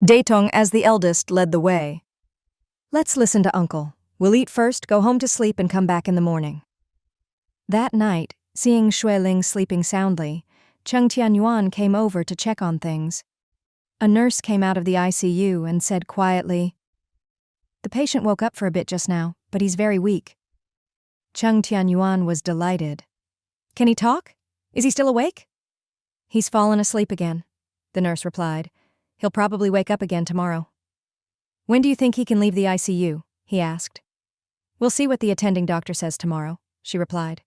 Daetong, as the eldest, led the way. "Let's listen to Uncle. We'll eat first, go home to sleep, and come back in the morning." That night, seeing Xueling sleeping soundly, Cheng Tianyuan came over to check on things. A nurse came out of the ICU and said quietly, "The patient woke up for a bit just now, but he's very weak." Cheng Tianyuan was delighted. "Can he talk? Is he still awake?" "He's fallen asleep again," the nurse replied. "He'll probably wake up again tomorrow." "When do you think he can leave the ICU?" he asked. "We'll see what the attending doctor says tomorrow," she replied.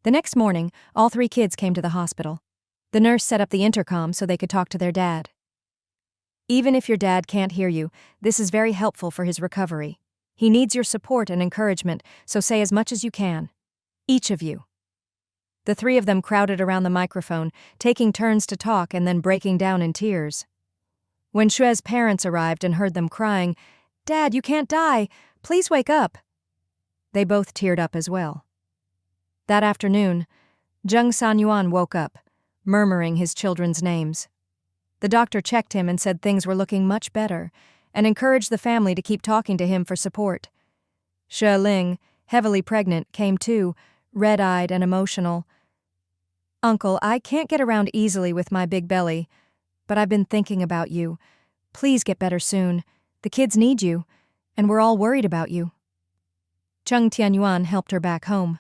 The next morning, all 3 kids came to the hospital. The nurse set up the intercom so they could talk to their dad. "Even if your dad can't hear you, this is very helpful for his recovery. He needs your support and encouragement, so say as much as you can. Each of you." The 3 of them crowded around the microphone, taking turns to talk and then breaking down in tears. When Xue's parents arrived and heard them crying, "Dad, you can't die! Please wake up!" they both teared up as well. That afternoon, Zheng Sanyuan woke up, murmuring his children's names. The doctor checked him and said things were looking much better, and encouraged the family to keep talking to him for support. Xueling, heavily pregnant, came too, red-eyed and emotional. "Uncle, I can't get around easily with my big belly, but I've been thinking about you. Please get better soon. The kids need you, and we're all worried about you." Cheng Tianyuan helped her back home.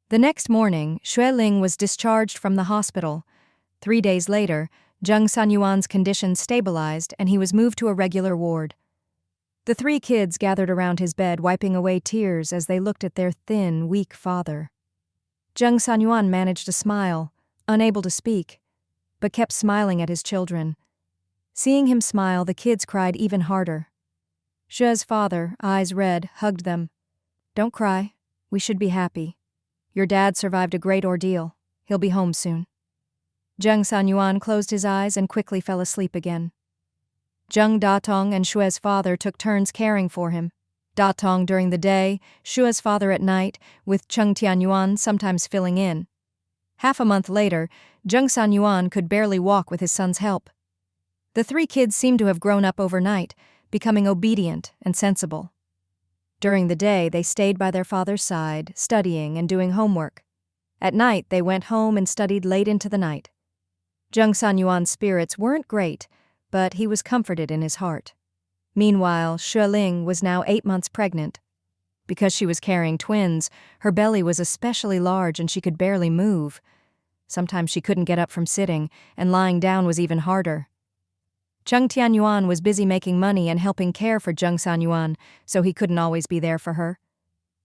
The next morning, Xueling was discharged from the hospital. 3 days later, Zheng Sanyuan's condition stabilized and he was moved to a regular ward. The 3 kids gathered around his bed, wiping away tears as they looked at their thin, weak father. Zheng Sanyuan managed to smile, unable to speak, but kept smiling at his children. Seeing him smile, the kids cried even harder. Xue's father, eyes red, hugged them. "Don't cry. We should be happy. Your dad survived a great ordeal. He'll be home soon." Zheng Sanyuan closed his eyes and quickly fell asleep again. Zheng Datong and Xue's father took turns caring for him. Datong during the day, Xue's father at night, with Cheng Tianyuan sometimes filling in. Half a month later, Zheng Sanyuan could barely walk with his son's help. The 3 kids seemed to have grown up overnight, becoming obedient and sensible. During the day, they stayed by their father's side, studying and doing homework. At night, they went home and studied late into the night. Zheng Sanyuan's spirits weren't great, but he was comforted in his heart. Meanwhile, Xueling was now 8 months pregnant. Because she was carrying twins, her belly was especially large and she could barely move. Sometimes she couldn't get up from sitting, and lying down was even harder. Cheng Tianyuan was busy making money and helping care for Zheng Sanyuan, so he couldn't always be there for her.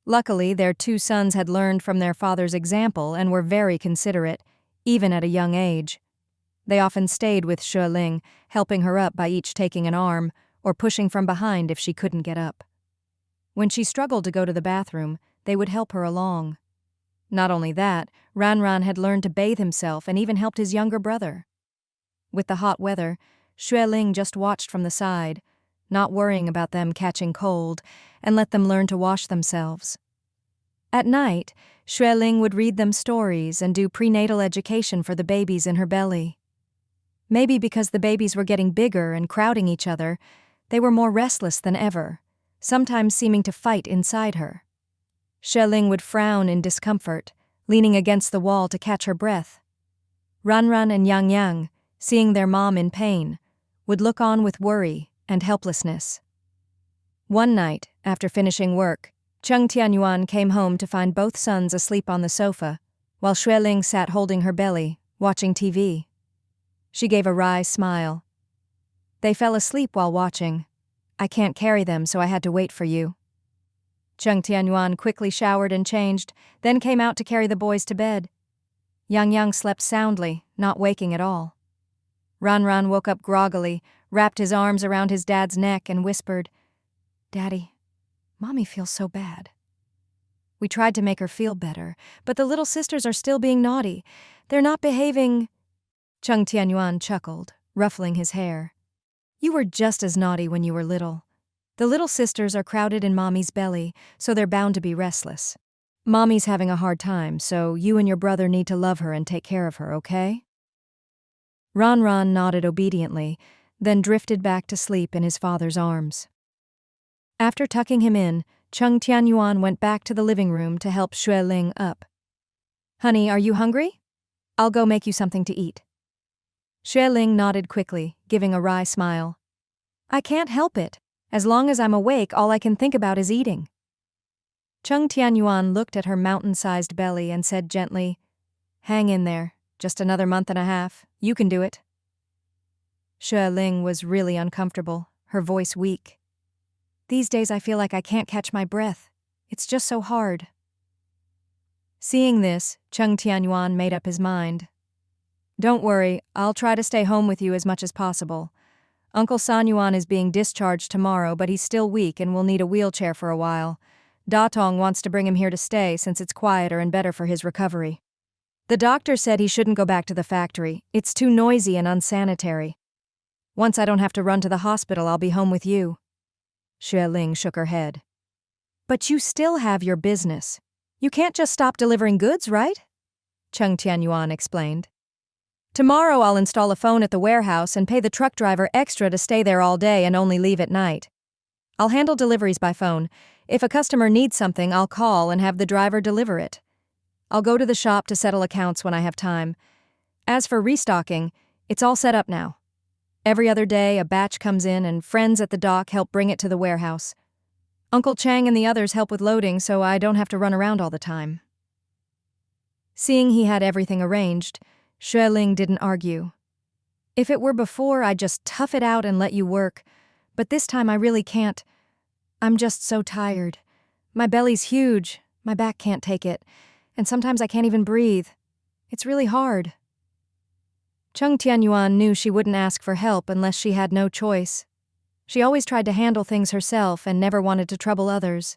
Luckily, their 2 sons had learned from their father's example and were very considerate, even at a young age. They often stayed with Xueling, helping her up by each taking an arm, or pushing from behind if she couldn't get up. When she struggled to go to the bathroom, they would help her along. Not only that, Ranran had learned to bathe himself and even helped his younger brother. With the hot weather, Xueling just watched from the side, not worrying about them catching cold, and let them learn to wash themselves. At night, Xueling would read them stories and do prenatal education for the babies in her belly. Maybe because the babies were getting bigger and crowding each other, they were more restless than ever, sometimes seeming to fight inside her. Xueling would frown in discomfort, leaning against the wall to catch her breath. Ranran and Yang, seeing their mom in pain, would look on with worry and helplessness. One night, after finishing work, Cheng Tianyuan came home to find both sons asleep on the sofa, while Xueling sat holding her belly, watching TV. She gave a wry smile. "They fell asleep while watching. I can't carry them, so I had to wait for you." Cheng Tianyuan quickly showered and changed, then came out to carry the boys to bed. Yang slept soundly, not waking at all. Ranran woke up groggily, wrapped his arms around his dad's neck and whispered, "Daddy, Mommy feels so bad." "We tried to make her feel better, but the little sisters are still being naughty. They're not behaving." Cheng Tianyuan chuckled, ruffling his hair. "You were just as naughty when you were little. The little sisters are crowded in Mommy's belly, so they're bound to be restless. Mommy's having a hard time, so you and your brother need to love her and take care of her, okay?" Ranran nodded obediently, then drifted back to sleep in his father's arms. After tucking him in, Cheng Tianyuan went back to the living room to help Xueling up. "Honey, are you hungry? I'll go make you something to eat." Xueling nodded quickly, giving a wry smile. "I can't help it. As long as I'm awake, all I can think about is eating." Cheng Tianyuan looked at her mountain-sized belly and said gently, "Hang in there. Just another month and a half. You can do it." Xueling was really uncomfortable, her voice weak. "These days I feel like I can't catch my breath. It's just so hard." Seeing this, Cheng Tianyuan made up his mind. "Don't worry, I'll try to stay home with you as much as possible. Uncle Sanyuan is being discharged tomorrow, but he's still weak and will need a wheelchair for a while. Datong wants to bring him here to stay since it's quieter and better for his recovery. The doctor said he shouldn't go back to the factory. It's too noisy and unsanitary. Once I don't have to run to the hospital, I'll be home with you." Xueling shook her head. "But you still have your business. You can't just stop delivering goods, right?" Cheng Tianyuan explained. "Tomorrow I'll install a phone at the warehouse and pay the truck driver extra to stay there all day and only leave at night. I'll handle deliveries by phone. If a customer needs something, I'll call and have the driver deliver it. I'll go to the shop to settle accounts when I have time. As for restocking, it's all set up now. Every other day, a batch comes in and friends at the dock help bring it to the warehouse. Uncle Chang and the others help with loading so I don't have to run around all the time." Seeing he had everything arranged, Xueling didn't argue. "If it were before, I'd just tough it out and let you work, but this time I really can't. I'm just so tired. My belly's huge, my back can't take it, and sometimes I can't even breathe. It's really hard." Cheng Tianyuan knew she wouldn't ask for help unless she had no choice. She always tried to handle things herself and never wanted to trouble others.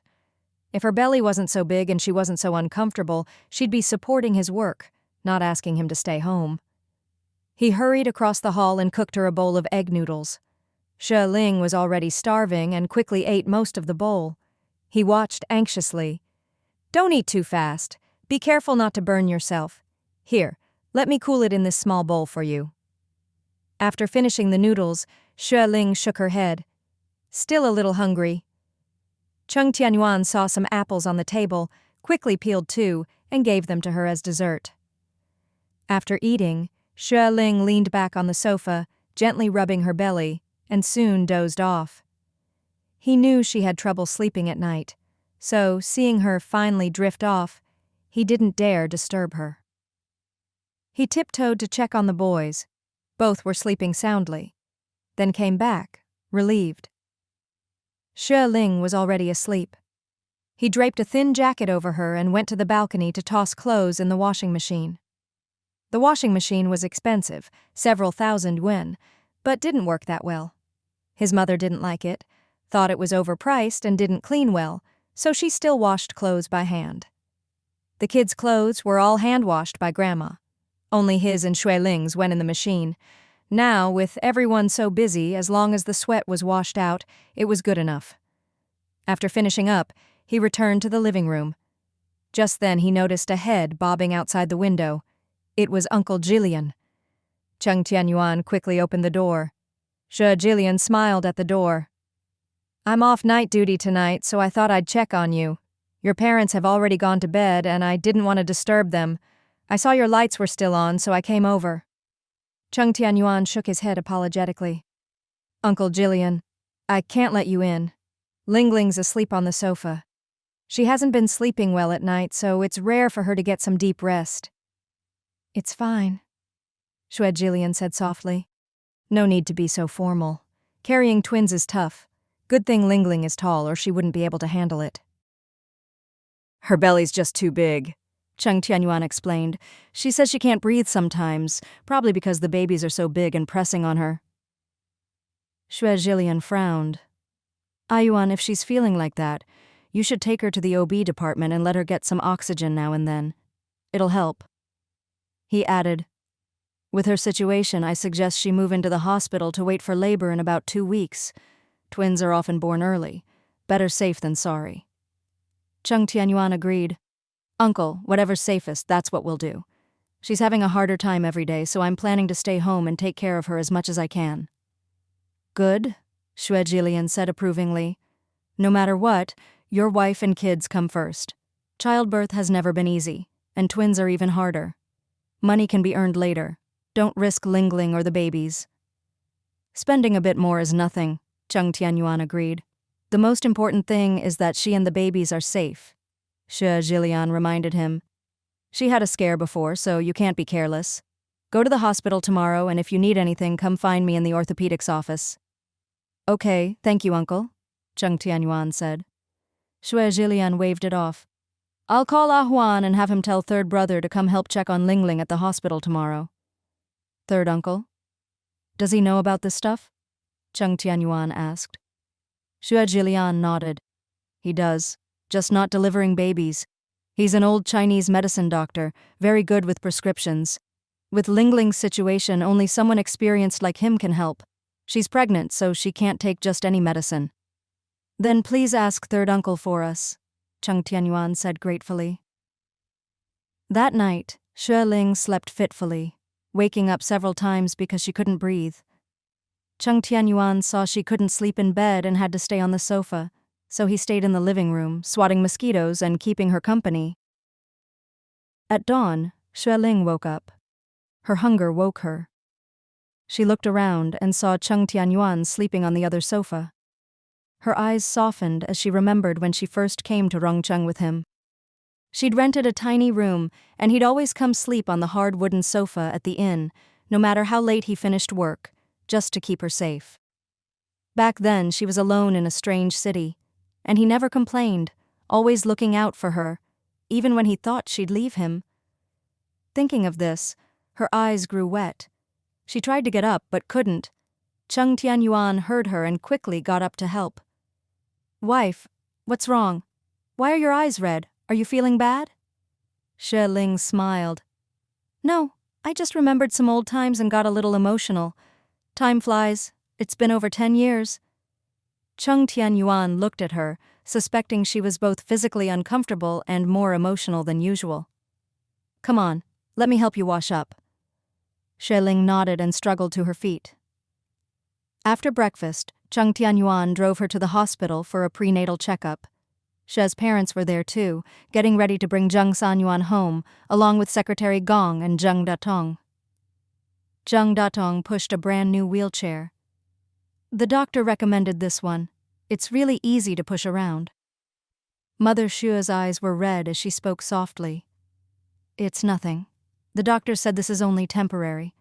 If her belly wasn't so big and she wasn't so uncomfortable, she'd be supporting his work, not asking him to stay home. He hurried across the hall and cooked her a bowl of egg noodles. Xueling was already starving and quickly ate most of the bowl. He watched anxiously. "Don't eat too fast. Be careful not to burn yourself. Here, let me cool it in this small bowl for you." After finishing the noodles, Xueling shook her head. "Still a little hungry." Cheng Tianyuan saw some apples on the table, quickly peeled 2, and gave them to her as dessert. After eating, Xueling leaned back on the sofa, gently rubbing her belly, and soon dozed off. He knew she had trouble sleeping at night, so, seeing her finally drift off, he didn't dare disturb her. He tiptoed to check on the boys. Both were sleeping soundly, then came back, relieved. Xueling was already asleep. He draped a thin jacket over her and went to the balcony to toss clothes in the washing machine. The washing machine was expensive, several thousand yuan, but didn't work that well. His mother didn't like it, thought it was overpriced and didn't clean well, so she still washed clothes by hand. The kids' clothes were all hand-washed by Grandma. Only his and Xueling's went in the machine. Now, with everyone so busy, as long as the sweat was washed out, it was good enough. After finishing up, he returned to the living room. Just then he noticed a head bobbing outside the window. It was Uncle Jillian. Cheng Tianyuan quickly opened the door. Jillian smiled at the door. "I'm off night duty tonight, so I thought I'd check on you. Your parents have already gone to bed, and I didn't want to disturb them. I saw your lights were still on, so I came over." Cheng Tianyuan shook his head apologetically. "Uncle Jillian, I can't let you in. Lingling's asleep on the sofa. She hasn't been sleeping well at night, so it's rare for her to get some deep rest." "It's fine," Jillian said softly. "No need to be so formal. Carrying twins is tough. Good thing Lingling is tall, or she wouldn't be able to handle it." "Her belly's just too big," Cheng Tianyuan explained. "She says she can't breathe sometimes, probably because the babies are so big and pressing on her." Jillian frowned. "Ayuan, if she's feeling like that, you should take her to the OB department and let her get some oxygen now and then. It'll help." He added, "With her situation, I suggest she move into the hospital to wait for labor in about 2 weeks. Twins are often born early. Better safe than sorry." Cheng Tianyuan agreed. "Uncle, whatever's safest, that's what we'll do. She's having a harder time every day, so I'm planning to stay home and take care of her as much as I can." Good, Xue Jilian said approvingly. No matter what, your wife and kids come first. Childbirth has never been easy, and twins are even harder. Money can be earned later. Don't risk Lingling or the babies. Spending a bit more is nothing, Zheng Tianyuan agreed. The most important thing is that she and the babies are safe, Xue Jilian reminded him. She had a scare before, so you can't be careless. Go to the hospital tomorrow, and if you need anything, come find me in the orthopedics office. Okay, thank you, Uncle, Zheng Tianyuan said. Xue Jilian waved it off. I'll call Ah Huan and have him tell third brother to come help check on Lingling at the hospital tomorrow. Third uncle? Does he know about this stuff? Zheng Tianyuan asked. Xue Jilian nodded. He does, just not delivering babies. He's an old Chinese medicine doctor, very good with prescriptions. With Lingling's situation, only someone experienced like him can help. She's pregnant, so she can't take just any medicine. Then please ask third uncle for us, Zheng Tianyuan said gratefully. That night, Xue Ling slept fitfully, waking up several times because she couldn't breathe. Zheng Tianyuan saw she couldn't sleep in bed and had to stay on the sofa, so he stayed in the living room, swatting mosquitoes and keeping her company. At dawn, Xue Ling woke up. Her hunger woke her. She looked around and saw Zheng Tianyuan sleeping on the other sofa. Her eyes softened as she remembered when she first came to Rongcheng with him. She'd rented a tiny room, and he'd always come sleep on the hard wooden sofa at the inn, no matter how late he finished work, just to keep her safe. Back then, she was alone in a strange city, and he never complained, always looking out for her, even when he thought she'd leave him. Thinking of this, her eyes grew wet. She tried to get up, but couldn't. Zheng Tianyuan heard her and quickly got up to help. Wife, what's wrong? Why are your eyes red? Are you feeling bad? Xue Ling smiled. No, I just remembered some old times and got a little emotional. Time flies. It's been over 10 years. Zheng Tianyuan looked at her, suspecting she was both physically uncomfortable and more emotional than usual. Come on, let me help you wash up. Xue Ling nodded and struggled to her feet. After breakfast, Zheng Tianyuan drove her to the hospital for a prenatal checkup. Xue's parents were there too, getting ready to bring Zheng Sanyuan home, along with Secretary Gong and Zheng Datong. Zheng Datong pushed a brand new wheelchair. The doctor recommended this one. It's really easy to push around. Mother Xue's eyes were red as she spoke softly. It's nothing. The doctor said this is only temporary.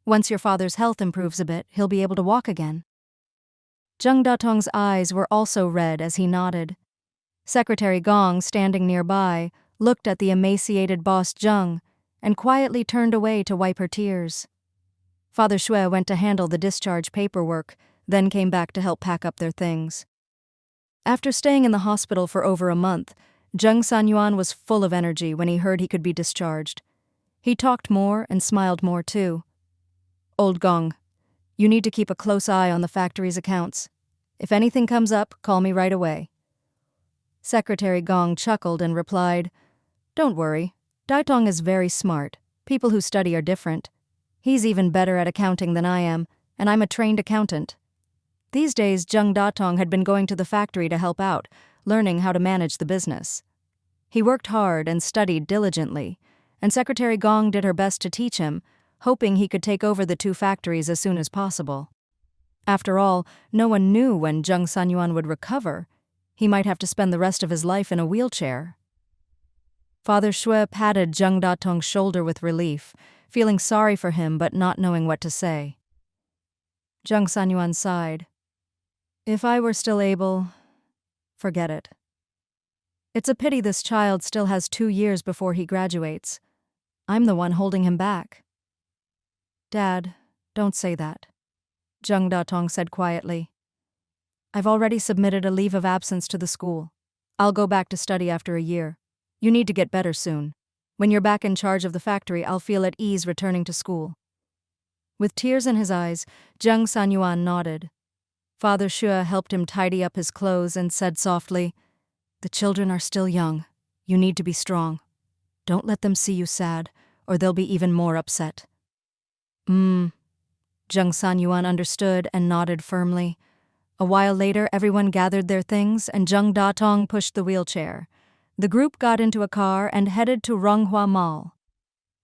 Once your father's health improves a bit, he'll be able to walk again. Zheng Datong's eyes were also red as he nodded. Secretary Gong, standing nearby, looked at the emaciated boss Zheng and quietly turned away to wipe her tears. Father Xue went to handle the discharge paperwork, then came back to help pack up their things. After staying in the hospital for over a month, Zheng Sanyuan was full of energy when he heard he could be discharged. He talked more and smiled more too. Old Gong, you need to keep a close eye on the factory's accounts. If anything comes up, call me right away. Secretary Gong chuckled and replied, Don't worry, Daitong is very smart. People who study are different. He's even better at accounting than I am, and I'm a trained accountant. These days, Zheng Datong had been going to the factory to help out, learning how to manage the business. He worked hard and studied diligently, and Secretary Gong did her best to teach him, hoping he could take over the two factories as soon as possible. After all, no one knew when Zheng Sanyuan would recover. He might have to spend the rest of his life in a wheelchair. Father Xue patted Zheng Datong's shoulder with relief, feeling sorry for him but not knowing what to say. Zheng Sanyuan sighed. If I were still able, forget it. It's a pity this child still has 2 years before he graduates. I'm the one holding him back. Dad, don't say that, Zheng Datong said quietly. I've already submitted a leave of absence to the school. I'll go back to study after a year. You need to get better soon. When you're back in charge of the factory, I'll feel at ease returning to school. With tears in his eyes, Zheng Sanyuan nodded. Father Xue helped him tidy up his clothes and said softly, The children are still young. You need to be strong. Don't let them see you sad, or they'll be even more upset. Zheng Sanyuan understood and nodded firmly. A while later, everyone gathered their things and Zheng Datong pushed the wheelchair. The group got into a car and headed to Ronghua Mall.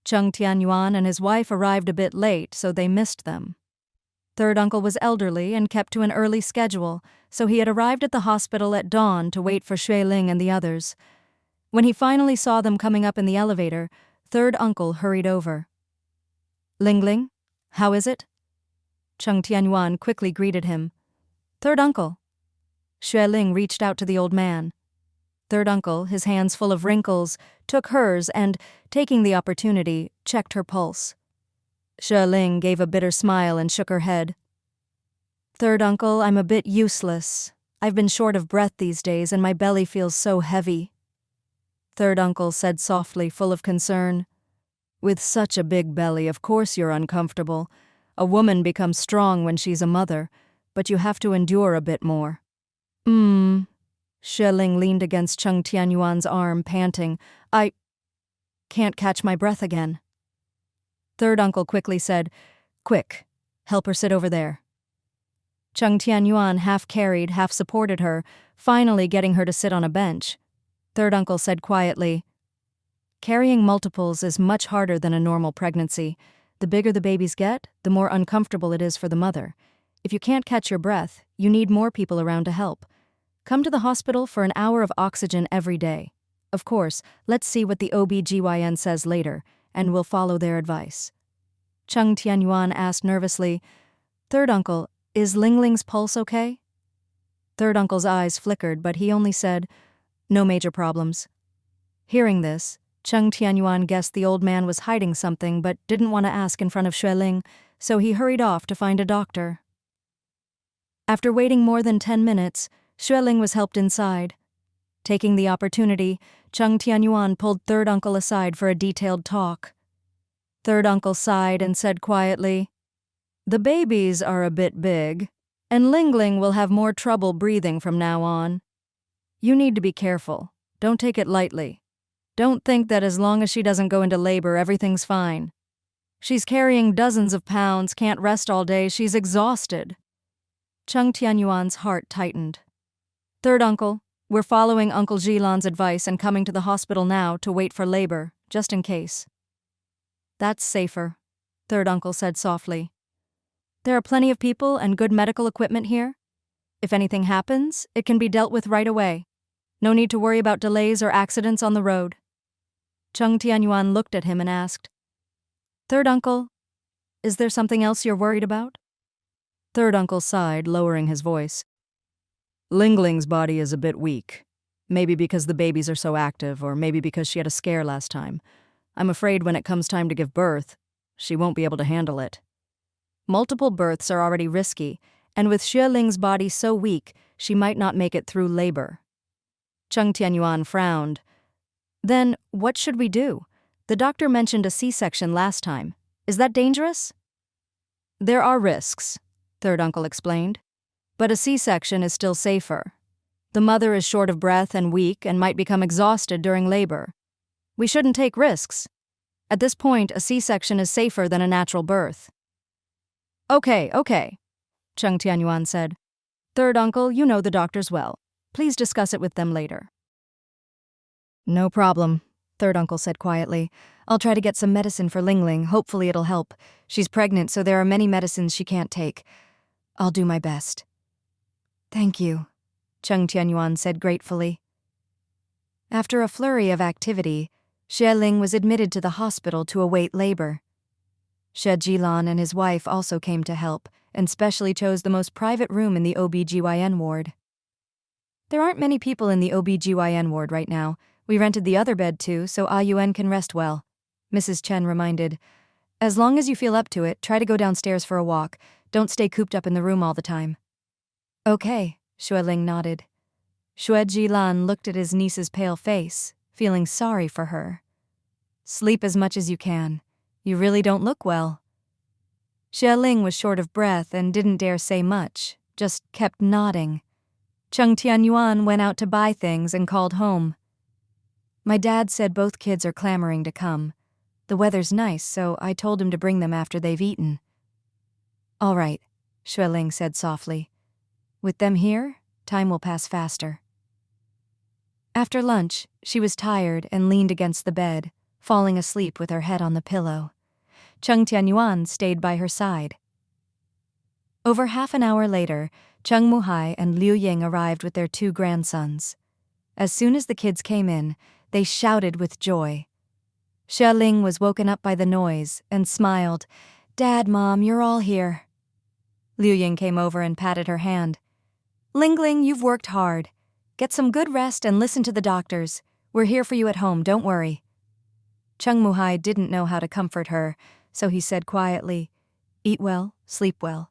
Cheng Tianyuan and his wife arrived a bit late, so they missed them. Third uncle was elderly and kept to an early schedule, so he had arrived at the hospital at dawn to wait for Shui Ling and the others. When he finally saw them coming up in the elevator, third uncle hurried over. "Ling Ling, how is it?" Cheng Tianyuan quickly greeted him. "Third uncle." Shui Ling reached out to the old man. Third uncle, his hands full of wrinkles, took hers and, taking the opportunity, checked her pulse. Shui Ling gave a bitter smile and shook her head. "Third uncle, I'm a bit useless. I've been short of breath these days and my belly feels so heavy." Third uncle said softly, full of concern. "With such a big belly, of course you're uncomfortable. A woman becomes strong when she's a mother, but you have to endure a bit more." Shui Ling leaned against Cheng Tianyuan's arm, panting. "I can't catch my breath again." Third uncle quickly said, "Quick, help her sit over there." Cheng Tianyuan half carried, half supported her, finally getting her to sit on a bench. Third uncle said quietly, "Carrying multiples is much harder than a normal pregnancy. The bigger the babies get, the more uncomfortable it is for the mother. If you can't catch your breath, you need more people around to help. Come to the hospital for an hour of oxygen every day. Of course, let's see what the OB/GYN says later, and we'll follow their advice." Cheng Tianyuan asked nervously, "Third uncle, is Ling Ling's pulse okay?" Third uncle's eyes flickered, but he only said, "No major problems." Hearing this, Cheng Tianyuan guessed the old man was hiding something but didn't want to ask in front of Shui Ling, so he hurried off to find a doctor. After waiting more than 10 minutes, Shui Ling was helped inside. Taking the opportunity, Cheng Tianyuan pulled third uncle aside for a detailed talk. Third uncle sighed and said quietly, "The babies are a bit big, and Ling Ling will have more trouble breathing from now on. You need to be careful. Don't take it lightly. Don't think that as long as she doesn't go into labor, everything's fine. She's carrying dozens of pounds, can't rest all day, she's exhausted." Cheng Tianyuan's heart tightened. "Third uncle, we're following Uncle Jilan's advice and coming to the hospital now to wait for labor, just in case." "That's safer," third uncle said softly. "There are plenty of people and good medical equipment here. If anything happens, it can be dealt with right away. No need to worry about delays or accidents on the road." Cheng Tianyuan looked at him and asked, "Third uncle, is there something else you're worried about?" Third uncle sighed, lowering his voice. "Ling Ling's body is a bit weak. Maybe because the babies are so active, or maybe because she had a scare last time. I'm afraid when it comes time to give birth, she won't be able to handle it. Multiple births are already risky, and with Shui Ling's body so weak, she might not make it through labor." Cheng Tianyuan frowned. "Then, what should we do? The doctor mentioned a C-section last time. Is that dangerous?" "There are risks," third uncle explained. "But a C-section is still safer. The mother is short of breath and weak and might become exhausted during labor. We shouldn't take risks. At this point, a C-section is safer than a natural birth." Okay, Cheng Tianyuan said. "Third uncle, you know the doctors well. Please discuss it with them later." "No problem," third uncle said quietly. "I'll try to get some medicine for Ling Ling. Hopefully it'll help. She's pregnant, so there are many medicines she can't take. I'll do my best." "Thank you," Cheng Tianyuan said gratefully. After a flurry of activity, Shui Ling was admitted to the hospital to await labor. She Jilan and his wife also came to help, and specially chose the most private room in the OB/GYN ward. "There aren't many people in the OB/GYN ward right now. We rented the other bed too, so Yun can rest well," Mrs. Chen reminded. "As long as you feel up to it, try to go downstairs for a walk. Don't stay cooped up in the room all the time." "Okay," Shui Ling nodded. Shui Jilan looked at his niece's pale face, feeling sorry for her. "Sleep as much as you can. You really don't look well." Shui Ling was short of breath and didn't dare say much, just kept nodding. Cheng Tianyuan went out to buy things and called home. "My dad said both kids are clamoring to come. The weather's nice, so I told him to bring them after they've eaten." All right, Xueling said softly. With them here, time will pass faster. After lunch, she was tired and leaned against the bed, falling asleep with her head on the pillow. Cheng Tianyuan stayed by her side. Over half an hour later, Cheng Muhai and Liu Ying arrived with their 2 grandsons. As soon as the kids came in, they shouted with joy. Xia Ling was woken up by the noise and smiled. "Dad, Mom, you're all here." Liu Ying came over and patted her hand. "Lingling, you've worked hard. Get some good rest and listen to the doctors. We're here for you at home, don't worry." Cheng Muhai didn't know how to comfort her, so he said quietly, "Eat well, sleep well.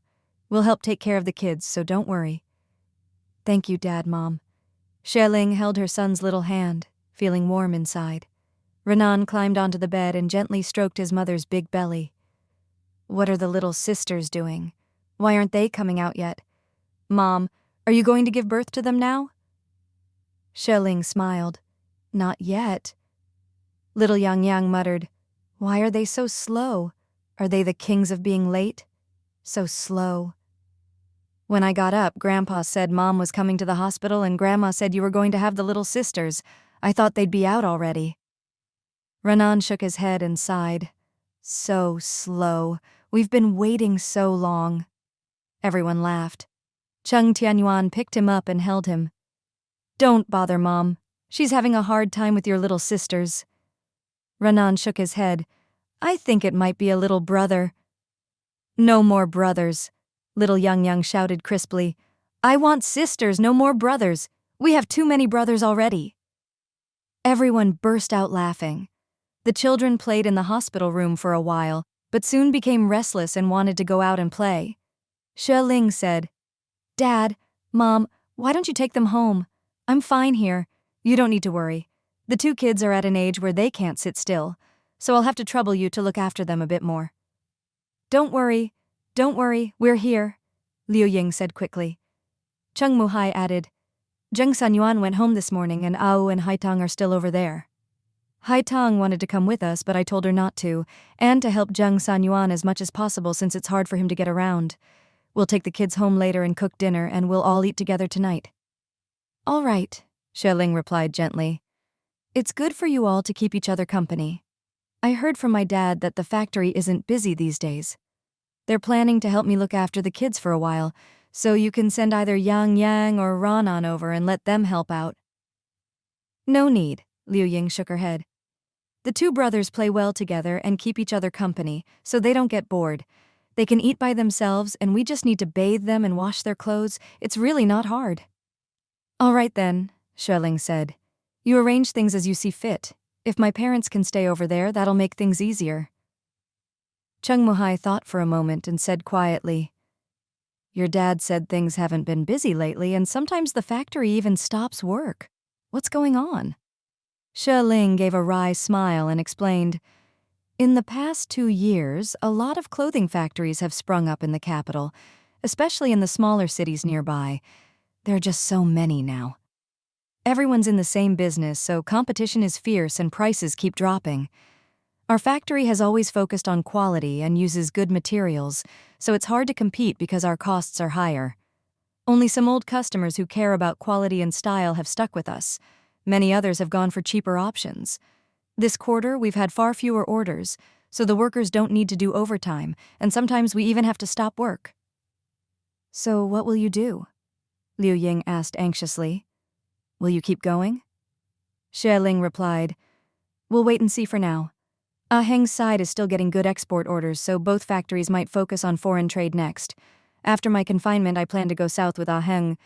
We'll help take care of the kids, so don't worry." "Thank you, Dad, Mom." Xia Ling held her son's little hand, feeling warm inside. Renan climbed onto the bed and gently stroked his mother's big belly. "What are the little sisters doing? Why aren't they coming out yet? Mom, are you going to give birth to them now?" Xia Ling smiled. "Not yet." Little Yang Yang muttered, "Why are they so slow? Are they the kings of being late? So slow." "When I got up, Grandpa said Mom was coming to the hospital and Grandma said you were going to have the little sisters. I thought they'd be out already." Renan shook his head and sighed. "So slow. We've been waiting so long." Everyone laughed. Cheng Tianyuan picked him up and held him. "Don't bother Mom. She's having a hard time with your little sisters." Renan shook his head. "I think it might be a little brother." "No more brothers," little Yang Yang shouted crisply. "I want sisters, no more brothers. We have too many brothers already." Everyone burst out laughing. The children played in the hospital room for a while, but soon became restless and wanted to go out and play. Xia Ling said, "Dad, Mom, why don't you take them home? I'm fine here. You don't need to worry. The 2 kids are at an age where they can't sit still, so I'll have to trouble you to look after them a bit more." Don't worry, we're here," Liu Ying said quickly. Cheng Muhai added, "Zheng Sanyuan went home this morning and Ao and Haitang are still over there." Haitang wanted to come with us, but I told her not to, and to help Zheng Sanyuan as much as possible since it's hard for him to get around. We'll take the kids home later and cook dinner, and we'll all eat together tonight. "All right," Xia Ling replied gently. "It's good for you all to keep each other company. I heard from my dad that the factory isn't busy these days. They're planning to help me look after the kids for a while, so you can send either Yang Yang or Ranan over and let them help out." "No need," Liu Ying shook her head. "The 2 brothers play well together and keep each other company, so they don't get bored. They can eat by themselves, and we just need to bathe them and wash their clothes. It's really not hard." "All right then," Xia Ling said. "You arrange things as you see fit. If my parents can stay over there, that'll make things easier." Cheng Muhai thought for a moment and said quietly, "Your dad said things haven't been busy lately, and sometimes the factory even stops work. What's going on?" Xia Ling gave a wry smile and explained, "In the past 2 years, a lot of clothing factories have sprung up in the capital, especially in the smaller cities nearby. There are just so many now. Everyone's in the same business, so competition is fierce and prices keep dropping. Our factory has always focused on quality and uses good materials, so it's hard to compete because our costs are higher. Only some old customers who care about quality and style have stuck with us. Many others have gone for cheaper options. This quarter, we've had far fewer orders, so the workers don't need to do overtime, and sometimes we even have to stop work." "So what will you do?" Liu Ying asked anxiously. "Will you keep going?" Xia Ling replied, "We'll wait and see for now. Ah Heng's side is still getting good export orders, so both factories might focus on foreign trade next. After my confinement, I plan to go south with Ah Heng.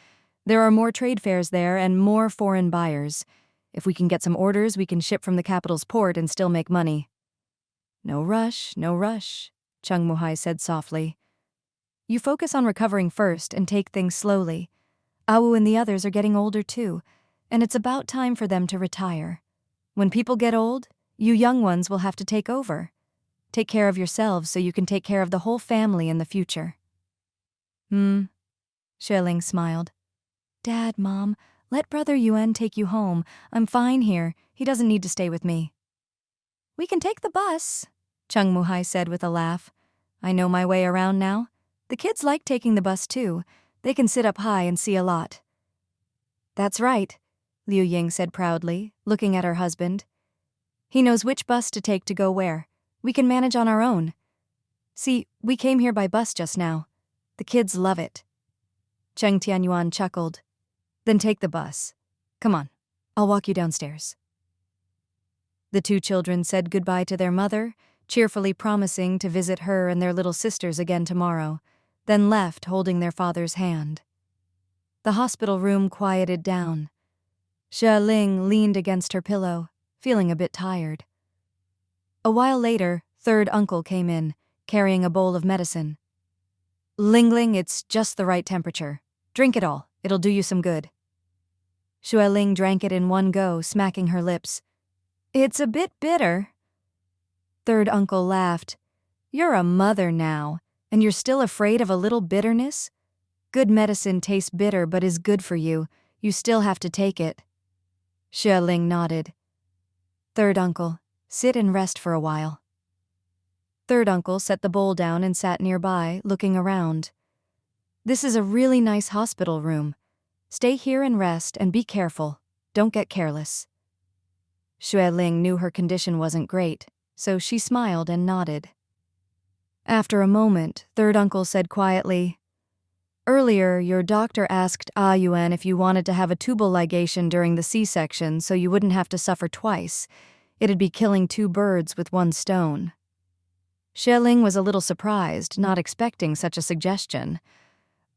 There are more trade fairs there and more foreign buyers. If we can get some orders, we can ship from the capital's port and still make money." No rush, Cheng Muhai said softly. "You focus on recovering first and take things slowly. Awu and the others are getting older too, and it's about time for them to retire. When people get old, you young ones will have to take over. Take care of yourselves so you can take care of the whole family in the future." Xia Ling smiled. "Dad, Mom, let Brother Yuan take you home. I'm fine here. He doesn't need to stay with me." "We can take the bus," Cheng Muhai said with a laugh. "I know my way around now. The kids like taking the bus too. They can sit up high and see a lot. That's right, Liu Ying said proudly, looking at her husband. He knows which bus to take to go where. We can manage on our own. See, we came here by bus just now. The kids love it. Cheng Tianyuan chuckled. Then take the bus. Come on, I'll walk you downstairs. The two children said goodbye to their mother, cheerfully promising to visit her and their little sisters again tomorrow, then left holding their father's hand. The hospital room quieted down. Xue Ling leaned against her pillow, feeling a bit tired. A while later, third uncle came in, carrying a bowl of medicine. Ling Ling, it's just the right temperature. Drink it all, it'll do you some good. Xue Ling drank it in one go, smacking her lips. It's a bit bitter. Third uncle laughed. You're a mother now, and you're still afraid of a little bitterness? Good medicine tastes bitter but is good for you. You still have to take it. Xue Ling nodded. Third uncle, sit and rest for a while. Third uncle set the bowl down and sat nearby, looking around. This is a really nice hospital room. Stay here and rest and be careful. Don't get careless. Xue Ling knew her condition wasn't great, so she smiled and nodded. After a moment, third uncle said quietly, Earlier, your doctor asked Ah Yuan if you wanted to have a tubal ligation during the C-section so you wouldn't have to suffer twice. It'd be killing two birds with one stone. Xue Ling was a little surprised, not expecting such a suggestion.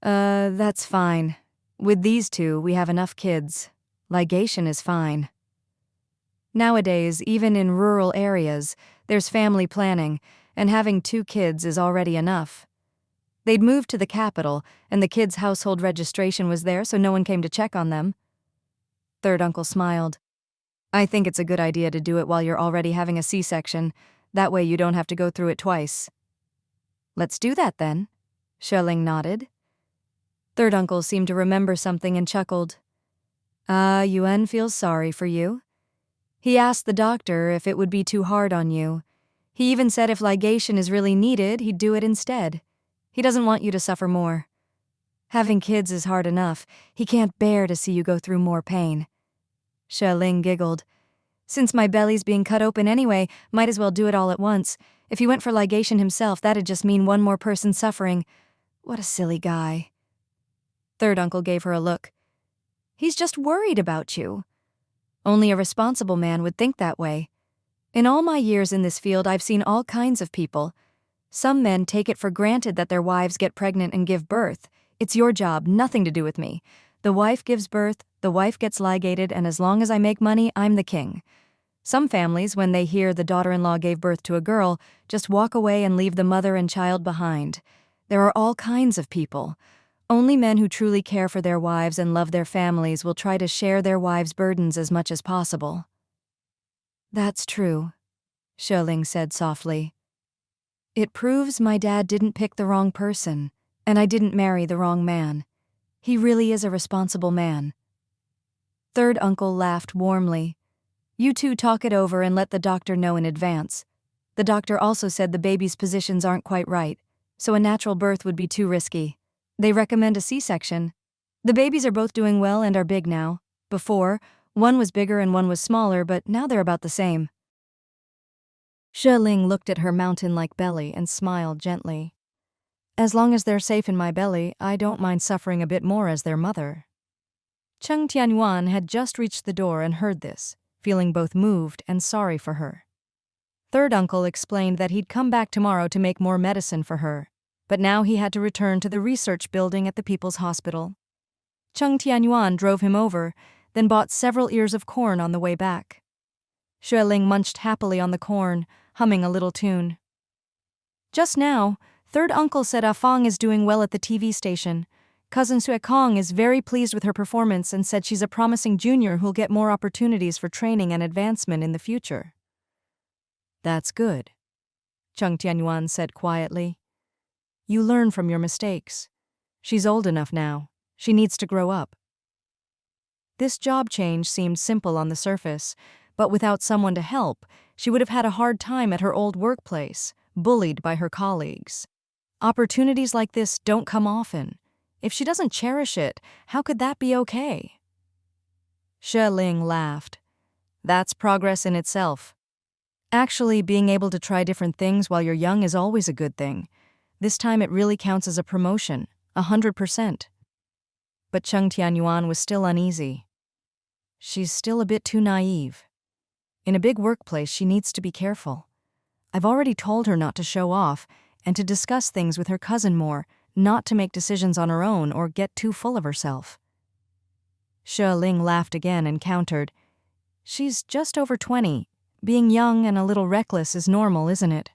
That's fine. With these two, we have enough kids. Ligation is fine. Nowadays, even in rural areas, there's family planning, and having 2 kids is already enough. They'd moved to the capital, and the kids' household registration was there, so no one came to check on them. Third uncle smiled. I think it's a good idea to do it while you're already having a C-section. That way you don't have to go through it twice. Let's do that then. Xue Ling nodded. Third uncle seemed to remember something and chuckled. Ah, Yuan feels sorry for you. He asked the doctor if it would be too hard on you. He even said if ligation is really needed, he'd do it instead. He doesn't want you to suffer more. Having kids is hard enough. He can't bear to see you go through more pain. Xue Ling giggled. Since my belly's being cut open anyway, might as well do it all at once. If he went for ligation himself, that'd just mean one more person suffering. What a silly guy. Third uncle gave her a look. He's just worried about you. Only a responsible man would think that way. In all my years in this field, I've seen all kinds of people. Some men take it for granted that their wives get pregnant and give birth. It's your job, nothing to do with me. The wife gives birth, the wife gets ligated, and as long as I make money, I'm the king. Some families, when they hear the daughter-in-law gave birth to a girl, just walk away and leave the mother and child behind. There are all kinds of people. Only men who truly care for their wives and love their families will try to share their wives' burdens as much as possible. That's true, Xue Ling said softly. It proves my dad didn't pick the wrong person, and I didn't marry the wrong man. He really is a responsible man. Third uncle laughed warmly. You two talk it over and let the doctor know in advance. The doctor also said the baby's positions aren't quite right, so a natural birth would be too risky. They recommend a C-section. The babies are both doing well and are big now. Before, one was bigger and one was smaller, but now they're about the same. Xue Ling looked at her mountain-like belly and smiled gently. As long as they're safe in my belly, I don't mind suffering a bit more as their mother. Cheng Tianyuan had just reached the door and heard this, feeling both moved and sorry for her. Third uncle explained that he'd come back tomorrow to make more medicine for her, but now he had to return to the research building at the People's Hospital. Cheng Tianyuan drove him over, then bought several ears of corn on the way back. Xue Ling munched happily on the corn, humming a little tune. Just now, third uncle said Afang is doing well at the TV station. Cousin Sue Kong is very pleased with her performance and said she's a promising junior who'll get more opportunities for training and advancement in the future. That's good, Cheng Tianyuan said quietly. You learn from your mistakes. She's old enough now. She needs to grow up. This job change seemed simple on the surface, but without someone to help, she would have had a hard time at her old workplace, bullied by her colleagues. Opportunities like this don't come often. If she doesn't cherish it, how could that be okay? Ling laughed. That's progress in itself. Actually, being able to try different things while you're young is always a good thing. This time it really counts as a promotion, 100%. But Cheng Tianyuan was still uneasy. She's still a bit too naive. In a big workplace, she needs to be careful. I've already told her not to show off and to discuss things with her cousin more, not to make decisions on her own or get too full of herself. Ling laughed again and countered, She's just over 20. Being young and a little reckless is normal, isn't it?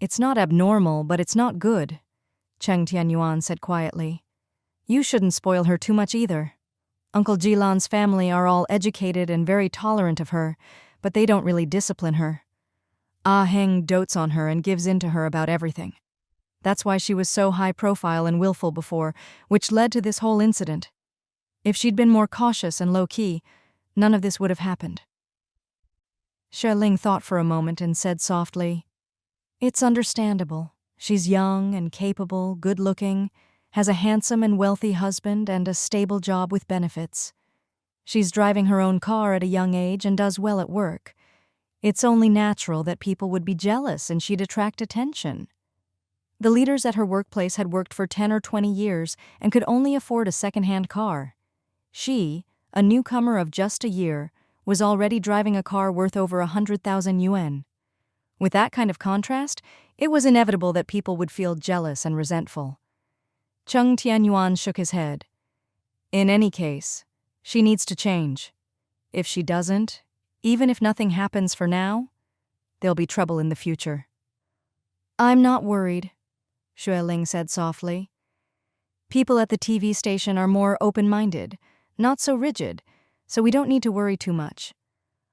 It's not abnormal, but it's not good, Cheng Tianyuan said quietly. You shouldn't spoil her too much either. Uncle Jilan's family are all educated and very tolerant of her, but they don't really discipline her. Ah Heng dotes on her and gives in to her about everything. That's why she was so high profile and willful before, which led to this whole incident. If she'd been more cautious and low-key, none of this would have happened. Ling thought for a moment and said softly, It's understandable. She's young and capable, good-looking, has a handsome and wealthy husband and a stable job with benefits. She's driving her own car at a young age and does well at work. It's only natural that people would be jealous and she'd attract attention. The leaders at her workplace had worked for 10 or 20 years and could only afford a second-hand car. She, a newcomer of just a year, was already driving a car worth over 100,000 yuan. With that kind of contrast, it was inevitable that people would feel jealous and resentful. Cheng Tianyuan shook his head. In any case, she needs to change. If she doesn't, even if nothing happens for now, there'll be trouble in the future. I'm not worried, Ling said softly. People at the TV station are more open-minded, not so rigid, so we don't need to worry too much.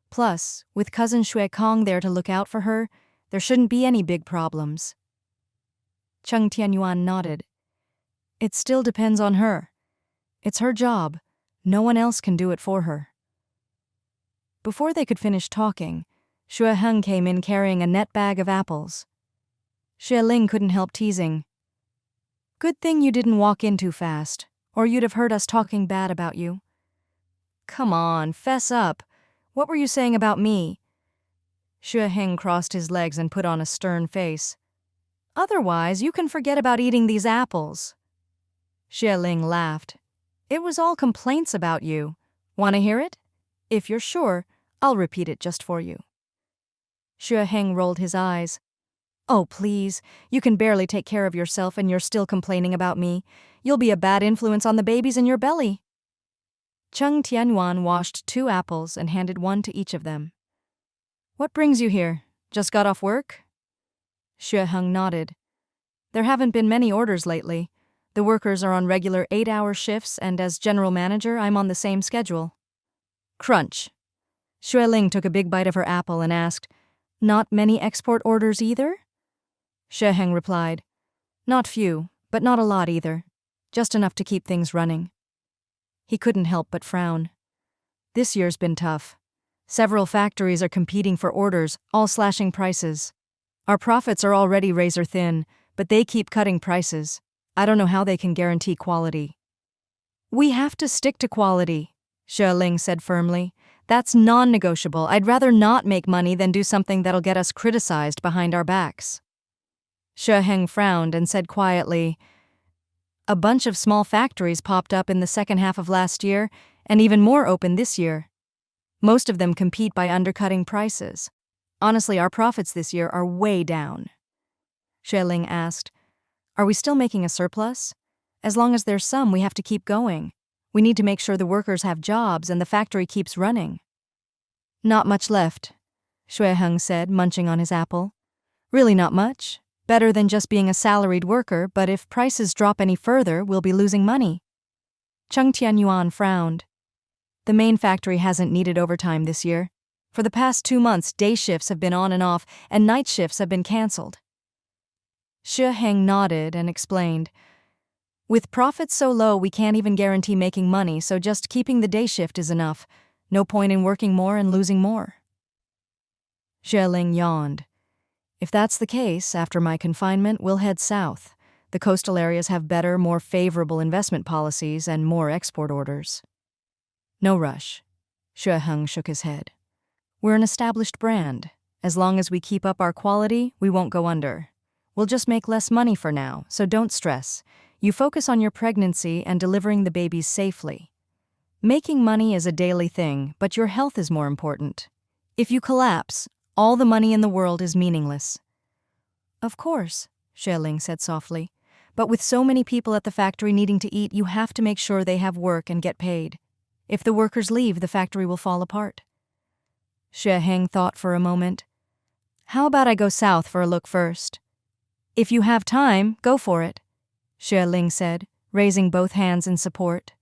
Plus, with cousin Shui Kong there to look out for her, there shouldn't be any big problems. Cheng Tianyuan nodded. It still depends on her. It's her job. No one else can do it for her. Before they could finish talking, Shui Heng came in carrying a net bag of apples. Ling couldn't help teasing. Good thing you didn't walk in too fast, or you'd have heard us talking bad about you. Come on, fess up. What were you saying about me? Shui Heng crossed his legs and put on a stern face. Otherwise, you can forget about eating these apples. Ling laughed. It was all complaints about you. Want to hear it? If you're sure, I'll repeat it just for you. Shui Heng rolled his eyes. Oh, please, you can barely take care of yourself and you're still complaining about me. You'll be a bad influence on the babies in your belly. Cheng Tianyuan washed 2 apples and handed one to each of them. What brings you here? Just got off work? Shui Heng nodded. There haven't been many orders lately. The workers are on regular 8-hour shifts, and as general manager, I'm on the same schedule. Crunch. Ling took a big bite of her apple and asked, Not many export orders either? Shui Heng replied, Not few, but not a lot either. Just enough to keep things running. He couldn't help but frown. This year's been tough. Several factories are competing for orders, all slashing prices. Our profits are already razor thin, but they keep cutting prices. I don't know how they can guarantee quality. We have to stick to quality, Ling said firmly. That's non-negotiable. I'd rather not make money than do something that'll get us criticized behind our backs. Shui Heng frowned and said quietly, A bunch of small factories popped up in the second half of last year, and even more open this year. Most of them compete by undercutting prices. Honestly, our profits this year are way down. Ling asked, Are we still making a surplus? As long as there's some, we have to keep going. We need to make sure the workers have jobs and the factory keeps running. Not much left, Shui Heng said, munching on his apple. Really not much. Better than just being a salaried worker, but if prices drop any further, we'll be losing money. Cheng Tianyuan frowned. The main factory hasn't needed overtime this year. For the past 2 months, day shifts have been on and off, and night shifts have been cancelled. Shui Heng nodded and explained, With profits so low, we can't even guarantee making money, so just keeping the day shift is enough. No point in working more and losing more. Ling yawned. If that's the case, after my confinement, we'll head south. The coastal areas have better, more favorable investment policies and more export orders. No rush. Xue Heng shook his head. We're an established brand. As long as we keep up our quality, we won't go under. We'll just make less money for now, so don't stress. You focus on your pregnancy and delivering the babies safely. Making money is a daily thing, but your health is more important. If you collapse, all the money in the world is meaningless. Of course, Xue Ling said softly. But with so many people at the factory needing to eat, you have to make sure they have work and get paid. If the workers leave, the factory will fall apart. Xue Heng thought for a moment. How about I go south for a look first? If you have time, go for it, Xue Ling said, raising both hands in support.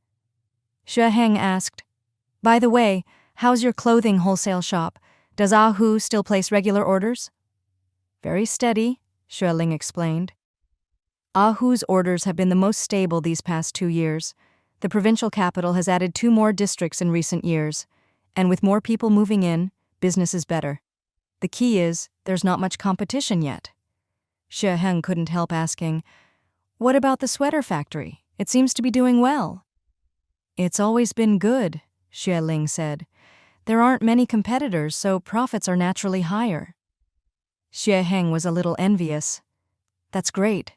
Xue Heng asked, By the way, how's your clothing wholesale shop? Does Ah Hu still place regular orders? Very steady, Xue Ling explained. Ah Hu's orders have been the most stable these past 2 years. The provincial capital has added 2 more districts in recent years, and with more people moving in, business is better. The key is, there's not much competition yet. Xue Heng couldn't help asking, What about the sweater factory? It seems to be doing well. It's always been good, Xue Ling said. There aren't many competitors, so profits are naturally higher. Xue Heng was a little envious. That's great.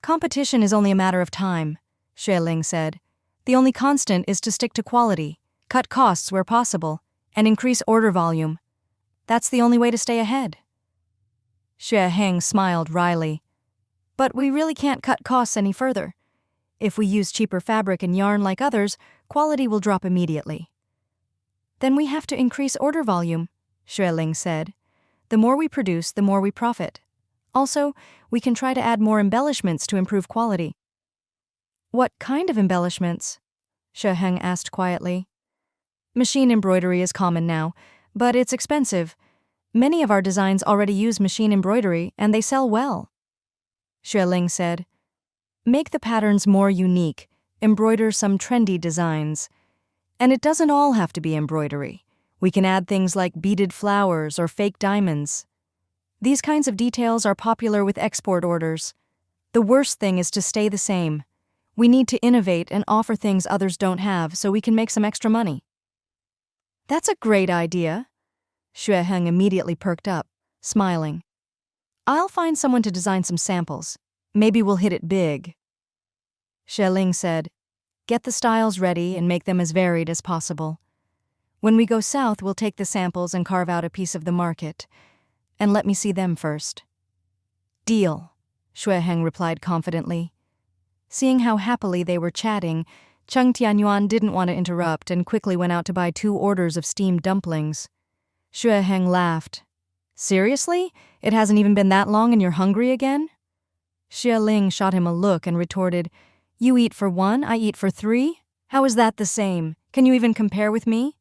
Competition is only a matter of time, Xue Ling said. The only constant is to stick to quality, cut costs where possible, and increase order volume. That's the only way to stay ahead. Xue Heng smiled wryly. But we really can't cut costs any further. If we use cheaper fabric and yarn like others, quality will drop immediately. Then we have to increase order volume, Xue Ling said. The more we produce, the more we profit. Also, we can try to add more embellishments to improve quality. What kind of embellishments? Xue Heng asked quietly. Machine embroidery is common now, but it's expensive. Many of our designs already use machine embroidery, and they sell well. Xue Ling said, Make the patterns more unique, embroider some trendy designs. And it doesn't all have to be embroidery. We can add things like beaded flowers or fake diamonds. These kinds of details are popular with export orders. The worst thing is to stay the same. We need to innovate and offer things others don't have so we can make some extra money. That's a great idea. Xue Heng immediately perked up, smiling. I'll find someone to design some samples. Maybe we'll hit it big. Xue Ling said, Get the styles ready and make them as varied as possible. When we go south, we'll take the samples and carve out a piece of the market. And let me see them first. Deal, Xue Heng replied confidently. Seeing how happily they were chatting, Cheng Tianyuan didn't want to interrupt and quickly went out to buy 2 orders of steamed dumplings. Xue Heng laughed. Seriously? It hasn't even been that long and you're hungry again? Xue Ling shot him a look and retorted, You eat for 1, I eat for 3? How is that the same? Can you even compare with me?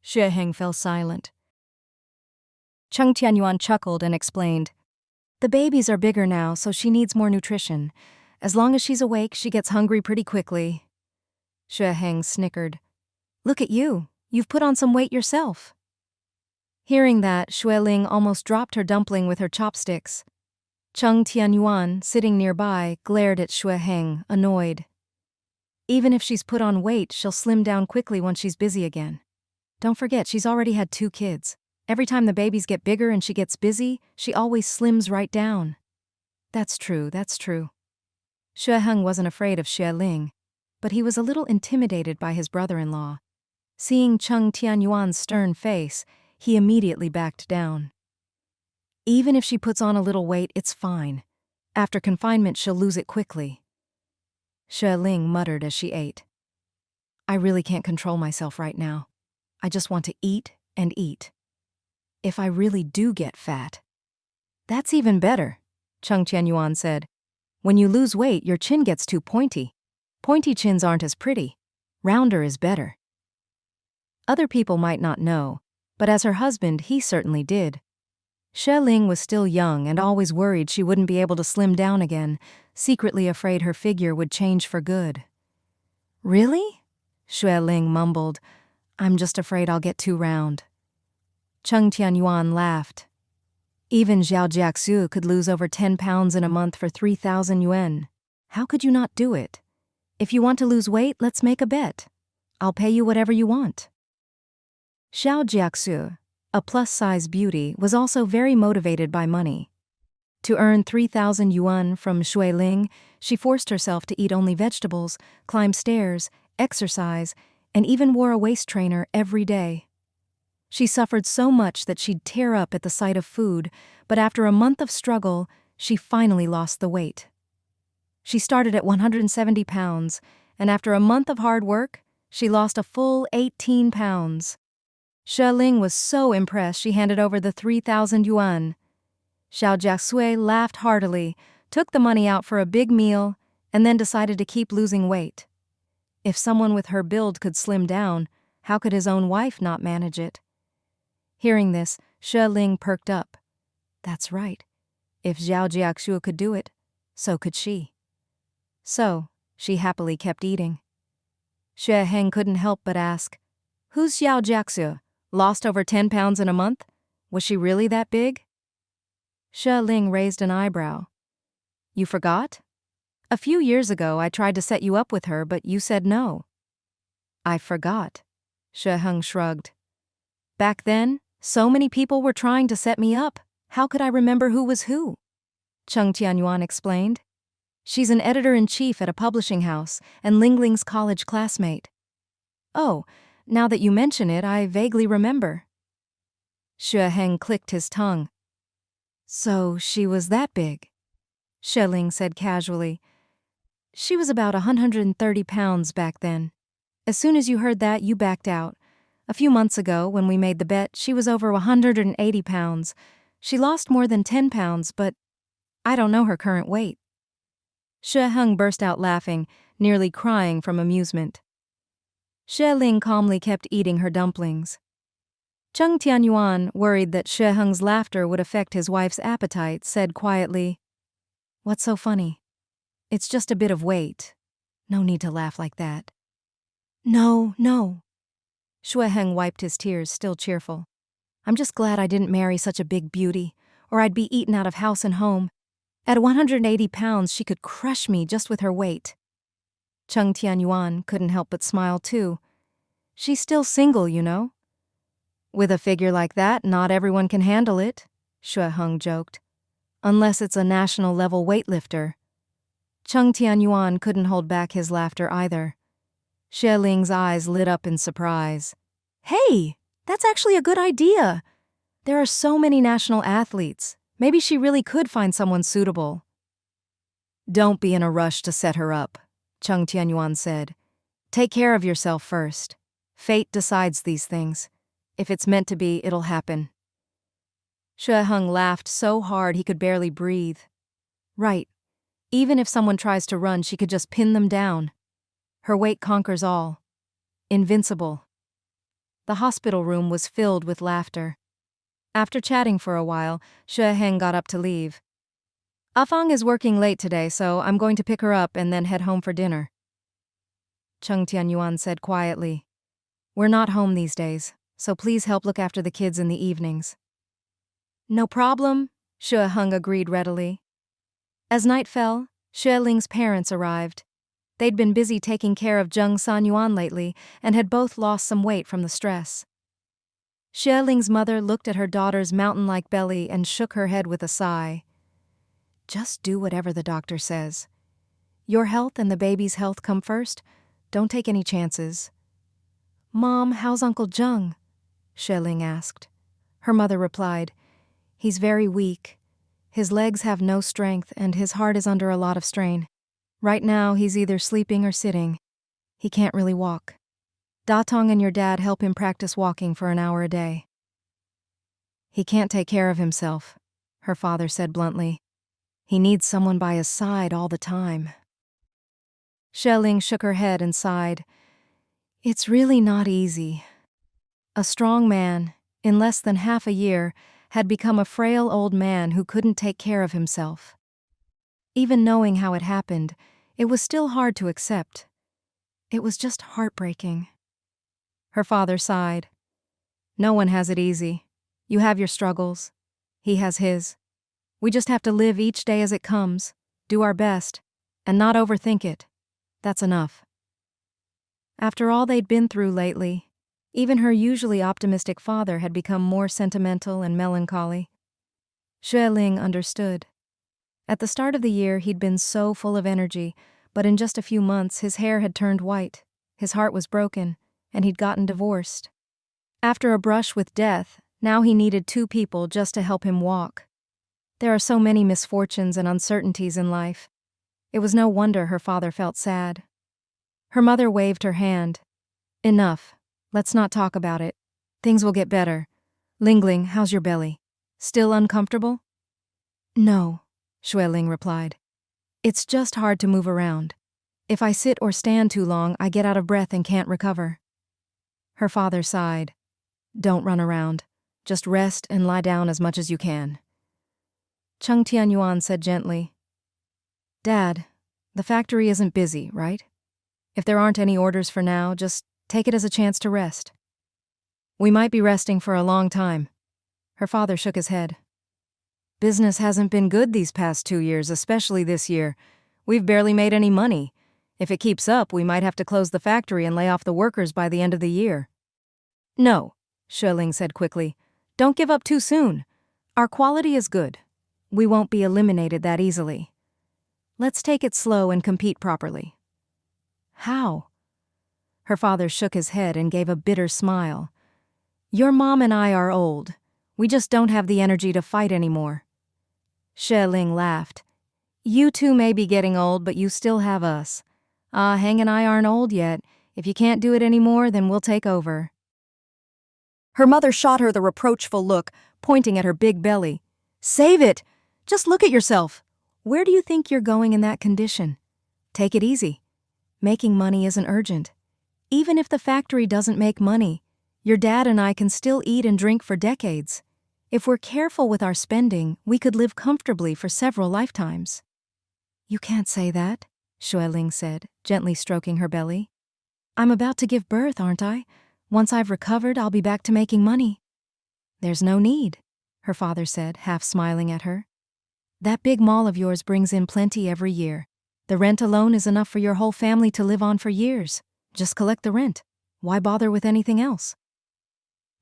Xue Heng fell silent. Cheng Tianyuan chuckled and explained, The babies are bigger now, so she needs more nutrition. As long as she's awake, she gets hungry pretty quickly. Xue Heng snickered. Look at you. You've put on some weight yourself. Hearing that, Xue Ling almost dropped her dumpling with her chopsticks. Cheng Tianyuan, sitting nearby, glared at Xue Heng, annoyed. Even if she's put on weight, she'll slim down quickly once she's busy again. Don't forget, she's already had 2 kids. Every time the babies get bigger and she gets busy, she always slims right down. That's true. Xue Heng wasn't afraid of Xue Ling, but he was a little intimidated by his brother-in-law. Seeing Cheng Tianyuan's stern face, he immediately backed down. Even if she puts on a little weight, it's fine. After confinement, she'll lose it quickly. Xue Ling muttered as she ate. I really can't control myself right now. I just want to eat and eat. If I really do get fat. That's even better, Cheng Tianyuan said. When you lose weight, your chin gets too pointy. Pointy chins aren't as pretty. Rounder is better. Other people might not know, but as her husband, he certainly did. Xue Ling was still young and always worried she wouldn't be able to slim down again, secretly afraid her figure would change for good. Really? Xue Ling mumbled. I'm just afraid I'll get too round. Cheng Tianyuan laughed. Even Zhao Jiaxu could lose over 10 pounds in a month for 3,000 yuan. How could you not do it? If you want to lose weight, let's make a bet. I'll pay you whatever you want. Zhao Jiaxu, a plus-size beauty, was also very motivated by money. To earn 3,000 yuan from Shui Ling, she forced herself to eat only vegetables, climb stairs, exercise, and even wore a waist trainer every day. She suffered so much that she'd tear up at the sight of food, but after a month of struggle, she finally lost the weight. She started at 170 pounds, and after a month of hard work, she lost a full 18 pounds. Shui Ling was so impressed she handed over the 3,000 yuan. Zhao Jiaxu laughed heartily, took the money out for a big meal, and then decided to keep losing weight. If someone with her build could slim down, how could his own wife not manage it? Hearing this, Shui Ling perked up. That's right. If Zhao Jiaxu could do it, so could she. So, she happily kept eating. Xue Heng couldn't help but ask, "Who's Zhao Jiaxu? Lost over 10 pounds in a month? Was she really that big?" Shui Ling raised an eyebrow. "You forgot? A few years ago I tried to set you up with her, but you said no." "I forgot," Xue Heng shrugged. "Back then, so many people were trying to set me up. How could I remember who was who?" Cheng Tianyuan explained. "She's an editor-in-chief at a publishing house and Ling Ling's college classmate." "Oh, now that you mention it, I vaguely remember." Xue Heng clicked his tongue. "So she was that big?" Xue Ling said casually. "She was about 130 pounds back then. As soon as you heard that, you backed out. A few months ago, when we made the bet, she was over 180 pounds. She lost more than 10 pounds, but I don't know her current weight." Xue Heng burst out laughing, nearly crying from amusement. Xue Ling calmly kept eating her dumplings. Cheng Tianyuan, worried that Xue Heng's laughter would affect his wife's appetite, said quietly, "What's so funny? It's just a bit of weight. No need to laugh like that." No. Xue Heng wiped his tears, still cheerful. "I'm just glad I didn't marry such a big beauty, or I'd be eaten out of house and home. At 180 pounds, she could crush me just with her weight." Cheng Tianyuan couldn't help but smile too. "She's still single, you know." "With a figure like that, not everyone can handle it," Xue Heng joked. "Unless it's a national-level weightlifter." Cheng Tianyuan couldn't hold back his laughter either. Xue Ling's eyes lit up in surprise. "Hey, that's actually a good idea. There are so many national athletes. Maybe she really could find someone suitable." "Don't be in a rush to set her up," Cheng Tianyuan said. "Take care of yourself first. Fate decides these things. If it's meant to be, it'll happen." Xue Heng laughed so hard he could barely breathe. Right. Even if someone tries to run, she could just pin them down. Her weight conquers all. Invincible. The hospital room was filled with laughter. After chatting for a while, Xue Heng got up to leave. "Afang is working late today, so I'm going to pick her up and then head home for dinner." Cheng Tianyuan said quietly, "We're not home these days, so please help look after the kids in the evenings." "No problem," Xue Heng agreed readily. As night fell, Xue Ling's parents arrived. They'd been busy taking care of Zheng Sanyuan lately and had both lost some weight from the stress. Xue Ling's mother looked at her daughter's mountain-like belly and shook her head with a sigh. "Just do whatever the doctor says. Your health and the baby's health come first. Don't take any chances." "Mom, how's Uncle Zheng?" Xue Ling asked. Her mother replied, "He's very weak. His legs have no strength and his heart is under a lot of strain. Right now, he's either sleeping or sitting. He can't really walk. Datong and your dad help him practice walking for an hour a day." "He can't take care of himself," her father said bluntly. "He needs someone by his side all the time." Xue Ling shook her head and sighed. "It's really not easy." A strong man, in less than half a year, had become a frail old man who couldn't take care of himself. Even knowing how it happened, it was still hard to accept. It was just heartbreaking. Her father sighed. "No one has it easy. You have your struggles. He has his. We just have to live each day as it comes, do our best, and not overthink it. That's enough. After all they'd been through lately, even her usually optimistic father had become more sentimental and melancholy. Xueling understood. At the start of the year, he'd been so full of energy, but in just a few months his hair had turned white, his heart was broken, and he'd gotten divorced. After a brush with death, now he needed 2 people just to help him walk. There are so many misfortunes and uncertainties in life. It was no wonder her father felt sad. Her mother waved her hand. Enough. Let's not talk about it. Things will get better. Lingling, how's your belly? Still uncomfortable? No, Xueling replied. It's just hard to move around. If I sit or stand too long, I get out of breath and can't recover. Her father sighed. Don't run around. Just rest and lie down as much as you can. Cheng Tianyuan said gently, Dad, the factory isn't busy, right? If there aren't any orders for now, just take it as a chance to rest. We might be resting for a long time. Her father shook his head. Business hasn't been good these past 2 years, especially this year. We've barely made any money. If it keeps up, we might have to close the factory and lay off the workers by the end of the year. No, Xueling said quickly. Don't give up too soon. Our quality is good. We won't be eliminated that easily. Let's take it slow and compete properly. How? Her father shook his head and gave a bitter smile. Your mom and I are old. We just don't have the energy to fight anymore. Xueling laughed. You two may be getting old, but you still have us. Heng and I aren't old yet. If you can't do it anymore, then we'll take over. Her mother shot her the reproachful look, pointing at her big belly. Save it! Just look at yourself. Where do you think you're going in that condition? Take it easy. Making money isn't urgent. Even if the factory doesn't make money, your dad and I can still eat and drink for decades. If we're careful with our spending, we could live comfortably for several lifetimes. You can't say that, Xueling said, gently stroking her belly. I'm about to give birth, aren't I? Once I've recovered, I'll be back to making money. There's no need, her father said, half smiling at her. That big mall of yours brings in plenty every year. The rent alone is enough for your whole family to live on for years. Just collect the rent. Why bother with anything else?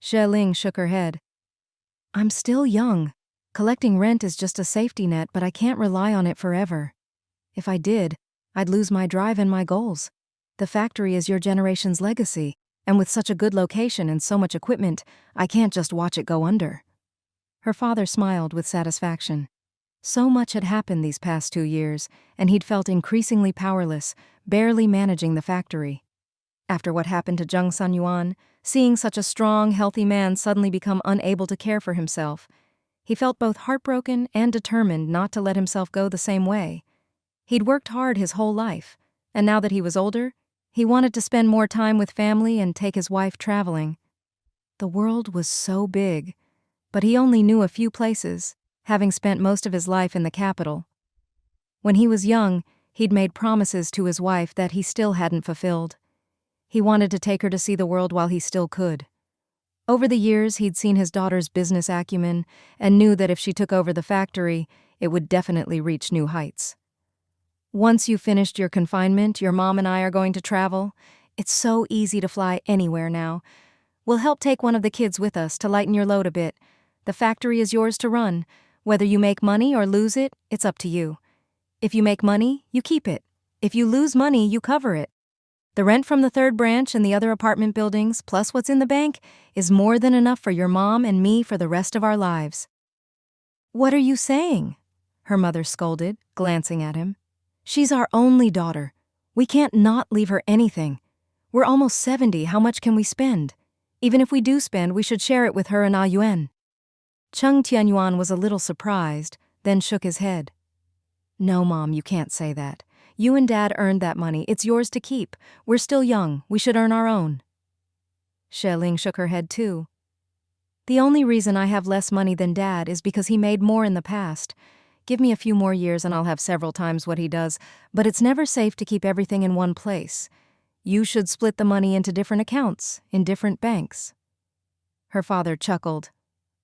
Xueling shook her head. I'm still young. Collecting rent is just a safety net, but I can't rely on it forever. If I did, I'd lose my drive and my goals. The factory is your generation's legacy, and with such a good location and so much equipment, I can't just watch it go under. Her father smiled with satisfaction. So much had happened these past 2 years, and he'd felt increasingly powerless, barely managing the factory. After what happened to Zheng Sanyuan, seeing such a strong, healthy man suddenly become unable to care for himself, he felt both heartbroken and determined not to let himself go the same way. He'd worked hard his whole life, and now that he was older, he wanted to spend more time with family and take his wife traveling. The world was so big, but he only knew a few places, having spent most of his life in the capital. When he was young, he'd made promises to his wife that he still hadn't fulfilled. He wanted to take her to see the world while he still could. Over the years, he'd seen his daughter's business acumen and knew that if she took over the factory, it would definitely reach new heights. Once you've finished your confinement, your mom and I are going to travel. It's so easy to fly anywhere now. We'll help take one of the kids with us to lighten your load a bit. The factory is yours to run. Whether you make money or lose it, it's up to you. If you make money, you keep it. If you lose money, you cover it. The rent from the 3rd branch and the other apartment buildings, plus what's in the bank, is more than enough for your mom and me for the rest of our lives. What are you saying? Her mother scolded, glancing at him. She's our only daughter. We can't not leave her anything. We're almost 70, how much can we spend? Even if we do spend, we should share it with her and Ah Yuan. Cheng Tianyuan was a little surprised, then shook his head. No, Mom, you can't say that. You and Dad earned that money. It's yours to keep. We're still young. We should earn our own. Xueling shook her head too. The only reason I have less money than Dad is because he made more in the past. Give me a few more years and I'll have several times what he does, but it's never safe to keep everything in one place. You should split the money into different accounts, in different banks. Her father chuckled.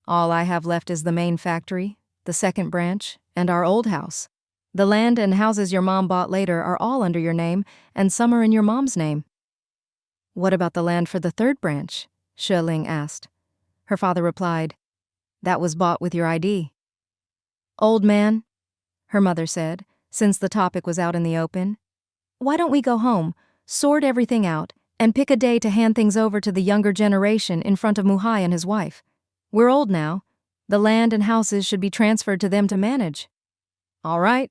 All I have left is the main factory, the second branch, and our old house. The land and houses your mom bought later are all under your name, and some are in your mom's name." "What about the land for the third branch?" Ling asked. Her father replied, "That was bought with your ID." "Old man," her mother said, since the topic was out in the open, "why don't we go home, sort everything out, and pick a day to hand things over to the younger generation in front of Muhai and his wife? We're old now. The land and houses should be transferred to them to manage." "All right,"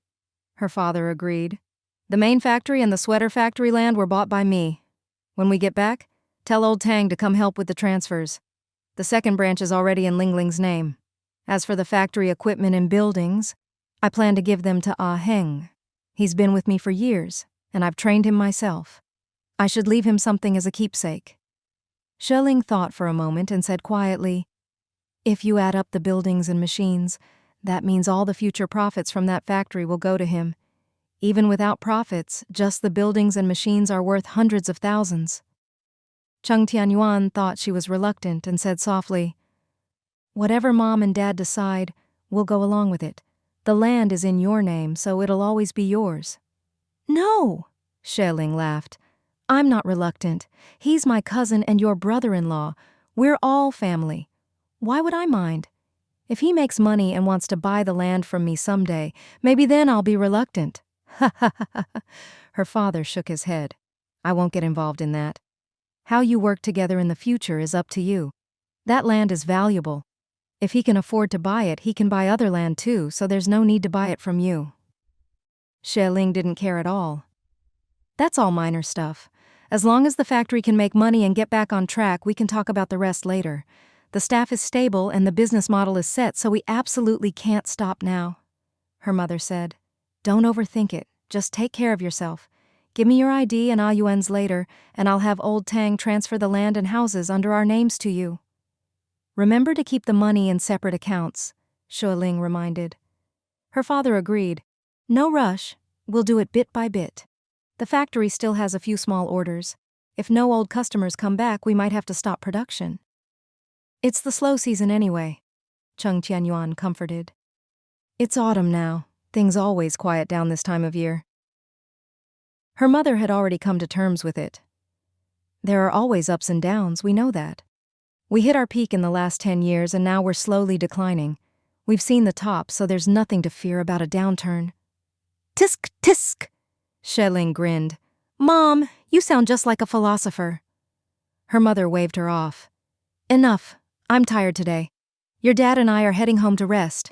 her father agreed. "The main factory and the sweater factory land were bought by me. When we get back, tell old Tang to come help with the transfers. The second branch is already in Lingling's name. As for the factory equipment and buildings, I plan to give them to Ah Heng. He's been with me for years, and I've trained him myself. I should leave him something as a keepsake." Ling thought for a moment and said quietly, "If you add up the buildings and machines, that means all the future profits from that factory will go to him. Even without profits, just the buildings and machines are worth hundreds of thousands." Cheng Tianyuan thought she was reluctant and said softly, "Whatever Mom and Dad decide, we'll go along with it. The land is in your name, so it'll always be yours." "No," Ling laughed. "I'm not reluctant. He's my cousin and your brother-in-law. We're all family. Why would I mind? If he makes money and wants to buy the land from me someday, maybe then I'll be reluctant." "Ha ha ha ha." Her father shook his head. "I won't get involved in that. How you work together in the future is up to you. That land is valuable. If he can afford to buy it, he can buy other land too, so there's no need to buy it from you." Ling didn't care at all. "That's all minor stuff. As long as the factory can make money and get back on track, we can talk about the rest later. The staff is stable and the business model is set, so we absolutely can't stop now," her mother said. "Don't overthink it. Just take care of yourself. Give me your ID and Yuan's later, and I'll have old Tang transfer the land and houses under our names to you. Remember to keep the money in separate accounts," Ling reminded. Her father agreed. "No rush. We'll do it bit by bit. The factory still has a few small orders. If no old customers come back, we might have to stop production." "It's the slow season anyway," Cheng Tianyuan comforted. "It's autumn now. Things always quiet down this time of year." Her mother had already come to terms with it. "There are always ups and downs, we know that. We hit our peak in the last 10 years and now we're slowly declining. We've seen the top, so there's nothing to fear about a downturn." "Tisk, tisk," Ling grinned. "Mom, you sound just like a philosopher." Her mother waved her off. "Enough. I'm tired today. Your dad and I are heading home to rest."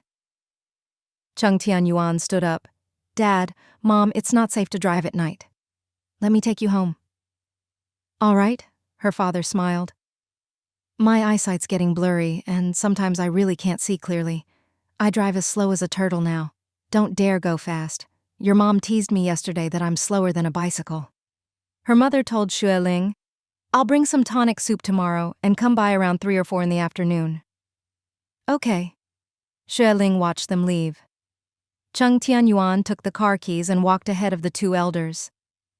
Cheng Tianyuan stood up. "Dad, Mom, it's not safe to drive at night. Let me take you home." "All right," her father smiled. "My eyesight's getting blurry, and sometimes I really can't see clearly. I drive as slow as a turtle now. Don't dare go fast. Your mom teased me yesterday that I'm slower than a bicycle." Her mother told Ling, "I'll bring some tonic soup tomorrow and come by around 3 or 4 in the afternoon." "Okay." Ling watched them leave. Cheng Tianyuan took the car keys and walked ahead of the two elders.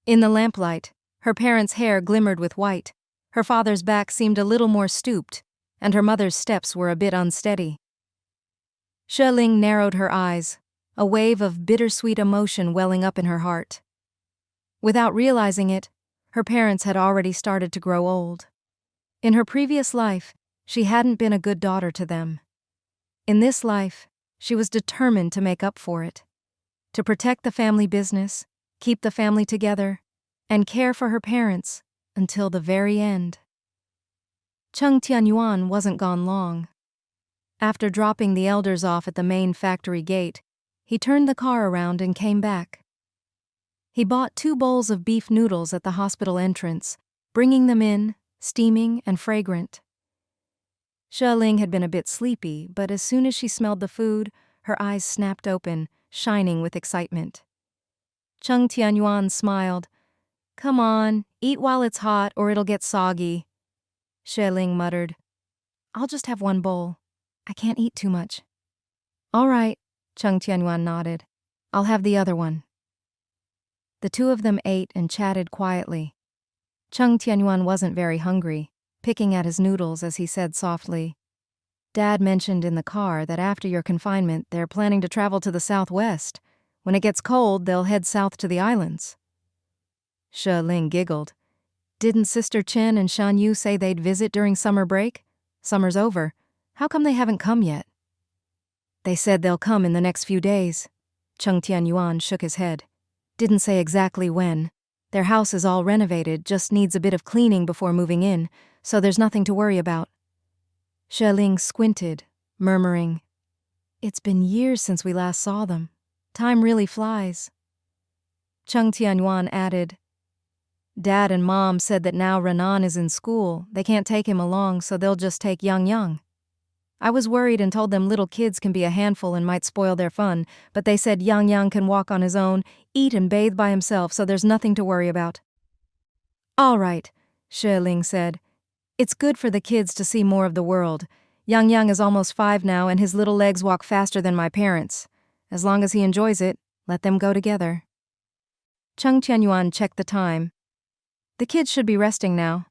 In the lamplight, her parents' hair glimmered with white, her father's back seemed a little more stooped, and her mother's steps were a bit unsteady. Ling narrowed her eyes, a wave of bittersweet emotion welling up in her heart. Without realizing it, her parents had already started to grow old. In her previous life, she hadn't been a good daughter to them. In this life, she was determined to make up for it, to protect the family business, keep the family together, and care for her parents until the very end. Cheng Tianyuan wasn't gone long. After dropping the elders off at the main factory gate, he turned the car around and came back. He bought 2 bowls of beef noodles at the hospital entrance, bringing them in, steaming and fragrant. Ling had been a bit sleepy, but as soon as she smelled the food, her eyes snapped open, shining with excitement. Cheng Tianyuan smiled. "Come on, eat while it's hot or it'll get soggy." Ling muttered, "I'll just have 1 bowl. I can't eat too much." "All right," Cheng Tianyuan nodded. "I'll have the other one." The two of them ate and chatted quietly. Cheng Tianyuan wasn't very hungry, picking at his noodles as he said softly, Dad mentioned in the car that after your confinement, they're planning to travel to the southwest. When it gets cold, they'll head south to the islands. She Ling giggled. Didn't Sister Chen and Shan Yu say they'd visit during summer break? Summer's over. How come they haven't come yet? They said they'll come in the next few days. Cheng Tianyuan shook his head. Didn't say exactly when. Their house is all renovated, just needs a bit of cleaning before moving in, so there's nothing to worry about. She Ling squinted, murmuring, It's been years since we last saw them. Time really flies. Cheng Tianyuan added, Dad and Mom said that now Renan is in school, they can't take him along, so they'll just take Yang. I was worried and told them little kids can be a handful and might spoil their fun, but they said Yang can walk on his own, eat and bathe by himself, so there's nothing to worry about. All right, She Ling said. It's good for the kids to see more of the world. Yang is almost 5 now, and his little legs walk faster than my parents. As long as he enjoys it, let them go together. Cheng Tianyuan checked the time. The kids should be resting now.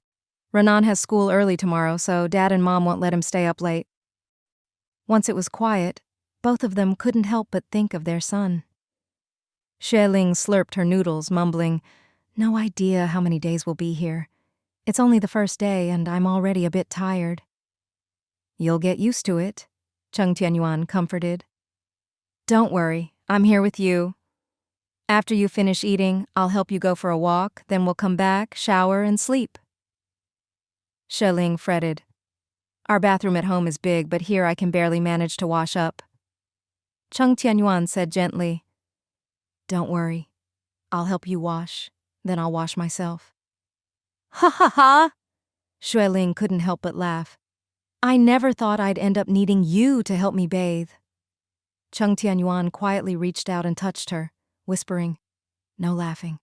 Renan has school early tomorrow, so Dad and Mom won't let him stay up late. Once it was quiet, both of them couldn't help but think of their son. She Ling slurped her noodles, mumbling, No idea how many days we'll be here. It's only the first day, and I'm already a bit tired. You'll get used to it, Cheng Tianyuan comforted. Don't worry, I'm here with you. After you finish eating, I'll help you go for a walk, then we'll come back, shower, and sleep. She Ling fretted. Our bathroom at home is big, but here I can barely manage to wash up. Cheng Tianyuan said gently, Don't worry, I'll help you wash, then I'll wash myself. Ha ha ha! She Ling couldn't help but laugh. I never thought I'd end up needing you to help me bathe. Cheng Tianyuan quietly reached out and touched her, whispering, No laughing.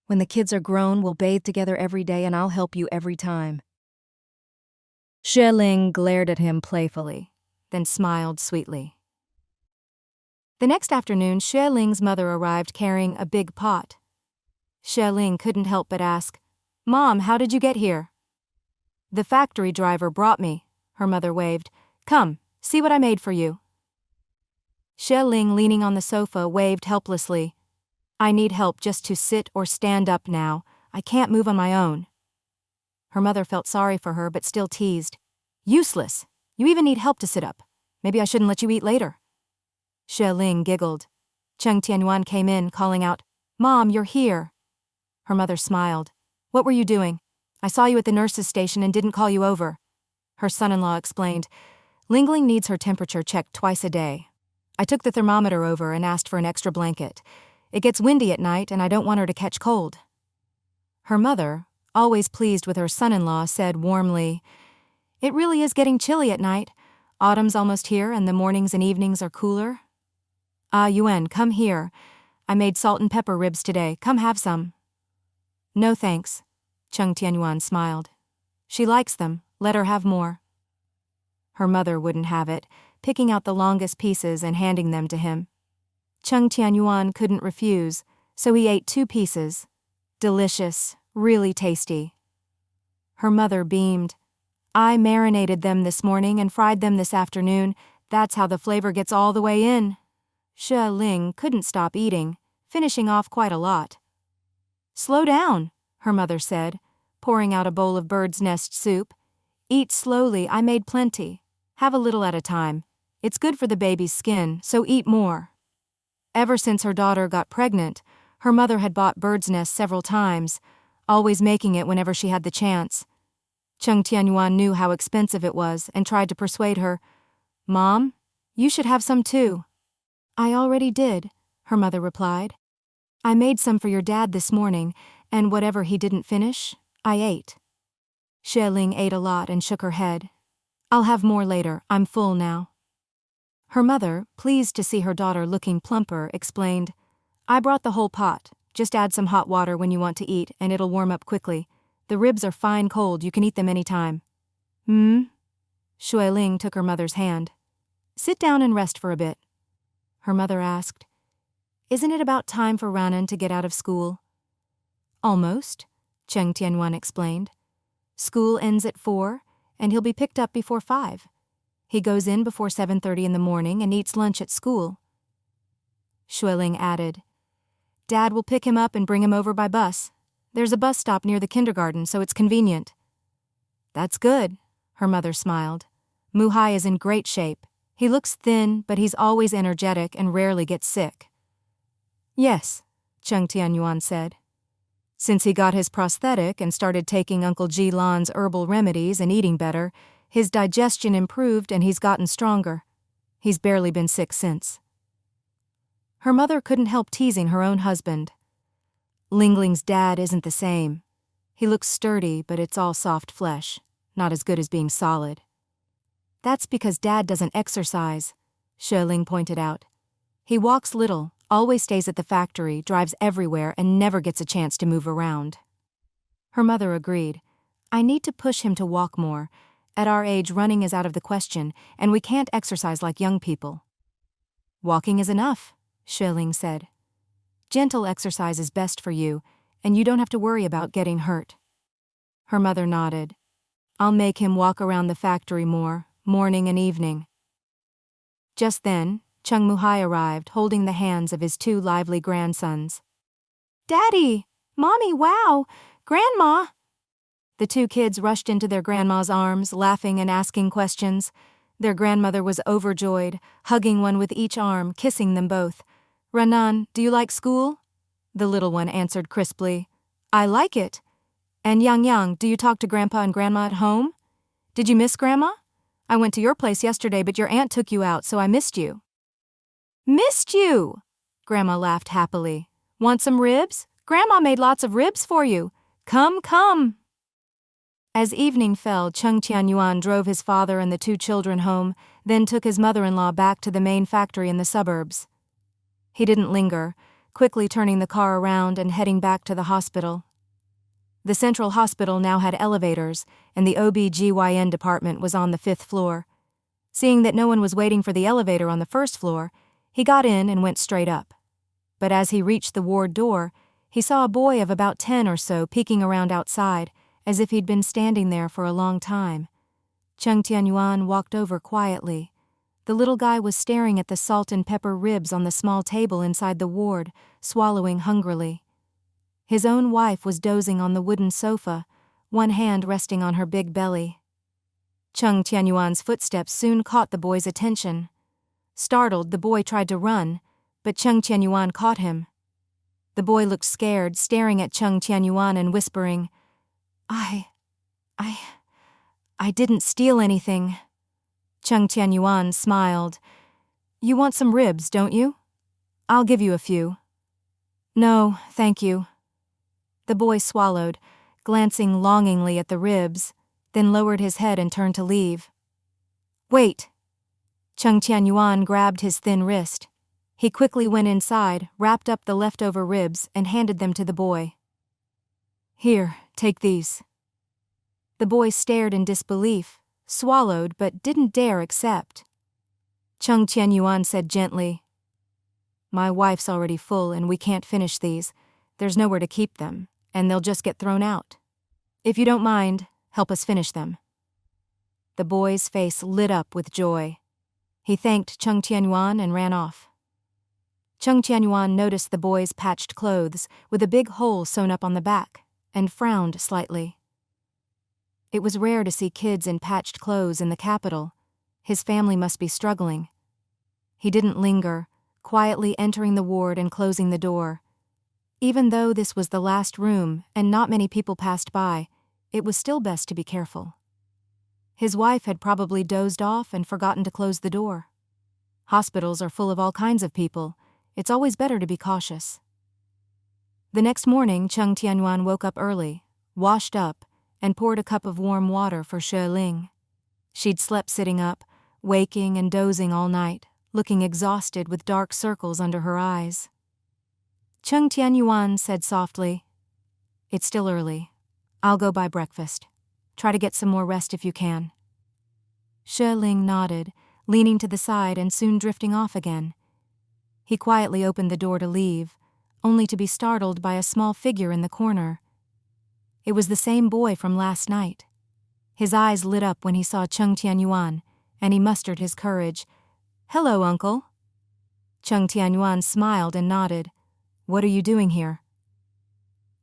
When the kids are grown, we'll bathe together every day and I'll help you every time. She Ling glared at him playfully, then smiled sweetly. The next afternoon, She Ling's mother arrived carrying a big pot. She Ling couldn't help but ask, Mom, how did you get here? The factory driver brought me, her mother waved. Come, see what I made for you. She Ling, leaning on the sofa, waved helplessly. I need help just to sit or stand up now. I can't move on my own. Her mother felt sorry for her, but still teased. Useless. You even need help to sit up. Maybe I shouldn't let you eat later. She Ling giggled. Cheng Tianyuan came in, calling out, Mom, you're here. Her mother smiled. What were you doing? I saw you at the nurse's station and didn't call you over. Her son-in-law explained, Lingling needs her temperature checked twice a day. I took the thermometer over and asked for an extra blanket. It gets windy at night and I don't want her to catch cold. Her mother, always pleased with her son-in-law, said warmly, It really is getting chilly at night. Autumn's almost here and the mornings and evenings are cooler. Ah, Yuen, come here. I made salt and pepper ribs today. Come have some. No thanks, Cheng Tianyuan smiled. She likes them. Let her have more. Her mother wouldn't have it, picking out the longest pieces and handing them to him. Cheng Tianyuan couldn't refuse, so he ate 2 pieces. Delicious, really tasty. Her mother beamed. I marinated them this morning and fried them this afternoon. That's how the flavor gets all the way in. She Ling couldn't stop eating, finishing off quite a lot. Slow down, her mother said, pouring out a bowl of bird's nest soup. Eat slowly, I made plenty. Have a little at a time. It's good for the baby's skin, so eat more. Ever since her daughter got pregnant, her mother had bought bird's nest several times, always making it whenever she had the chance. Cheng Tianyuan knew how expensive it was and tried to persuade her. Mom, you should have some too. I already did, her mother replied. I made some for your dad this morning, and whatever he didn't finish, I ate. She Ling ate a lot and shook her head. I'll have more later, I'm full now. Her mother, pleased to see her daughter looking plumper, explained, I brought the whole pot. Just add some hot water when you want to eat, and it'll warm up quickly. The ribs are fine cold, you can eat them any time. Shui Ling took her mother's hand. Sit down and rest for a bit. Her mother asked, Isn't it about time for Ranan to get out of school? Almost, Cheng Tianyuan explained. School ends at 4, and he'll be picked up before 5. He goes in before 7:30 in the morning and eats lunch at school. Xueling added, Dad will pick him up and bring him over by bus. There's a bus stop near the kindergarten, so it's convenient. That's good, her mother smiled. Muhai is in great shape. He looks thin, but he's always energetic and rarely gets sick. Yes, Cheng Tianyuan said. Since he got his prosthetic and started taking Uncle Ji Lan's herbal remedies and eating better, his digestion improved and he's gotten stronger. He's barely been sick since. Her mother couldn't help teasing her own husband. Lingling's dad isn't the same. He looks sturdy, but it's all soft flesh, not as good as being solid. That's because Dad doesn't exercise, Xueling pointed out. He walks little, always stays at the factory, drives everywhere, and never gets a chance to move around. Her mother agreed. I need to push him to walk more. At our age, running is out of the question, and we can't exercise like young people. Walking is enough, Xueling said. Gentle exercise is best for you, and you don't have to worry about getting hurt. Her mother nodded. I'll make him walk around the factory more, morning and evening. Just then, Chung Muhai arrived, holding the hands of his two lively grandsons. Daddy! Mommy, wow! Grandma! The two kids rushed into their grandma's arms, laughing and asking questions. Their grandmother was overjoyed, hugging one with each arm, kissing them both. Ranan, do you like school? The little one answered crisply. I like it. And Yang, do you talk to Grandpa and Grandma at home? Did you miss Grandma? I went to your place yesterday, but your aunt took you out, so I missed you. Missed you! Grandma laughed happily. Want some ribs? Grandma made lots of ribs for you. Come, come. As evening fell, Cheng Tianyuan drove his father and the two children home, then took his mother-in-law back to the main factory in the suburbs. He didn't linger, quickly turning the car around and heading back to the hospital. The central hospital now had elevators, and the OB/GYN department was on the 5th floor. Seeing that no one was waiting for the elevator on the 1st floor, he got in and went straight up. But as he reached the ward door, he saw a boy of about 10 or so peeking around outside, as if he'd been standing there for a long time. Cheng Tianyuan walked over quietly. The little guy was staring at the salt and pepper ribs on the small table inside the ward, swallowing hungrily. His own wife was dozing on the wooden sofa, one hand resting on her big belly. Cheng Tianyuan's footsteps soon caught the boy's attention. Startled, the boy tried to run, but Cheng Tianyuan caught him. The boy looked scared, staring at Cheng Tianyuan and whispering, I didn't steal anything. Cheng Tianyuan smiled. You want some ribs, don't you? I'll give you a few. No, thank you. The boy swallowed, glancing longingly at the ribs, then lowered his head and turned to leave. Wait! Cheng Tianyuan grabbed his thin wrist. He quickly went inside, wrapped up the leftover ribs, and handed them to the boy. Here, take these. The boy stared in disbelief, swallowed but didn't dare accept. Cheng Tianyuan said gently, My wife's already full and we can't finish these. There's nowhere to keep them, and they'll just get thrown out. If you don't mind, help us finish them. The boy's face lit up with joy. He thanked Cheng Tianyuan and ran off. Cheng Tianyuan noticed the boy's patched clothes with a big hole sewn up on the back, and frowned slightly. It was rare to see kids in patched clothes in the capital. His family must be struggling. He didn't linger, quietly entering the ward and closing the door. Even though this was the last room and not many people passed by, it was still best to be careful. His wife had probably dozed off and forgotten to close the door. Hospitals are full of all kinds of people. It's always better to be cautious. The next morning, Cheng Tianyuan woke up early, washed up, and poured a cup of warm water for Xueling. She'd slept sitting up, waking and dozing all night, looking exhausted with dark circles under her eyes. Cheng Tianyuan said softly, It's still early. I'll go buy breakfast. Try to get some more rest if you can. Xueling nodded, leaning to the side and soon drifting off again. He quietly opened the door to leave, only to be startled by a small figure in the corner. It was the same boy from last night. His eyes lit up when he saw Cheng Tianyuan, and he mustered his courage. "Hello, Uncle." Chung Tianyuan smiled and nodded. "What are you doing here?"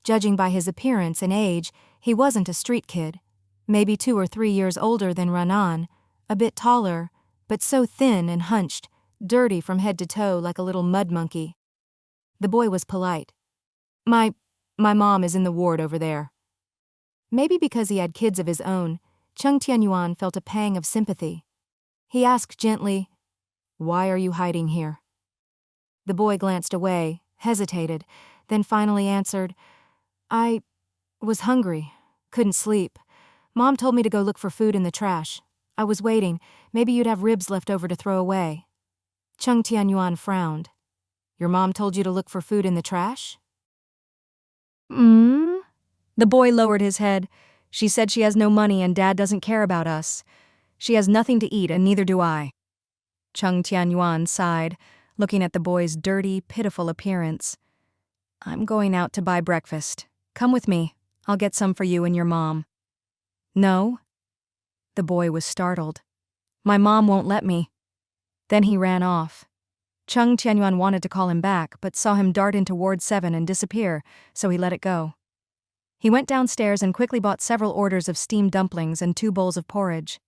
Judging by his appearance and age, he wasn't a street kid. Maybe 2 or 3 years older than Renan, a bit taller, but so thin and hunched, dirty from head to toe like a little mud monkey. The boy was polite. My mom is in the ward over there." Maybe because he had kids of his own, Chung Tianyuan felt a pang of sympathy. He asked gently, "Why are you hiding here?" The boy glanced away, hesitated, then finally answered, "I was hungry, couldn't sleep. Mom told me to go look for food in the trash. I was waiting. Maybe you'd have ribs left over to throw away." Chung Tianyuan frowned. "Your mom told you to look for food in the trash?" The boy lowered his head. "She said she has no money and Dad doesn't care about us. She has nothing to eat and neither do I." Chung Tianyuan sighed, looking at the boy's dirty, pitiful appearance. "I'm going out to buy breakfast. Come with me. I'll get some for you and your mom." "No?" The boy was startled. "My mom won't let me." Then he ran off. Chung Tianyuan wanted to call him back, but saw him dart into Ward 7 and disappear, so he let it go. He went downstairs and quickly bought several orders of steamed dumplings and 2 bowls of porridge.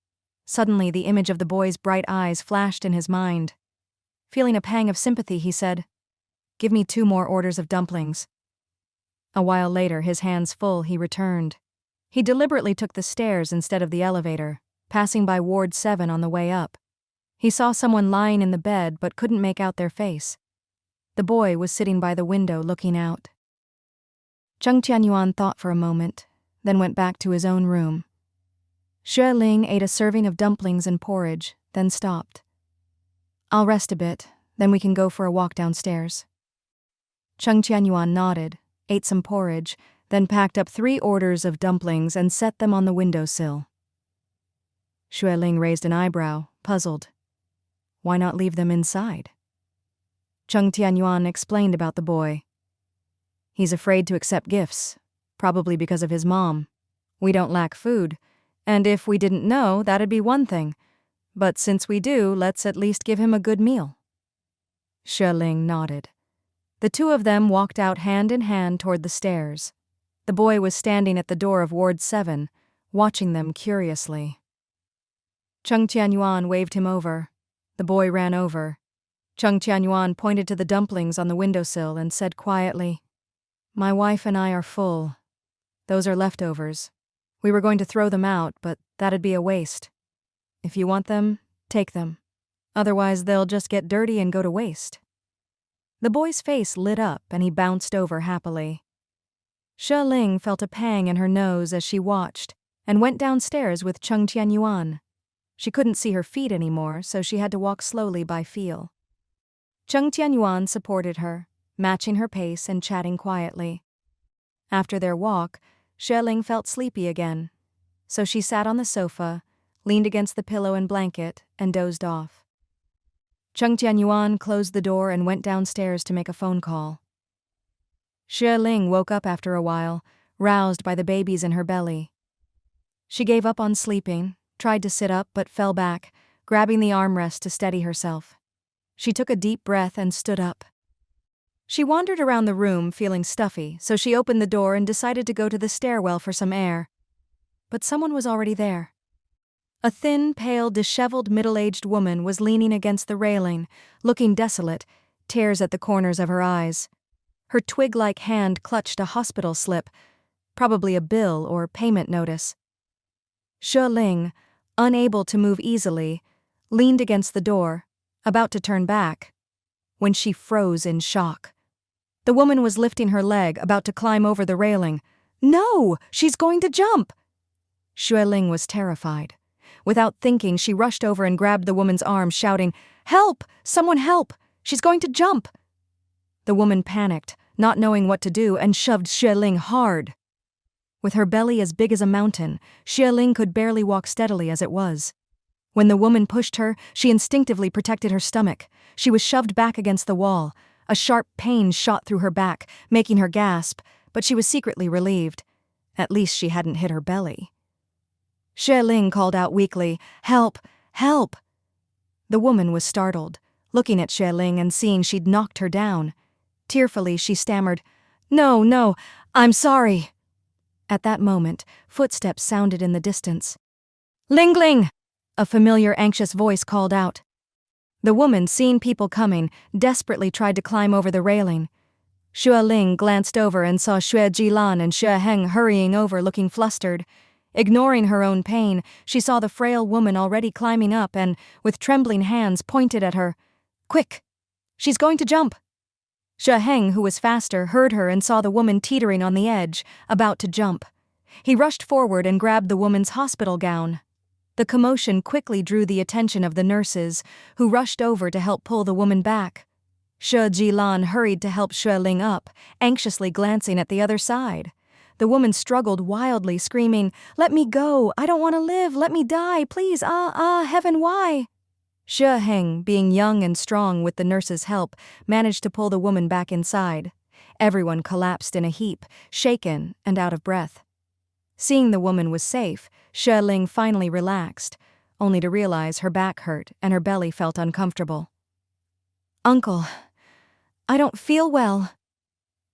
Suddenly, the image of the boy's bright eyes flashed in his mind. Feeling a pang of sympathy, he said, "Give me 2 more orders of dumplings." A while later, his hands full, he returned. He deliberately took the stairs instead of the elevator, passing by Ward 7 on the way up. He saw someone lying in the bed but couldn't make out their face. The boy was sitting by the window looking out. Chung Tianyuan thought for a moment, then went back to his own room. Xue Ling ate a serving of dumplings and porridge, then stopped. "I'll rest a bit, then we can go for a walk downstairs." Chung Tianyuan nodded, ate some porridge, then packed up 3 orders of dumplings and set them on the windowsill. Xue Ling raised an eyebrow, puzzled. Why not leave them inside? Chung Tianyuan explained about the boy. "He's afraid to accept gifts, probably because of his mom. We don't lack food, and if we didn't know, that'd be one thing. But since we do, let's at least give him a good meal." Xue Ling nodded. The 2 of them walked out hand in hand toward the stairs. The boy was standing at the door of Ward 7, watching them curiously. Chung Tianyuan waved him over. The boy ran over. Chung Tianyuan pointed to the dumplings on the windowsill and said quietly, "My wife and I are full. Those are leftovers. We were going to throw them out, but that'd be a waste. If you want them, take them. Otherwise, they'll just get dirty and go to waste." The boy's face lit up and he bounced over happily. Xue Ling felt a pang in her nose as she watched and went downstairs with Chung Tianyuan. She couldn't see her feet anymore, so she had to walk slowly by feel. Chung Tianyuan supported her, matching her pace and chatting quietly. After their walk, Xue Ling felt sleepy again, so she sat on the sofa, leaned against the pillow and blanket, and dozed off. Chung Tianyuan closed the door and went downstairs to make a phone call. Xue Ling woke up after a while, roused by the babies in her belly. She gave up on sleeping, tried to sit up but fell back, grabbing the armrest to steady herself. She took a deep breath and stood up. She wandered around the room feeling stuffy, so she opened the door and decided to go to the stairwell for some air. But someone was already there. A thin, pale, disheveled, middle-aged woman was leaning against the railing, looking desolate, tears at the corners of her eyes. Her twig-like hand clutched a hospital slip, probably a bill or payment notice. Xue Ling, unable to move easily, leaned against the door, about to turn back, when she froze in shock. The woman was lifting her leg, about to climb over the railing. "No! She's going to jump!" Xue Ling was terrified. Without thinking, she rushed over and grabbed the woman's arm, shouting, "Help! Someone help! She's going to jump!" The woman panicked, not knowing what to do, and shoved Xue Ling hard. With her belly as big as a mountain, Xue Ling could barely walk steadily as it was. When the woman pushed her, she instinctively protected her stomach. She was shoved back against the wall. A sharp pain shot through her back, making her gasp, but she was secretly relieved. At least she hadn't hit her belly. Xue Ling called out weakly, "Help! Help! The woman was startled, looking at Xue Ling and seeing she'd knocked her down. Tearfully, she stammered, No, I'm sorry. At that moment, footsteps sounded in the distance. Lingling! A familiar, anxious voice called out. The woman, seeing people coming, desperately tried to climb over the railing. Xue Ling glanced over and saw Xue Jilan and Xue Heng hurrying over, looking flustered. Ignoring her own pain, she saw the frail woman already climbing up and, with trembling hands, pointed at her. Quick! She's going to jump! Xue Heng, who was faster, heard her and saw the woman teetering on the edge, about to jump. He rushed forward and grabbed the woman's hospital gown. The commotion quickly drew the attention of the nurses, who rushed over to help pull the woman back. Xue Jilan hurried to help Xue Ling up, anxiously glancing at the other side. The woman struggled wildly, screaming, Let me go! I don't want to live! Let me die! Please! Heaven, why? Xue Heng, being young and strong with the nurse's help, managed to pull the woman back inside. Everyone collapsed in a heap, shaken and out of breath. Seeing the woman was safe, Xue Ling finally relaxed, only to realize her back hurt and her belly felt uncomfortable. Uncle, I don't feel well.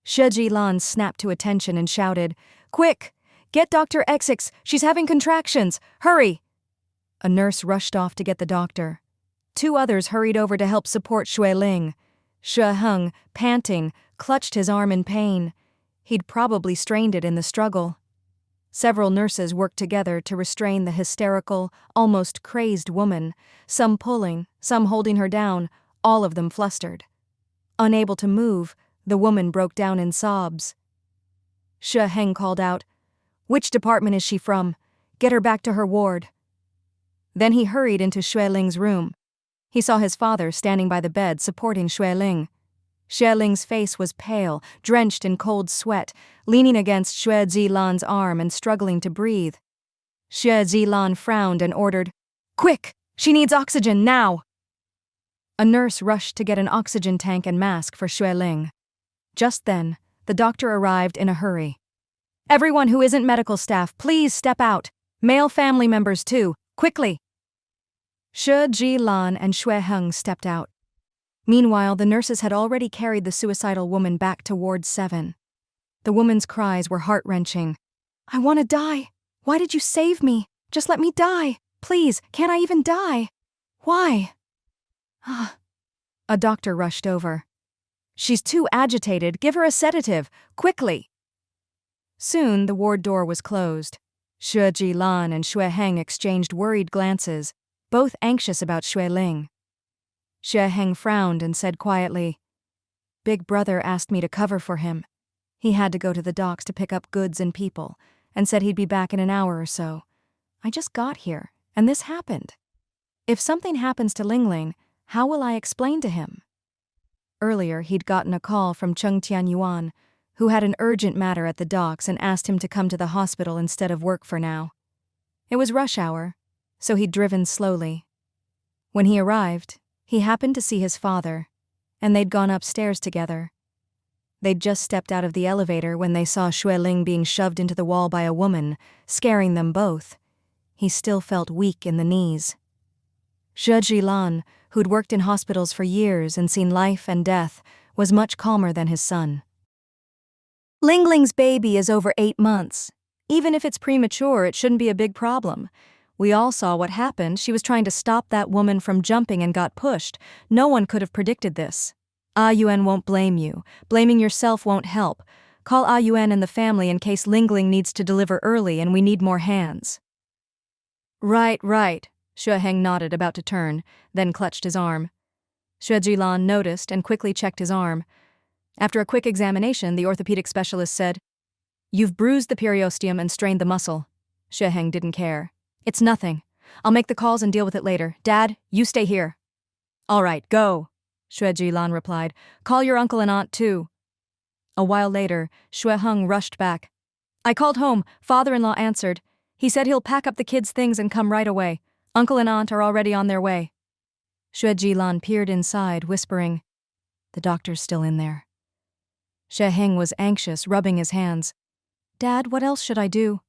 Xue Jilan snapped to attention and shouted, Quick! Get Dr. Xx! She's having contractions! Hurry! A nurse rushed off to get the doctor. 2 others hurried over to help support Xue Ling. Xue Heng, panting, clutched his arm in pain. He'd probably strained it in the struggle. Several nurses worked together to restrain the hysterical, almost crazed woman, some pulling, some holding her down, all of them flustered. Unable to move, the woman broke down in sobs. Xue Heng called out, Which department is she from? Get her back to her ward. Then he hurried into Xue Ling's room. He saw his father standing by the bed supporting Xue Ling. Xue Ling's face was pale, drenched in cold sweat, leaning against Xue Zilan's arm and struggling to breathe. Xue Zilan frowned and ordered, Quick! She needs oxygen, now! A nurse rushed to get an oxygen tank and mask for Xue Ling. Just then, the doctor arrived in a hurry. Everyone who isn't medical staff, please step out. Male family members too, quickly! Xue Jilan and Xue Heng stepped out. Meanwhile, the nurses had already carried the suicidal woman back to Ward 7. The woman's cries were heart-wrenching. I want to die. Why did you save me? Just let me die. Please, can't I even die? Why? A doctor rushed over. She's too agitated. Give her a sedative. Quickly. Soon, the ward door was closed. Xue Jilan and Xue Heng exchanged worried glances, both anxious about Xue Ling. Xue Heng frowned and said quietly, Big brother asked me to cover for him. He had to go to the docks to pick up goods and people, and said he'd be back in an hour or so. I just got here, and this happened. If something happens to Lingling, how will I explain to him? Earlier, he'd gotten a call from Cheng Tianyuan, who had an urgent matter at the docks and asked him to come to the hospital instead of work for now. It was rush hour, so he'd driven slowly. When he arrived, he happened to see his father, and they'd gone upstairs together. They'd just stepped out of the elevator when they saw Xue Ling being shoved into the wall by a woman, scaring them both. He still felt weak in the knees. Xue Jilan, who'd worked in hospitals for years and seen life and death, was much calmer than his son. Lingling's baby is over 8 months. Even if it's premature, it shouldn't be a big problem. We all saw what happened. She was trying to stop that woman from jumping and got pushed. No one could have predicted this. Yuan won't blame you. Blaming yourself won't help. Call Yuan and the family in case Lingling needs to deliver early and we need more hands. Right. Xue Heng nodded, about to turn, then clutched his arm. Xue Jilan noticed and quickly checked his arm. After a quick examination, the orthopedic specialist said, You've bruised the periosteum and strained the muscle. Xue Heng didn't care. It's nothing. I'll make the calls and deal with it later. Dad, you stay here. All right, go, Xue Jilan replied. Call your uncle and aunt too. A while later, Xue Heng rushed back. I called home. Father-in-law answered. He said he'll pack up the kids' things and come right away. Uncle and aunt are already on their way. Xue Jilan peered inside, whispering, The doctor's still in there. Xue Heng was anxious, rubbing his hands. Dad, what else should I do?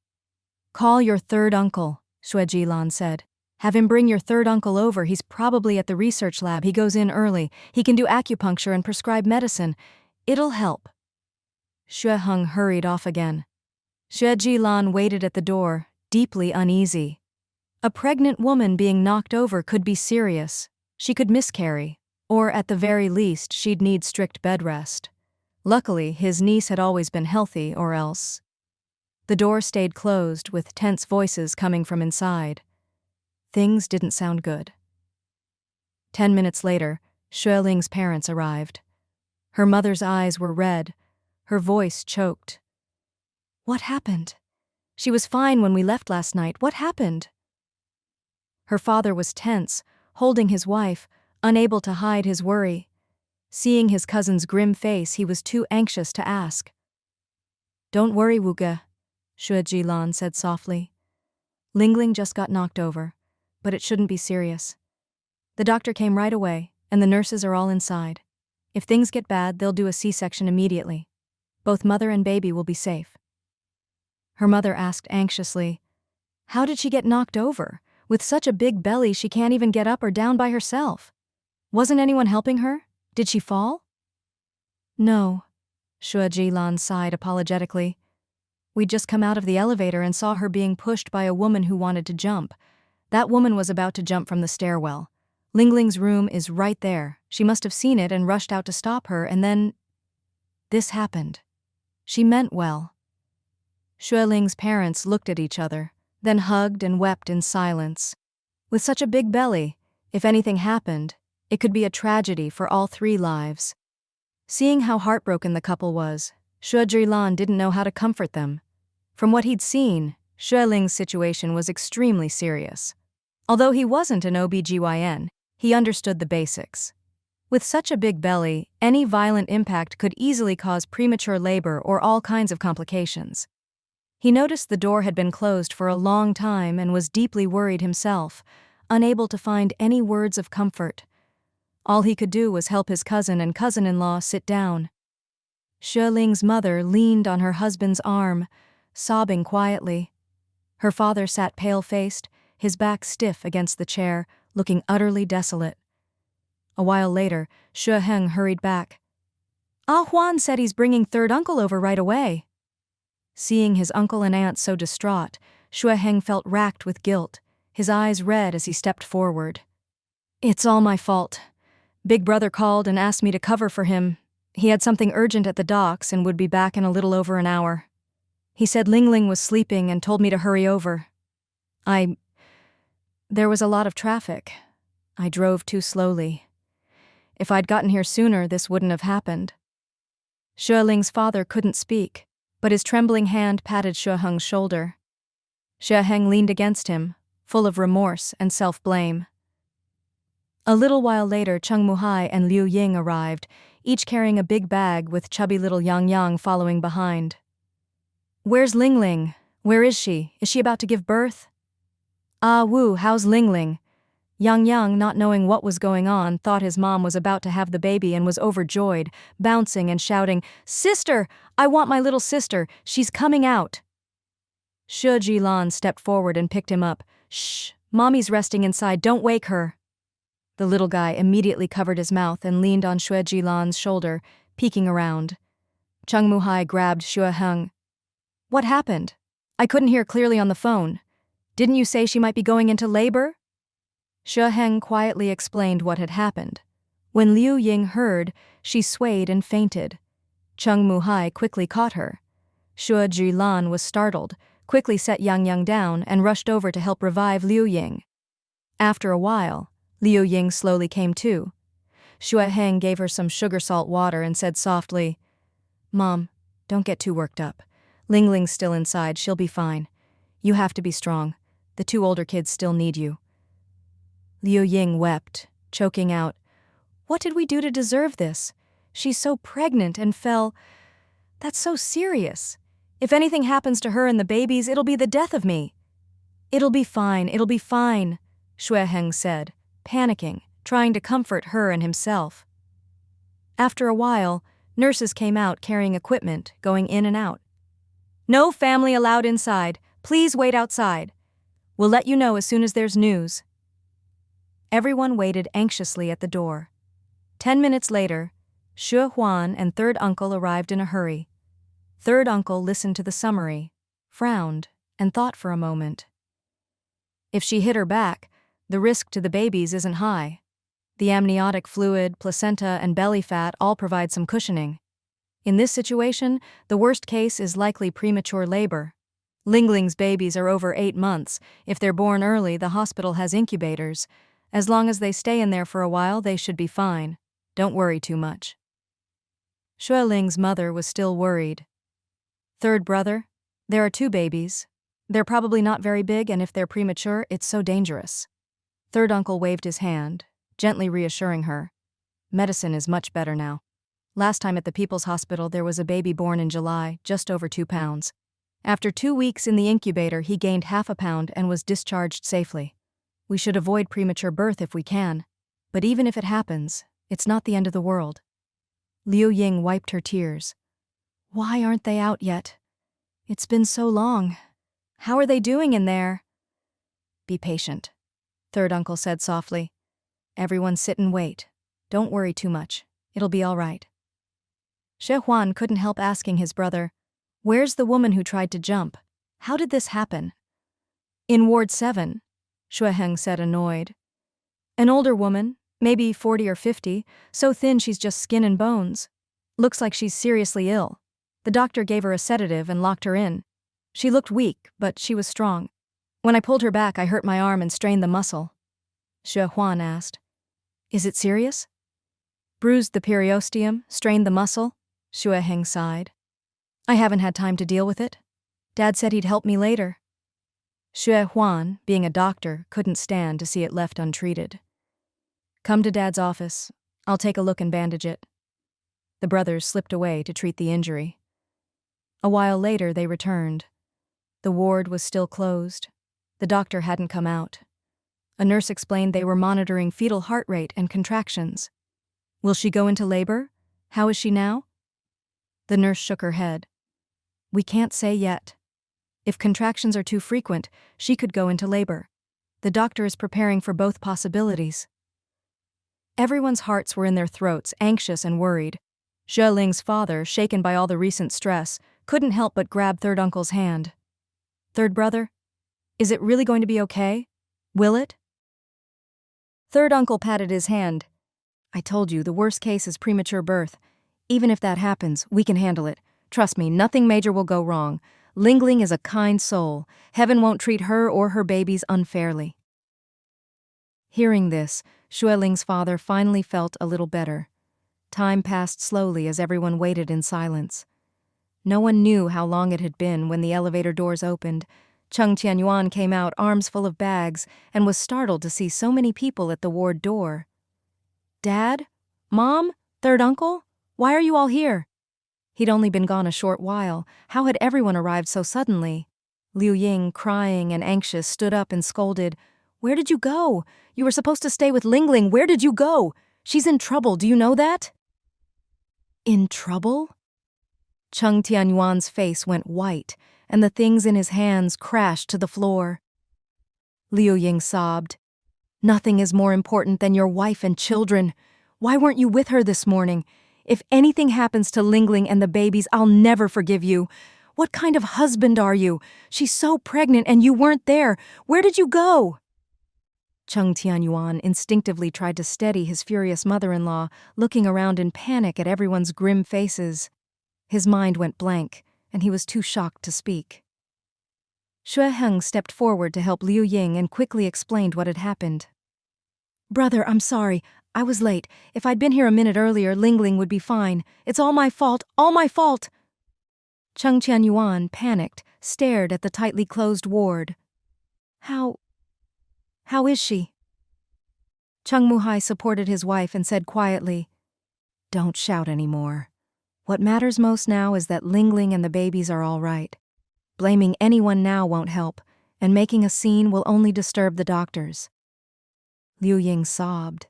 Call your third uncle, Xue Jilan said. Have him bring your third uncle over. He's probably at the research lab. He goes in early. He can do acupuncture and prescribe medicine. It'll help." Xue Heng hurried off again. Xue Jilan waited at the door, deeply uneasy. A pregnant woman being knocked over could be serious. She could miscarry, or at the very least she'd need strict bed rest. Luckily, his niece had always been healthy, or else. The door stayed closed, with tense voices coming from inside. Things didn't sound good. 10 minutes later, Xue Ling's parents arrived. Her mother's eyes were red, her voice choked. "What happened? She was fine when we left last night. What happened?" Her father was tense, holding his wife, unable to hide his worry. Seeing his cousin's grim face, he was too anxious to ask. "Don't worry, Wuge," Xue Jilan said softly. "Lingling just got knocked over, but it shouldn't be serious. The doctor came right away, and the nurses are all inside. If things get bad, they'll do a C-section immediately. Both mother and baby will be safe." Her mother asked anxiously, "How did she get knocked over? With such a big belly, she can't even get up or down by herself. Wasn't anyone helping her? Did she fall?" "No," Xue Jilan sighed apologetically. "We'd just come out of the elevator and saw her being pushed by a woman who wanted to jump. That woman was about to jump from the stairwell. Lingling's room is right there. She must have seen it and rushed out to stop her, and then this happened. She meant well." Xue Ling's parents looked at each other, then hugged and wept in silence. With such a big belly, if anything happened, it could be a tragedy for all 3 lives. Seeing how heartbroken the couple was, Xue Jilan didn't know how to comfort them. From what he'd seen, Xue Ling's situation was extremely serious. Although he wasn't an OBGYN, he understood the basics. With such a big belly, any violent impact could easily cause premature labor or all kinds of complications. He noticed the door had been closed for a long time and was deeply worried himself, unable to find any words of comfort. All he could do was help his cousin and cousin-in-law sit down. Xue Ling's mother leaned on her husband's arm, sobbing quietly. Her father sat pale-faced, his back stiff against the chair, looking utterly desolate. A while later, Xue Heng hurried back. "Ah Huan said he's bringing third uncle over right away." Seeing his uncle and aunt so distraught, Xue Heng felt racked with guilt, his eyes red as he stepped forward. "It's all my fault. Big brother called and asked me to cover for him. He had something urgent at the docks and would be back in a little over an hour. He said Lingling was sleeping and told me to hurry over. There was a lot of traffic. I drove too slowly. If I'd gotten here sooner, this wouldn't have happened." Xue Ling's father couldn't speak, but his trembling hand patted Xue Heng's shoulder. Xue Heng leaned against him, full of remorse and self-blame. A little while later, Cheng Muhai and Liu Ying arrived, each carrying a big bag with chubby little Yang Yang following behind. "Where's Lingling? Where is she? Is she about to give birth?" "Ah Wu, how's Lingling?" Yang Yang, not knowing what was going on, thought his mom was about to have the baby and was overjoyed, bouncing and shouting, "Sister! I want my little sister! She's coming out!" Xue Jilan stepped forward and picked him up. "Shh! Mommy's resting inside, don't wake her!" The little guy immediately covered his mouth and leaned on Xue Jilan's shoulder, peeking around. Cheng Muhai grabbed Xue Heng. "What happened? I couldn't hear clearly on the phone. Didn't you say she might be going into labor?" Xue Heng quietly explained what had happened. When Liu Ying heard, she swayed and fainted. Cheng Muhai quickly caught her. Xue Jilan was startled, quickly set Yang Yang down and rushed over to help revive Liu Ying. After a while, Liu Ying slowly came to. Xue Heng gave her some sugar salt water and said softly, "Mom, don't get too worked up. Lingling's still inside, she'll be fine. You have to be strong. The 2 older kids still need you." Liu Ying wept, choking out, "What did we do to deserve this? She's so pregnant and fell. That's so serious. If anything happens to her and the babies, it'll be the death of me." It'll be fine, Xue Heng said, panicking, trying to comfort her and himself. After a while, nurses came out carrying equipment, going in and out. "No family allowed inside. Please wait outside. We'll let you know as soon as there's news," Everyone waited anxiously at the door. 10 minutes later, Xue Huan and third uncle arrived in a hurry. Third uncle listened to the summary, frowned, and thought for a moment. If she hit her back, the risk to the babies isn't high. The amniotic fluid, placenta, and belly fat all provide some cushioning. In this situation, the worst case is likely premature labor. Lingling's babies are over 8 months. If they're born early, the hospital has incubators. As long as they stay in there for a while, they should be fine. Don't worry too much. Xue Ling's mother was still worried. Third brother, there are 2 babies. They're probably not very big, and if they're premature, it's so dangerous. Third uncle waved his hand, gently reassuring her. Medicine is much better now. Last time at the People's Hospital, there was a baby born in July, just over 2 pounds. After 2 weeks in the incubator, he gained half a pound and was discharged safely. We should avoid premature birth if we can. But even if it happens, it's not the end of the world. Liu Ying wiped her tears. Why aren't they out yet? It's been so long. How are they doing in there? Be patient, third uncle said softly. Everyone sit and wait. Don't worry too much. It'll be all right. Xue Huan couldn't help asking his brother, where's the woman who tried to jump? How did this happen? In Ward 7, Xue Heng said, annoyed. An older woman, maybe 40 or 50, so thin she's just skin and bones. Looks like she's seriously ill. The doctor gave her a sedative and locked her in. She looked weak, but she was strong. When I pulled her back, I hurt my arm and strained the muscle. Xue Huan asked, is it serious? Bruised the periosteum, strained the muscle? Xue Heng sighed. I haven't had time to deal with it. Dad said he'd help me later. Xue Huan, being a doctor, couldn't stand to see it left untreated. Come to Dad's office. I'll take a look and bandage it. The brothers slipped away to treat the injury. A while later, they returned. The ward was still closed. The doctor hadn't come out. A nurse explained they were monitoring fetal heart rate and contractions. Will she go into labor? How is she now? The nurse shook her head. We can't say yet. If contractions are too frequent, she could go into labor. The doctor is preparing for both possibilities. Everyone's hearts were in their throats, anxious and worried. Xue Ling's father, shaken by all the recent stress, couldn't help but grab third uncle's hand. Third brother, is it really going to be okay? Will it? Third uncle patted his hand. I told you, the worst case is premature birth. Even if that happens, we can handle it. Trust me, nothing major will go wrong. Lingling is a kind soul. Heaven won't treat her or her babies unfairly. Hearing this, Xue Ling's father finally felt a little better. Time passed slowly as everyone waited in silence. No one knew how long it had been when the elevator doors opened. Cheng Tianyuan came out, arms full of bags, and was startled to see so many people at the ward door. Dad? Mom? Third uncle? Why are you all here? He'd only been gone a short while. How had everyone arrived so suddenly? Liu Ying, crying and anxious, stood up and scolded. Where did you go? You were supposed to stay with Lingling. Where did you go? She's in trouble, do you know that? In trouble? Cheng Tianyuan's face went white, and the things in his hands crashed to the floor. Liu Ying sobbed. Nothing is more important than your wife and children. Why weren't you with her this morning? If anything happens to Lingling and the babies, I'll never forgive you. What kind of husband are you? She's so pregnant and you weren't there. Where did you go? Cheng Tianyuan instinctively tried to steady his furious mother-in-law, looking around in panic at everyone's grim faces. His mind went blank, and he was too shocked to speak. Xue Heng stepped forward to help Liu Ying and quickly explained what had happened. Brother, I'm sorry. I was late. If I'd been here a minute earlier, Lingling would be fine. It's all my fault, all my fault. Cheng Tianyuan, panicked, stared at the tightly closed ward. How is she? Cheng Muhai supported his wife and said quietly, Don't shout anymore. What matters most now is that Lingling and the babies are all right. Blaming anyone now won't help, and making a scene will only disturb the doctors. Liu Ying sobbed.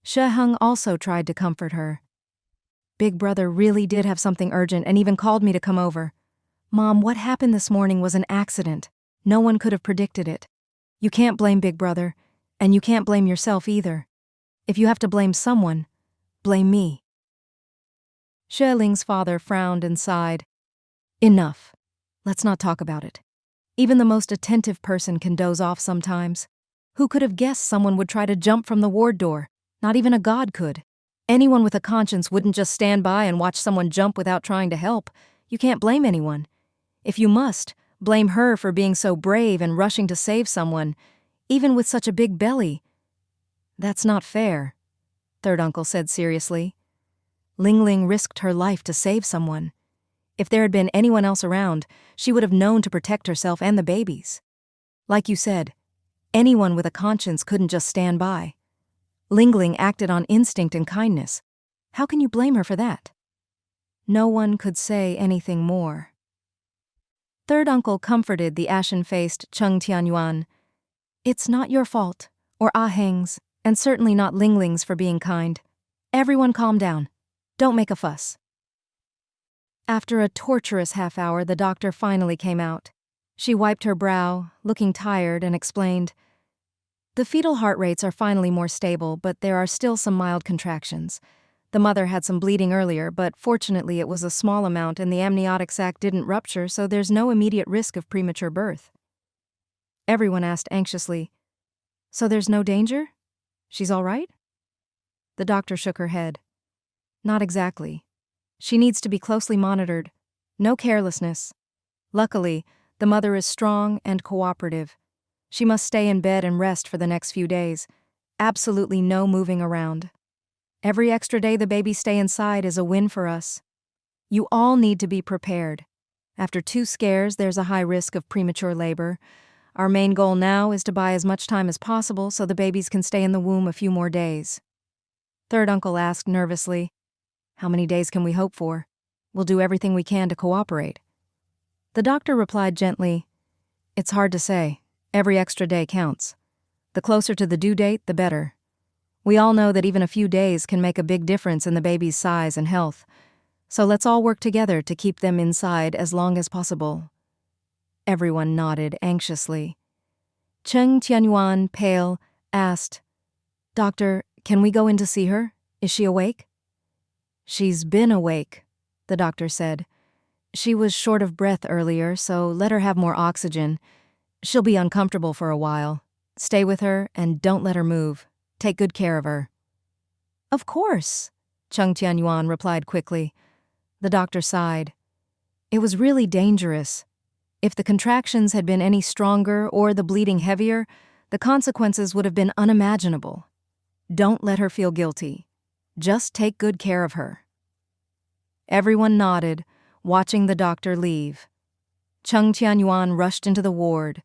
Xue Heng also tried to comfort her. Big brother really did have something urgent and even called me to come over. Mom, what happened this morning was an accident. No one could have predicted it. You can't blame Big brother. And you can't blame yourself either. If you have to blame someone, blame me. Xueling's father frowned and sighed. Enough. Let's not talk about it. Even the most attentive person can doze off sometimes. Who could have guessed someone would try to jump from the ward door? Not even a god could. Anyone with a conscience wouldn't just stand by and watch someone jump without trying to help. You can't blame anyone. If you must, blame her for being so brave and rushing to save someone, even with such a big belly. That's not fair, third uncle said seriously. Lingling risked her life to save someone. If there had been anyone else around, she would have known to protect herself and the babies. Like you said, anyone with a conscience couldn't just stand by. Lingling acted on instinct and kindness. How can you blame her for that? No one could say anything more. Third uncle comforted the ashen-faced Cheng Tianyuan. It's not your fault, or Ah Heng's, and certainly not Lingling's for being kind. Everyone calm down. Don't make a fuss. After a torturous half-hour, the doctor finally came out. She wiped her brow, looking tired, and explained, the fetal heart rates are finally more stable, but there are still some mild contractions. The mother had some bleeding earlier, but fortunately it was a small amount and the amniotic sac didn't rupture, so there's no immediate risk of premature birth. Everyone asked anxiously, so there's no danger? She's all right? The doctor shook her head. Not exactly. She needs to be closely monitored. No carelessness. Luckily, the mother is strong and cooperative. She must stay in bed and rest for the next few days. Absolutely no moving around. Every extra day the babies stay inside is a win for us. You all need to be prepared. After 2 scares, there's a high risk of premature labor. Our main goal now is to buy as much time as possible so the babies can stay in the womb a few more days. Third uncle asked nervously, how many days can we hope for? We'll do everything we can to cooperate. The doctor replied gently, it's hard to say. Every extra day counts. The closer to the due date, the better. We all know that even a few days can make a big difference in the baby's size and health. So let's all work together to keep them inside as long as possible. Everyone nodded anxiously. Cheng Tianyuan, pale, asked, Doctor, can we go in to see her? Is she awake? She's been awake, the doctor said. She was short of breath earlier, so let her have more oxygen. She'll be uncomfortable for a while. Stay with her and don't let her move. Take good care of her. Of course, Cheng Tianyuan replied quickly. The doctor sighed. It was really dangerous. If the contractions had been any stronger or the bleeding heavier, the consequences would have been unimaginable. Don't let her feel guilty. Just take good care of her. Everyone nodded, watching the doctor leave. Cheng Tianyuan rushed into the ward.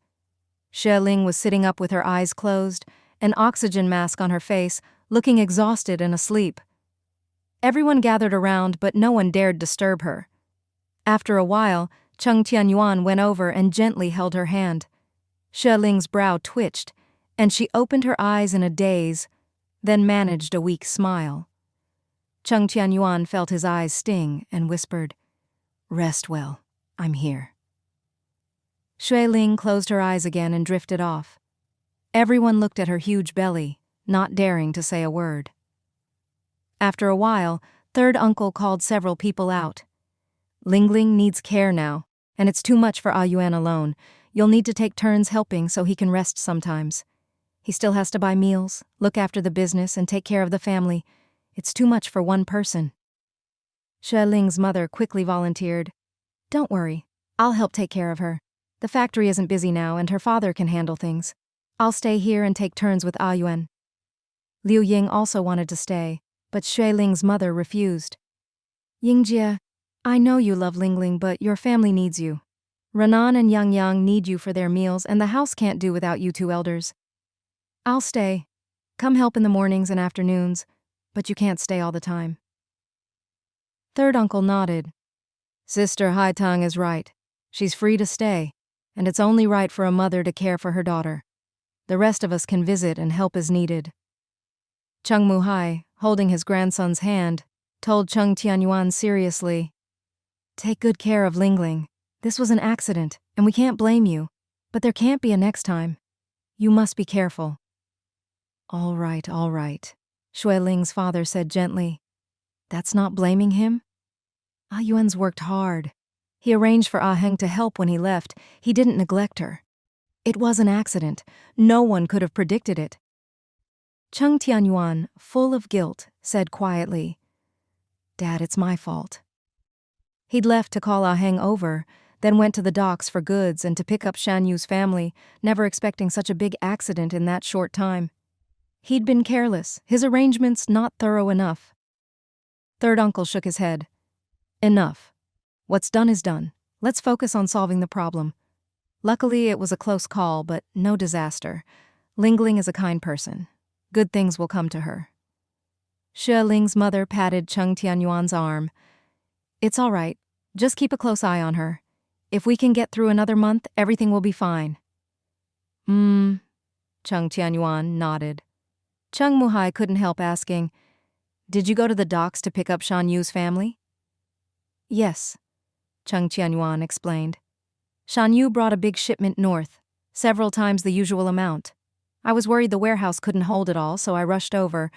Xueling was sitting up with her eyes closed, an oxygen mask on her face, looking exhausted and asleep. Everyone gathered around, but no one dared disturb her. After a while, Cheng Tianyuan went over and gently held her hand. Xueling's brow twitched, and she opened her eyes in a daze, then managed a weak smile. Cheng Tianyuan felt his eyes sting and whispered, Rest well, I'm here. Xueling closed her eyes again and drifted off. Everyone looked at her huge belly, not daring to say a word. After a while, third uncle called several people out. Lingling needs care now, and it's too much for Ah Yuan alone. You'll need to take turns helping so he can rest sometimes. He still has to buy meals, look after the business, and take care of the family. It's too much for one person. Xueling's mother quickly volunteered. Don't worry, I'll help take care of her. The factory isn't busy now and her father can handle things. I'll stay here and take turns with Ah Yuan. Liu Ying also wanted to stay, but Xueling's mother refused. Yingjie, I know you love Lingling, but your family needs you. Renan and Yang Yang need you for their meals and the house can't do without you 2 elders. I'll stay. Come help in the mornings and afternoons, but you can't stay all the time. Third uncle nodded. Sister Haitang is right. She's free to stay, and it's only right for a mother to care for her daughter. The rest of us can visit and help as needed. Cheng Muhai, holding his grandson's hand, told Cheng Tianyuan seriously, Take good care of Lingling. This was an accident, and we can't blame you, but there can't be a next time. You must be careful. All right, Shui Ling's father said gently. That's not blaming him. Ah Yuan's worked hard. He arranged for Ah Heng to help when he left. He didn't neglect her. It was an accident. No one could have predicted it. Cheng Tianyuan, full of guilt, said quietly, Dad, it's my fault. He'd left to call Ah Heng over, then went to the docks for goods and to pick up Shan Yu's family, never expecting such a big accident in that short time. He'd been careless, his arrangements not thorough enough. Third uncle shook his head. Enough. What's done is done. Let's focus on solving the problem. Luckily, it was a close call, but no disaster. Ling Ling is a kind person. Good things will come to her. Xue Ling's mother patted Cheng Tianyuan's arm. It's all right. Just keep a close eye on her. If we can get through another month, everything will be fine. Cheng Tianyuan nodded. Cheng Muhai couldn't help asking, Did you go to the docks to pick up Shan Yu's family? Yes, Cheng Tianyuan explained. Shan Yu brought a big shipment north, several times the usual amount. I was worried the warehouse couldn't hold it all, so I rushed over.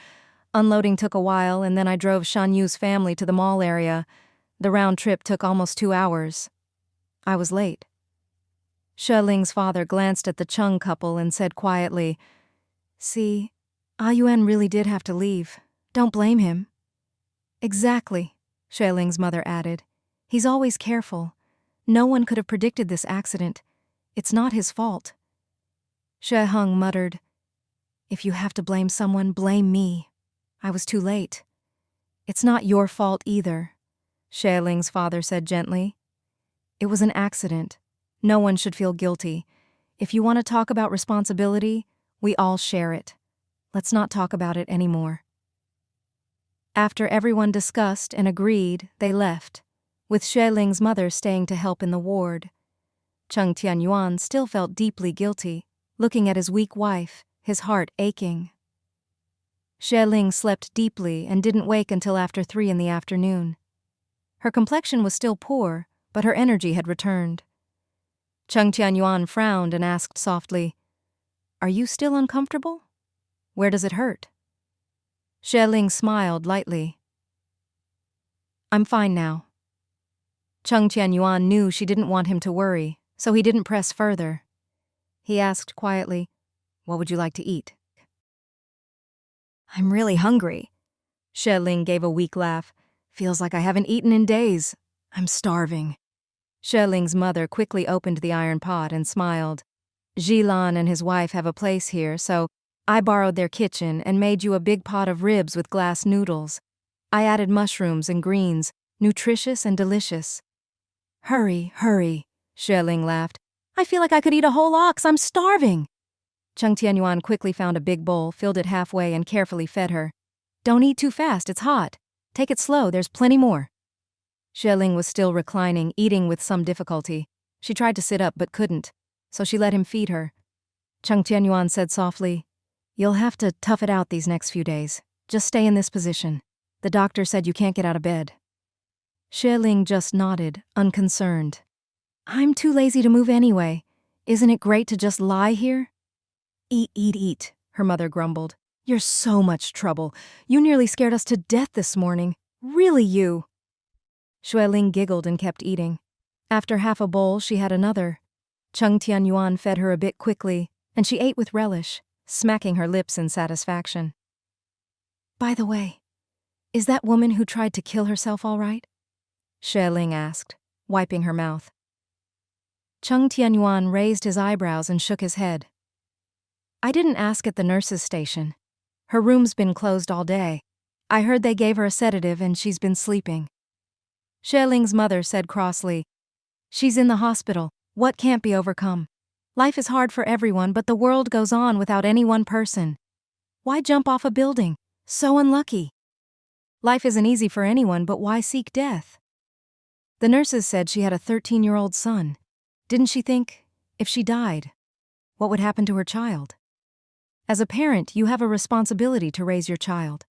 Unloading took a while, and then I drove Shan Yu's family to the mall area. The round trip took almost 2 hours. I was late. Xue Ling's father glanced at the Cheng couple and said quietly, See, Ah Yuan really did have to leave. Don't blame him. Exactly, Xue Ling's mother added. He's always careful. No one could have predicted this accident. It's not his fault. Xue Heng muttered, If you have to blame someone, blame me. I was too late. It's not your fault either, Xue Ling's father said gently. It was an accident. No one should feel guilty. If you want to talk about responsibility, we all share it. Let's not talk about it anymore. After everyone discussed and agreed, they left, with Xue Ling's mother staying to help in the ward. Cheng Tianyuan still felt deeply guilty, looking at his weak wife, his heart aching. Xue Ling slept deeply and didn't wake until after 3 in the afternoon. Her complexion was still poor, but her energy had returned. Cheng Tianyuan frowned and asked softly, Are you still uncomfortable? Where does it hurt? Xue Ling smiled lightly. I'm fine now. Cheng Tianyuan knew she didn't want him to worry, so he didn't press further. He asked quietly, What would you like to eat? I'm really hungry. Xue Ling gave a weak laugh. Feels like I haven't eaten in days. I'm starving. Xue Ling's mother quickly opened the iron pot and smiled. Jilan and his wife have a place here, so I borrowed their kitchen and made you a big pot of ribs with glass noodles. I added mushrooms and greens, nutritious and delicious. Hurry, Xue Ling laughed. I feel like I could eat a whole ox. I'm starving. Cheng Tianyuan quickly found a big bowl, filled it halfway, and carefully fed her. Don't eat too fast, it's hot. Take it slow, there's plenty more. Xue Ling was still reclining, eating with some difficulty. She tried to sit up but couldn't, so she let him feed her. Cheng Tianyuan said softly, You'll have to tough it out these next few days. Just stay in this position. The doctor said you can't get out of bed. Xue Ling just nodded, unconcerned. I'm too lazy to move anyway. Isn't it great to just lie here? Eat, her mother grumbled. You're so much trouble. You nearly scared us to death this morning. Really, you. Xue Ling giggled and kept eating. After half a bowl, she had another. Cheng Tianyuan fed her a bit quickly, and she ate with relish, smacking her lips in satisfaction. By the way, is that woman who tried to kill herself all right? Xue Ling asked, wiping her mouth. Cheng Tianyuan raised his eyebrows and shook his head. I didn't ask at the nurse's station. Her room's been closed all day. I heard they gave her a sedative and she's been sleeping. Xue Ling's mother said crossly, She's in the hospital. What can't be overcome? Life is hard for everyone, but the world goes on without any one person. Why jump off a building? So unlucky. Life isn't easy for anyone, but why seek death? The nurses said she had a 13-year-old son. Didn't she think, if she died, what would happen to her child? As a parent, you have a responsibility to raise your child.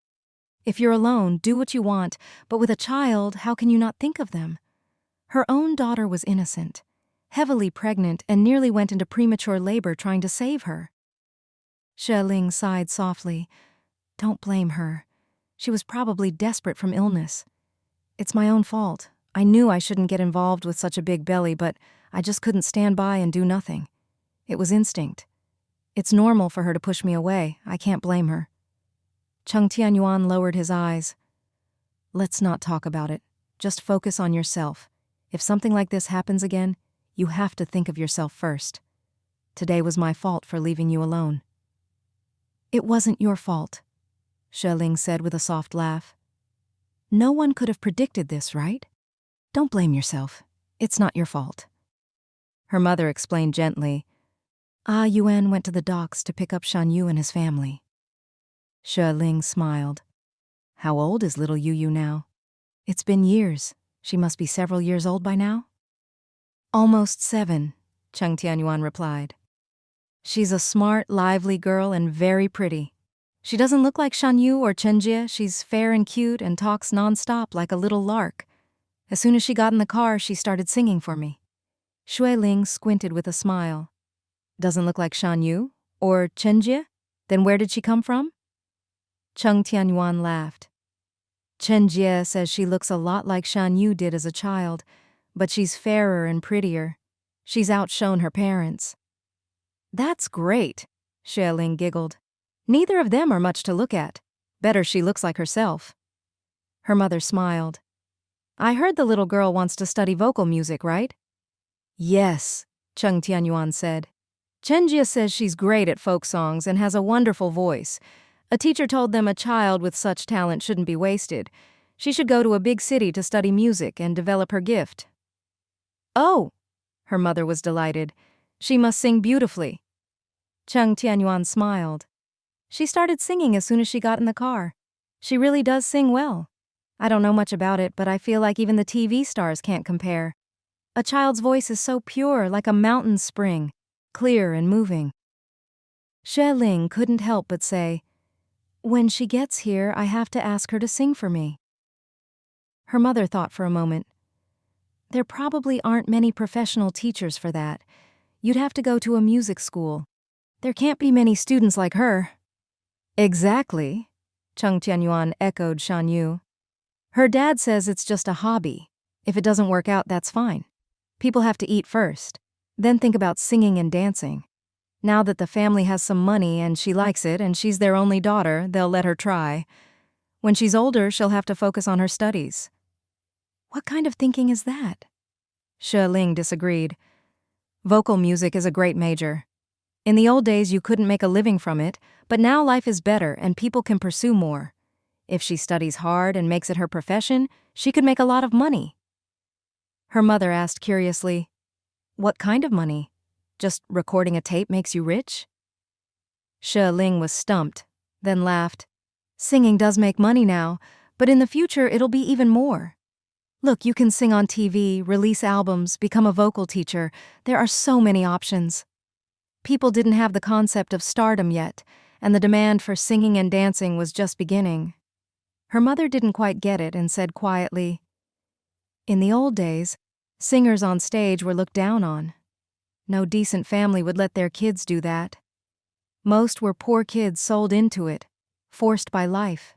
If you're alone, do what you want, but with a child, how can you not think of them? Her own daughter was innocent, heavily pregnant, and nearly went into premature labor trying to save her. Ling sighed softly. Don't blame her. She was probably desperate from illness. It's my own fault. I knew I shouldn't get involved with such a big belly, but I just couldn't stand by and do nothing. It was instinct. It's normal for her to push me away. I can't blame her. Chung Tianyuan lowered his eyes. Let's not talk about it. Just focus on yourself. If something like this happens again, you have to think of yourself first. Today was my fault for leaving you alone. It wasn't your fault, Ling said with a soft laugh. No one could have predicted this, right? Don't blame yourself. It's not your fault. Her mother explained gently. Ah Yuan went to the docks to pick up Shan Yu and his family. Ling smiled. How old is little Yu now? It's been years. She must be several years old by now? Almost 7, Chung Tianyuan replied. She's a smart, lively girl and very pretty. She doesn't look like Shan Yu or Chenjie. She's fair and cute and talks nonstop like a little lark. As soon as she got in the car, she started singing for me. Ling squinted with a smile. Doesn't look like Shan Yu? Or Chenjie? Then where did she come from? Chung Tianyuan laughed. Chenjie says she looks a lot like Shan Yu did as a child, but she's fairer and prettier. She's outshone her parents. That's great, Ling giggled. Neither of them are much to look at. Better she looks like herself. Her mother smiled. I heard the little girl wants to study vocal music, right? Yes, Chung Tianyuan said. Chenjie says she's great at folk songs and has a wonderful voice. A teacher told them a child with such talent shouldn't be wasted. She should go to a big city to study music and develop her gift. Oh, her mother was delighted. She must sing beautifully. Chung Tianyuan smiled. She started singing as soon as she got in the car. She really does sing well. I don't know much about it, but I feel like even the TV stars can't compare. A child's voice is so pure, like a mountain spring, clear and moving. Ling couldn't help but say, when she gets here, I have to ask her to sing for me. Her mother thought for a moment. There probably aren't many professional teachers for that. You'd have to go to a music school. There can't be many students like her. Exactly, Chung Tianyuan echoed Shan Yu. Her dad says it's just a hobby. If it doesn't work out, that's fine. People have to eat first, then think about singing and dancing. Now that the family has some money and she likes it and she's their only daughter, they'll let her try. When she's older, she'll have to focus on her studies. What kind of thinking is that? Ling disagreed. Vocal music is a great major. In the old days, you couldn't make a living from it, but now life is better and people can pursue more. If she studies hard and makes it her profession, she could make a lot of money. Her mother asked curiously, what kind of money? Just recording a tape makes you rich? Ling was stumped, then laughed. Singing does make money now, but in the future it'll be even more. Look, you can sing on TV, release albums, become a vocal teacher. There are so many options. People didn't have the concept of stardom yet, and the demand for singing and dancing was just beginning. Her mother didn't quite get it and said quietly, in the old days, singers on stage were looked down on. No decent family would let their kids do that. Most were poor kids sold into it, forced by life.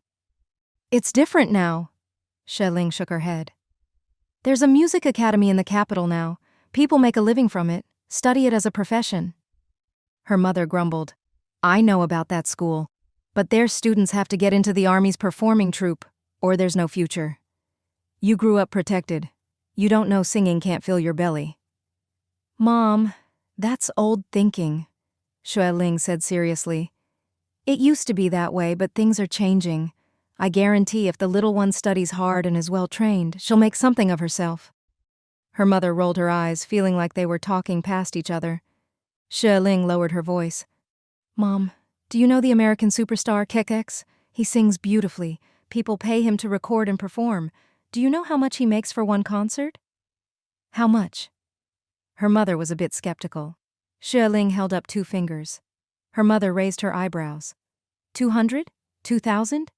It's different now, Ling shook her head. There's a music academy in the capital now. People make a living from it, study it as a profession. Her mother grumbled. I know about that school, but their students have to get into the Army's performing troupe, or there's no future. You grew up protected. You don't know singing can't fill your belly. Mom, that's old thinking, Ling said seriously. It used to be that way, but things are changing. I guarantee if the little one studies hard and is well trained, she'll make something of herself. Her mother rolled her eyes, feeling like they were talking past each other. Ling lowered her voice. Mom, do you know the American superstar Kekex? He sings beautifully. People pay him to record and perform. Do you know how much he makes for one concert? How much? Her mother was a bit skeptical. Ling held up 2 fingers. Her mother raised her eyebrows. 200? 2,000?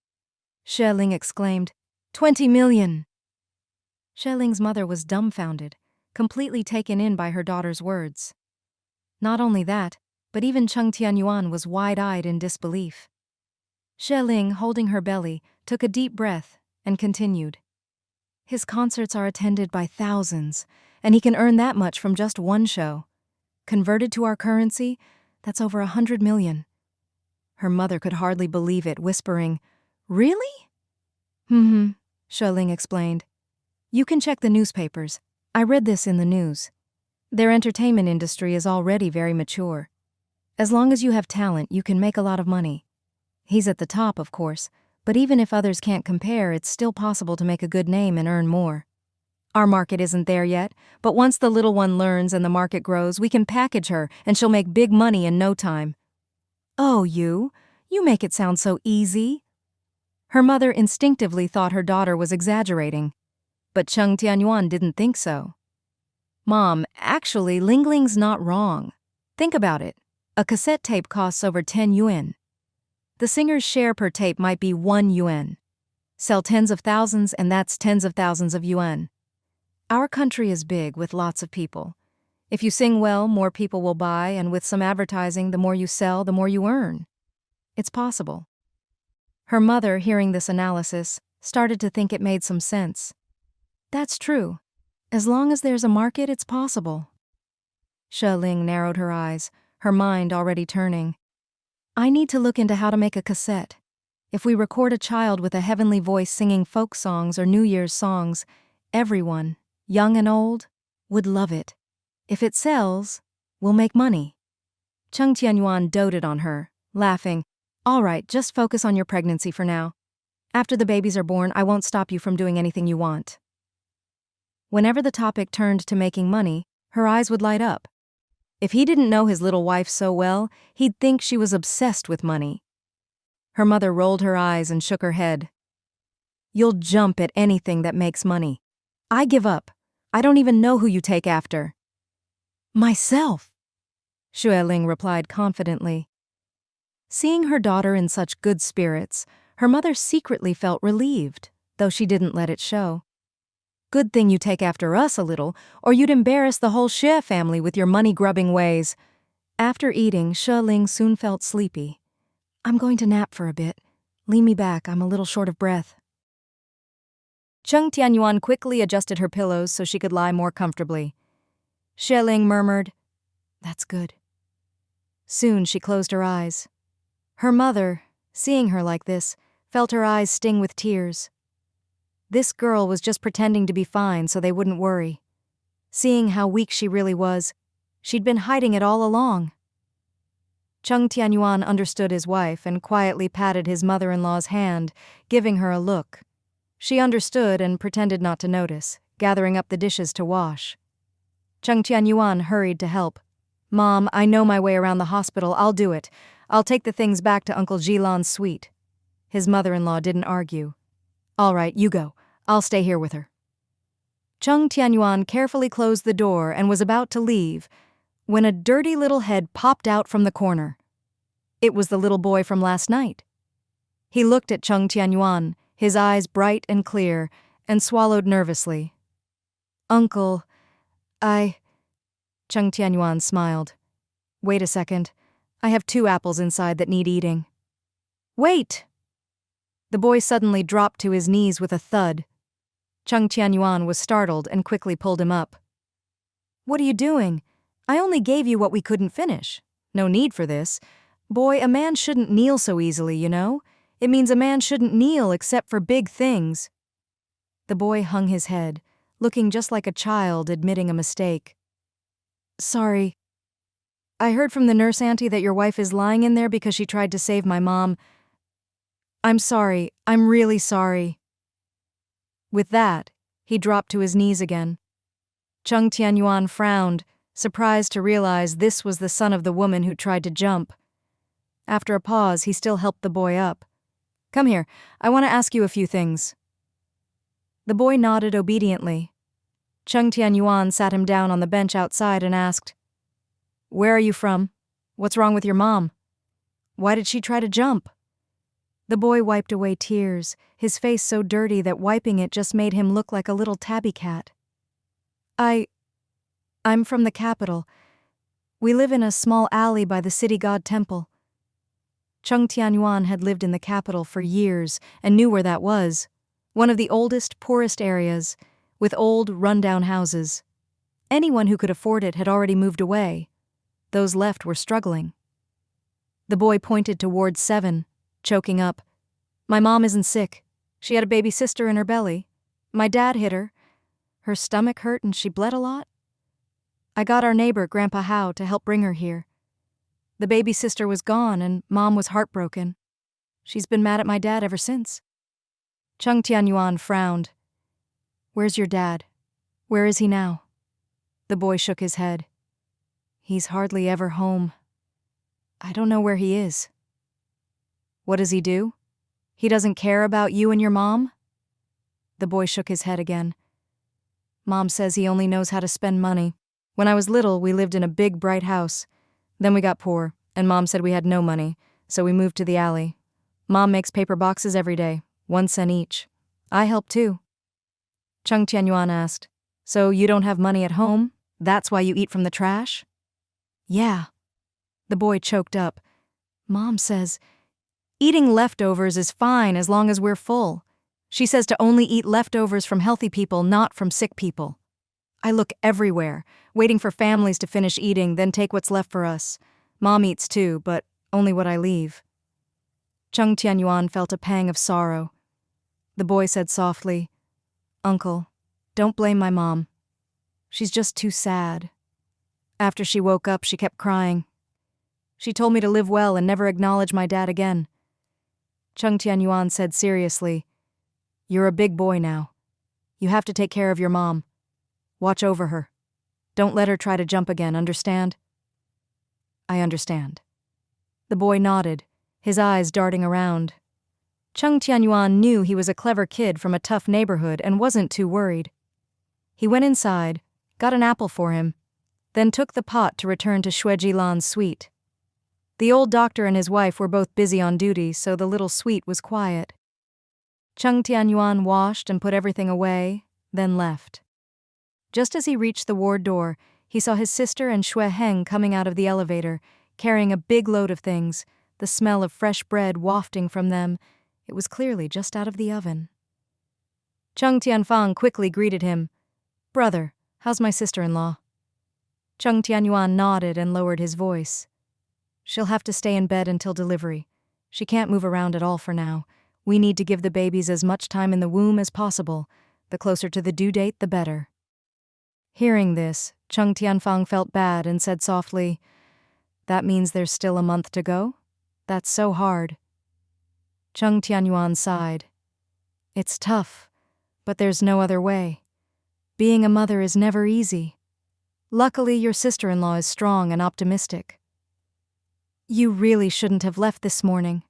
Ling exclaimed, 20 million! Ling's mother was dumbfounded, completely taken in by her daughter's words. Not only that, but even Cheng Tianyuan was wide-eyed in disbelief. Xie Ling, holding her belly, took a deep breath and continued. His concerts are attended by thousands, and he can earn that much from just one show. Converted to our currency, that's over 100 million. Her mother could hardly believe it, whispering, Really? Xie Ling explained. You can check the newspapers. I read this in the news. Their entertainment industry is already very mature. As long as you have talent, you can make a lot of money. He's at the top, of course, but even if others can't compare, it's still possible to make a good name and earn more. Our market isn't there yet, but once the little one learns and the market grows, we can package her and she'll make big money in no time. Oh, you make it sound so easy. Her mother instinctively thought her daughter was exaggerating, but Cheng Tianyuan didn't think so. Mom, actually, Ling Ling's not wrong. Think about it. A cassette tape costs over 10 yuan. The singer's share per tape might be 1 yuan. Sell tens of thousands, and that's tens of thousands of yuan. Our country is big with lots of people. If you sing well, more people will buy, and with some advertising, the more you sell, the more you earn. It's possible. Her mother, hearing this analysis, started to think it made some sense. That's true. As long as there's a market, it's possible. Xie Ling narrowed her eyes, her mind already turning. I need to look into how to make a cassette. If we record a child with a heavenly voice singing folk songs or New Year's songs, everyone, young and old, would love it. If it sells, we'll make money. Cheng Tianyuan doted on her, laughing. All right, just focus on your pregnancy for now. After the babies are born, I won't stop you from doing anything you want. Whenever the topic turned to making money, her eyes would light up. If he didn't know his little wife so well, he'd think she was obsessed with money. Her mother rolled her eyes and shook her head. You'll jump at anything that makes money. I give up. I don't even know who you take after. Myself, Xue Ling replied confidently. Seeing her daughter in such good spirits, her mother secretly felt relieved, though she didn't let it show. Good thing you take after us a little, or you'd embarrass the whole Xie family with your money-grubbing ways. After eating, Xie Ling soon felt sleepy. I'm going to nap for a bit. Lean me back, I'm a little short of breath. Cheng Tianyuan quickly adjusted her pillows so she could lie more comfortably. Xie Ling murmured, That's good. Soon she closed her eyes. Her mother, seeing her like this, felt her eyes sting with tears. This girl was just pretending to be fine so they wouldn't worry. Seeing how weak she really was, she'd been hiding it all along. Cheng Tianyuan understood his wife and quietly patted his mother-in-law's hand, giving her a look. She understood and pretended not to notice, gathering up the dishes to wash. Cheng Tianyuan hurried to help. Mom, I know my way around the hospital, I'll do it. I'll take the things back to Uncle Jilan's suite. His mother-in-law didn't argue. All right, you go. I'll stay here with her. Cheng Tianyuan carefully closed the door and was about to leave when a dirty little head popped out from the corner. It was the little boy from last night. He looked at Cheng Tianyuan, his eyes bright and clear, and swallowed nervously. Uncle, Cheng Tianyuan smiled. Wait a second. I have 2 apples inside that need eating. Wait! The boy suddenly dropped to his knees with a thud. Cheng Tianyuan was startled and quickly pulled him up. What are you doing? I only gave you what we couldn't finish. No need for this. Boy, a man shouldn't kneel so easily, you know? It means a man shouldn't kneel except for big things. The boy hung his head, looking just like a child admitting a mistake. Sorry. I heard from the nurse auntie that your wife is lying in there because she tried to save my mom. I'm sorry. I'm really sorry. With that, he dropped to his knees again. Cheng Tianyuan frowned, surprised to realize this was the son of the woman who tried to jump. After a pause, he still helped the boy up. Come here, I want to ask you a few things. The boy nodded obediently. Cheng Tianyuan sat him down on the bench outside and asked, Where are you from? What's wrong with your mom? Why did she try to jump? The boy wiped away tears, his face so dirty that wiping it just made him look like a little tabby cat. I'm from the capital. We live in a small alley by the city god temple. Chung Tianyuan had lived in the capital for years and knew where that was. One of the oldest, poorest areas, with old, run-down houses. Anyone who could afford it had already moved away. Those left were struggling. The boy pointed to Ward 7, choking up. My mom isn't sick. She had a baby sister in her belly. My dad hit her. Her stomach hurt and she bled a lot. I got our neighbor, Grandpa Howe, to help bring her here. The baby sister was gone and Mom was heartbroken. She's been mad at my dad ever since. Chung Tianyuan frowned. Where's your dad? Where is he now? The boy shook his head. He's hardly ever home. I don't know where he is. What does he do? He doesn't care about you and your mom? The boy shook his head again. Mom says he only knows how to spend money. When I was little, we lived in a big, bright house. Then we got poor, and Mom said we had no money, so we moved to the alley. Mom makes paper boxes every day, 1 cent each. I help too. Chung Tianyuan asked, So you don't have money at home? That's why you eat from the trash? Yeah. The boy choked up. Mom says, eating leftovers is fine as long as we're full. She says to only eat leftovers from healthy people, not from sick people. I look everywhere, waiting for families to finish eating, then take what's left for us. Mom eats too, but only what I leave. Chung Tianyuan felt a pang of sorrow. The boy said softly, Uncle, don't blame my mom. She's just too sad. After she woke up, she kept crying. She told me to live well and never acknowledge my dad again. Chung Tianyuan said seriously, You're a big boy now. You have to take care of your mom. Watch over her. Don't let her try to jump again, understand? I understand. The boy nodded, his eyes darting around. Chung Tianyuan knew he was a clever kid from a tough neighborhood and wasn't too worried. He went inside, got an apple for him, then took the pot to return to Xue Jilan's suite. The old doctor and his wife were both busy on duty, so the little suite was quiet. Chung Tianyuan washed and put everything away, then left. Just as he reached the ward door, he saw his sister and Xue Heng coming out of the elevator, carrying a big load of things, the smell of fresh bread wafting from them. It was clearly just out of the oven. Chung Tianfang quickly greeted him. Brother, how's my sister-in-law? Chung Tianyuan nodded and lowered his voice. She'll have to stay in bed until delivery. She can't move around at all for now. We need to give the babies as much time in the womb as possible. The closer to the due date, the better. Hearing this, Chung Tianfang felt bad and said softly, That means there's still a month to go? That's so hard. Chung Tianyuan sighed. It's tough, but there's no other way. Being a mother is never easy. Luckily, your sister-in-law is strong and optimistic. You really shouldn't have left this morning.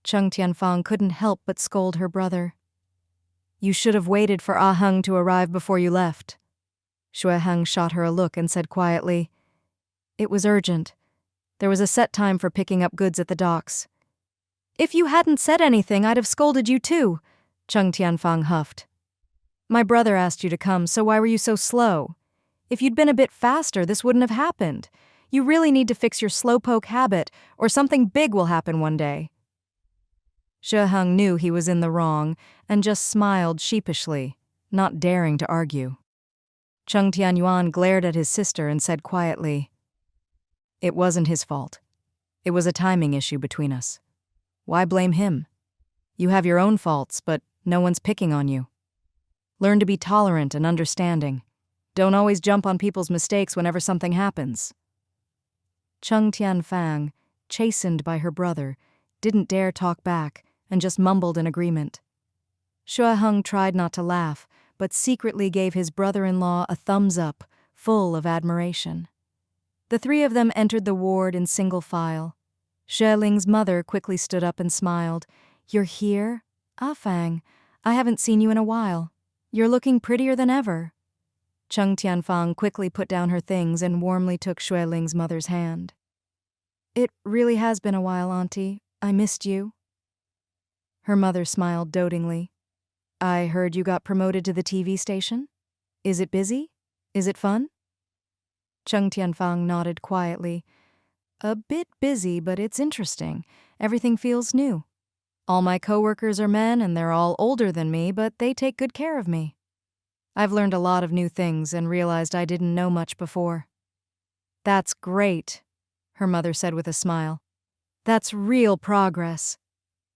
Chung Tianfang couldn't help but scold her brother. You should have waited for Ah Heng to arrive before you left. Xue Heng shot her a look and said quietly, It was urgent. There was a set time for picking up goods at the docks. If you hadn't said anything, I'd have scolded you too, Chung Tianfang huffed. My brother asked you to come, so why were you so slow? If you'd been a bit faster, this wouldn't have happened. You really need to fix your slowpoke habit, or something big will happen one day. Xue Heng knew he was in the wrong and just smiled sheepishly, not daring to argue. Chung Tianyuan glared at his sister and said quietly, It wasn't his fault. It was a timing issue between us. Why blame him? You have your own faults, but no one's picking on you. Learn to be tolerant and understanding. Don't always jump on people's mistakes whenever something happens. Chung Tianfang, chastened by her brother, didn't dare talk back and just mumbled in agreement. Xue Heng tried not to laugh, but secretly gave his brother-in-law a thumbs up, full of admiration. The three of them entered the ward in single file. Xue Ling's mother quickly stood up and smiled. You're here? Ah Fang, I haven't seen you in a while. You're looking prettier than ever. Chung Tianfang quickly put down her things and warmly took Xue Ling's mother's hand. It really has been a while, Auntie. I missed you. Her mother smiled dotingly. I heard you got promoted to the TV station. Is it busy? Is it fun? Cheng Tianfang nodded quietly. A bit busy, but it's interesting. Everything feels new. All my coworkers are men and they're all older than me, but they take good care of me. I've learned a lot of new things and realized I didn't know much before. That's great, her mother said with a smile. That's real progress.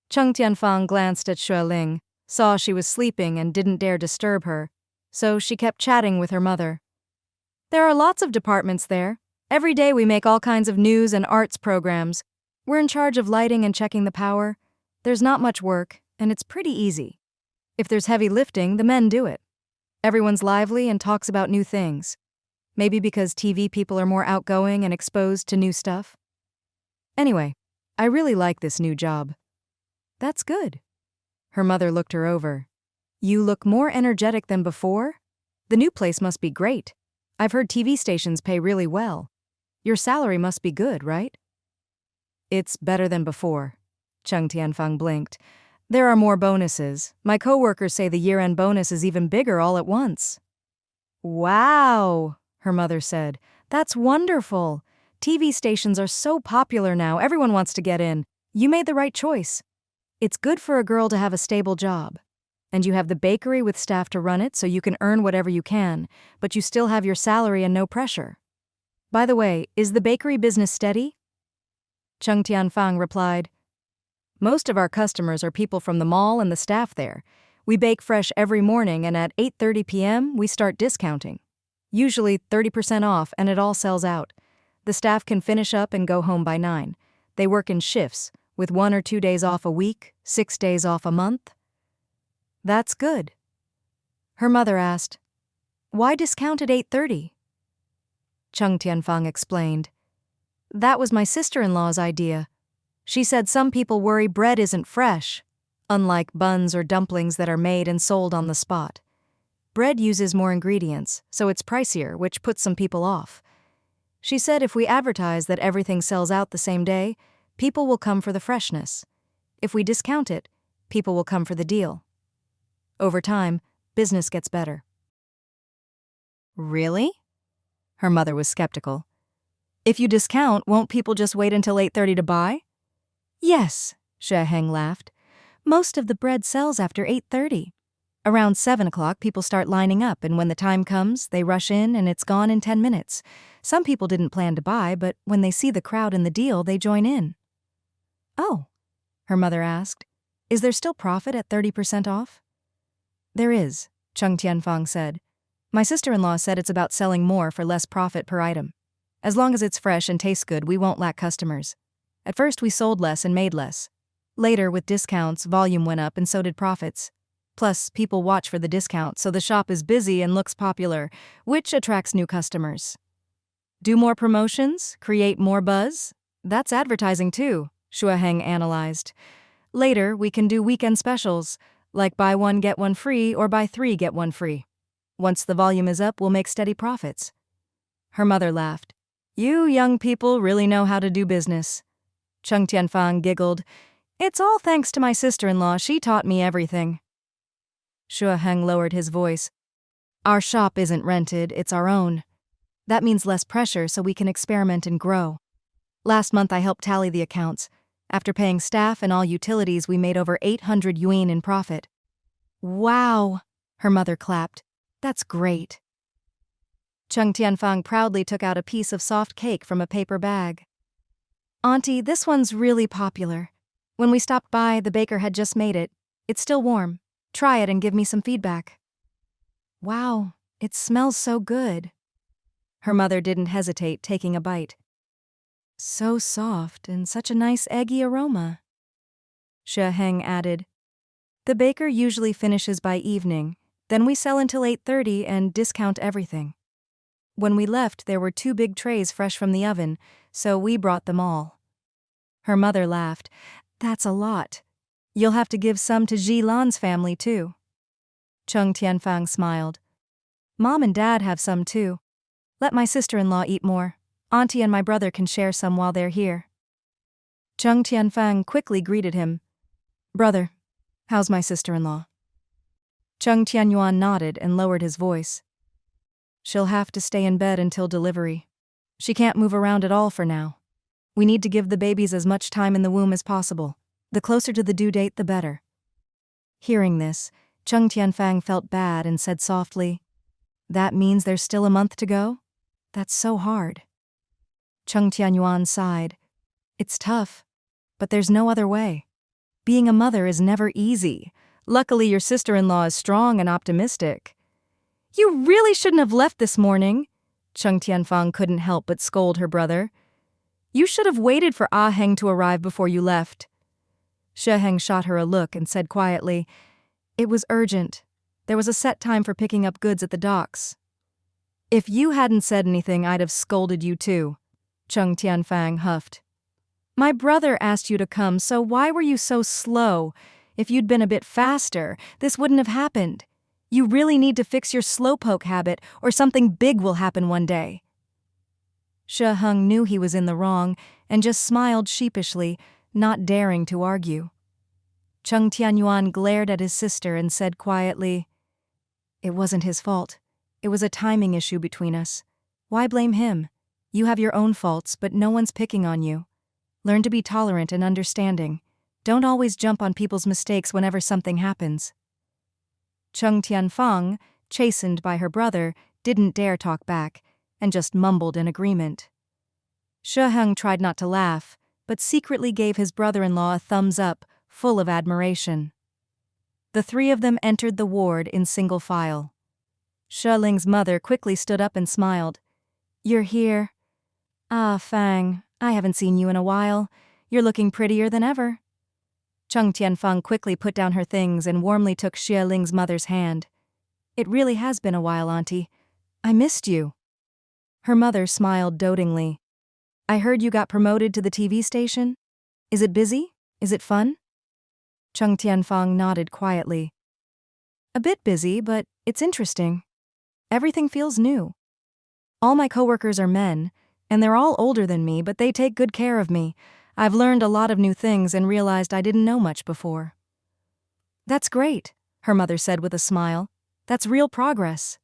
Cheng Tianfang glanced at Xueling, saw she was sleeping and didn't dare disturb her, so she kept chatting with her mother. There are lots of departments there. Every day we make all kinds of news and arts programs. We're in charge of lighting and checking the power. There's not much work, and it's pretty easy. If there's heavy lifting, the men do it. Everyone's lively and talks about new things. Maybe because TV people are more outgoing and exposed to new stuff. Anyway, I really like this new job. That's good. Her mother looked her over. You look more energetic than before? The new place must be great. I've heard TV stations pay really well. Your salary must be good, right? It's better than before. Cheng Tianfang blinked. There are more bonuses. My coworkers say the year-end bonus is even bigger all at once. Wow, her mother said. That's wonderful. TV stations are so popular now, everyone wants to get in. You made the right choice. It's good for a girl to have a stable job. And you have the bakery with staff to run it so you can earn whatever you can, but you still have your salary and no pressure. By the way, is the bakery business steady? Cheng Tianfang replied, Most of our customers are people from the mall and the staff there. We bake fresh every morning and at 8:30 p.m. we start discounting. Usually 30% off and it all sells out. The staff can finish up and go home by 9. They work in shifts, with 1 or 2 days off a week, 6 days off a month. That's good. Her mother asked, Why discount at 8:30? Cheng Tianfang explained, That was my sister-in-law's idea. She said some people worry bread isn't fresh, unlike buns or dumplings that are made and sold on the spot. Bread uses more ingredients, so it's pricier, which puts some people off. She said if we advertise that everything sells out the same day, people will come for the freshness. If we discount it, people will come for the deal. Over time, business gets better. Really? Her mother was skeptical. If you discount, won't people just wait until 8:30 to buy? Yes, Xueheng laughed. Most of the bread sells after 8:30. Around 7 o'clock, people start lining up, and when the time comes, they rush in and it's gone in 10 minutes. Some people didn't plan to buy, but when they see the crowd and the deal, they join in. Oh, her mother asked, is there still profit at 30% off? There is, Cheng Tianfang said. My sister-in-law said it's about selling more for less profit per item. As long as it's fresh and tastes good, we won't lack customers. At first, we sold less and made less. Later, with discounts, volume went up and so did profits. Plus, people watch for the discount, so the shop is busy and looks popular, which attracts new customers. Do more promotions? Create more buzz? That's advertising too, Xueheng analyzed. Later, we can do weekend specials, like buy one get one free or buy 3 get 1 free. Once the volume is up, we'll make steady profits. Her mother laughed. You young people really know how to do business. Cheng Tianfang giggled. It's all thanks to my sister-in-law. She taught me everything. Xueheng lowered his voice. Our shop isn't rented, it's our own. That means less pressure so we can experiment and grow. Last month I helped tally the accounts. After paying staff and all utilities, we made over 800 yuan in profit. Wow, her mother clapped. That's great. Cheng Tianfang proudly took out a piece of soft cake from a paper bag. Auntie, this one's really popular. When we stopped by, the baker had just made it. It's still warm. Try it and give me some feedback. Wow, it smells so good. Her mother didn't hesitate, taking a bite. So soft and such a nice eggy aroma. Xueheng added, The baker usually finishes by evening, then we sell until 8:30 and discount everything. When we left, there were 2 big trays fresh from the oven, so we brought them all. Her mother laughed. That's a lot. You'll have to give some to Ji Lan's family, too. Cheng Tianfang smiled. Mom and Dad have some, too. Let my sister-in-law eat more. Auntie and my brother can share some while they're here. Cheng Tianfang quickly greeted him. Brother, how's my sister-in-law? Cheng Tianyuan nodded and lowered his voice. She'll have to stay in bed until delivery. She can't move around at all for now. We need to give the babies as much time in the womb as possible. The closer to the due date, the better. Hearing this, Chung Tianfang felt bad and said softly, "That means there's still a month to go? That's so hard." Chung Tianyuan sighed. "It's tough, but there's no other way. Being a mother is never easy. Luckily, your sister-in-law is strong and optimistic." "You really shouldn't have left this morning." Chung Tianfang couldn't help but scold her brother. "You should have waited for Ah Heng to arrive before you left." She Heng shot her a look and said quietly, "It was urgent. There was a set time for picking up goods at the docks." "If you hadn't said anything, I'd have scolded you too," Chung Tianfang huffed. "My brother asked you to come, so why were you so slow? If you'd been a bit faster, this wouldn't have happened. You really need to fix your slowpoke habit, or something big will happen one day." She Heng knew he was in the wrong and just smiled sheepishly, not daring to argue. Chung Tianyuan glared at his sister and said quietly, "It wasn't his fault. It was a timing issue between us. Why blame him? You have your own faults, but no one's picking on you. Learn to be tolerant and understanding. Don't always jump on people's mistakes whenever something happens." Chung Tianfang, chastened by her brother, didn't dare talk back, and just mumbled in agreement. She Heng tried not to laugh, but secretly gave his brother-in-law a thumbs up, full of admiration. The three of them entered the ward in single file. She Ling's mother quickly stood up and smiled. "You're here. Ah, Fang, I haven't seen you in a while. You're looking prettier than ever." Chung Tianfang quickly put down her things and warmly took Xie Ling's mother's hand. "It really has been a while, Auntie. I missed you." Her mother smiled dotingly. "I heard you got promoted to the TV station. Is it busy? Is it fun?" Chung Tianfang nodded quietly. "A bit busy, but it's interesting. Everything feels new. All my coworkers are men, and they're all older than me, but they take good care of me. I've learned a lot of new things and realized I didn't know much before." "That's great," her mother said with a smile. "That's real progress."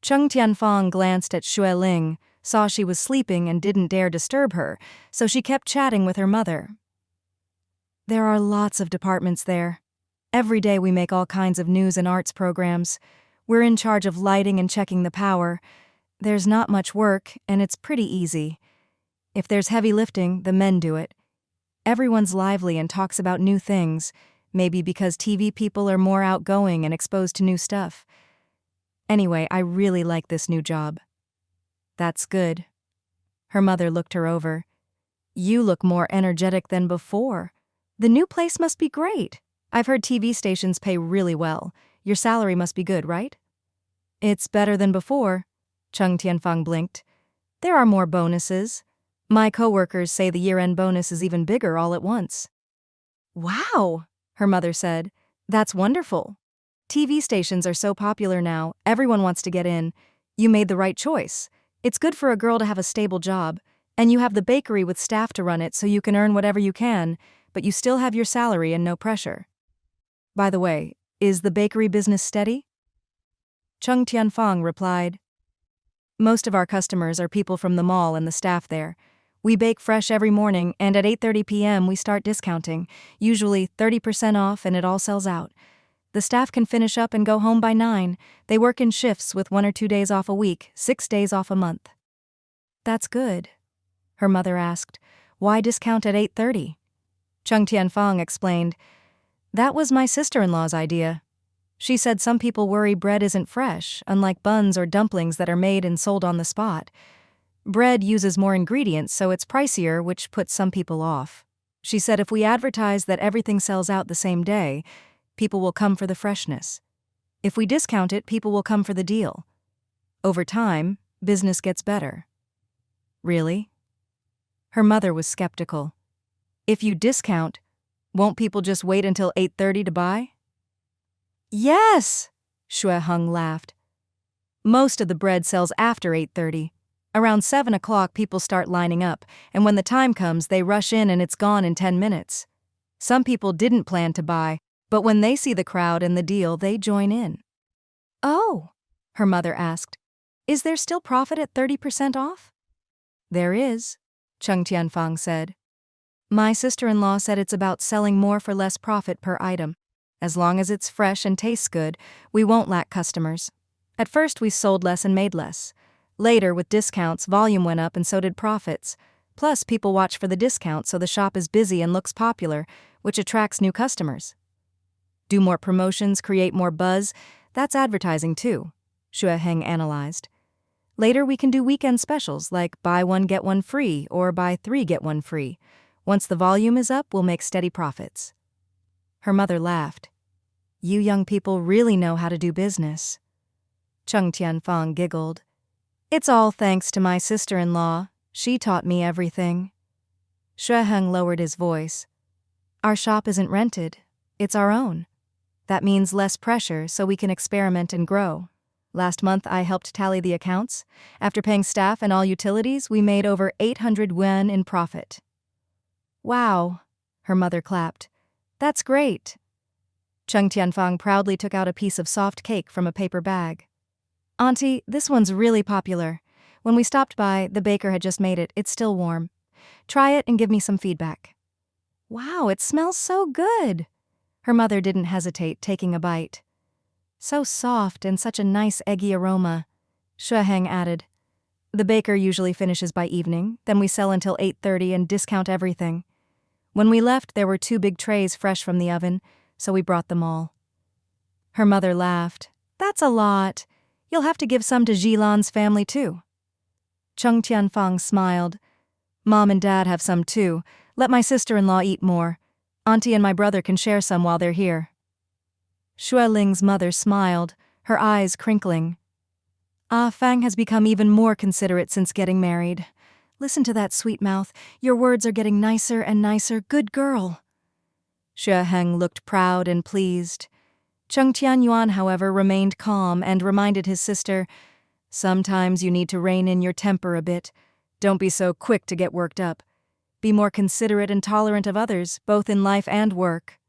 Chung Tianfang glanced at Xue Ling, saw she was sleeping and didn't dare disturb her, so she kept chatting with her mother. "There are lots of departments there. Every day we make all kinds of news and arts programs. We're in charge of lighting and checking the power. There's not much work, and it's pretty easy. If there's heavy lifting, the men do it. Everyone's lively and talks about new things, maybe because TV people are more outgoing and exposed to new stuff. Anyway, I really like this new job." "That's good." Her mother looked her over. "You look more energetic than before. The new place must be great. I've heard TV stations pay really well. Your salary must be good, right?" "It's better than before." Chung Tianfang blinked. "There are more bonuses. My coworkers say the year-end bonus is even bigger all at once." "Wow," her mother said. "That's wonderful. TV stations are so popular now, everyone wants to get in. You made the right choice. It's good for a girl to have a stable job, and you have the bakery with staff to run it so you can earn whatever you can, but you still have your salary and no pressure. By the way, is the bakery business steady?" Chung Tianfang replied, "Most of our customers are people from the mall and the staff there. We bake fresh every morning, and at 8:30 p.m. we start discounting, usually 30% off, and it all sells out. The staff can finish up and go home by 9. They work in shifts with 1 or 2 days off a week, 6 days off a month." "That's good." Her mother asked, "Why discount at 8:30? Chung Tianfang explained, "That was my sister-in-law's idea. She said some people worry bread isn't fresh, unlike buns or dumplings that are made and sold on the spot. Bread uses more ingredients, so it's pricier, which puts some people off. She said if we advertise that everything sells out the same day, people will come for the freshness. If we discount it, people will come for the deal. Over time, business gets better." "Really?" Her mother was skeptical. "If you discount, won't people just wait until 8:30 to buy?" "Yes!" Xue Heng laughed. "Most of the bread sells after 8:30. Around 7 o'clock people start lining up, and when the time comes they rush in and it's gone in 10 minutes. Some people didn't plan to buy, but when they see the crowd and the deal, they join in." "Oh," her mother asked, "is there still profit at 30% off?" There is, Cheng Tianfang said. My sister-in-law said it's about selling more for less profit per item. As long as it's fresh and tastes good, we won't lack customers. At first we sold less and made less. Later, with discounts, volume went up and so did profits. Plus, people watch for the discount so the shop is busy and looks popular, which attracts new customers. Do more promotions, create more buzz, that's advertising too, Xue Heng analyzed. Later we can do weekend specials like buy one get one free or buy three get one free. Once the volume is up, we'll make steady profits. Her mother laughed. You young people really know how to do business. Cheng Tianfang giggled. It's all thanks to my sister-in-law. She taught me everything. Xue Heng lowered his voice. Our shop isn't rented. It's our own. That means less pressure so we can experiment and grow. Last month I helped tally the accounts. After paying staff and all utilities, we made over 800 yuan in profit. Wow, her mother clapped. That's great. Cheng Tianfang proudly took out a piece of soft cake from a paper bag. Auntie, this one's really popular. When we stopped by, the baker had just made it. It's still warm. Try it and give me some feedback. Wow, it smells so good. Her mother didn't hesitate, taking a bite. So soft and such a nice eggy aroma, Xue Heng added. The baker usually finishes by evening, then we sell until 8:30 and discount everything. When we left, there were 2 big trays fresh from the oven, so we brought them all. Her mother laughed. That's a lot. You'll have to give some to Jilan's family too. Cheng Tianfang smiled. Mom and Dad have some too. Let my sister-in-law eat more. Auntie and my brother can share some while they're here. Xue Ling's mother smiled, her eyes crinkling. Ah Fang has become even more considerate since getting married. Listen to that sweet mouth. Your words are getting nicer and nicer. Good girl. Xue Heng looked proud and pleased. Cheng Tianyuan, however, remained calm and reminded his sister, sometimes you need to rein in your temper a bit. Don't be so quick to get worked up. Be more considerate and tolerant of others, both in life and work.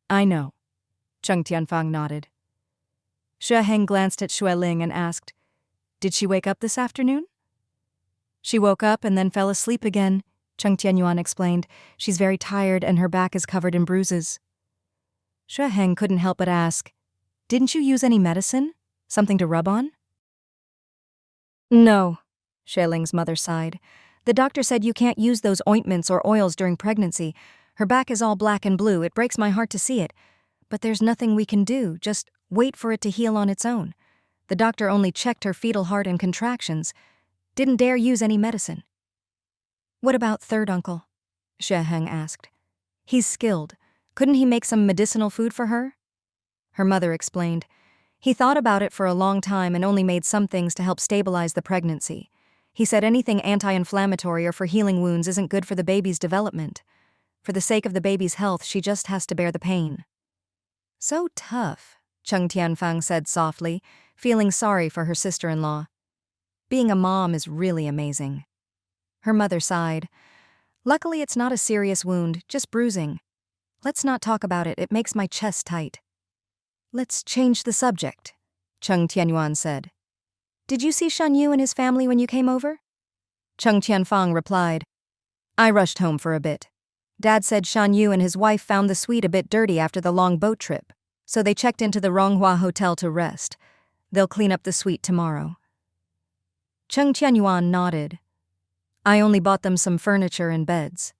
I know. Cheng Tianfang nodded. Xue Heng glanced at Xue Ling and asked, Did she wake up this afternoon? She woke up and then fell asleep again, Cheng Tianyuan explained. She's very tired and her back is covered in bruises. Xue Heng couldn't help but ask, Didn't you use any medicine? Something to rub on? No, Xue Ling's mother sighed. The doctor said you can't use those ointments or oils during pregnancy. Her back is all black and blue. It breaks my heart to see it. But there's nothing we can do, just wait for it to heal on its own. The doctor only checked her fetal heart and contractions. Didn't dare use any medicine. What about third uncle? Xue Heng asked. He's skilled. Couldn't he make some medicinal food for her? Her mother explained. He thought about it for a long time and only made some things to help stabilize the pregnancy. He said anything anti-inflammatory or for healing wounds isn't good for the baby's development. For the sake of the baby's health, she just has to bear the pain. So tough, Cheng Tianfang said softly, feeling sorry for her sister-in-law. Being a mom is really amazing. Her mother sighed. Luckily, it's not a serious wound, just bruising. Let's not talk about it, it makes my chest tight. Let's change the subject, Cheng Tianyuan said. Did you see Shan Yu and his family when you came over? Cheng Tianfang replied. I rushed home for a bit. Dad said Shan Yu and his wife found the suite a bit dirty after the long boat trip, so they checked into the Ronghua Hotel to rest. They'll clean up the suite tomorrow. Cheng Tianyuan nodded. I only bought them some furniture and beds.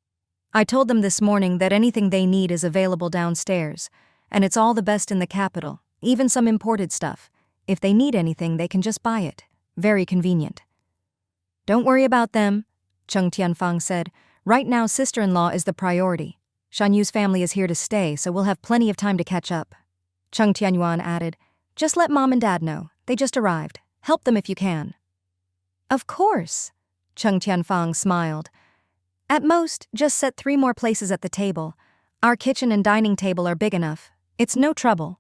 I told them this morning that anything they need is available downstairs, and it's all the best in the capital, even some imported stuff. If they need anything, they can just buy it. Very convenient. Don't worry about them, Cheng Tianfang said. Right now, sister-in-law is the priority. Shan Yu's family is here to stay, so we'll have plenty of time to catch up. Cheng Tianyuan added, Just let Mom and Dad know. They just arrived. Help them if you can. Of course, Cheng Tianfang smiled. At most, just set 3 more places at the table. Our kitchen and dining table are big enough. It's no trouble.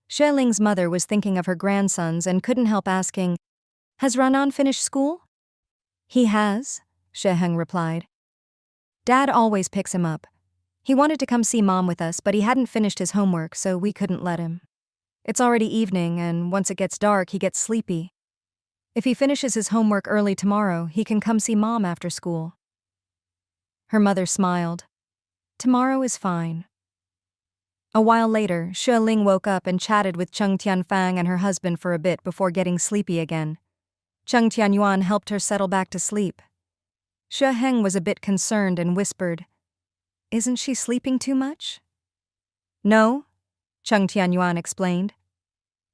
Xue Ling's mother was thinking of her grandsons and couldn't help asking, Has Ranan finished school? He has, Xue Heng replied. Dad always picks him up. He wanted to come see Mom with us, but he hadn't finished his homework, so we couldn't let him. It's already evening, and once it gets dark, he gets sleepy. If he finishes his homework early tomorrow, he can come see Mom after school. Her mother smiled. Tomorrow is fine. A while later, Xue Ling woke up and chatted with Cheng Tianfang and her husband for a bit before getting sleepy again. Cheng Tianyuan helped her settle back to sleep. Xue Heng was a bit concerned and whispered, "Isn't she sleeping too much?" "No," Cheng Tianyuan explained.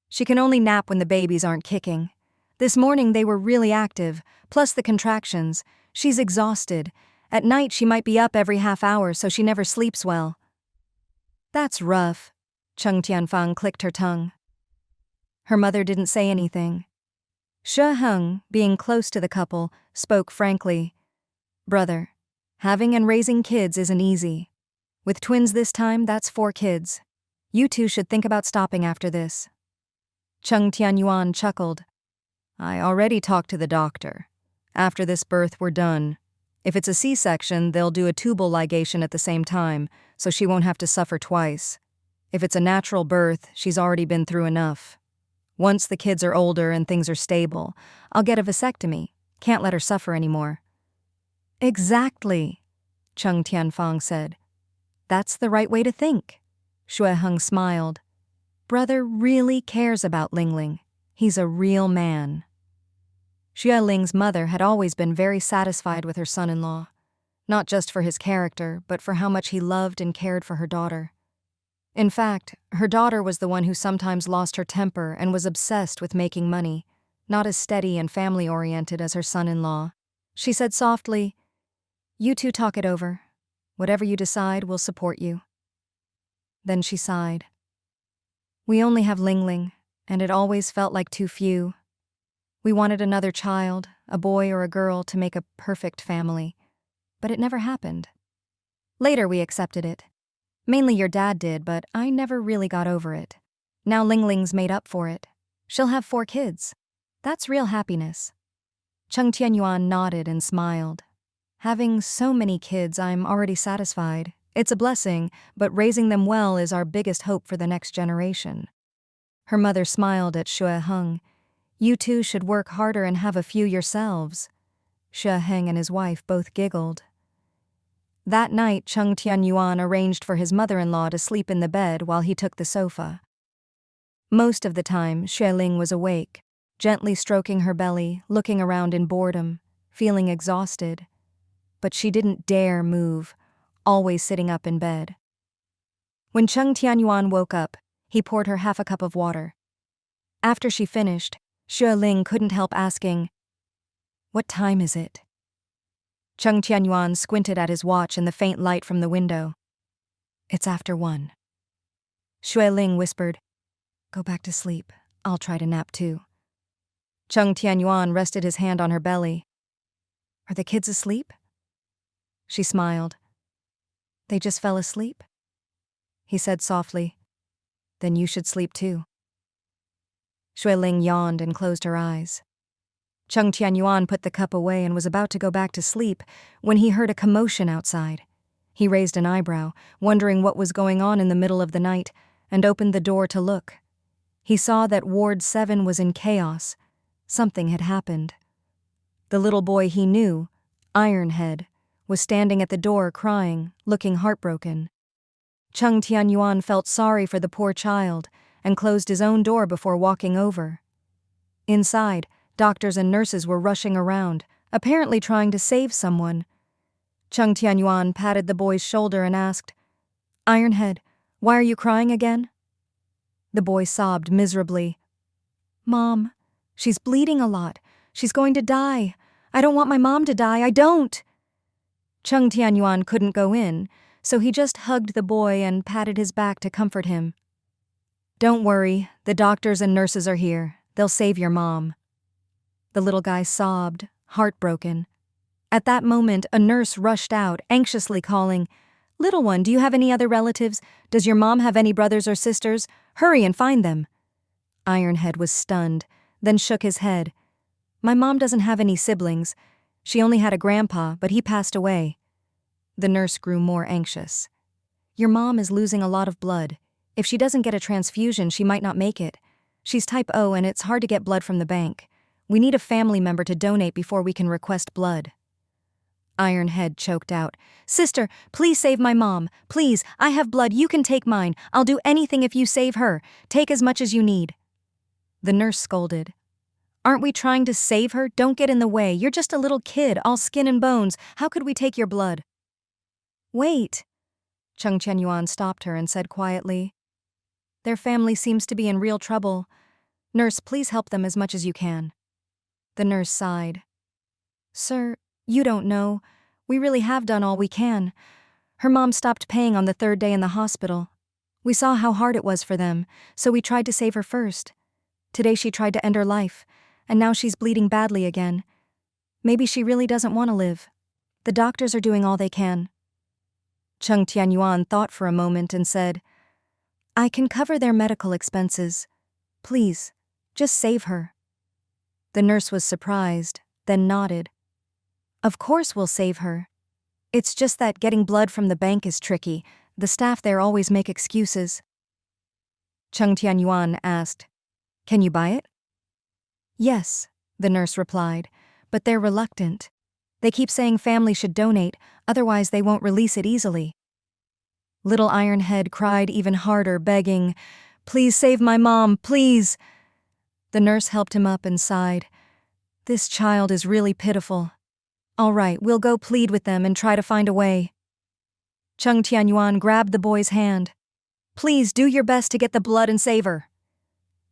"She can only nap when the babies aren't kicking. This morning they were really active, plus the contractions. She's exhausted. At night she might be up every half hour, so she never sleeps well." "That's rough," Cheng Tianfang clicked her tongue. Her mother didn't say anything. Xue Heng, being close to the couple, spoke frankly. "Brother, having and raising kids isn't easy. With twins this time, that's 4 kids. You two should think about stopping after this." Cheng Tianyuan chuckled. "I already talked to the doctor. After this birth, we're done. If it's a C-section, they'll do a tubal ligation at the same time, so she won't have to suffer twice. If it's a natural birth, she's already been through enough. Once the kids are older and things are stable, I'll get a vasectomy. Can't let her suffer anymore." "Exactly," Cheng Tianfang said. "That's the right way to think." Xue Heng smiled. "Brother really cares about Lingling. He's a real man." Xue Ling's mother had always been very satisfied with her son-in-law, not just for his character, but for how much he loved and cared for her daughter. In fact, her daughter was the one who sometimes lost her temper and was obsessed with making money, not as steady and family-oriented as her son-in-law. She said softly, "You two talk it over. Whatever you decide, we'll support you." Then she sighed. "We only have Lingling, and it always felt like too few. We wanted another child, a boy or a girl, to make a perfect family, but it never happened. Later we accepted it. Mainly your dad did, but I never really got over it. Now Lingling's made up for it. She'll have 4 kids. That's real happiness." Cheng Tianyuan nodded and smiled. "Having so many kids, I'm already satisfied. It's a blessing, but raising them well is our biggest hope for the next generation." Her mother smiled at Xue Heng. "You two should work harder and have a few yourselves." Xue Heng and his wife both giggled. That night, Cheng Tianyuan arranged for his mother-in-law to sleep in the bed while he took the sofa. Most of the time, Xue Ling was awake, gently stroking her belly, looking around in boredom, feeling exhausted. But she didn't dare move, always sitting up in bed. When Cheng Tianyuan woke up, he poured her half a cup of water. After she finished, Xue Ling couldn't help asking, "What time is it?" Cheng Tianyuan squinted at his watch in the faint light from the window. "It's after 1." Xue Ling whispered, "Go back to sleep. I'll try to nap too." Cheng Tianyuan rested his hand on her belly. "Are the kids asleep?" She smiled. "They just fell asleep?" He said softly, "Then you should sleep too." Xue Ling yawned and closed her eyes. Cheng Tianyuan put the cup away and was about to go back to sleep when he heard a commotion outside. He raised an eyebrow, wondering what was going on in the middle of the night, and opened the door to look. He saw that Ward 7 was in chaos. Something had happened. The little boy he knew, Ironhead, was standing at the door crying, looking heartbroken. Cheng Tianyuan felt sorry for the poor child and closed his own door before walking over. Inside, doctors and nurses were rushing around, apparently trying to save someone. Cheng Tianyuan patted the boy's shoulder and asked, "Ironhead, why are you crying again?" The boy sobbed miserably. "Mom, she's bleeding a lot. She's going to die. I don't want my mom to die. I don't." Cheng Tianyuan couldn't go in, so he just hugged the boy and patted his back to comfort him. "Don't worry, the doctors and nurses are here. They'll save your mom." The little guy sobbed, heartbroken. At that moment, a nurse rushed out, anxiously calling, "Little one, do you have any other relatives? Does your mom have any brothers or sisters? Hurry and find them." Ironhead was stunned, then shook his head. "My mom doesn't have any siblings. She only had a grandpa, but he passed away." The nurse grew more anxious. "Your mom is losing a lot of blood. If she doesn't get a transfusion, she might not make it. She's type O and it's hard to get blood from the bank. We need a family member to donate before we can request blood. Ironhead choked out. Sister, please save my mom. Please, I have blood, you can take mine. I'll do anything if you save her. Take as much as you need. The nurse scolded. Aren't we trying to save her? Don't get in the way. You're just a little kid, all skin and bones. How could we take your blood? Wait. Cheng Qianyuan stopped her and said quietly. Their family seems to be in real trouble. Nurse, please help them as much as you can. The nurse sighed. Sir, you don't know. We really have done all we can. Her mom stopped paying on the 3rd day in the hospital. We saw how hard it was for them, so we tried to save her first. Today she tried to end her life, and now she's bleeding badly again. Maybe she really doesn't want to live. The doctors are doing all they can. Cheng Tianyuan thought for a moment and said, I can cover their medical expenses. Please, just save her. The nurse was surprised, then nodded. Of course we'll save her. It's just that getting blood from the bank is tricky. The staff there always make excuses. Cheng Tianyuan asked, Can you buy it? Yes, the nurse replied, but they're reluctant. They keep saying family should donate, otherwise they won't release it easily. Little Ironhead cried even harder, begging, Please save my mom, please. The nurse helped him up and sighed. This child is really pitiful. All right, we'll go plead with them and try to find a way. Cheng Tianyuan grabbed the boy's hand. Please do your best to get the blood and save her.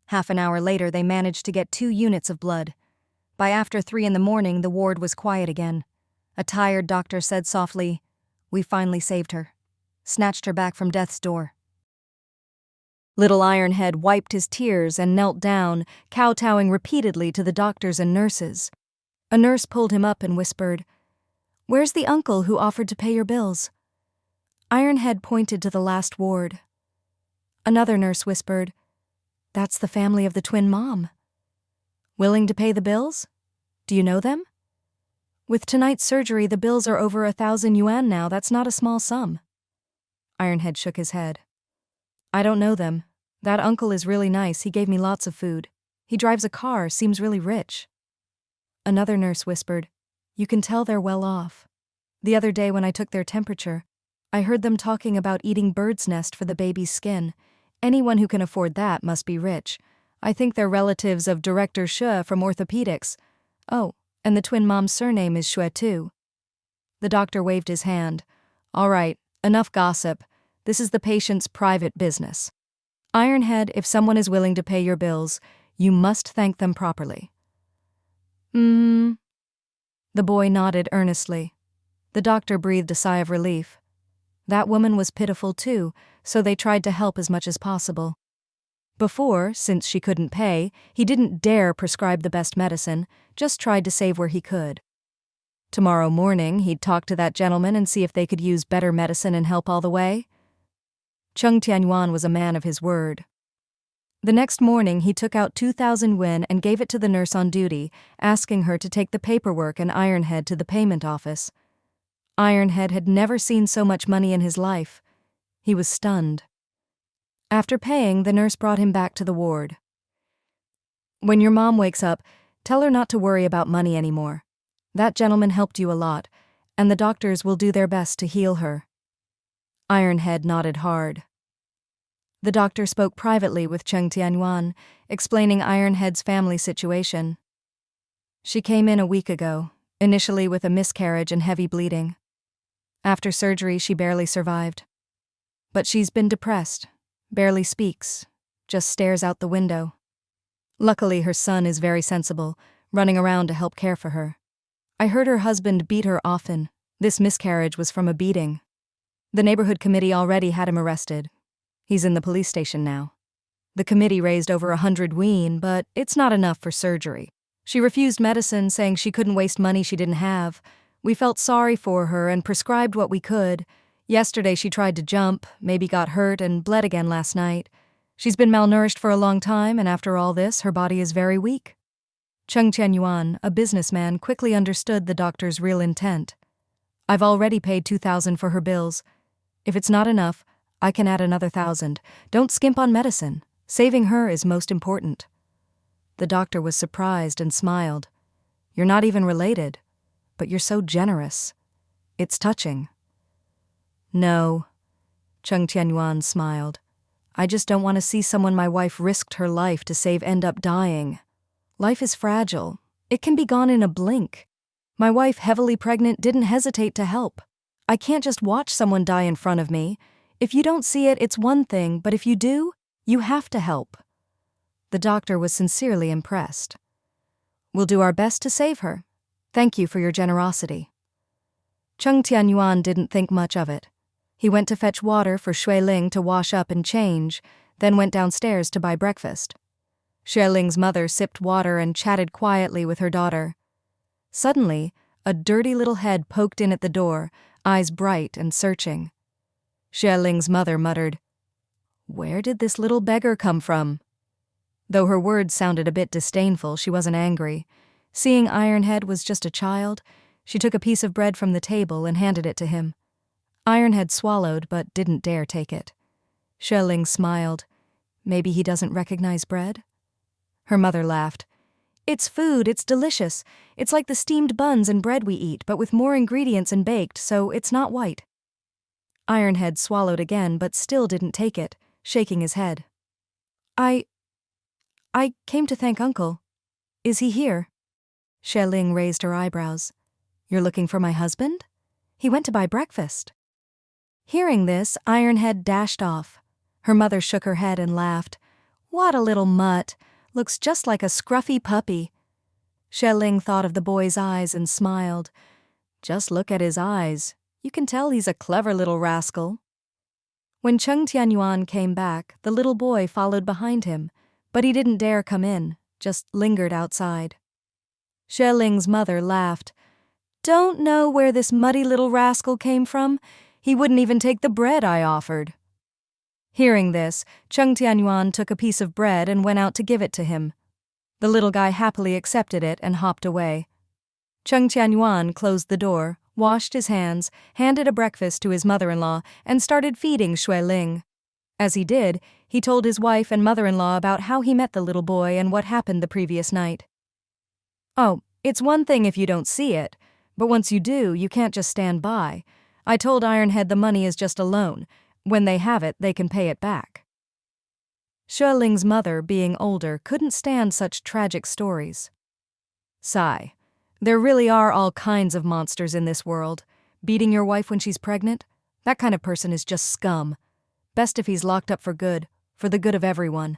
Half an hour later, they managed to get 2 units of blood. By after 3 in the morning, the ward was quiet again. A tired doctor said softly, We finally saved her. Snatched her back from death's door. Little Ironhead wiped his tears and knelt down, kowtowing repeatedly to the doctors and nurses. A nurse pulled him up and whispered, Where's the uncle who offered to pay your bills? Ironhead pointed to the last ward. Another nurse whispered, That's the family of the twin mom. Willing to pay the bills? Do you know them? With tonight's surgery, the bills are over 1,000 yuan now. That's not a small sum. Ironhead shook his head. I don't know them. That uncle is really nice. He gave me lots of food. He drives a car, seems really rich. Another nurse whispered, You can tell they're well off. The other day when I took their temperature, I heard them talking about eating bird's nest for the baby's skin. Anyone who can afford that must be rich. I think they're relatives of Director Xue from orthopedics. Oh, and the twin mom's surname is Xue too. The doctor waved his hand. All right, enough gossip. This is the patient's private business. Ironhead, if someone is willing to pay your bills, you must thank them properly. The boy nodded earnestly. The doctor breathed a sigh of relief. That woman was pitiful too, so they tried to help as much as possible. Before, since she couldn't pay, he didn't dare prescribe the best medicine, just tried to save where he could. Tomorrow morning, he'd talk to that gentleman and see if they could use better medicine and help all the way. Cheng Tianyuan was a man of his word. The next morning, he took out 2,000 yuan and gave it to the nurse on duty, asking her to take the paperwork and Ironhead to the payment office. Ironhead had never seen so much money in his life. He was stunned. After paying, the nurse brought him back to the ward. When your mom wakes up, tell her not to worry about money anymore. That gentleman helped you a lot, and the doctors will do their best to heal her. Ironhead nodded hard. The doctor spoke privately with Cheng Tianyuan, explaining Ironhead's family situation. She came in a week ago, initially with a miscarriage and heavy bleeding. After surgery, she barely survived. But she's been depressed, barely speaks, just stares out the window. Luckily, her son is very sensible, running around to help care for her. I heard her husband beat her often. This miscarriage was from a beating. The neighborhood committee already had him arrested. He's in the police station now. The committee raised over 100 yuan, but it's not enough for surgery. She refused medicine, saying she couldn't waste money she didn't have. We felt sorry for her and prescribed what we could. Yesterday she tried to jump, maybe got hurt, and bled again last night. She's been malnourished for a long time, and after all this, her body is very weak. Cheng Qianyuan, a businessman, quickly understood the doctor's real intent. I've already paid 2,000 for her bills. If it's not enough, I can add another 1,000. Don't skimp on medicine. Saving her is most important. The doctor was surprised and smiled. "You're not even related, but you're so generous. It's touching." "No," Chung Tianyuan smiled. "I just don't want to see someone my wife risked her life to save end up dying. Life is fragile. It can be gone in a blink. My wife, heavily pregnant, didn't hesitate to help. I can't just watch someone die in front of me. If you don't see it, it's one thing, but if you do, you have to help." The doctor was sincerely impressed. "We'll do our best to save her. Thank you for your generosity." Chung Tianyuan didn't think much of it. He went to fetch water for Xueling's to wash up and change, then went downstairs to buy breakfast. Xueling's mother sipped water and chatted quietly with her daughter. Suddenly, a dirty little head poked in at the door, eyes bright and searching. Xueling's mother muttered, "Where did this little beggar come from?" Though her words sounded a bit disdainful, she wasn't angry. Seeing Ironhead was just a child, she took a piece of bread from the table and handed it to him. Ironhead swallowed but didn't dare take it. Xueling smiled. Maybe he doesn't recognize bread? Her mother laughed. "It's food, it's delicious. It's like the steamed buns and bread we eat, but with more ingredients and baked, so it's not white." Ironhead swallowed again but still didn't take it, shaking his head. I came to thank Uncle. Is he here?" Xueling raised her eyebrows. "You're looking for my husband? He went to buy breakfast." Hearing this, Ironhead dashed off. Her mother shook her head and laughed. "What a little mutt. Looks just like a scruffy puppy." Xueling thought of the boy's eyes and smiled. "Just look at his eyes. You can tell he's a clever little rascal." When Chung Tianyuan came back, the little boy followed behind him, but he didn't dare come in, just lingered outside. Xueling's mother laughed. "Don't know where this muddy little rascal came from. He wouldn't even take the bread I offered." Hearing this, Chung Tianyuan took a piece of bread and went out to give it to him. The little guy happily accepted it and hopped away. Chung Tianyuan closed the door, washed his hands, handed a breakfast to his mother-in-law, and started feeding Xueling. As he did, he told his wife and mother-in-law about how he met the little boy and what happened the previous night. "Oh, it's one thing if you don't see it, but once you do, you can't just stand by. I told Ironhead the money is just a loan. When they have it, they can pay it back." Xueling's mother, being older, couldn't stand such tragic stories. "Sigh. There really are all kinds of monsters in this world. Beating your wife when she's pregnant? That kind of person is just scum. Best if he's locked up for the good of everyone."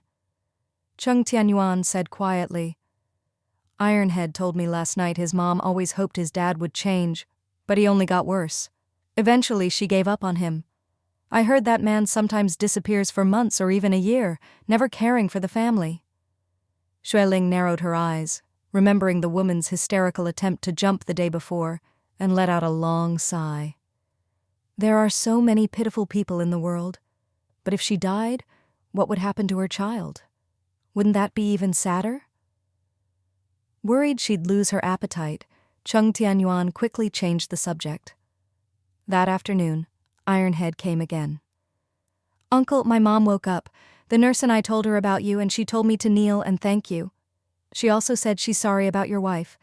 Chung Tianyuan said quietly, "Ironhead told me last night his mom always hoped his dad would change, but he only got worse. Eventually she gave up on him. I heard that man sometimes disappears for months or even a year, never caring for the family." Xueling narrowed her eyes, remembering the woman's hysterical attempt to jump the day before, and let out a long sigh. There are so many pitiful people in the world, but if she died, what would happen to her child? Wouldn't that be even sadder? Worried she'd lose her appetite, Chung Tianyuan quickly changed the subject. That afternoon, Ironhead came again. "Uncle, my mom woke up. The nurse and I told her about you and she told me to kneel and thank you. She also said she's sorry about your wife.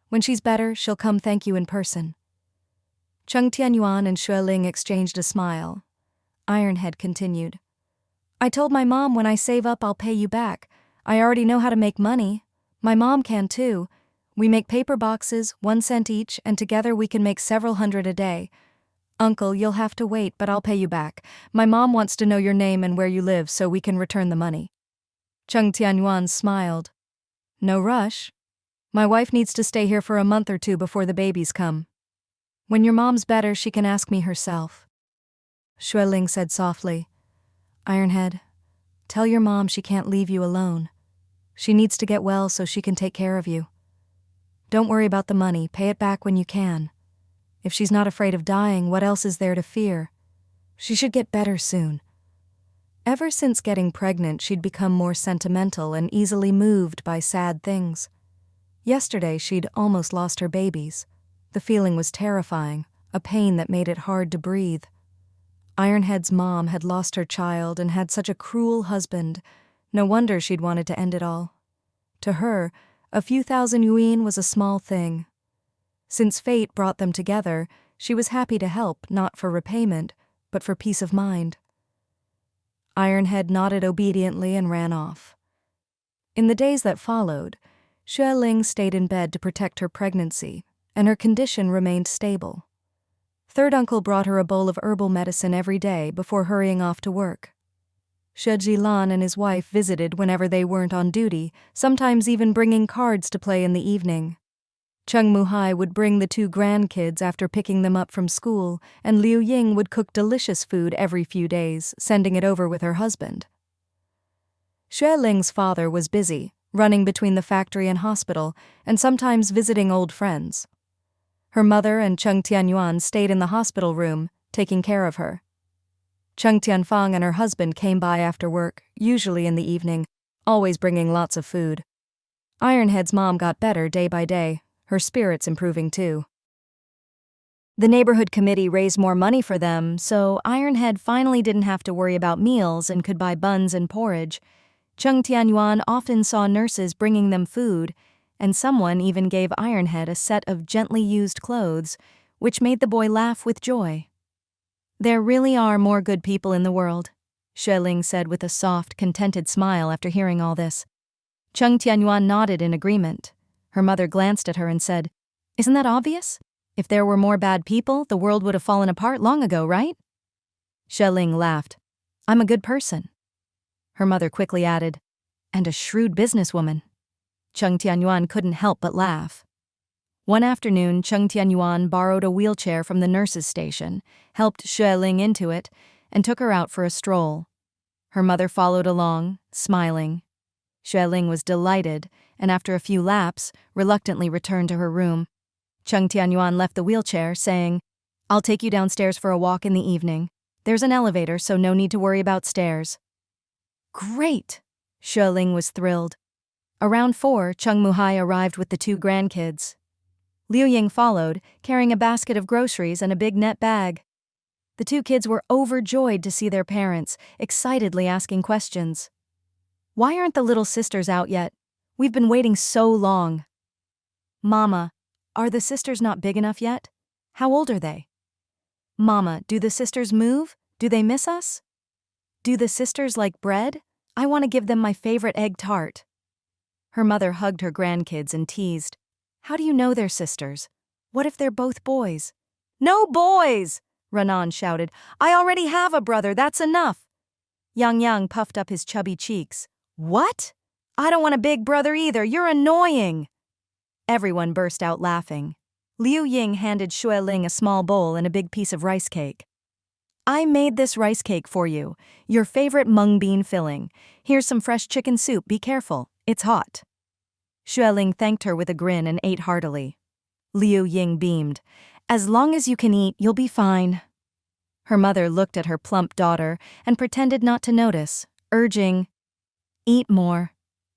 When she's better, she'll come thank you in person." Chung Tianyuan and Xueling exchanged a smile. Ironhead continued. "I told my mom when I save up I'll pay you back. I already know how to make money. My mom can too. We make paper boxes, 1 cent each, and together we can make several hundred a day. Uncle, you'll have to wait, but I'll pay you back. My mom wants to know your name and where you live so we can return the money." Chung Tianyuan smiled. "No rush. My wife needs to stay here for a month or 2 before the babies come. When your mom's better, she can ask me herself." Xueling said softly, "Ironhead, tell your mom she can't leave you alone. She needs to get well so she can take care of you. Don't worry about the money, pay it back when you can. If she's not afraid of dying, what else is there to fear? She should get better soon." Ever since getting pregnant, she'd become more sentimental and easily moved by sad things. Yesterday, she'd almost lost her babies. The feeling was terrifying, a pain that made it hard to breathe. Ironhead's mom had lost her child and had such a cruel husband. No wonder she'd wanted to end it all. To her, a few thousand yuan was a small thing. Since fate brought them together, she was happy to help, not for repayment, but for peace of mind. Ironhead nodded obediently and ran off. In the days that followed, Xueling stayed in bed to protect her pregnancy, and her condition remained stable. Third uncle brought her a bowl of herbal medicine every day before hurrying off to work. Lan and his wife visited whenever they weren't on duty, sometimes even bringing cards to play in the evening. Cheng Muhai would bring the two grandkids after picking them up from school, and Liu Ying would cook delicious food every few days, sending it over with her husband. Xueling's father was busy, running between the factory and hospital, and sometimes visiting old friends. Her mother and Cheng Tianyuan stayed in the hospital room, taking care of her. Cheng Tianfang and her husband came by after work, usually in the evening, always bringing lots of food. Ironhead's mom got better day by day, her spirits improving too. The neighborhood committee raised more money for them, so Ironhead finally didn't have to worry about meals and could buy buns and porridge. Cheng Tianyuan often saw nurses bringing them food, and someone even gave Ironhead a set of gently used clothes, which made the boy laugh with joy. There really are more good people in the world, Xueling said with a soft, contented smile after hearing all this. Cheng Tianyuan nodded in agreement. Her mother glanced at her and said, "Isn't that obvious? If there were more bad people, the world would have fallen apart long ago, right?" Xueling laughed. "I'm a good person." Her mother quickly added, "And a shrewd businesswoman." Cheng Tianyuan couldn't help but laugh. One afternoon, Cheng Tianyuan borrowed a wheelchair from the nurse's station, helped Xueling into it, and took her out for a stroll. Her mother followed along, smiling. Xueling was delighted, and after a few laps, reluctantly returned to her room. Cheng Tianyuan left the wheelchair, saying, "I'll take you downstairs for a walk in the evening. There's an elevator, so no need to worry about stairs." "Great!" Xueling was thrilled. Around 4, Cheng Muhai arrived with the two grandkids. Liu Ying followed, carrying a basket of groceries and a big net bag. The two kids were overjoyed to see their parents, excitedly asking questions. "Why aren't the little sisters out yet? We've been waiting so long." "Mama, are the sisters not big enough yet? How old are they?" "Mama, do the sisters move? Do they miss us? Do the sisters like bread? I want to give them my favorite egg tart." Her mother hugged her grandkids and teased, "How do you know they're sisters? What if they're both boys?" "No boys!" Renan shouted. "I already have a brother, that's enough." Yang puffed up his chubby cheeks. "What? I don't want a big brother either, you're annoying." Everyone burst out laughing. Liu Ying handed Xueling a small bowl and a big piece of rice cake. "I made this rice cake for you, your favorite mung bean filling. Here's some fresh chicken soup, be careful, it's hot." Xueling thanked her with a grin and ate heartily. Liu Ying beamed. "As long as you can eat, you'll be fine." Her mother looked at her plump daughter and pretended not to notice, urging, "Eat more.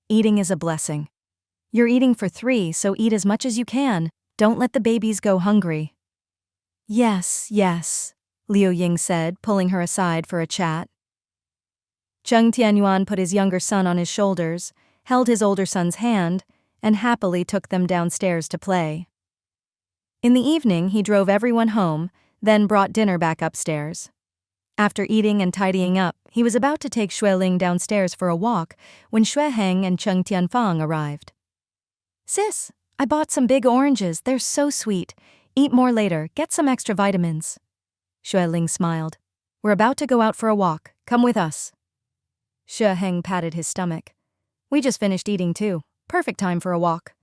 Eating is a blessing. You're eating for 3, so eat as much as you can. Don't let the babies go hungry." Yes, Liu Ying said, pulling her aside for a chat. Cheng Tianyuan put his younger son on his shoulders, held his older son's hand, and happily took them downstairs to play. In the evening, he drove everyone home, then brought dinner back upstairs. After eating and tidying up, he was about to take Xueling downstairs for a walk when Xueheng and Cheng Tianfang arrived. "Sis, I bought some big oranges, they're so sweet. Eat more later, get some extra vitamins." Xueling smiled. "We're about to go out for a walk, come with us." Xueheng patted his stomach. "We just finished eating too. Perfect time for a walk."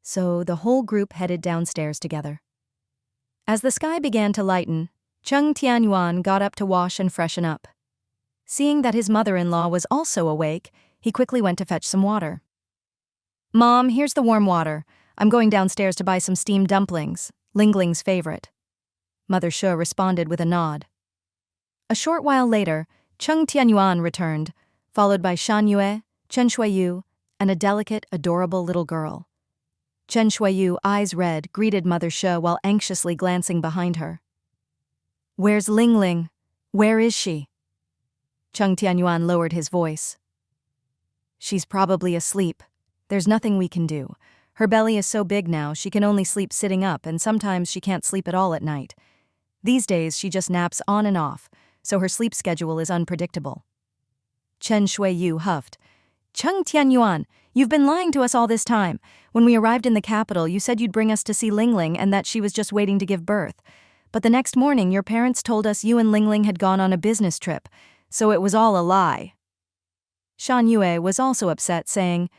So the whole group headed downstairs together. As the sky began to lighten, Cheng Tianyuan got up to wash and freshen up. Seeing that his mother-in-law was also awake, he quickly went to fetch some water. "Mom, here's the warm water. I'm going downstairs to buy some steamed dumplings, Lingling's favorite." Mother Shi responded with a nod. A short while later, Cheng Tianyuan returned, followed by Shan Yue, Chen Shuiyu, and a delicate, adorable little girl. Chen Shuiyu, eyes red, greeted Mother Shi while anxiously glancing behind her. "Where's Lingling? Where is she?" Cheng Tianyuan lowered his voice. "She's probably asleep. There's nothing we can do. Her belly is so big now she can only sleep sitting up, and sometimes she can't sleep at all at night. These days she just naps on and off, so her sleep schedule is unpredictable. Chen Shuiyu huffed. Cheng Tianyuan, you've been lying to us all this time. When we arrived in the capital, you said you'd bring us to see Lingling and that she was just waiting to give birth. But the next morning, your parents told us you and Lingling had gone on a business trip, so it was all a lie. Shan Yue was also upset, saying,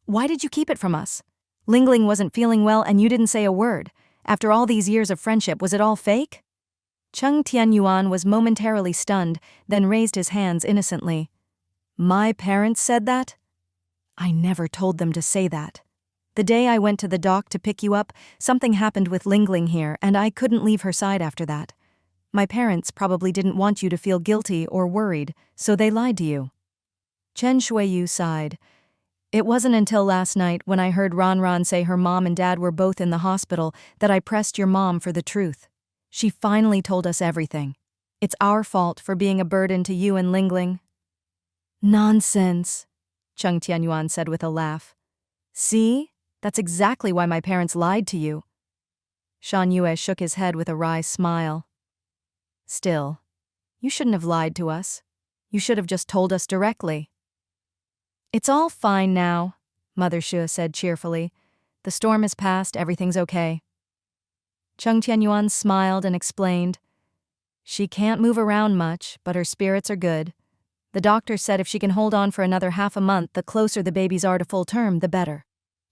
Why did you keep it from us? Lingling wasn't feeling well and you didn't say a word. After all these years of friendship, was it all fake? Cheng Tianyuan was momentarily stunned, then raised his hands innocently. My parents said that? I never told them to say that. The day I went to the dock to pick you up, something happened with Lingling here, and I couldn't leave her side after that. My parents probably didn't want you to feel guilty or worried, so they lied to you. Chen Shuiyu sighed. It wasn't until last night when I heard Ran say her mom and dad were both in the hospital that I pressed your mom for the truth. She finally told us everything. It's our fault for being a burden to you and Lingling. Nonsense, Cheng Tianyuan said with a laugh. See? That's exactly why my parents lied to you. Shan Yue shook his head with a wry smile. Still, you shouldn't have lied to us. You should have just told us directly. It's all fine now, Mother Xue said cheerfully. The storm has passed, everything's okay. Cheng Tianyuan smiled and explained. She can't move around much, but her spirits are good. The doctor said if she can hold on for another half a month, the closer the babies are to full term, the better.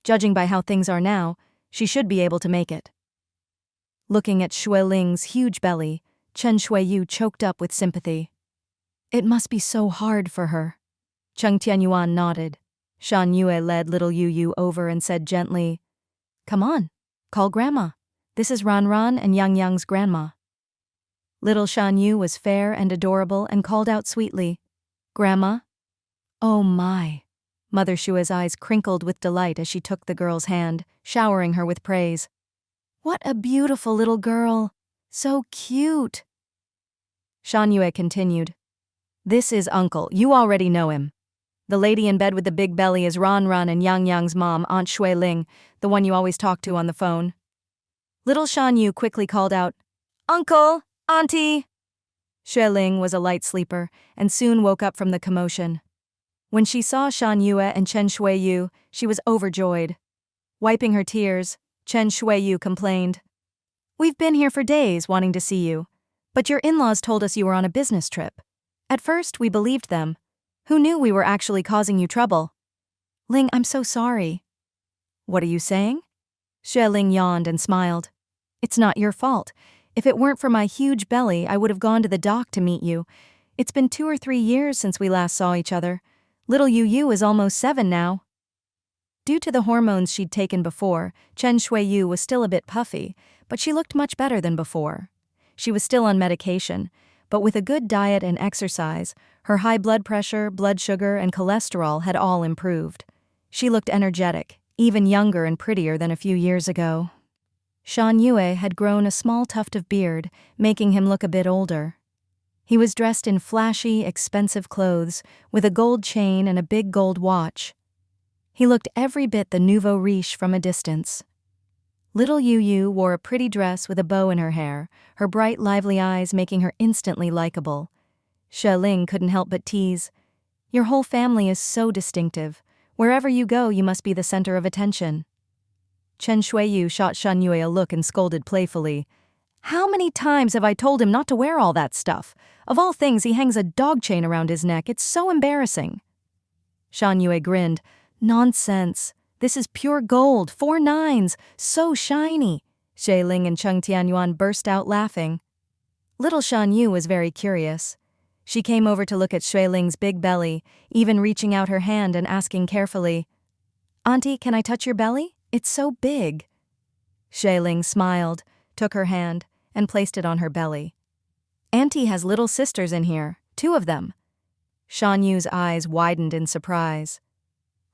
Judging by how things are now, she should be able to make it. Looking at Shui Ling's huge belly, Chen Shuiyu choked up with sympathy. It must be so hard for her. Cheng Tianyuan nodded. Shan Yue led little Yu Yu over and said gently, Come on, call Grandma. This is Ran and Yang Yang's grandma. Little Shan Yu was fair and adorable and called out sweetly, Grandma? Oh my. Mother Shue's eyes crinkled with delight as she took the girl's hand, showering her with praise. What a beautiful little girl. So cute. Shan Yue continued. This is Uncle. You already know him. The lady in bed with the big belly is Ran and Yang Yang's mom, Aunt Shui Ling, the one you always talk to on the phone. Little Shan Yu quickly called out, Uncle! Auntie! Shui Ling was a light sleeper and soon woke up from the commotion. When she saw Shan Yue and Chen Shuiyu, she was overjoyed. Wiping her tears, Chen Shuiyu complained, We've been here for days wanting to see you, but your in-laws told us you were on a business trip. At first, we believed them. Who knew we were actually causing you trouble? Ling, I'm so sorry. What are you saying? Shui Ling yawned and smiled. It's not your fault. If it weren't for my huge belly, I would have gone to the dock to meet you. It's been 2 or 3 years since we last saw each other. Little Yu Yu is almost 7 now. Due to the hormones she'd taken before, Chen Shuiyu was still a bit puffy, but she looked much better than before. She was still on medication, but with a good diet and exercise, her high blood pressure, blood sugar, and cholesterol had all improved. She looked energetic, even younger and prettier than a few years ago. Shan Yue had grown a small tuft of beard, making him look a bit older. He was dressed in flashy, expensive clothes, with a gold chain and a big gold watch. He looked every bit the nouveau riche from a distance. Little Yu Yu wore a pretty dress with a bow in her hair, her bright, lively eyes making her instantly likable. Shui Ling couldn't help but tease, Your whole family is so distinctive. Wherever you go, you must be the center of attention. Chen Shuiyu shot Shan Yue a look and scolded playfully, How many times have I told him not to wear all that stuff? Of all things, he hangs a dog chain around his neck. It's so embarrassing. Shan Yue grinned, Nonsense. This is pure gold, 4 nines, so shiny. Shui Ling and Cheng Tianyuan burst out laughing. Little Shan Yu was very curious. She came over to look at Shui Ling's big belly, even reaching out her hand and asking carefully, Auntie, can I touch your belly? It's so big. Shui Ling smiled, took her hand, and placed it on her belly. Auntie has little sisters in here, 2 of them. Shan Yu's eyes widened in surprise.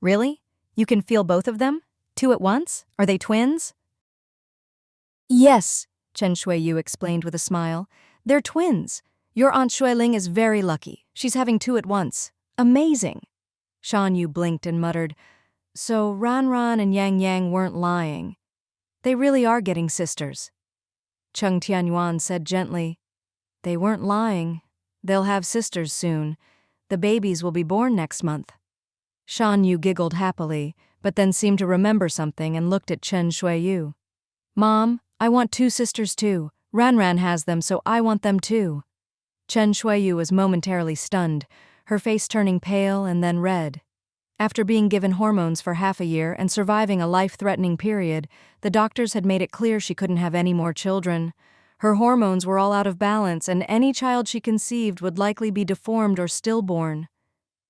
Really? You can feel both of them? 2 at once? Are they twins? Yes, Chen Shuiyu explained with a smile. They're twins. Your Aunt Shui Ling is very lucky. She's having 2 at once. Amazing. Shan Yu blinked and muttered, So Ran and Yang Yang weren't lying. They really are getting sisters. Cheng Tianyuan said gently. They weren't lying. They'll have sisters soon. The babies will be born next month. Shan Yu giggled happily, but then seemed to remember something and looked at Chen Shuiyu. Mom, I want 2 sisters too. Ran has them, so I want them too. Chen Shuiyu was momentarily stunned, her face turning pale and then red. After being given hormones for half a year and surviving a life-threatening period, the doctors had made it clear she couldn't have any more children. Her hormones were all out of balance, and any child she conceived would likely be deformed or stillborn.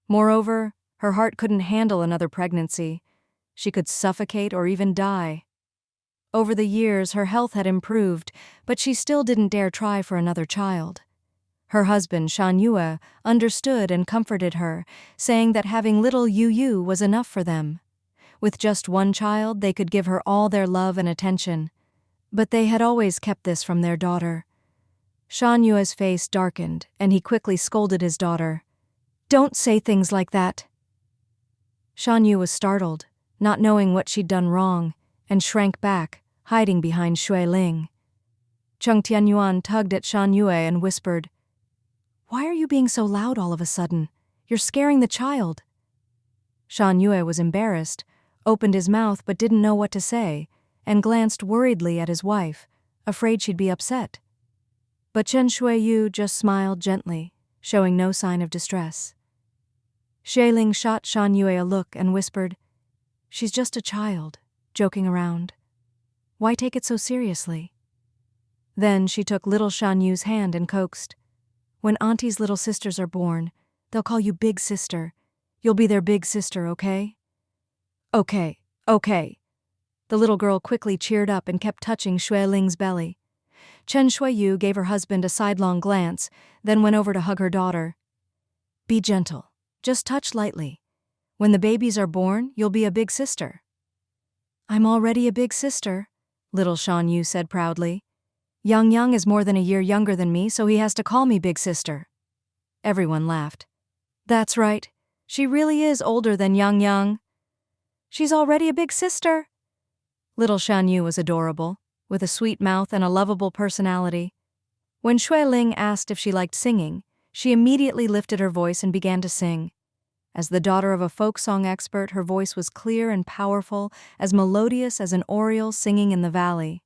Moreover, her heart couldn't handle another pregnancy. She could suffocate or even die. Over the years, her health had improved, but she still didn't dare try for another child. Her husband, Shan Yue, understood and comforted her, saying that having little Yu was enough for them. With just one child, they could give her all their love and attention. But they had always kept this from their daughter. Shan Yue's face darkened, and he quickly scolded his daughter. "Don't say things like that." Shan Yu was startled, not knowing what she'd done wrong, and shrank back, hiding behind Shui Ling. Cheng Tianyuan tugged at Shan Yue and whispered, "Why are you being so loud all of a sudden? You're scaring the child." Shan Yue was embarrassed, opened his mouth but didn't know what to say, and glanced worriedly at his wife, afraid she'd be upset. But Chen Shuiyu just smiled gently, showing no sign of distress. Xie Ling shot Shan Yue a look and whispered, "She's just a child, joking around. Why take it so seriously?" Then she took little Shan Yu's hand and coaxed, "When Auntie's little sisters are born, they'll call you Big Sister. You'll be their big sister, okay?" "Okay, okay." The little girl quickly cheered up and kept touching Xue Ling's belly. Chen Shuiyu gave her husband a sidelong glance, then went over to hug her daughter. "Be gentle. Just touch lightly. When the babies are born, you'll be a big sister." "I'm already a big sister," little Shan Yu said proudly. Yang is more than a year younger than me, so he has to call me big sister." Everyone laughed. "That's right. She really is older than Yang. She's already a big sister." Little Shan Yu was adorable, with a sweet mouth and a lovable personality. When Xue Ling asked if she liked singing, she immediately lifted her voice and began to sing. As the daughter of a folk song expert, her voice was clear and powerful, as melodious as an oriole singing in the valley.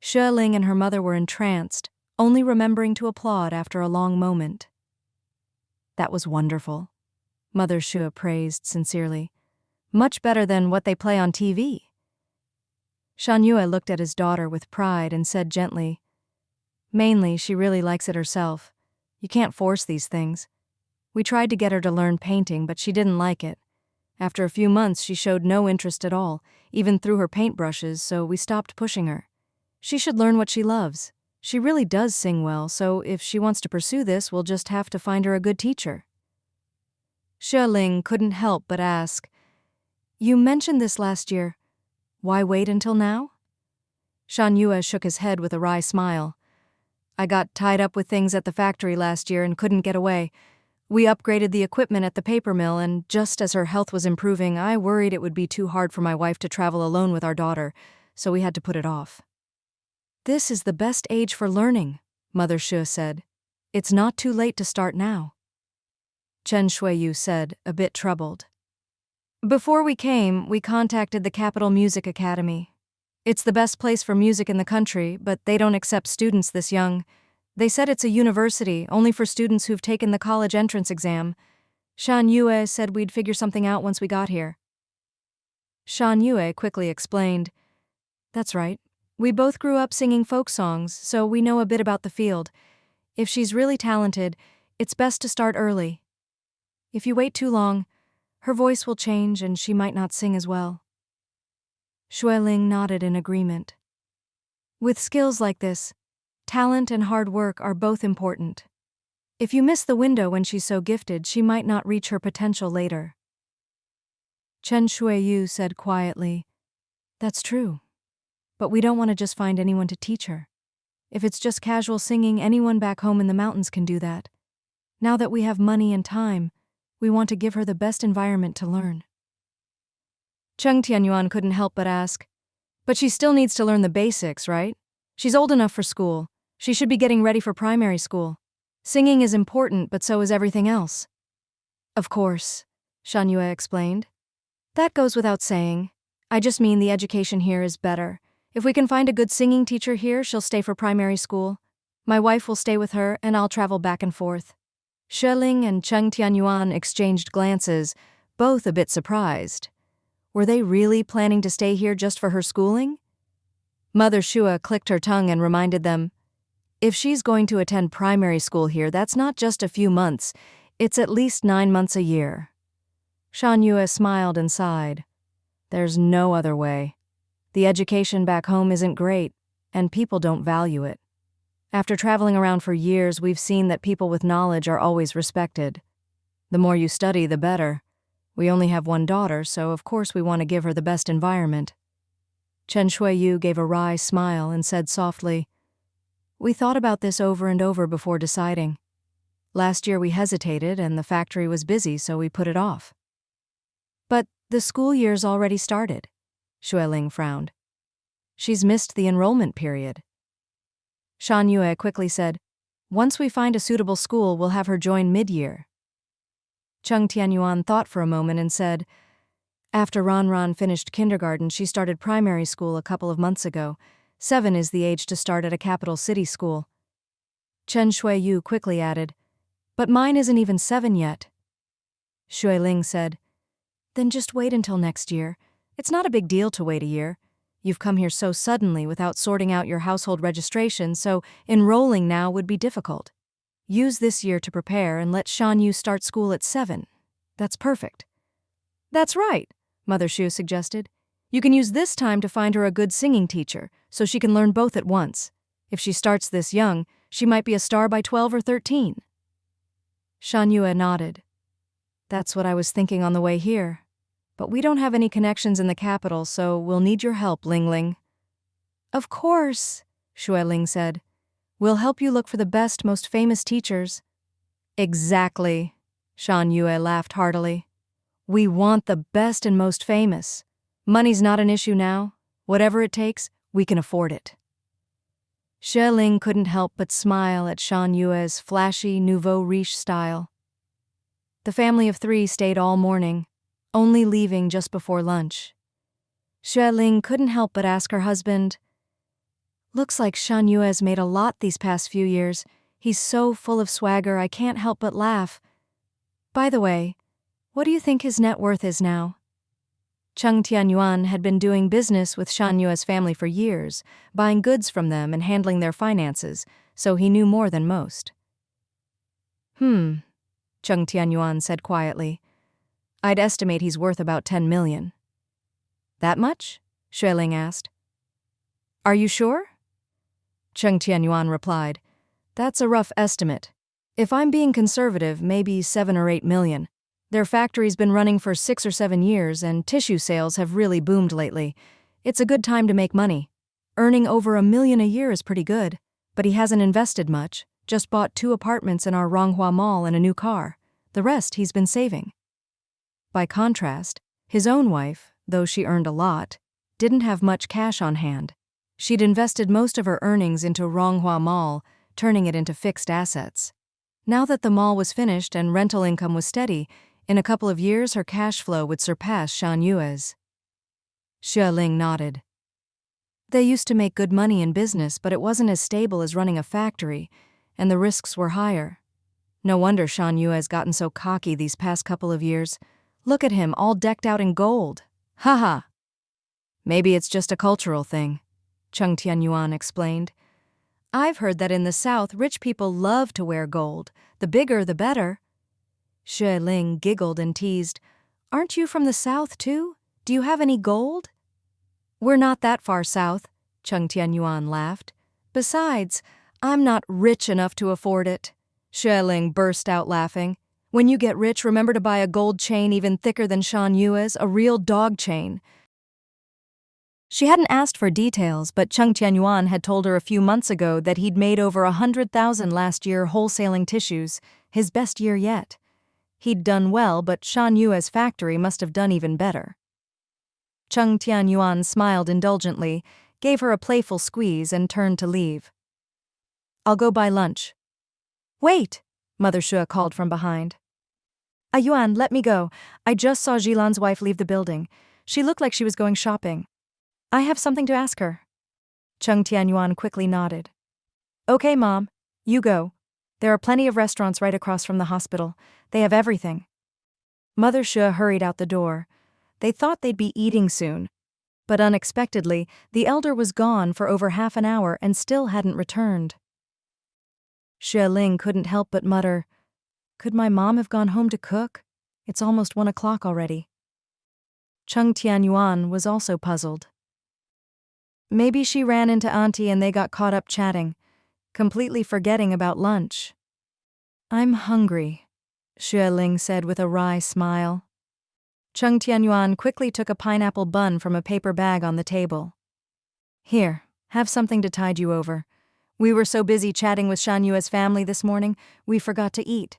Xue Ling and her mother were entranced, only remembering to applaud after a long moment. "That was wonderful," Mother Xue praised sincerely. "Much better than what they play on TV." Shan Yue looked at his daughter with pride and said gently, "Mainly, she really likes it herself. You can't force these things. We tried to get her to learn painting, but she didn't like it. After a few months, she showed no interest at all, even through her paintbrushes, so we stopped pushing her. She should learn what she loves. She really does sing well, so if she wants to pursue this, we'll just have to find her a good teacher." Xue Ling couldn't help but ask, "You mentioned this last year. Why wait until now?" Shan Yue shook his head with a wry smile. "I got tied up with things at the factory last year and couldn't get away. We upgraded the equipment at the paper mill, and just as her health was improving, I worried it would be too hard for my wife to travel alone with our daughter, so we had to put it off." "This is the best age for learning," Mother Xue said. "It's not too late to start now." Chen Shuiyu said, a bit troubled. "Before we came, we contacted the Capital Music Academy. It's the best place for music in the country, but they don't accept students this young. They said it's a university, only for students who've taken the college entrance exam. Shan Yue said we'd figure something out once we got here." Shan Yue quickly explained, "That's right. We both grew up singing folk songs, so we know a bit about the field. If she's really talented, it's best to start early. If you wait too long, her voice will change and she might not sing as well." Xue Ling nodded in agreement. With skills like this, talent and hard work are both important. If you miss the window when she's so gifted, she might not reach her potential later. Chen Shuiyu said quietly, "That's true. But we don't want to just find anyone to teach her. If it's just casual singing, anyone back home in the mountains can do that. Now that we have money and time, we want to give her the best environment to learn." Cheng Tianyuan couldn't help but ask. But she still needs to learn the basics, right? She's old enough for school. She should be getting ready for primary school. Singing is important, but so is everything else. Of course, Shan Yue explained. That goes without saying. I just mean the education here is better. If we can find a good singing teacher here, she'll stay for primary school. My wife will stay with her, and I'll travel back and forth. Xueling and Cheng Tianyuan exchanged glances, both a bit surprised. Were they really planning to stay here just for her schooling? Mother Shua clicked her tongue and reminded them, if she's going to attend primary school here, that's not just a few months, it's at least 9 months a year. Shan Yue smiled and sighed. There's no other way. The education back home isn't great, and people don't value it. After traveling around for years, we've seen that people with knowledge are always respected. The more you study, the better. We only have one daughter, so of course we want to give her the best environment. Chen Shuiyu gave a wry smile and said softly, we thought about this over and over before deciding. Last year we hesitated and the factory was busy, so we put it off. But the school year's already started, Xueling frowned. She's missed the enrollment period. Shan Yue quickly said, once we find a suitable school, we'll have her join mid-year. Cheng Tianyuan thought for a moment and said, after Ran finished kindergarten, she started primary school a couple of months ago. 7 is the age to start at a capital city school. Chen Shuiyu quickly added, but mine isn't even 7 yet. Xueling said, then just wait until next year. It's not a big deal to wait a year. You've come here so suddenly without sorting out your household registration, so enrolling now would be difficult. Use this year to prepare and let Shan Yu start school at 7. That's perfect. That's right, Mother Shu suggested. You can use this time to find her a good singing teacher, so she can learn both at once. If she starts this young, she might be a star by 12 or 13. Shan Yue nodded. That's what I was thinking on the way here. But we don't have any connections in the capital, so we'll need your help, Ling Ling. Of course, Xueling said. We'll help you look for the best, most famous teachers. Exactly, Shan Yue laughed heartily. We want the best and most famous. Money's not an issue now. Whatever it takes, we can afford it. Xueling couldn't help but smile at Shan Yue's flashy nouveau riche style. The family of 3 stayed all morning, only leaving just before lunch. Xueling couldn't help but ask her husband, looks like Shan Yue's made a lot these past few years. He's so full of swagger, I can't help but laugh. By the way, what do you think his net worth is now? Cheng Tianyuan had been doing business with Shan Yue's family for years, buying goods from them and handling their finances, so he knew more than most. Cheng Tianyuan said quietly. I'd estimate he's worth about 10 million. That much? Xueling asked. Are you sure? Cheng Tianyuan replied. That's a rough estimate. If I'm being conservative, maybe 7 or 8 million. Their factory's been running for 6 or 7 years, and tissue sales have really boomed lately. It's a good time to make money. Earning over $1 million a year is pretty good, but he hasn't invested much, just bought 2 apartments in our Ronghua Mall and a new car. The rest he's been saving. By contrast, his own wife, though she earned a lot, didn't have much cash on hand. She'd invested most of her earnings into Ronghua Mall, turning it into fixed assets. Now that the mall was finished and rental income was steady, in a couple of years her cash flow would surpass Shan Yue's. Xueling nodded. They used to make good money in business, but it wasn't as stable as running a factory, and the risks were higher. No wonder Shan Yue has gotten so cocky these past couple of years. Look at him, all decked out in gold. Haha. Maybe it's just a cultural thing, Cheng Tianyuan explained. I've heard that in the South, rich people love to wear gold. The bigger, the better. Xueling giggled and teased, aren't you from the South, too? Do you have any gold? We're not that far south, Cheng Tianyuan laughed. Besides, I'm not rich enough to afford it. Xueling burst out laughing. When you get rich, remember to buy a gold chain even thicker than Shan Yue's, a real dog chain. She hadn't asked for details, but Cheng Tianyuan had told her a few months ago that he'd made over 100,000 last year wholesaling tissues, his best year yet. He'd done well, but Shan Yue's factory must have done even better. Chung Tianyuan smiled indulgently, gave her a playful squeeze and turned to leave. I'll go buy lunch. Wait, Mother Shua called from behind. Yuan, let me go. I just saw Jilan's wife leave the building. She looked like she was going shopping. I have something to ask her. Chung Tianyuan quickly nodded. Okay, Mom. You go. There are plenty of restaurants right across from the hospital. They have everything. Mother Shua hurried out the door. They thought they'd be eating soon. But unexpectedly, the elder was gone for over half an hour and still hadn't returned. Xue Ling couldn't help but mutter, could my mom have gone home to cook? It's almost 1 o'clock already. Chung Tianyuan was also puzzled. Maybe she ran into Auntie and they got caught up chatting, completely forgetting about lunch. I'm hungry, Xue Ling said with a wry smile. Chung Tianyuan quickly took a pineapple bun from a paper bag on the table. Here, have something to tide you over. We were so busy chatting with Shan Yue's family this morning, we forgot to eat.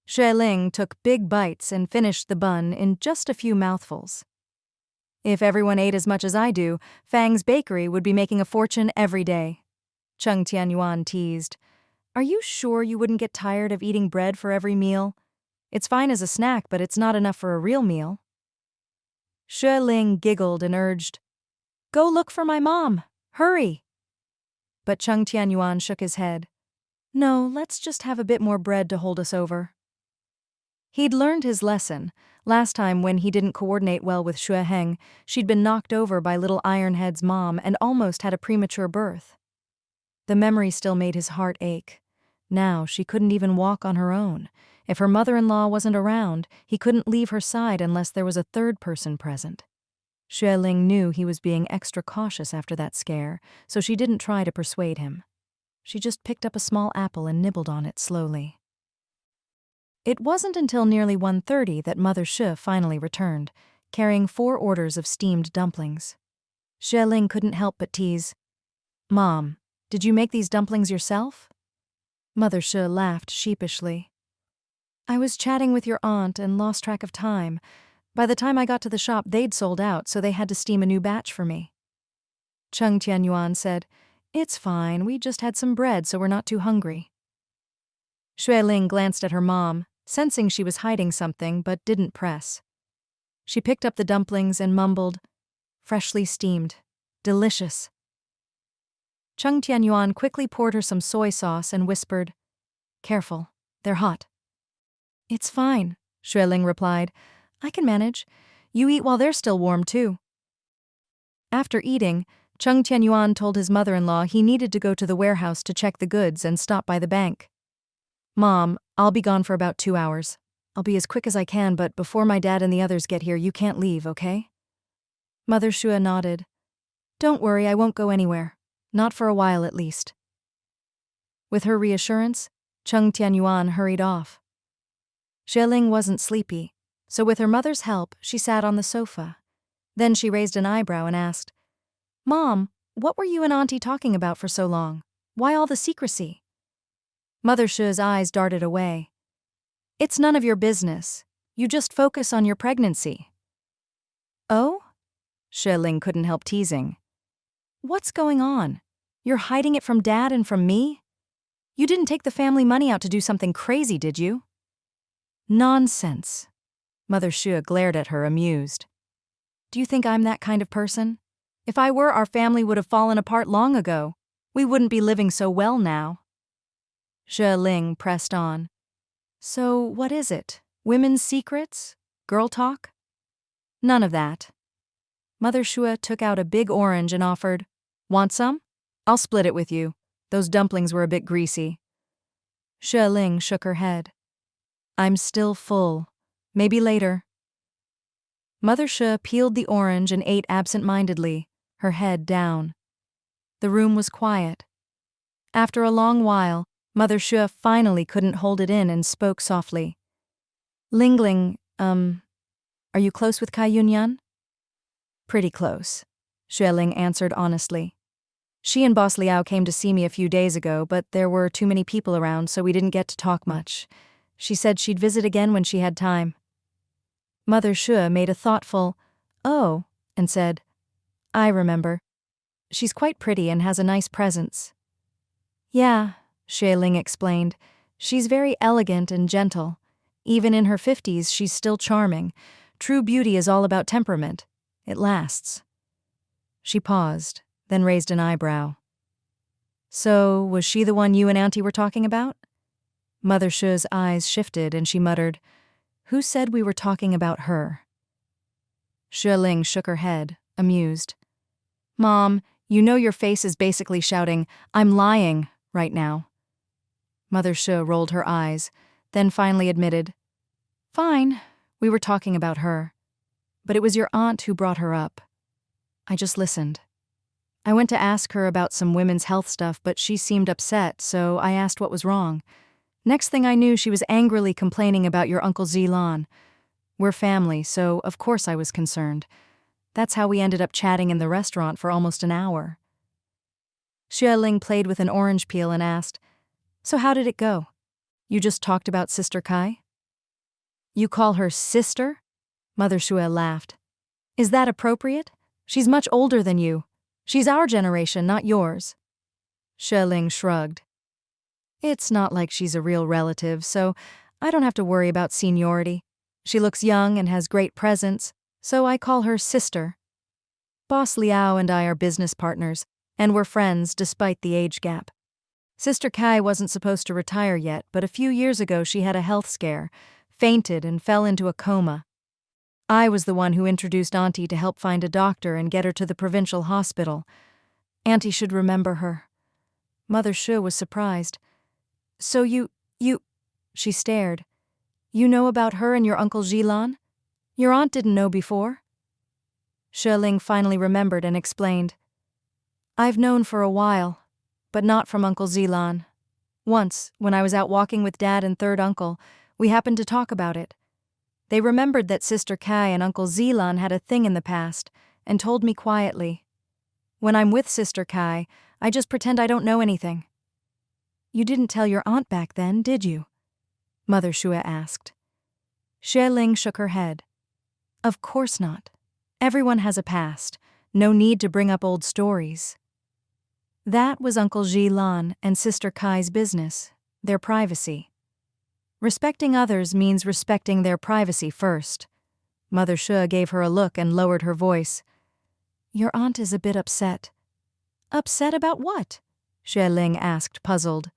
Xue Ling took big bites and finished the bun in just a few mouthfuls. If everyone ate as much as I do, Fang's bakery would be making a fortune every day. Chung Tianyuan teased. Are you sure you wouldn't get tired of eating bread for every meal? It's fine as a snack, but it's not enough for a real meal. Xue Ling giggled and urged, Go look for my mom. Hurry. But Chung Tianyuan shook his head. No, let's just have a bit more bread to hold us over. He'd learned his lesson. Last time when he didn't coordinate well with Xue Heng, she'd been knocked over by Little Ironhead's mom and almost had a premature birth. The memory still made his heart ache. Now she couldn't even walk on her own. If her mother-in-law wasn't around, he couldn't leave her side unless there was a third person present. Xue Ling knew he was being extra cautious after that scare, so she didn't try to persuade him. She just picked up a small apple and nibbled on it slowly. It wasn't until nearly 1:30 that Mother Xue finally returned, carrying 4 orders of steamed dumplings. Xue Ling couldn't help but tease, Mom, did you make these dumplings yourself? Mother Xue laughed sheepishly. I was chatting with your aunt and lost track of time. By the time I got to the shop, they'd sold out, so they had to steam a new batch for me. Chung Tianyuan said, It's fine, we just had some bread, so we're not too hungry. Xue Ling glanced at her mom, sensing she was hiding something, but didn't press. She picked up the dumplings and mumbled, freshly steamed, delicious. Chung Tianyuan quickly poured her some soy sauce and whispered, Careful, they're hot. It's fine, Xue Ling replied. I can manage. You eat while they're still warm, too. After eating, Chung Tianyuan told his mother-in-law he needed to go to the warehouse to check the goods and stop by the bank. Mom, I'll be gone for about 2 hours. I'll be as quick as I can, but before my dad and the others get here, you can't leave, okay? Mother Xue nodded. Don't worry, I won't go anywhere. Not for a while, at least. With her reassurance, Chung Tianyuan hurried off. Xue Ling wasn't sleepy, so with her mother's help, she sat on the sofa. Then she raised an eyebrow and asked, Mom, what were you and Auntie talking about for so long? Why all the secrecy? Mother Xue's eyes darted away. It's none of your business. You just focus on your pregnancy. Oh? Xue Ling couldn't help teasing. What's going on? You're hiding it from Dad and from me? You didn't take the family money out to do something crazy, did you? Nonsense. Mother Xue glared at her, amused. Do you think I'm that kind of person? If I were, our family would have fallen apart long ago. We wouldn't be living so well now. Xue Ling pressed on. So what is it? Women's secrets? Girl talk? None of that. Mother Xue took out a big orange and offered, Want some? I'll split it with you. Those dumplings were a bit greasy. Xue Ling shook her head. I'm still full. Maybe later. Mother Xue peeled the orange and ate absent-mindedly, her head down. The room was quiet. After a long while, Mother Xue finally couldn't hold it in and spoke softly. Lingling, are you close with Kai Yunyan? Pretty close, Xue Ling answered honestly. She and Boss Liao came to see me a few days ago, but there were too many people around, so we didn't get to talk much. She said she'd visit again when she had time. Mother Xue made a thoughtful, Oh, and said, I remember. She's quite pretty and has a nice presence. Yeah, Xue Ling explained. She's very elegant and gentle. Even in her 50s, she's still charming. True beauty is all about temperament. It lasts. She paused, then raised an eyebrow. So, was she the one you and Auntie were talking about? Mother Shu's eyes shifted and she muttered, Who said we were talking about her? Xue Ling shook her head, amused. Mom, you know your face is basically shouting, I'm lying, right now. Mother Shu rolled her eyes, then finally admitted, Fine, we were talking about her. But it was your aunt who brought her up. I just listened. I went to ask her about some women's health stuff, but she seemed upset, so I asked what was wrong. Next thing I knew, she was angrily complaining about your Uncle Zilan. We're family, so of course I was concerned. That's how we ended up chatting in the restaurant for almost an hour. Xue Ling played with an orange peel and asked, So how did it go? You just talked about Sister Kai? You call her sister? Mother Xue laughed. Is that appropriate? She's much older than you. She's our generation, not yours. Xue Ling shrugged. It's not like she's a real relative, so I don't have to worry about seniority. She looks young and has great presence, so I call her sister. Boss Liao and I are business partners, and we're friends despite the age gap. Sister Kai wasn't supposed to retire yet, but a few years ago she had a health scare, fainted and fell into a coma. I was the one who introduced Auntie to help find a doctor and get her to the provincial hospital. Auntie should remember her. Mother Shu was surprised. So you, she stared. You know about her and your Uncle Zilan? Your aunt didn't know before? Xue Ling finally remembered and explained. I've known for a while, but not from Uncle Zilan. Once, when I was out walking with Dad and third uncle, we happened to talk about it. They remembered that Sister Kai and Uncle Zilan had a thing in the past, and told me quietly. When I'm with Sister Kai, I just pretend I don't know anything. You didn't tell your aunt back then, did you? Mother Shu asked. Xue Ling shook her head. Of course not. Everyone has a past. No need to bring up old stories. That was Uncle Zilan and Sister Kai's business, their privacy. Respecting others means respecting their privacy first. Mother Shu gave her a look and lowered her voice. Your aunt is a bit upset. Upset about what? Xue Ling asked, puzzled.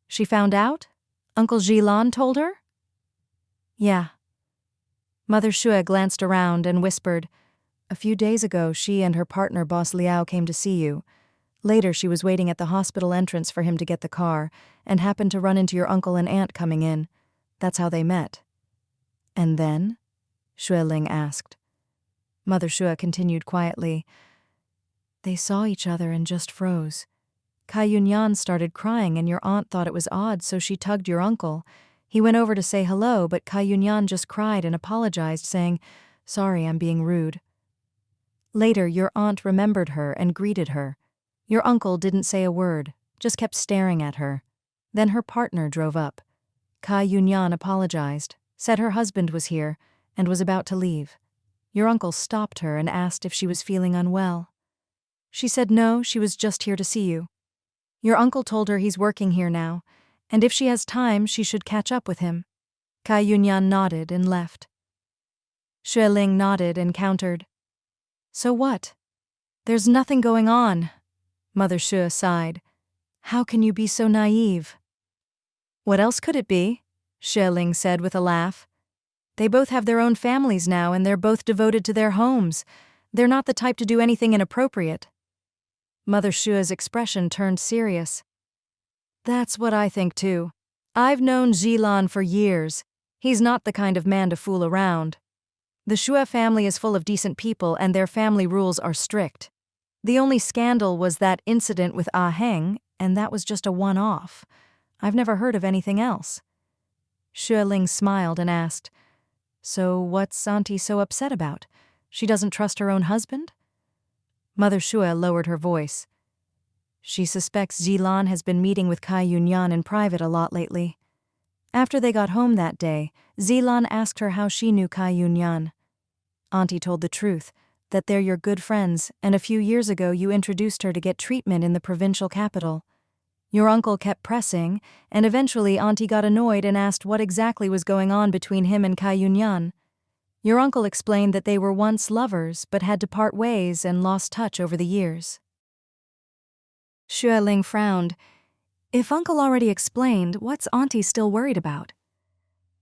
She found out? Uncle Zilan told her? Yeah. Mother Shu glanced around and whispered, A few days ago she and her partner Boss Liao came to see you. Later she was waiting at the hospital entrance for him to get the car, and happened to run into your uncle and aunt coming in. That's how they met. And then? Xue Ling asked. Mother Shu continued quietly. They saw each other and just froze. Kai Yunyan started crying and your aunt thought it was odd, so she tugged your uncle. He went over to say hello, but Kai Yunyan just cried and apologized, saying, Sorry, I'm being rude. Later, your aunt remembered her and greeted her. Your uncle didn't say a word, just kept staring at her. Then her partner drove up. Kai Yunyan apologized, said her husband was here, and was about to leave. Your uncle stopped her and asked if she was feeling unwell. She said no, she was just here to see you. Your uncle told her he's working here now, and if she has time, she should catch up with him. Kai Yunyan nodded and left. Xue Ling nodded and countered. So what? There's nothing going on. Mother Shu sighed. How can you be so naive? What else could it be? Xue Ling said with a laugh. They both have their own families now and they're both devoted to their homes. They're not the type to do anything inappropriate. Mother Shu's expression turned serious. That's what I think too. I've known Zilan for years. He's not the kind of man to fool around. The Shu family is full of decent people and their family rules are strict. The only scandal was that incident with Ah Heng, and that was just a one-off. I've never heard of anything else. Xue Ling smiled and asked, So what's Auntie so upset about? She doesn't trust her own husband? Mother Shu lowered her voice. She suspects Zilan has been meeting with Kai Yunyan in private a lot lately. After they got home that day, Zilan asked her how she knew Kai Yunyan. Auntie told the truth. that they're your good friends, and a few years ago you introduced her to get treatment in the provincial capital. Your uncle kept pressing, and eventually Auntie got annoyed and asked what exactly was going on between him and Kai Yunyan. Your uncle explained that they were once lovers but had to part ways and lost touch over the years. Xueling frowned. If Uncle already explained, what's Auntie still worried about?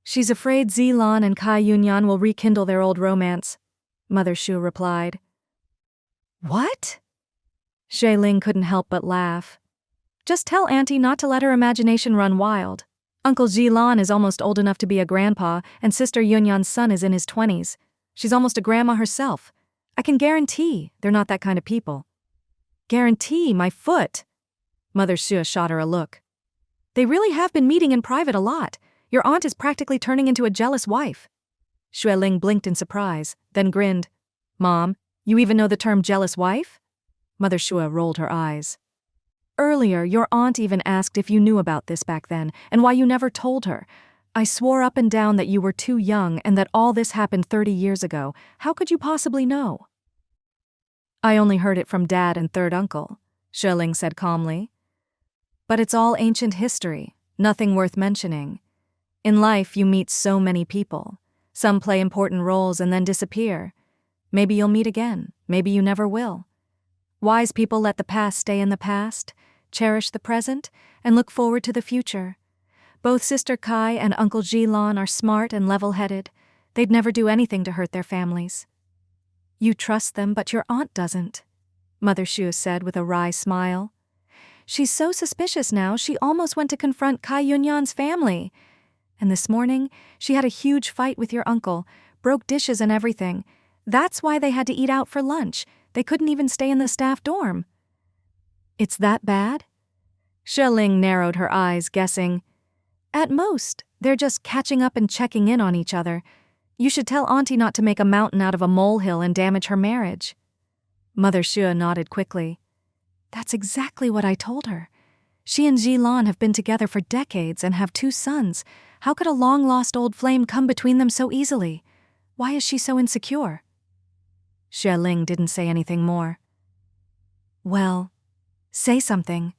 She's afraid Zilan and Kai Yunyan will rekindle their old romance, Mother Xue replied. What? Xueling couldn't help but laugh. Just tell Auntie not to let her imagination run wild. Uncle Zilan is almost old enough to be a grandpa, and Sister Yunyan's son is in his 20s. She's almost a grandma herself. I can guarantee they're not that kind of people. Guarantee my foot. Mother Xue shot her a look. They really have been meeting in private a lot. Your aunt is practically turning into a jealous wife. Xueling blinked in surprise, then grinned. Mom, you even know the term jealous wife? Mother Xue rolled her eyes. Earlier, your aunt even asked if you knew about this back then, and why you never told her. I swore up and down that you were too young and that all this happened 30 years ago. How could you possibly know? I only heard it from Dad and third uncle, Xueling said calmly. But it's all ancient history, nothing worth mentioning. In life, you meet so many people. Some play important roles and then disappear. Maybe you'll meet again, maybe you never will. Wise people let the past stay in the past, cherish the present, and look forward to the future. Both Sister Kai and Uncle Zilan are smart and level-headed. They'd never do anything to hurt their families. You trust them, but your aunt doesn't, Mother Xue said with a wry smile. She's so suspicious now, she almost went to confront Kai Yunyan's family. And this morning, she had a huge fight with your uncle, broke dishes and everything. That's why they had to eat out for lunch. They couldn't even stay in the staff dorm. It's that bad? Xueling narrowed her eyes, guessing. At most, they're just catching up and checking in on each other. You should tell Auntie not to make a mountain out of a molehill and damage her marriage. Mother Xue nodded quickly. That's exactly what I told her. She and Zilan have been together for decades and have 2 sons. How could a long-lost old flame come between them so easily? Why is she so insecure? Xueling didn't say anything more. Well, say something,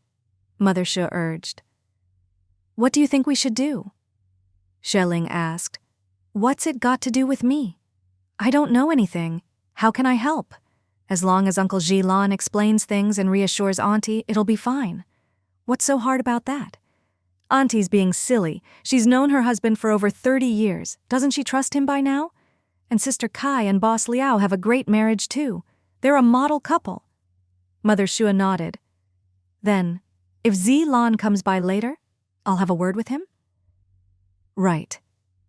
Mother Xue urged. What do you think we should do? Xueling asked. What's it got to do with me? I don't know anything. How can I help? As long as Uncle Zilan explains things and reassures Auntie, it'll be fine. What's so hard about that? Auntie's being silly. She's known her husband for over 30 years. Doesn't she trust him by now? And Sister Kai and Boss Liao have a great marriage too. They're a model couple. Mother Xue nodded. Then, if Zilan comes by later, I'll have a word with him? Right,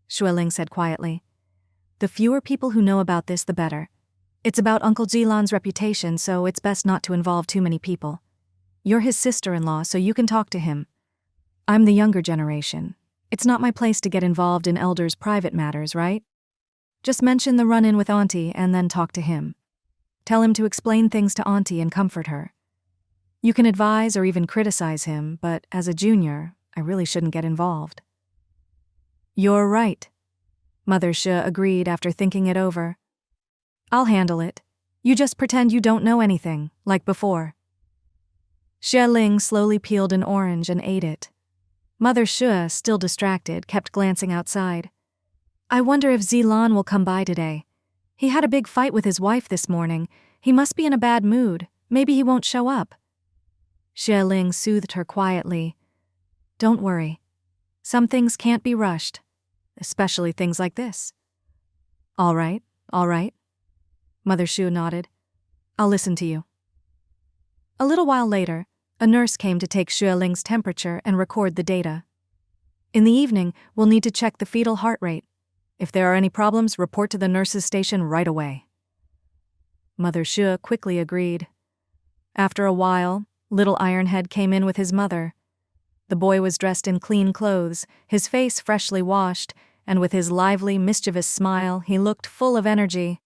Xueling said quietly. The fewer people who know about this, the better. It's about Uncle Zilan's reputation, so it's best not to involve too many people. You're his sister-in-law, so you can talk to him. I'm the younger generation. It's not my place to get involved in elders' private matters, right? Just mention the run-in with Auntie and then talk to him. Tell him to explain things to Auntie and comfort her. You can advise or even criticize him, but as a junior, I really shouldn't get involved. You're right, Mother Xue agreed after thinking it over. I'll handle it. You just pretend you don't know anything, like before. Xueling slowly peeled an orange and ate it. Mother Xue, still distracted, kept glancing outside. I wonder if Zilan will come by today. He had a big fight with his wife this morning. He must be in a bad mood. Maybe he won't show up. Xueling soothed her quietly. Don't worry. Some things can't be rushed, especially things like this. All right, Mother Xue nodded. I'll listen to you. A little while later, a nurse came to take Xueling's temperature and record the data. In the evening, we'll need to check the fetal heart rate. If there are any problems, report to the nurse's station right away. Mother Xue quickly agreed. After a while, little Ironhead came in with his mother. The boy was dressed in clean clothes, his face freshly washed, and with his lively, mischievous smile, he looked full of energy.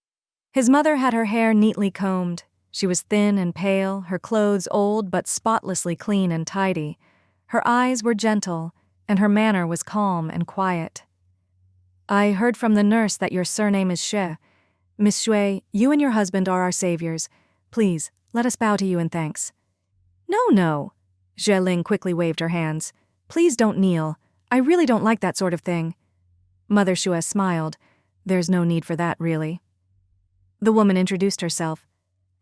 His mother had her hair neatly combed. She was thin and pale, her clothes old but spotlessly clean and tidy. Her eyes were gentle, and her manner was calm and quiet. I heard from the nurse that your surname is Xue. Miss Shui, you and your husband are our saviors. Please, let us bow to you in thanks. No. Zhe Ling quickly waved her hands. Please don't kneel. I really don't like that sort of thing. Mother Shui smiled. There's no need for that, really. The woman introduced herself.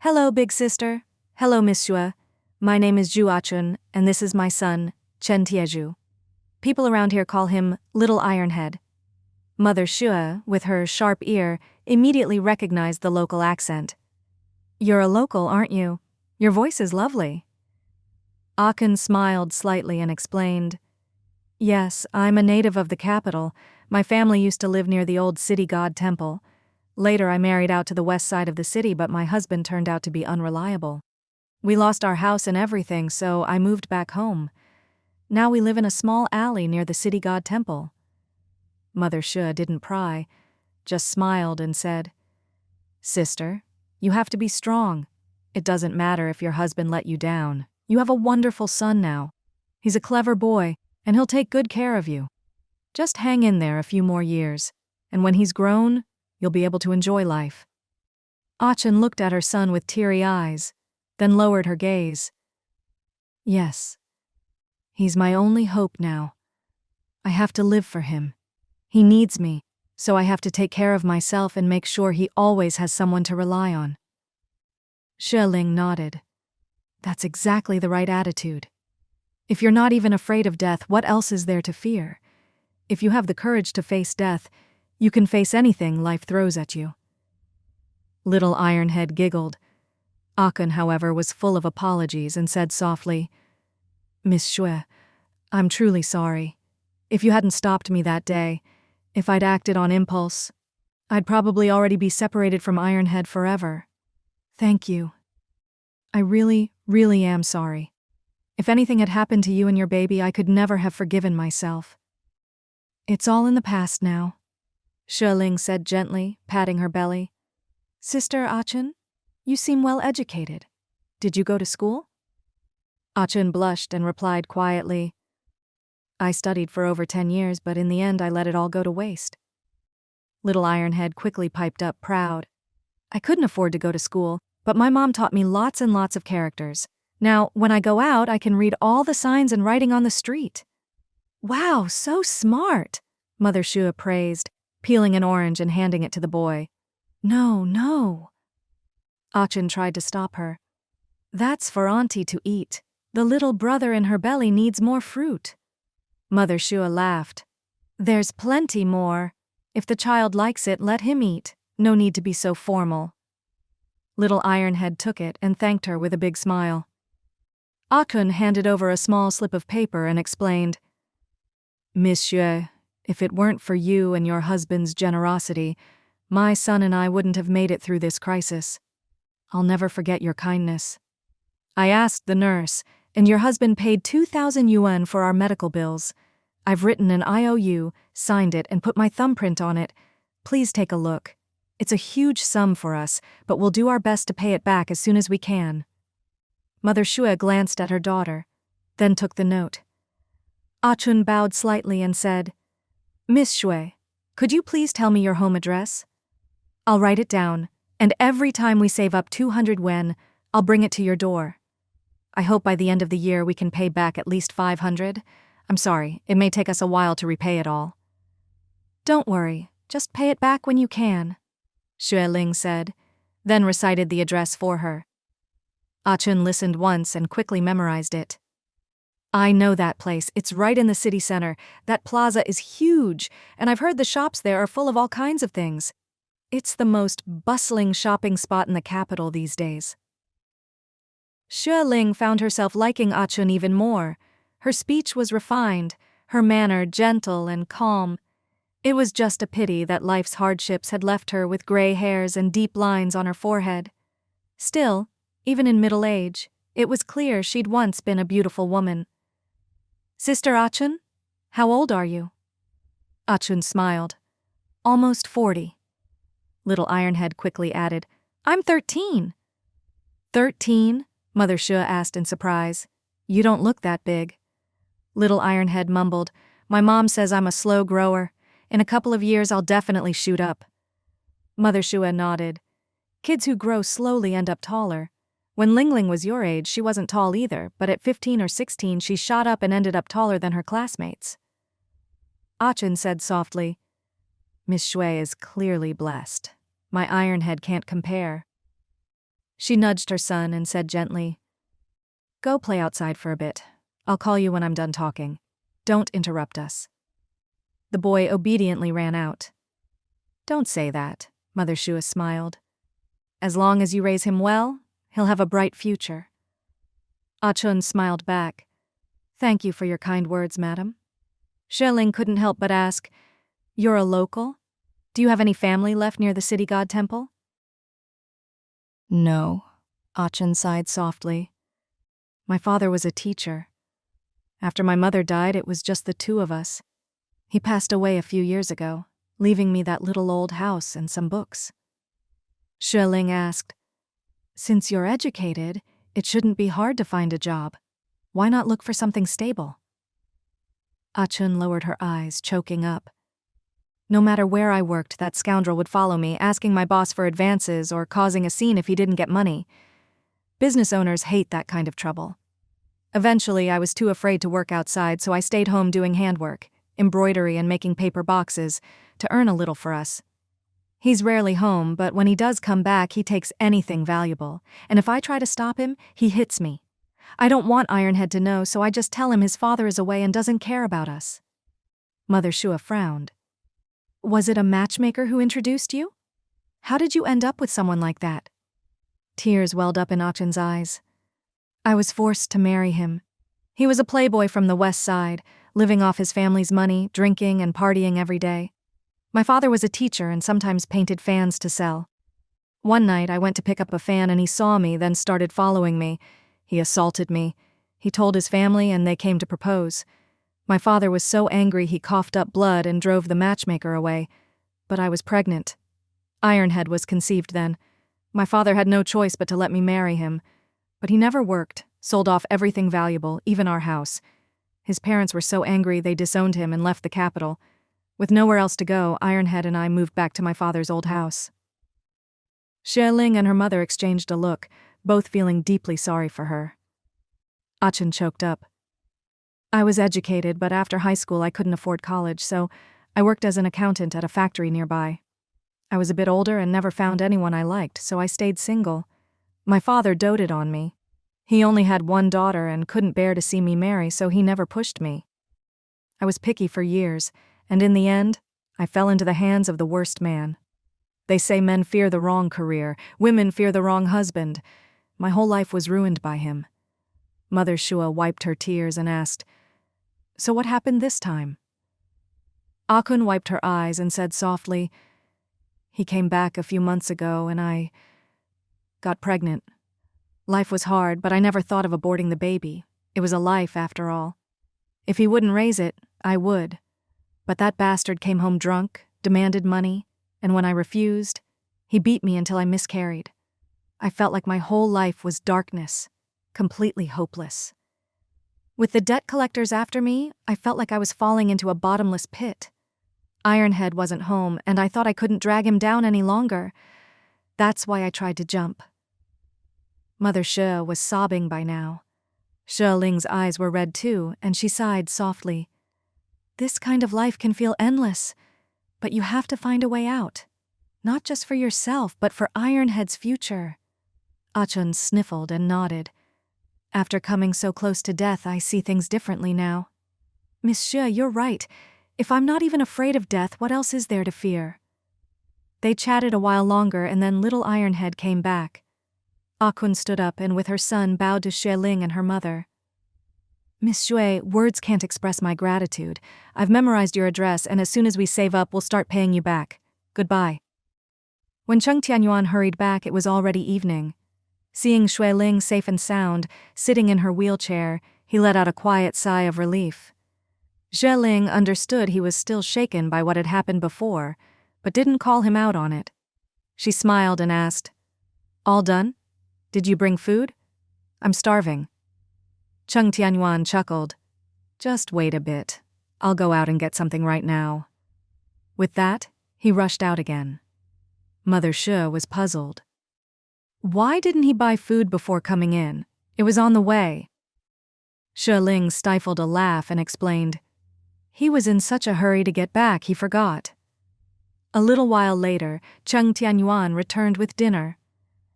Hello, big sister. Hello, Miss Shui. My name is Zhu Achun, and this is my son, Chen Tiezhu. People around here call him Little Ironhead. Mother Shui, with her sharp ear, immediately recognized the local accent. You're a local, aren't you? Your voice is lovely. Achun smiled slightly and explained, Yes, I'm a native of the capital. My family used to live near the old city god temple. Later I married out to the west side of the city, but my husband turned out to be unreliable. We lost our house and everything, so I moved back home. Now we live in a small alley near the city god temple. Mother Shui didn't pry, just smiled and said, Sister, you have to be strong. It doesn't matter if your husband let you down. You have a wonderful son now. He's a clever boy, and he'll take good care of you. Just hang in there a few more years, and when he's grown, you'll be able to enjoy life. Achun looked at her son with teary eyes, then lowered her gaze. Yes, he's my only hope now. I have to live for him. He needs me, so I have to take care of myself and make sure he always has someone to rely on. Zhe Ling nodded. That's exactly the right attitude. If you're not even afraid of death, what else is there to fear? If you have the courage to face death, you can face anything life throws at you. Little Ironhead giggled. Achun, however, was full of apologies and said softly, Miss Shui, I'm truly sorry. If you hadn't stopped me that day, if I'd acted on impulse, I'd probably already be separated from Ironhead forever. Thank you. I really am sorry. If anything had happened to you and your baby, I could never have forgiven myself. It's all in the past now, Zhe Ling said gently, patting her belly. Sister Achun, you seem well educated. Did you go to school? Achun blushed and replied quietly, I studied for over 10 years, but in the end I let it all go to waste. Little Ironhead quickly piped up, proud. I couldn't afford to go to school, but my mom taught me lots and lots of characters. Now, when I go out, I can read all the signs and writing on the street. Wow, so smart, Mother Shui praised, peeling an orange and handing it to the boy. No. Achun tried to stop her. That's for Auntie to eat. The little brother in her belly needs more fruit. Mother Shui laughed. There's plenty more. If the child likes it, let him eat. No need to be so formal. Little Ironhead took it and thanked her with a big smile. Achun handed over a small slip of paper and explained, Miss Shui, if it weren't for you and your husband's generosity, my son and I wouldn't have made it through this crisis. I'll never forget your kindness. I asked the nurse, and your husband paid 2,000 yuan for our medical bills. I've written an IOU, signed it, and put my thumbprint on it. Please take a look. It's a huge sum for us, but we'll do our best to pay it back as soon as we can. Mother Shui glanced at her daughter, then took the note. Achun bowed slightly and said, Miss Shui, could you please tell me your home address? I'll write it down, and every time we save up 200 yuan, I'll bring it to your door. I hope by the end of the year we can pay back at least 500. I'm sorry, it may take us a while to repay it all. Don't worry, just pay it back when you can, Zhe Ling said, then recited the address for her. Achun listened once and quickly memorized it. I know that place. It's right in the city center. That plaza is huge, and I've heard the shops there are full of all kinds of things. It's the most bustling shopping spot in the capital these days. Zhe Ling found herself liking Achun even more. Her speech was refined, her manner gentle and calm. It was just a pity that life's hardships had left her with gray hairs and deep lines on her forehead. Still, even in middle age, it was clear she'd once been a beautiful woman. Sister Achun, how old are you? Achun smiled. Almost 40. Little Ironhead quickly added, I'm 13. 13? Mother Shui asked in surprise. You don't look that big. Little Ironhead mumbled, My mom says I'm a slow grower. In a couple of years I'll definitely shoot up. Mother Shua nodded. Kids who grow slowly end up taller. When Lingling was your age, she wasn't tall either, but at 15 or 16 she shot up and ended up taller than her classmates. Achin said softly, Miss Shui is clearly blessed. My ironhead can't compare. She nudged her son and said gently, Go play outside for a bit. I'll call you when I'm done talking. Don't interrupt us. The boy obediently ran out. Don't say that, Mother Shua smiled. As long as you raise him well, he'll have a bright future. Achun smiled back. Thank you for your kind words, madam. Sheling couldn't help but ask, You're a local? Do you have any family left near the city god temple? No, Achun sighed softly. My father was a teacher. After my mother died, it was just the two of us. He passed away a few years ago, leaving me that little old house and some books. Sheling asked, Since you're educated, it shouldn't be hard to find a job. Why not look for something stable? Achun lowered her eyes, choking up. No matter where I worked, that scoundrel would follow me, asking my boss for advances or causing a scene if he didn't get money. Business owners hate that kind of trouble. Eventually, I was too afraid to work outside, so I stayed home doing handwork, embroidery and making paper boxes, to earn a little for us. He's rarely home, but when he does come back, he takes anything valuable, and if I try to stop him, he hits me. I don't want Ironhead to know, so I just tell him his father is away and doesn't care about us. Mother Shua frowned. Was it a matchmaker who introduced you? How did you end up with someone like that? Tears welled up in Achin's eyes. I was forced to marry him. He was a playboy from the west side, living off his family's money, drinking and partying every day. My father was a teacher and sometimes painted fans to sell. One night I went to pick up a fan and he saw me, then started following me. He assaulted me. He told his family and they came to propose. My father was so angry he coughed up blood and drove the matchmaker away. But I was pregnant. Ironhead was conceived then. My father had no choice but to let me marry him. But he never worked, sold off everything valuable, even our house. His parents were so angry they disowned him and left the capital. With nowhere else to go, Ironhead and I moved back to my father's old house. Sheling and her mother exchanged a look, both feeling deeply sorry for her. Achin choked up. I was educated, but after high school I couldn't afford college, so I worked as an accountant at a factory nearby. I was a bit older and never found anyone I liked, so I stayed single. My father doted on me. He only had one daughter and couldn't bear to see me marry, so he never pushed me. I was picky for years, and in the end, I fell into the hands of the worst man. They say men fear the wrong career, women fear the wrong husband. My whole life was ruined by him. Mother Shua wiped her tears and asked, So what happened this time? Akun wiped her eyes and said softly, He came back a few months ago and I got pregnant. Life was hard, but I never thought of aborting the baby. It was a life, after all. If he wouldn't raise it, I would. But that bastard came home drunk, demanded money, and when I refused, he beat me until I miscarried. I felt like my whole life was darkness, completely hopeless. With the debt collectors after me, I felt like I was falling into a bottomless pit. Ironhead wasn't home, and I thought I couldn't drag him down any longer. That's why I tried to jump. Mother She was sobbing by now. She Ling's eyes were red too, and she sighed softly. This kind of life can feel endless, but you have to find a way out. Not just for yourself, but for Ironhead's future. Achun sniffled and nodded. After coming so close to death, I see things differently now. Miss She, you're right. If I'm not even afraid of death, what else is there to fear? They chatted a while longer, and then little Ironhead came back. Akun stood up and with her son bowed to Xue Ling and her mother. Miss Xue, words can't express my gratitude. I've memorized your address, and as soon as we save up, we'll start paying you back. Goodbye. When Cheng Tianyuan hurried back, it was already evening. Seeing Xue Ling safe and sound, sitting in her wheelchair, he let out a quiet sigh of relief. Xue Ling understood he was still shaken by what had happened before, but didn't call him out on it. She smiled and asked, All done? Did you bring food? I'm starving. Cheng Tianyuan chuckled. Just wait a bit. I'll go out and get something right now. With that, he rushed out again. Mother Shi was puzzled. Why didn't he buy food before coming in? It was on the way. Shi Ling stifled a laugh and explained, he was in such a hurry to get back he forgot. A little while later, Cheng Tianyuan returned with dinner.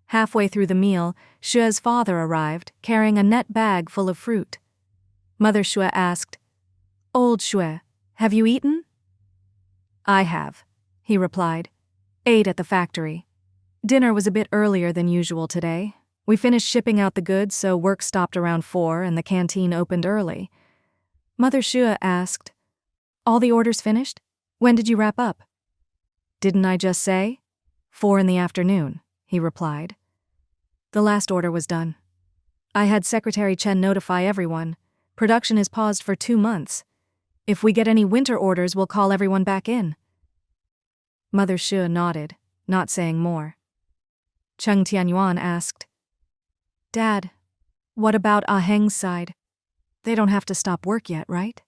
Halfway through the meal, Xue's father arrived, carrying a net bag full of fruit. Mother Xue asked, Old Xue, have you eaten? I have, he replied. Ate at the factory. Dinner was a bit earlier than usual today. We finished shipping out the goods, so work stopped around 4 and the canteen opened early. Mother Xue asked, all the orders finished? When did you wrap up? Didn't I just say? 4 in the afternoon, he replied. The last order was done. I had Secretary Chen notify everyone. Production is paused for 2 months. If we get any winter orders, we'll call everyone back in. Mother Xue nodded, not saying more. Cheng Tianyuan asked, Dad, what about Ah Heng's side? They don't have to stop work yet, right?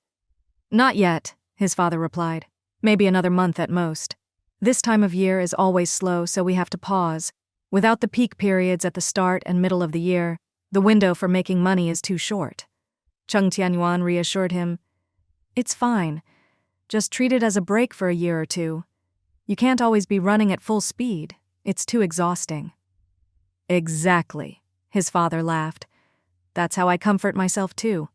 Not yet, his father replied. Maybe another month at most. This time of year is always slow, so we have to pause. Without the peak periods at the start and middle of the year, the window for making money is too short. Cheng Tianyuan reassured him, it's fine. Just treat it as a break for a year or 2. You can't always be running at full speed. It's too exhausting. Exactly, his father laughed. That's how I comfort myself too.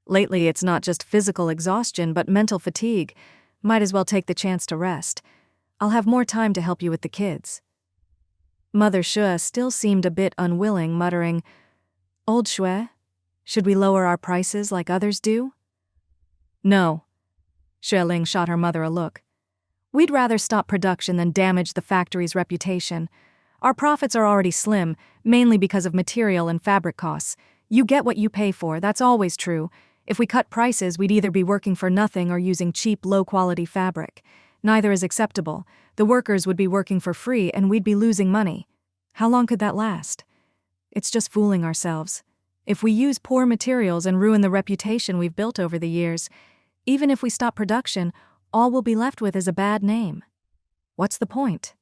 Lately it's not just physical exhaustion but mental fatigue. Might as well take the chance to rest. I'll have more time to help you with the kids. Mother Xue still seemed a bit unwilling, muttering, Old Xue, should we lower our prices like others do? No. Xue Ling shot her mother a look. We'd rather stop production than damage the factory's reputation. Our profits are already slim, mainly because of material and fabric costs. You get what you pay for, that's always true. If we cut prices, we'd either be working for nothing or using cheap, low-quality fabric. Neither is acceptable. The workers would be working for free and we'd be losing money. How long could that last? It's just fooling ourselves. If we use poor materials and ruin the reputation we've built over the years, even if we stop production, all we'll be left with is a bad name. What's the point?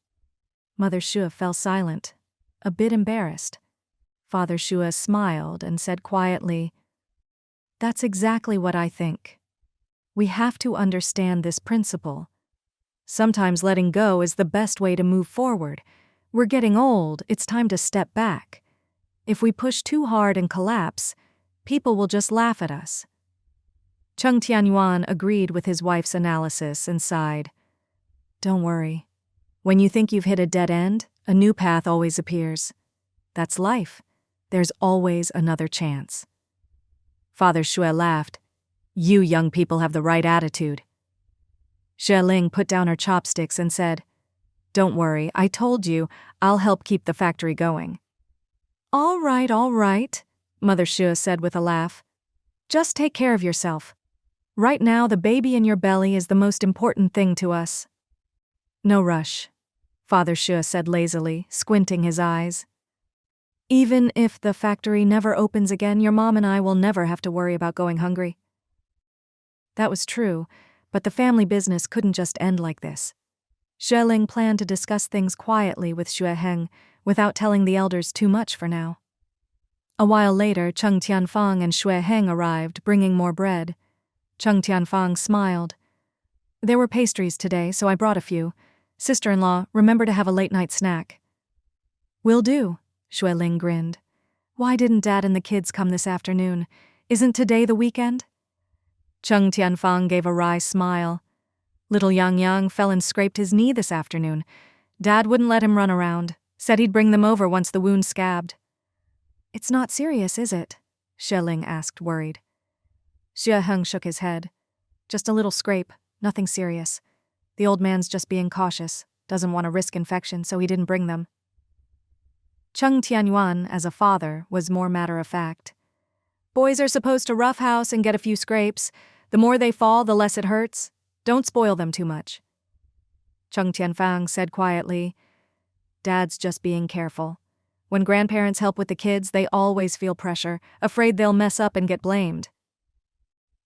Mother Xue fell silent, a bit embarrassed. Father Xue smiled and said quietly, That's exactly what I think. We have to understand this principle. Sometimes letting go is the best way to move forward. We're getting old, it's time to step back. If we push too hard and collapse, people will just laugh at us. Cheng Tianyuan agreed with his wife's analysis and sighed. Don't worry. When you think you've hit a dead end, a new path always appears. That's life. There's always another chance. Father Xue laughed. You young people have the right attitude. Xue Ling put down her chopsticks and said, Don't worry, I told you, I'll help keep the factory going. All right, Mother Xue said with a laugh. Just take care of yourself. Right now, the baby in your belly is the most important thing to us. No rush, Father Xue said lazily, squinting his eyes. Even if the factory never opens again, your mom and I will never have to worry about going hungry. That was true, but the family business couldn't just end like this. Xue Ling planned to discuss things quietly with Xue Heng, without telling the elders too much for now. A while later, Cheng Tianfang and Xue Heng arrived, bringing more bread. Cheng Tianfang smiled. There were pastries today, so I brought a few. Sister-in-law, remember to have a late-night snack. Will do, Xue Ling grinned. Why didn't Dad and the kids come this afternoon? Isn't today the weekend? Cheng Tianfang gave a wry smile. Little Yang Yang fell and scraped his knee this afternoon. Dad wouldn't let him run around. Said he'd bring them over once the wound scabbed. It's not serious, is it? Xue Ling asked, worried. Xue Heng shook his head. Just a little scrape, nothing serious. The old man's just being cautious, doesn't want to risk infection, so he didn't bring them. Cheng Tianyuan, as a father, was more matter-of-fact. Boys are supposed to roughhouse and get a few scrapes. The more they fall, the less it hurts. Don't spoil them too much. Cheng Tianfang said quietly, Dad's just being careful. When grandparents help with the kids, they always feel pressure, afraid they'll mess up and get blamed.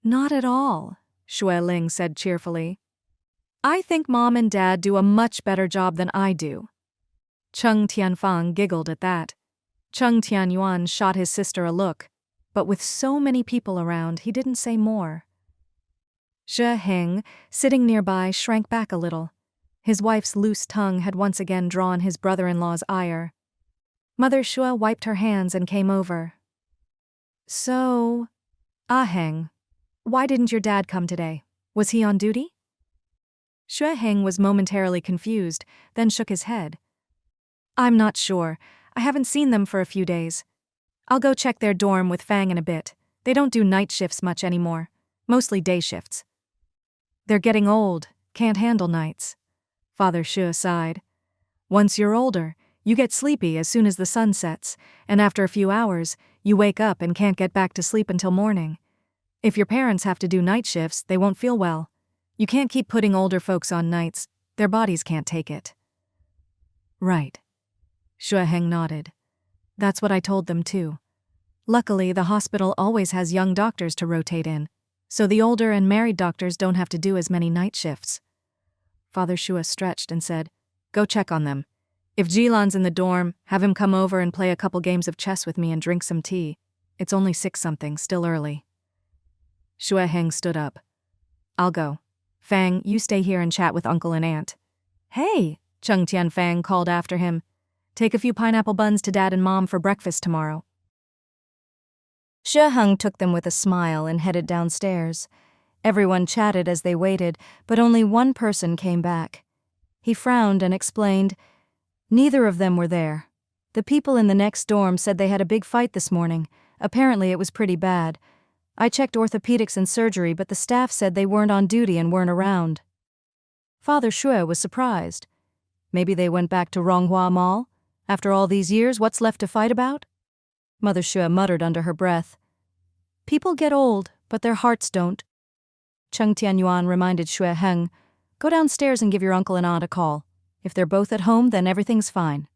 Not at all, Xue Ling said cheerfully. I think Mom and Dad do a much better job than I do. Cheng Tianfang giggled at that. Cheng Tianyuan shot his sister a look, but with so many people around, he didn't say more. Xue Heng, sitting nearby, shrank back a little. His wife's loose tongue had once again drawn his brother-in-law's ire. Mother Xue wiped her hands and came over. So, Heng, why didn't your dad come today? Was he on duty? Xue Heng was momentarily confused, then shook his head. I'm not sure. I haven't seen them for a few days. I'll go check their dorm with Fang in a bit. They don't do night shifts much anymore. Mostly day shifts. They're getting old, can't handle nights. Father Xue sighed. Once you're older, you get sleepy as soon as the sun sets, and after a few hours, you wake up and can't get back to sleep until morning. If your parents have to do night shifts, they won't feel well. You can't keep putting older folks on nights. Their bodies can't take it. Right. Xue Heng nodded. That's what I told them too. Luckily, the hospital always has young doctors to rotate in, so the older and married doctors don't have to do as many night shifts. Father Xue stretched and said, Go check on them. If Jilan's in the dorm, have him come over and play a couple games of chess with me and drink some tea. It's only 6-something, still early. Xue Heng stood up. I'll go. Fang, you stay here and chat with Uncle and Aunt. Hey, Cheng Tianfang called after him. Take a few pineapple buns to Dad and Mom for breakfast tomorrow. Xue Heng took them with a smile and headed downstairs. Everyone chatted as they waited, but only one person came back. He frowned and explained, Neither of them were there. The people in the next dorm said they had a big fight this morning. Apparently it was pretty bad. I checked orthopedics and surgery, but the staff said they weren't on duty and weren't around. Father Xue was surprised. Maybe they went back to Ronghua Mall? After all these years, what's left to fight about? Mother Xue muttered under her breath. People get old, but their hearts don't. Cheng Tianyuan reminded Xue Heng, Go downstairs and give your uncle and aunt a call. If they're both at home, then everything's fine.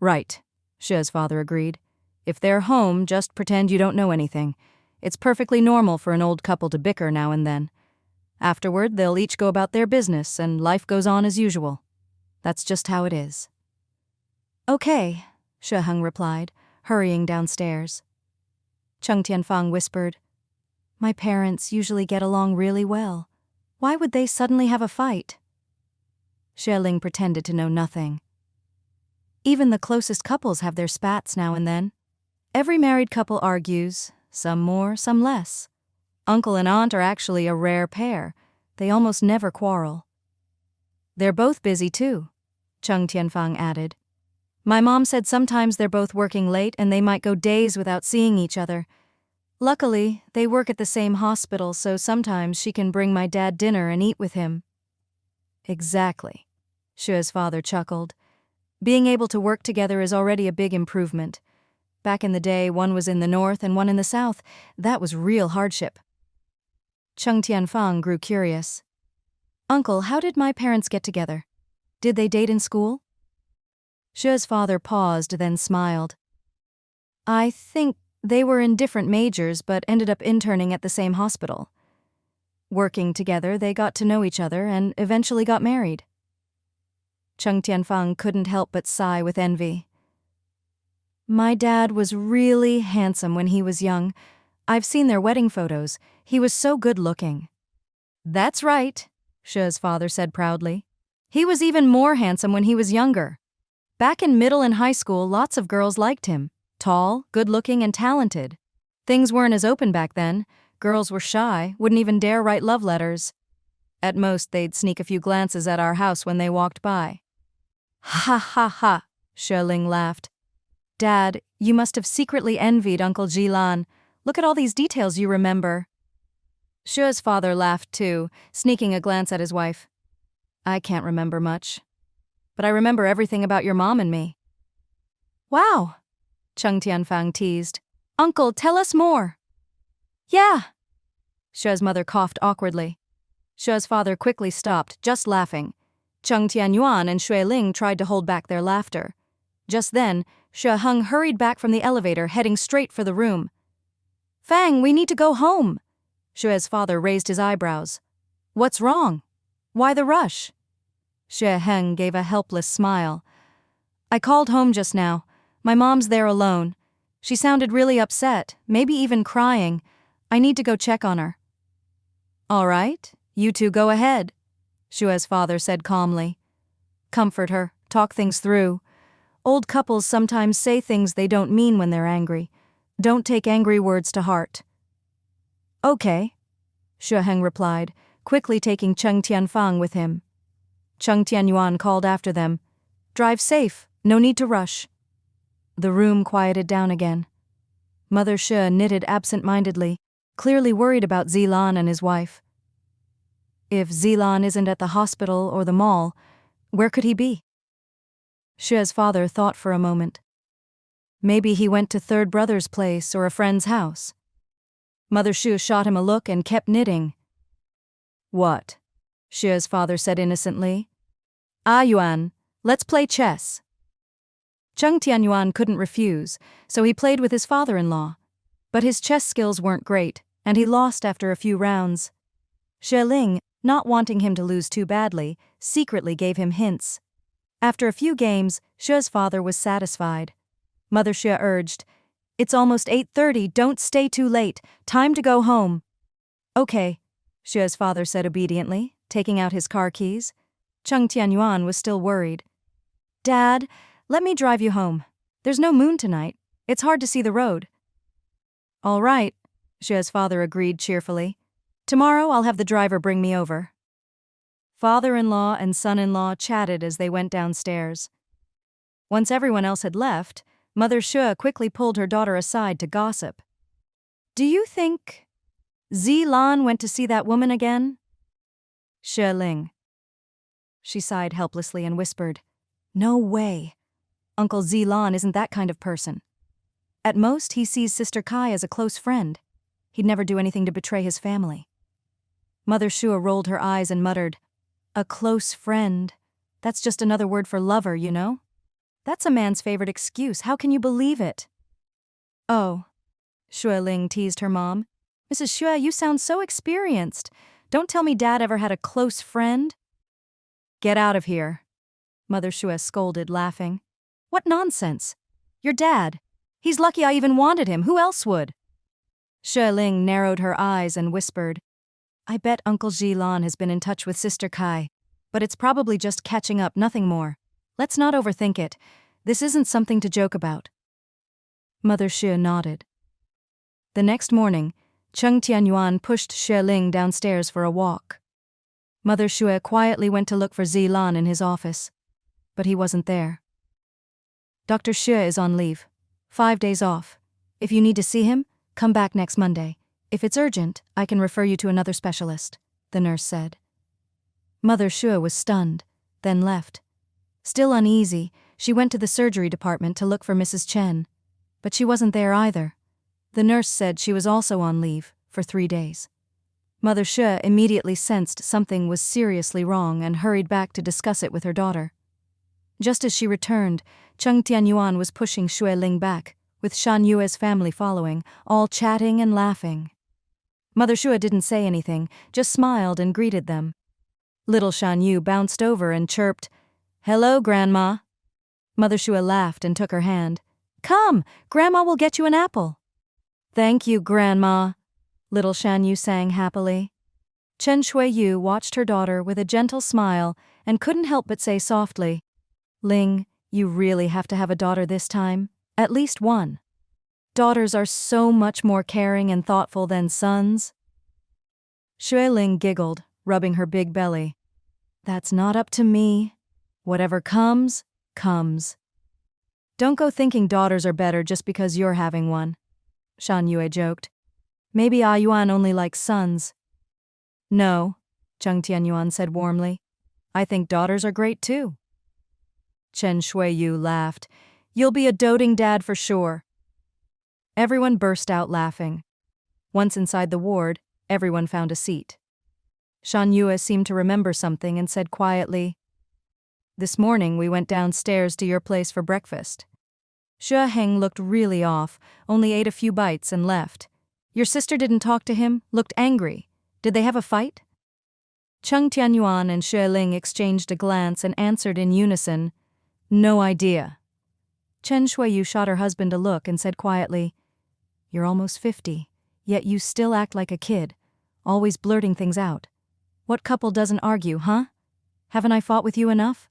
Right, Xue's father agreed. If they're home, just pretend you don't know anything. It's perfectly normal for an old couple to bicker now and then. Afterward, they'll each go about their business, and life goes on as usual. That's just how it is. Okay, Xue Heng replied, hurrying downstairs. Cheng Tianfang whispered, My parents usually get along really well. Why would they suddenly have a fight? Xue Ling pretended to know nothing. Even the closest couples have their spats now and then. Every married couple argues, some more, some less. Uncle and aunt are actually a rare pair. They almost never quarrel. They're both busy too, Cheng Tianfang added. My mom said sometimes they're both working late and they might go days without seeing each other. Luckily, they work at the same hospital, so sometimes she can bring my dad dinner and eat with him. Exactly, Xue's father chuckled. Being able to work together is already a big improvement. Back in the day, one was in the north and one in the south. That was real hardship. Cheng Tianfang grew curious. Uncle, how did my parents get together? Did they date in school? Xue's father paused, then smiled. I think they were in different majors, but ended up interning at the same hospital. Working together, they got to know each other and eventually got married. Cheng Tianfang couldn't help but sigh with envy. My dad was really handsome when he was young. I've seen their wedding photos. He was so good-looking. That's right, Xue's father said proudly. He was even more handsome when he was younger. Back in middle and high school, lots of girls liked him. Tall, good-looking, and talented. Things weren't as open back then. Girls were shy, wouldn't even dare write love letters. At most, they'd sneak a few glances at our house when they walked by. Ha ha ha, Xue Ling laughed. Dad, you must have secretly envied Uncle Jilan. Look at all these details you remember. Xue's father laughed too, sneaking a glance at his wife. I can't remember much. But I remember everything about your mom and me. Wow, Cheng Tianfang teased. Uncle, tell us more. Yeah. Xue's mother coughed awkwardly. Xue's father quickly stopped, just laughing. Cheng Tianyuan and Xue Ling tried to hold back their laughter. Just then, Xue Heng hurried back from the elevator, heading straight for the room. Fang, we need to go home. Xue's father raised his eyebrows. What's wrong? Why the rush? Xue Heng gave a helpless smile. I called home just now. My mom's there alone. She sounded really upset, maybe even crying. I need to go check on her. All right, you two go ahead, Shua's father said calmly. Comfort her, talk things through. Old couples sometimes say things they don't mean when they're angry. Don't take angry words to heart. Okay, Xue Heng replied, quickly taking Cheng Tianfang with him. Cheng Tianyuan called after them. Drive safe, no need to rush. The room quieted down again. Mother Xue knitted absent-mindedly, clearly worried about Zilan and his wife. If Zilan isn't at the hospital or the mall, where could he be? Xue's father thought for a moment. Maybe he went to third brother's place or a friend's house. Mother Xue shot him a look and kept knitting. What? Xue's father said innocently. Yuan, let's play chess. Cheng Tianyuan couldn't refuse, so he played with his father-in-law. But his chess skills weren't great, and he lost after a few rounds. Xue Ling, not wanting him to lose too badly, secretly gave him hints. After a few games, Xue's father was satisfied. Mother Xue urged, It's almost 8:30, don't stay too late, time to go home. Okay, Xue's father said obediently, taking out his car keys. Cheng Tianyuan was still worried. Dad, let me drive you home. There's no moon tonight. It's hard to see the road. All right, Xue's father agreed cheerfully. Tomorrow I'll have the driver bring me over. Father-in-law and son-in-law chatted as they went downstairs. Once everyone else had left, Mother Xue quickly pulled her daughter aside to gossip. Do you think Zilan went to see that woman again? Xue Ling. She sighed helplessly and whispered, No way. Uncle Zilan isn't that kind of person. At most, he sees Sister Kai as a close friend. He'd never do anything to betray his family. Mother Xue rolled her eyes and muttered, A close friend. That's just another word for lover, you know? That's a man's favorite excuse. How can you believe it? Oh, Xue Ling teased her mom. Mrs. Xue, you sound so experienced. Don't tell me Dad ever had a close friend. Get out of here, Mother Xue scolded, laughing. What nonsense. Your dad. He's lucky I even wanted him. Who else would? Xue Ling narrowed her eyes and whispered, I bet Uncle Zilan has been in touch with Sister Kai, but it's probably just catching up, nothing more. Let's not overthink it. This isn't something to joke about. Mother Xue nodded. The next morning, Cheng Tianyuan pushed Xue Ling downstairs for a walk. Mother Xue quietly went to look for Zilan in his office, but he wasn't there. Dr. Xue is on leave. 5 days off. If you need to see him, come back next Monday. If it's urgent, I can refer you to another specialist, the nurse said. Mother Xue was stunned, then left. Still uneasy, she went to the surgery department to look for Mrs. Chen, but she wasn't there either. The nurse said she was also on leave for 3 days. Mother Xue immediately sensed something was seriously wrong and hurried back to discuss it with her daughter. Just as she returned, Cheng Tianyuan was pushing Xue Ling back, with Shan Yue's family following, all chatting and laughing. Mother Xue didn't say anything, just smiled and greeted them. Little Shan Yu bounced over and chirped, Hello, Grandma. Mother Xue laughed and took her hand. Come, Grandma will get you an apple. Thank you, Grandma, little Shan Yu sang happily. Chen Shui-yu watched her daughter with a gentle smile and couldn't help but say softly, Ling, you really have to have a daughter this time, at least one. Daughters are so much more caring and thoughtful than sons. Xue Ling giggled, rubbing her big belly. That's not up to me. Whatever comes, comes. Don't go thinking daughters are better just because you're having one, Shan Yue joked. Maybe Yuan only likes sons. No, Cheng Tianyuan said warmly. I think daughters are great too. Chen Shui-yu laughed. You'll be a doting dad for sure. Everyone burst out laughing. Once inside the ward, everyone found a seat. Shan Yue seemed to remember something and said quietly, This morning we went downstairs to your place for breakfast. Xue Heng looked really off, only ate a few bites and left. Your sister didn't talk to him, looked angry. Did they have a fight? Cheng Tianyuan and Xue Ling exchanged a glance and answered in unison, No idea. Chen Shuiyu shot her husband a look and said quietly, "You're almost 50, yet you still act like a kid, always blurting things out. What couple doesn't argue, huh? Haven't I fought with you enough?"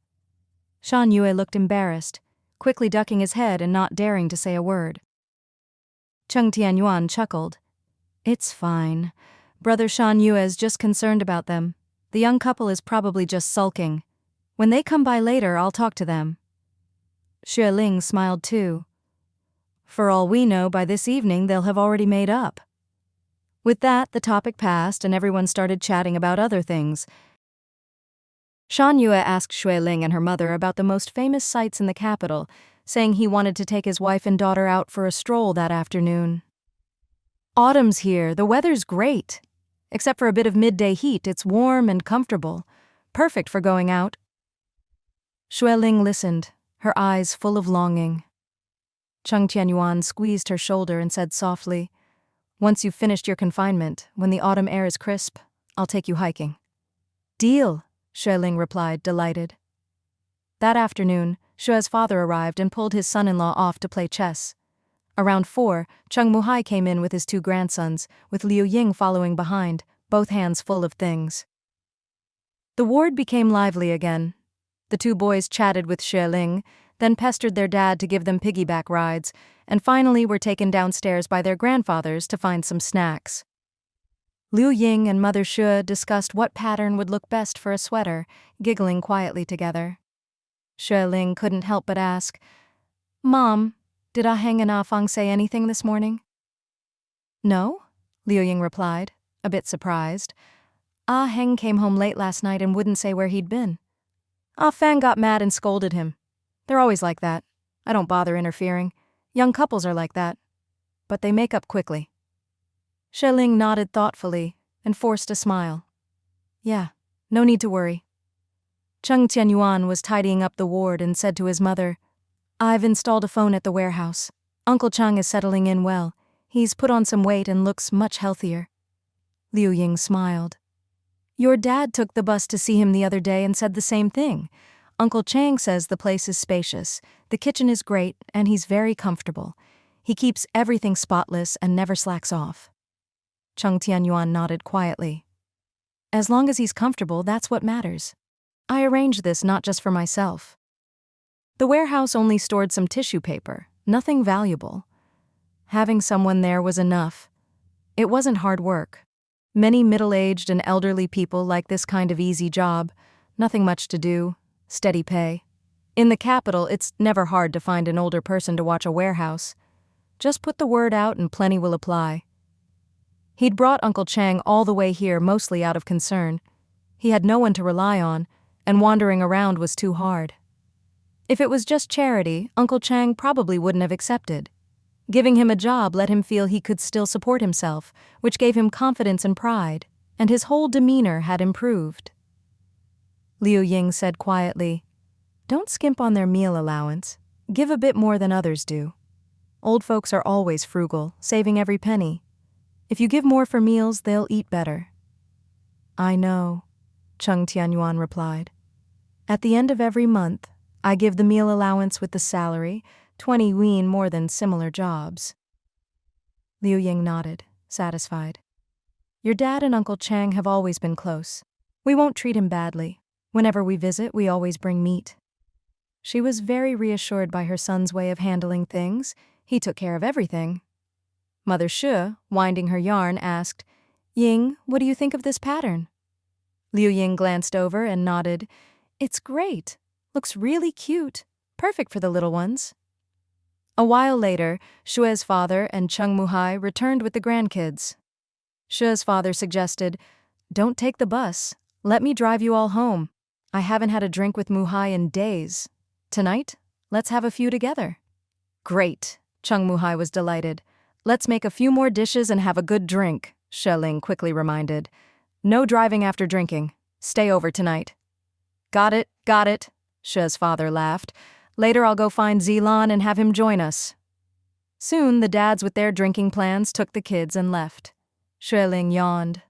Shan Yue looked embarrassed, quickly ducking his head and not daring to say a word. Cheng Tianyuan chuckled. "It's fine. Brother Shan Yue is just concerned about them. The young couple is probably just sulking. When they come by later, I'll talk to them." Xue Ling smiled too. "For all we know, by this evening they'll have already made up." With that, the topic passed and everyone started chatting about other things. Shan Yue asked Xue Ling and her mother about the most famous sights in the capital, saying he wanted to take his wife and daughter out for a stroll that afternoon. "Autumn's here, the weather's great. Except for a bit of midday heat, it's warm and comfortable. Perfect for going out." Xue Ling listened, her eyes full of longing. Cheng Tianyuan squeezed her shoulder and said softly, "Once you've finished your confinement, when the autumn air is crisp, I'll take you hiking." "Deal," Xue Ling replied, delighted. That afternoon, Xue's father arrived and pulled his son-in-law off to play chess. Around 4, Cheng Muhai came in with his 2 grandsons, with Liu Ying following behind, both hands full of things. The ward became lively again. The 2 boys chatted with Xue Ling, then pestered their dad to give them piggyback rides, and finally were taken downstairs by their grandfathers to find some snacks. Liu Ying and Mother Xue discussed what pattern would look best for a sweater, giggling quietly together. Xue Ling couldn't help but ask, "Mom, did Ah Heng and Ah Feng say anything this morning?" "No," Liu Ying replied, a bit surprised. "Ah Heng came home late last night and wouldn't say where he'd been. Ah Feng got mad and scolded him. They're always like that. I don't bother interfering. Young couples are like that. But they make up quickly." Xue Ling nodded thoughtfully and forced a smile. "Yeah, no need to worry." Cheng Tianyuan was tidying up the ward and said to his mother, "I've installed a phone at the warehouse. Uncle Cheng is settling in well. He's put on some weight and looks much healthier." Liu Ying smiled. "Your dad took the bus to see him the other day and said the same thing. Uncle Chang says the place is spacious, the kitchen is great, and he's very comfortable. He keeps everything spotless and never slacks off." Cheng Tianyuan nodded quietly. "As long as he's comfortable, that's what matters. I arranged this not just for myself." The warehouse only stored some tissue paper, nothing valuable. Having someone there was enough. It wasn't hard work. Many middle-aged and elderly people like this kind of easy job. Nothing much to do, steady pay. In the capital, it's never hard to find an older person to watch a warehouse. Just put the word out and plenty will apply. He'd brought Uncle Chang all the way here mostly out of concern. He had no one to rely on, and wandering around was too hard. If it was just charity, Uncle Chang probably wouldn't have accepted. Giving him a job let him feel he could still support himself, which gave him confidence and pride, and his whole demeanor had improved. Liu Ying said quietly, "Don't skimp on their meal allowance. Give a bit more than others do. Old folks are always frugal, saving every penny. If you give more for meals, they'll eat better." "I know," Cheng Tianyuan replied. "At the end of every month, I give the meal allowance with the salary, 20 yuan more than similar jobs." Liu Ying nodded, satisfied. "Your dad and Uncle Chang have always been close. We won't treat him badly. Whenever we visit, we always bring meat." She was very reassured by her son's way of handling things. He took care of everything. Mother Xue, winding her yarn, asked, "Ying, what do you think of this pattern?" Liu Ying glanced over and nodded. "It's great. Looks really cute. Perfect for the little ones." A while later, Xue's father and Cheng Muhai returned with the grandkids. Xue's father suggested, "Don't take the bus. Let me drive you all home. I haven't had a drink with Muhai in days. Tonight, let's have a few together." "Great," Cheng Muhai was delighted. "Let's make a few more dishes and have a good drink," Xue Ling quickly reminded. "No driving after drinking. Stay over tonight." Got it, Xue's father laughed. "Later I'll go find Zilan and have him join us." Soon the dads with their drinking plans took the kids and left. Xue Ling yawned.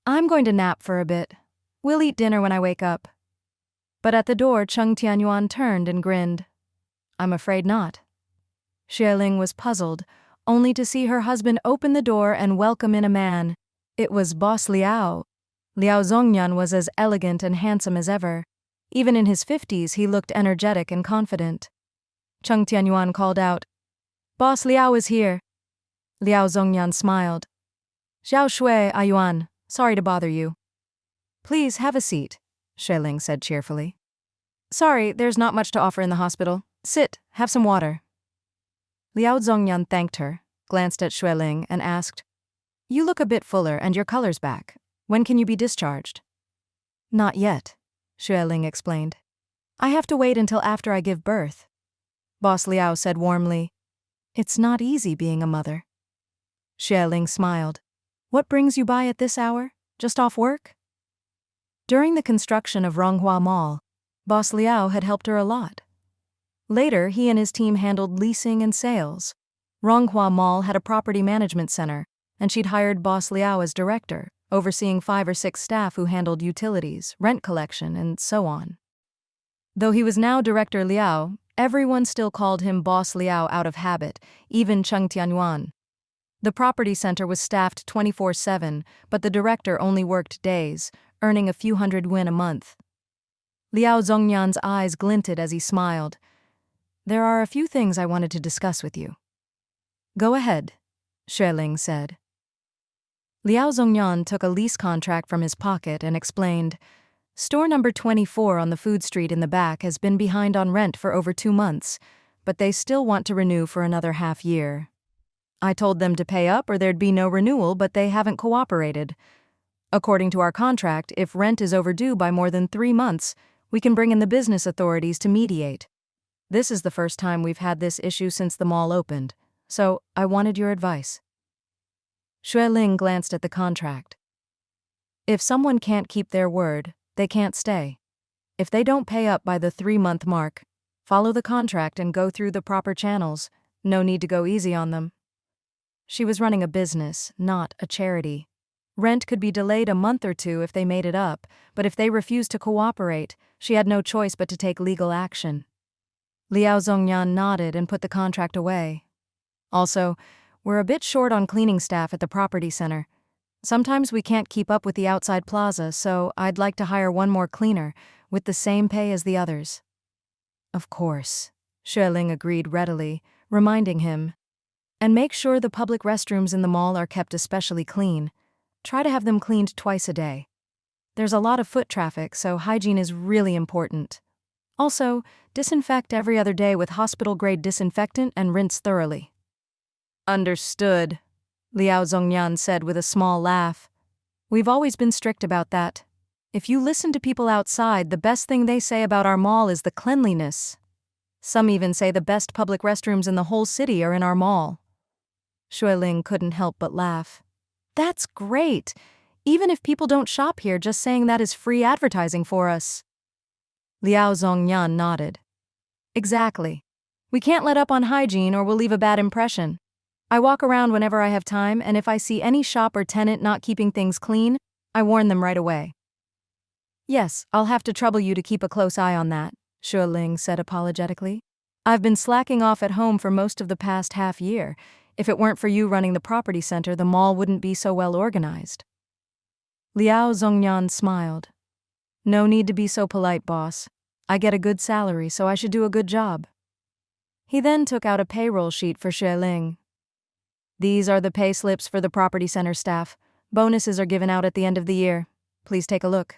"I'm going to nap for a bit. We'll eat dinner when I wake up." But at the door, Cheng Tianyuan turned and grinned. "I'm afraid not. Xieling was puzzled, only to see her husband open the door and welcome in a man. It was Boss Liao. Liao Zhongyan was as elegant and handsome as ever. Even in his 50s, he looked energetic and confident. Cheng Tianyuan called out, "Boss Liao is here." Liao Zhongyan smiled. "Xiao Shui, Ayuan, sorry to bother you." "Please have a seat," Xieling said cheerfully. "Sorry, there's not much to offer in the hospital. Sit, have some water." Liao Zhongyan thanked her, glanced at Xieling, and asked, "You look a bit fuller and your color's back. When can you be discharged?" "Not yet," Xieling explained. "I have to wait until after I give birth." Boss Liao said warmly, "It's not easy being a mother." Xieling smiled. "What brings you by at this hour? Just off work?" During the construction of Ronghua Mall, Boss Liao had helped her a lot. Later, he and his team handled leasing and sales. Ronghua Mall had a property management center, and she'd hired Boss Liao as director, overseeing 5 or 6 staff who handled utilities, rent collection, and so on. Though he was now Director Liao, everyone still called him Boss Liao out of habit, even Cheng Tianyuan. The property center was staffed 24/7, but the director only worked days, earning a few hundred yuan a month. Liao Zhongyan's eyes glinted as he smiled. "There are a few things I wanted to discuss with you." "Go ahead," Xieling said. Liao Zhongyan took a lease contract from his pocket and explained, "Store number 24 on the food street in the back has been behind on rent for over 2 months, but they still want to renew for another half year. I told them to pay up or there'd be no renewal, but they haven't cooperated. According to our contract, if rent is overdue by more than 3 months, we can bring in the business authorities to mediate. This is the first time we've had this issue since the mall opened, so I wanted your advice." Xieling glanced at the contract. If someone can't keep their word, they can't stay. If they don't pay up by the 3-month mark, follow the contract and go through the proper channels. No need to go easy on them. She was running a business, not a charity. Rent could be delayed a month or 2 if they made it up, but if they refused to cooperate, she had no choice but to take legal action. Liao Zhongyan nodded and put the contract away. "Also, we're a bit short on cleaning staff at the property center. Sometimes we can't keep up with the outside plaza, so I'd like to hire 1 more cleaner, with the same pay as the others." "Of course," Xieling agreed readily, reminding him, "And make sure the public restrooms in the mall are kept especially clean. Try to have them cleaned twice a day. There's a lot of foot traffic, so hygiene is really important. Also, disinfect every other day with hospital-grade disinfectant and rinse thoroughly." "Understood," Liao Zhongyan said with a small laugh. "We've always been strict about that. If you listen to people outside, the best thing they say about our mall is the cleanliness. Some even say the best public restrooms in the whole city are in our mall." Xieling couldn't help but laugh. "That's great! Even if people don't shop here, just saying that is free advertising for us." Liao Zhongyan nodded. "Exactly. We can't let up on hygiene or we'll leave a bad impression. I walk around whenever I have time, and if I see any shop or tenant not keeping things clean, I warn them right away." "Yes, I'll have to trouble you to keep a close eye on that," Xieling said apologetically. "I've been slacking off at home for most of the past half year. If it weren't for you running the property center, the mall wouldn't be so well organized." Liao Zhongyan smiled. "No need to be so polite, boss. I get a good salary, so I should do a good job." He then took out a payroll sheet for Xieling. "These are the pay slips for the property center staff. Bonuses are given out at the end of the year. Please take a look."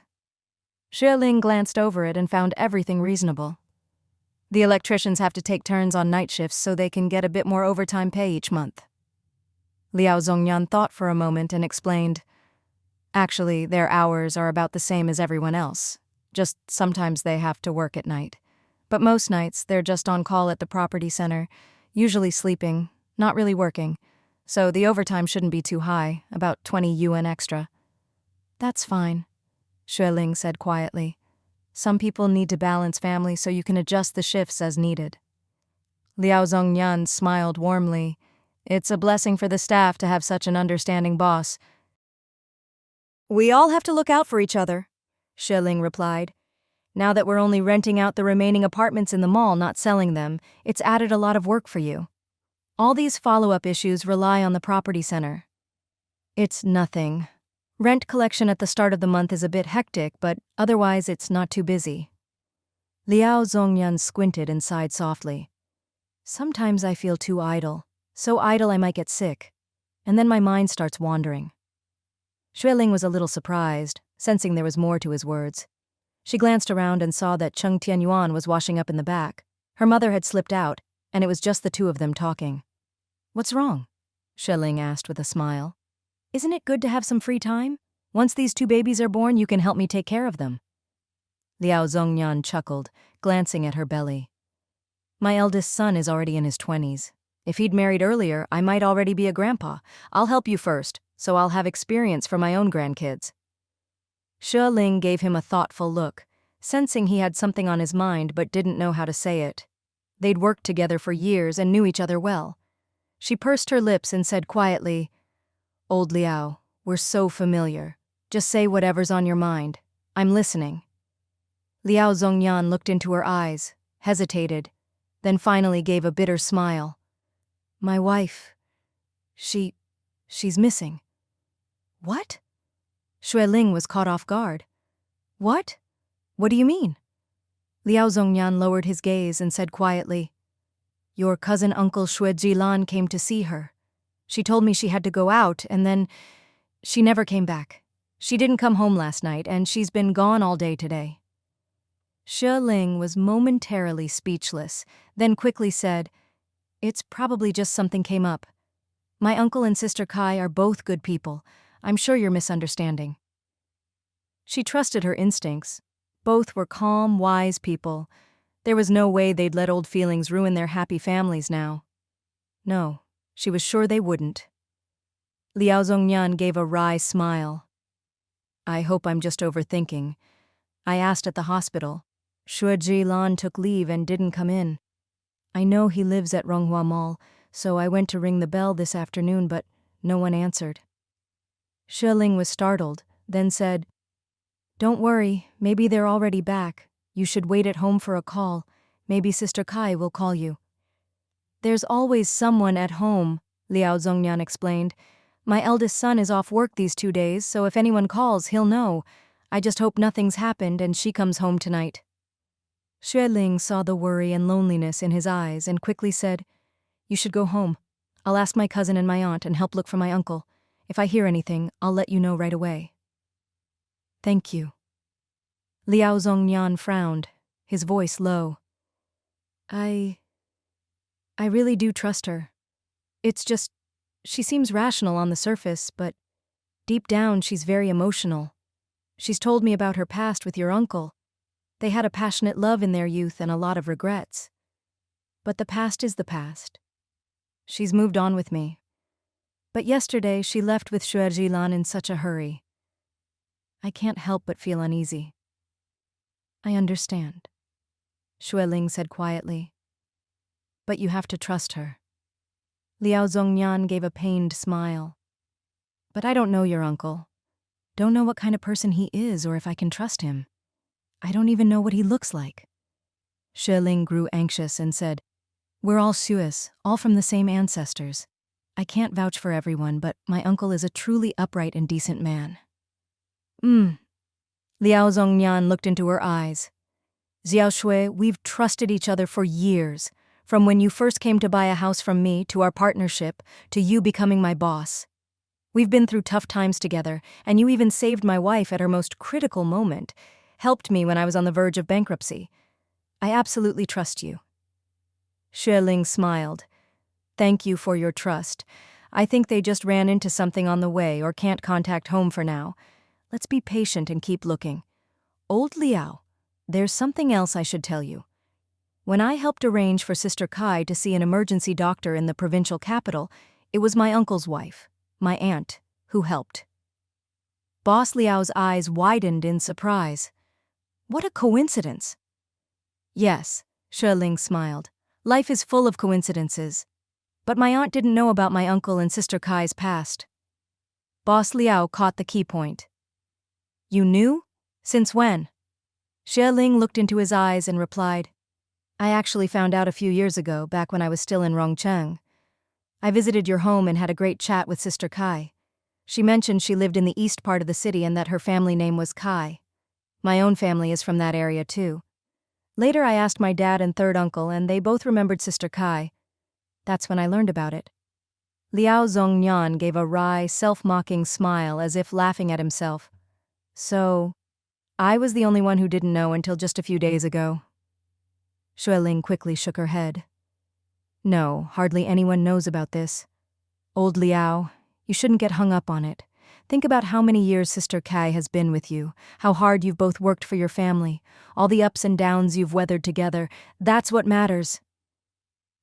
Xieling glanced over it and found everything reasonable. The electricians have to take turns on night shifts so they can get a bit more overtime pay each month. Liao Zhongyan thought for a moment and explained, "Actually, their hours are about the same as everyone else. Just sometimes they have to work at night. But most nights, they're just on call at the property center, usually sleeping, not really working. So the overtime shouldn't be too high, about 20 yuan extra." "That's fine," Xieling said quietly. "Some people need to balance family, so you can adjust the shifts as needed." Liao Zhongyan smiled warmly. "It's a blessing for the staff to have such an understanding boss." "We all have to look out for each other," Xieling replied. "Now that we're only renting out the remaining apartments in the mall, not selling them, it's added a lot of work for you. All these follow-up issues rely on the property center. It's nothing. Rent collection at the start of the month is a bit hectic, but otherwise it's not too busy. Liao Zhongyan squinted and sighed softly. Sometimes I feel too idle. So idle I might get sick. And then my mind starts wandering. Xueling was a little surprised, sensing there was more to his words. She glanced around and saw that Cheng Tianyuan was washing up in the back. Her mother had slipped out, and it was just the two of them talking. "What's wrong?" Xueling asked with a smile. "Isn't it good to have some free time? Once these two babies are born, you can help me take care of them." Liao Zhongyan chuckled, glancing at her belly. "My eldest son is already in his 20s. If he'd married earlier, I might already be a grandpa. I'll help you first, so I'll have experience for my own grandkids." Xueling gave him a thoughtful look, sensing he had something on his mind but didn't know how to say it. They'd worked together for years and knew each other well. She pursed her lips and said quietly, "Old Liao, we're so familiar. Just say whatever's on your mind. I'm listening." Liao Zhongyan looked into her eyes, hesitated, then finally gave a bitter smile. "My wife, she's missing." "What?" Xueling was caught off guard. "What? What do you mean?" Liao Zhongyan lowered his gaze and said quietly, "Your cousin Uncle Xue Jilan came to see her. She told me she had to go out, and then she never came back. She didn't come home last night, and she's been gone all day today." Xueling was momentarily speechless, then quickly said, "It's probably just something came up. My uncle and sister Kai are both good people. I'm sure you're misunderstanding." She trusted her instincts. Both were calm, wise people. There was no way they'd let old feelings ruin their happy families now. No, she was sure they wouldn't. Liao Zhongyan gave a wry smile. "I hope I'm just overthinking. I asked at the hospital. Xue Jilan took leave and didn't come in. I know he lives at Ronghua Mall, so I went to ring the bell this afternoon, but no one answered." Xueling was startled, then said, "Don't worry, maybe they're already back. You should wait at home for a call. Maybe Sister Kai will call you." "There's always someone at home," Liao Zhongyan explained. "My eldest son is off work these 2 days, so if anyone calls, he'll know. I just hope nothing's happened and she comes home tonight." Xueling saw the worry and loneliness in his eyes and quickly said, "You should go home. I'll ask my cousin and my aunt and help look for my uncle. If I hear anything, I'll let you know right away." "Thank you." Liao Zhongyan frowned, his voice low. I really do trust her. It's just, she seems rational on the surface, but deep down she's very emotional. She's told me about her past with your uncle. They had a passionate love in their youth and a lot of regrets. But the past is the past. She's moved on with me. But yesterday she left with Xue Jilan in such a hurry. I can't help but feel uneasy." "I understand," Xueling said quietly. "But you have to trust her." Liao Zhongyan gave a pained smile. "But I don't know your uncle. Don't know what kind of person he is or if I can trust him. I don't even know what he looks like." Xueling grew anxious and said, "We're all Xues, all from the same ancestors. I can't vouch for everyone, but my uncle is a truly upright and decent man." Liao Zhongyan looked into her eyes. "Xiao Shui, we've trusted each other for years, from when you first came to buy a house from me, to our partnership, to you becoming my boss. We've been through tough times together, and you even saved my wife at her most critical moment, helped me when I was on the verge of bankruptcy. I absolutely trust you." Xueling smiled. "Thank you for your trust. I think they just ran into something on the way or can't contact home for now. Let's be patient and keep looking. Old Liao, there's something else I should tell you. When I helped arrange for Sister Kai to see an emergency doctor in the provincial capital, it was my uncle's wife, my aunt, who helped." Boss Liao's eyes widened in surprise. "What a coincidence." "Yes," Xueling smiled. "Life is full of coincidences. But my aunt didn't know about my uncle and Sister Kai's past." Boss Liao caught the key point. "You knew? Since when?" Xueling looked into his eyes and replied, "I actually found out a few years ago, back when I was still in Rongcheng. I visited your home and had a great chat with Sister Kai. She mentioned she lived in the east part of the city and that her family name was Kai. My own family is from that area too. Later I asked my dad and third uncle and they both remembered Sister Kai. That's when I learned about it. Liao Zhongnyan gave a wry, self-mocking smile as if laughing at himself. So, I was the only one who didn't know until just a few days ago. Xueling quickly shook her head. No, hardly anyone knows about this. Old Liao, you shouldn't get hung up on it. Think about how many years Sister Kai has been with you, how hard you've both worked for your family, all the ups and downs you've weathered together. That's what matters.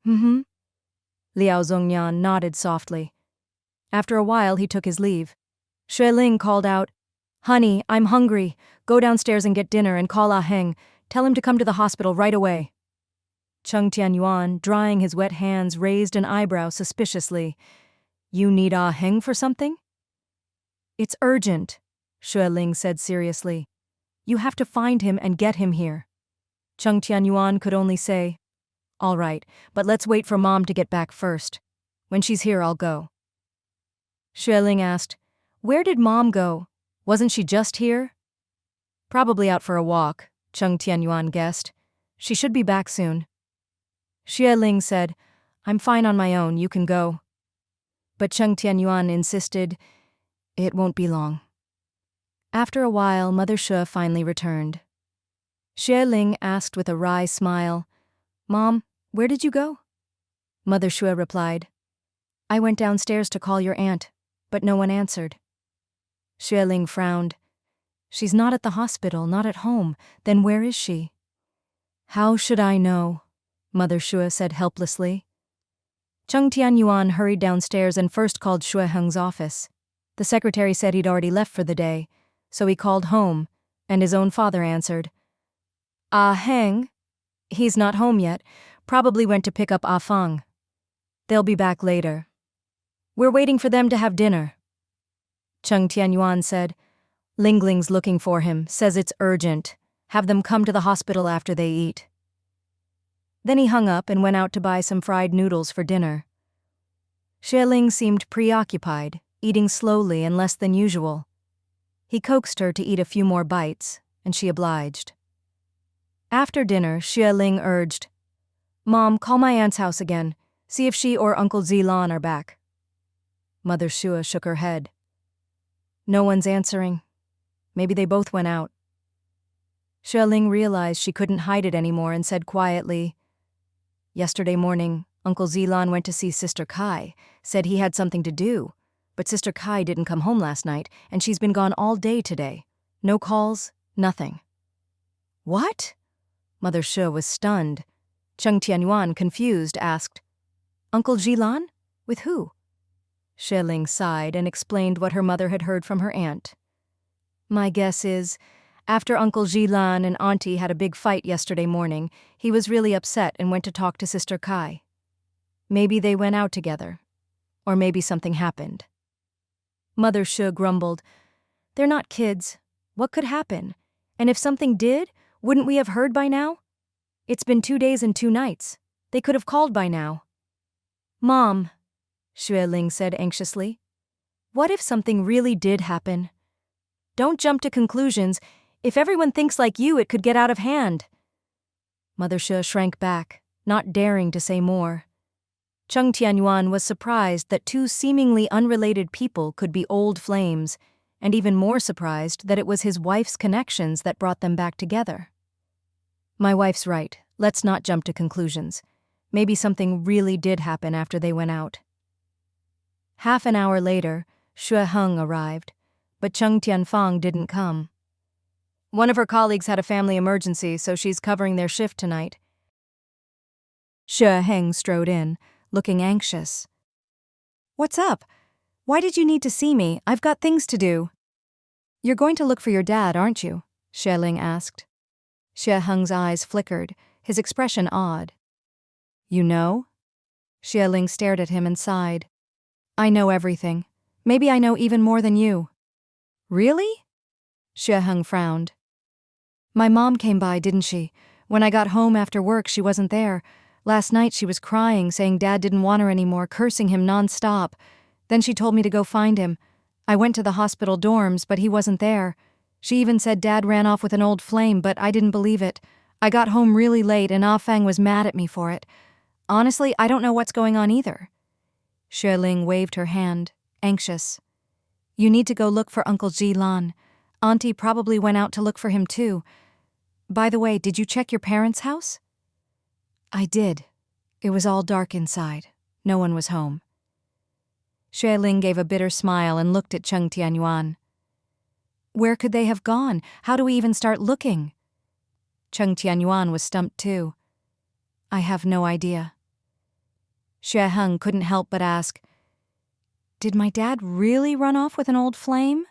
Mm-hmm. Liao Zhongnyan nodded softly. After a while, he took his leave. Xueling called out, Honey, I'm hungry. Go downstairs and get dinner and call Ah Heng. Tell him to come to the hospital right away. Cheng Tianyuan, drying his wet hands, raised an eyebrow suspiciously. You need Ah Heng for something? It's urgent, Xueling said seriously. You have to find him and get him here. Cheng Tianyuan could only say, All right, but let's wait for Mom to get back first. When she's here, I'll go. Xueling asked, Where did Mom go? Wasn't she just here? Probably out for a walk, Cheng Tianyuan guessed. She should be back soon. Xueling said, I'm fine on my own, you can go. But Cheng Tianyuan insisted, It won't be long. After a while, Mother Xue finally returned. Xueling asked with a wry smile, Mom, where did you go? Mother Xue replied, I went downstairs to call your aunt, but no one answered. Xueling frowned. She's not at the hospital, not at home. Then where is she? How should I know? Mother Xue said helplessly. Cheng Tianyuan hurried downstairs and first called Xue Heng's office. The secretary said he'd already left for the day, so he called home, and his own father answered. Ah Heng? He's not home yet. Probably went to pick up Ah Fang. They'll be back later. We're waiting for them to have dinner. Cheng Tianyuan said, Lingling's looking for him, says it's urgent. Have them come to the hospital after they eat. Then he hung up and went out to buy some fried noodles for dinner. Xueling seemed preoccupied, eating slowly and less than usual. He coaxed her to eat a few more bites, and she obliged. After dinner, Xueling urged, Mom, call my aunt's house again. See if she or Uncle Zilan are back. Mother Xue shook her head. No one's answering. Maybe they both went out. Xueling realized she couldn't hide it anymore and said quietly, Yesterday morning, Uncle Zilan went to see Sister Kai, said he had something to do, but Sister Kai didn't come home last night, and she's been gone all day today. No calls, nothing. What? Mother Xue was stunned. Cheng Tianyuan, confused, asked, Uncle Zilan? With who? Xueling sighed and explained what her mother had heard from her aunt. My guess is, after Uncle Zilan and Auntie had a big fight yesterday morning, he was really upset and went to talk to Sister Kai. Maybe they went out together. Or maybe something happened. Mother Xue grumbled, They're not kids. What could happen? And if something did, wouldn't we have heard by now? It's been 2 days and 2 nights. They could have called by now. Mom, Xueling said anxiously, what if something really did happen? Don't jump to conclusions. If everyone thinks like you, it could get out of hand. Mother Xue shrank back, not daring to say more. Cheng Tianyuan was surprised that 2 seemingly unrelated people could be old flames, and even more surprised that it was his wife's connections that brought them back together. My wife's right. Let's not jump to conclusions. Maybe something really did happen after they went out. Half an hour later, Xue Heng arrived, but Cheng Tianfang didn't come. One of her colleagues had a family emergency, so she's covering their shift tonight. Xue Heng strode in, looking anxious. What's up? Why did you need to see me? I've got things to do. You're going to look for your dad, aren't you? Xueling asked. Xue Heng's eyes flickered, his expression odd. You know? Xueling stared at him and sighed. I know everything. Maybe I know even more than you. Really? Xue Heng frowned. My mom came by, didn't she? When I got home after work, she wasn't there. Last night she was crying, saying Dad didn't want her anymore, cursing him nonstop. Then she told me to go find him. I went to the hospital dorms, but he wasn't there. She even said Dad ran off with an old flame, but I didn't believe it. I got home really late and Ah Fang was mad at me for it. Honestly, I don't know what's going on either. Xue Ling waved her hand, anxious. You need to go look for Uncle Ji Lan. Auntie probably went out to look for him too. By the way, did you check your parents' house? I did. It was all dark inside. No one was home. Xue Ling gave a bitter smile and looked at Cheng Tianyuan. Where could they have gone? How do we even start looking? Cheng Tianyuan was stumped too. I have no idea. Xue Heng couldn't help but ask, did my dad really run off with an old flame?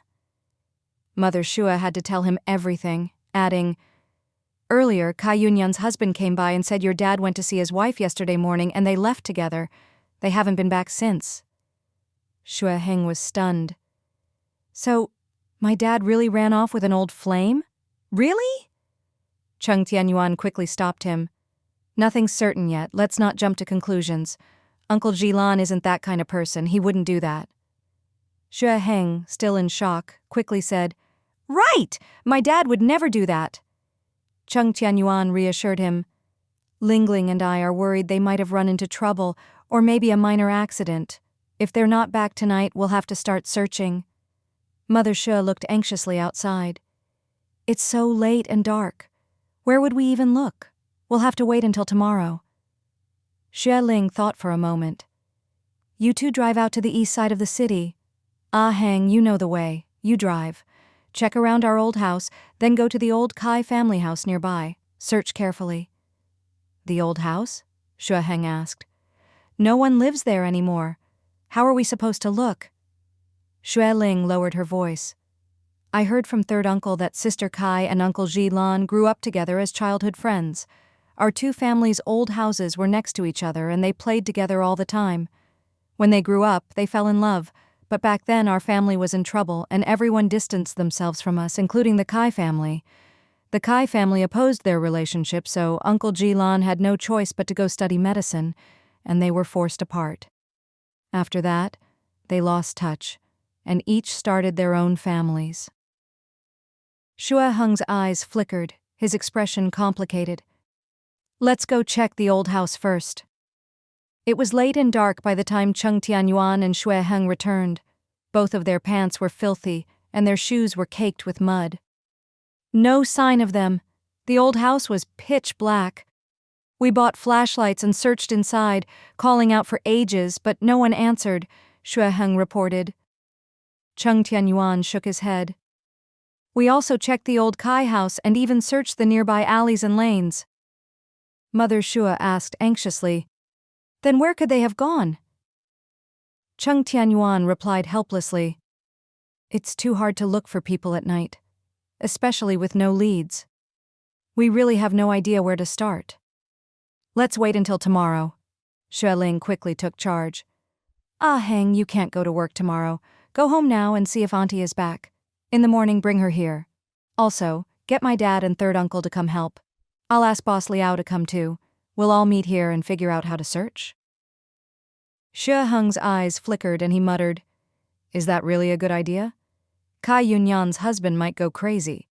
Mother Shua had to tell him everything, adding, earlier, Kai Yunyan's husband came by and said your dad went to see his wife yesterday morning and they left together. They haven't been back since. Xue Heng was stunned. So, my dad really ran off with an old flame? Really? Cheng Tianyuan quickly stopped him. Nothing's certain yet. Let's not jump to conclusions. Uncle Jilan isn't that kind of person. He wouldn't do that. Xue Heng, still in shock, quickly said, Right! My dad would never do that. Cheng Tianyuan reassured him. Lingling and I are worried they might have run into trouble, or maybe a minor accident. If they're not back tonight, we'll have to start searching. Mother Xue looked anxiously outside. It's so late and dark. Where would we even look? We'll have to wait until tomorrow. Xue Ling thought for a moment. You two drive out to the east side of the city. Ah Heng, you know the way. You drive. Check around our old house, then go to the old Kai family house nearby. Search carefully. The old house? Xue Heng asked. No one lives there anymore. How are we supposed to look? Xue Ling lowered her voice. I heard from third uncle that Sister Kai and Uncle Ji Lan grew up together as childhood friends. Our two families' old houses were next to each other and they played together all the time. When they grew up, they fell in love, but back then our family was in trouble and everyone distanced themselves from us, including the Kai family. The Kai family opposed their relationship, so Uncle Ji Lan had no choice but to go study medicine, and they were forced apart. After that, they lost touch, and each started their own families. Xue Heng's eyes flickered, his expression complicated. Let's go check the old house first. It was late and dark by the time Cheng Tianyuan and Xue Heng returned. Both of their pants were filthy, and their shoes were caked with mud. No sign of them. The old house was pitch black. We bought flashlights and searched inside, calling out for ages, but no one answered, Xue Heng reported. Cheng Tianyuan shook his head. We also checked the old Kai house and even searched the nearby alleys and lanes. Mother Xue asked anxiously, Then where could they have gone? Cheng Tianyuan replied helplessly, It's too hard to look for people at night, especially with no leads. We really have no idea where to start. Let's wait until tomorrow. Xue Ling quickly took charge. Ah Heng, you can't go to work tomorrow. Go home now and see if Auntie is back. In the morning, bring her here. Also, get my dad and third uncle to come help. I'll ask Boss Liao to come too. We'll all meet here and figure out how to search. Xue Heng's eyes flickered and he muttered, Is that really a good idea? Kai Yunyan's husband might go crazy.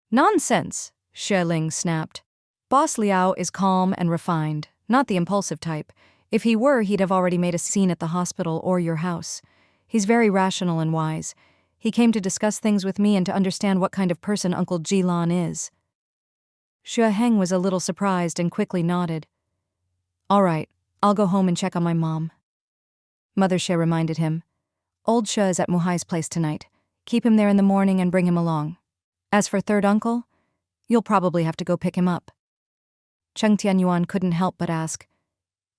Nonsense, Xue Ling snapped. Boss Liao is calm and refined, not the impulsive type. If he were, he'd have already made a scene at the hospital or your house. He's very rational and wise. He came to discuss things with me and to understand what kind of person Uncle Ji Lan is. Xue Heng was a little surprised and quickly nodded. All right, I'll go home and check on my mom. Mother Xue reminded him. Old Xue is at Muhai's place tonight. Keep him there in the morning and bring him along. As for third uncle, you'll probably have to go pick him up. Cheng Tianyuan couldn't help but ask,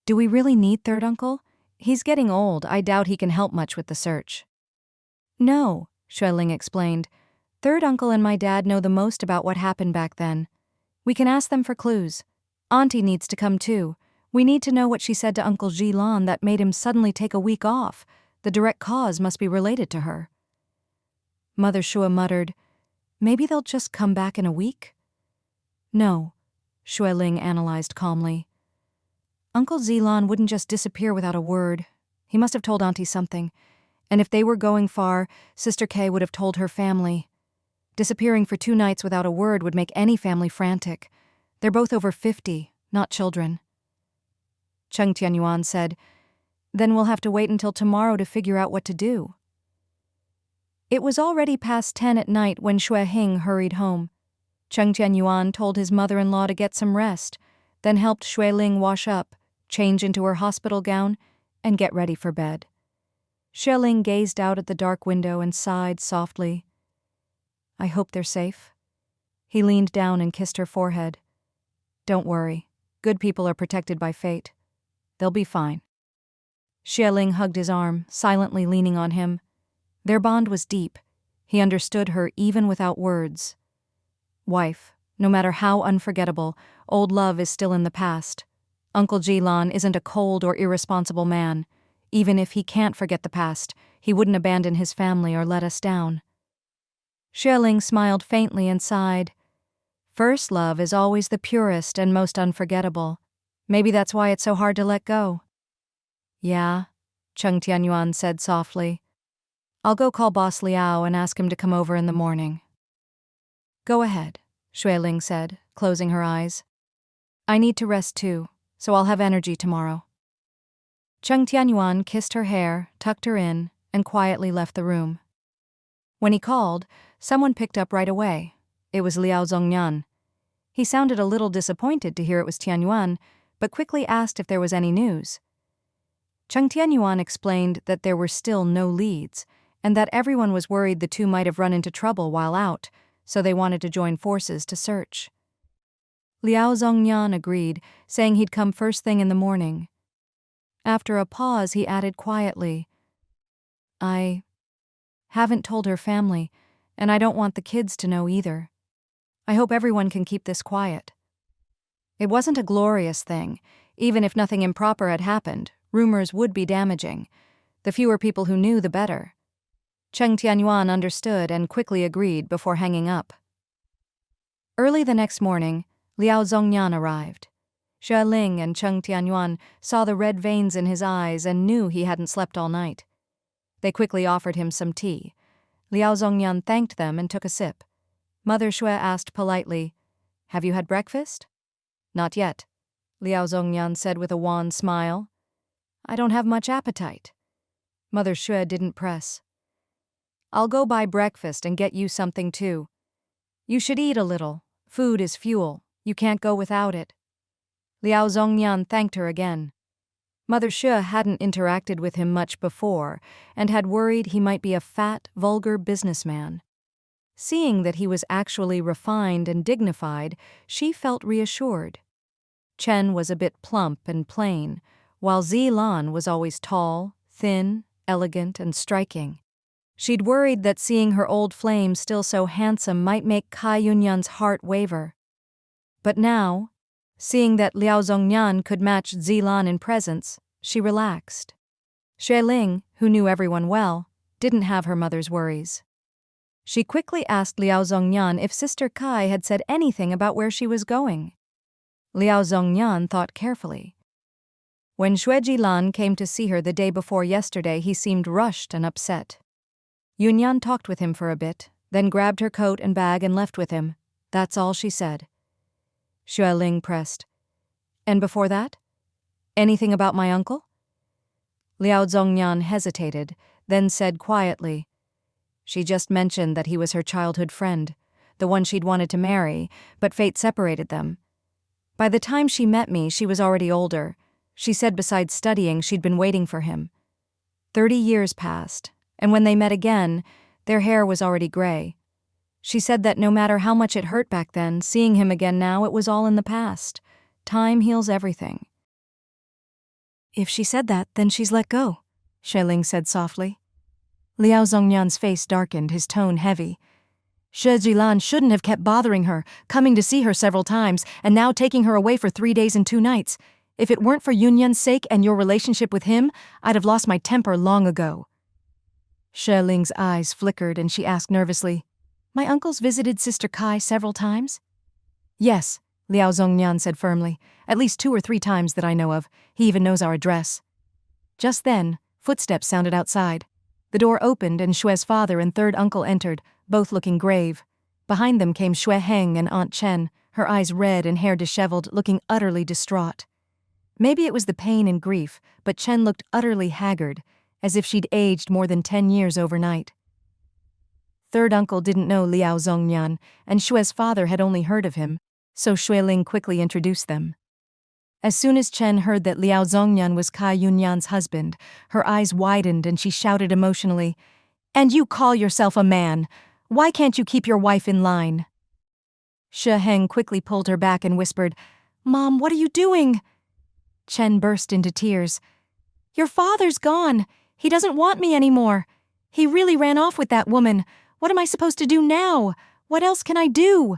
Do we really need third uncle? He's getting old. I doubt he can help much with the search. No, Xue Ling explained. Third uncle and my dad know the most about what happened back then. We can ask them for clues. Auntie needs to come too. We need to know what she said to Uncle Ji Lan that made him suddenly take a week off. The direct cause must be related to her. Mother Xue muttered, Maybe they'll just come back in a week? No, Xue Ling analyzed calmly. Uncle Zelan wouldn't just disappear without a word. He must have told Auntie something. And if they were going far, Sister Kay would have told her family. Disappearing for 2 nights without a word would make any family frantic. They're both over 50, not children. Cheng Tianyuan said, "Then we'll have to wait until tomorrow to figure out what to do." It was already past 10 at night when Xue Hing hurried home. Cheng Tianyuan told his mother-in-law to get some rest, then helped Xue Ling wash up, change into her hospital gown, and get ready for bed. Xue Ling gazed out at the dark window and sighed softly. "I hope they're safe." He leaned down and kissed her forehead. "Don't worry. Good people are protected by fate. They'll be fine." Xue Ling hugged his arm, silently leaning on him. Their bond was deep. He understood her even without words. "Wife, no matter how unforgettable, old love is still in the past. Uncle Jilan isn't a cold or irresponsible man. Even if he can't forget the past, he wouldn't abandon his family or let us down." Xue Ling smiled faintly and sighed. "First love is always the purest and most unforgettable. Maybe that's why it's so hard to let go." "Yeah," Cheng Tianyuan said softly. "I'll go call Boss Liao and ask him to come over in the morning." "Go ahead," Xue Ling said, closing her eyes. "I need to rest too, so I'll have energy tomorrow." Cheng Tianyuan kissed her hair, tucked her in, and quietly left the room. When he called, someone picked up right away. It was Liao Zhongnian. He sounded a little disappointed to hear it was Tianyuan, but quickly asked if there was any news. Cheng Tianyuan explained that there were still no leads, and that everyone was worried the two might have run into trouble while out, so they wanted to join forces to search. Liao Zhongnian agreed, saying he'd come first thing in the morning. After a pause, he added quietly, "I haven't told her family, and I don't want the kids to know either. I hope everyone can keep this quiet." It wasn't a glorious thing. Even if nothing improper had happened, rumors would be damaging. The fewer people who knew, the better. Cheng Tianyuan understood and quickly agreed before hanging up. Early the next morning, Liao Zhongnian arrived. Xue Ling and Cheng Tianyuan saw the red veins in his eyes and knew he hadn't slept all night. They quickly offered him some tea. Liao Zhongnian thanked them and took a sip. Mother Xue asked politely, "Have you had breakfast?" "Not yet," Liao Zhongnian said with a wan smile. "I don't have much appetite." Mother Xue didn't press. "I'll go buy breakfast and get you something too. You should eat a little. Food is fuel. You can't go without it." Liao Zhongnian thanked her again. Mother Xue hadn't interacted with him much before and had worried he might be a fat, vulgar businessman. Seeing that he was actually refined and dignified, she felt reassured. Chen was a bit plump and plain, while Zilan was always tall, thin, elegant, and striking. She'd worried that seeing her old flame still so handsome might make Kai Yunyan's heart waver. But now, seeing that Liao Zhongnian could match Zilan in presence, she relaxed. Xue Ling, who knew everyone well, didn't have her mother's worries. She quickly asked Liao Zhongnian if Sister Kai had said anything about where she was going. Liao Zhongnian thought carefully. When Xue Jilan came to see her the day before yesterday, he seemed rushed and upset. Yunyan talked with him for a bit, then grabbed her coat and bag and left with him. That's all she said. Xue Ling pressed. "And before that? Anything about my uncle?" Liao Zhongnian hesitated, then said quietly, "She just mentioned that he was her childhood friend, the one she'd wanted to marry, but fate separated them. By the time she met me, she was already older. She said besides studying, she'd been waiting for him. 30 years passed, and when they met again, their hair was already gray. She said that no matter how much it hurt back then, seeing him again now, it was all in the past. Time heals everything." "If she said that, then she's let go," Xue Ling said softly. Liao Zhongnian's face darkened, his tone heavy. "Xue Jilan shouldn't have kept bothering her, coming to see her several times, and now taking her away for 3 days and 2 nights. If it weren't for Yunyan's sake and your relationship with him, I'd have lost my temper long ago." Xue Ling's eyes flickered and she asked nervously, "My uncle's visited Sister Kai several times?" "Yes," Liao Zhongnian said firmly. At least 2 or 3 times that I know of. He even knows our address. Just then, footsteps sounded outside. The door opened and Xue's father and third uncle entered, both looking grave. Behind them came Xue Heng and Aunt Chen, her eyes red and hair disheveled, looking utterly distraught. Maybe it was the pain and grief, but Chen looked utterly haggard, as if she'd aged more than 10 years overnight. Third uncle didn't know Liao Zhongnian, and Xue's father had only heard of him, so Xueling quickly introduced them. As soon as Chen heard that Liao Zhongnian was Kai Yunyan's husband, her eyes widened and she shouted emotionally, "And you call yourself a man? Why can't you keep your wife in line?" Xue Heng quickly pulled her back and whispered, "Mom, what are you doing?" Chen burst into tears. "Your father's gone. He doesn't want me anymore. He really ran off with that woman. What am I supposed to do now? What else can I do?"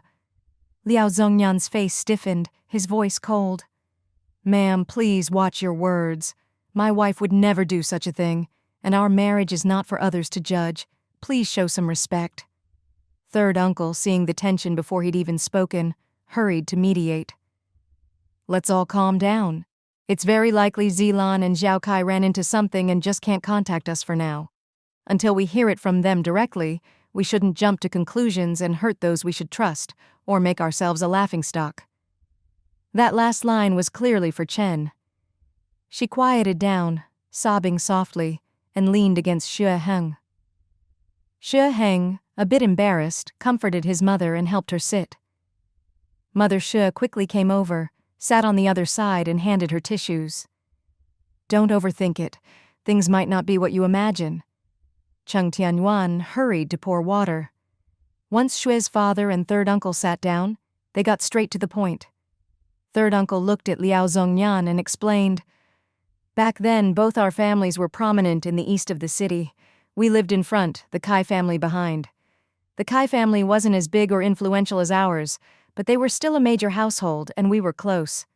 Liao Zhongnian's face stiffened, his voice cold. "Ma'am, please watch your words. My wife would never do such a thing, and our marriage is not for others to judge. Please show some respect." Third uncle, seeing the tension before he'd even spoken, hurried to mediate. "Let's all calm down. It's very likely Zilan and Zhao Kai ran into something and just can't contact us for now. Until we hear it from them directly, we shouldn't jump to conclusions and hurt those we should trust, or make ourselves a laughingstock." That last line was clearly for Chen. She quieted down, sobbing softly, and leaned against Xue Heng. Xue Heng, a bit embarrassed, comforted his mother and helped her sit. Mother Xue quickly came over, sat on the other side and handed her tissues. "Don't overthink it. Things might not be what you imagine." Cheng Tianyuan hurried to pour water. Once Xue's father and third uncle sat down, they got straight to the point. Third uncle looked at Liao Zhongnian and explained, "Back then, both our families were prominent in the east of the city. We lived in front, the Kai family behind. The Kai family wasn't as big or influential as ours, but they were still a major household and we were close.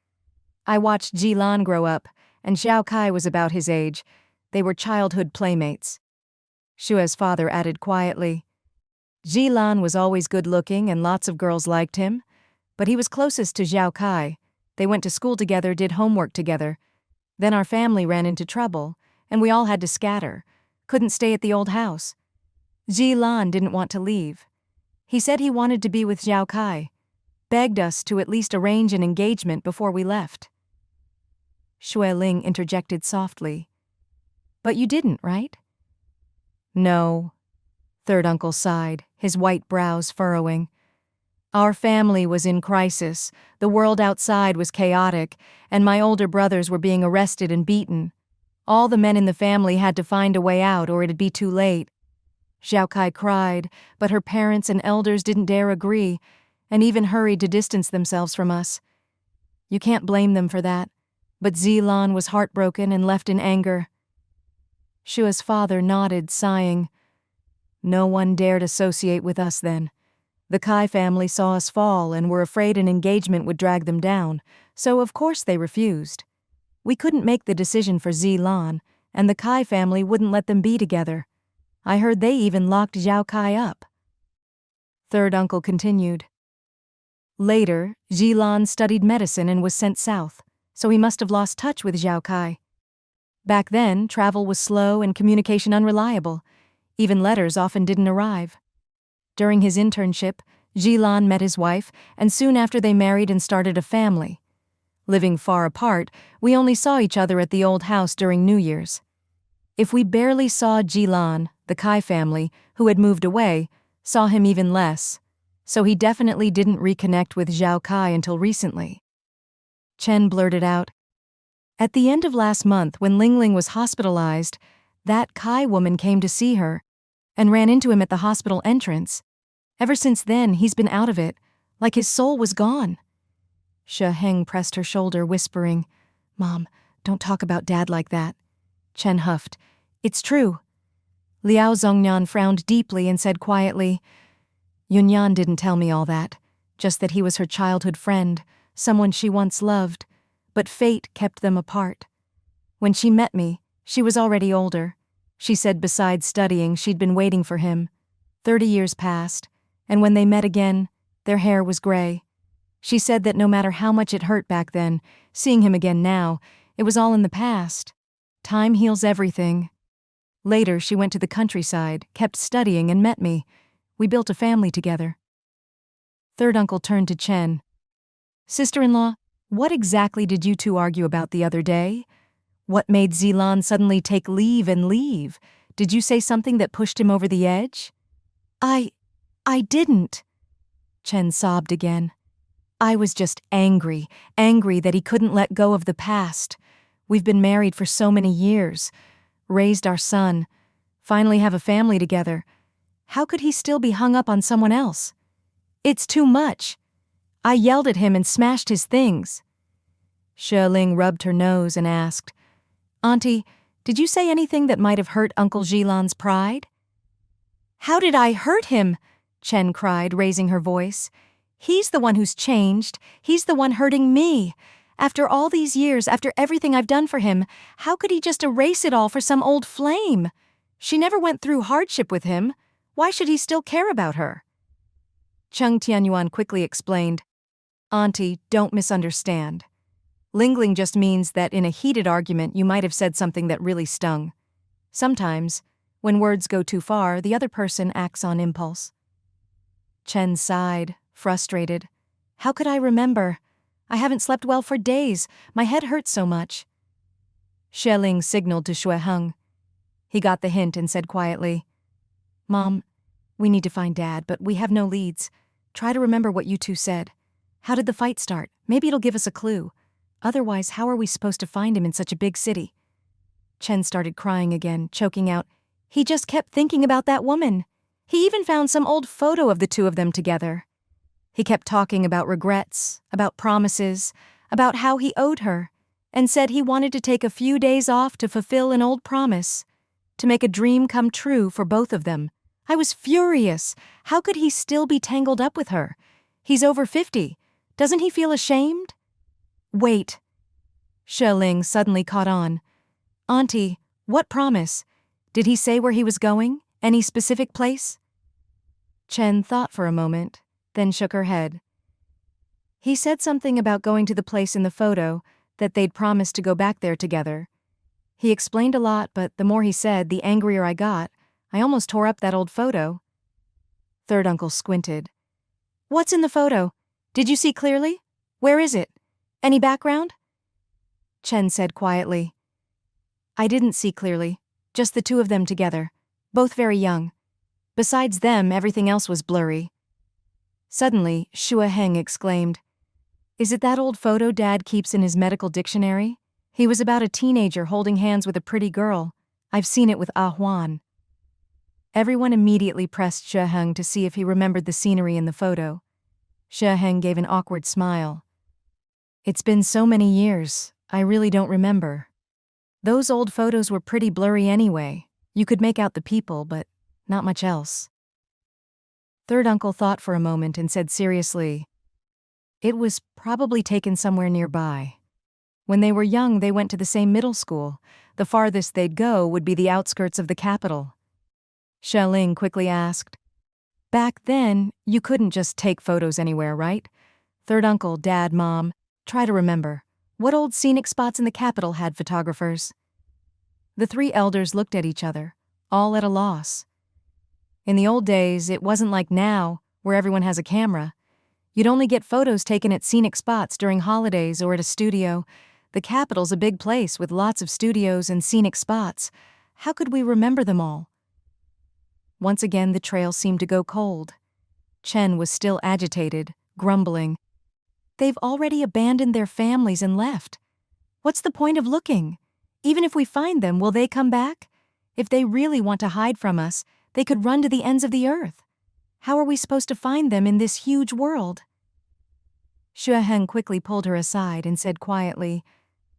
I watched Jilan grow up, and Zhao Kai was about his age. They were childhood playmates." Xue's father added quietly, "Jilan was always good-looking and lots of girls liked him, but he was closest to Zhao Kai. They went to school together, did homework together. Then our family ran into trouble, and we all had to scatter. Couldn't stay at the old house. Jilan didn't want to leave. He said he wanted to be with Zhao Kai. Begged us to at least arrange an engagement before we left." Xueling interjected softly, "But you didn't, right?" "No." Third uncle sighed, his white brows furrowing. "Our family was in crisis, the world outside was chaotic, and my older brothers were being arrested and beaten. All the men in the family had to find a way out or it'd be too late. Zhao Kai cried, but her parents and elders didn't dare agree, and even hurried to distance themselves from us. You can't blame them for that, but Zilan was heartbroken and left in anger." Xue's father nodded, sighing. "No one dared associate with us then. The Kai family saw us fall and were afraid an engagement would drag them down, so of course they refused. We couldn't make the decision for Zilan, and the Kai family wouldn't let them be together. I heard they even locked Zhao Kai up." Third uncle continued. "Later, Zilan studied medicine and was sent south, so he must have lost touch with Zhao Kai. Back then, travel was slow and communication unreliable. Even letters often didn't arrive. During his internship, Zilan met his wife, and soon after they married and started a family. Living far apart, we only saw each other at the old house during New Year's. If we barely saw Zilan, the Kai family, who had moved away, saw him even less, so he definitely didn't reconnect with Zhao Kai until recently." Chen blurted out, "At the end of last month, when Lingling was hospitalized, that Kai woman came to see her and ran into him at the hospital entrance. Ever since then, he's been out of it, like his soul was gone." Xue Heng pressed her shoulder, whispering, "Mom, don't talk about Dad like that." Chen huffed, "It's true." Liao Zhongnian frowned deeply and said quietly, "Yunyan didn't tell me all that, just that he was her childhood friend, someone she once loved, but fate kept them apart. When she met me, she was already older. She said besides studying, she'd been waiting for him. 30 years passed, and when they met again, their hair was gray. She said that no matter how much it hurt back then, seeing him again now, it was all in the past. Time heals everything. Later, she went to the countryside, kept studying, and met me. We built a family together. Third uncle turned to Chen. Sister-in-law, what exactly did you two argue about the other day? What made Zilan suddenly take leave and leave? Did you say something that pushed him over the edge? I didn't. Chen sobbed again. I was just angry that he couldn't let go of the past. We've been married for so many years, raised our son, finally have a family together. How could he still be hung up on someone else? It's too much. I yelled at him and smashed his things. Sheling rubbed her nose and asked, Auntie, did you say anything that might have hurt Uncle Zilan's pride? How did I hurt him? Chen cried, raising her voice. He's the one who's changed. He's the one hurting me. After all these years, after everything I've done for him, how could he just erase it all for some old flame? She never went through hardship with him. Why should he still care about her? Cheng Tianyuan quickly explained, Auntie, don't misunderstand. Lingling just means that in a heated argument you might have said something that really stung. Sometimes, when words go too far, the other person acts on impulse. Chen sighed, frustrated. How could I remember? I haven't slept well for days. My head hurts so much. Sheling signaled to Shueheng. He got the hint and said quietly, Mom, we need to find Dad, but we have no leads. Try to remember what you two said. How did the fight start? Maybe it'll give us a clue. Otherwise, how are we supposed to find him in such a big city? Chen started crying again, choking out, He just kept thinking about that woman. He even found some old photo of the two of them together. He kept talking about regrets, about promises, about how he owed her, and said he wanted to take a few days off to fulfill an old promise, to make a dream come true for both of them. I was furious. How could he still be tangled up with her? He's over 50. Doesn't he feel ashamed? Wait. Sheling suddenly caught on. Auntie, what promise? Did he say where he was going? Any specific place? Chen thought for a moment, then shook her head. He said something about going to the place in the photo, that they'd promised to go back there together. He explained a lot, but the more he said, the angrier I got. I almost tore up that old photo. Third uncle squinted. What's in the photo? Did you see clearly? Where is it? Any background? Chen said quietly. I didn't see clearly, just the two of them together, both very young. Besides them, everything else was blurry. Suddenly, Shueheng exclaimed, Is it that old photo Dad keeps in his medical dictionary? He was about a teenager holding hands with a pretty girl. I've seen it with Ah Huan. Everyone immediately pressed Shueheng to see if he remembered the scenery in the photo. Shueheng gave an awkward smile. It's been so many years, I really don't remember. Those old photos were pretty blurry anyway. You could make out the people, but not much else. Third uncle thought for a moment and said seriously, It was probably taken somewhere nearby. When they were young, they went to the same middle school. The farthest they'd go would be the outskirts of the capital. Sheling quickly asked, Back then, you couldn't just take photos anywhere, right? Third uncle, Dad, Mom, try to remember. What old scenic spots in the capital had photographers? The three elders looked at each other, all at a loss. In the old days, it wasn't like now, where everyone has a camera. You'd only get photos taken at scenic spots during holidays or at a studio. The capital's a big place with lots of studios and scenic spots. How could we remember them all? Once again, the trail seemed to go cold. Chen was still agitated, grumbling. They've already abandoned their families and left. What's the point of looking? Even if we find them, will they come back? If they really want to hide from us, they could run to the ends of the earth. How are we supposed to find them in this huge world? Shueheng quickly pulled her aside and said quietly,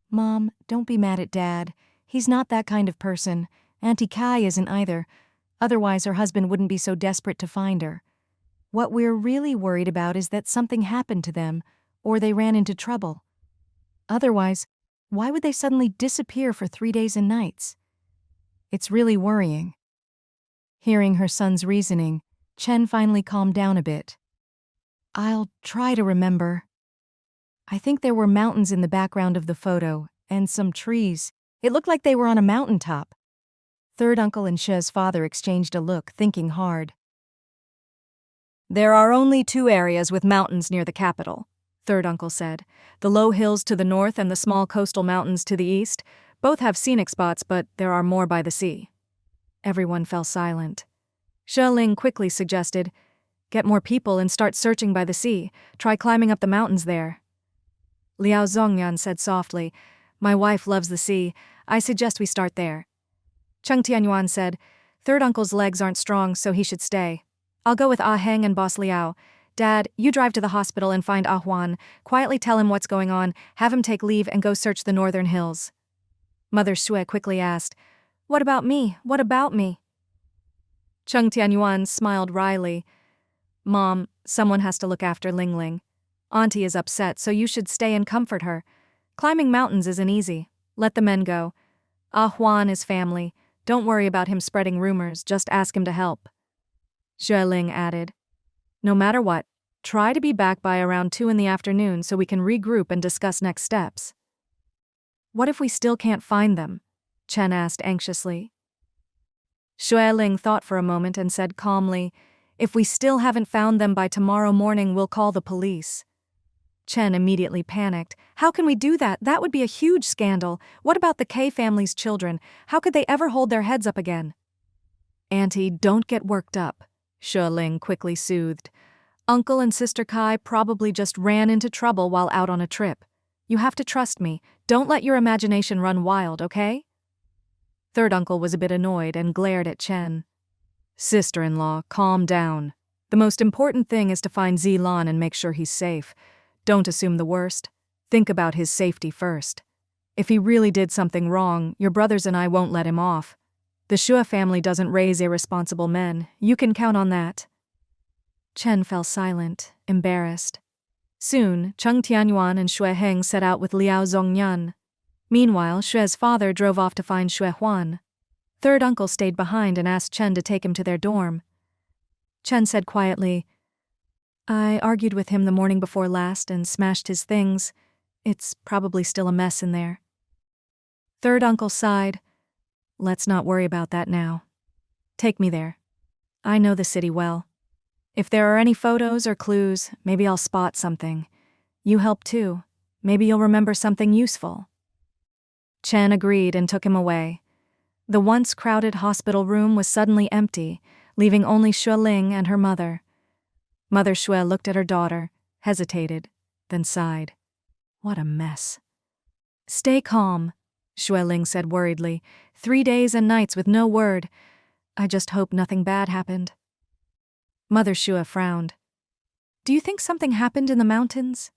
Mom, don't be mad at Dad. He's not that kind of person. Auntie Kai isn't either. Otherwise, her husband wouldn't be so desperate to find her. What we're really worried about is that something happened to them, or they ran into trouble. Otherwise, why would they suddenly disappear for 3 days and nights? It's really worrying. Hearing her son's reasoning, Chen finally calmed down a bit. I'll try to remember, I think there were mountains in the background of the photo, and some trees. It looked like they were on a mountaintop. Third uncle and She's father exchanged a look, thinking hard. There are only 2 areas with mountains near the capital, third uncle said. The low hills to the north and the small coastal mountains to the east. Both have scenic spots, but there are more by the sea. Everyone fell silent. Ling quickly suggested, get more people and start searching by the sea. Try climbing up the mountains there. Liao Zongyan said softly, my wife loves the sea. I suggest we start there. Cheng Tianyuan said, third uncle's legs aren't strong, so he should stay. I'll go with Ah Heng and Boss Liao. Dad, you drive to the hospital and find Ah Huan. Quietly tell him what's going on, have him take leave and go search the northern hills. Mother Shui quickly asked, what about me? What about me? Cheng Tianyuan smiled wryly. Mom, someone has to look after Ling Ling. Auntie is upset, so you should stay and comfort her. Climbing mountains isn't easy. Let the men go. Ah Huan is family. Don't worry about him spreading rumors, just ask him to help. Ling added, no matter what, try to be back by around 2 in the afternoon so we can regroup and discuss next steps. What if we still can't find them? Chen asked anxiously. Ling thought for a moment and said calmly, if we still haven't found them by tomorrow morning, we'll call the police. Chen immediately panicked. How can we do that? That would be a huge scandal. What about the K family's children? How could they ever hold their heads up again? Auntie, don't get worked up, Ling quickly soothed. Uncle and Sister Kai probably just ran into trouble while out on a trip. You have to trust me. Don't let your imagination run wild, okay? Third uncle was a bit annoyed and glared at Chen. Sister-in-law, calm down. The most important thing is to find Zilan and make sure he's safe. Don't assume the worst. Think about his safety first. If he really did something wrong, your brothers and I won't let him off. The Shua family doesn't raise irresponsible men. You can count on that. Chen fell silent, embarrassed. Soon, Cheng Tianyuan and Shui Heng set out with Liao Zongyan. Meanwhile, Shui's father drove off to find Shui Huan. Third uncle stayed behind and asked Chen to take him to their dorm. Chen said quietly, I argued with him the morning before last and smashed his things. It's probably still a mess in there. Third uncle sighed. Let's not worry about that now. Take me there. I know the city well. If there are any photos or clues, maybe I'll spot something. You help too. Maybe you'll remember something useful. Chen agreed and took him away. The once crowded hospital room was suddenly empty, leaving only Ling and her mother. Mother Shui looked at her daughter, hesitated, then sighed. What a mess. Stay calm, Ling said worriedly. 3 days and nights with no word. I just hope nothing bad happened. Mother Shui frowned. Do you think something happened in the mountains?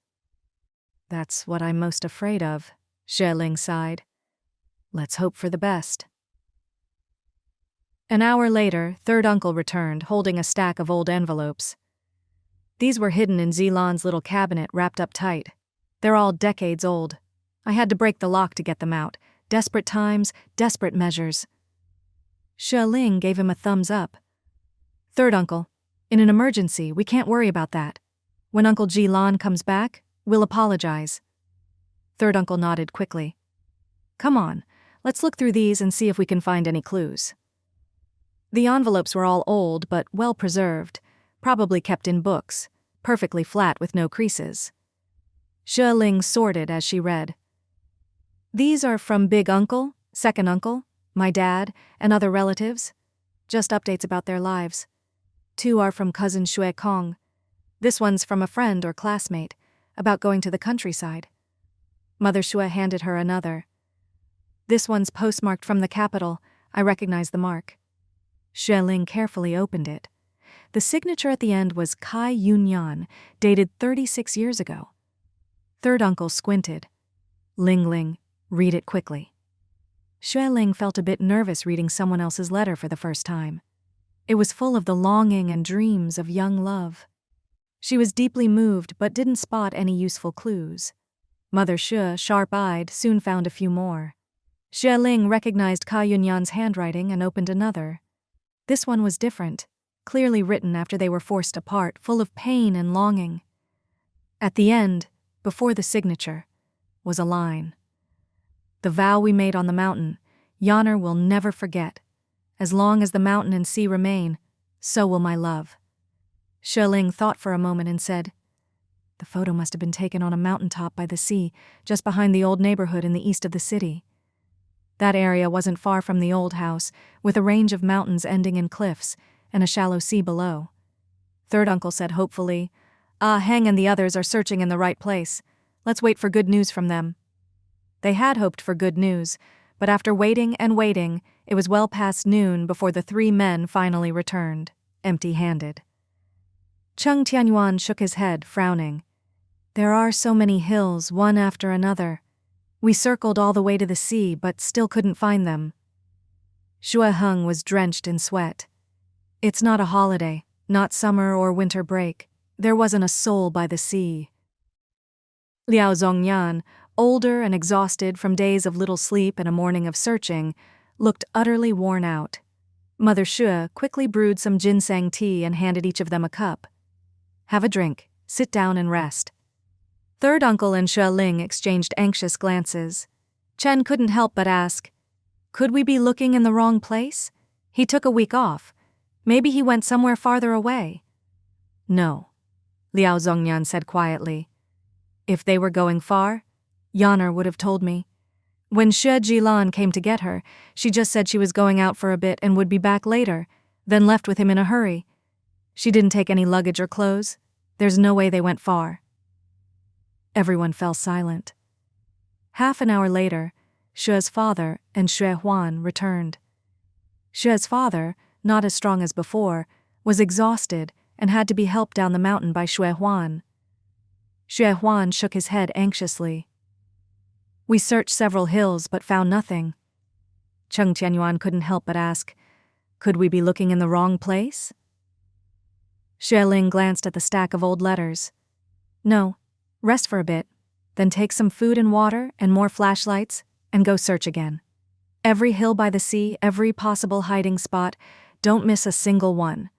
That's what I'm most afraid of, Ling sighed. Let's hope for the best. An hour later, third uncle returned, holding a stack of old envelopes. These were hidden in Zilan's little cabinet, wrapped up tight. They're all decades old. I had to break the lock to get them out. Desperate times, desperate measures. Ling gave him a thumbs up. Third uncle, in an emergency, we can't worry about that. When Uncle Jilan comes back, we'll apologize. Third uncle nodded quickly. Come on, let's look through these and see if we can find any clues. The envelopes were all old but well preserved, probably kept in books, perfectly flat with no creases. Ling sorted as she read. These are from Big Uncle, Second Uncle, my dad, and other relatives. Just updates about their lives. 2 are from Cousin Shui Kong. This one's from a friend or classmate, about going to the countryside. Mother Shui handed her another. This one's postmarked from the capital. I recognize the mark. Ling carefully opened it. The signature at the end was Kai Yunyan, dated 36 years ago. Third uncle squinted. Ling, read it quickly. Ling felt a bit nervous reading someone else's letter for the first time. It was full of the longing and dreams of young love. She was deeply moved but didn't spot any useful clues. Mother Shui, sharp-eyed, soon found a few more. Ling recognized Kai Yunyan's handwriting and opened another. This one was different, clearly written after they were forced apart, full of pain and longing. At the end, before the signature, was a line. The vow we made on the mountain, Yonner will never forget. As long as the mountain and sea remain, so will my love. Sheling thought for a moment and said, the photo must have been taken on a mountaintop by the sea, just behind the old neighborhood in the east of the city. That area wasn't far from the old house, with a range of mountains ending in cliffs and a shallow sea below. Third uncle said hopefully, Heng and the others are searching in the right place. Let's wait for good news from them. They had hoped for good news, but after waiting and waiting, it was well past noon before the three men finally returned, empty-handed. Cheng Tianyuan shook his head, frowning. There are so many hills, one after another. We circled all the way to the sea, but still couldn't find them. Xue Heng was drenched in sweat. It's not a holiday, not summer or winter break. There wasn't a soul by the sea. Liao Zhongyan, older and exhausted from days of little sleep and a morning of searching, looked utterly worn out. Mother Xue quickly brewed some ginseng tea and handed each of them a cup. Have a drink, sit down and rest. Third uncle and Xue Ling exchanged anxious glances. Chen couldn't help but ask, could we be looking in the wrong place? He took a week off. Maybe he went somewhere farther away. No, Liao Zhongyan said quietly. If they were going far, Yonner would have told me. When Xue Jilan came to get her, she just said she was going out for a bit and would be back later, then left with him in a hurry. She didn't take any luggage or clothes. There's no way they went far. Everyone fell silent. Half an hour later, Xue's father and Xue Huan returned. Xue's father, not as strong as before, was exhausted and had to be helped down the mountain by Xue Huan. Xue Huan shook his head anxiously. We searched several hills but found nothing. Cheng Tianyuan couldn't help but ask, could we be looking in the wrong place? Xue Ling glanced at the stack of old letters. No, rest for a bit, then take some food and water and more flashlights and go search again. Every hill by the sea, every possible hiding spot, don't miss a single one.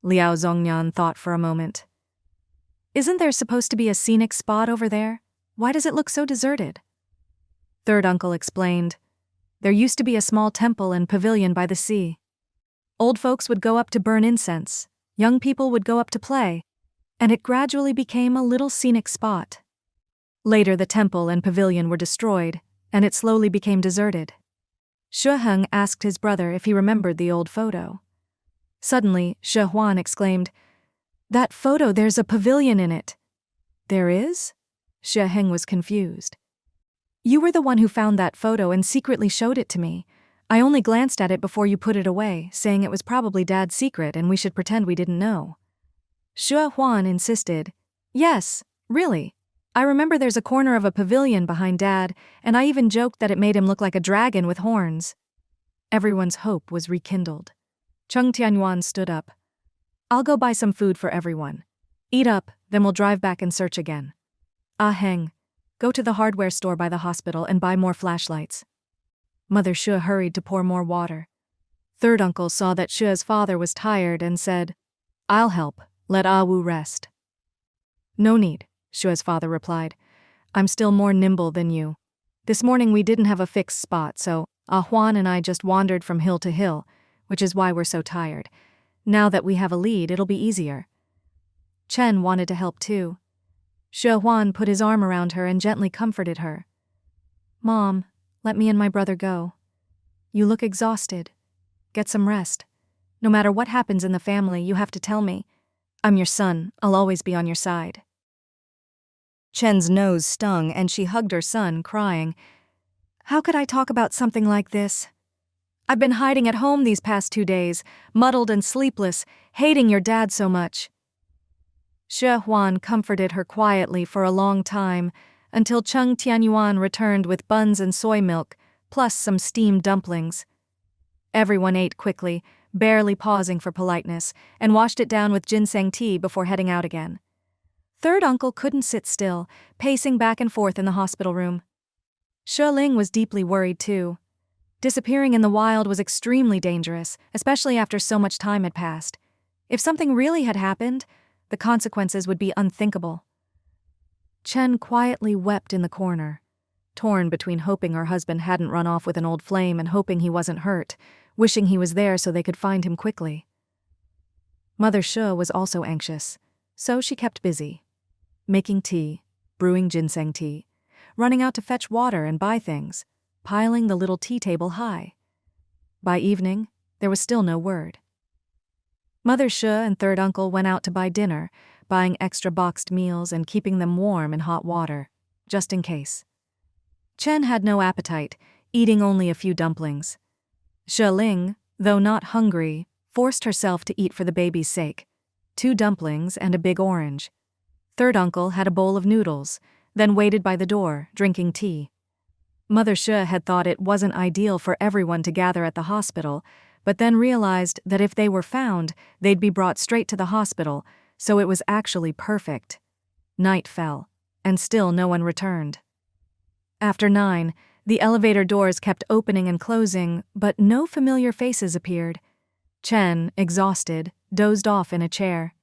Liao Zhongyan thought for a moment. Isn't there supposed to be a scenic spot over there? Why does it look so deserted? Third uncle explained. There used to be a small temple and pavilion by the sea. Old folks would go up to burn incense, young people would go up to play, and it gradually became a little scenic spot. Later the temple and pavilion were destroyed, and it slowly became deserted. Xue Heng asked his brother if he remembered the old photo. Suddenly, Xue Huan exclaimed, That photo, there's a pavilion in it. There is? Xue Heng was confused. You were the one who found that photo and secretly showed it to me. I only glanced at it before you put it away, saying it was probably Dad's secret and we should pretend we didn't know. Xue Huan insisted, Yes, really. I remember there's a corner of a pavilion behind Dad, and I even joked that it made him look like a dragon with horns. Everyone's hope was rekindled. Cheng Tianyuan stood up. I'll go buy some food for everyone. Eat up, then we'll drive back and search again. Heng, go to the hardware store by the hospital and buy more flashlights. Mother Xue hurried to pour more water. Third uncle saw that Xue's father was tired and said, I'll help, let Wu rest. No need, Xue's father replied. I'm still more nimble than you. This morning we didn't have a fixed spot, so Huan and I just wandered from hill to hill, which is why we're so tired. Now that we have a lead, it'll be easier. Chen wanted to help too. Xue Huan put his arm around her and gently comforted her. Mom, let me and my brother go. You look exhausted. Get some rest. No matter what happens in the family, you have to tell me. I'm your son. I'll always be on your side. Chen's nose stung and she hugged her son, crying, How could I talk about something like this? I've been hiding at home these past 2 days, muddled and sleepless, hating your dad so much. Xue Huan comforted her quietly for a long time, until Cheng Tianyuan returned with buns and soy milk, plus some steamed dumplings. Everyone ate quickly, barely pausing for politeness, and washed it down with ginseng tea before heading out again. Third uncle couldn't sit still, pacing back and forth in the hospital room. Xue Ling was deeply worried too. Disappearing in the wild was extremely dangerous, especially after so much time had passed. If something really had happened, the consequences would be unthinkable. Chen quietly wept in the corner, torn between hoping her husband hadn't run off with an old flame and hoping he wasn't hurt, wishing he was there so they could find him quickly. Mother Shi was also anxious, so she kept busy, making tea, brewing ginseng tea, running out to fetch water and buy things, piling the little tea table high. By evening, there was still no word. Mother Shi and third uncle went out to buy dinner, buying extra boxed meals and keeping them warm in hot water, just in case. Chen had no appetite, eating only a few dumplings. Shi Ling, though not hungry, forced herself to eat for the baby's sake, 2 dumplings and a big orange. Third uncle had a bowl of noodles, then waited by the door, drinking tea. Mother Shi had thought it wasn't ideal for everyone to gather at the hospital, but then realized that if they were found, they'd be brought straight to the hospital, so it was actually perfect. Night fell, and still no one returned. After 9, the elevator doors kept opening and closing, but no familiar faces appeared. Chen, exhausted, dozed off in a chair.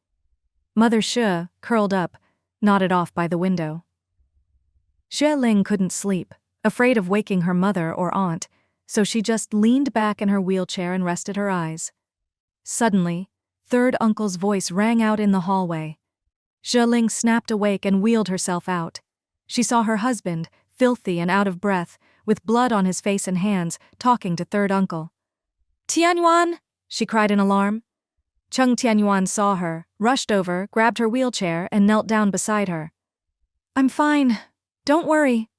Mother Shi, curled up, nodded off by the window. Xue Ling couldn't sleep, afraid of waking her mother or aunt, so she just leaned back in her wheelchair and rested her eyes. Suddenly, third uncle's voice rang out in the hallway. Xue Ling snapped awake and wheeled herself out. She saw her husband, filthy and out of breath, with blood on his face and hands, talking to third uncle. "Tianyuan!" she cried in alarm. Chung Tianyuan saw her, rushed over, grabbed her wheelchair, and knelt down beside her. "I'm fine. Don't worry."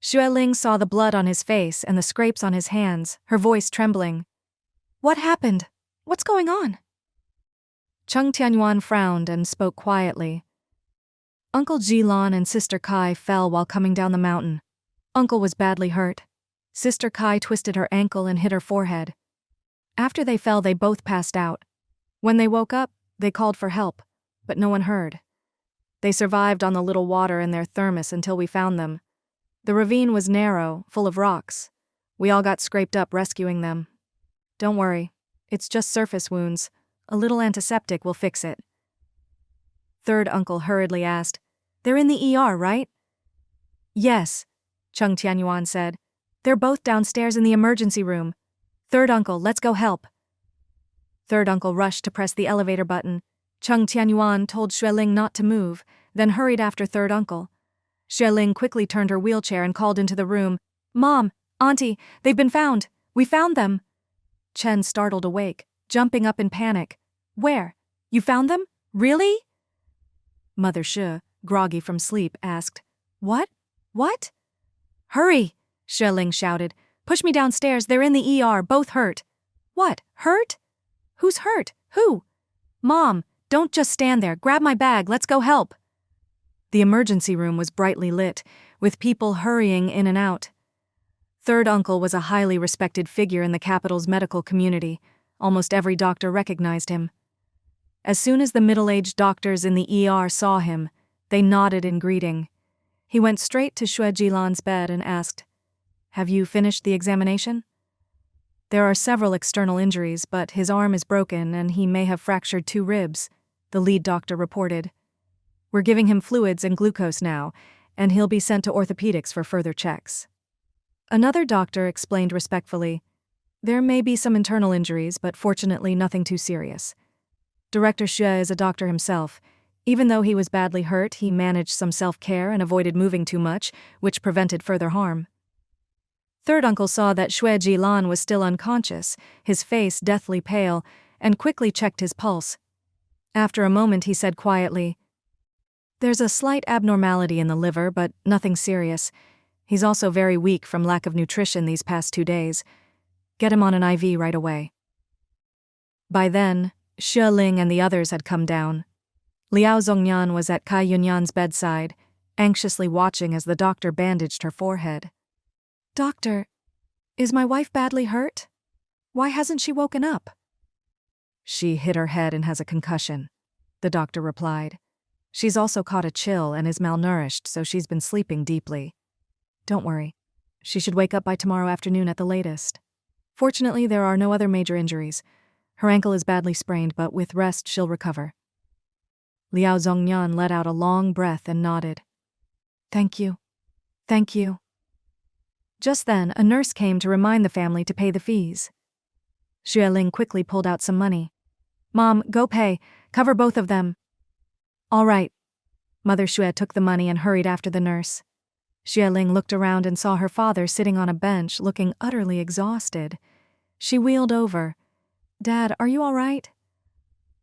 Xue Ling saw the blood on his face and the scrapes on his hands, her voice trembling. "What happened? What's going on?" Chung Tianyuan frowned and spoke quietly. Uncle Jilan and Sister Kai fell while coming down the mountain. Uncle was badly hurt. Sister Kai twisted her ankle and hit her forehead. After they fell, they both passed out. When they woke up, they called for help, but no one heard. They survived on the little water in their thermos until we found them. The ravine was narrow, full of rocks. We all got scraped up rescuing them. Don't worry, it's just surface wounds. A little antiseptic will fix it. Third uncle hurriedly asked, "They're in the ER, right?" "Yes," Chung Tianyuan said. "They're both downstairs in the emergency room. Third uncle, let's go help." Third uncle rushed to press the elevator button. Chung Tianyuan told Xue Ling not to move, then hurried after third uncle. Xue Ling quickly turned her wheelchair and called into the room, "Mom, Auntie, they've been found. We found them." Chen startled awake, jumping up in panic. "Where? You found them? Really?" Mother Shi, groggy from sleep, asked, "What? What?" "Hurry!" Xue Ling shouted. "Push me downstairs, they're in the ER, both hurt." "What? Hurt? Who's hurt? Who?" "Mom, don't just stand there, grab my bag, let's go help." The emergency room was brightly lit, with people hurrying in and out. Third uncle was a highly respected figure in the capital's medical community. Almost every doctor recognized him. As soon as the middle-aged doctors in the ER saw him, they nodded in greeting. He went straight to Xue Jilan's bed and asked, "Have you finished the examination?" "There are several external injuries, but his arm is broken and he may have fractured 2 ribs," the lead doctor reported. "We're giving him fluids and glucose now, and he'll be sent to orthopedics for further checks." Another doctor explained respectfully, "There may be some internal injuries, but fortunately nothing too serious." Director Xue is a doctor himself. Even though he was badly hurt, he managed some self-care and avoided moving too much, which prevented further harm. Third uncle saw that Xue Jilan was still unconscious, his face deathly pale, and quickly checked his pulse. After a moment he said quietly, "There's a slight abnormality in the liver, but nothing serious. He's also very weak from lack of nutrition these past 2 days. Get him on an IV right away." By then, Xue Ling and the others had come down. Liao Zongyan was at Kai Yunyan's bedside, anxiously watching as the doctor bandaged her forehead. "Doctor, is my wife badly hurt? Why hasn't she woken up?" "She hit her head and has a concussion," the doctor replied. "She's also caught a chill and is malnourished, so she's been sleeping deeply. Don't worry. She should wake up by tomorrow afternoon at the latest. Fortunately, there are no other major injuries. Her ankle is badly sprained, but with rest she'll recover." Liao Zongyan let out a long breath and nodded. Thank you. Thank you. Just then, a nurse came to remind the family to pay the fees. Xueling quickly pulled out some money. Mom, go pay. Cover both of them. All right. Mother Xue took the money and hurried after the nurse. Xueling looked around and saw her father sitting on a bench, looking utterly exhausted. She wheeled over. Dad, are you all right?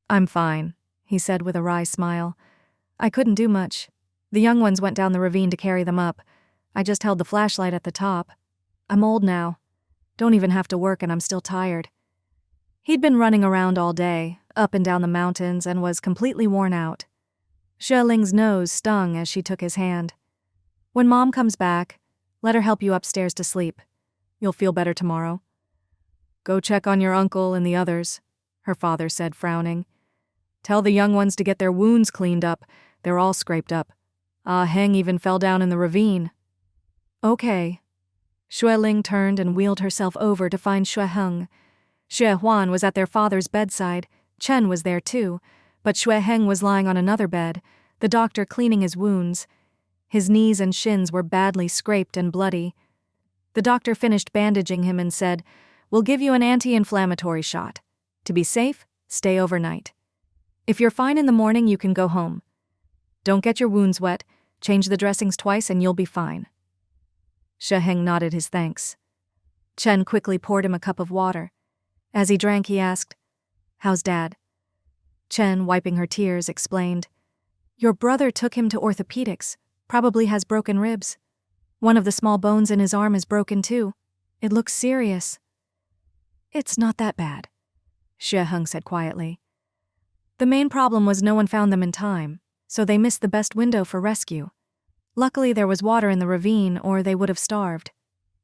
I'm fine, he said with a wry smile. I couldn't do much. The young ones went down the ravine to carry them up. I just held the flashlight at the top. I'm old now. Don't even have to work and I'm still tired. He'd been running around all day, up and down the mountains, and was completely worn out. Xueling's nose stung as she took his hand. When Mom comes back, let her help you upstairs to sleep. You'll feel better tomorrow. Go check on your uncle and the others, her father said, frowning. Tell the young ones to get their wounds cleaned up. They're all scraped up. Ah Heng even fell down in the ravine. Okay. Xueling turned and wheeled herself over to find Xue Heng. Xue Huan was at their father's bedside. Chen was there too, but Xue Heng was lying on another bed, the doctor cleaning his wounds. His knees and shins were badly scraped and bloody. The doctor finished bandaging him and said, We'll give you an anti-inflammatory shot. To be safe, stay overnight. If you're fine in the morning, you can go home. Don't get your wounds wet, change the dressings twice and you'll be fine. Xue Heng nodded his thanks. Chen quickly poured him a cup of water. As he drank, he asked, How's Dad? Chen, wiping her tears, explained, Your brother took him to orthopedics. Probably has broken ribs. One of the small bones in his arm is broken too. It looks serious. It's not that bad, Xue Heng said quietly. The main problem was no one found them in time, so they missed the best window for rescue. Luckily there was water in the ravine or they would have starved.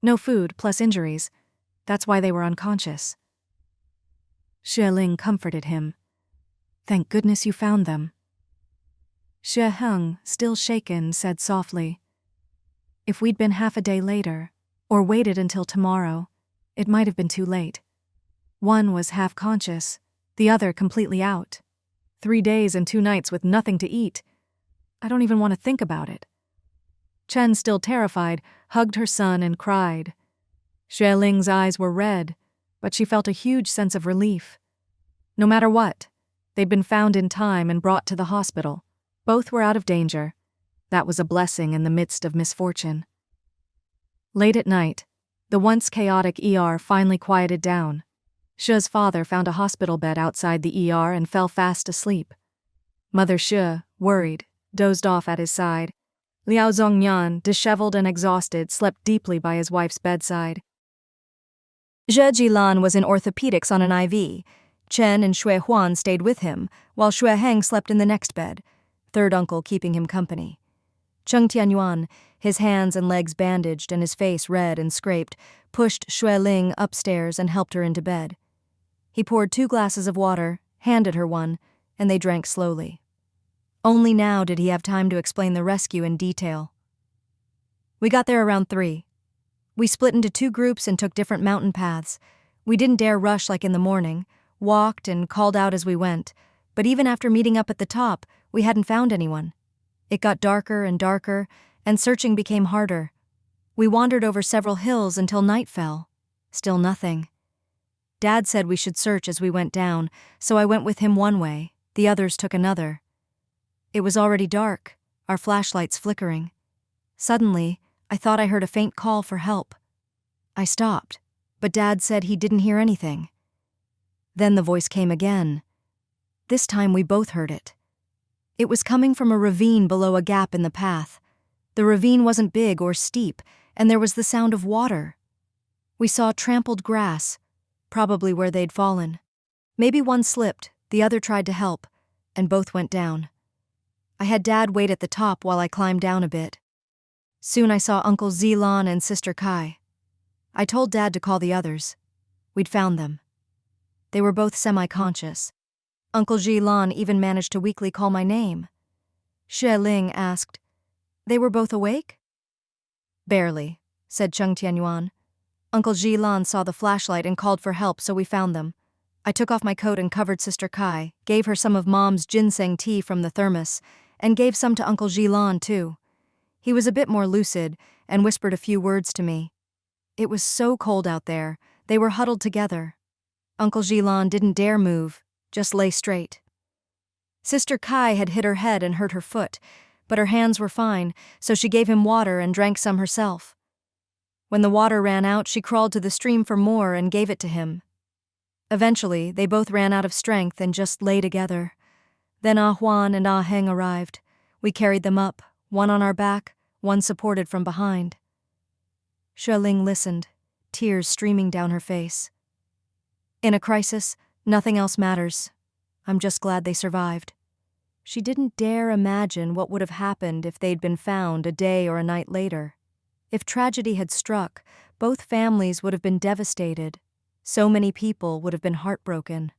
No food plus injuries. That's why they were unconscious. Xueling comforted him. Thank goodness you found them. Xue Heng, still shaken, said softly, If we'd been half a day later, or waited until tomorrow, it might have been too late. One was half conscious, the other completely out. 3 days and 2 nights with nothing to eat. I don't even want to think about it. Chen, still terrified, hugged her son and cried. Xueling's eyes were red, but she felt a huge sense of relief. No matter what, they'd been found in time and brought to the hospital. Both were out of danger. That was a blessing in the midst of misfortune. Late at night, the once chaotic ER finally quieted down. Xue's father found a hospital bed outside the ER and fell fast asleep. Mother Xue, worried, dozed off at his side. Liao Zhongyan, disheveled and exhausted, slept deeply by his wife's bedside. Zhe Jilan was in orthopedics on an IV. Chen and Xue Huan stayed with him, while Xue Heng slept in the next bed, third uncle keeping him company. Cheng Tianyuan, his hands and legs bandaged and his face red and scraped, pushed Xueling upstairs and helped her into bed. He poured 2 glasses of water, handed her one, and they drank slowly. Only now did he have time to explain the rescue in detail. We got there around 3. We split into 2 groups and took different mountain paths. We didn't dare rush like in the morning, walked and called out as we went, but even after meeting up at the top, we hadn't found anyone. It got darker and darker, and searching became harder. We wandered over several hills until night fell. Still nothing. Dad said we should search as we went down, so I went with him one way, the others took another. It was already dark, our flashlights flickering. Suddenly, I thought I heard a faint call for help. I stopped, but Dad said he didn't hear anything. Then the voice came again. This time we both heard it. It was coming from a ravine below a gap in the path. The ravine wasn't big or steep, and there was the sound of water. We saw trampled grass, probably where they'd fallen. Maybe one slipped, the other tried to help, and both went down. I had Dad wait at the top while I climbed down a bit. Soon I saw Uncle Zilan and Sister Kai. I told Dad to call the others. We'd found them. They were both semi-conscious. Uncle Zilan even managed to weakly call my name. Xueling asked, They were both awake? Barely, said Cheng Tianyuan. Uncle Zilan saw the flashlight and called for help, so we found them. I took off my coat and covered Sister Kai, gave her some of Mom's ginseng tea from the thermos, and gave some to Uncle Zilan too. He was a bit more lucid and whispered a few words to me. It was so cold out there, they were huddled together. Uncle Jilan didn't dare move, just lay straight. Sister Kai had hit her head and hurt her foot, but her hands were fine, so she gave him water and drank some herself. When the water ran out, she crawled to the stream for more and gave it to him. Eventually, they both ran out of strength and just lay together. Then Ah Huan and Ah Heng arrived. We carried them up, one on our back, one supported from behind. Xue Ling listened, tears streaming down her face. In a crisis, nothing else matters. I'm just glad they survived. She didn't dare imagine what would have happened if they'd been found a day or a night later. If tragedy had struck, both families would have been devastated. So many people would have been heartbroken.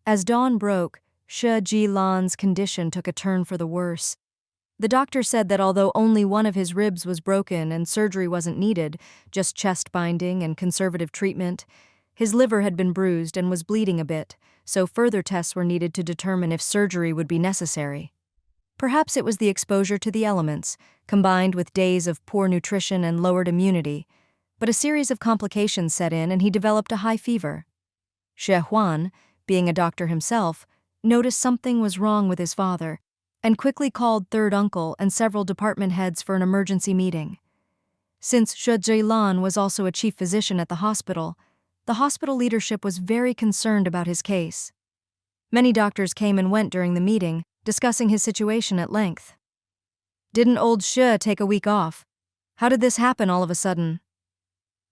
As dawn broke, Shi Jilan's condition took a turn for the worse. The doctor said that although only one of his ribs was broken and surgery wasn't needed, just chest binding and conservative treatment, his liver had been bruised and was bleeding a bit, so further tests were needed to determine if surgery would be necessary. Perhaps it was the exposure to the elements, combined with days of poor nutrition and lowered immunity, but a series of complications set in and he developed a high fever. Xie Huan, being a doctor himself, noticed something was wrong with his father and quickly called third uncle and several department heads for an emergency meeting. Since Xie Jilan was also a chief physician at the hospital leadership was very concerned about his case. Many doctors came and went during the meeting, discussing his situation at length. Didn't old Xie take a week off? How did this happen all of a sudden?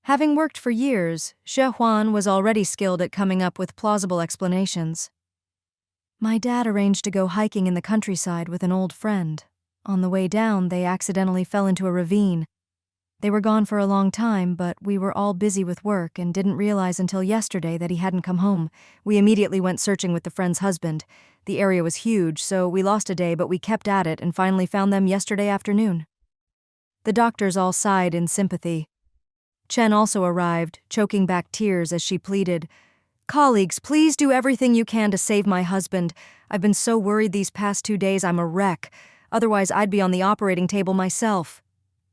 Having worked for years, Xie Huan was already skilled at coming up with plausible explanations. My dad arranged to go hiking in the countryside with an old friend. On the way down, they accidentally fell into a ravine. They were gone for a long time, but we were all busy with work and didn't realize until yesterday that he hadn't come home. We immediately went searching with the friend's husband. The area was huge, so we lost a day, but we kept at it and finally found them yesterday afternoon. The doctors all sighed in sympathy. Chen also arrived, choking back tears as she pleaded, "Colleagues, please do everything you can to save my husband. I've been so worried these past 2 days I'm a wreck. Otherwise I'd be on the operating table myself."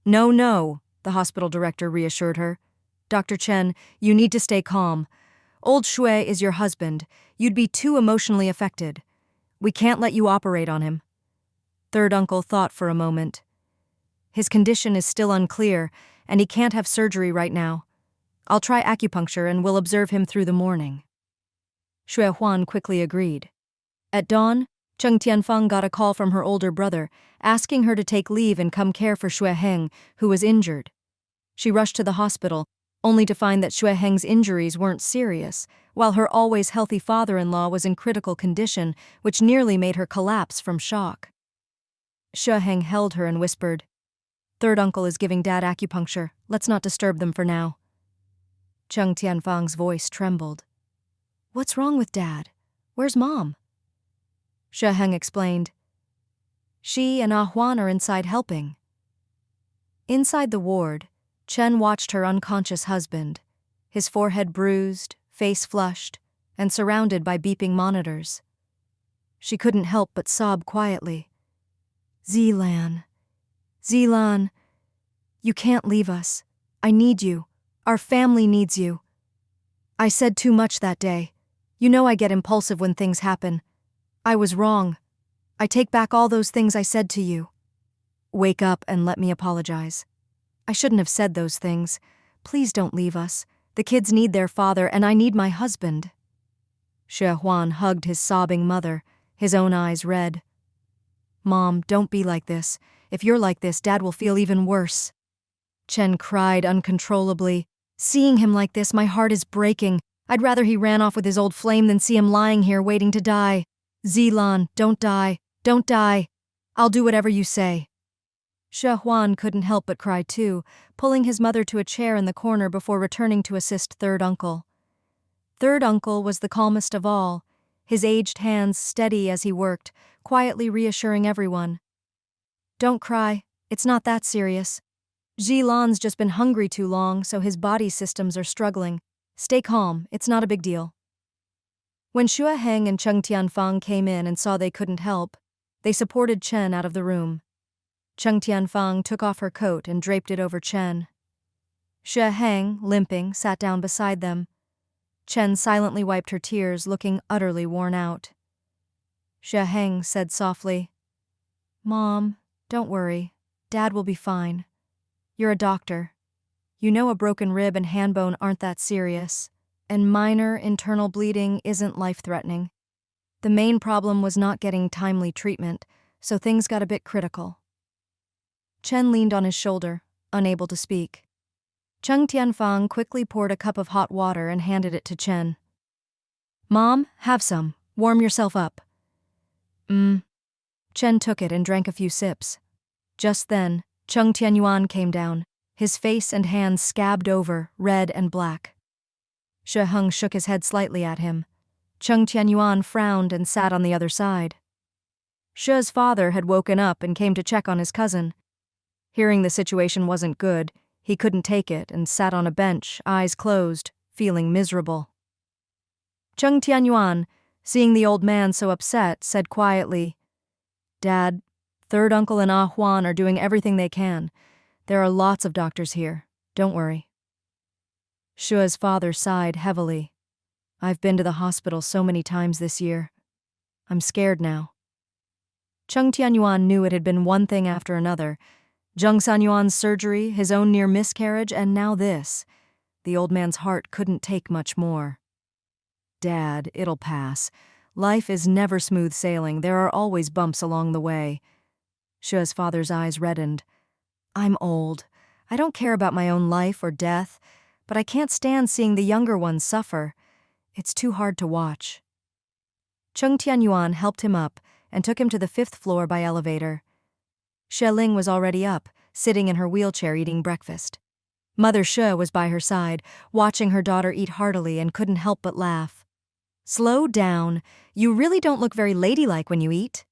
No, the hospital director reassured her. "Dr. Chen, you need to stay calm. Old Xue is your husband. You'd be too emotionally affected. We can't let you operate on him." Third uncle thought for a moment. His condition is still unclear, and he can't have surgery right now. I'll try acupuncture and we'll observe him through the morning. Xue Huan quickly agreed. At dawn, Cheng Tianfeng got a call from her older brother, asking her to take leave and come care for Xue Heng, who was injured. She rushed to the hospital, only to find that Xue Heng's injuries weren't serious, while her always healthy father-in-law was in critical condition, which nearly made her collapse from shock. Xue Heng held her and whispered, "Third uncle is giving Dad acupuncture. Let's not disturb them for now." Cheng Tianfeng's voice trembled. "What's wrong with Dad? Where's Mom?" Xue Heng explained. "She and Ah Huan are inside helping." Inside the ward, Chen watched her unconscious husband, his forehead bruised, face flushed, and surrounded by beeping monitors. She couldn't help but sob quietly. Zilan, you can't leave us. I need you. Our family needs you. I said too much that day. You know I get impulsive when things happen. I was wrong. I take back all those things I said to you. Wake up and let me apologize. I shouldn't have said those things. Please don't leave us. The kids need their father and I need my husband." Xie Huan hugged his sobbing mother, his own eyes red. "Mom, don't be like this. If you're like this, Dad will feel even worse." Chen cried uncontrollably. "Seeing him like this, my heart is breaking. I'd rather he ran off with his old flame than see him lying here waiting to die. Zilan, don't die. Don't die. I'll do whatever you say." Xie Huan couldn't help but cry too, pulling his mother to a chair in the corner before returning to assist third uncle. Third uncle was the calmest of all, his aged hands steady as he worked, quietly reassuring everyone. "Don't cry. It's not that serious. Zilan's just been hungry too long, so his body systems are struggling. Stay calm. It's not a big deal." When Xue Heng and Cheng Tianfeng came in and saw they couldn't help, they supported Chen out of the room. Cheng Tianfang took off her coat and draped it over Chen. She Heng, limping, sat down beside them. Chen silently wiped her tears, looking utterly worn out. She Heng said softly, "Mom, don't worry. Dad will be fine. You're a doctor. You know a broken rib and hand bone aren't that serious, and minor internal bleeding isn't life-threatening. The main problem was not getting timely treatment, so things got a bit critical." Chen leaned on his shoulder, unable to speak. Cheng Tianfang quickly poured a cup of hot water and handed it to Chen. "Mom, have some. Warm yourself up." Chen took it and drank a few sips. Just then, Cheng Tianyuan came down, his face and hands scabbed over, red and black. She Heng shook his head slightly at him. Cheng Tianyuan frowned and sat on the other side. She's father had woken up and came to check on his cousin. Hearing the situation wasn't good, he couldn't take it and sat on a bench, eyes closed, feeling miserable. Cheng Tianyuan, seeing the old man so upset, said quietly, "Dad, third uncle and Ah Huan are doing everything they can. There are lots of doctors here. Don't worry." Shua's father sighed heavily. "I've been to the hospital so many times this year. I'm scared now." Cheng Tianyuan knew it had been one thing after another. Zheng Sanyuan's surgery, his own near miscarriage, and now this. The old man's heart couldn't take much more. "Dad, it'll pass. Life is never smooth sailing. There are always bumps along the way." Shua's father's eyes reddened. "I'm old. I don't care about my own life or death, but I can't stand seeing the younger ones suffer. It's too hard to watch." Cheng Tianyuan helped him up and took him to the 5th floor by elevator. Xie Ling was already up, sitting in her wheelchair eating breakfast. Mother She was by her side, watching her daughter eat heartily and couldn't help but laugh. "Slow down. You really don't look very ladylike when you eat."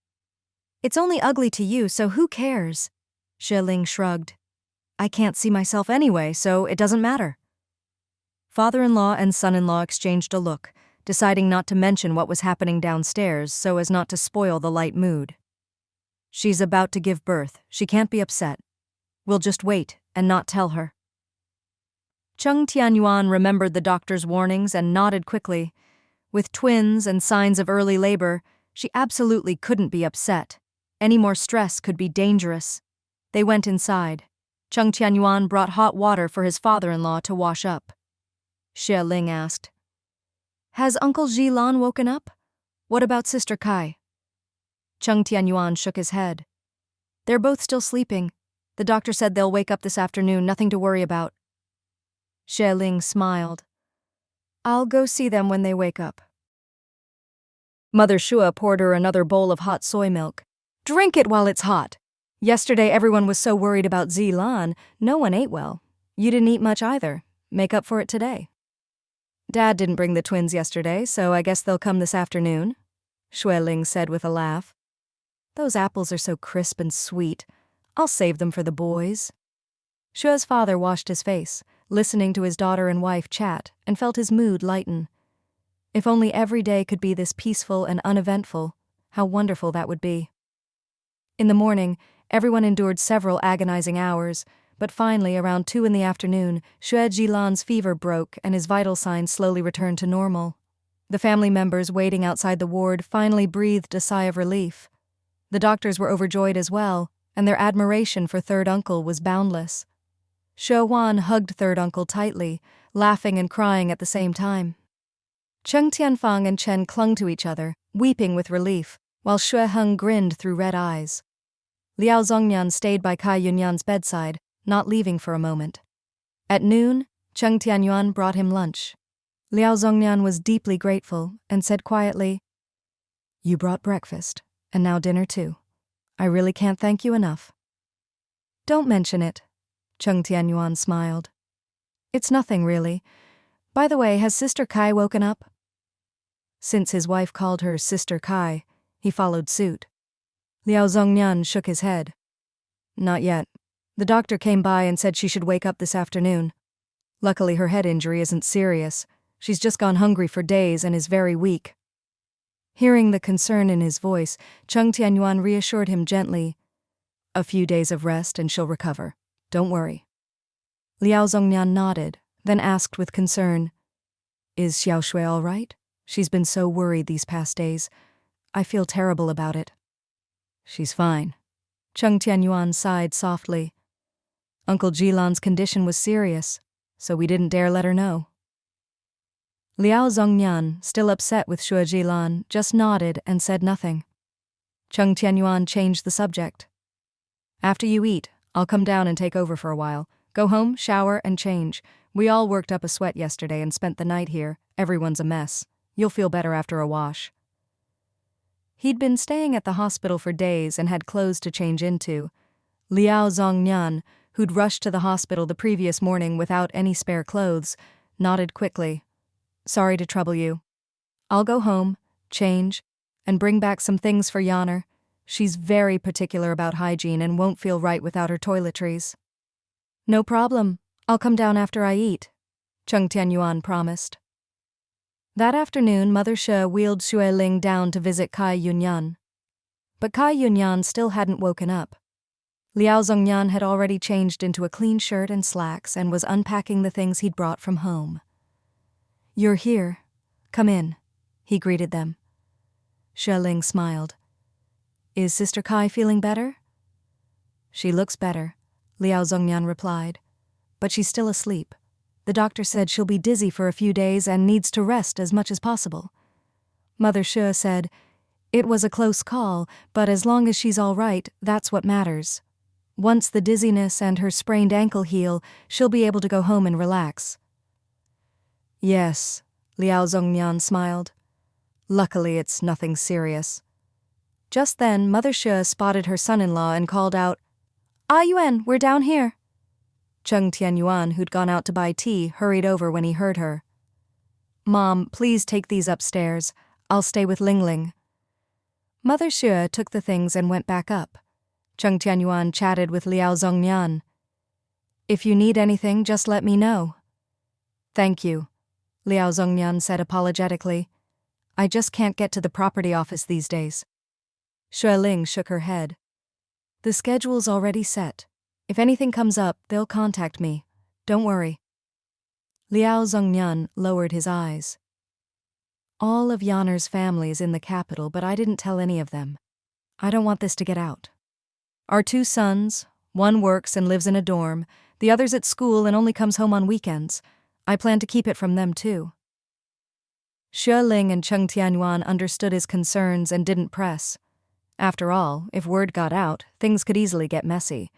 "It's only ugly to you, so who cares?" Xie Ling shrugged. "I can't see myself anyway, so it doesn't matter." Father-in-law and son-in-law exchanged a look, deciding not to mention what was happening downstairs so as not to spoil the light mood. "She's about to give birth. She can't be upset. We'll just wait and not tell her." Cheng Tianyuan remembered the doctor's warnings and nodded quickly. With twins and signs of early labor, she absolutely couldn't be upset. Any more stress could be dangerous. They went inside. Cheng Tianyuan brought hot water for his father-in-law to wash up. Xie Ling asked, "Has Uncle Jilan woken up? What about Sister Kai?" Cheng Tianyuan shook his head. "They're both still sleeping. The doctor said they'll wake up this afternoon, nothing to worry about." Xie Ling smiled. "I'll go see them when they wake up." Mother Shua poured her another bowl of hot soy milk. "Drink it while it's hot. Yesterday everyone was so worried about Zilan, no one ate well. You didn't eat much either. Make up for it today." "Dad didn't bring the twins yesterday, so I guess they'll come this afternoon," Xue Ling said with a laugh. "Those apples are so crisp and sweet. I'll save them for the boys." Xue's father washed his face, listening to his daughter and wife chat, and felt his mood lighten. If only every day could be this peaceful and uneventful, how wonderful that would be. In the morning, everyone endured several agonizing hours, but finally, around 2 in the afternoon, Xue Jilan's fever broke and his vital signs slowly returned to normal. The family members waiting outside the ward finally breathed a sigh of relief. The doctors were overjoyed as well, and their admiration for third uncle was boundless. Xue Huan hugged third uncle tightly, laughing and crying at the same time. Cheng Tianfang and Chen clung to each other, weeping with relief, while Xue Heng grinned through red eyes. Liao Zongnian stayed by Kai Yunyan's bedside, not leaving for a moment. At noon, Cheng Tianyuan brought him lunch. Liao Zongnian was deeply grateful and said quietly, "You brought breakfast, and now dinner too. I really can't thank you enough." "Don't mention it," Cheng Tianyuan smiled. "It's nothing, really. By the way, has Sister Kai woken up?" Since his wife called her Sister Kai, he followed suit. Liao Zongnian shook his head. "Not yet. The doctor came by and said she should wake up this afternoon. Luckily her head injury isn't serious. She's just gone hungry for days and is very weak." Hearing the concern in his voice, Cheng Tianyuan reassured him gently. A few days of rest and she'll recover. Don't worry. Liao Zhongnian nodded, then asked with concern, Is Xiao Shui all right? She's been so worried these past days. I feel terrible about it. She's fine. Cheng Tianyuan sighed softly. Uncle Jilan's condition was serious, so we didn't dare let her know. Liao Zhongnian, still upset with Shui Jilan, just nodded and said nothing. Cheng Tianyuan changed the subject. After you eat, I'll come down and take over for a while. Go home, shower, and change. We all worked up a sweat yesterday and spent the night here. Everyone's a mess. You'll feel better after a wash. He'd been staying at the hospital for days and had clothes to change into. Liao Zhongnian, who'd rushed to the hospital the previous morning without any spare clothes, nodded quickly. Sorry to trouble you. I'll go home, change, and bring back some things for Yaner. She's very particular about hygiene and won't feel right without her toiletries. No problem. I'll come down after I eat, Cheng Tianyuan promised. That afternoon, Mother She wheeled Xue Ling down to visit Kai Yunyan. But Kai Yunyan still hadn't woken up. Liao Zhongnian had already changed into a clean shirt and slacks and was unpacking the things he'd brought from home. You're here. Come in, he greeted them. Xue Ling smiled. Is Sister Kai feeling better? She looks better, Liao Zhongnian replied. But she's still asleep. The doctor said she'll be dizzy for a few days and needs to rest as much as possible. Mother She said, It was a close call, but as long as she's all right, that's what matters. Once the dizziness and her sprained ankle heal, she'll be able to go home and relax. Yes, Liao Zhongnian smiled. Luckily, it's nothing serious. Just then, Mother She spotted her son-in-law and called out, Ah Yuan, we're down here. Cheng Tianyuan, who'd gone out to buy tea, hurried over when he heard her. Mom, please take these upstairs. I'll stay with Lingling. Mother She took the things and went back up. Cheng Tianyuan chatted with Liao Zhongnian. If you need anything, just let me know. Thank you, Liao Zhongnian said apologetically. I just can't get to the property office these days. Xue Ling shook her head. The schedule's already set. If anything comes up, they'll contact me. Don't worry. Liao Zhongnian lowered his eyes. All of Yaner's family is in the capital, but I didn't tell any of them. I don't want this to get out. Our 2 sons, one works and lives in a dorm, the other's at school and only comes home on weekends. I plan to keep it from them too. Xue Ling and Cheng Tianyuan understood his concerns and didn't press. After all, if word got out, things could easily get messy.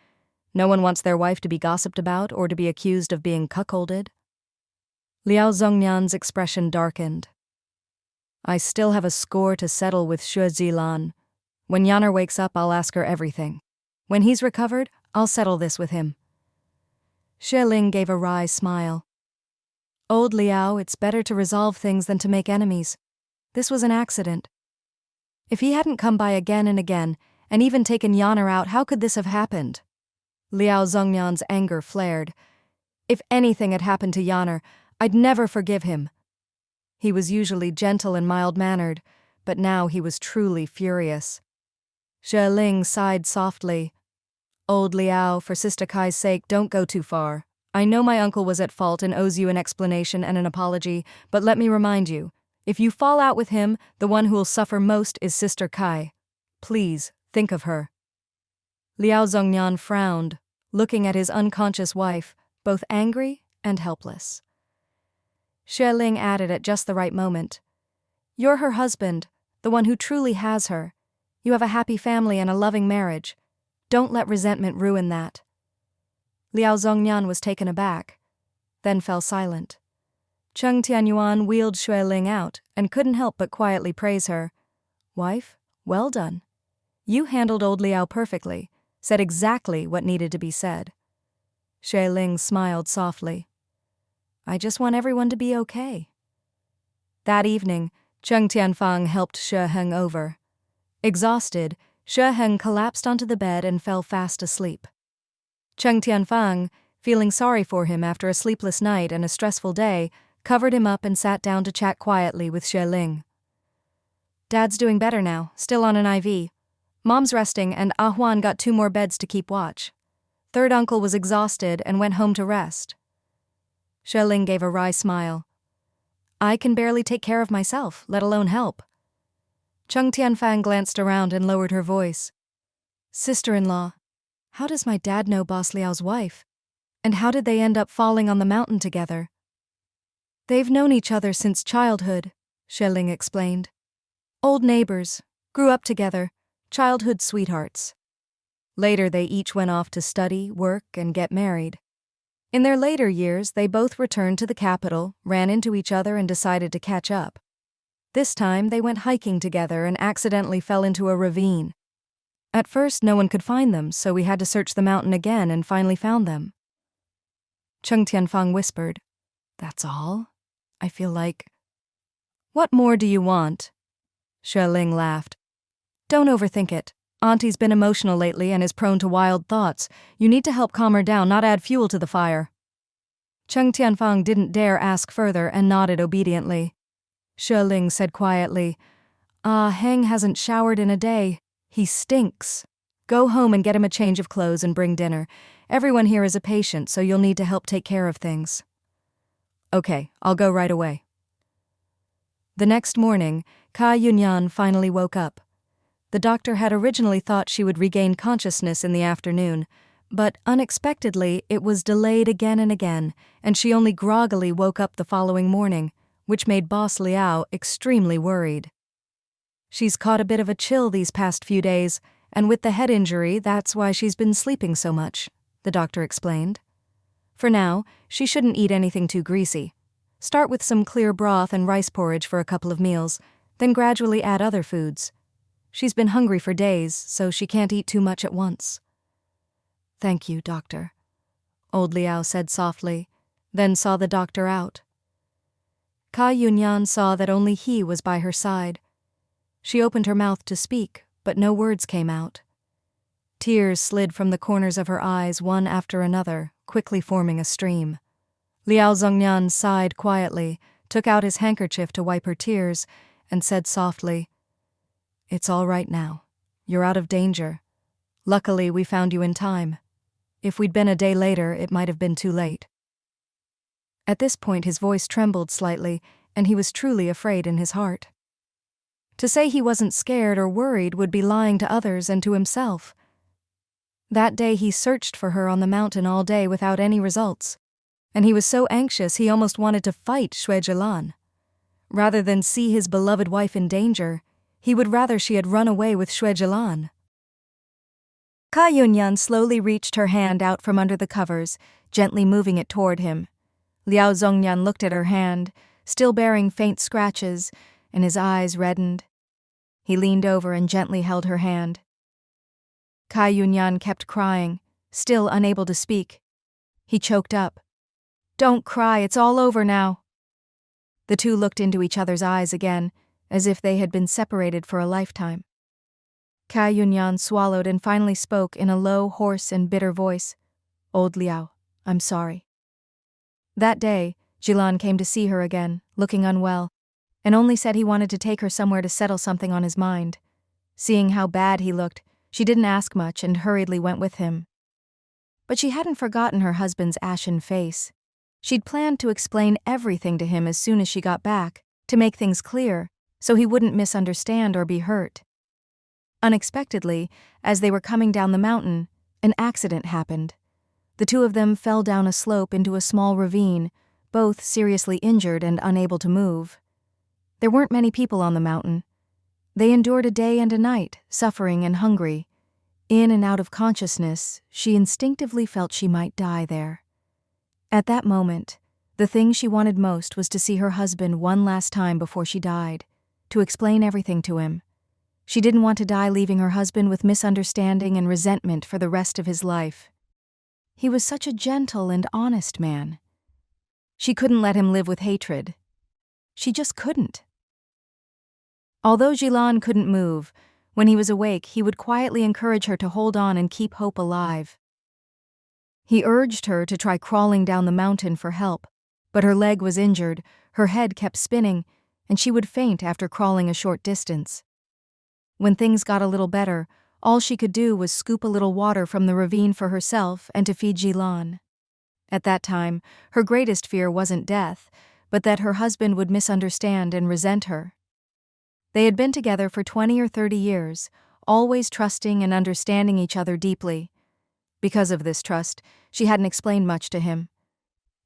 No one wants their wife to be gossiped about or to be accused of being cuckolded. Liao Zhongnian's expression darkened. I still have a score to settle with Shui Zilan. When Yaner wakes up, I'll ask her everything. When he's recovered, I'll settle this with him. Xue Ling gave a wry smile. Old Liao, it's better to resolve things than to make enemies. This was an accident. If he hadn't come by again and again, and even taken Yaner out, how could this have happened? Liao Zhongnian's anger flared. If anything had happened to Yaner, I'd never forgive him. He was usually gentle and mild-mannered, but now he was truly furious. Xue Ling sighed softly. Old Liao, for Sister Kai's sake, don't go too far. I know my uncle was at fault and owes you an explanation and an apology, but let me remind you, if you fall out with him, the one who will suffer most is Sister Kai. Please, think of her. Liao Zhongnian frowned, looking at his unconscious wife, both angry and helpless. Xue Ling added at just the right moment, You're her husband, the one who truly has her. You have a happy family and a loving marriage. Don't let resentment ruin that. Liao Zhongnian was taken aback, then fell silent. Cheng Tianyuan wheeled Xue Ling out and couldn't help but quietly praise her. Wife, well done. You handled old Liao perfectly, said exactly what needed to be said. Xue Ling smiled softly. I just want everyone to be okay. That evening, Cheng Tianfang helped She Heng over. Exhausted, She Heng collapsed onto the bed and fell fast asleep. Cheng Tianfang, feeling sorry for him after a sleepless night and a stressful day, covered him up and sat down to chat quietly with Xue Ling. Dad's doing better now, still on an IV. Mom's resting and Ahuan got 2 more beds to keep watch. Third uncle was exhausted and went home to rest. Xueling gave a wry smile. I can barely take care of myself, let alone help. Chung Tianfang glanced around and lowered her voice. Sister-in-law, how does my dad know Boss Liao's wife? And how did they end up falling on the mountain together? They've known each other since childhood, Xueling explained. Old neighbors, grew up together, childhood sweethearts. Later they each went off to study, work, and get married. In their later years, they both returned to the capital, ran into each other, and decided to catch up. This time, they went hiking together and accidentally fell into a ravine. At first, no one could find them, so we had to search the mountain again and finally found them. Chung Tianfang whispered, That's all? I feel like... What more do you want? Xueling laughed. Don't overthink it. Auntie's been emotional lately and is prone to wild thoughts. You need to help calm her down, not add fuel to the fire. Chung Tianfang didn't dare ask further and nodded obediently. Xueling said quietly, Heng hasn't showered in a day. He stinks. Go home and get him a change of clothes and bring dinner. Everyone here is a patient, so you'll need to help take care of things. Okay, I'll go right away. The next morning, Ka Yunyan finally woke up. The doctor had originally thought she would regain consciousness in the afternoon, but unexpectedly it was delayed again and again, and she only groggily woke up the following morning, which made Boss Liao extremely worried. She's caught a bit of a chill these past few days, and with the head injury, that's why she's been sleeping so much, the doctor explained. For now, she shouldn't eat anything too greasy. Start with some clear broth and rice porridge for a couple of meals, then gradually add other foods. She's been hungry for days, so she can't eat too much at once. Thank you, doctor, old Liao said softly, then saw the doctor out. Ka Yunyan saw that only he was by her side. She opened her mouth to speak, but no words came out. Tears slid from the corners of her eyes one after another, quickly forming a stream. Liao Zhongnian sighed quietly, took out his handkerchief to wipe her tears, and said softly, It's all right now. You're out of danger. Luckily, we found you in time. If we'd been a day later, it might have been too late. At this point, his voice trembled slightly, and he was truly afraid in his heart. To say he wasn't scared or worried would be lying to others and to himself. That day he searched for her on the mountain all day without any results, and he was so anxious he almost wanted to fight Shui Zhilan. Rather than see his beloved wife in danger, he would rather she had run away with Shui Zhilan. Ka Yunyan slowly reached her hand out from under the covers, gently moving it toward him. Liao Zhongnian looked at her hand, still bearing faint scratches, and his eyes reddened. He leaned over and gently held her hand. Ka Yunyan kept crying, still unable to speak. He choked up. Don't cry, it's all over now. The two looked into each other's eyes again, as if they had been separated for a lifetime. Ka Yunyan swallowed and finally spoke in a low, hoarse, and bitter voice. Old Liao, I'm sorry. That day, Zhilan came to see her again, looking unwell, and only said he wanted to take her somewhere to settle something on his mind. Seeing how bad he looked, she didn't ask much and hurriedly went with him. But she hadn't forgotten her husband's ashen face. She'd planned to explain everything to him as soon as she got back, to make things clear, so he wouldn't misunderstand or be hurt. Unexpectedly, as they were coming down the mountain, an accident happened. The two of them fell down a slope into a small ravine, both seriously injured and unable to move. There weren't many people on the mountain. They endured a day and a night, suffering and hungry. In and out of consciousness, she instinctively felt she might die there. At that moment, the thing she wanted most was to see her husband one last time before she died, to explain everything to him. She didn't want to die leaving her husband with misunderstanding and resentment for the rest of his life. He was such a gentle and honest man. She couldn't let him live with hatred. She just couldn't. Although Zhilan couldn't move, when he was awake, he would quietly encourage her to hold on and keep hope alive. He urged her to try crawling down the mountain for help, but her leg was injured, her head kept spinning, and she would faint after crawling a short distance. When things got a little better, All she could do was scoop a little water from the ravine for herself and to feed Jilan. At that time, her greatest fear wasn't death, but that her husband would misunderstand and resent her. They had been together for 20 or 30 years, always trusting and understanding each other deeply. Because of this trust, she hadn't explained much to him.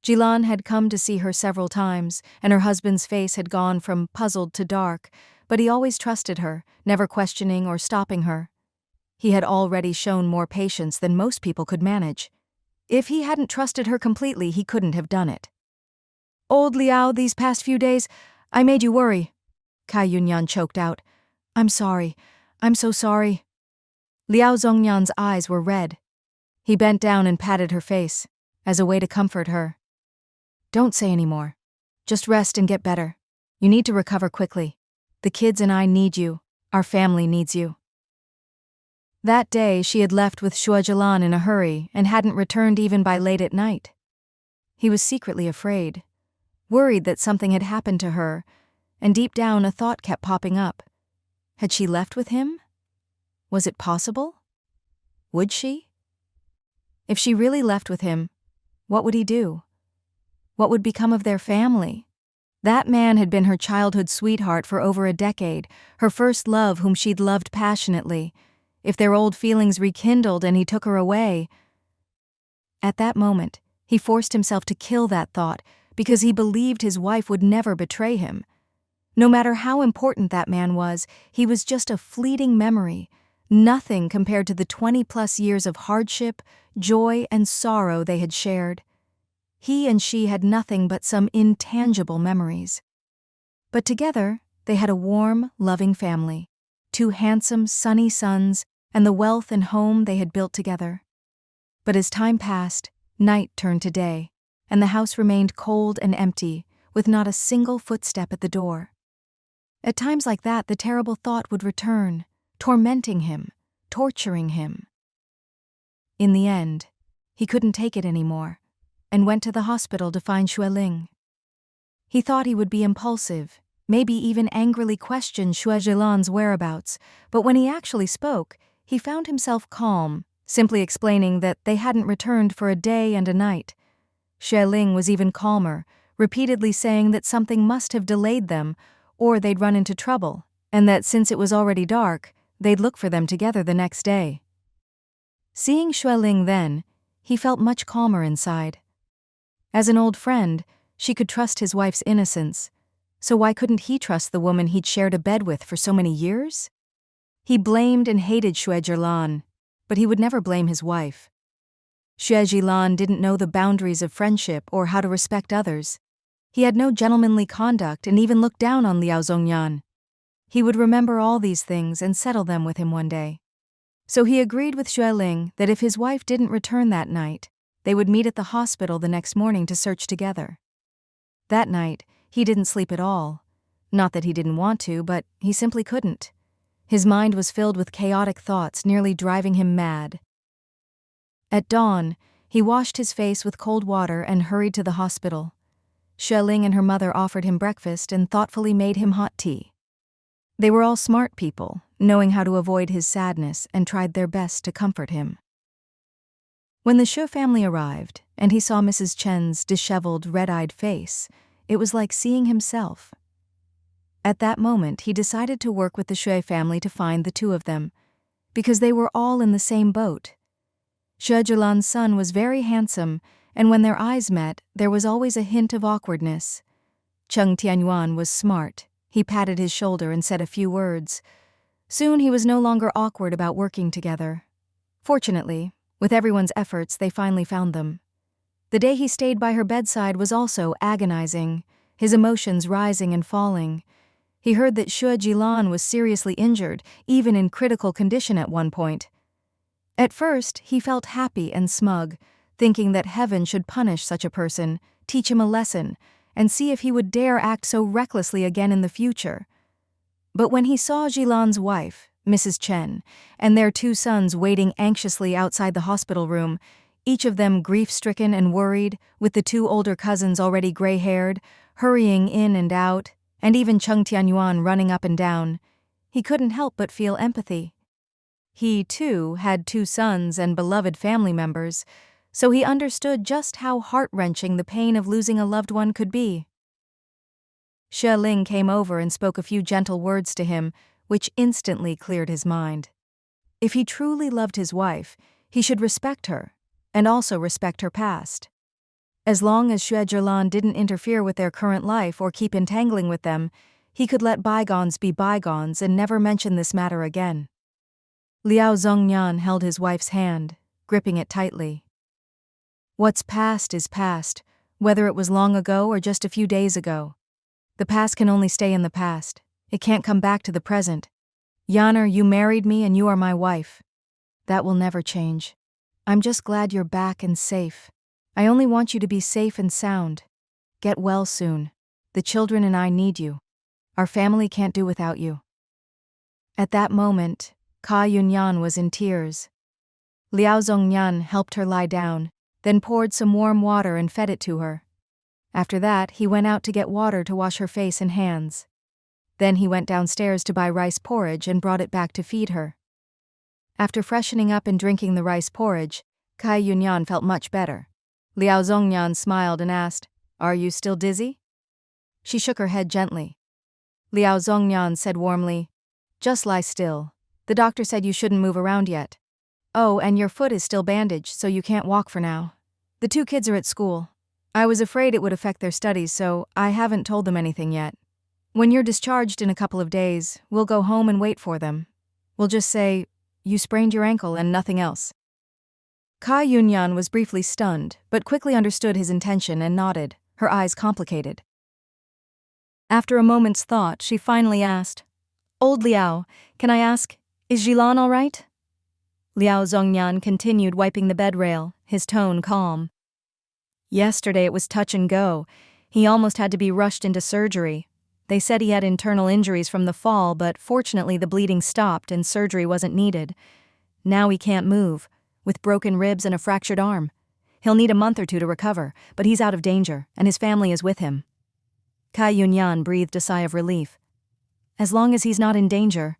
Jilan had come to see her several times, and her husband's face had gone from puzzled to dark, but he always trusted her, never questioning or stopping her. He had already shown more patience than most people could manage. If he hadn't trusted her completely, he couldn't have done it. "Old Liao, these past few days, I made you worry," Kai Yunyan choked out. "I'm sorry. I'm so sorry." Liao Zhongyan's eyes were red. He bent down and patted her face, as a way to comfort her. "Don't say any more. Just rest and get better. You need to recover quickly. The kids and I need you. Our family needs you." That day, she had left with Shuajilan in a hurry and hadn't returned even by late at night. He was secretly afraid, worried that something had happened to her, and deep down a thought kept popping up. Had she left with him? Was it possible? Would she? If she really left with him, what would he do? What would become of their family? That man had been her childhood sweetheart for over a decade, her first love whom she'd loved passionately. If their old feelings rekindled and he took her away. At that moment, he forced himself to kill that thought because he believed his wife would never betray him. No matter how important that man was, he was just a fleeting memory, nothing compared to the 20-plus years of hardship, joy, and sorrow they had shared. He and she had nothing but some intangible memories. But together, they had a warm, loving family, 2 handsome, sunny sons, and the wealth and home they had built together. But as time passed, night turned to day, and the house remained cold and empty, with not a single footstep at the door. At times like that, the terrible thought would return, tormenting him, torturing him. In the end, he couldn't take it anymore, and went to the hospital to find Xueling. He thought he would be impulsive, maybe even angrily question Shuajilan's whereabouts, but when he actually spoke, he found himself calm, simply explaining that they hadn't returned for a day and a night. Xueling was even calmer, repeatedly saying that something must have delayed them, or they'd run into trouble, and that since it was already dark, they'd look for them together the next day. Seeing Xueling then, he felt much calmer inside. As an old friend, she could trust his wife's innocence, so why couldn't he trust the woman he'd shared a bed with for so many years? He blamed and hated Shuajilan, but he would never blame his wife. Shuajilan didn't know the boundaries of friendship or how to respect others. He had no gentlemanly conduct and even looked down on Liao Zhongyan. He would remember all these things and settle them with him one day. So he agreed with Xueling that if his wife didn't return that night, they would meet at the hospital the next morning to search together. That night, he didn't sleep at all. Not that he didn't want to, but he simply couldn't. His mind was filled with chaotic thoughts, nearly driving him mad. At dawn, he washed his face with cold water and hurried to the hospital. Xueling and her mother offered him breakfast and thoughtfully made him hot tea. They were all smart people, knowing how to avoid his sadness, and tried their best to comfort him. When the Shu family arrived, and he saw Mrs. Chen's disheveled, red-eyed face, it was like seeing himself. At that moment, he decided to work with the Shui family to find the 2 of them, because they were all in the same boat. Shuajilan's son was very handsome, and when their eyes met, there was always a hint of awkwardness. Cheng Tianyuan was smart. He patted his shoulder and said a few words. Soon he was no longer awkward about working together. Fortunately, with everyone's efforts, they finally found them. The day he stayed by her bedside was also agonizing, his emotions rising and falling. He heard that Shuajilan was seriously injured, even in critical condition at one point. At first, he felt happy and smug, thinking that heaven should punish such a person, teach him a lesson, and see if he would dare act so recklessly again in the future. But when he saw Jilan's wife, Mrs. Chen, and their 2 sons waiting anxiously outside the hospital room, each of them grief-stricken and worried, with the 2 older cousins already gray-haired, hurrying in and out, and even Cheng Tianyuan running up and down, he couldn't help but feel empathy. He, too, had 2 sons and beloved family members, so he understood just how heart-wrenching the pain of losing a loved one could be. Xue Ling came over and spoke a few gentle words to him, which instantly cleared his mind. If he truly loved his wife, he should respect her, and also respect her past. As long as Xue Zhilan didn't interfere with their current life or keep entangling with them, he could let bygones be bygones and never mention this matter again. Liao Zhongnian held his wife's hand, gripping it tightly. What's past is past, whether it was long ago or just a few days ago. The past can only stay in the past. It can't come back to the present. Yaner, you married me and you are my wife. That will never change. I'm just glad you're back and safe. I only want you to be safe and sound. Get well soon. The children and I need you. Our family can't do without you. At that moment, Ka Yunyan was in tears. Liao Zhongnian helped her lie down, then poured some warm water and fed it to her. After that, he went out to get water to wash her face and hands. Then he went downstairs to buy rice porridge and brought it back to feed her. After freshening up and drinking the rice porridge, Ka Yunyan felt much better. Liao Zhongnian smiled and asked, "Are you still dizzy?" She shook her head gently. Liao Zhongnian said warmly, "Just lie still. The doctor said you shouldn't move around yet. Oh, and your foot is still bandaged, so you can't walk for now. The 2 kids are at school. I was afraid it would affect their studies, so I haven't told them anything yet. When you're discharged in a couple of days, we'll go home and wait for them. We'll just say, you sprained your ankle and nothing else." Ka Yunyan was briefly stunned, but quickly understood his intention and nodded, her eyes complicated. After a moment's thought, she finally asked, "Old Liao, can I ask, is Jilan all right?" Liao Zhongnian continued wiping the bed rail, his tone calm. "Yesterday it was touch and go. He almost had to be rushed into surgery. They said he had internal injuries from the fall, but fortunately the bleeding stopped and surgery wasn't needed. Now he can't move, with broken ribs and a fractured arm. He'll need a month or 2 to recover, but he's out of danger, and his family is with him." Ka Yunyan breathed a sigh of relief. As long as he's not in danger.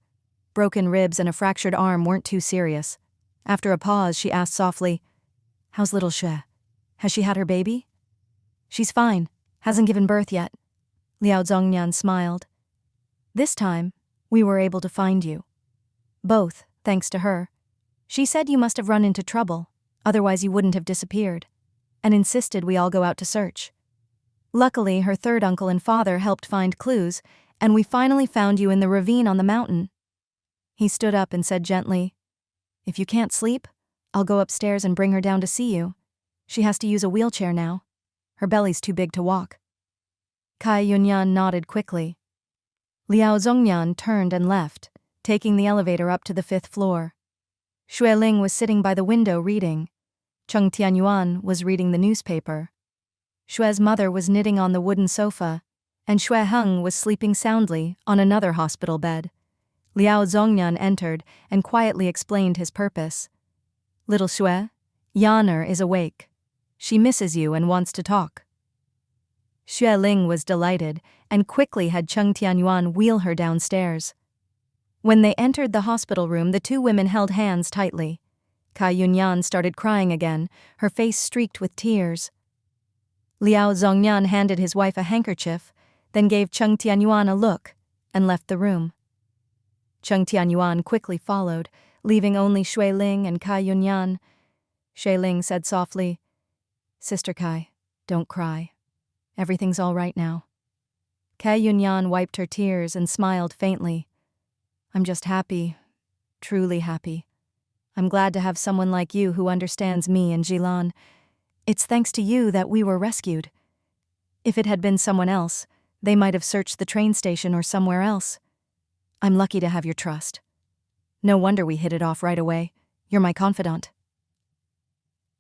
Broken ribs and a fractured arm weren't too serious. After a pause, she asked softly, "How's little Xue? Has she had her baby?" "She's fine. Hasn't given birth yet." Liao Zhongnian smiled. "This time, we were able to find you. Both, thanks to her. She said you must have run into trouble, otherwise you wouldn't have disappeared, and insisted we all go out to search. Luckily, her 3rd uncle and father helped find clues, and we finally found you in the ravine on the mountain." He stood up and said gently, "If you can't sleep, I'll go upstairs and bring her down to see you. She has to use a wheelchair now. Her belly's too big to walk." Ka Yunyan nodded quickly. Liao Zhongnian turned and left, taking the elevator up to the 5th floor. Xue Ling was sitting by the window reading. Cheng Tianyuan was reading the newspaper. Xue's mother was knitting on the wooden sofa, and Xue Heng was sleeping soundly on another hospital bed. Liao Zhongnian entered and quietly explained his purpose. "Little Xue, Yaner is awake. She misses you and wants to talk." Xue Ling was delighted and quickly had Cheng Tianyuan wheel her downstairs. When they entered the hospital room, the 2 women held hands tightly. Ka Yunyan started crying again, her face streaked with tears. Liao Zhongnian handed his wife a handkerchief, then gave Cheng Tianyuan a look, and left the room. Cheng Tianyuan quickly followed, leaving only Xue Ling and Ka Yunyan. Xue Ling said softly, "Sister Kai, don't cry. Everything's all right now." Ka Yunyan wiped her tears and smiled faintly. "I'm just happy, truly happy. I'm glad to have someone like you who understands me and Jilan. It's thanks to you that we were rescued. If it had been someone else, they might have searched the train station or somewhere else. I'm lucky to have your trust. No wonder we hit it off right away. You're my confidant."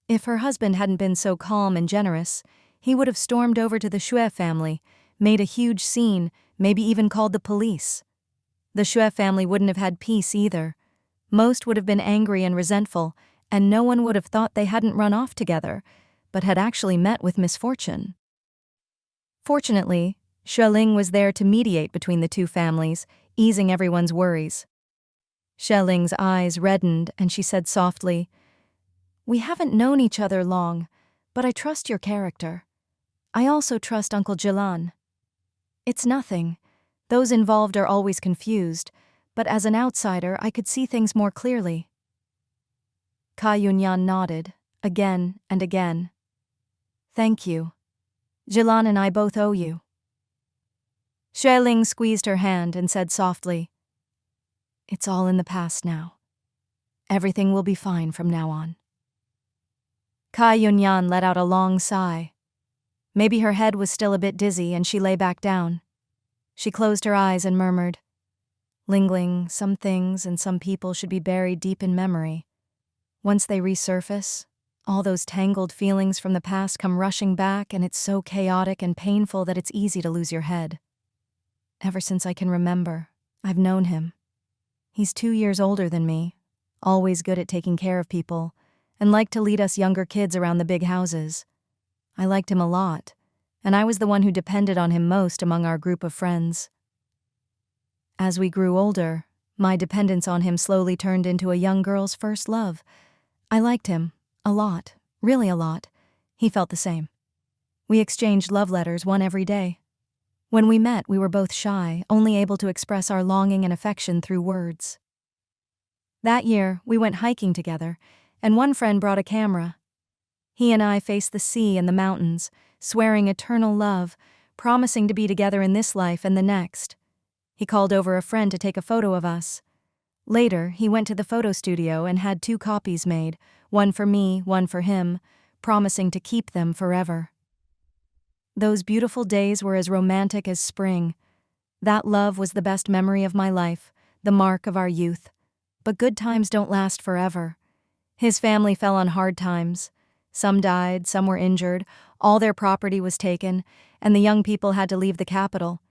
If her husband hadn't been so calm and generous, he would have stormed over to the Xue family, made a huge scene, maybe even called the police. The Xue family wouldn't have had peace either. Most would have been angry and resentful, and no one would have thought they hadn't run off together, but had actually met with misfortune. Fortunately, Xue Ling was there to mediate between the 2 families, easing everyone's worries. Shelling's eyes reddened and she said softly, "We haven't known each other long, but I trust your character. I also trust Uncle Jilan. It's nothing. Those involved are always confused, but as an outsider, I could see things more clearly." Ka Yunyan nodded, again and again. "Thank you. Jilan and I both owe you." Xueling squeezed her hand and said softly, "It's all in the past now. Everything will be fine from now on." Ka Yunyan let out a long sigh. Maybe her head was still a bit dizzy and she lay back down. She closed her eyes and murmured, "Lingling, some things and some people should be buried deep in memory. Once they resurface, all those tangled feelings from the past come rushing back, and it's so chaotic and painful that it's easy to lose your head. Ever since I can remember, I've known him. He's 2 years older than me, always good at taking care of people, and liked to lead us younger kids around the big houses. I liked him a lot, and I was the one who depended on him most among our group of friends. As we grew older, my dependence on him slowly turned into a young girl's first love. I liked him, a lot, really a lot. He felt the same. We exchanged love letters, one every day. When we met, we were both shy, only able to express our longing and affection through words. That year, we went hiking together, and one friend brought a camera. He and I faced the sea and the mountains, swearing eternal love, promising to be together in this life and the next. He called over a friend to take a photo of us. Later, he went to the photo studio and had 2 copies made, one for me, one for him, promising to keep them forever. Those beautiful days were as romantic as spring. That love was the best memory of my life, the mark of our youth. But good times don't last forever. His family fell on hard times. Some died, some were injured, all their property was taken, and the young people had to leave the capital.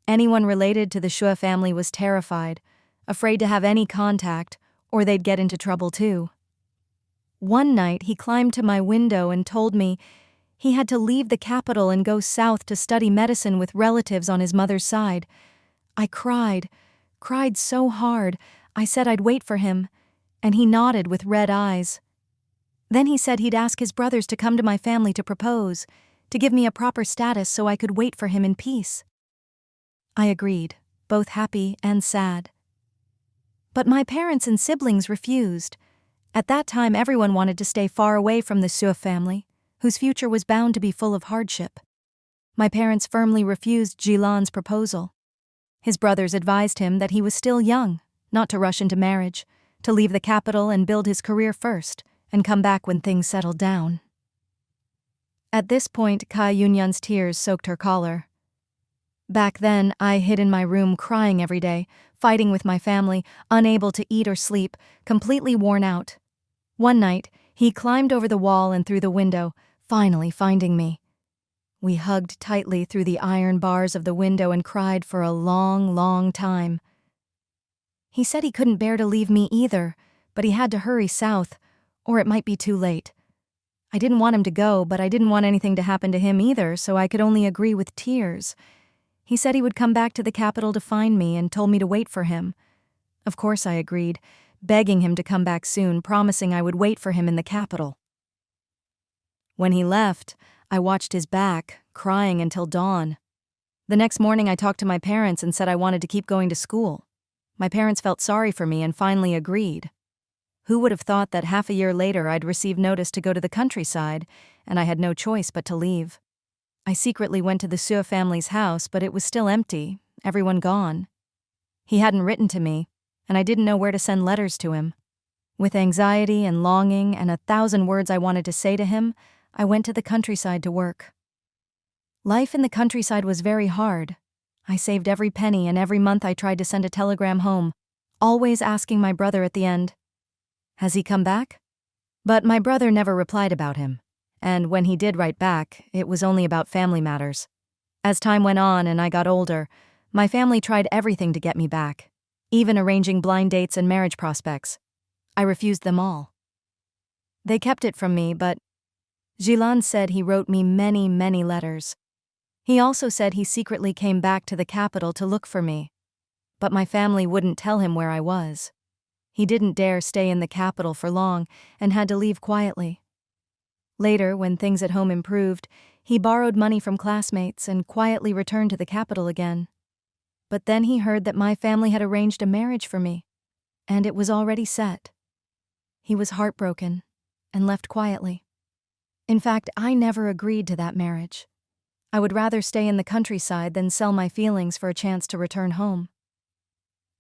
Anyone related to the Shua family was terrified, afraid to have any contact, or they'd get into trouble too. One night, he climbed to my window and told me he had to leave the capital and go south to study medicine with relatives on his mother's side. I cried so hard, I said I'd wait for him, and he nodded with red eyes. Then he said he'd ask his brothers to come to my family to propose, to give me a proper status so I could wait for him in peace. I agreed, both happy and sad. But my parents and siblings refused. At that time, everyone wanted to stay far away from the Suo family, whose future was bound to be full of hardship. My parents firmly refused Jilan's proposal. His brothers advised him that he was still young, not to rush into marriage, to leave the capital and build his career first, and come back when things settled down. At this point, Ka Yunyan's tears soaked her collar. Back then, I hid in my room crying every day, fighting with my family, unable to eat or sleep, completely worn out. One night, he climbed over the wall and through the window, finally finding me. We hugged tightly through the iron bars of the window and cried for a long, long time. He said he couldn't bear to leave me either, but he had to hurry south, or it might be too late. I didn't want him to go, but I didn't want anything to happen to him either, so I could only agree with tears. He said he would come back to the capital to find me and told me to wait for him. Of course I agreed, begging him to come back soon, promising I would wait for him in the capital. When he left, I watched his back, crying until dawn. The next morning I talked to my parents and said I wanted to keep going to school. My parents felt sorry for me and finally agreed. Who would have thought that half a year later I'd received notice to go to the countryside, and I had no choice but to leave. I secretly went to the Suo family's house, but it was still empty, everyone gone. He hadn't written to me, and I didn't know where to send letters to him. With anxiety and longing and 1,000 words I wanted to say to him, I went to the countryside to work. Life in the countryside was very hard. I saved every penny, and every month I tried to send a telegram home, always asking my brother at the end, "Has he come back?" But my brother never replied about him, and when he did write back, it was only about family matters. As time went on and I got older, my family tried everything to get me back, even arranging blind dates and marriage prospects. I refused them all. They kept it from me, but Jilan said he wrote me many, many letters. He also said he secretly came back to the capital to look for me, but my family wouldn't tell him where I was. He didn't dare stay in the capital for long and had to leave quietly. Later, when things at home improved, he borrowed money from classmates and quietly returned to the capital again. But then he heard that my family had arranged a marriage for me, and it was already set. He was heartbroken and left quietly. In fact, I never agreed to that marriage. I would rather stay in the countryside than sell my feelings for a chance to return home.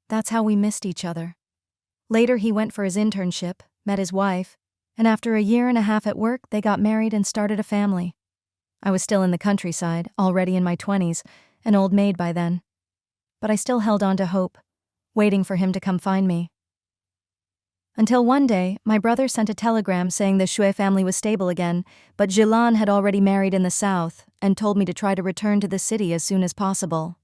That's how we missed each other. Later, he went for his internship, met his wife, and after a year and a half at work, they got married and started a family. I was still in the countryside, already in my 20s, an old maid by then. But I still held on to hope, waiting for him to come find me. Until one day, my brother sent a telegram saying the Xue family was stable again, but Jilan had already married in the south and told me to try to return to the city as soon as possible.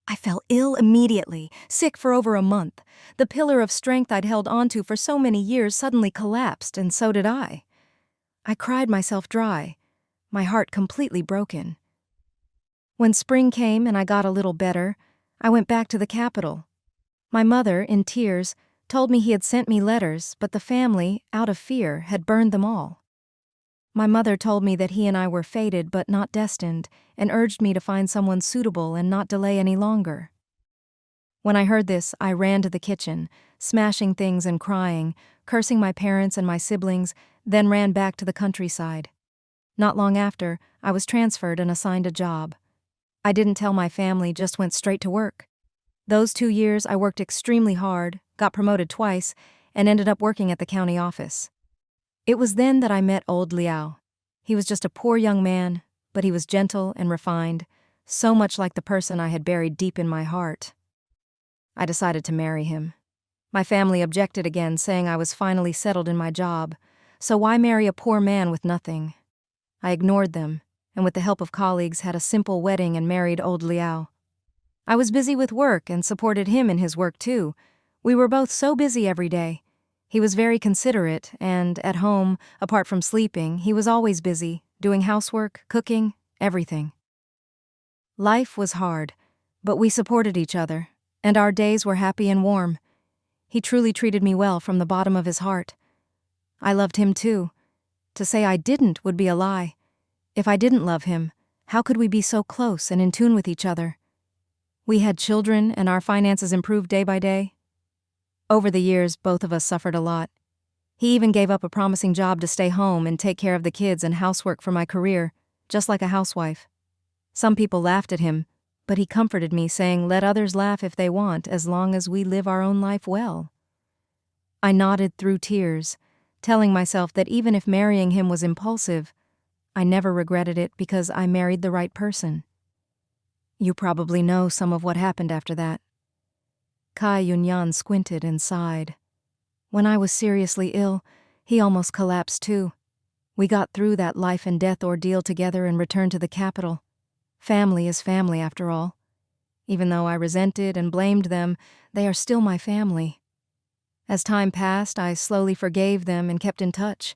I fell ill immediately, sick for over a month. The pillar of strength I'd held onto for so many years suddenly collapsed, and so did I. I cried myself dry, my heart completely broken. When spring came and I got a little better, I went back to the capital. My mother, in tears, told me he had sent me letters, but the family, out of fear, had burned them all. My mother told me that he and I were fated but not destined, and urged me to find someone suitable and not delay any longer. When I heard this, I ran to the kitchen, smashing things and crying, cursing my parents and my siblings, then ran back to the countryside. Not long after, I was transferred and assigned a job. I didn't tell my family, just went straight to work. Those 2 years, I worked extremely hard, got promoted twice, and ended up working at the county office. It was then that I met old Liao. He was just a poor young man, but he was gentle and refined, so much like the person I had buried deep in my heart. I decided to marry him. My family objected again, saying I was finally settled in my job, so why marry a poor man with nothing? I ignored them, and with the help of colleagues had a simple wedding and married old Liao. I was busy with work and supported him in his work too. We were both so busy every day. He was very considerate, and at home, apart from sleeping, he was always busy, doing housework, cooking, everything. Life was hard, but we supported each other, and our days were happy and warm. He truly treated me well from the bottom of his heart. I loved him too. To say I didn't would be a lie. If I didn't love him, how could we be so close and in tune with each other? We had children, and our finances improved day by day. Over the years, both of us suffered a lot. He even gave up a promising job to stay home and take care of the kids and housework for my career, just like a housewife. Some people laughed at him, but he comforted me, saying, "Let others laugh if they want, as long as we live our own life well." I nodded through tears, telling myself that even if marrying him was impulsive, I never regretted it because I married the right person. You probably know some of what happened after that. Kai Yunyan squinted and sighed. When I was seriously ill, he almost collapsed too. We got through that life and death ordeal together and returned to the capital. Family is family, after all. Even though I resented and blamed them, they are still my family. As time passed, I slowly forgave them and kept in touch.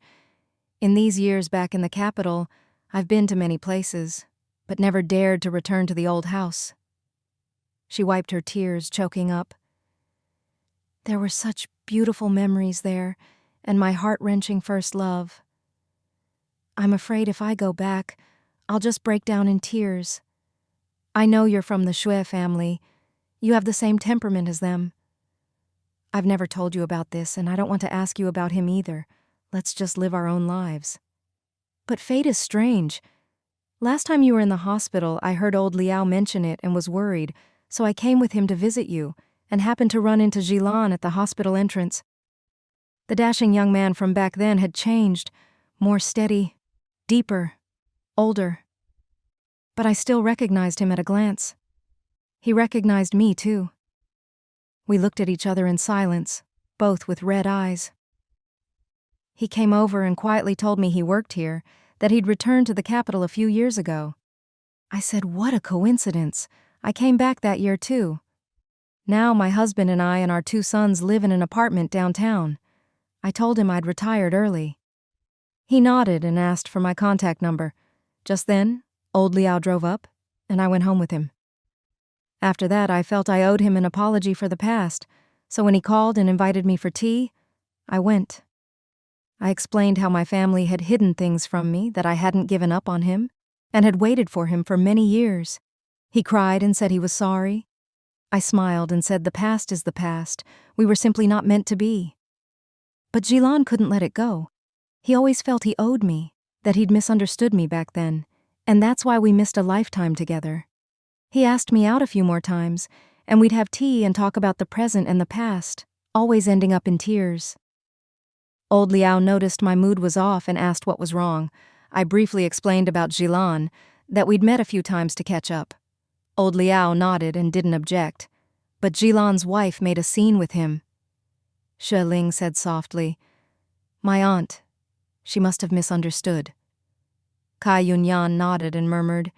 In these years back in the capital, I've been to many places, but never dared to return to the old house. She wiped her tears, choking up. There were such beautiful memories there, and my heart-wrenching first love. I'm afraid if I go back, I'll just break down in tears. I know you're from the Xue family. You have the same temperament as them. I've never told you about this, and I don't want to ask you about him either. Let's just live our own lives. But fate is strange. Last time you were in the hospital, I heard old Liao mention it and was worried, so I came with him to visit you, and happened to run into Jilan at the hospital entrance. The dashing young man from back then had changed, more steady, deeper, older. But I still recognized him at a glance. He recognized me, too. We looked at each other in silence, both with red eyes. He came over and quietly told me he worked here, that he'd returned to the capital a few years ago. I said, "What a coincidence. I came back that year, too." Now my husband and I and our 2 sons live in an apartment downtown. I told him I'd retired early. He nodded and asked for my contact number. Just then, old Liao drove up, and I went home with him. After that, I felt I owed him an apology for the past, So when he called and invited me for tea, I went. I explained how my family had hidden things from me, that I hadn't given up on him, and had waited for him for many years. He cried and said he was sorry. I smiled and said the past is the past. We were simply not meant to be. But Jilan couldn't let it go. He always felt he owed me, that he'd misunderstood me back then, and that's why we missed a lifetime together. He asked me out a few more times, and we'd have tea and talk about the present and the past, always ending up in tears. Old Liao noticed my mood was off and asked what was wrong. I briefly explained about Jilan, that we'd met a few times to catch up. Old Liao nodded and didn't object, but Jilan's wife made a scene with him. Xue Ling said softly, "My aunt. She must have misunderstood." Kai Yunyan nodded and murmured,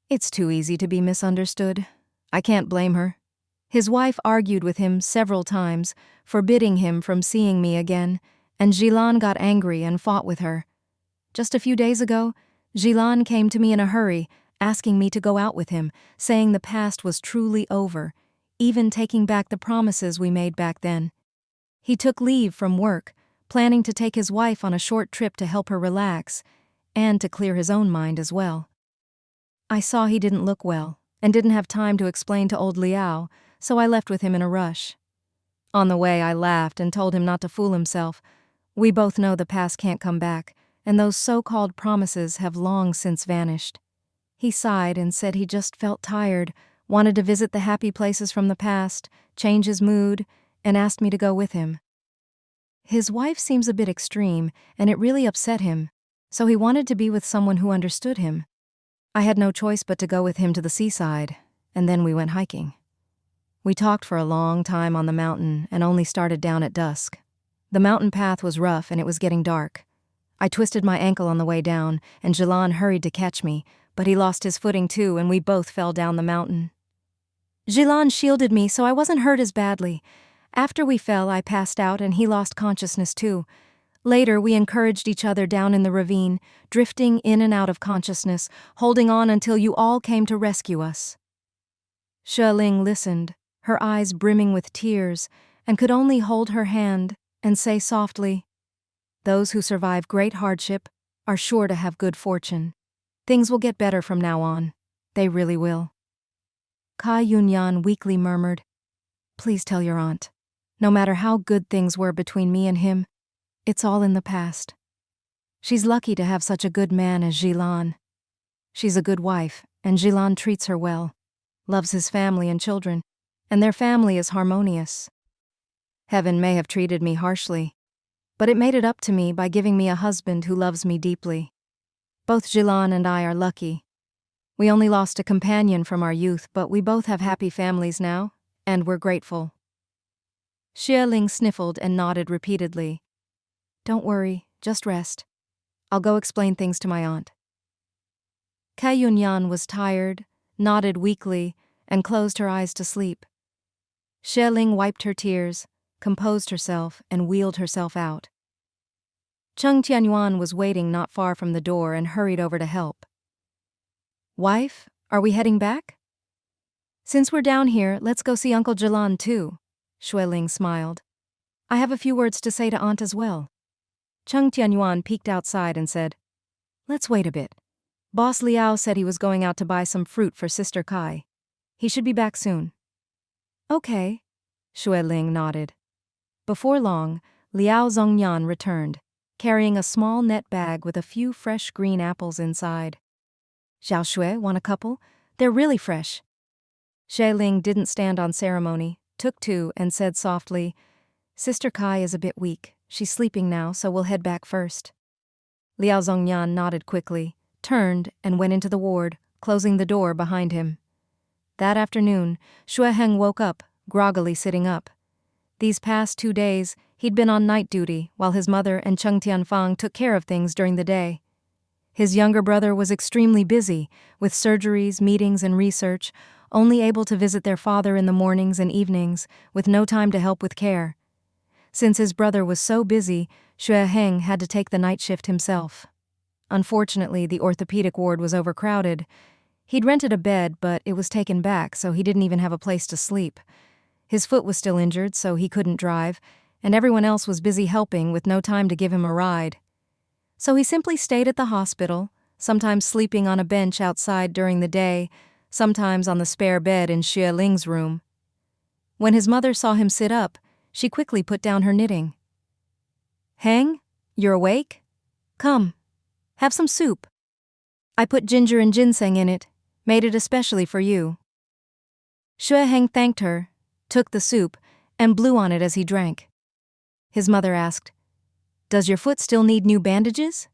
"It's too easy to be misunderstood. I can't blame her." His wife argued with him several times, forbidding him from seeing me again, and Jilan got angry and fought with her. Just a few days ago, Jilan came to me in a hurry, asking me to go out with him, saying the past was truly over, even taking back the promises we made back then. He took leave from work, planning to take his wife on a short trip to help her relax, and to clear his own mind as well. I saw he didn't look well, and didn't have time to explain to old Liao, so I left with him in a rush. On the way I laughed and told him not to fool himself. We both know the past can't come back, and those so-called promises have long since vanished. He sighed and said he just felt tired, wanted to visit the happy places from the past, change his mood, and asked me to go with him. His wife seems a bit extreme, and it really upset him, so he wanted to be with someone who understood him. I had no choice but to go with him to the seaside, and then we went hiking. We talked for a long time on the mountain and only started down at dusk. The mountain path was rough and it was getting dark. I twisted my ankle on the way down, and Jilan hurried to catch me, but he lost his footing too and we both fell down the mountain. Jilan shielded me so I wasn't hurt as badly. After we fell, I passed out and he lost consciousness too. Later, we encouraged each other down in the ravine, drifting in and out of consciousness, holding on until you all came to rescue us. Xue Ling listened, her eyes brimming with tears, and could only hold her hand and say softly, "Those who survive great hardship are sure to have good fortune. Things will get better from now on. They really will." Kai Yunyan weakly murmured, "Please tell your aunt. No matter how good things were between me and him, it's all in the past. She's lucky to have such a good man as Jilan. She's a good wife, and Jilan treats her well, loves his family and children, and their family is harmonious. Heaven may have treated me harshly, but it made it up to me by giving me a husband who loves me deeply. Both Jilan and I are lucky. We only lost a companion from our youth, but we both have happy families now, and we're grateful." Xue Ling sniffled and nodded repeatedly. "Don't worry, just rest. I'll go explain things to my aunt." Kai Yunyan was tired, nodded weakly, and closed her eyes to sleep. Xue Ling wiped her tears, composed herself, and wheeled herself out. Cheng Tianyuan was waiting not far from the door and hurried over to help. "Wife, are we heading back?" "Since we're down here, let's go see Uncle Jilan too," Xue Ling smiled. "I have a few words to say to Aunt as well." Cheng Tianyuan peeked outside and said, "Let's wait a bit. Boss Liao said he was going out to buy some fruit for Sister Kai. He should be back soon." "Okay," Xue Ling nodded. Before long, Liao Zhongyan returned, carrying a small net bag with a few fresh green apples inside. "Xiao Xue, want a couple? They're really fresh." Xue Ling didn't stand on ceremony, took two, and said softly, "Sister Kai is a bit weak. She's sleeping now, so we'll head back first." Liao Zhongyan nodded quickly, turned, and went into the ward, closing the door behind him. That afternoon, Xue Heng woke up, groggily sitting up. These past 2 days, he'd been on night duty, while his mother and Cheng Tianfang took care of things during the day. His younger brother was extremely busy, with surgeries, meetings, and research, only able to visit their father in the mornings and evenings, with no time to help with care. Since his brother was so busy, Xue Heng had to take the night shift himself. Unfortunately, the orthopedic ward was overcrowded. He'd rented a bed, but it was taken back, so he didn't even have a place to sleep. His foot was still injured, so he couldn't drive, and everyone else was busy helping with no time to give him a ride. So he simply stayed at the hospital, sometimes sleeping on a bench outside during the day, sometimes on the spare bed in Xue Ling's room. When his mother saw him sit up, she quickly put down her knitting. "Heng, you're awake? Come, have some soup. I put ginger and ginseng in it, made it especially for you." Xue Heng thanked her, took the soup, and blew on it as he drank. His mother asked, "Does your foot still need new bandages?"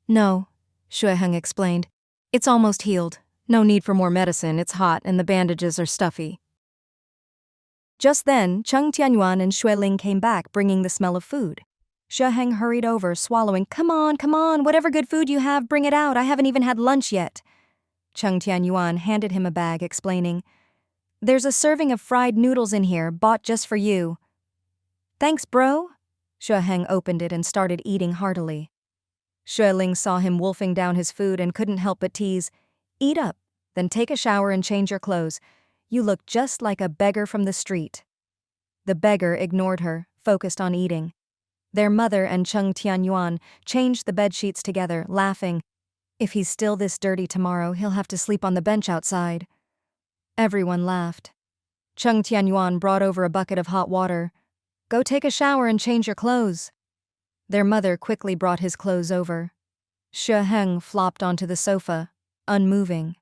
"No," Xue Heng explained. "It's almost healed. No need for more medicine, it's hot and the bandages are stuffy." Just then, Cheng Tianyuan and Xue Ling came back bringing the smell of food. Xue Heng hurried over, swallowing, Come on, whatever good food you have, bring it out, I haven't even had lunch yet." Cheng Tianyuan handed him a bag, explaining, "There's a serving of fried noodles in here, bought just for you." "Thanks, bro." Xue Heng opened it and started eating heartily. Xue Ling saw him wolfing down his food and couldn't help but tease, "Eat up, then take a shower and change your clothes. You look just like a beggar from the street." The beggar ignored her, focused on eating. Their mother and Cheng Tianyuan changed the bedsheets together, laughing, "If he's still this dirty tomorrow, he'll have to sleep on the bench outside." Everyone laughed. Cheng Tianyuan brought over a bucket of hot water. "Go take a shower and change your clothes." Their mother quickly brought his clothes over. Xue Heng flopped onto the sofa, unmoving.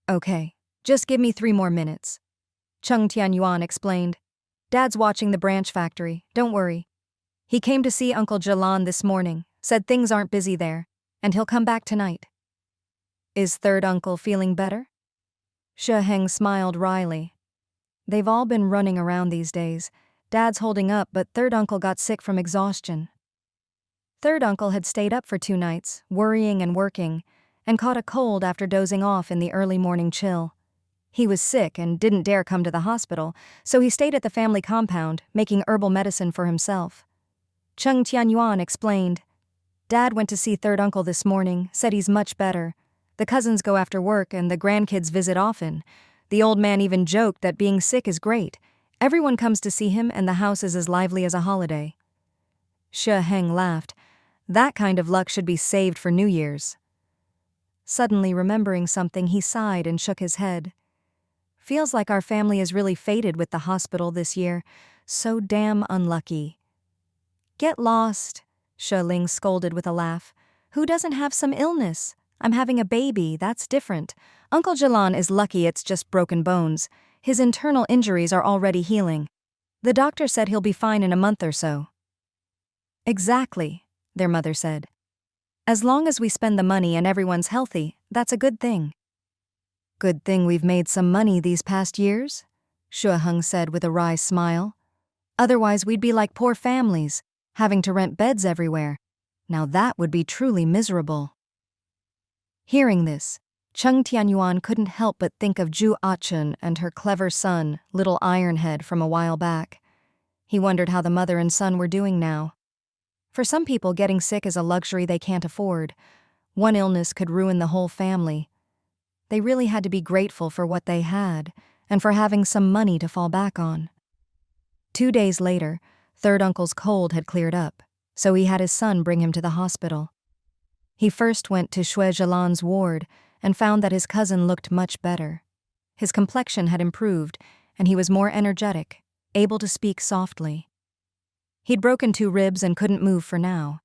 "Okay, just give me 3 more minutes," Cheng Tianyuan explained. "Dad's watching the branch factory, don't worry. He came to see Uncle Jalan this morning, said things aren't busy there, and he'll come back tonight." "Is third uncle feeling better?" Xue Heng smiled wryly. "They've all been running around these days. Dad's holding up, but third uncle got sick from exhaustion." Third uncle had stayed up for 2 nights, worrying and working, and caught a cold after dozing off in the early morning chill. He was sick and didn't dare come to the hospital, so he stayed at the family compound, making herbal medicine for himself. Cheng Tianyuan explained, "Dad went to see third uncle this morning, said he's much better. The cousins go after work and the grandkids visit often. The old man even joked that being sick is great. Everyone comes to see him and the house is as lively as a holiday." Xue Heng laughed. "That kind of luck should be saved for New Year's." Suddenly remembering something, he sighed and shook his head. "Feels like our family is really fated with the hospital this year. So damn unlucky." "Get lost," Xue Ling scolded with a laugh. "Who doesn't have some illness? I'm having a baby, that's different. Uncle Jalan is lucky it's just broken bones. His internal injuries are already healing. The doctor said he'll be fine in a month or so." "Exactly," their mother said. "As long as we spend the money and everyone's healthy, that's a good thing." "Good thing we've made some money these past years," Xue Heng said with a wry smile. "Otherwise we'd be like poor families, having to rent beds everywhere. Now that would be truly miserable." Hearing this, Cheng Tianyuan couldn't help but think of Zhu Achun and her clever son, Little Ironhead, from a while back. He wondered how the mother and son were doing now. For some people, getting sick is a luxury they can't afford. One illness could ruin the whole family. They really had to be grateful for what they had, and for having some money to fall back on. 2 days later, third uncle's cold had cleared up, so he had his son bring him to the hospital. He first went to Xue Zhelan's ward and found that his cousin looked much better. His complexion had improved, and he was more energetic, able to speak softly. He'd broken 2 ribs and couldn't move for now.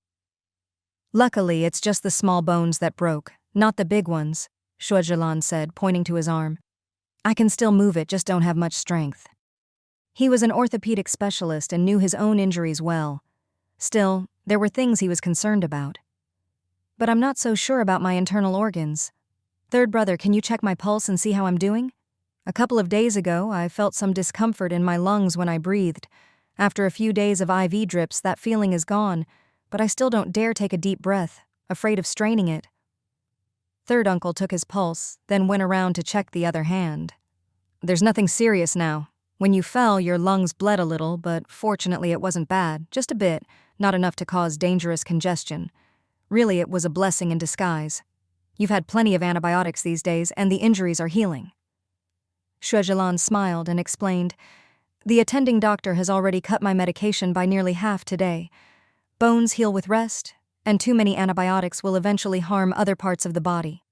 "Luckily, it's just the small bones that broke, not the big ones," Xue Zhelan said, pointing to his arm. "I can still move it, just don't have much strength." He was an orthopedic specialist and knew his own injuries well. Still, there were things he was concerned about. "But I'm not so sure about my internal organs. Third brother, can you check my pulse and see how I'm doing? A couple of days ago, I felt some discomfort in my lungs when I breathed. After a few days of IV drips, that feeling is gone, but I still don't dare take a deep breath, afraid of straining it." Third uncle took his pulse, then went around to check the other hand. "There's nothing serious now. When you fell, your lungs bled a little, but fortunately it wasn't bad, just a bit, not enough to cause dangerous congestion. Really, it was a blessing in disguise. You've had plenty of antibiotics these days, and the injuries are healing." Shuejilan smiled and explained, "The attending doctor has already cut my medication by nearly half today. Bones heal with rest, and too many antibiotics will eventually harm other parts of the body.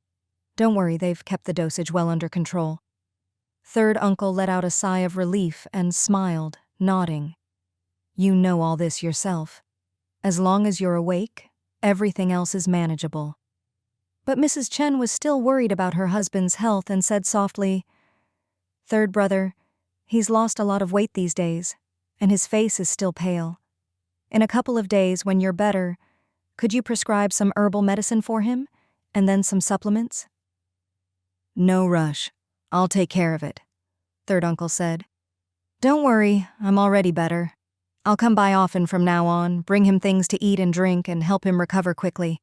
Don't worry, they've kept the dosage well under control." Third uncle let out a sigh of relief and smiled, nodding. "You know all this yourself. As long as you're awake, everything else is manageable." But Mrs. Chen was still worried about her husband's health and said softly, "Third brother, he's lost a lot of weight these days, and his face is still pale. In a couple of days, when you're better, could you prescribe some herbal medicine for him, and then some supplements?" "No rush. I'll take care of it," third uncle said. "Don't worry, I'm already better. I'll come by often from now on, bring him things to eat and drink, and help him recover quickly.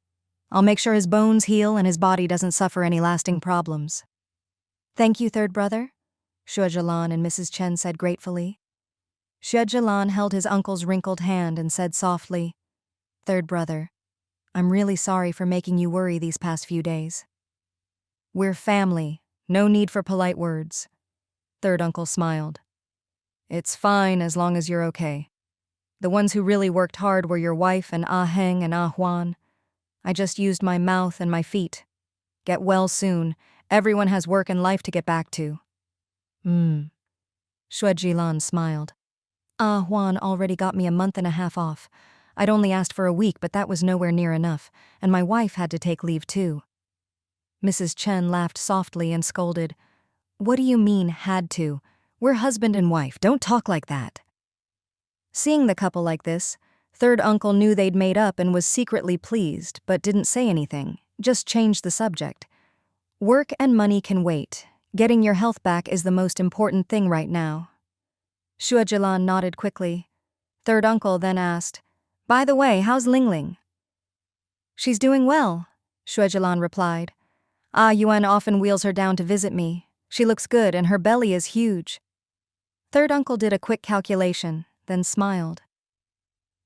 I'll make sure his bones heal and his body doesn't suffer any lasting problems." "Thank you, third brother," Shuejilan and Mrs. Chen said gratefully. Shuejilan held his uncle's wrinkled hand and said softly, "Third brother, I'm really sorry for making you worry these past few days." "We're family, no need for polite words," third uncle smiled. "It's fine as long as you're okay. The ones who really worked hard were your wife and Ah Heng and Ah Huan. I just used my mouth and my feet. Get well soon. Everyone has work and life to get back to." Shuejilan smiled. "Ah Huan already got me a month and a half off. I'd only asked for a week, but that was nowhere near enough, and my wife had to take leave too." Mrs. Chen laughed softly and scolded, "What do you mean, had to? We're husband and wife, don't talk like that." Seeing the couple like this, third uncle knew they'd made up and was secretly pleased, but didn't say anything, just changed the subject. "Work and money can wait. Getting your health back is the most important thing right now." Shuejilan nodded quickly. Third uncle then asked, "By the way, how's Lingling?" "She's doing well," Shuejilan replied. "Ah Yuan often wheels her down to visit me. She looks good and her belly is huge." Third uncle did a quick calculation, then smiled.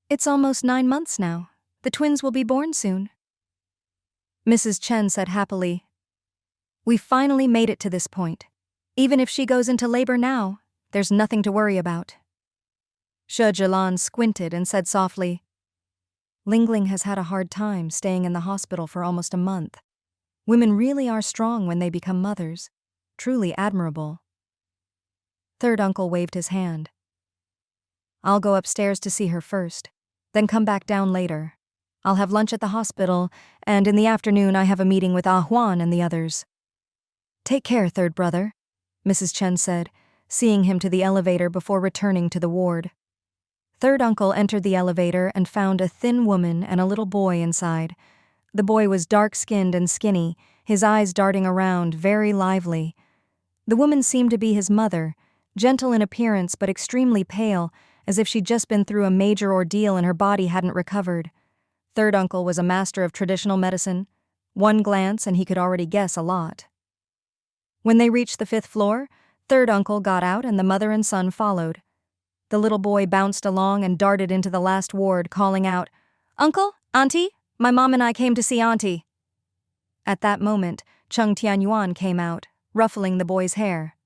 "It's almost 9 months now. The twins will be born soon." Mrs. Chen said happily, "We finally made it to this point. Even if she goes into labor now, there's nothing to worry about." Shuejilan squinted and said softly, "Lingling has had a hard time staying in the hospital for almost a month. Women really are strong when they become mothers. Truly admirable." Third uncle waved his hand. "I'll go upstairs to see her first, then come back down later. I'll have lunch at the hospital, and in the afternoon I have a meeting with Ah Huan and the others." "Take care, third brother," Mrs. Chen said, seeing him to the elevator before returning to the ward. Third uncle entered the elevator and found a thin woman and a little boy inside. The boy was dark-skinned and skinny, his eyes darting around, very lively. The woman seemed to be his mother, gentle in appearance but extremely pale, as if she'd just been through a major ordeal and her body hadn't recovered. Third uncle was a master of traditional medicine. One glance and he could already guess a lot. When they reached the 5th floor, third uncle got out and the mother and son followed. The little boy bounced along and darted into the last ward, calling out, "Uncle, Auntie, my mom and I came to see Auntie." At that moment, Chung Tianyuan came out, ruffling the boy's hair.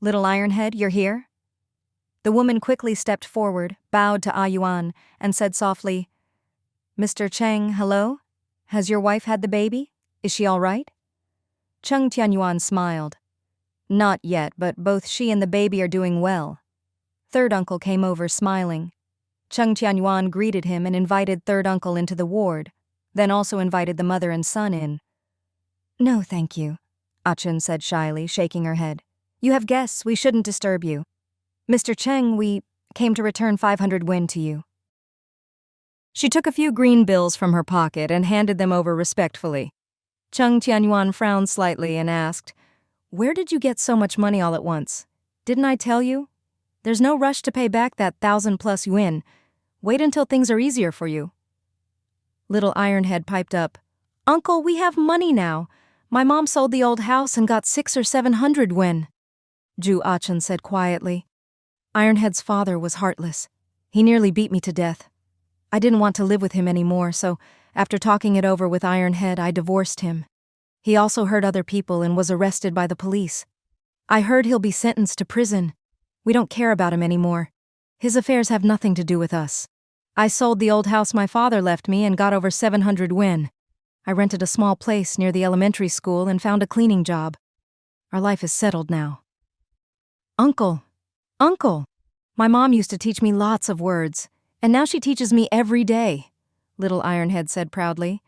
"Little Ironhead, you're here?" The woman quickly stepped forward, bowed to Ah Yuan, and said softly, "Mr. Cheng, hello? Has your wife had the baby? Is she all right?" Chung Tianyuan smiled. "Not yet, but both she and the baby are doing well." Third uncle came over smiling. Chung Tianyuan greeted him and invited third uncle into the ward, then also invited the mother and son in. "No, thank you," Achin said shyly, shaking her head. "You have guests, we shouldn't disturb you. Mr. Cheng, we came to return 500 won to you." She took a few green bills from her pocket and handed them over respectfully. Chung Tianyuan frowned slightly and asked, "Where did you get so much money all at once? Didn't I tell you? There's no rush to pay back that 1,000+ yuan. Wait until things are easier for you." Little Ironhead piped up, "Uncle, we have money now. My mom sold the old house and got 600 or 700 yuan." Ju Achin said quietly. "Ironhead's father was heartless. He nearly beat me to death. I didn't want to live with him anymore, so after talking it over with Ironhead, I divorced him. He also hurt other people and was arrested by the police. I heard he'll be sentenced to prison. We don't care about him anymore. His affairs have nothing to do with us. I sold the old house my father left me and got over 700 win. I rented a small place near the elementary school and found a cleaning job. Our life is settled now. Uncle! Uncle! My mom used to teach me lots of words, and now she teaches me every day, Little Ironhead said proudly.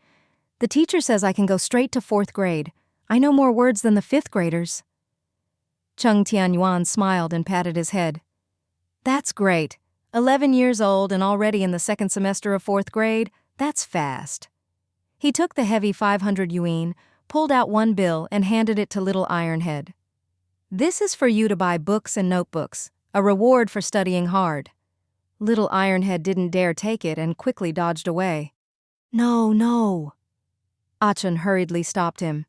The teacher says I can go straight to 4th grade. I know more words than the 5th graders. Chung Tianyuan smiled and patted his head. That's great. 11 years old and already in the 2nd semester of 4th grade, that's fast. He took the heavy 500 yuan, pulled out one bill and handed it to Little Ironhead. This is for you to buy books and notebooks, a reward for studying hard. Little Ironhead didn't dare take it and quickly dodged away. No. Achin hurriedly stopped him.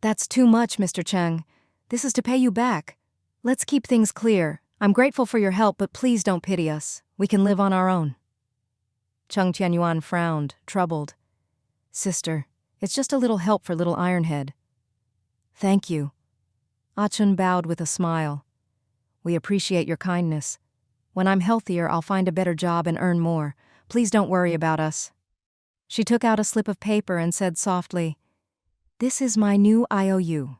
That's too much, Mr. Cheng. This is to pay you back. Let's keep things clear. I'm grateful for your help, but please don't pity us. We can live on our own. Chung Tianyuan frowned, troubled. Sister, it's just a little help for Little Ironhead. Thank you. Achin bowed with a smile. We appreciate your kindness. When I'm healthier, I'll find a better job and earn more. Please don't worry about us. She took out a slip of paper and said softly, This is my new IOU.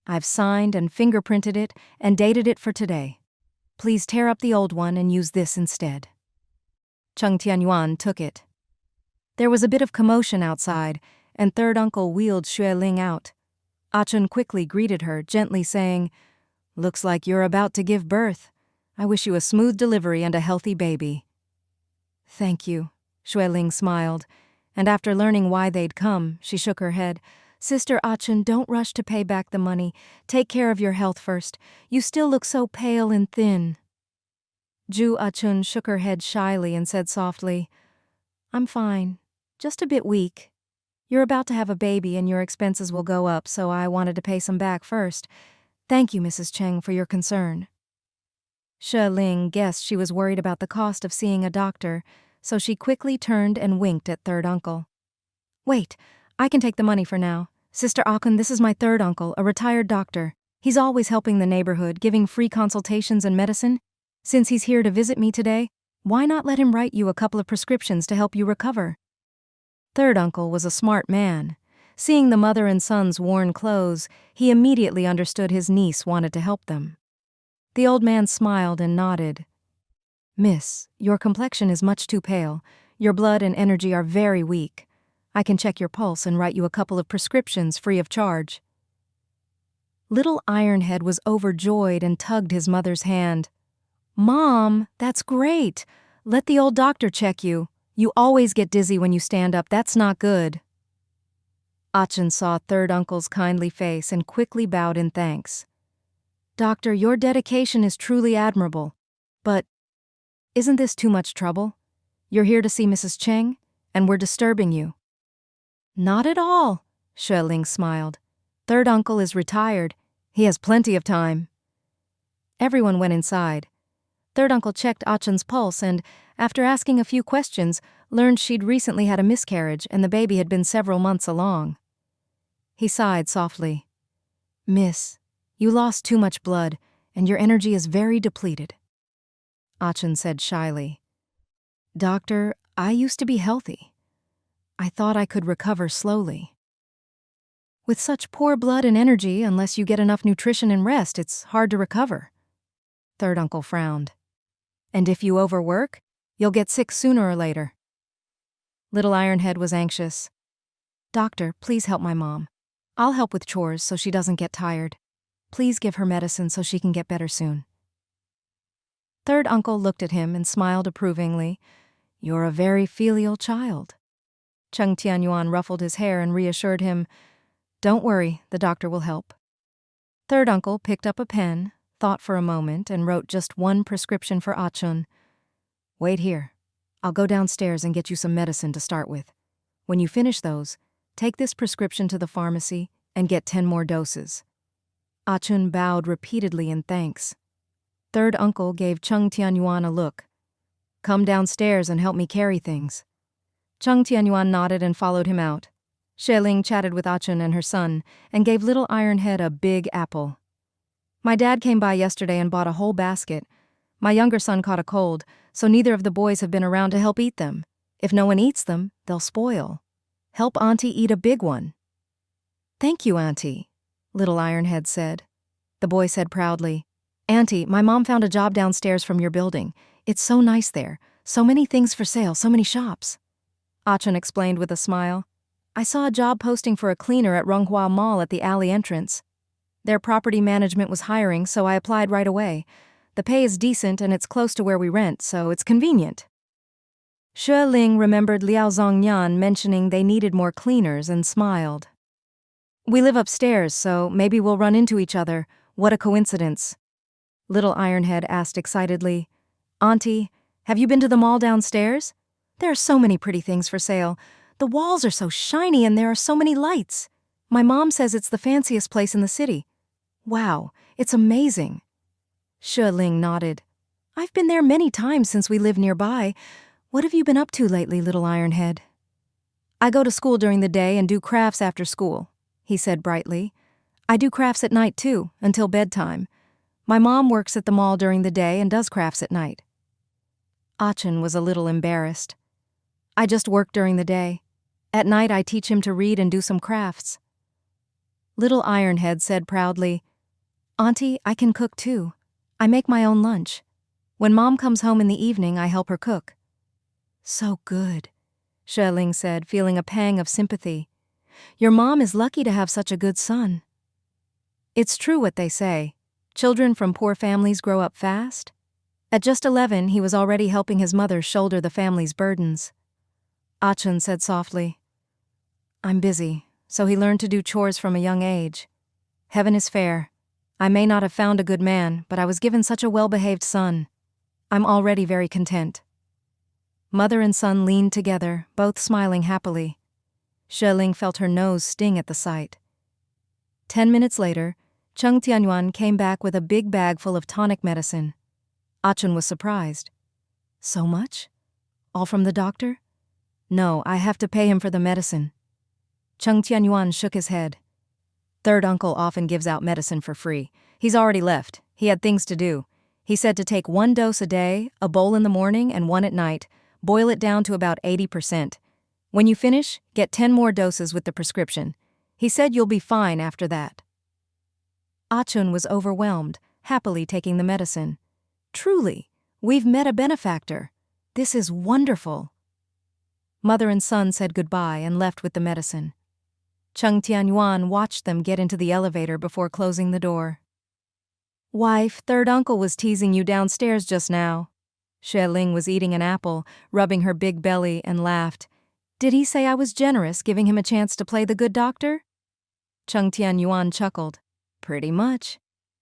I've signed and fingerprinted it and dated it for today. Please tear up the old one and use this instead. Chung Tianyuan took it. There was a bit of commotion outside, and third uncle wheeled Xue Ling out. Achin quickly greeted her, gently saying, Looks like you're about to give birth. I wish you a smooth delivery and a healthy baby. Thank you, Xue Ling smiled, and after learning why they'd come, she shook her head. Sister Achin, don't rush to pay back the money. Take care of your health first. You still look so pale and thin. Ju Achin shook her head shyly and said softly, I'm fine, just a bit weak. You're about to have a baby and your expenses will go up, so I wanted to pay some back first. Thank you, Mrs. Cheng, for your concern. Xue Ling guessed she was worried about the cost of seeing a doctor, so she quickly turned and winked at third uncle. Wait, I can take the money for now. Sister Achin, this is my third uncle, a retired doctor. He's always helping the neighborhood, giving free consultations and medicine. Since he's here to visit me today, why not let him write you a couple of prescriptions to help you recover? Third uncle was a smart man. Seeing the mother and son's worn clothes, he immediately understood his niece wanted to help them. The old man smiled and nodded. Miss, your complexion is much too pale. Your blood and energy are very weak. I can check your pulse and write you a couple of prescriptions free of charge. Little Ironhead was overjoyed and tugged his mother's hand. Mom, that's great. Let the old doctor check you. You always get dizzy when you stand up. That's not good. Achin saw third uncle's kindly face and quickly bowed in thanks. Doctor, your dedication is truly admirable. But isn't this too much trouble? You're here to see Mrs. Cheng, and we're disturbing you. Not at all, Xue Ling smiled. Third uncle is retired. He has plenty of time. Everyone went inside. Third uncle checked Achin's pulse and, after asking a few questions, learned she'd recently had a miscarriage and the baby had been several months along. He sighed softly. Miss, you lost too much blood, and your energy is very depleted. Achin said shyly. Doctor, I used to be healthy. I thought I could recover slowly. With such poor blood and energy, unless you get enough nutrition and rest, it's hard to recover. Third uncle frowned. And if you overwork, you'll get sick sooner or later. Little Ironhead was anxious. Doctor, please help my mom. I'll help with chores so she doesn't get tired. Please give her medicine so she can get better soon. Third uncle looked at him and smiled approvingly. You're a very filial child. Chung Tianyuan ruffled his hair and reassured him. Don't worry, the doctor will help. Third uncle picked up a pen, thought for a moment, and wrote just one prescription for Achin. Wait here. I'll go downstairs and get you some medicine to start with. When you finish those, take this prescription to the pharmacy and get 10 more doses. Achin bowed repeatedly in thanks. Third uncle gave Chung Tianyuan a look. Come downstairs and help me carry things. Chung Tianyuan nodded and followed him out. Xue Ling chatted with Achin and her son and gave Little Ironhead a big apple. My dad came by yesterday and bought a whole basket. My younger son caught a cold, so neither of the boys have been around to help eat them. If no one eats them, they'll spoil. Help Auntie eat a big one." "Thank you, Auntie," Little Ironhead said. The boy said proudly, "Auntie, my mom found a job downstairs from your building. It's so nice there. So many things for sale, so many shops." Achan explained with a smile. "I saw a job posting for a cleaner at Ronghua Mall at the alley entrance. Their property management was hiring, so I applied right away. The pay is decent and it's close to where we rent, so it's convenient." Xue Ling remembered Liao Zongnian mentioning they needed more cleaners and smiled. "We live upstairs, so maybe we'll run into each other. What a coincidence." Little Ironhead asked excitedly, "Auntie, have you been to the mall downstairs? There are so many pretty things for sale. The walls are so shiny and there are so many lights. My mom says it's the fanciest place in the city. Wow, it's amazing." Xue Ling nodded. "I've been there many times since we live nearby. What have you been up to lately, Little Ironhead?" "I go to school during the day and do crafts after school," he said brightly. "I do crafts at night too, until bedtime. My mom works at the mall during the day and does crafts at night." Achan was a little embarrassed. "I just work during the day. At night I teach him to read and do some crafts." Little Ironhead said proudly, "Auntie, I can cook too. I make my own lunch. When Mom comes home in the evening, I help her cook." "So good," Xue Ling said, feeling a pang of sympathy. "Your mom is lucky to have such a good son." It's true what they say. Children from poor families grow up fast. At just 11, he was already helping his mother shoulder the family's burdens. Achan said softly, "I'm busy, so he learned to do chores from a young age. Heaven is fair. I may not have found a good man, but I was given such a well-behaved son. I'm already very content." Mother and son leaned together, both smiling happily. Xue Ling felt her nose sting at the sight. 10 minutes later, Cheng Tianyuan came back with a big bag full of tonic medicine. Achan was surprised. "So much? All from the doctor?" "No, I have to pay him for the medicine." Cheng Tianyuan shook his head. "Third uncle often gives out medicine for free. He's already left. He had things to do. He said to take 1 dose a day, a bowl in the morning and 1 at night, boil it down to about 80%. When you finish, get 10 more doses with the prescription. He said you'll be fine after that." Achan was overwhelmed, happily taking the medicine. "Truly, we've met a benefactor. This is wonderful." Mother and son said goodbye and left with the medicine. Cheng Tianyuan watched them get into the elevator before closing the door. "Wife, third uncle was teasing you downstairs just now." Xue Ling was eating an apple, rubbing her big belly, and laughed. "Did he say I was generous, giving him a chance to play the good doctor?" Cheng Tianyuan chuckled. "Pretty much.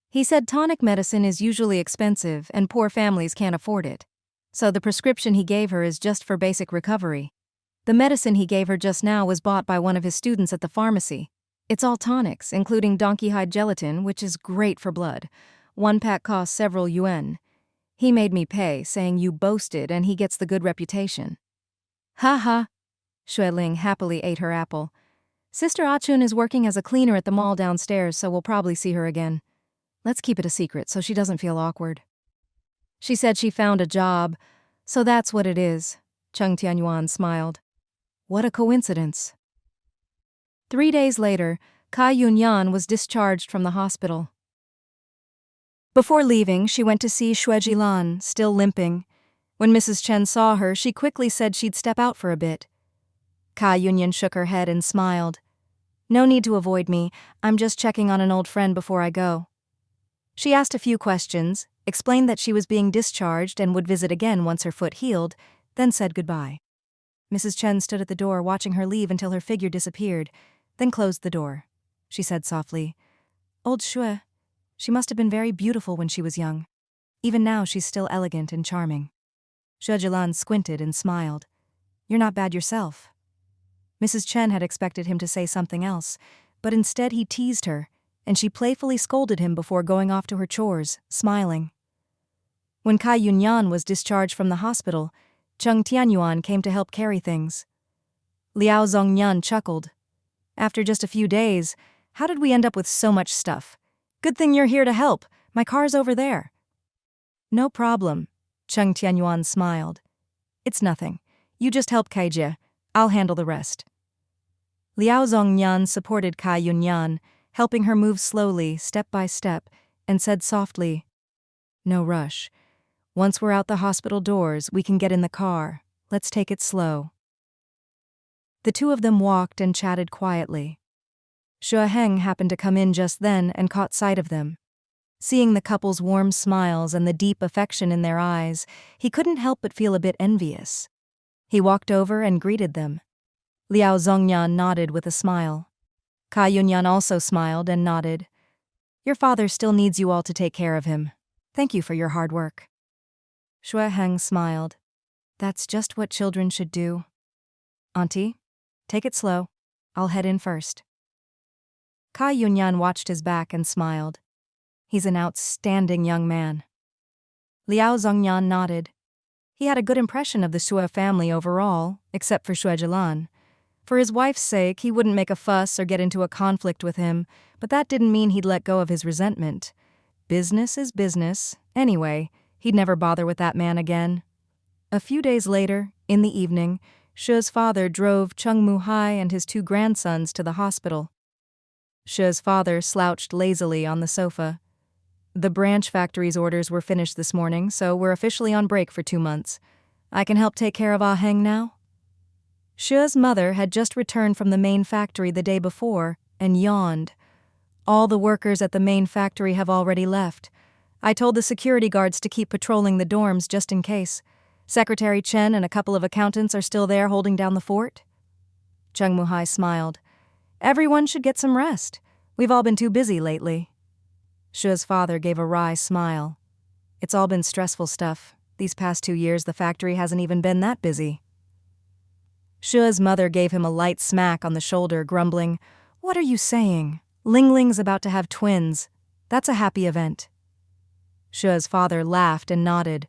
He said tonic medicine is usually expensive and poor families can't afford it. So the prescription he gave her is just for basic recovery. The medicine he gave her just now was bought by one of his students at the pharmacy. It's all tonics, including donkey hide gelatin, which is great for blood. 1 pack costs several yuan. He made me pay, saying you boasted and he gets the good reputation." "Ha ha." Xue Ling happily ate her apple. "Sister Achun is working as a cleaner at the mall downstairs, so we'll probably see her again. Let's keep it a secret so she doesn't feel awkward." "She said she found a job, so that's what it is." Cheng Tianyuan smiled. "What a coincidence." 3 days later, Kai Yunyan was discharged from the hospital. Before leaving, she went to see Xue Jilan, still limping. When Mrs. Chen saw her, she quickly said she'd step out for a bit. Kai Yunyan shook her head and smiled. "No need to avoid me. I'm just checking on an old friend before I go." She asked a few questions, explained that she was being discharged and would visit again once her foot healed, then said goodbye. Mrs. Chen stood at the door watching her leave until her figure disappeared, then closed the door. She said softly, "Old Xue, she must have been very beautiful when she was young. Even now she's still elegant and charming." Xue Jilan squinted and smiled. "You're not bad yourself." Mrs. Chen had expected him to say something else, but instead he teased her, and she playfully scolded him before going off to her chores, smiling. When Kai Yunyan was discharged from the hospital, Cheng Tianyuan came to help carry things. Liao Zongnian chuckled. "After just a few days, how did we end up with so much stuff? Good thing you're here to help. My car's over there. No problem, Chung Tianyuan smiled. It's nothing. You just help Kaijie. I'll handle the rest. Liao Zhongyan supported Kai Yunyan, helping her move slowly, step by step, and said softly, No rush. Once we're out the hospital doors, we can get in the car. Let's take it slow. The two of them walked and chatted quietly. Xue Heng happened to come in just then and caught sight of them. Seeing the couple's warm smiles and the deep affection in their eyes, he couldn't help but feel a bit envious. He walked over and greeted them. Liao Zhongyan nodded with a smile. Kai Yunyan also smiled and nodded. Your father still needs you all to take care of him. Thank you for your hard work. Xue Heng smiled. That's just what children should do. Auntie, take it slow. I'll head in first. Kai Yunyan watched his back and smiled. He's an outstanding young man. Liao Zhongyan nodded. He had a good impression of the Xue family overall, except for Xue Zhilan. For his wife's sake, he wouldn't make a fuss or get into a conflict with him, but that didn't mean he'd let go of his resentment. Business is business. Anyway, he'd never bother with that man again. A few days later, in the evening, Xue's father drove Chung Muhai and his two grandsons to the hospital. Xue's father slouched lazily on the sofa. The branch factory's orders were finished this morning, so we're officially on break for 2 months. I can help take care of Ah Heng now? Xue's mother had just returned from the main factory the day before and yawned. All the workers at the main factory have already left. I told the security guards to keep patrolling the dorms just in case. Secretary Chen and a couple of accountants are still there holding down the fort. Chung Muhai smiled. Everyone should get some rest. We've all been too busy lately. Xue's father gave a wry smile. It's all been stressful stuff. These past 2 years, the factory hasn't even been that busy. Xue's mother gave him a light smack on the shoulder, grumbling, What are you saying? Ling Ling's about to have twins. That's a happy event. Xue's father laughed and nodded.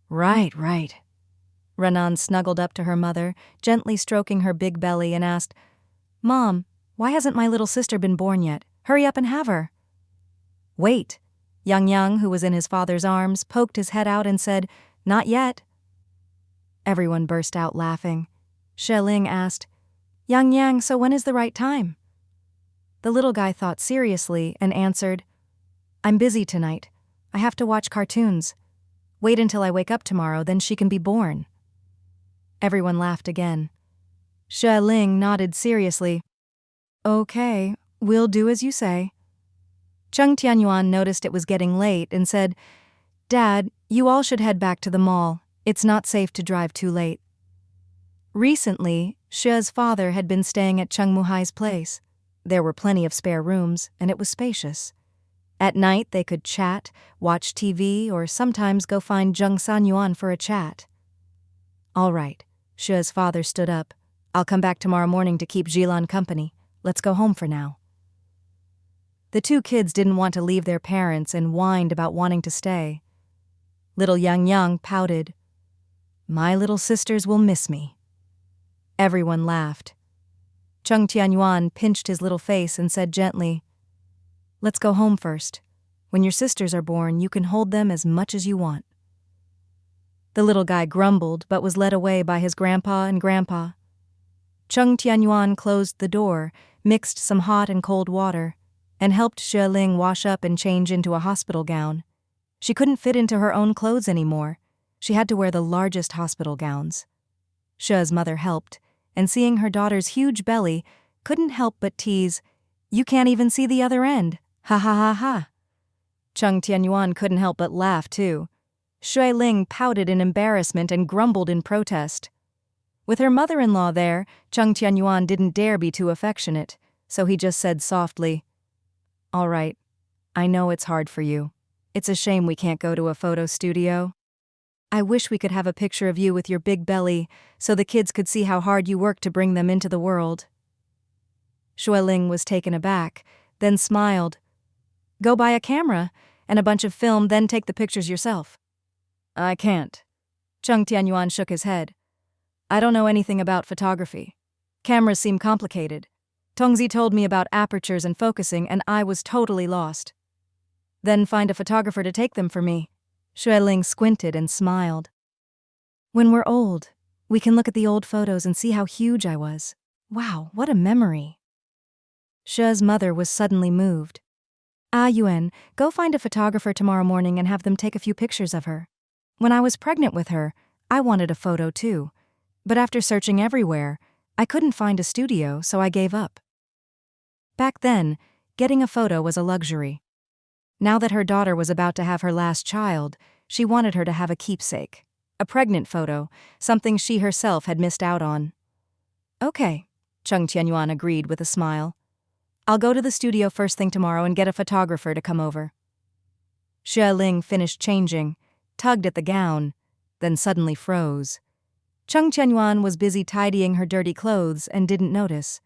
Right. Renan snuggled up to her mother, gently stroking her big belly, and asked, Mom, why hasn't my little sister been born yet? Hurry up and have her. Wait. Yang, who was in his father's arms, poked his head out and said, Not yet. Everyone burst out laughing. Xie Ling asked, Yang, so when is the right time? The little guy thought seriously and answered, I'm busy tonight. I have to watch cartoons. Wait until I wake up tomorrow, then she can be born. Everyone laughed again. Xie Ling nodded seriously. Okay, we'll do as you say. Chung Tianyuan noticed it was getting late and said, Dad, you all should head back to the mall. It's not safe to drive too late. Recently, Xue's father had been staying at Chung Muhai's place. There were plenty of spare rooms, and it was spacious. At night, they could chat, watch TV, or sometimes go find Zheng Sanyuan for a chat. All right, Xue's father stood up. I'll come back tomorrow morning to keep Jilan company. Let's go home for now. The two kids didn't want to leave their parents and whined about wanting to stay. Little Yang pouted. My little sisters will miss me. Everyone laughed. Chung Tianyuan pinched his little face and said gently, Let's go home first. When your sisters are born, you can hold them as much as you want. The little guy grumbled but was led away by his grandpa and grandpa. Chung Tianyuan closed the door, mixed some hot and cold water, and helped Xie Ling wash up and change into a hospital gown. She couldn't fit into her own clothes anymore. She had to wear the largest hospital gowns. Xue's mother helped, and seeing her daughter's huge belly, couldn't help but tease, You can't even see the other end. Ha ha ha ha. Chung Tianyuan couldn't help but laugh, too. Xue Ling pouted in embarrassment and grumbled in protest. With her mother-in-law there, Chung Tianyuan didn't dare be too affectionate, so he just said softly, All right, I know it's hard for you. It's a shame we can't go to a photo studio. I wish we could have a picture of you with your big belly so the kids could see how hard you work to bring them into the world. Xue Ling was taken aback, then smiled. Go buy a camera and a bunch of film, then take the pictures yourself. I can't. Chung Tianyuan shook his head. I don't know anything about photography. Cameras seem complicated. Tongzi told me about apertures and focusing, and I was totally lost. Then find a photographer to take them for me. Xueling squinted and smiled. When we're old, we can look at the old photos and see how huge I was. Wow, what a memory. She's mother was suddenly moved. Ah Yuan, go find a photographer tomorrow morning and have them take a few pictures of her. When I was pregnant with her, I wanted a photo too. But after searching everywhere, I couldn't find a studio, so I gave up. Back then, getting a photo was a luxury. Now that her daughter was about to have her last child, she wanted her to have a keepsake. A pregnant photo, something she herself had missed out on. Okay, Cheng Tianyuan agreed with a smile. I'll go to the studio first thing tomorrow and get a photographer to come over. Xue Ling finished changing, tugged at the gown, then suddenly froze. Cheng Tianyuan was busy tidying her dirty clothes and didn't notice.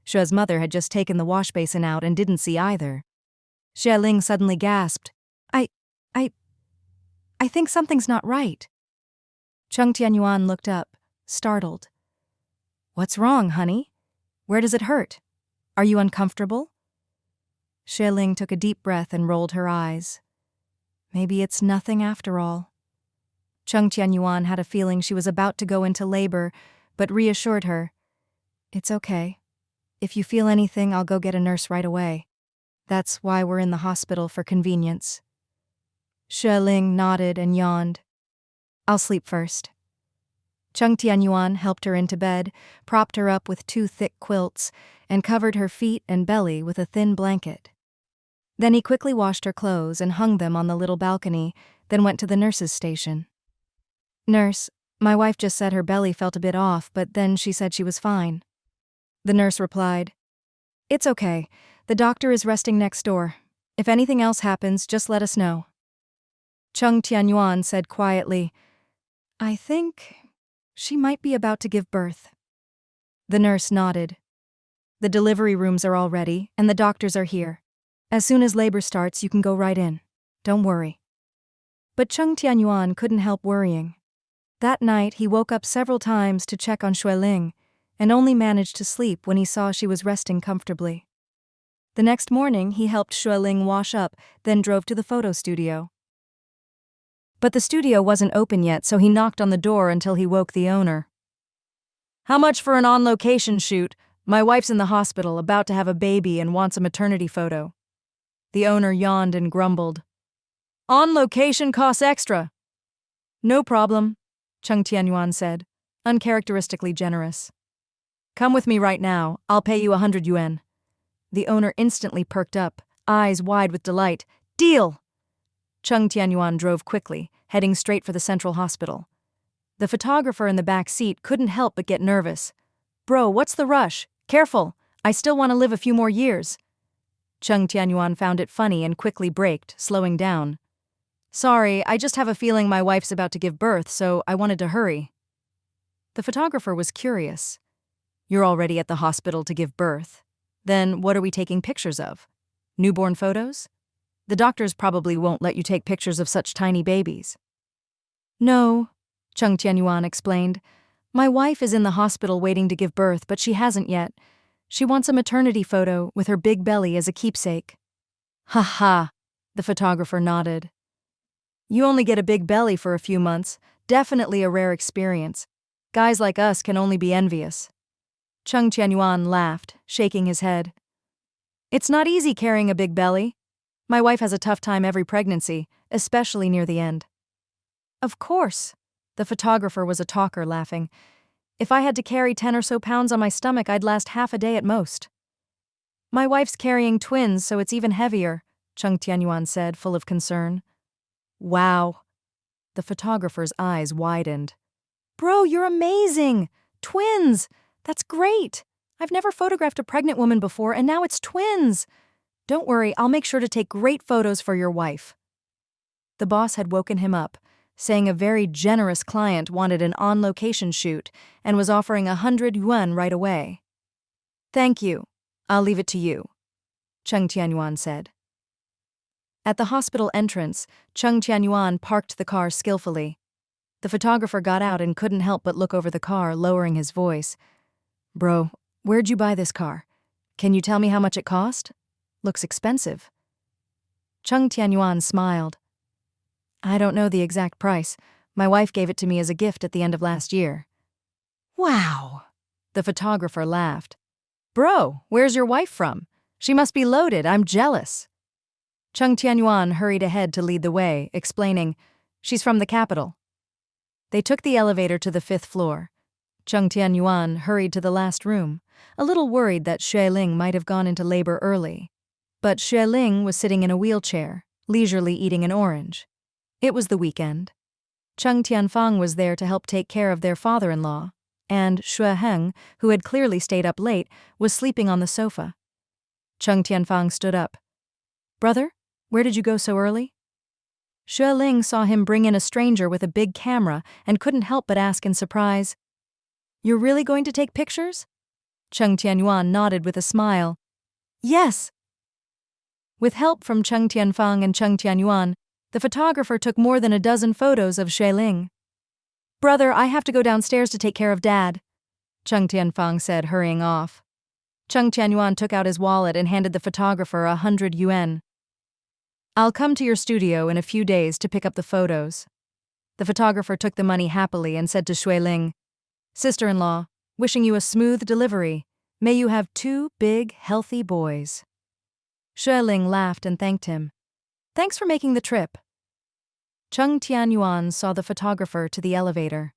Xue's mother had just taken the wash basin out and didn't see either. Xue Ling suddenly gasped, I think something's not right. Cheng Tianyuan looked up, startled. What's wrong, honey? Where does it hurt? Are you uncomfortable? Xue Ling took a deep breath and rolled her eyes. Maybe it's nothing after all. Cheng Tianyuan had a feeling she was about to go into labor, but reassured her. It's okay. If you feel anything, I'll go get a nurse right away. That's why we're in the hospital for convenience. Xue Ling nodded and yawned. I'll sleep first. Cheng Tianyuan helped her into bed, propped her up with 2 thick quilts, and covered her feet and belly with a thin blanket. Then he quickly washed her clothes and hung them on the little balcony, then went to the nurse's station. Nurse, my wife just said her belly felt a bit off, but then she said she was fine. The nurse replied, It's okay. The doctor is resting next door. If anything else happens, just let us know. Cheng Tianyuan said quietly, I think she might be about to give birth. The nurse nodded. The delivery rooms are all ready, and the doctors are here. As soon as labor starts, you can go right in. Don't worry. But Cheng Tianyuan couldn't help worrying. That night, he woke up several times to check on Xue Ling, and only managed to sleep when he saw she was resting comfortably. The next morning, he helped Xue Ling wash up, then drove to the photo studio. But the studio wasn't open yet, so he knocked on the door until he woke the owner. How much for an on-location shoot? My wife's in the hospital, about to have a baby and wants a maternity photo. The owner yawned and grumbled. On-location costs extra. No problem, Cheng Tianyuan said, uncharacteristically generous. Come with me right now, I'll pay you 100 yuan. The owner instantly perked up, eyes wide with delight. Deal! Cheng Tianyuan drove quickly, heading straight for the central hospital. The photographer in the back seat couldn't help but get nervous. Bro, what's the rush? Careful, I still want to live a few more years. Cheng Tianyuan found it funny and quickly braked, slowing down. Sorry, I just have a feeling my wife's about to give birth, so I wanted to hurry. The photographer was curious. You're already at the hospital to give birth. Then what are we taking pictures of? Newborn photos? The doctors probably won't let you take pictures of such tiny babies. No, Cheng Tianyuan explained. My wife is in the hospital waiting to give birth, but she hasn't yet. She wants a maternity photo with her big belly as a keepsake. Ha ha, the photographer nodded. You only get a big belly for a few months. Definitely a rare experience. Guys like us can only be envious. Cheng Tianyuan laughed, shaking his head. It's not easy carrying a big belly. My wife has a tough time every pregnancy, especially near the end. Of course, the photographer was a talker, laughing. If I had to carry 10 or so pounds on my stomach, I'd last half a day at most. My wife's carrying twins, so it's even heavier, Cheng Tianyuan said, full of concern. Wow. The photographer's eyes widened. Bro, you're amazing! Twins! That's great! I've never photographed a pregnant woman before, and now it's twins! Don't worry, I'll make sure to take great photos for your wife. The boss had woken him up, saying a very generous client wanted an on-location shoot and was offering 100 yuan right away. Thank you. I'll leave it to you, Cheng Tianyuan said. At the hospital entrance, Cheng Tianyuan parked the car skillfully. The photographer got out and couldn't help but look over the car, lowering his voice. Bro, where'd you buy this car? Can you tell me how much it cost? Looks expensive. Chung Tianyuan smiled. I don't know the exact price. My wife gave it to me as a gift at the end of last year. Wow! The photographer laughed. Bro, where's your wife from? She must be loaded, I'm jealous. Chung Tianyuan hurried ahead to lead the way, explaining, she's from the capital. They took the elevator to the 5th floor. Chung Tianyuan hurried to the last room, a little worried that Xueling might have gone into labor early. But Xueling was sitting in a wheelchair, leisurely eating an orange. It was the weekend. Chung Tianfang was there to help take care of their father-in-law, and Xueheng, who had clearly stayed up late, was sleeping on the sofa. Chung Tianfang stood up. Brother, where did you go so early? Xueling saw him bring in a stranger with a big camera and couldn't help but ask in surprise, You're really going to take pictures? Chung Tianyuan nodded with a smile. Yes. With help from Chung Tianfang and Chung Tianyuan, the photographer took more than a dozen photos of Xueling. Brother, I have to go downstairs to take care of Dad, Chung Tianfang said, hurrying off. Chung Tianyuan took out his wallet and handed the photographer 100 yuan. I'll come to your studio in a few days to pick up the photos. The photographer took the money happily and said to Xueling, Sister-in-law, wishing you a smooth delivery. May you have 2 big, healthy boys. Xueling laughed and thanked him. Thanks for making the trip. Chung Tianyuan saw the photographer to the elevator.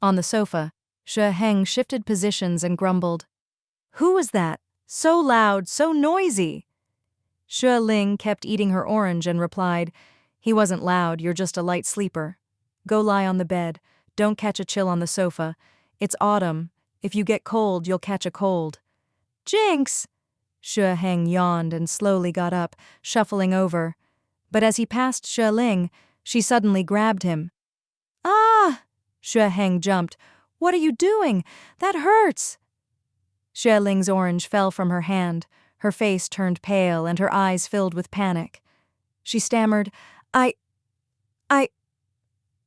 On the sofa, Xueheng shifted positions and grumbled, Who was that? So loud, so noisy. Xueling kept eating her orange and replied, He wasn't loud, you're just a light sleeper. Go lie on the bed, don't catch a chill on the sofa. It's autumn. If you get cold, you'll catch a cold. Jinx! Xueheng yawned and slowly got up, shuffling over. But as he passed Xueling, she suddenly grabbed him. Ah! Xueheng jumped. What are you doing? That hurts! Xueling's orange fell from her hand. Her face turned pale and her eyes filled with panic. She stammered,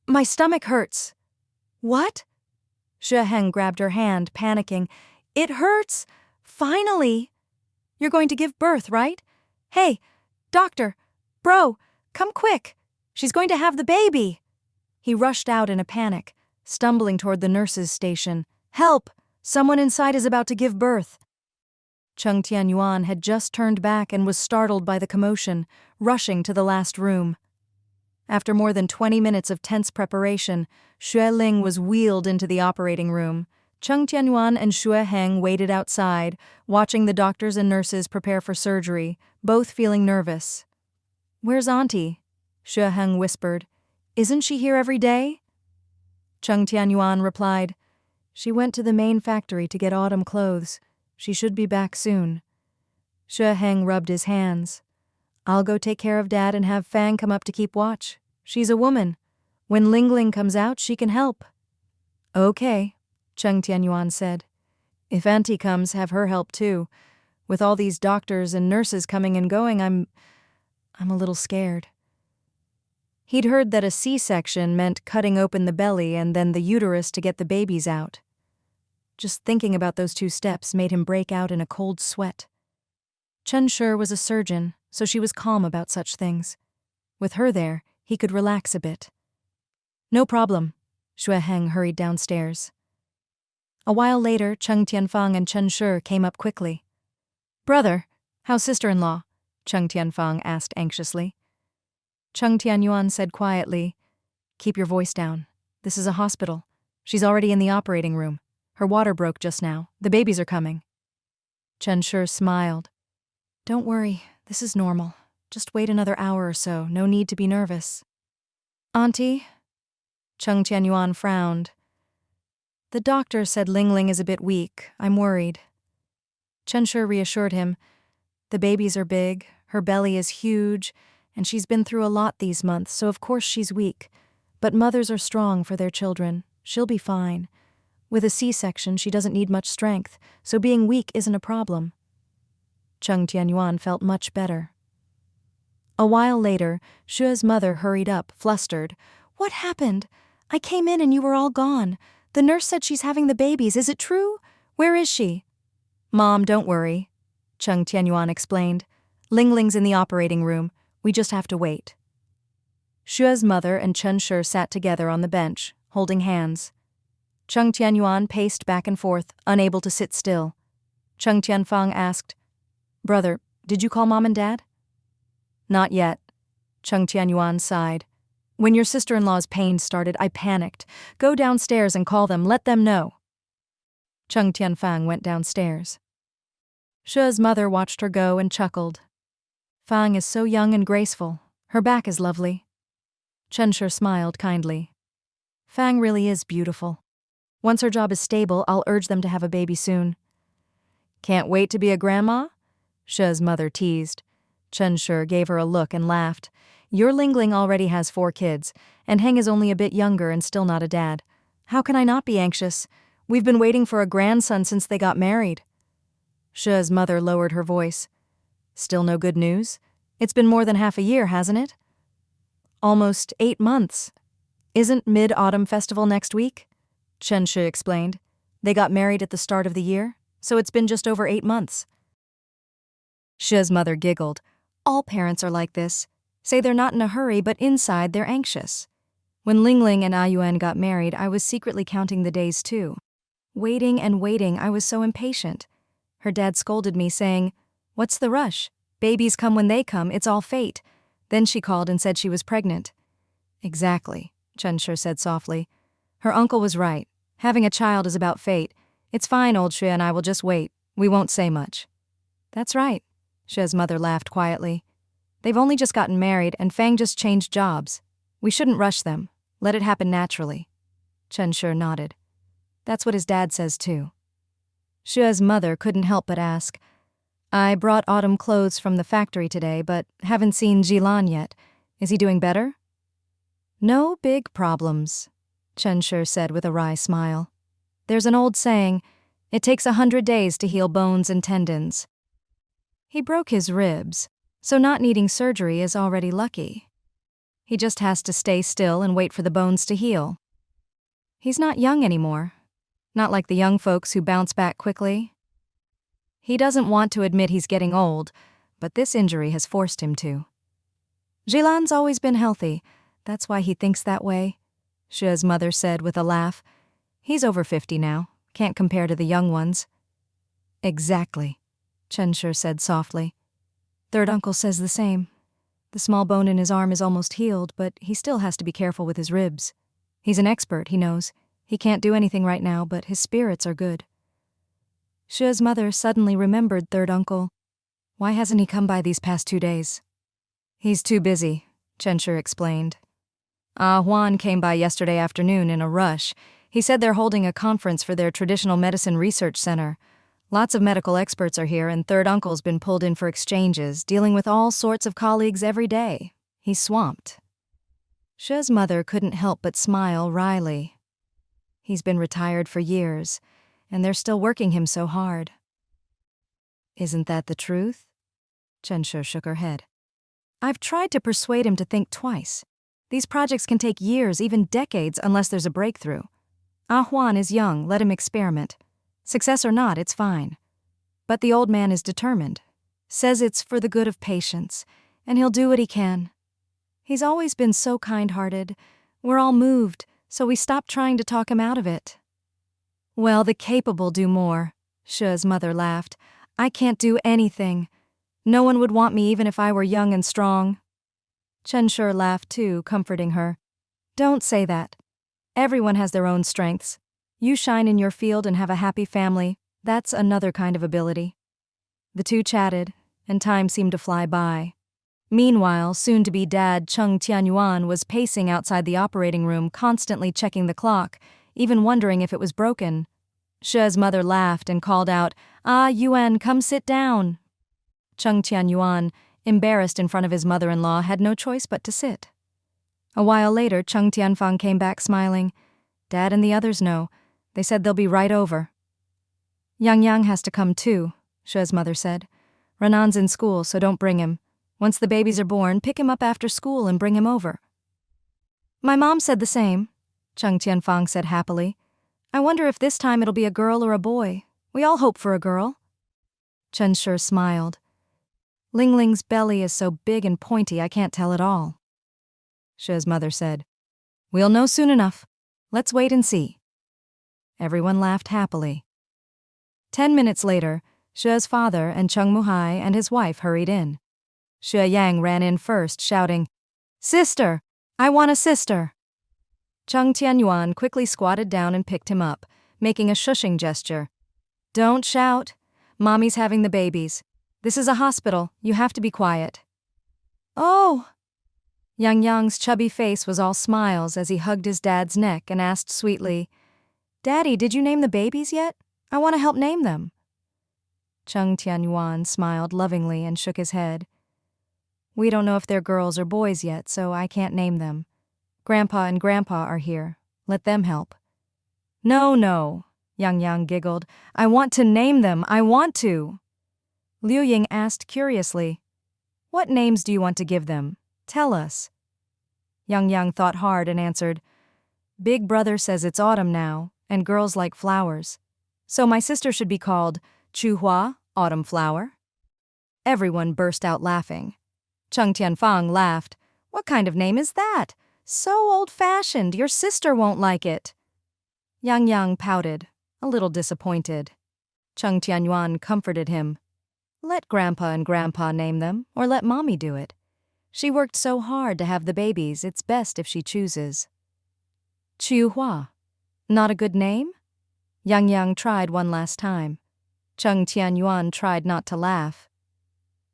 My stomach hurts. What? Xueheng grabbed her hand, panicking. It hurts! Finally! You're going to give birth, right? Hey, doctor! Bro, come quick! She's going to have the baby! He rushed out in a panic, stumbling toward the nurse's station. Help! Someone inside is about to give birth. Chung Tianyuan had just turned back and was startled by the commotion, rushing to the last room. After more than 20 minutes of tense preparation, Xueling was wheeled into the operating room. Chung Tianyuan and Xueheng waited outside, watching the doctors and nurses prepare for surgery, both feeling nervous. Where's Auntie? Xueheng whispered. Isn't she here every day? Chung Tianyuan replied, She went to the main factory to get autumn clothes. She should be back soon. Xueheng rubbed his hands. I'll go take care of Dad and have Fang come up to keep watch. She's a woman. When Lingling comes out, she can help. Okay, Chung Tianyuan said. If Auntie comes, have her help too. With all these doctors and nurses coming and going, I'm a little scared. He'd heard that a C-section meant cutting open the belly and then the uterus to get the babies out. Just thinking about those 2 steps made him break out in a cold sweat. Chen Shi was a surgeon, so she was calm about such things. With her there, he could relax a bit. No problem. Xueheng hurried downstairs. A while later, Chung Tianfang and Chen Shi came up quickly. Brother, how's sister-in-law? Chung Tianfang asked anxiously. Chung Tianyuan said quietly, Keep your voice down. This is a hospital. She's already in the operating room. Her water broke just now. The babies are coming. Chen Shi smiled. Don't worry, this is normal. Just wait another hour or so. No need to be nervous. Auntie? Chung Tianyuan frowned. The doctor said Lingling is a bit weak. I'm worried. Chen Shi reassured him. The babies are big, her belly is huge, and she's been through a lot these months, so of course she's weak. But mothers are strong for their children. She'll be fine. With a C-section, she doesn't need much strength, so being weak isn't a problem. Chung Tianyuan felt much better. A while later, Xue's mother hurried up, flustered. What happened? I came in and you were all gone. The nurse said she's having the babies. Is it true? Where is she? Mom, don't worry, Chung Tianyuan explained. Lingling's in the operating room. We just have to wait. Xue's mother and Chen Shi sat together on the bench, holding hands. Cheng Tianyuan paced back and forth, unable to sit still. Cheng Tianfang asked, "Brother, did you call Mom and Dad?" "Not yet." Cheng Tianyuan sighed. "When your sister-in-law's pain started, I panicked. Go downstairs and call them, let them know." Cheng Tianfang went downstairs. Xue's mother watched her go and chuckled. "Fang is so young and graceful. Her back is lovely." Chen Shi smiled kindly. "Fang really is beautiful. Once her job is stable, I'll urge them to have a baby soon." "Can't wait to be a grandma?" Xue's mother teased. Chen Shi gave her a look and laughed. "Your Lingling already has 4 kids, and Heng is only a bit younger and still not a dad. How can I not be anxious? We've been waiting for a grandson since they got married." Xue's mother lowered her voice. "Still no good news? It's been more than half a year, hasn't it?" "Almost 8 months. Isn't Mid-Autumn Festival next week?" Chen Shi explained. "They got married at the start of the year, so it's been just over 8 months." Xue's mother giggled. "All parents are like this. Say they're not in a hurry, but inside they're anxious. When Lingling and Ayuan got married, I was secretly counting the days too. Waiting and waiting, I was so impatient. Her dad scolded me, saying, 'What's the rush? Babies come when they come, it's all fate.' Then she called and said she was pregnant." "Exactly," Chen Shi said softly. "Her uncle was right. Having a child is about fate. It's fine, old Xue and I will just wait. We won't say much." "That's right," Xue's mother laughed quietly. "They've only just gotten married, and Fang just changed jobs. We shouldn't rush them. Let it happen naturally." Chen Shi nodded. "That's what his dad says too." Xue's mother couldn't help but ask, "I brought autumn clothes from the factory today, but haven't seen Jilan yet. Is he doing better?" "No big problems," Chen Shi said with a wry smile. "There's an old saying, it takes 100 days to heal bones and tendons. He broke his ribs, so not needing surgery is already lucky. He just has to stay still and wait for the bones to heal. He's not young anymore, not like the young folks who bounce back quickly. He doesn't want to admit he's getting old, but this injury has forced him to. Jilan's always been healthy, that's why he thinks that way," Xue's mother said with a laugh. "He's over 50 now, can't compare to the young ones." "Exactly," Chen Shi said softly. "Third uncle says the same. The small bone in his arm is almost healed, but he still has to be careful with his ribs. He's an expert, he knows. He can't do anything right now, but his spirits are good." Xue's mother suddenly remembered third uncle. "Why hasn't he come by these past 2 days?" "He's too busy," Chen Shi explained. Huan came by yesterday afternoon in a rush. He said they're holding a conference for their traditional medicine research center. Lots of medical experts are here, and third uncle's been pulled in for exchanges, dealing with all sorts of colleagues every day. He's swamped." Xue's mother couldn't help but smile wryly. He's been retired for years, and they're still working him so hard. "Isn't that the truth?" Chen Shi shook her head. "I've tried to persuade him to think twice. These projects can take years, even decades, unless there's a breakthrough. Huan is young, let him experiment. Success or not, it's fine. But the old man is determined. Says it's for the good of patients, and he'll do what he can. He's always been so kind-hearted. We're all moved, so we stopped trying to talk him out of it." "Well, the capable do more," Xue's mother laughed. "I can't do anything. No one would want me even if I were young and strong." Chen Shi laughed too, comforting her. "Don't say that. Everyone has their own strengths. You shine in your field and have a happy family. That's another kind of ability." The two chatted, and time seemed to fly by. Meanwhile, soon-to-be dad Cheng Tianyuan was pacing outside the operating room, constantly checking the clock, even wondering if it was broken. Xue's mother laughed and called out, Yuan, come sit down." Cheng Tianyuan, embarrassed in front of his mother-in-law, had no choice but to sit. A while later, Cheng Tianfang came back smiling. "Dad and the others know. They said they'll be right over." "Yang has to come too," Xue's mother said. "Renan's in school, so don't bring him. Once the babies are born, pick him up after school and bring him over." "My mom said the same," Cheng Tianfang said happily. "I wonder if this time it'll be a girl or a boy. We all hope for a girl." Chen Shi smiled. Ling Ling's belly is so big and pointy I can't tell at all. She's mother said. We'll know soon enough. Let's wait and see. Everyone laughed happily. 10 minutes later, She's father and Chung Muhai and his wife hurried in. She Yang ran in first, shouting, Sister! I want a sister! Chung Tianyuan quickly squatted down and picked him up, making a shushing gesture. Don't shout. Mommy's having the babies. This is a hospital. You have to be quiet. Oh! Yang Yang's chubby face was all smiles as he hugged his dad's neck and asked sweetly, Daddy, did you name the babies yet? I want to help name them. Chung Tianyuan smiled lovingly and shook his head. We don't know if they're girls or boys yet, so I can't name them. Grandpa and Grandpa are here. Let them help. No, Yang Yang giggled. I want to name them. I want to. Liu Ying asked curiously, What names do you want to give them? Tell us. Yang Yang thought hard and answered, Big brother says it's autumn now, and girls like flowers. So my sister should be called Chu Hua, Autumn Flower. Everyone burst out laughing. Chung Tianfang laughed. What kind of name is that? So old-fashioned, your sister won't like it. Yang Yang pouted, a little disappointed. Chung Tianyuan comforted him. Let Grandpa and Grandpa name them, or let Mommy do it. She worked so hard to have the babies, it's best if she chooses. Chu Hua. Not a good name? Yang Yang tried one last time. Chung Tianyuan tried not to laugh.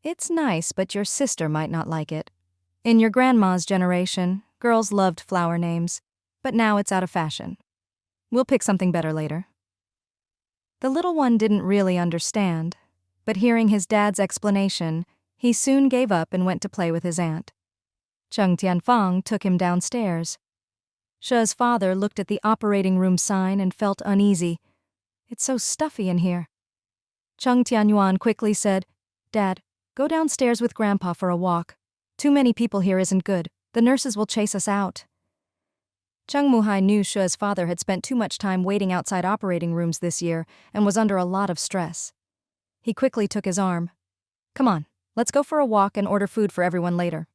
It's nice, but your sister might not like it. In your grandma's generation, girls loved flower names, but now it's out of fashion. We'll pick something better later. The little one didn't really understand, but hearing his dad's explanation, he soon gave up and went to play with his aunt. Chung Tianfang took him downstairs. She's father looked at the operating room sign and felt uneasy. It's so stuffy in here. Chung Tianyuan quickly said, Dad, go downstairs with Grandpa for a walk. Too many people here isn't good. The nurses will chase us out. Chung Muhai knew She's father had spent too much time waiting outside operating rooms this year and was under a lot of stress. He quickly took his arm. Come on, let's go for a walk and order food for everyone later.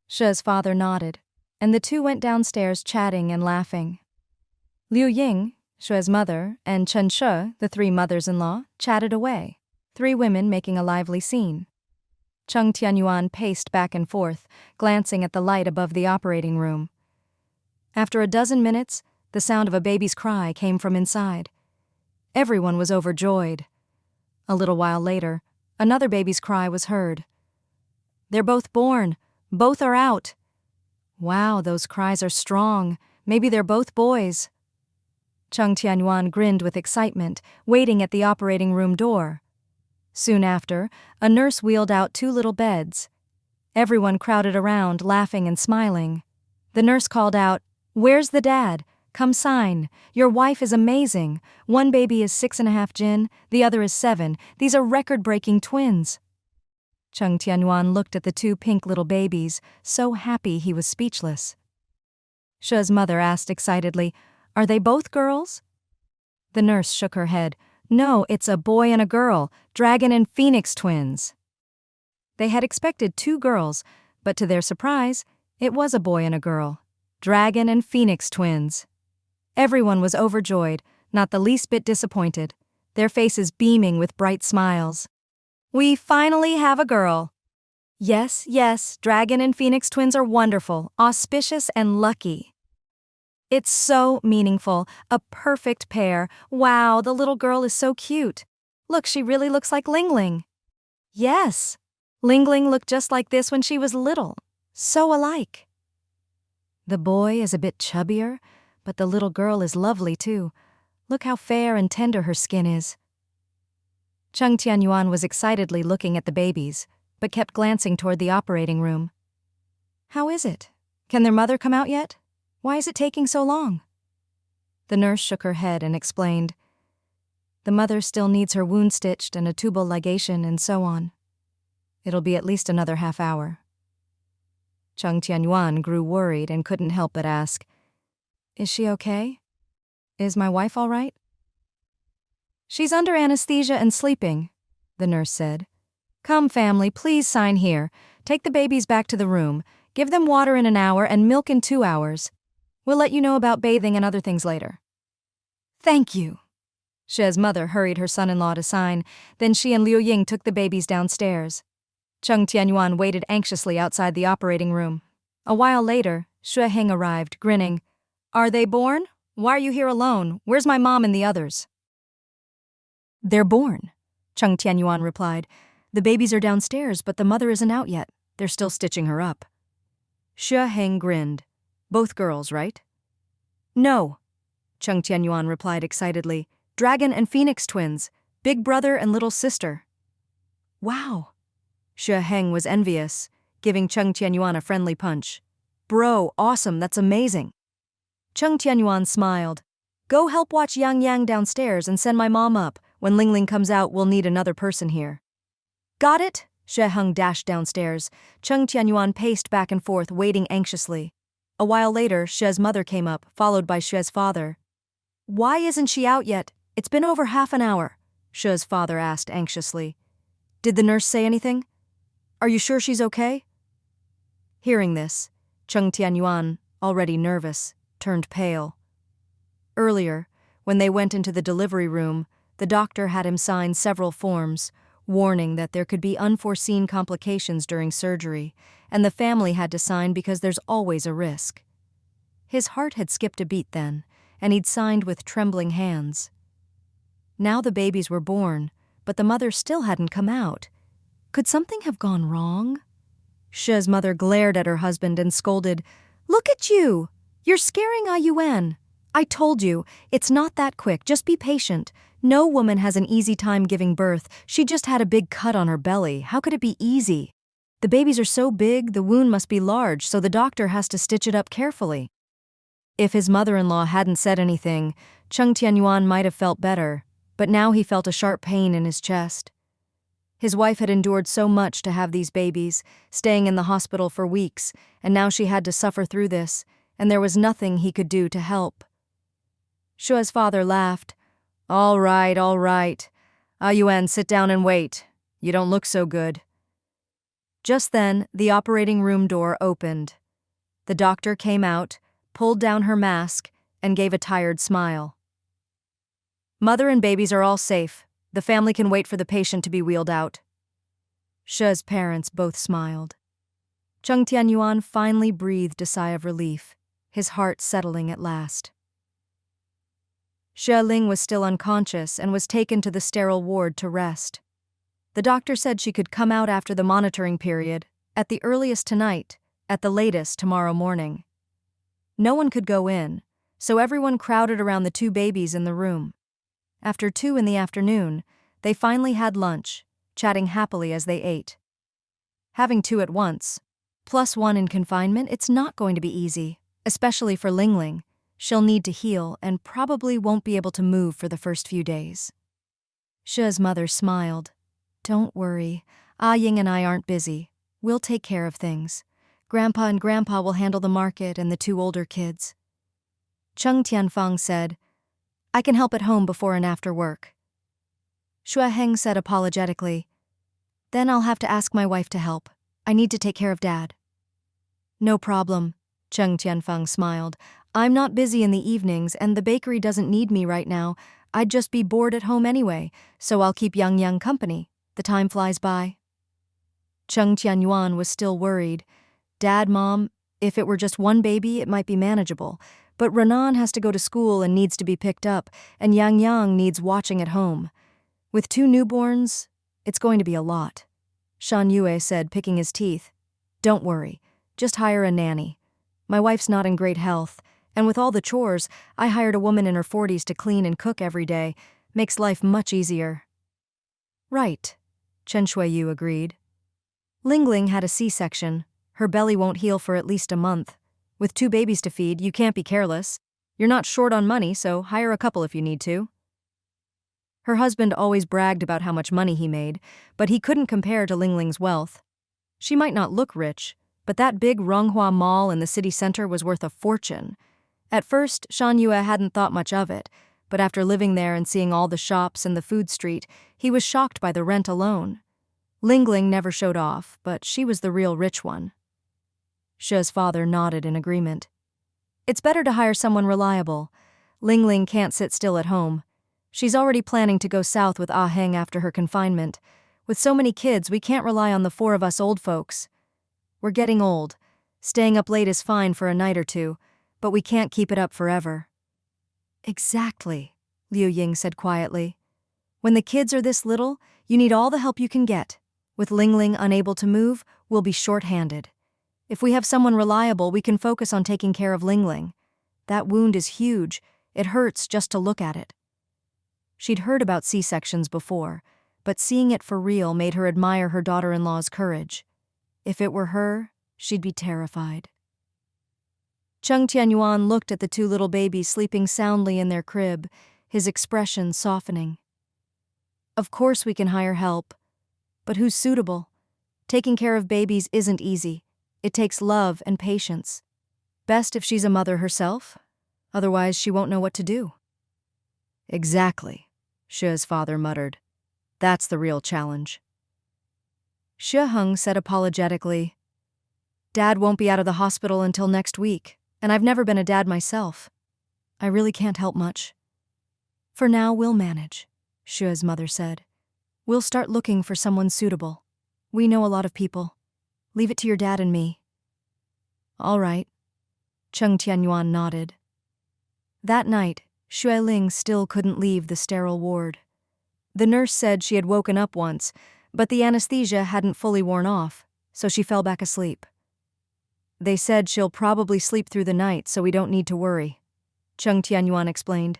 She's father nodded, and the two went downstairs chatting and laughing. Liu Ying, She's mother, and Chen She, the three mothers-in-law, chatted away, three women making a lively scene. Chung Tianyuan paced back and forth, glancing at the light above the operating room. After a dozen minutes, the sound of a baby's cry came from inside. Everyone was overjoyed. A little while later, another baby's cry was heard. They're both born. Both are out. Wow, those cries are strong. Maybe they're both boys. Chung Tianyuan grinned with excitement, waiting at the operating room door. Soon after, a nurse wheeled out two little beds. Everyone crowded around, laughing and smiling. The nurse called out, Where's the dad? Come sign. Your wife is amazing. One baby is 6.5 Jin, the other is 7. These are record-breaking twins. Chung Tianyuan looked at the two pink little babies, so happy he was speechless. She's mother asked excitedly, Are they both girls? The nurse shook her head. No, it's a boy and a girl, dragon and phoenix twins. They had expected 2 girls, but to their surprise, it was a boy and a girl, dragon and phoenix twins. Everyone was overjoyed, not the least bit disappointed, their faces beaming with bright smiles. We finally have a girl. Yes, dragon and phoenix twins are wonderful, auspicious and lucky. It's so meaningful, a perfect pair. Wow, the little girl is so cute. Look, she really looks like Ling Ling. Yes, Ling Ling looked just like this when she was little. So alike. The boy is a bit chubbier, but the little girl is lovely too. Look how fair and tender her skin is. Chung Tianyuan was excitedly looking at the babies, but kept glancing toward the operating room. How is it? Can their mother come out yet? Why is it taking so long? The nurse shook her head and explained, The mother still needs her wound stitched and a tubal ligation and so on. It'll be at least another half hour. Chung Tianyuan grew worried and couldn't help but ask, Is she okay? Is my wife all right? She's under anesthesia and sleeping, the nurse said. Come, family, please sign here. Take the babies back to the room. Give them water in an hour and milk in 2 hours. We'll let you know about bathing and other things later. Thank you. She's mother hurried her son-in-law to sign, then she and Liu Ying took the babies downstairs. Cheng Tianyuan waited anxiously outside the operating room. A while later, Xue Heng arrived, grinning. Are they born? Why are you here alone? Where's my mom and the others? They're born, Cheng Tianyuan replied. The babies are downstairs, but the mother isn't out yet. They're still stitching her up. Xue Heng grinned. Both girls, right? No, Cheng Tianyuan replied excitedly. Dragon and Phoenix twins, big brother and little sister. Wow. Xue Heng was envious, giving Cheng Tianyuan a friendly punch. Bro, awesome, that's amazing. Cheng Tianyuan smiled. Go help watch Yang Yang downstairs and send my mom up. When Ling Ling comes out, we'll need another person here. Got it? Xue Heng dashed downstairs. Cheng Tianyuan paced back and forth, waiting anxiously. A while later, Xue's mother came up, followed by Xue's father. Why isn't she out yet? It's been over half an hour, Xue's father asked anxiously. Did the nurse say anything? Are you sure she's okay? Hearing this, Cheng Tianyuan, already nervous, turned pale. Earlier, when they went into the delivery room, the doctor had him sign several forms, warning that there could be unforeseen complications during surgery, and the family had to sign because there's always a risk. His heart had skipped a beat then, and he'd signed with trembling hands. Now the babies were born, but the mother still hadn't come out. Could something have gone wrong? Xue's mother glared at her husband and scolded, Look at you! You're scaring Ayuan. I told you, it's not that quick, just be patient. No woman has an easy time giving birth. She just had a big cut on her belly. How could it be easy? The babies are so big, the wound must be large, so the doctor has to stitch it up carefully. If his mother-in-law hadn't said anything, Cheng Tianyuan might have felt better, but now he felt a sharp pain in his chest. His wife had endured so much to have these babies, staying in the hospital for weeks, and now she had to suffer through this, and there was nothing he could do to help. Xue's father laughed. All right. Ayuan, sit down and wait. You don't look so good. Just then, the operating room door opened. The doctor came out, pulled down her mask, and gave a tired smile. Mother and babies are all safe. The family can wait for the patient to be wheeled out. Xue's parents both smiled. Cheng Tianyuan finally breathed a sigh of relief, his heart settling at last. Xue Ling was still unconscious and was taken to the sterile ward to rest. The doctor said she could come out after the monitoring period, at the earliest tonight, at the latest tomorrow morning. No one could go in, so everyone crowded around the two babies in the room. After 2 in the afternoon, they finally had lunch, chatting happily as they ate. Having 2 at once, plus 1 in confinement, it's not going to be easy, especially for Ling Ling. She'll need to heal and probably won't be able to move for the first few days. Xue's mother smiled. Don't worry, Ying and I aren't busy. We'll take care of things. Grandpa and Grandpa will handle the market and the 2 older kids. Cheng Tianfang said, I can help at home before and after work. Xue Heng said apologetically, Then I'll have to ask my wife to help. I need to take care of Dad. No problem, Cheng Tianfang smiled. I'm not busy in the evenings and the bakery doesn't need me right now. I'd just be bored at home anyway, so I'll keep Yang Yang company. The time flies by. Cheng Tianyuan was still worried. Dad, Mom, if it were just one baby, it might be manageable. But Renan has to go to school and needs to be picked up, and Yang Yang needs watching at home. With 2 newborns, it's going to be a lot. Shan Yue said, picking his teeth. Don't worry, just hire a nanny. My wife's not in great health, and with all the chores, I hired a woman in her 40s to clean and cook every day. Makes life much easier. Right, Chen Shuiyu agreed. Ling Ling had a C-section. Her belly won't heal for at least a month. With 2 babies to feed, you can't be careless. You're not short on money, so hire a couple if you need to. Her husband always bragged about how much money he made, but he couldn't compare to Ling Ling's wealth. She might not look rich, but that big Ronghua mall in the city center was worth a fortune. At first, Shan Yue hadn't thought much of it, but after living there and seeing all the shops and the food street, he was shocked by the rent alone. Lingling never showed off, but she was the real rich one. She's father nodded in agreement. It's better to hire someone reliable. Lingling can't sit still at home. She's already planning to go south with Ah Heng after her confinement. With so many kids, we can't rely on the four of us old folks. We're getting old. Staying up late is fine for a night or two, but we can't keep it up forever. Exactly, Liu Ying said quietly. When the kids are this little, you need all the help you can get. With Lingling unable to move, we'll be short-handed. If we have someone reliable, we can focus on taking care of Lingling. That wound is huge. It hurts just to look at it. She'd heard about C-sections before, but seeing it for real made her admire her daughter-in-law's courage. If it were her, she'd be terrified. Cheng Tianyuan looked at the two little babies sleeping soundly in their crib, his expression softening. Of course we can hire help, but who's suitable? Taking care of babies isn't easy. It takes love and patience. Best if she's a mother herself, otherwise she won't know what to do. Exactly, She's father muttered. That's the real challenge. She Heng said apologetically, Dad won't be out of the hospital until next week, and I've never been a dad myself. I really can't help much. For now, we'll manage, She's mother said. We'll start looking for someone suitable. We know a lot of people. Leave it to your dad and me. All right. Cheng Tianyuan nodded. That night, Xue Ling still couldn't leave the sterile ward. The nurse said she had woken up once, but the anesthesia hadn't fully worn off, so she fell back asleep. They said she'll probably sleep through the night, so we don't need to worry, Cheng Tianyuan explained.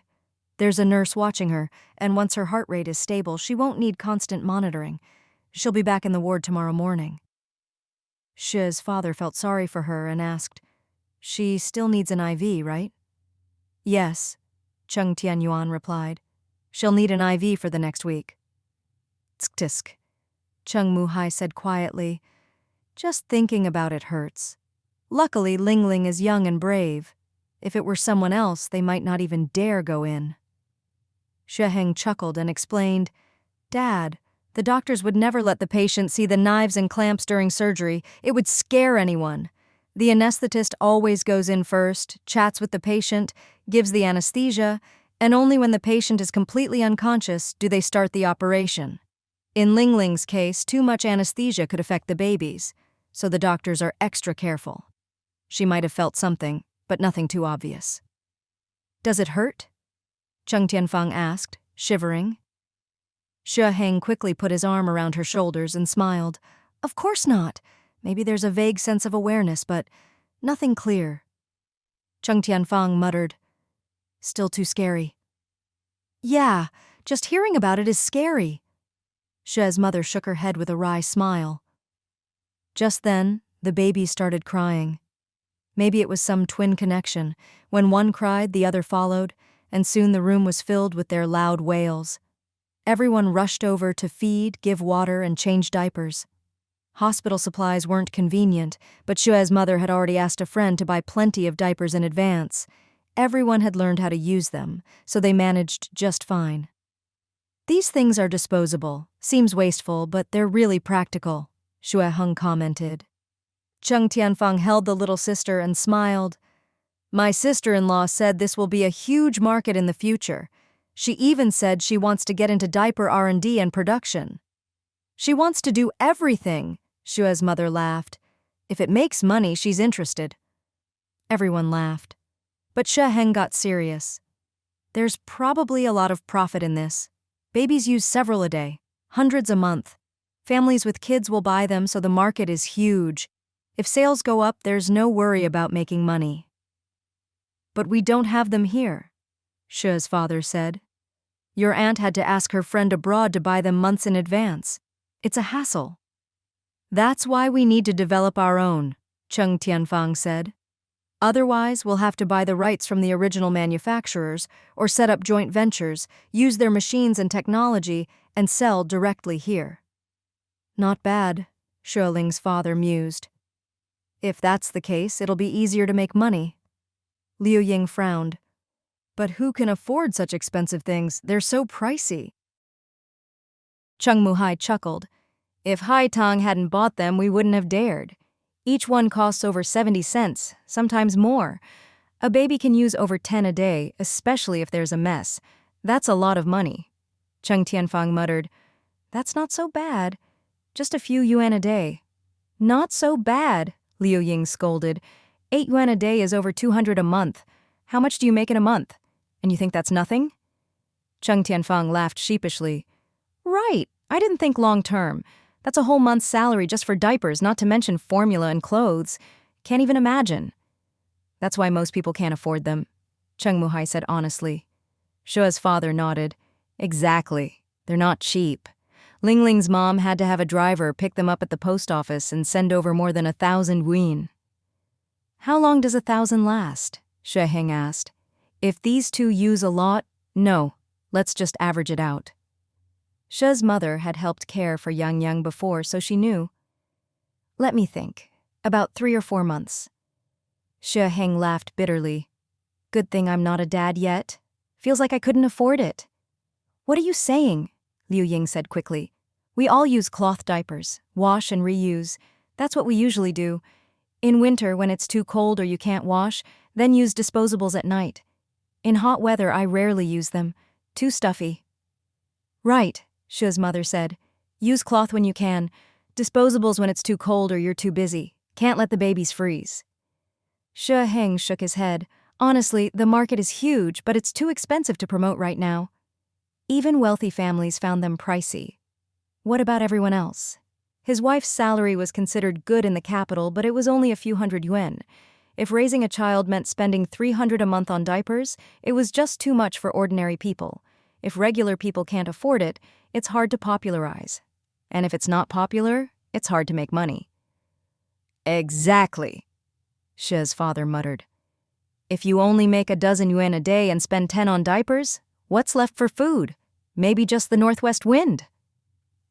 There's a nurse watching her, and once her heart rate is stable, she won't need constant monitoring. She'll be back in the ward tomorrow morning. Shi's father felt sorry for her and asked, She still needs an IV, right? Yes, Cheng Tianyuan replied. She'll need an IV for the next week. Tisk. Cheng Muhai said quietly, Just thinking about it hurts. Luckily, Lingling is young and brave. If it were someone else, they might not even dare go in. Sheheng chuckled and explained, Dad, the doctors would never let the patient see the knives and clamps during surgery. It would scare anyone. The anesthetist always goes in first, chats with the patient, gives the anesthesia, and only when the patient is completely unconscious do they start the operation. In Lingling's case, too much anesthesia could affect the babies, so the doctors are extra careful. She might have felt something, but nothing too obvious. Does it hurt? Cheng Tianfang asked, shivering. Xue Heng quickly put his arm around her shoulders and smiled. Of course not. Maybe there's a vague sense of awareness, but nothing clear. Cheng Tianfang muttered, Still too scary. Yeah, just hearing about it is scary. Xue's mother shook her head with a wry smile. Just then, the baby started crying. Maybe it was some twin connection. When one cried, the other followed, and soon the room was filled with their loud wails. Everyone rushed over to feed, give water, and change diapers. Hospital supplies weren't convenient, but Xue's mother had already asked a friend to buy plenty of diapers in advance. Everyone had learned how to use them, so they managed just fine. These things are disposable. Seems wasteful, but they're really practical, Xue Heng commented. Cheng Tianfang held the little sister and smiled. My sister-in-law said this will be a huge market in the future. She even said she wants to get into diaper R&D and production. She wants to do everything, Xue's mother laughed. If it makes money, she's interested. Everyone laughed. But Xue Heng got serious. There's probably a lot of profit in this. Babies use several a day, hundreds a month. Families with kids will buy them, so the market is huge. If sales go up, there's no worry about making money. But we don't have them here, Xue's father said. Your aunt had to ask her friend abroad to buy them months in advance. It's a hassle. That's why we need to develop our own, Cheng Tianfang said. Otherwise, we'll have to buy the rights from the original manufacturers or set up joint ventures, use their machines and technology, and sell directly here. Not bad, Xue Ling's father mused. If that's the case, it'll be easier to make money. Liu Ying frowned. But who can afford such expensive things? They're so pricey. Cheng Muhai chuckled. If Haitong hadn't bought them, we wouldn't have dared. Each one costs over 70 cents, sometimes more. A baby can use over 10 a day, especially if there's a mess. That's a lot of money. Cheng Tianfang muttered, "That's not so bad. Just a few yuan a day." "Not so bad," Liu Ying scolded. 8 yuan a day is over 200 a month. How much do you make in a month? And you think that's nothing? Cheng Tianfang laughed sheepishly. Right, I didn't think long term. That's a whole month's salary just for diapers, not to mention formula and clothes. Can't even imagine. That's why most people can't afford them, Cheng Muhai said honestly. Shua's father nodded. Exactly. They're not cheap. Ling Ling's mom had to have a driver pick them up at the post office and send over more than 1,000 yuan. How long does 1,000 last? Xue Heng asked. If these two use a lot, no. Let's just average it out. Shua's mother had helped care for Yang Yang before, so she knew. Let me think. About 3 or 4 months. Xue Heng laughed bitterly. Good thing I'm not a dad yet. Feels like I couldn't afford it. What are you saying? Liu Ying said quickly. We all use cloth diapers, wash and reuse. That's what we usually do. In winter, when it's too cold or you can't wash, then use disposables at night. In hot weather, I rarely use them. Too stuffy. Right, Shua's mother said. Use cloth when you can. Disposables when it's too cold or you're too busy. Can't let the babies freeze. Xue Heng shook his head. Honestly, the market is huge, but it's too expensive to promote right now. Even wealthy families found them pricey. What about everyone else? His wife's salary was considered good in the capital, but it was only a few hundred yuan. If raising a child meant spending 300 a month on diapers, it was just too much for ordinary people. If regular people can't afford it, it's hard to popularize. And if it's not popular, it's hard to make money. Exactly, Shua's father muttered. If you only make 12 yuan a day and spend 10 on diapers, what's left for food? Maybe just the northwest wind.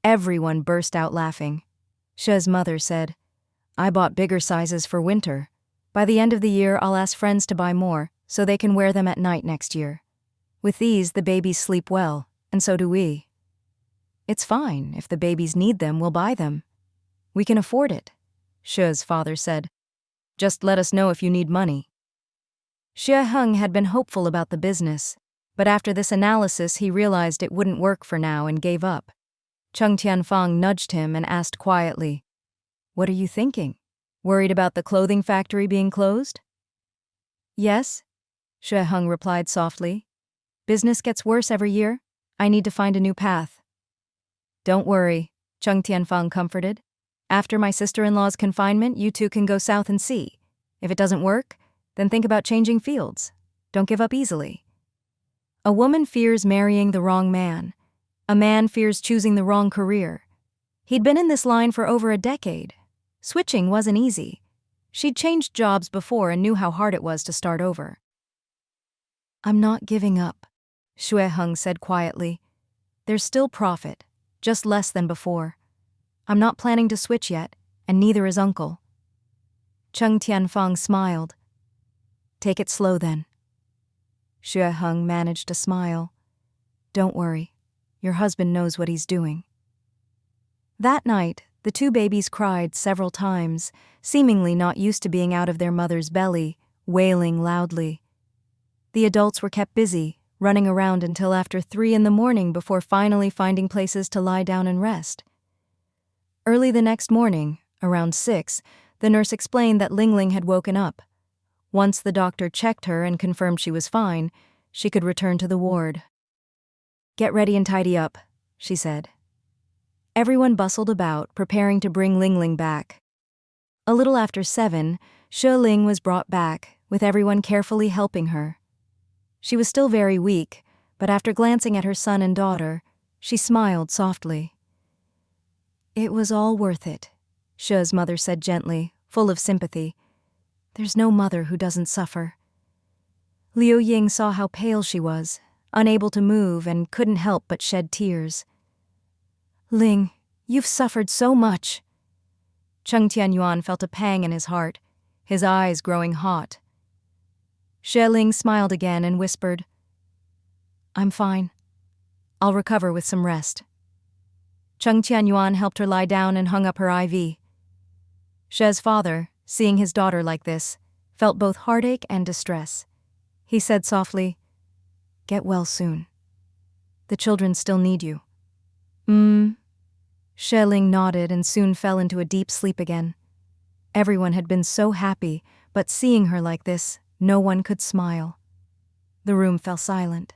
Everyone burst out laughing. Shua's mother said, I bought bigger sizes for winter. By the end of the year, I'll ask friends to buy more, so they can wear them at night next year. With these, the babies sleep well, and so do we. It's fine. If the babies need them, we'll buy them. We can afford it, Shua's father said. Just let us know if you need money. Xue Heng had been hopeful about the business, but after this analysis he realized it wouldn't work for now and gave up. Cheng Tianfang nudged him and asked quietly, What are you thinking? Worried about the clothing factory being closed? Yes, Xue Heng replied softly. Business gets worse every year. I need to find a new path. Don't worry, Cheng Tianfang comforted. After my sister-in-law's confinement, you two can go south and see. If it doesn't work, then think about changing fields. Don't give up easily. A woman fears marrying the wrong man. A man fears choosing the wrong career. He'd been in this line for over a decade. Switching wasn't easy. She'd changed jobs before and knew how hard it was to start over. I'm not giving up, Xue Heng said quietly. There's still profit, just less than before. I'm not planning to switch yet, and neither is Uncle. Cheng Tianfang smiled. Take it slow then. Xue Heng managed a smile. Don't worry. Your husband knows what he's doing. That night, the two babies cried several times, seemingly not used to being out of their mother's belly, wailing loudly. The adults were kept busy, running around until after 3 a.m. before finally finding places to lie down and rest. Early the next morning, around 6, the nurse explained that Ling Ling had woken up. Once the doctor checked her and confirmed she was fine, she could return to the ward. Get ready and tidy up, she said. Everyone bustled about, preparing to bring Ling Ling back. A little after 7, Xue Ling was brought back, with everyone carefully helping her. She was still very weak, but after glancing at her son and daughter, she smiled softly. It was all worth it, Xue's mother said gently, full of sympathy. There's no mother who doesn't suffer. Liu Ying saw how pale she was, unable to move, and couldn't help but shed tears. Ling, you've suffered so much. Cheng Tianyuan felt a pang in his heart, his eyes growing hot. Xue Ling smiled again and whispered, I'm fine. I'll recover with some rest. Cheng Tianyuan helped her lie down and hung up her IV. She's father, seeing his daughter like this, felt both heartache and distress. He said softly, "Get well soon. The children still need you." She Ling nodded and soon fell into a deep sleep again. Everyone had been so happy, but seeing her like this, no one could smile. The room fell silent.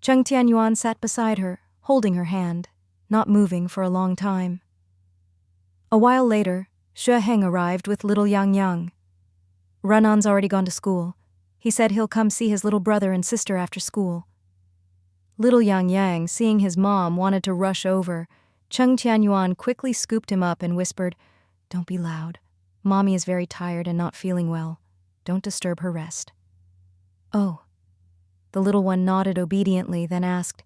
Cheng Tianyuan sat beside her, holding her hand, not moving for a long time. A while later, Xue Heng arrived with little Yang Yang. Renan's already gone to school. He said he'll come see his little brother and sister after school. Little Yang Yang, seeing his mom, wanted to rush over. Cheng Tianyuan quickly scooped him up and whispered, "Don't be loud. Mommy is very tired and not feeling well. Don't disturb her rest." "Oh." The little one nodded obediently, then asked,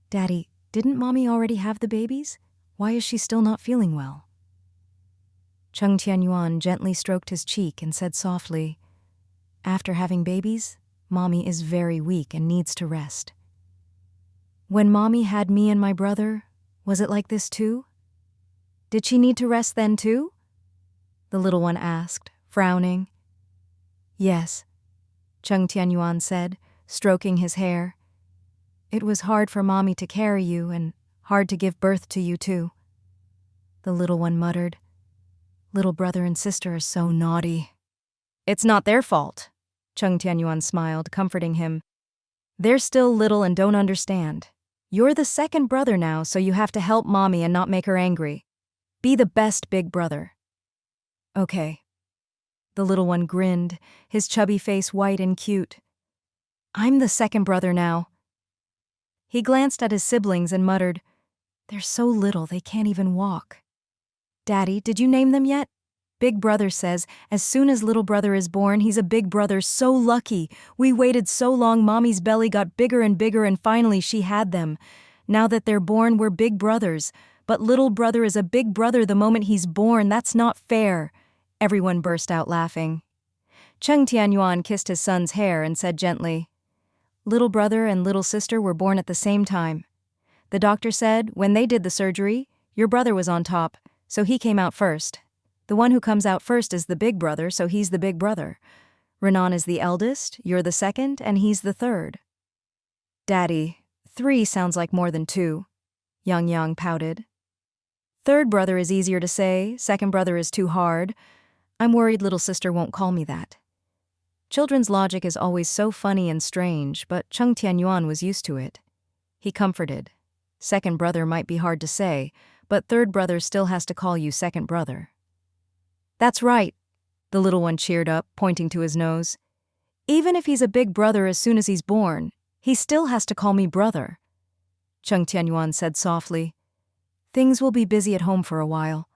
"Daddy, didn't Mommy already have the babies? Why is she still not feeling well?" Cheng Tianyuan gently stroked his cheek and said softly, "After having babies, Mommy is very weak and needs to rest. When Mommy had me and my brother, was it like this too? Did she need to rest then too?" the little one asked, frowning. "Yes," Cheng Tianyuan said, stroking his hair. "It was hard for Mommy to carry you and hard to give birth to you too." The little one muttered, "Little brother and sister are so naughty." "It's not their fault," Cheng Tianyuan smiled, comforting him. "They're still little and don't understand. You're the second brother now, so you have to help Mommy and not make her angry. Be the best big brother." "Okay." The little one grinned, his chubby face white and cute. "I'm the second brother now." He glanced at his siblings and muttered, "They're so little they can't even walk." "Daddy, did you name them yet?" "Big brother says, as soon as little brother is born, he's a big brother, so lucky. We waited so long, Mommy's belly got bigger and bigger, and finally she had them. Now that they're born, we're big brothers. But little brother is a big brother the moment he's born. That's not fair." Everyone burst out laughing. Cheng Tianyuan kissed his son's hair and said gently, "Little brother and little sister were born at the same time. The doctor said, when they did the surgery, your brother was on top, so he came out first. The one who comes out first is the big brother, so he's the big brother. Renan is the eldest, you're the second, and he's the third." "Daddy, 3 sounds like more than 2, Yang Yang pouted. "Third brother is easier to say, second brother is too hard. I'm worried little sister won't call me that." Children's logic is always so funny and strange, but Cheng Tianyuan was used to it. He comforted. Second brother might be hard to say, but third brother still has to call you second brother. "That's right," the little one cheered up, pointing to his nose. "Even if he's a big brother as soon as he's born, he still has to call me brother." Cheng Tianyuan said softly, "Things will be busy at home for a while.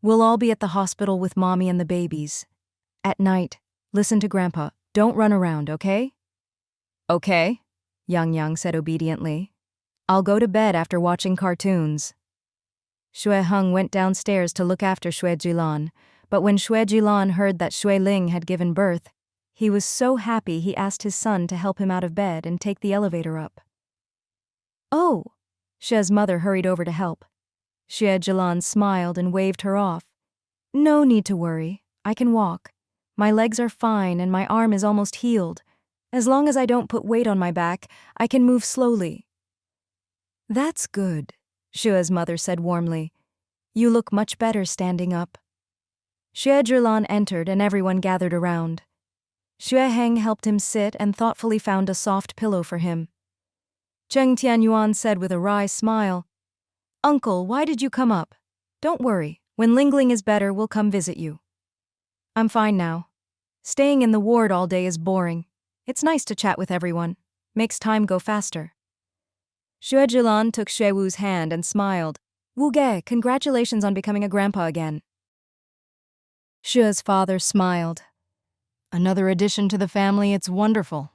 We'll all be at the hospital with Mommy and the babies. At night, listen to Grandpa. Don't run around, okay?" "Okay," Yang Yang said obediently. "I'll go to bed after watching cartoons." Xue Heng went downstairs to look after Xue Jilan, but when Xue Jilan heard that Xue Ling had given birth, he was so happy he asked his son to help him out of bed and take the elevator up. "Oh!" Xue's mother hurried over to help. Xue Jilan smiled and waved her off. "No need to worry. I can walk. My legs are fine and my arm is almost healed. As long as I don't put weight on my back, I can move slowly." "That's good," Xue's mother said warmly. "You look much better standing up." Xue Zhilan entered and everyone gathered around. Xue Heng helped him sit and thoughtfully found a soft pillow for him. Cheng Tianyuan said with a wry smile, "Uncle, why did you come up? Don't worry, when Lingling is better, we'll come visit you." "I'm fine now. Staying in the ward all day is boring. It's nice to chat with everyone. Makes time go faster." Xue Zhilan took Xue Wu's hand and smiled. "Wu Ge, congratulations on becoming a grandpa again." Xue's father smiled. "Another addition to the family, it's wonderful."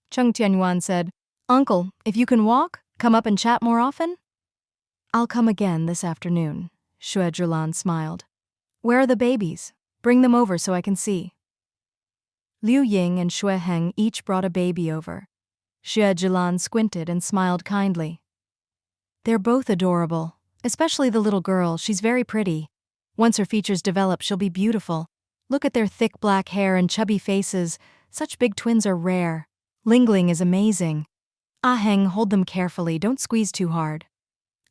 Cheng Tianyuan said, "Uncle, if you can walk, come up and chat more often?" "I'll come again this afternoon," Xue Zhilan smiled. "Where are the babies? Bring them over so I can see." Liu Ying and Xue Heng each brought a baby over. Xue Zhilan squinted and smiled kindly. "They're both adorable. Especially the little girl, she's very pretty. Once her features develop, she'll be beautiful. Look at their thick black hair and chubby faces. Such big twins are rare. Lingling is amazing. Ah Heng, hold them carefully, don't squeeze too hard.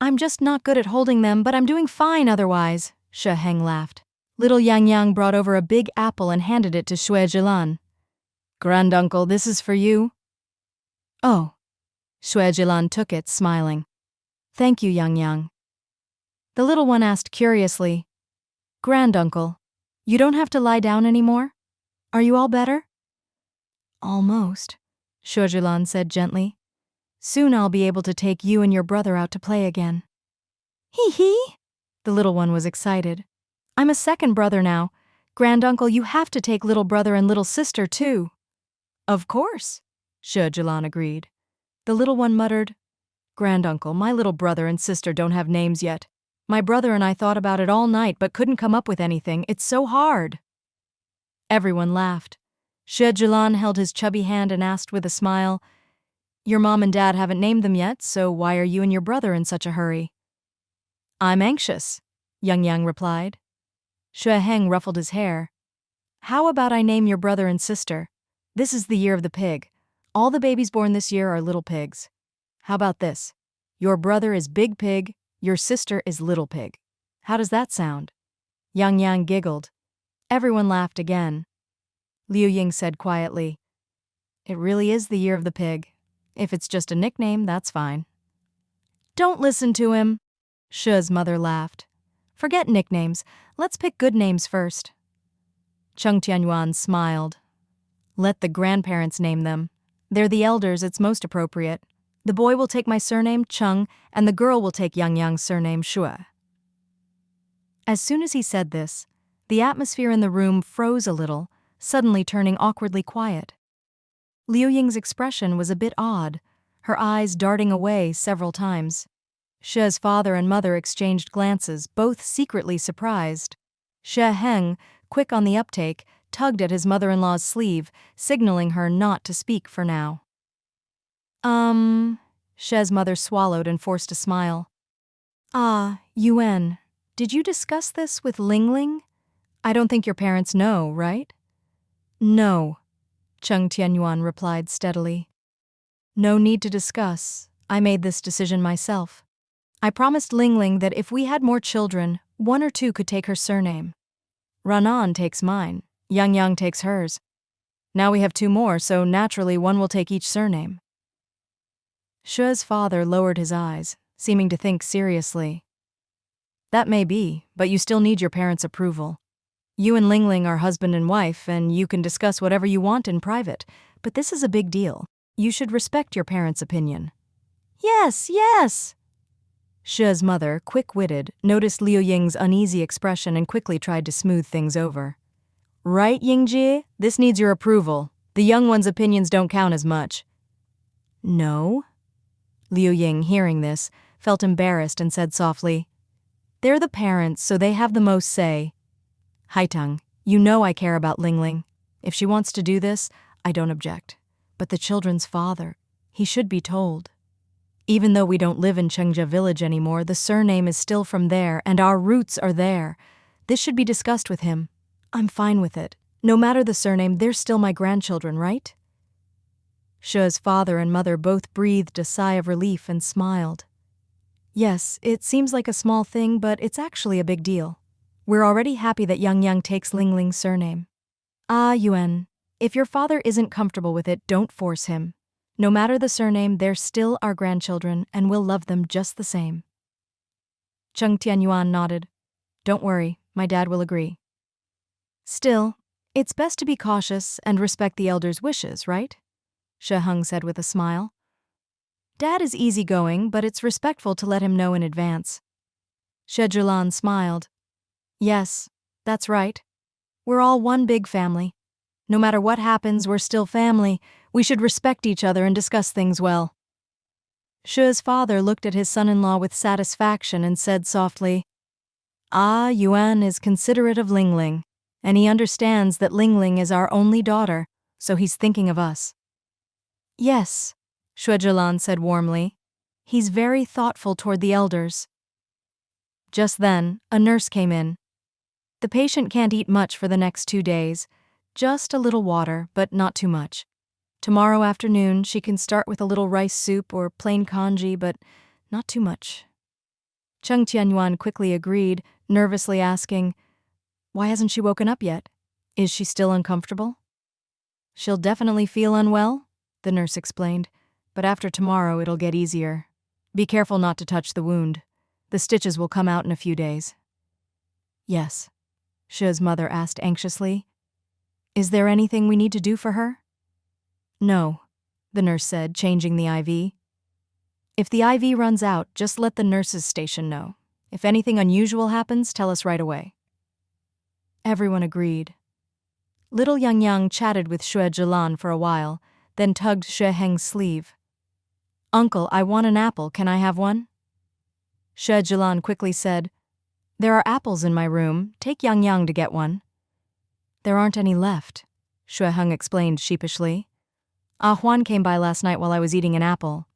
I'm just not good at holding them, but I'm doing fine otherwise, She Heng laughed. Little Yang Yang brought over a big apple and handed it to Shui Jilan. Granduncle, this is for you. Oh. Shui Jilan took it, smiling. Thank you, Yang Yang. The little one asked curiously, Granduncle, you don't have to lie down anymore? Are you all better? Almost, Shui Jilan said gently. Soon I'll be able to take you and your brother out to play again. Hee hee! The little one was excited. I'm a second brother now. Granduncle, you have to take little brother and little sister too. Of course, Shui Jilan agreed. The little one muttered, Granduncle, my little brother and sister don't have names yet. My brother and I thought about it all night but couldn't come up with anything. It's so hard. Everyone laughed. Shui Jilan held his chubby hand and asked with a smile, Your mom and dad haven't named them yet, so why are you and your brother in such a hurry? I'm anxious, Yang Yang replied. Shui Heng ruffled his hair. How about I name your brother and sister? This is the year of the pig. All the babies born this year are little pigs. How about this? Your brother is Big Pig, your sister is Little Pig. How does that sound? Yang Yang giggled. Everyone laughed again. Liu Ying said quietly, It really is the year of the pig. If it's just a nickname, that's fine. Don't listen to him, Shu's mother laughed. Forget nicknames. Let's pick good names first. Cheng Tianyuan smiled. Let the grandparents name them. They're the elders, it's most appropriate. The boy will take my surname, Cheng, and the girl will take Yang Yang's surname, Shue. As soon as he said this, the atmosphere in the room froze a little, suddenly turning awkwardly quiet. Liu Ying's expression was a bit odd, her eyes darting away several times. She's father and mother exchanged glances, both secretly surprised. She Heng, quick on the uptake, tugged at his mother-in-law's sleeve, signaling her not to speak for now. She's mother swallowed and forced a smile. Yuan, did you discuss this with Ling Ling? I don't think your parents know, right? No, Cheng Tianyuan replied steadily. No need to discuss. I made this decision myself. I promised Ling Ling that if we had more children, one or two could take her surname. Ranan takes mine, Yang Yang takes hers. Now we have two more, so naturally one will take each surname. Shu's father lowered his eyes, seeming to think seriously. That may be, but you still need your parents' approval. You and Ling Ling are husband and wife, and you can discuss whatever you want in private, but this is a big deal. You should respect your parents' opinion. Yes, yes! Shu's mother, quick-witted, noticed Liu Ying's uneasy expression and quickly tried to smooth things over. Right, Yingji? This needs your approval. The young one's opinions don't count as much. No? Liu Ying, hearing this, felt embarrassed and said softly, They're the parents, so they have the most say. Haitang, you know I care about Ling Ling. If she wants to do this, I don't object. But the children's father, he should be told. Even though we don't live in Chengjia village anymore, the surname is still from there, and our roots are there. This should be discussed with him. I'm fine with it. No matter the surname, they're still my grandchildren, right? Shu's father and mother both breathed a sigh of relief and smiled. Yes, it seems like a small thing, but it's actually a big deal. We're already happy that Yang Yang takes Ling Ling's surname. Yuan, if your father isn't comfortable with it, don't force him. No matter the surname, they're still our grandchildren, and we'll love them just the same. Cheng Tianyuan nodded. Don't worry, my dad will agree. Still, it's best to be cautious and respect the elders' wishes, right? She Heng said with a smile. Dad is easygoing, but it's respectful to let him know in advance. She Jilan smiled. Yes, that's right. We're all one big family. No matter what happens, we're still family. We should respect each other and discuss things well. Shu's father looked at his son-in-law with satisfaction and said softly, Yuan is considerate of Ling Ling, and he understands that Ling Ling is our only daughter, so he's thinking of us. Yes, Shui Jilan said warmly. He's very thoughtful toward the elders. Just then, a nurse came in. The patient can't eat much for the next 2 days. Just a little water, but not too much. Tomorrow afternoon, she can start with a little rice soup or plain congee, but not too much. Cheng Tianyuan quickly agreed, nervously asking, "Why hasn't she woken up yet? Is she still uncomfortable?" "She'll definitely feel unwell," the nurse explained, "but after tomorrow it'll get easier. Be careful not to touch the wound. The stitches will come out in a few days." "Yes," She's mother asked anxiously. "Is there anything we need to do for her?" "No," the nurse said, changing the IV. "If the IV runs out, just let the nurses' station know. If anything unusual happens, tell us right away." Everyone agreed. Little Yang Yang chatted with Xue Zhilan for a while, then tugged Xue Heng's sleeve. "Uncle, I want an apple. Can I have one?" Xue Zhilan quickly said, "There are apples in my room. Take Yang Yang to get one." "There aren't any left," Xue Heng explained sheepishly. "Ah Huan came by last night while I was eating an apple.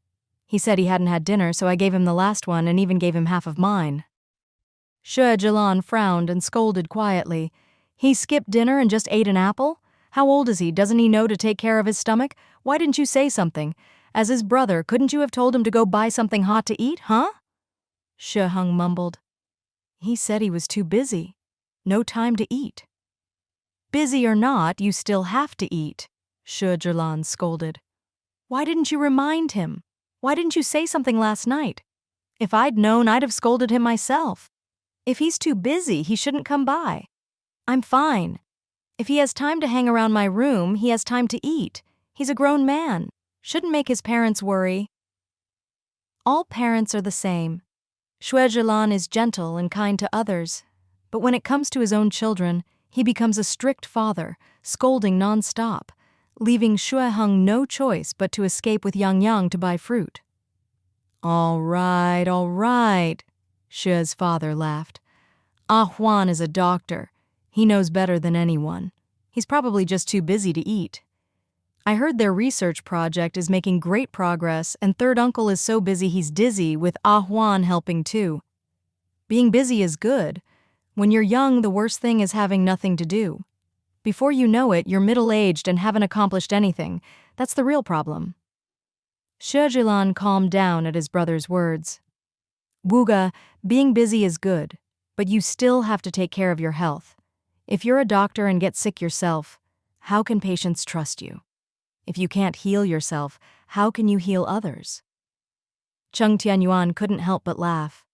He said he hadn't had dinner, so I gave him the last one and even gave him half of mine." Xue Zhilan frowned and scolded quietly. "He skipped dinner and just ate an apple? How old is he? Doesn't he know to take care of his stomach? Why didn't you say something? As his brother, couldn't you have told him to go buy something hot to eat, huh?" Xue Heng mumbled. "He said he was too busy. No time to eat." "Busy or not, you still have to eat," Xue Zhilan scolded. "Why didn't you remind him? Why didn't you say something last night? If I'd known, I'd have scolded him myself. If he's too busy, he shouldn't come by. I'm fine. If he has time to hang around my room, he has time to eat. He's a grown man. Shouldn't make his parents worry." All parents are the same. Xue Zhilan is gentle and kind to others, but when it comes to his own children, he becomes a strict father, scolding non-stop, leaving Xue Heng no choice but to escape with Yang Yang to buy fruit. All right, Xue's father laughed. "Ah Huan is a doctor. He knows better than anyone. He's probably just too busy to eat. I heard their research project is making great progress, and third uncle is so busy he's dizzy, with Ah Huan helping too. Being busy is good. When you're young, the worst thing is having nothing to do. Before you know it, you're middle-aged and haven't accomplished anything. That's the real problem." Xue Zhilan calmed down at his brother's words. "Wuga, being busy is good, but you still have to take care of your health. If you're a doctor and get sick yourself, how can patients trust you? If you can't heal yourself, how can you heal others?" Cheng Tianyuan couldn't help but laugh.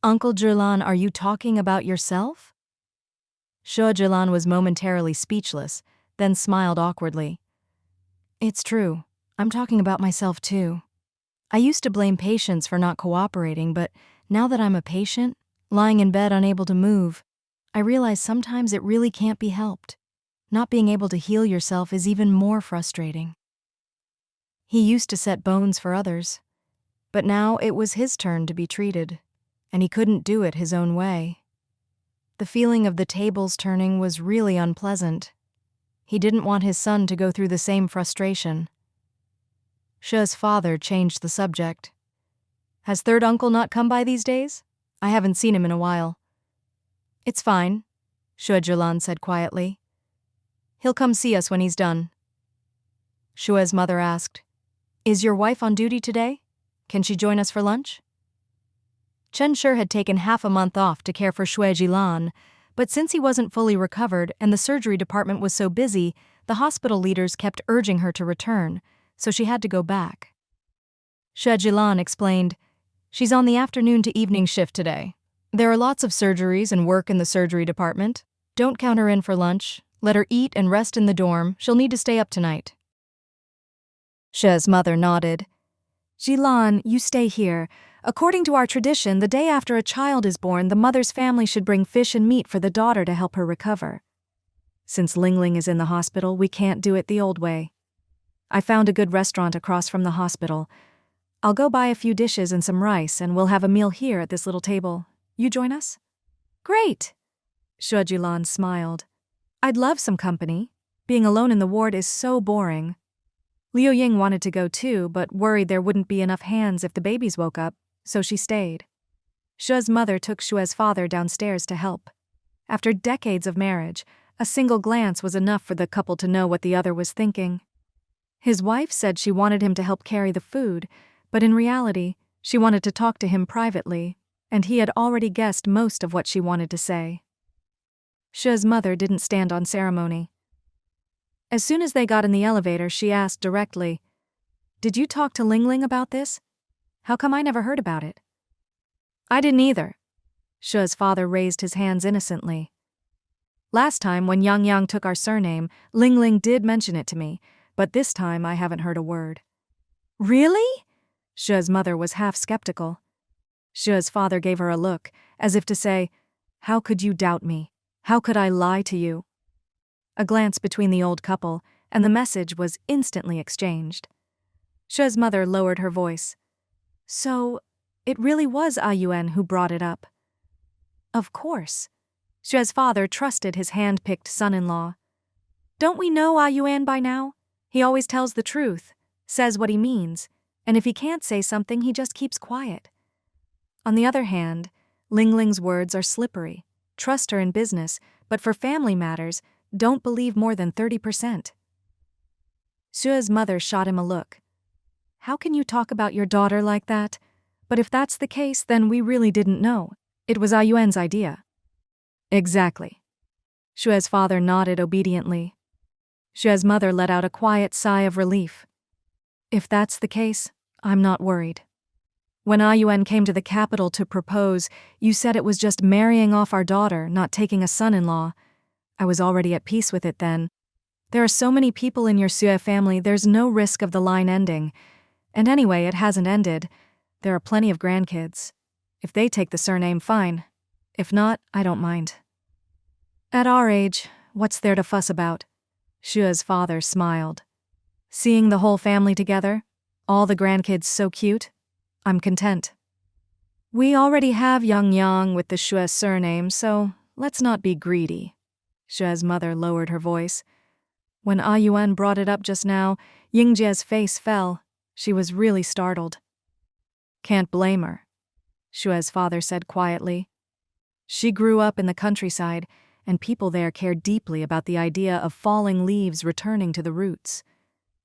"Uncle Zhilan, are you talking about yourself?" Xue Zhilan was momentarily speechless, then smiled awkwardly. "It's true. I'm talking about myself too. I used to blame patients for not cooperating, but now that I'm a patient, lying in bed unable to move, I realize sometimes it really can't be helped. Not being able to heal yourself is even more frustrating." He used to set bones for others, but now it was his turn to be treated, and he couldn't do it his own way. The feeling of the tables turning was really unpleasant. He didn't want his son to go through the same frustration. Xue's father changed the subject. "Has third uncle not come by these days? I haven't seen him in a while." "It's fine," Xue Zhilan said quietly. "He'll come see us when he's done." Xue's mother asked, "Is your wife on duty today? Can she join us for lunch?" Chen Shi had taken half a month off to care for Xue Zhilan, but since he wasn't fully recovered and the surgery department was so busy, the hospital leaders kept urging her to return, so she had to go back. Xue Zhilan explained, "She's on the afternoon to evening shift today. There are lots of surgeries and work in the surgery department. Don't count her in for lunch. Let her eat and rest in the dorm. She'll need to stay up tonight." Xue's mother nodded. "Zhilan, you stay here. According to our tradition, the day after a child is born, the mother's family should bring fish and meat for the daughter to help her recover. Since Lingling is in the hospital, we can't do it the old way. I found a good restaurant across from the hospital. I'll go buy a few dishes and some rice, and we'll have a meal here at this little table. You join us?" "Great!" Xue Zhilan smiled. "I'd love some company. Being alone in the ward is so boring." Liu Ying wanted to go too, but worried there wouldn't be enough hands if the babies woke up, so she stayed. Shua's mother took Shua's father downstairs to help. After decades of marriage, a single glance was enough for the couple to know what the other was thinking. His wife said she wanted him to help carry the food, but in reality, she wanted to talk to him privately, and he had already guessed most of what she wanted to say. Shua's mother didn't stand on ceremony. As soon as they got in the elevator, she asked directly, "Did you talk to Ling Ling about this? How come I never heard about it?" "I didn't either." Shua's father raised his hands innocently. "Last time when Yang Yang took our surname, Ling Ling did mention it to me, but this time I haven't heard a word." "Really?" Shua's mother was half skeptical. Shua's father gave her a look, as if to say, "How could you doubt me? How could I lie to you?" A glance between the old couple, and the message was instantly exchanged. Shua's mother lowered her voice. "So, it really was Yuan who brought it up?" "Of course." Shua's father trusted his hand-picked son-in-law. "Don't we know Yuan by now? He always tells the truth, says what he means, and if he can't say something, he just keeps quiet." On the other hand, Ling Ling's words are slippery. Trust her in business, but for family matters, don't believe more than 30%. Shua's mother shot him a look. "How can you talk about your daughter like that? But if that's the case, then we really didn't know. It was Yuan's idea." "Exactly." Shua's father nodded obediently. Shua's mother let out a quiet sigh of relief. "If that's the case, I'm not worried. When Yuan came to the capital to propose, you said it was just marrying off our daughter, not taking a son-in-law. I was already at peace with it then. There are so many people in your Sue family, there's no risk of the line ending. And anyway, it hasn't ended. There are plenty of grandkids. If they take the surname, fine. If not, I don't mind. At our age, what's there to fuss about?" Shua's father smiled. "Seeing the whole family together, all the grandkids so cute, I'm content. We already have Yang Yang with the Shue surname, so let's not be greedy." Shua's mother lowered her voice. When Yuan brought it up just now, Yingjie's face fell. She was really startled. "Can't blame her," Shua's father said quietly. "She grew up in the countryside, and people there care deeply about the idea of falling leaves returning to the roots.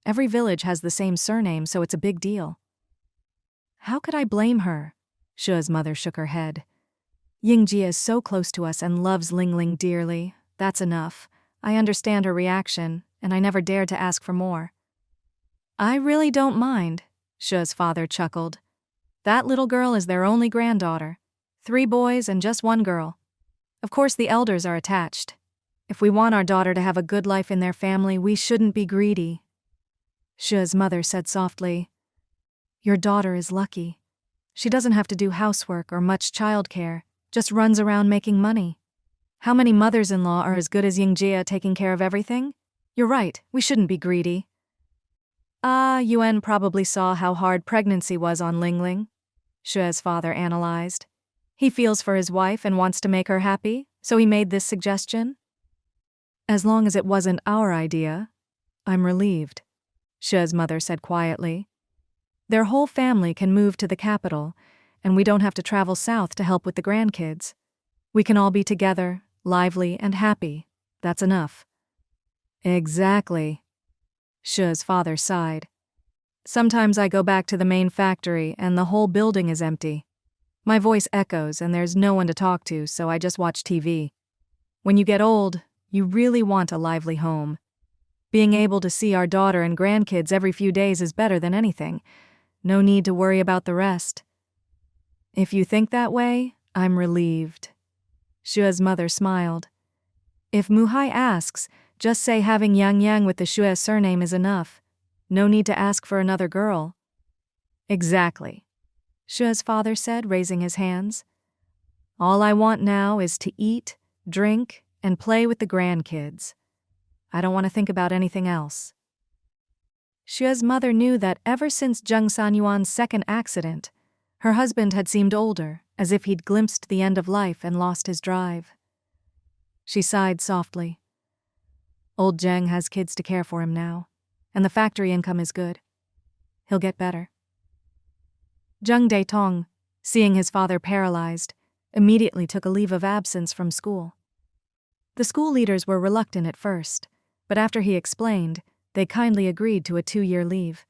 Every village has the same surname, so it's a big deal." "How could I blame her?" Shua's mother shook her head. "Yingjie is so close to us and loves Ling Ling dearly. That's enough. I understand her reaction, and I never dared to ask for more." "I really don't mind," Shua's father chuckled. "That little girl is their only granddaughter. 3 boys and just 1 girl. Of course the elders are attached. If we want our daughter to have a good life in their family, we shouldn't be greedy." Shua's mother said softly, "Your daughter is lucky. She doesn't have to do housework or much childcare, just runs around making money. How many mothers-in-law are as good as Yingjie taking care of everything? You're right, we shouldn't be greedy." Yuan probably saw how hard pregnancy was on Ling Ling, Shua's father analyzed. He feels for his wife and wants to make her happy, so he made this suggestion. "As long as it wasn't our idea, I'm relieved," Shua's mother said quietly. "Their whole family can move to the capital, and we don't have to travel south to help with the grandkids. We can all be together, lively and happy. That's enough." "Exactly," Shua's father sighed. "Sometimes I go back to the main factory and the whole building is empty. My voice echoes and there's no one to talk to, so I just watch TV. When you get old, you really want a lively home. Being able to see our daughter and grandkids every few days is better than anything. No need to worry about the rest." "If you think that way, I'm relieved." Shua's mother smiled. "If Muhai asks, just say having Yang Yang with the Shue surname is enough. No need to ask for another girl." "Exactly," Shua's father said, raising his hands. "All I want now is to eat, drink, and play with the grandkids. I don't want to think about anything else." Shua's mother knew that ever since Zheng Sanyuan's second accident, her husband had seemed older, as if he'd glimpsed the end of life and lost his drive. She sighed softly. Old Zheng has kids to care for him now, and the factory income is good. He'll get better. Zheng Deitong, seeing his father paralyzed, immediately took a leave of absence from school. The school leaders were reluctant at first, but after he explained, they kindly agreed to a 2-year leave.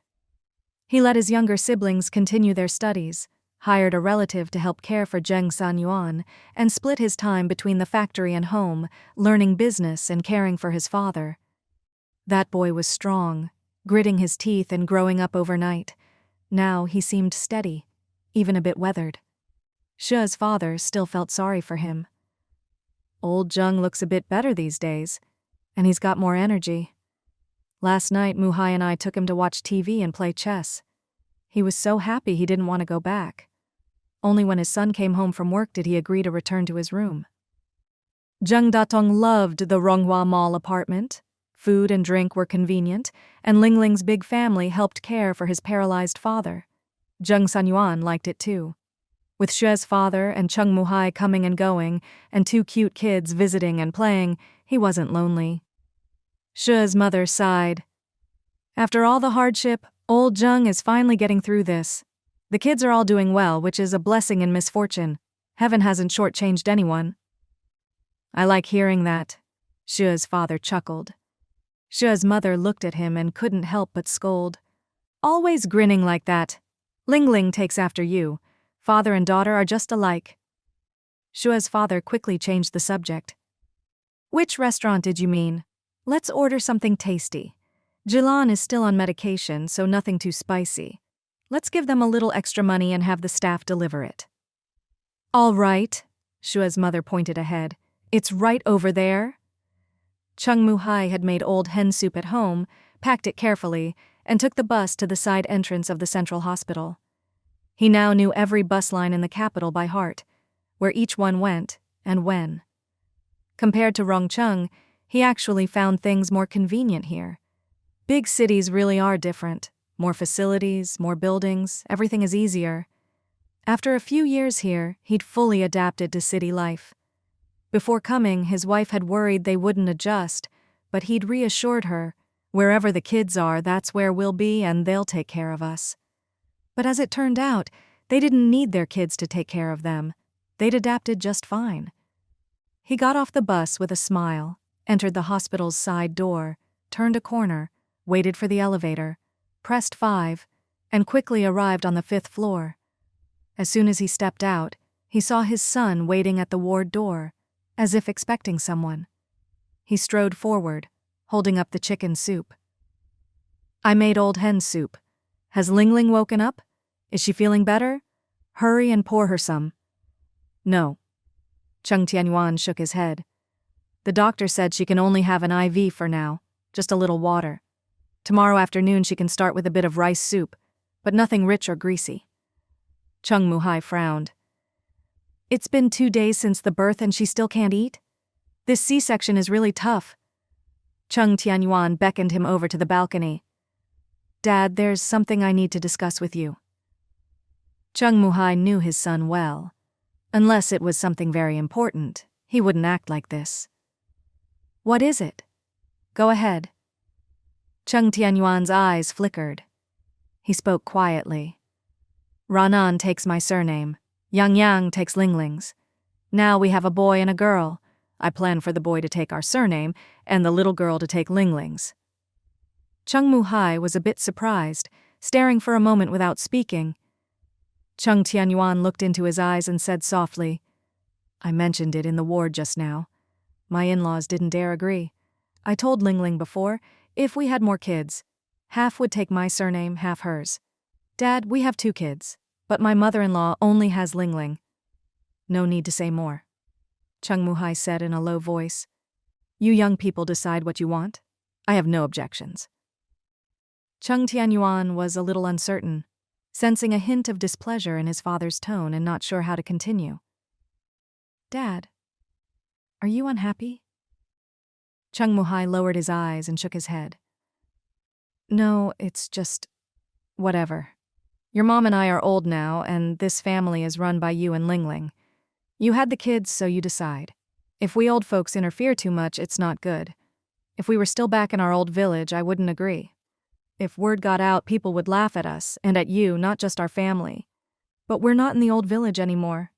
He let his younger siblings continue their studies, hired a relative to help care for Zheng Sanyuan, and split his time between the factory and home, learning business and caring for his father. That boy was strong, gritting his teeth and growing up overnight. Now he seemed steady, even a bit weathered. She's father still felt sorry for him. Old Zheng looks a bit better these days, and he's got more energy. Last night, Muhai and I took him to watch TV and play chess. He was so happy he didn't want to go back. Only when his son came home from work did he agree to return to his room. Zheng Datong loved the Ronghua Mall apartment. Food and drink were convenient, and Lingling's big family helped care for his paralyzed father. Zheng Sanyuan liked it too. With Xue's father and Cheng Muhai coming and going, and 2 cute kids visiting and playing, he wasn't lonely. Xue's mother sighed. After all the hardship, old Zheng is finally getting through this. The kids are all doing well, which is a blessing in misfortune. Heaven hasn't shortchanged anyone. I like hearing that, Xue's father chuckled. Xue's mother looked at him and couldn't help but scold. Always grinning like that. Lingling takes after you. Father and daughter are just alike. Xue's father quickly changed the subject. Which restaurant did you mean? Let's order something tasty. Jilan is still on medication, so nothing too spicy. Let's give them a little extra money and have the staff deliver it. All right, Xue's mother pointed ahead. It's right over there. Cheng Muhai had made old hen soup at home, packed it carefully, and took the bus to the side entrance of the central hospital. He now knew every bus line in the capital by heart, where each one went and when. Compared to Rongcheng, he actually found things more convenient here. Big cities really are different. More facilities, more buildings, everything is easier. After a few years here, he'd fully adapted to city life. Before coming, his wife had worried they wouldn't adjust, but he'd reassured her, wherever the kids are, that's where we'll be and they'll take care of us. But as it turned out, they didn't need their kids to take care of them. They'd adapted just fine. He got off the bus with a smile, entered the hospital's side door, turned a corner, waited for the elevator, pressed 5, and quickly arrived on the 5th floor. As soon as he stepped out, he saw his son waiting at the ward door, as if expecting someone. He strode forward, holding up the chicken soup. I made old hen soup. Has Lingling woken up? Is she feeling better? Hurry and pour her some. No. Cheng Tianyuan shook his head. The doctor said she can only have an IV for now, just a little water. Tomorrow afternoon she can start with a bit of rice soup, but nothing rich or greasy. Cheng Muhai frowned. It's been 2 days since the birth and she still can't eat? This C-section is really tough. Cheng Tianyuan beckoned him over to the balcony. Dad, there's something I need to discuss with you. Cheng Muhai knew his son well. Unless it was something very important, he wouldn't act like this. What is it? Go ahead. Cheng Tianyuan's eyes flickered. He spoke quietly. Ranan takes my surname. Yang Yang takes Lingling's. Now we have a boy and a girl. I plan for the boy to take our surname and the little girl to take Lingling's. Cheng Muhai was a bit surprised, staring for a moment without speaking. Cheng Tianyuan looked into his eyes and said softly, I mentioned it in the ward just now. My in-laws didn't dare agree. I told Lingling before, if we had more kids, half would take my surname, half hers. Dad, we have 2 kids, but my mother-in-law only has Lingling. No need to say more. Cheng Muhai said in a low voice. You young people decide what you want. I have no objections. Cheng Tianyuan was a little uncertain, sensing a hint of displeasure in his father's tone and not sure how to continue. Dad, are you unhappy? Cheng Muhai lowered his eyes and shook his head. No, it's just... whatever. Your mom and I are old now, and this family is run by you and Lingling. You had the kids, so you decide. If we old folks interfere too much, it's not good. If we were still back in our old village, I wouldn't agree. If word got out, people would laugh at us, and at you, not just our family. But we're not in the old village anymore.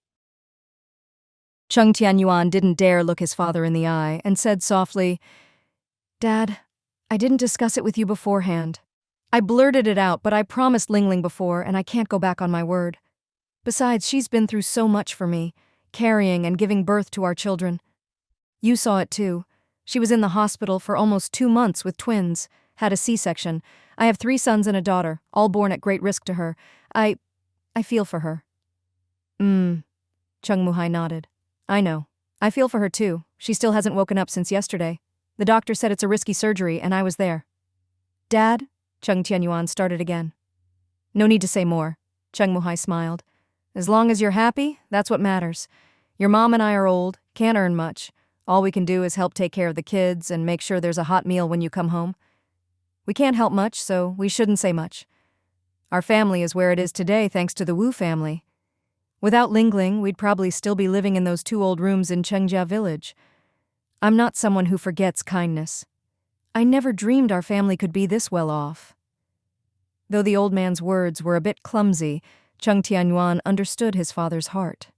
Cheng Tianyuan didn't dare look his father in the eye and said softly, Dad, I didn't discuss it with you beforehand. I blurted it out, but I promised Lingling before, and I can't go back on my word. Besides, she's been through so much for me, carrying and giving birth to our children. You saw it too. She was in the hospital for almost 2 months with twins, had a C-section. I have 3 sons and a daughter, all born at great risk to her. I feel for her. Chung Muhai nodded. I know. I feel for her too. She still hasn't woken up since yesterday. The doctor said it's a risky surgery, and I was there. Dad? Cheng Tianyuan started again. No need to say more. Cheng Muhai smiled. As long as you're happy, that's what matters. Your mom and I are old, can't earn much. All we can do is help take care of the kids and make sure there's a hot meal when you come home. We can't help much, so we shouldn't say much. Our family is where it is today thanks to the Wu family. Without Lingling, we'd probably still be living in those 2 old rooms in Chengjia village. I'm not someone who forgets kindness. I never dreamed our family could be this well off. Though the old man's words were a bit clumsy, Cheng Tianyuan understood his father's heart.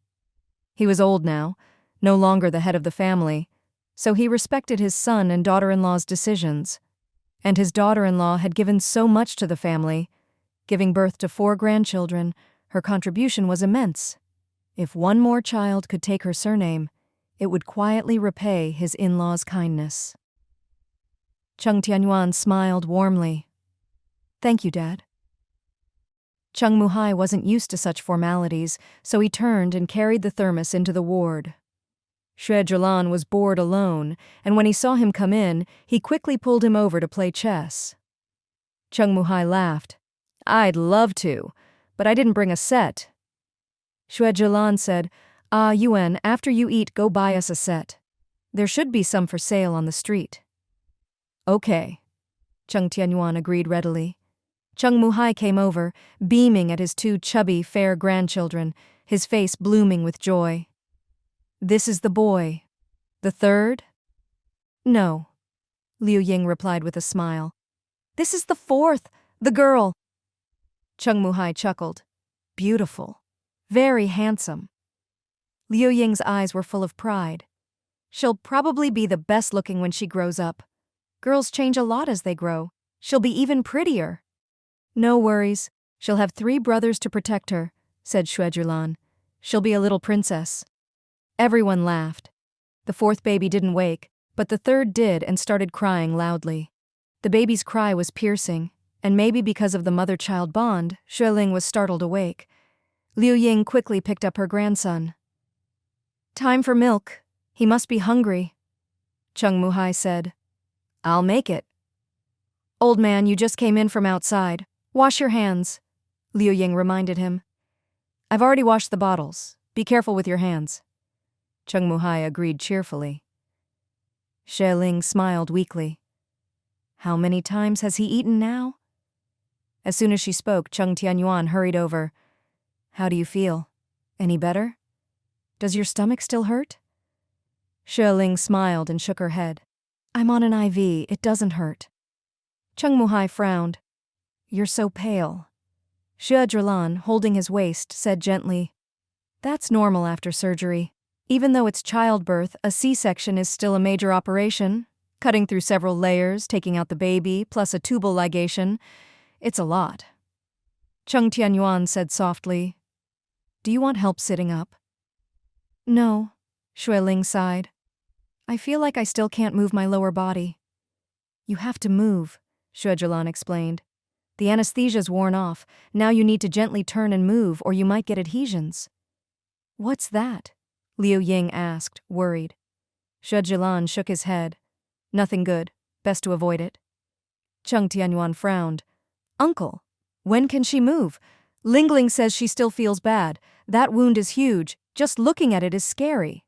He was old now, no longer the head of the family, so he respected his son and daughter-in-law's decisions. And his daughter-in-law had given so much to the family. Giving birth to 4 grandchildren, her contribution was immense. If one more child could take her surname, it would quietly repay his in-laws' kindness. Cheng Tianyuan smiled warmly. Thank you, Dad. Cheng Muhai wasn't used to such formalities, so he turned and carried the thermos into the ward. Xue Zhilan was bored alone, and when he saw him come in, he quickly pulled him over to play chess. Cheng Muhai laughed. I'd love to, but I didn't bring a set. Xue Zhilan said, Yuan, after you eat, go buy us a set. There should be some for sale on the street. Okay. Cheng Tianyuan agreed readily. Cheng Muhai came over, beaming at his 2 chubby, fair grandchildren, his face blooming with joy. This is the boy. The third? No. Liu Ying replied with a smile. This is the 4th, the girl. Cheng Muhai chuckled. Beautiful. Very handsome. Liu Ying's eyes were full of pride. She'll probably be the best looking when she grows up. Girls change a lot as they grow. She'll be even prettier. No worries. She'll have 3 brothers to protect her, said Xue Zhilan. She'll be a little princess. Everyone laughed. The 4th baby didn't wake, but the 3rd did and started crying loudly. The baby's cry was piercing, and maybe because of the mother-child bond, Xueling was startled awake. Liu Ying quickly picked up her grandson. Time for milk. He must be hungry. Cheng Muhai said. I'll make it. Old man, you just came in from outside. Wash your hands, Liu Ying reminded him. I've already washed the bottles. Be careful with your hands. Cheng Muhai agreed cheerfully. Xie Ling smiled weakly. How many times has he eaten now? As soon as she spoke, Cheng Tianyuan hurried over. How do you feel? Any better? Does your stomach still hurt? Xie Ling smiled and shook her head. I'm on an IV. It doesn't hurt. Cheng Muhai frowned. You're so pale. Xue Zhilan, holding his waist, said gently, That's normal after surgery. Even though it's childbirth, a C-section is still a major operation. Cutting through several layers, taking out the baby, plus a tubal ligation. It's a lot. Cheng Tianyuan said softly, Do you want help sitting up? No, Xue Ling sighed. I feel like I still can't move my lower body. You have to move, Xue Zhilan explained. The anesthesia's worn off. Now you need to gently turn and move or you might get adhesions. What's that? Liu Ying asked, worried. Xue Zhilan shook his head. Nothing good. Best to avoid it. Cheng Tianyuan frowned. Uncle, when can she move? Lingling says she still feels bad. That wound is huge. Just looking at it is scary.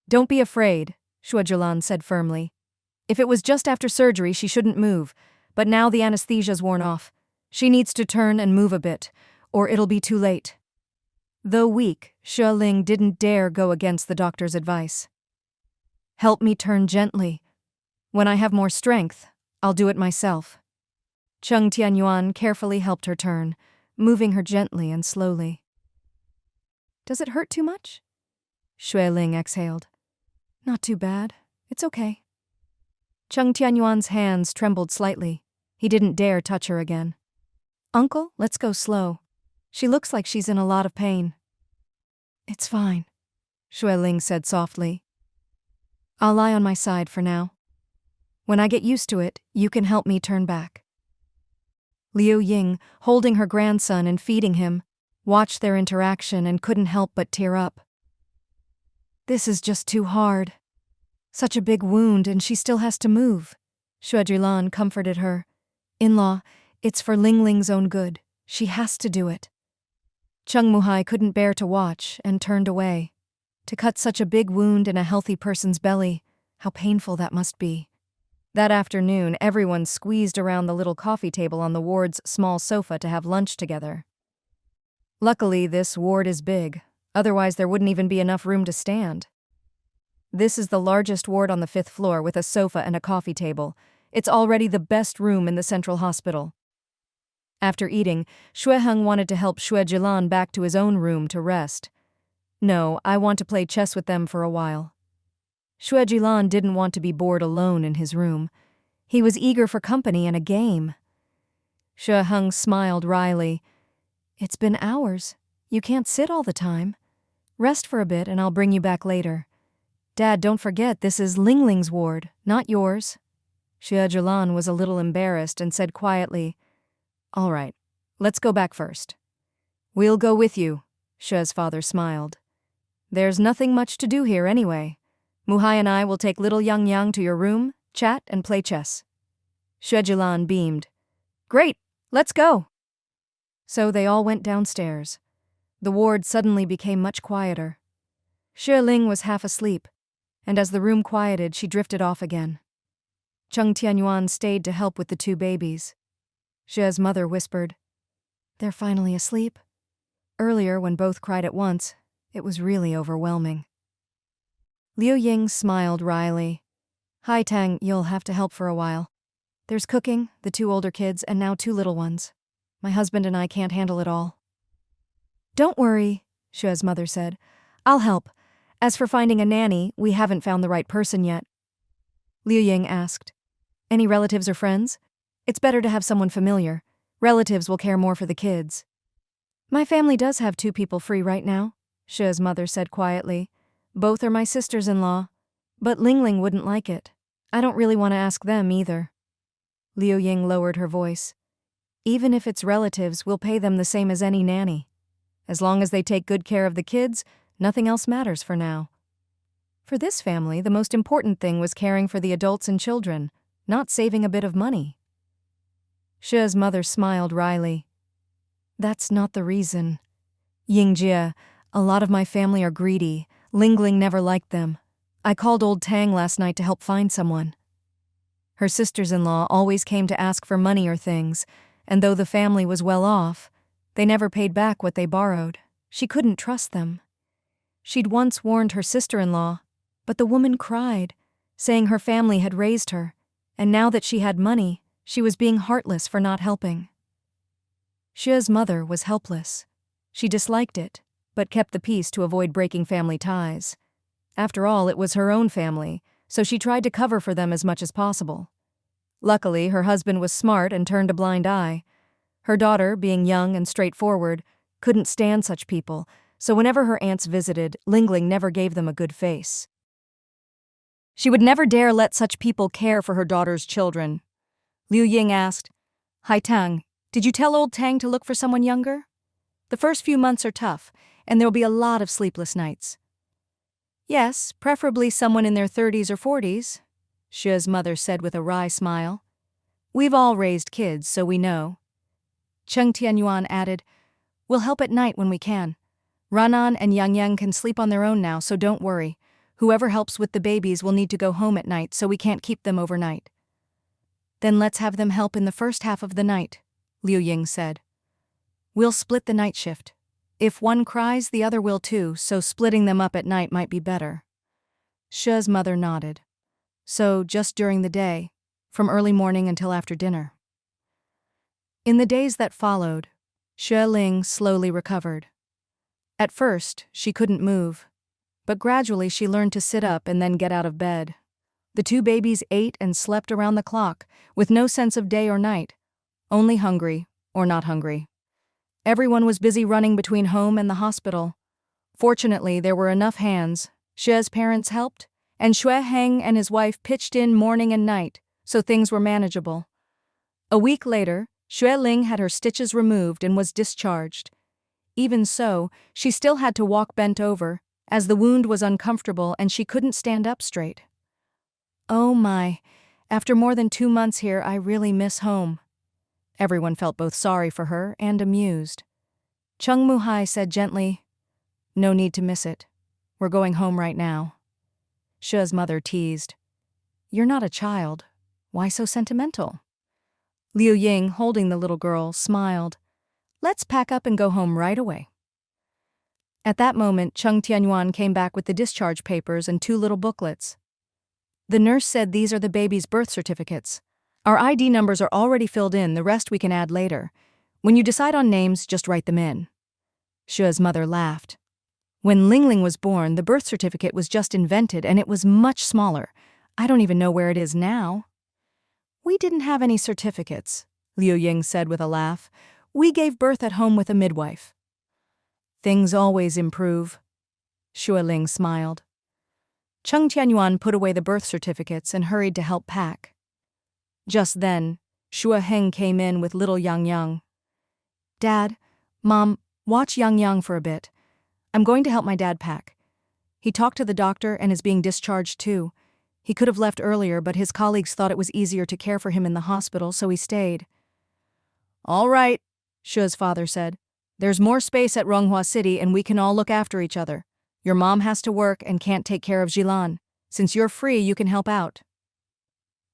Don't be afraid, Xue Zhilan said firmly. If it was just after surgery, she shouldn't move. But now the anesthesia's worn off. She needs to turn and move a bit, or it'll be too late. Though weak, Xue Ling didn't dare go against the doctor's advice. Help me turn gently. When I have more strength, I'll do it myself. Cheng Tianyuan carefully helped her turn, moving her gently and slowly. Does it hurt too much? Xue Ling exhaled. Not too bad. It's okay. Cheng Tianyuan's hands trembled slightly. He didn't dare touch her again. Uncle, let's go slow. She looks like she's in a lot of pain. It's fine, Xue Ling said softly. I'll lie on my side for now. When I get used to it, you can help me turn back. Liu Ying, holding her grandson and feeding him, watched their interaction and couldn't help but tear up. This is just too hard. Such a big wound and she still has to move. Xue Zhilan comforted her. In-law, it's for Ling Ling's own good. She has to do it. Cheng Muhai couldn't bear to watch and turned away. To cut such a big wound in a healthy person's belly, how painful that must be. That afternoon, everyone squeezed around the little coffee table on the ward's small sofa to have lunch together. Luckily, this ward is big, otherwise there wouldn't even be enough room to stand. This is the largest ward on the 5th floor with a sofa and a coffee table. It's already the best room in the central hospital. After eating, Xue Heng wanted to help Xue Zhilan back to his own room to rest. No, I want to play chess with them for a while. Xue Zhilan didn't want to be bored alone in his room. He was eager for company and a game. Xue Heng smiled wryly. It's been hours. You can't sit all the time. Rest for a bit and I'll bring you back later. Dad, don't forget this is Ling Ling's ward, not yours. Xue Zhilan was a little embarrassed and said quietly, All right, let's go back first. We'll go with you, Xue's father smiled. There's nothing much to do here anyway. Muhai and I will take little Yang Yang to your room, chat, and play chess. Xue Zhilan beamed. Great, let's go. So they all went downstairs. The ward suddenly became much quieter. Xue Ling was half asleep, and as the room quieted, she drifted off again. Cheng Tianyuan stayed to help with the 2 babies. Xue's mother whispered, They're finally asleep. Earlier, when both cried at once, it was really overwhelming. Liu Ying smiled wryly. Hi Tang, you'll have to help for a while. There's cooking, the 2 older kids, and now 2 little ones. My husband and I can't handle it all. Don't worry, Xue's mother said. I'll help. As for finding a nanny, we haven't found the right person yet. Liu Ying asked, Any relatives or friends? It's better to have someone familiar. Relatives will care more for the kids. My family does have 2 people free right now, Xue's mother said quietly. Both are my sisters-in-law. But Ling Ling wouldn't like it. I don't really want to ask them either. Liu Ying lowered her voice. Even if it's relatives, we'll pay them the same as any nanny. As long as they take good care of the kids, nothing else matters for now. For this family, the most important thing was caring for the adults and children, not saving a bit of money. Xue's mother smiled wryly. That's not the reason. Yingjie, a lot of my family are greedy. Ling Ling never liked them. I called old Tang last night to help find someone. Her sisters-in-law always came to ask for money or things, and though the family was well off, they never paid back what they borrowed. She couldn't trust them. She'd once warned her sister-in-law, but the woman cried, saying her family had raised her, and now that she had money, she was being heartless for not helping. Xue's mother was helpless. She disliked it, but kept the peace to avoid breaking family ties. After all, it was her own family, so she tried to cover for them as much as possible. Luckily, her husband was smart and turned a blind eye. Her daughter, being young and straightforward, couldn't stand such people, so whenever her aunts visited, Ling Ling never gave them a good face. She would never dare let such people care for her daughter's children. Liu Ying asked, Hai Tang, did you tell old Tang to look for someone younger? The first few months are tough, and there'll be a lot of sleepless nights. Yes, preferably someone in their 30s or 40s, Xue's mother said with a wry smile. We've all raised kids, so we know. Cheng Tianyuan added, We'll help at night when we can. Ranan and Yang Yang can sleep on their own now, so don't worry. Whoever helps with the babies will need to go home at night, so we can't keep them overnight. Then let's have them help in the first half of the night, Liu Ying said. We'll split the night shift. If one cries, the other will too, so splitting them up at night might be better. Xue's mother nodded. So just during the day, from early morning until after dinner. In the days that followed, Xue Ling slowly recovered. At first, she couldn't move, but gradually she learned to sit up and then get out of bed. The two babies ate and slept around the clock, with no sense of day or night, only hungry or not hungry. Everyone was busy running between home and the hospital. Fortunately, there were enough hands. Xue's parents helped, and Xue Heng and his wife pitched in morning and night, so things were manageable. A week later, Xue Ling had her stitches removed and was discharged. Even so, she still had to walk bent over, as the wound was uncomfortable and she couldn't stand up straight. "Oh my, after more than 2 months here, I really miss home." Everyone felt both sorry for her and amused. Chung Muhai said gently, "No need to miss it. We're going home right now." Xue's mother teased, "You're not a child. Why so sentimental?" Liu Ying, holding the little girl, smiled. "Let's pack up and go home right away." At that moment, Chung Tianyuan came back with the discharge papers and 2 little booklets. The nurse said these are the baby's birth certificates. Our ID numbers are already filled in, the rest we can add later. When you decide on names, just write them in. Xue's mother laughed. When Lingling was born, the birth certificate was just invented and it was much smaller. I don't even know where it is now. "We didn't have any certificates," Liu Ying said with a laugh. "We gave birth at home with a midwife." "Things always improve." Xue Ling smiled. Chung Tianyuan put away the birth certificates and hurried to help pack. Just then, Xue Heng came in with little Yang Yang. "Dad, Mom, watch Yang Yang for a bit. I'm going to help my dad pack. He talked to the doctor and is being discharged too. He could have left earlier, but his colleagues thought it was easier to care for him in the hospital, so he stayed." "All right," Xue's father said. "There's more space at Ronghua City and we can all look after each other. Your mom has to work and can't take care of Jilan. Since you're free, you can help out."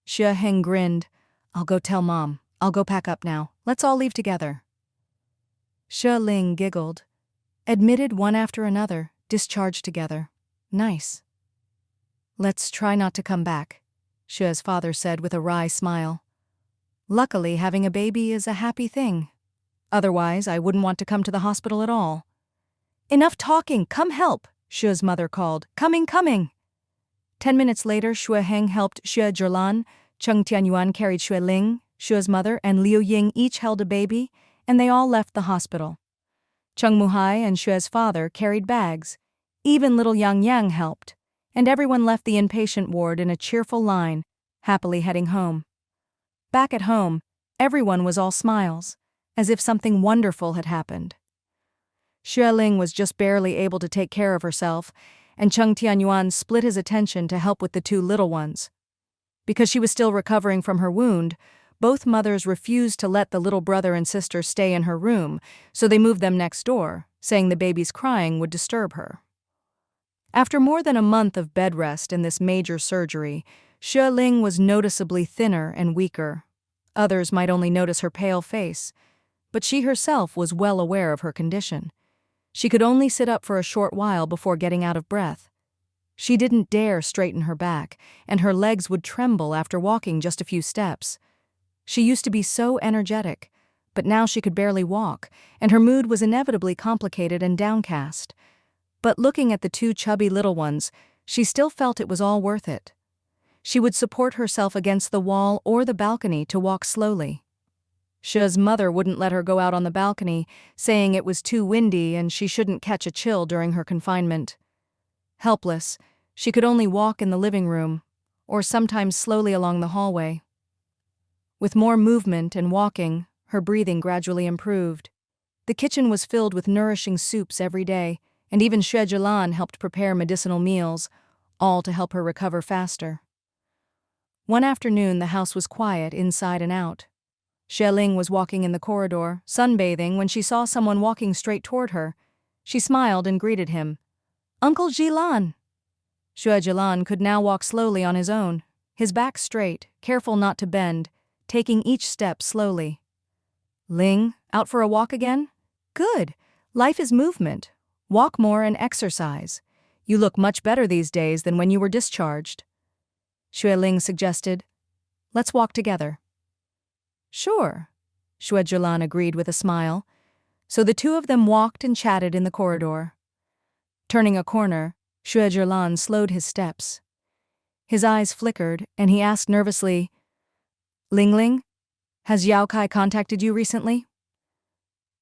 Xue Heng grinned. "I'll go tell Mom. I'll go pack up now. Let's all leave together." Xue Ling giggled. Admitted one after another, discharged together. Nice. "Let's try not to come back," Xue's father said with a wry smile. "Luckily, having a baby is a happy thing. Otherwise, I wouldn't want to come to the hospital at all." "Enough talking, come help," Xue's mother called. Coming." 10 minutes later, Xue Heng helped Xue Zhilan, Chung Tianyuan carried Xue Ling, Xue's mother, and Liu Ying each held a baby, and they all left the hospital. Chung Muhai and Xue's father carried bags. Even little Yang Yang helped, and everyone left the inpatient ward in a cheerful line, happily heading home. Back at home, everyone was all smiles, as if something wonderful had happened. Xue Ling was just barely able to take care of herself, and Chung Tianyuan split his attention to help with the 2 little ones. Because she was still recovering from her wound, both mothers refused to let the little brother and sister stay in her room, so they moved them next door, saying the baby's crying would disturb her. After more than a month of bed rest and this major surgery, Xue Ling was noticeably thinner and weaker. Others might only notice her pale face, but she herself was well aware of her condition. She could only sit up for a short while before getting out of breath. She didn't dare straighten her back, and her legs would tremble after walking just a few steps. She used to be so energetic, but now she could barely walk, and her mood was inevitably complicated and downcast. But looking at the 2 chubby little ones, she still felt it was all worth it. She would support herself against the wall or the balcony to walk slowly. Xue's mother wouldn't let her go out on the balcony, saying it was too windy and she shouldn't catch a chill during her confinement. Helpless, she could only walk in the living room, or sometimes slowly along the hallway. With more movement and walking, her breathing gradually improved. The kitchen was filled with nourishing soups every day, and even Xue Zhilan helped prepare medicinal meals, all to help her recover faster. One afternoon, the house was quiet inside and out. Xue Ling was walking in the corridor, sunbathing, when she saw someone walking straight toward her. She smiled and greeted him. "Uncle Jilan." Xue Zhilan could now walk slowly on his own, his back straight, careful not to bend, taking each step slowly. "Ling, out for a walk again? Good. Life is movement. Walk more and exercise. You look much better these days than when you were discharged." Xue Ling suggested. "Let's walk together." "Sure," Xue Zhilan agreed with a smile. So the two of them walked and chatted in the corridor. Turning a corner, Xue Zhilan slowed his steps. His eyes flickered, and he asked nervously, "Ling Ling, has Yao Kai contacted you recently?"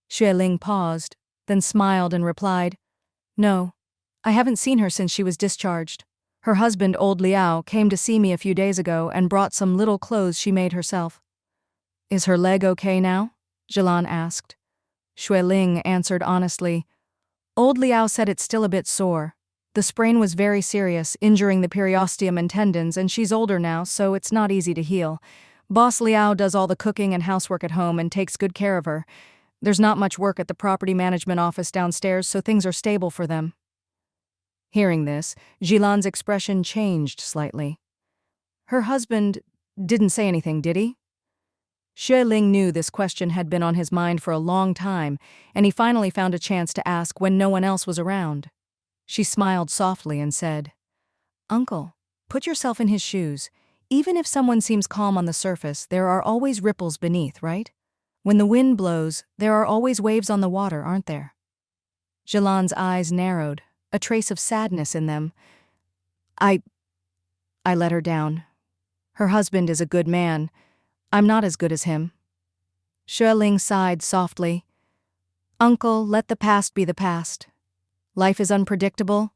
Xue Ling paused, then smiled and replied, "No, I haven't seen her since she was discharged. Her husband, old Liao, came to see me a few days ago and brought some little clothes she made herself." "Is her leg okay now?" Zhilan asked. Xue Ling answered honestly, "Old Liao said it's still a bit sore. The sprain was very serious, injuring the periosteum and tendons, and she's older now, so it's not easy to heal. Boss Liao does all the cooking and housework at home and takes good care of her. There's not much work at the property management office downstairs, so things are stable for them." Hearing this, Zhilan's expression changed slightly. "Her husband didn't say anything, did he?" Xue Ling knew this question had been on his mind for a long time, and he finally found a chance to ask when no one else was around. She smiled softly and said, "Uncle, put yourself in his shoes. Even if someone seems calm on the surface, there are always ripples beneath, right? When the wind blows, there are always waves on the water, aren't there?" Zhilan's eyes narrowed, a trace of sadness in them. I let her down. Her husband is a good man. I'm not as good as him." Xue Ling sighed softly. "Uncle, let the past be the past. Life is unpredictable.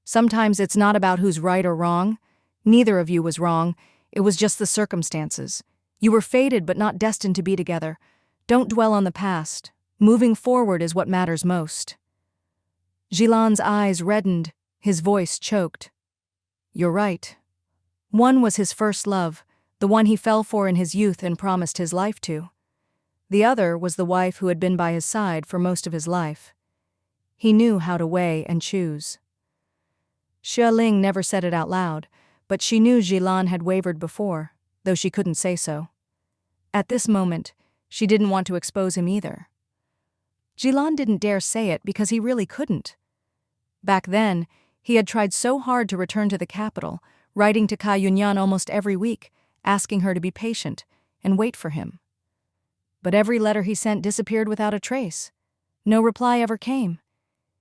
Sometimes it's not about who's right or wrong. Neither of you was wrong. It was just the circumstances. You were fated but not destined to be together. Don't dwell on the past. Moving forward is what matters most." Zhilan's eyes reddened, his voice choked. "You're right. One was his first love, the one he fell for in his youth and promised his life to. The other was the wife who had been by his side for most of his life. He knew how to weigh and choose." Xue Ling never said it out loud, but she knew Zhilan had wavered before, though she couldn't say so. At this moment, she didn't want to expose him either. Zhilan didn't dare say it because he really couldn't. Back then, he had tried so hard to return to the capital, writing to Kai Yunyan almost every week, asking her to be patient and wait for him. But every letter he sent disappeared without a trace. No reply ever came.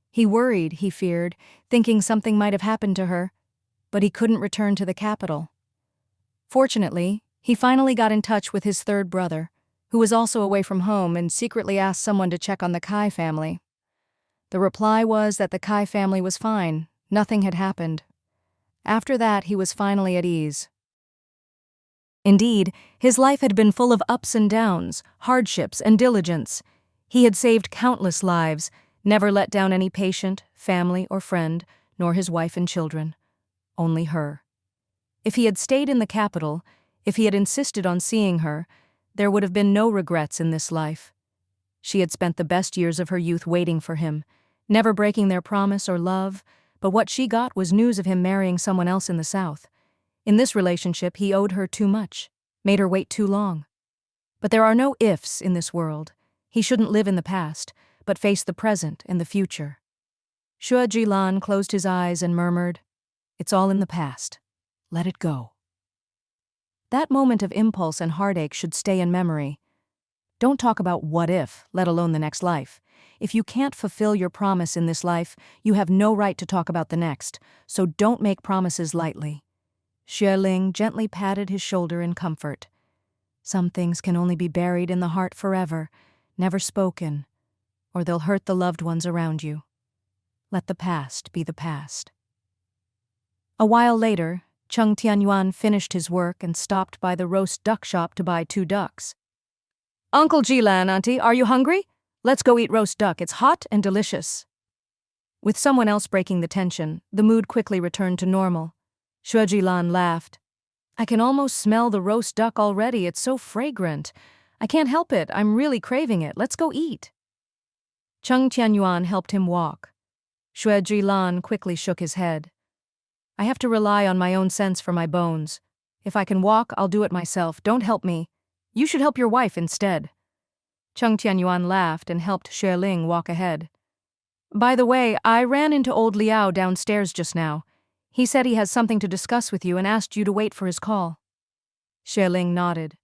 He worried, he feared, thinking something might have happened to her, but he couldn't return to the capital. Fortunately, he finally got in touch with his third brother, who was also away from home, and secretly asked someone to check on the Kai family. The reply was that the Kai family was fine, nothing had happened. After that, he was finally at ease. Indeed, his life had been full of ups and downs, hardships and diligence. He had saved countless lives, never let down any patient, family, or friend, nor his wife and children. Only her. If he had stayed in the capital, if he had insisted on seeing her, there would have been no regrets in this life. She had spent the best years of her youth waiting for him, never breaking their promise or love, but what she got was news of him marrying someone else in the South. In this relationship, he owed her too much, made her wait too long. But there are no ifs in this world. He shouldn't live in the past, but face the present and the future. Xue Zhilan closed his eyes and murmured, "It's all in the past. Let it go." That moment of impulse and heartache should stay in memory. Don't talk about what if, let alone the next life. If you can't fulfill your promise in this life, you have no right to talk about the next, so don't make promises lightly. Xue Ling gently patted his shoulder in comfort. Some things can only be buried in the heart forever, never spoken, or they'll hurt the loved ones around you. Let the past be the past. A while later, Cheng Tianyuan finished his work and stopped by the roast duck shop to buy 2 ducks. "Uncle Zhilan, Auntie, are you hungry? Let's go eat roast duck, it's hot and delicious." With someone else breaking the tension, the mood quickly returned to normal. Xue Zhilan laughed. "I can almost smell the roast duck already, it's so fragrant. I can't help it, I'm really craving it, let's go eat." Cheng Tianyuan helped him walk. Xue Zhilan quickly shook his head. "I have to rely on my own sense for my bones. If I can walk, I'll do it myself, don't help me. You should help your wife instead." Cheng Tianyuan laughed and helped Xue Ling walk ahead. "By the way, I ran into old Liao downstairs just now. He said he has something to discuss with you and asked you to wait for his call." Xue Ling nodded.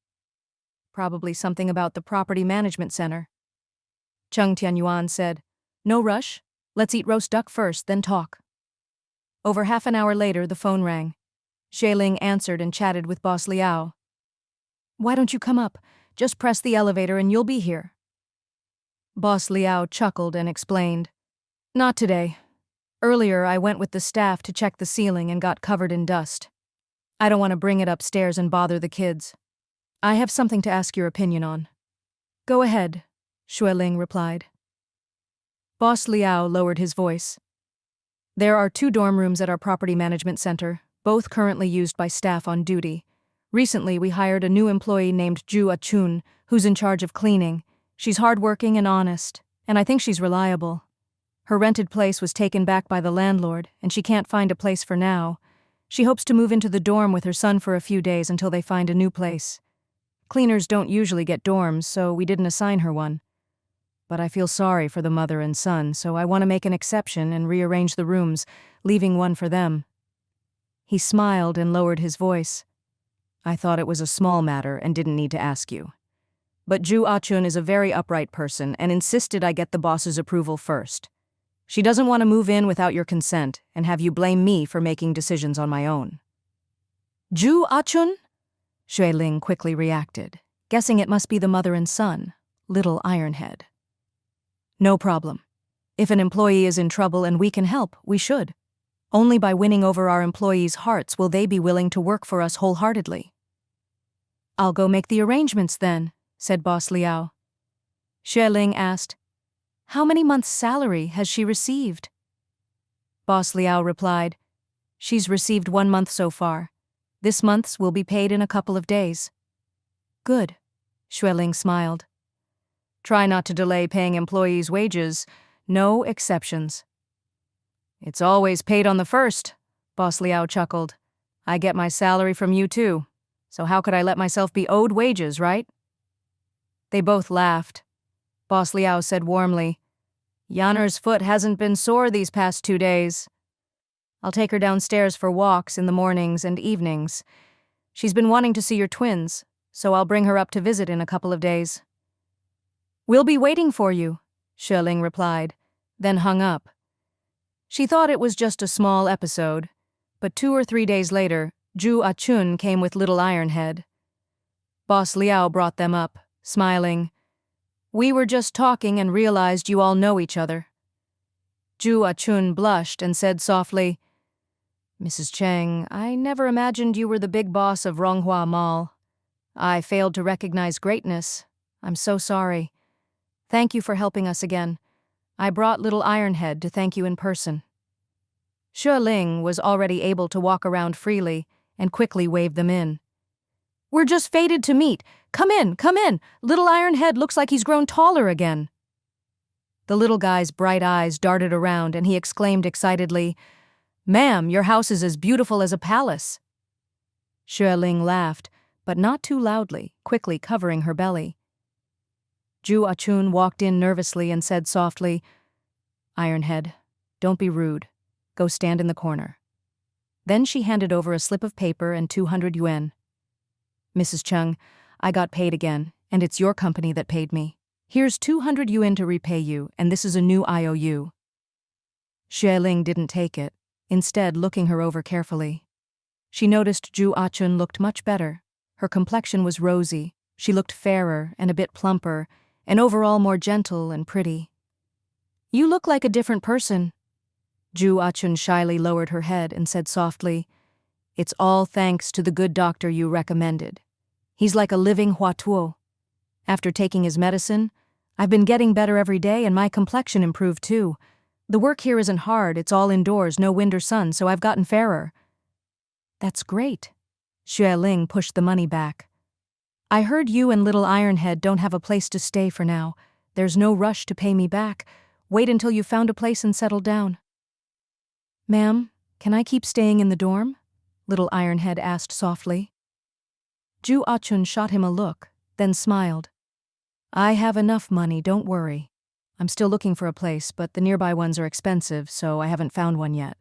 "Probably something about the property management center." Chung Tianyuan said. No rush. Let's eat roast duck first, then talk. Over half an hour later, the phone rang. Xue Ling answered and chatted with Boss Liao. Why don't you come up? Just press the elevator and you'll be here. Boss Liao chuckled and explained. Not today. Earlier, I went with the staff to check the ceiling and got covered in dust. I don't want to bring it upstairs and bother the kids. I have something to ask your opinion on. Go ahead, Xue Ling replied. Boss Liao lowered his voice. There are 2 dorm rooms at our property management center, both currently used by staff on duty. Recently, we hired a new employee named Ju Achun, who's in charge of cleaning. She's hardworking and honest, and I think she's reliable. Her rented place was taken back by the landlord, and she can't find a place for now. She hopes to move into the dorm with her son for a few days until they find a new place. Cleaners don't usually get dorms, so we didn't assign her one. But I feel sorry for the mother and son, so I want to make an exception and rearrange the rooms, leaving one for them. He smiled and lowered his voice. I thought it was a small matter and didn't need to ask you. But Ju Achun is a very upright person and insisted I get the boss's approval first. She doesn't want to move in without your consent and have you blame me for making decisions on my own. Ju Achun? Xue Ling quickly reacted, guessing it must be the mother and son, Little Ironhead. No problem. If an employee is in trouble and we can help, we should. Only by winning over our employees' hearts will they be willing to work for us wholeheartedly. I'll go make the arrangements then, said Boss Liao. Xue Ling asked, How many months' salary has she received? Boss Liao replied, She's received 1 month so far. This month's will be paid in a couple of days. Good, Xue Ling smiled. Try not to delay paying employees' wages. No exceptions. It's always paid on the first, Boss Liao chuckled. I get my salary from you too, so how could I let myself be owed wages, right? They both laughed. Boss Liao said warmly, Yanner's foot hasn't been sore these past 2 days. I'll take her downstairs for walks in the mornings and evenings. She's been wanting to see your twins, so I'll bring her up to visit in a couple of days. We'll be waiting for you, Xue Ling replied, then hung up. She thought it was just a small episode, but 2 or 3 days later, Ju Achun came with Little Ironhead. Boss Liao brought them up, smiling. We were just talking and realized you all know each other. Ju Achun blushed and said softly, Mrs. Cheng, I never imagined you were the big boss of Ronghua Mall. I failed to recognize greatness. I'm so sorry. Thank you for helping us again. I brought Little Ironhead to thank you in person. Xue Ling was already able to walk around freely and quickly waved them in. We're just fated to meet. Come in, come in. Little Ironhead looks like he's grown taller again. The little guy's bright eyes darted around and he exclaimed excitedly, Ma'am, your house is as beautiful as a palace. Xue Ling laughed, but not too loudly, quickly covering her belly. Ju Achun walked in nervously and said softly, Ironhead, don't be rude. Go stand in the corner. Then she handed over a slip of paper and 200 yuan. Mrs. Chung, I got paid again, and it's your company that paid me. Here's 200 yuan to repay you, and this is a new IOU. Xue Ling didn't take it, instead looking her over carefully. She noticed Ju Achun looked much better. Her complexion was rosy, she looked fairer and a bit plumper, and overall more gentle and pretty. You look like a different person. Ju Achun shyly lowered her head and said softly, It's all thanks to the good doctor you recommended. He's like a living huatuo. After taking his medicine, I've been getting better every day and my complexion improved too. The work here isn't hard, it's all indoors, no wind or sun, so I've gotten fairer. That's great. Xue Ling pushed the money back. I heard you and Little Ironhead don't have a place to stay for now. There's no rush to pay me back. Wait until you've found a place and settled down. Ma'am, can I keep staying in the dorm? Little Ironhead asked softly. Ju Achun shot him a look, then smiled. I have enough money, don't worry. I'm still looking for a place, but the nearby ones are expensive, so I haven't found one yet.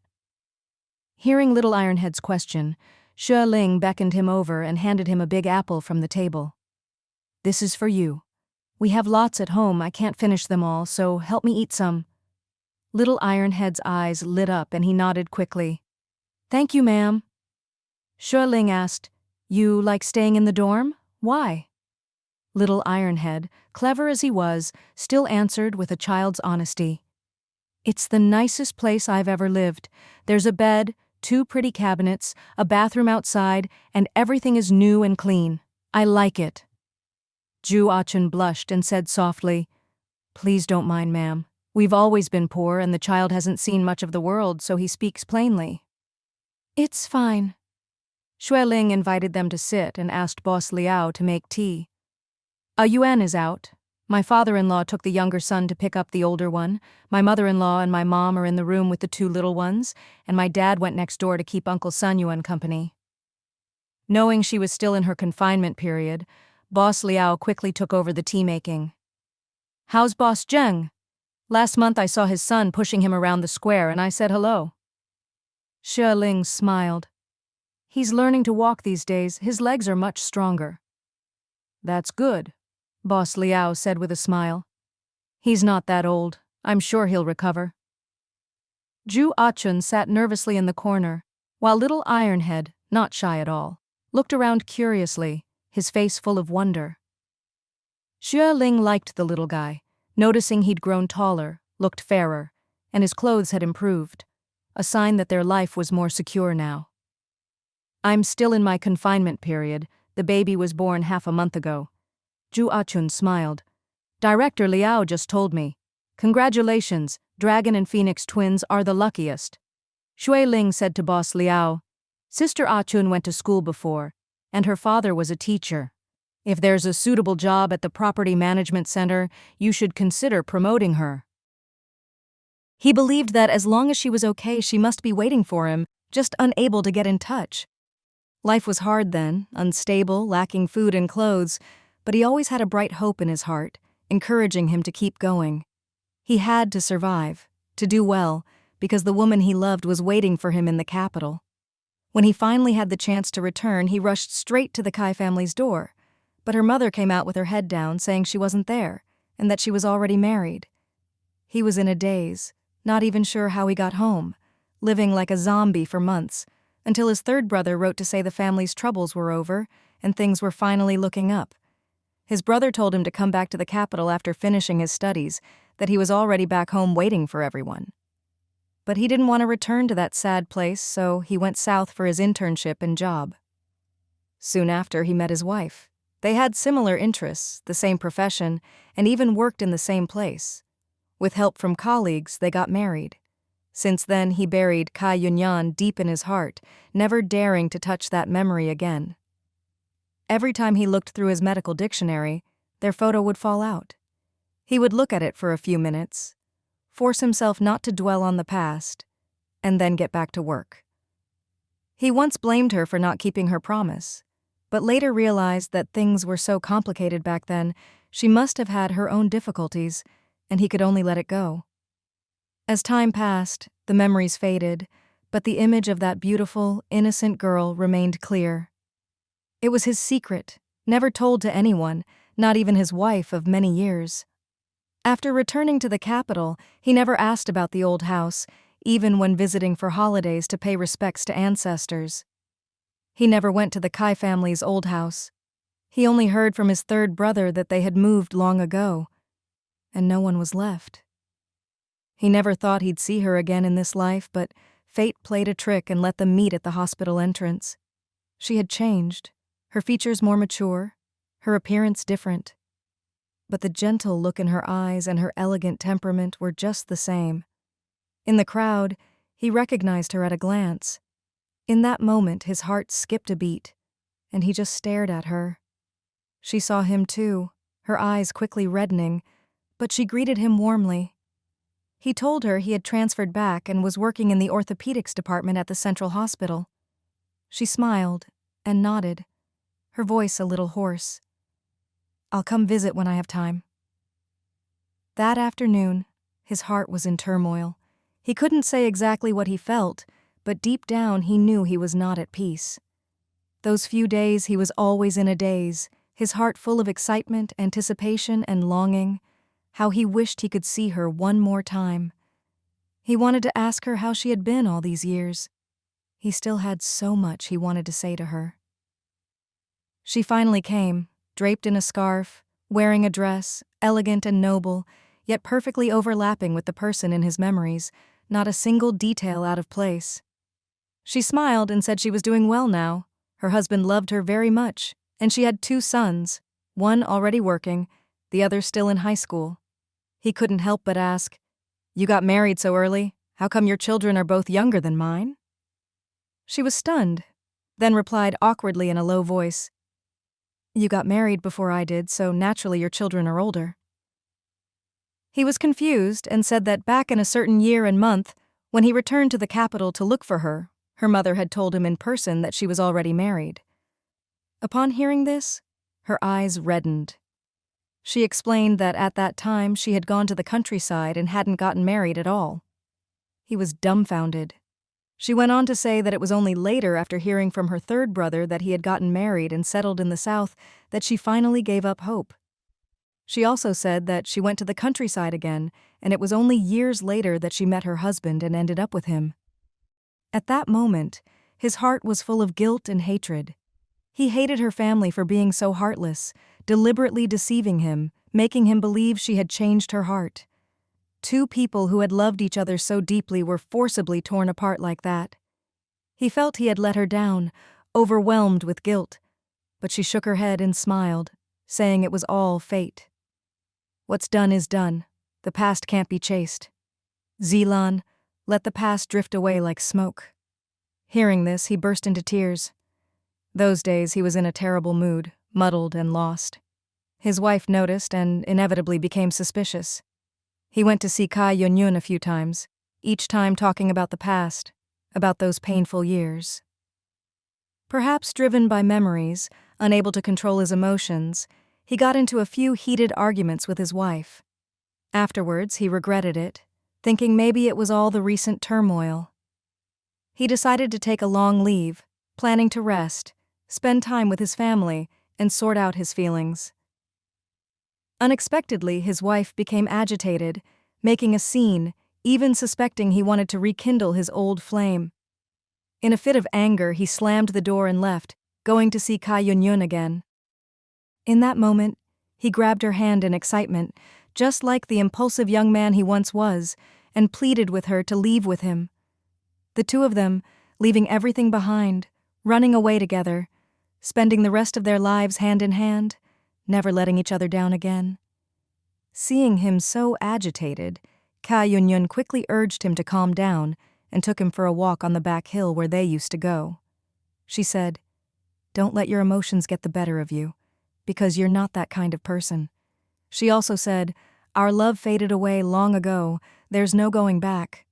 Hearing Little Ironhead's question, Xue Ling beckoned him over and handed him a big apple from the table. This is for you. We have lots at home, I can't finish them all, so help me eat some. Little Ironhead's eyes lit up and he nodded quickly. Thank you, ma'am. Shueling asked, You like staying in the dorm? Why? Little Ironhead, clever as he was, still answered with a child's honesty. It's the nicest place I've ever lived. There's a bed, 2 pretty cabinets, a bathroom outside, and everything is new and clean. I like it. Ju Achun blushed and said softly, Please don't mind, ma'am. We've always been poor and the child hasn't seen much of the world, so he speaks plainly. It's fine. Shueling invited them to sit and asked Boss Liao to make tea. Yuan is out. My father-in-law took the younger son to pick up the older one. My mother-in-law and my mom are in the room with the 2 little ones, and my dad went next door to keep Uncle Sun Yuan company. Knowing she was still in her confinement period, Boss Liao quickly took over the tea-making. How's Boss Zheng? Last month I saw his son pushing him around the square and I said hello. She Ling smiled. He's learning to walk these days, his legs are much stronger. That's good, Boss Liao said with a smile. He's not that old, I'm sure he'll recover. Ju Achun sat nervously in the corner, while little Ironhead, not shy at all, looked around curiously, his face full of wonder. Xue Ling liked the little guy, noticing he'd grown taller, looked fairer, and his clothes had improved, a sign that their life was more secure now. I'm still in my confinement period, the baby was born half a month ago. Ju Achun smiled. Director Liao just told me. Congratulations, Dragon and Phoenix twins are the luckiest. Xue Ling said to Boss Liao, Sister Achun went to school before, and her father was a teacher. If there's a suitable job at the property management center, you should consider promoting her. He believed that as long as she was okay, she must be waiting for him, just unable to get in touch. Life was hard then, unstable, lacking food and clothes, but he always had a bright hope in his heart, encouraging him to keep going. He had to survive, to do well, because the woman he loved was waiting for him in the capital. When he finally had the chance to return, he rushed straight to the Kai family's door, but her mother came out with her head down, saying she wasn't there, and that she was already married. He was in a daze, not even sure how he got home, living like a zombie for months, until his 3rd brother wrote to say the family's troubles were over and things were finally looking up. His brother told him to come back to the capital after finishing his studies, that he was already back home waiting for everyone. But he didn't want to return to that sad place, so he went south for his internship and job. Soon after, he met his wife. They had similar interests, the same profession, and even worked in the same place. With help from colleagues, they got married. Since then, he buried Kai Yunyan deep in his heart, never daring to touch that memory again. Every time he looked through his medical dictionary, their photo would fall out. He would look at it for a few minutes, force himself not to dwell on the past, and then get back to work. He once blamed her for not keeping her promise, but later realized that things were so complicated back then, she must have had her own difficulties, and he could only let it go. As time passed, the memories faded, but the image of that beautiful, innocent girl remained clear. It was his secret, never told to anyone, not even his wife of many years. After returning to the capital, he never asked about the old house, even when visiting for holidays to pay respects to ancestors. He never went to the Kai family's old house. He only heard from his 3rd brother that they had moved long ago, and no one was left. He never thought he'd see her again in this life, but fate played a trick and let them meet at the hospital entrance. She had changed, her features more mature, her appearance different. But the gentle look in her eyes and her elegant temperament were just the same. In the crowd, he recognized her at a glance. In that moment, his heart skipped a beat, and he just stared at her. She saw him too, her eyes quickly reddening, but she greeted him warmly. He told her he had transferred back and was working in the orthopedics department at the central hospital. She smiled and nodded, her voice a little hoarse. I'll come visit when I have time. That afternoon, his heart was in turmoil. He couldn't say exactly what he felt, but deep down he knew he was not at peace. Those few days he was always in a daze, his heart full of excitement, anticipation, and longing. How he wished he could see her one more time. He wanted to ask her how she had been all these years. He still had so much he wanted to say to her. She finally came, draped in a scarf, wearing a dress, elegant and noble, yet perfectly overlapping with the person in his memories, not a single detail out of place. She smiled and said she was doing well now. Her husband loved her very much, and she had 2 sons, one already working, the other still in high school. He couldn't help but ask, "You got married so early? How come your children are both younger than mine?" She was stunned, then replied awkwardly in a low voice, "You got married before I did, so naturally your children are older." He was confused and said that back in a certain year and month, when he returned to the capital to look for her, her mother had told him in person that she was already married. Upon hearing this, her eyes reddened. She explained that at that time she had gone to the countryside and hadn't gotten married at all. He was dumbfounded. She went on to say that it was only later, after hearing from her 3rd brother that he had gotten married and settled in the South, that she finally gave up hope. She also said that she went to the countryside again, and it was only years later that she met her husband and ended up with him. At that moment, his heart was full of guilt and hatred. He hated her family for being so heartless, deliberately deceiving him, making him believe she had changed her heart. 2 people who had loved each other so deeply were forcibly torn apart like that. He felt he had let her down, overwhelmed with guilt, but she shook her head and smiled, saying it was all fate. What's done is done. The past can't be chased. Zilan, let the past drift away like smoke. Hearing this, he burst into tears. Those days he was in a terrible mood, muddled and lost. His wife noticed and inevitably became suspicious. He went to see Ka Yunyun a few times, each time talking about the past, about those painful years. Perhaps driven by memories, unable to control his emotions, he got into a few heated arguments with his wife. Afterwards, he regretted it, thinking maybe it was all the recent turmoil. He decided to take a long leave, planning to rest, spend time with his family, and sort out his feelings. Unexpectedly, his wife became agitated, making a scene, even suspecting he wanted to rekindle his old flame. In a fit of anger, he slammed the door and left, going to see Ka Yunyun again. In that moment, he grabbed her hand in excitement, just like the impulsive young man he once was, and pleaded with her to leave with him. The 2 of them, leaving everything behind, running away together, spending the rest of their lives hand in hand, never letting each other down again. Seeing him so agitated, Ka Yunyun quickly urged him to calm down and took him for a walk on the back hill where they used to go. She said, "Don't let your emotions get the better of you, because you're not that kind of person." She also said, "Our love faded away long ago, there's no going back.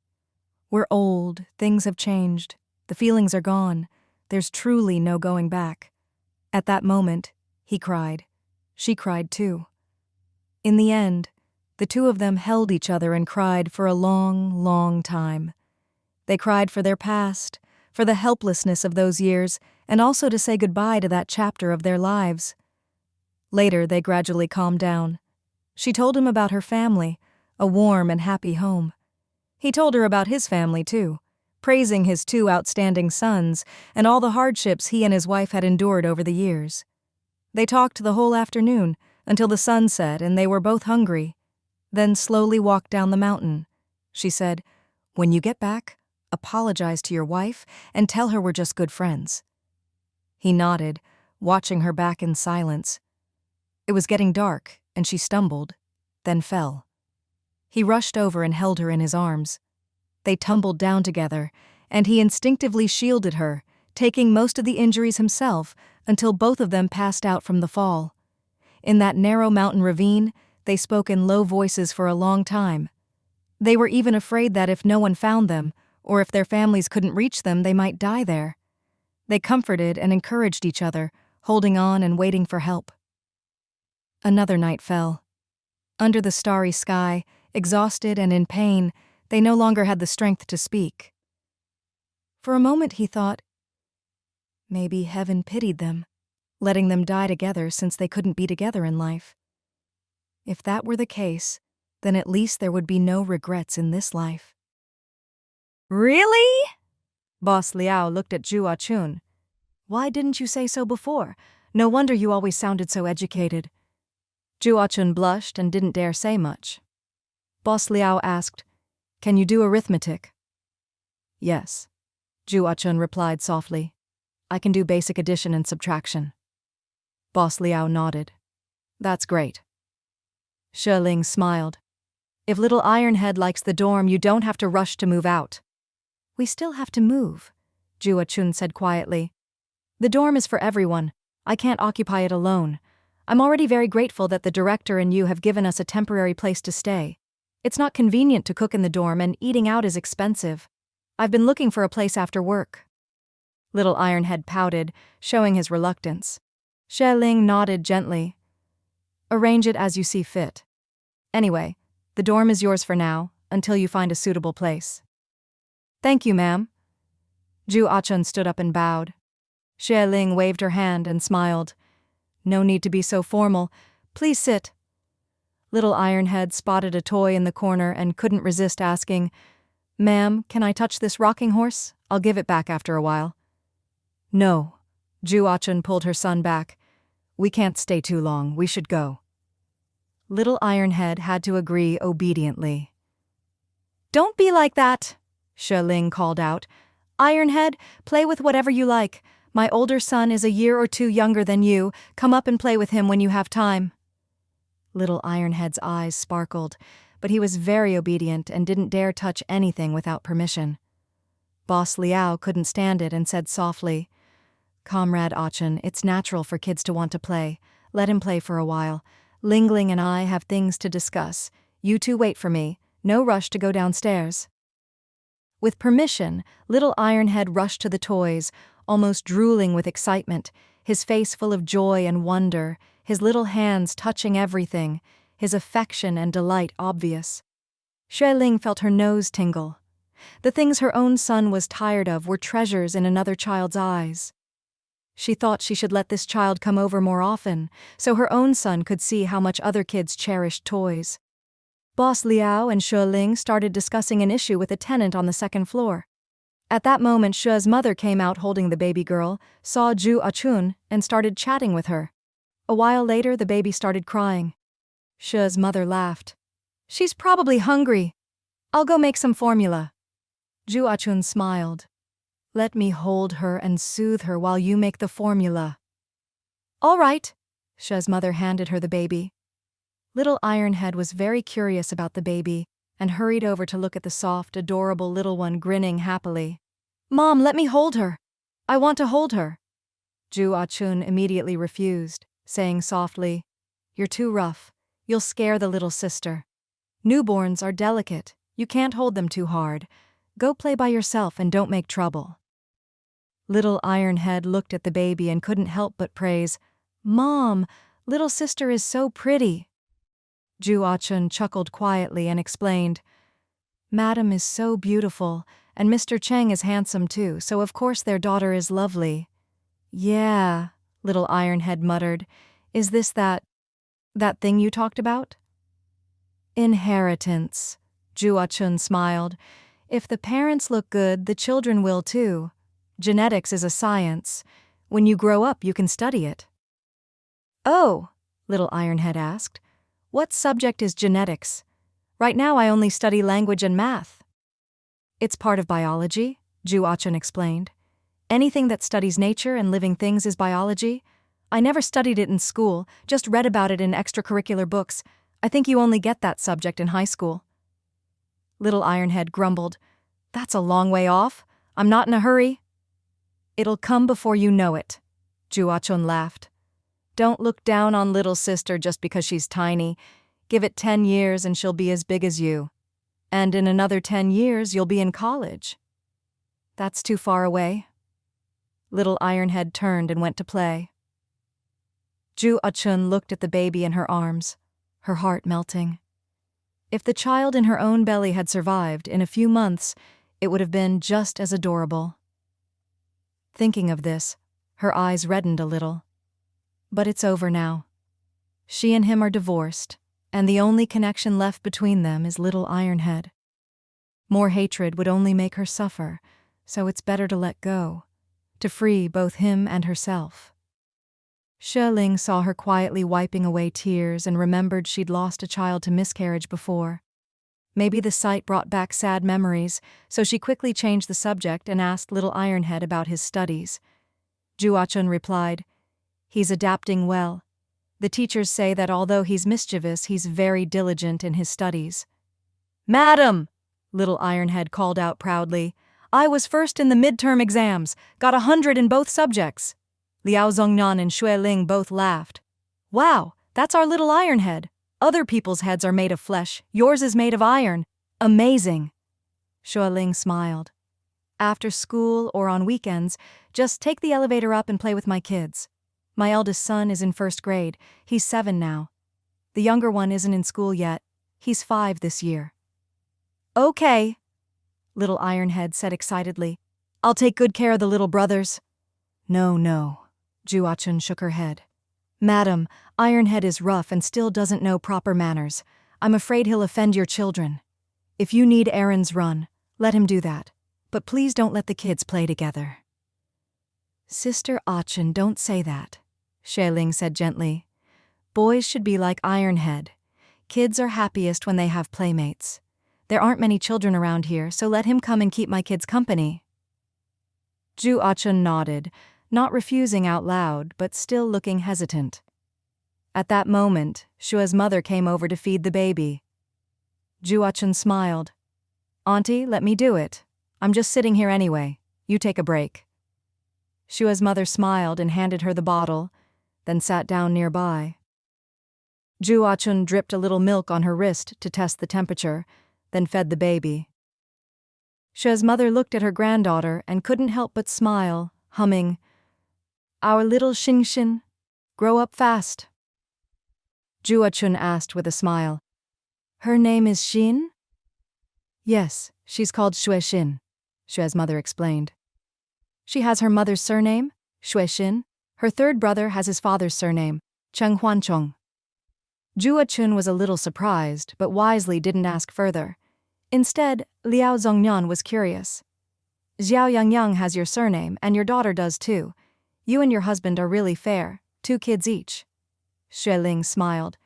We're old, things have changed, the feelings are gone, there's truly no going back." At that moment, he cried. She cried too. In the end, the 2 of them held each other and cried for a long, long time. They cried for their past, for the helplessness of those years, and also to say goodbye to that chapter of their lives. Later, they gradually calmed down. She told him about her family, a warm and happy home. He told her about his family too, praising his 2 outstanding sons and all the hardships he and his wife had endured over the years. They talked the whole afternoon, until the sun set and they were both hungry, then slowly walked down the mountain. She said, "When you get back, apologize to your wife and tell her we're just good friends." He nodded, watching her back in silence. It was getting dark, and she stumbled, then fell. He rushed over and held her in his arms. They tumbled down together, and he instinctively shielded her, taking most of the injuries himself until both of them passed out from the fall. In that narrow mountain ravine, they spoke in low voices for a long time. They were even afraid that if no one found them, or if their families couldn't reach them, they might die there. They comforted and encouraged each other, holding on and waiting for help. Another night fell. Under the starry sky, exhausted and in pain, they no longer had the strength to speak. For a moment he thought, maybe heaven pitied them, letting them die together since they couldn't be together in life. If that were the case, then at least there would be no regrets in this life. Really? Boss Liao looked at Zhu Achun. Why didn't you say so before? No wonder you always sounded so educated. Zhu Achun blushed and didn't dare say much. Boss Liao asked, Can you do arithmetic? Yes. Zhu Achun replied softly. I can do basic addition and subtraction. Boss Liao nodded. That's great. Shi Ling smiled. If little Ironhead likes the dorm, you don't have to rush to move out. We still have to move, Zhu Achun said quietly. The dorm is for everyone. I can't occupy it alone. I'm already very grateful that the director and you have given us a temporary place to stay. It's not convenient to cook in the dorm and eating out is expensive. I've been looking for a place after work. Little Ironhead pouted, showing his reluctance. Shi Ling nodded gently. Arrange it as you see fit. Anyway, the dorm is yours for now, until you find a suitable place. Thank you, ma'am. Zhu Achun stood up and bowed. Shi Ling waved her hand and smiled. No need to be so formal. Please sit. Little Ironhead spotted a toy in the corner and couldn't resist asking, Ma'am, can I touch this rocking horse? I'll give it back after a while. No. Zhu Achun pulled her son back. We can't stay too long. We should go. Little Ironhead had to agree obediently. Don't be like that, Shi Ling called out. Ironhead, play with whatever you like. My older son is a year or two younger than you. Come up and play with him when you have time. Little Ironhead's eyes sparkled, but he was very obedient and didn't dare touch anything without permission. Boss Liao couldn't stand it and said softly, Comrade Achun, it's natural for kids to want to play. Let him play for a while. Ling Ling and I have things to discuss. You two wait for me. No rush to go downstairs. With permission, little Ironhead rushed to the toys, almost drooling with excitement, his face full of joy and wonder, his little hands touching everything, his affection and delight obvious. Shi Ling felt her nose tingle. The things her own son was tired of were treasures in another child's eyes. She thought she should let this child come over more often, so her own son could see how much other kids cherished toys. Boss Liao and Shi Ling started discussing an issue with a tenant on the second floor. At that moment, Shi's mother came out holding the baby girl, saw Zhu Achun, and started chatting with her. A while later, the baby started crying. Shi's mother laughed. She's probably hungry. I'll go make some formula. Zhu Achun smiled. Let me hold her and soothe her while you make the formula. All right. Shi's mother handed her the baby. Little Ironhead was very curious about the baby and hurried over to look at the soft, adorable little one grinning happily. Mom, let me hold her. I want to hold her. Zhu Achun immediately refused, saying softly, You're too rough. You'll scare the little sister. Newborns are delicate. You can't hold them too hard. Go play by yourself and don't make trouble. Little Ironhead looked at the baby and couldn't help but praise, Mom, little sister is so pretty. Zhu Achun chuckled quietly and explained, Madam is so beautiful, and Mr. Cheng is handsome too, so of course their daughter is lovely. Yeah, little Ironhead muttered, is this that thing you talked about? Inheritance, Zhu Achun smiled. If the parents look good, the children will too. Genetics is a science. When you grow up, you can study it. Oh, little Ironhead asked. What subject is genetics? Right now I only study language and math. It's part of biology, Zhu Achun explained. Anything that studies nature and living things is biology. I never studied it in school, just read about it in extracurricular books. I think you only get that subject in high school. Little Ironhead grumbled, That's a long way off. I'm not in a hurry. It'll come before you know it, Zhu Achun laughed. Don't look down on little sister just because she's tiny. Give it 10 years and she'll be as big as you. And in another 10 years, you'll be in college. That's too far away. Little Ironhead turned and went to play. Zhu Achun looked at the baby in her arms, her heart melting. If the child in her own belly had survived, in a few months, it would have been just as adorable. Thinking of this, her eyes reddened a little. But it's over now. She and him are divorced, and the only connection left between them is little Ironhead. More hatred would only make her suffer, so it's better to let go, to free both him and herself. Ling saw her quietly wiping away tears and remembered she'd lost a child to miscarriage before. Maybe the sight brought back sad memories, so she quickly changed the subject and asked little Ironhead about his studies. Juachun replied, "He's adapting well. The teachers say that although he's mischievous, he's very diligent in his studies." "Madam!" little Ironhead called out proudly. "I was first in the midterm exams, got 100 in both subjects." Liao Zhongnan and Xue Ling both laughed. "Wow, that's our little Ironhead. Other people's heads are made of flesh, yours is made of iron. Amazing." Xue Ling smiled. "After school or on weekends, just take the elevator up and play with my kids. My eldest son is in first grade, he's 7 now. The younger one isn't in school yet, he's 5 this year." "Okay," little Ironhead said excitedly. "I'll take good care of the little brothers." No, Juachun shook her head. "Madam, Ironhead is rough and still doesn't know proper manners. I'm afraid he'll offend your children. If you need errands run, let him do that. But please don't let the kids play together." "Sister Achun, don't say that," Xue Ling said gently. "Boys should be like Ironhead. Kids are happiest when they have playmates. There aren't many children around here, so let him come and keep my kids company." Juachun nodded, not refusing out loud, but still looking hesitant. At that moment, Shua's mother came over to feed the baby. Juachun smiled. "Auntie, let me do it. I'm just sitting here anyway. You take a break." Shua's mother smiled and handed her the bottle, then sat down nearby. Juachun dripped a little milk on her wrist to test the temperature, then fed the baby. Shua's mother looked at her granddaughter and couldn't help but smile, humming, "Our little Xingxin, grow up fast." Juachun asked with a smile, "Her name is Xin?" "Yes, she's called Xue Xin," Xue's mother explained. "She has her mother's surname, Xue Xin. Her third brother has his father's surname, Cheng Huanchong." Juachun was a little surprised, but wisely didn't ask further. Instead, Liao Zhongnan was curious. "Xiao Yangyang has your surname, and your daughter does too. You and your husband are really fair, 2 kids each." Xue Ling smiled.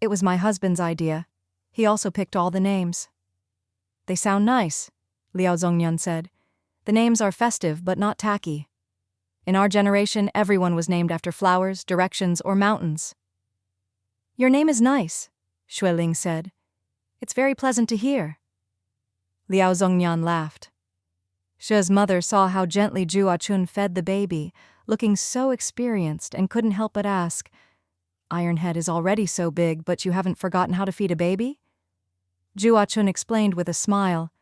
"It was my husband's idea. He also picked all the names." "They sound nice," Liao Zhongnan said. "The names are festive but not tacky. In our generation, everyone was named after flowers, directions, or mountains." "Your name is nice," Xue Ling said. "It's very pleasant to hear." Liao Zhongnan laughed. Xue's mother saw how gently Juachun fed the baby, looking so experienced, and couldn't help but ask, "Ironhead is already so big, but you haven't forgotten how to feed a baby?" Juachun explained with a smile,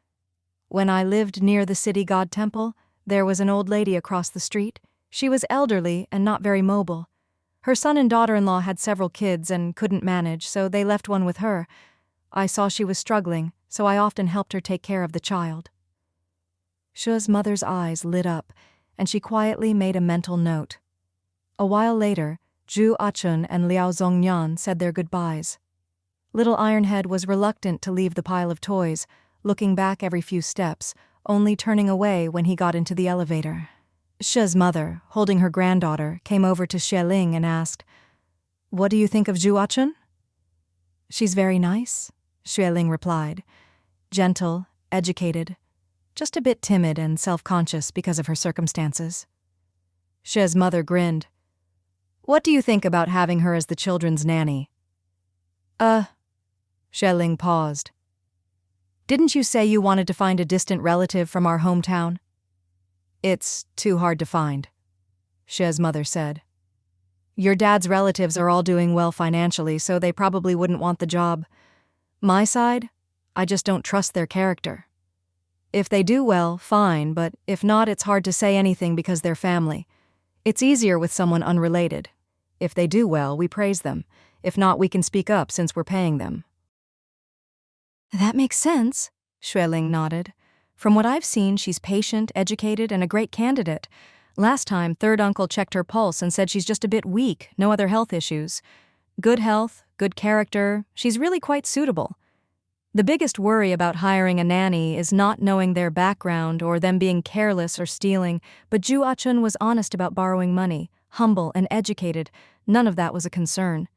"When I lived near the city god temple, there was an old lady across the street. She was elderly and not very mobile. Her son and daughter-in-law had several kids and couldn't manage, so they left one with her. I saw she was struggling, so I often helped her take care of the child." Shua's mother's eyes lit up, and she quietly made a mental note. A while later, Juachun and Liao Zhongnan said their goodbyes. Little Ironhead was reluctant to leave the pile of toys, looking back every few steps, only turning away when he got into the elevator. Shua's mother, holding her granddaughter, came over to Xue Ling and asked, "What do you think of Juachun?" "She's very nice," Xue Ling replied. "Gentle, educated, just a bit timid and self-conscious because of her circumstances." Xue's mother grinned. "What do you think about having her as the children's nanny?" Xue Ling paused. "Didn't you say you wanted to find a distant relative from our hometown?" "It's too hard to find," Xue's mother said. "Your dad's relatives are all doing well financially, so they probably wouldn't want the job. My side, I just don't trust their character. If they do well, fine, but if not, it's hard to say anything because they're family. It's easier with someone unrelated. If they do well, we praise them. If not, we can speak up since we're paying them." "That makes sense," Xue Ling nodded. "From what I've seen, she's patient, educated, and a great candidate. Last time, third uncle checked her pulse and said she's just a bit weak, no other health issues. Good health, good character, she's really quite suitable. The biggest worry about hiring a nanny is not knowing their background or them being careless or stealing, but Ju Ah-chun was honest about borrowing money, humble and educated. None of that was a concern.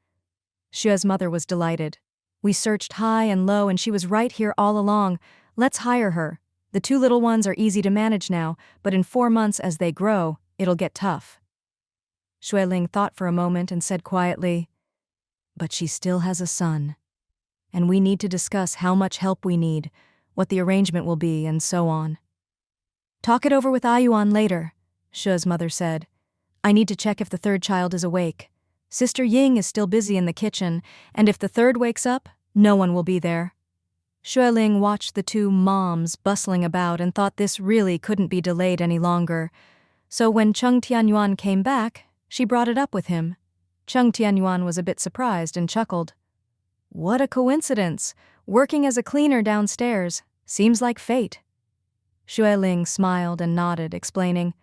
Xue's mother was delighted. We searched high and low and she was right here all along. Let's hire her. The two little ones are easy to manage now, but in 4 months as they grow, it'll get tough. Xue Ling thought for a moment and said quietly, "But she still has a son. And we need to discuss how much help we need, what the arrangement will be, and so on." "Talk it over with Ayuan later," Xue's mother said. "I need to check if the third child is awake. Sister Ying is still busy in the kitchen, and if the third wakes up, no one will be there." Xue Ling watched the two moms bustling about and thought this really couldn't be delayed any longer. So when Cheng Tianyuan came back, she brought it up with him. Cheng Tianyuan was a bit surprised and chuckled. "What a coincidence! Working as a cleaner downstairs. Seems like fate." Xue Ling smiled and nodded, explaining,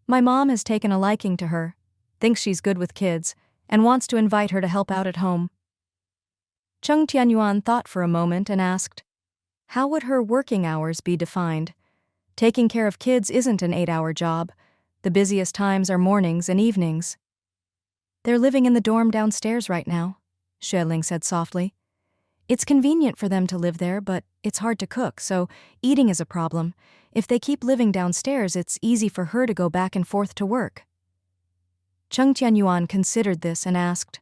"My mom has taken a liking to her, thinks she's good with kids, and wants to invite her to help out at home." Cheng Tianyuan thought for a moment and asked, "How would her working hours be defined? Taking care of kids isn't an 8-hour job. The busiest times are mornings and evenings." "They're living in the dorm downstairs right now," Xue Ling said softly. "It's convenient for them to live there, but it's hard to cook, so eating is a problem. If they keep living downstairs, it's easy for her to go back and forth to work." Cheng Tianyuan considered this and asked,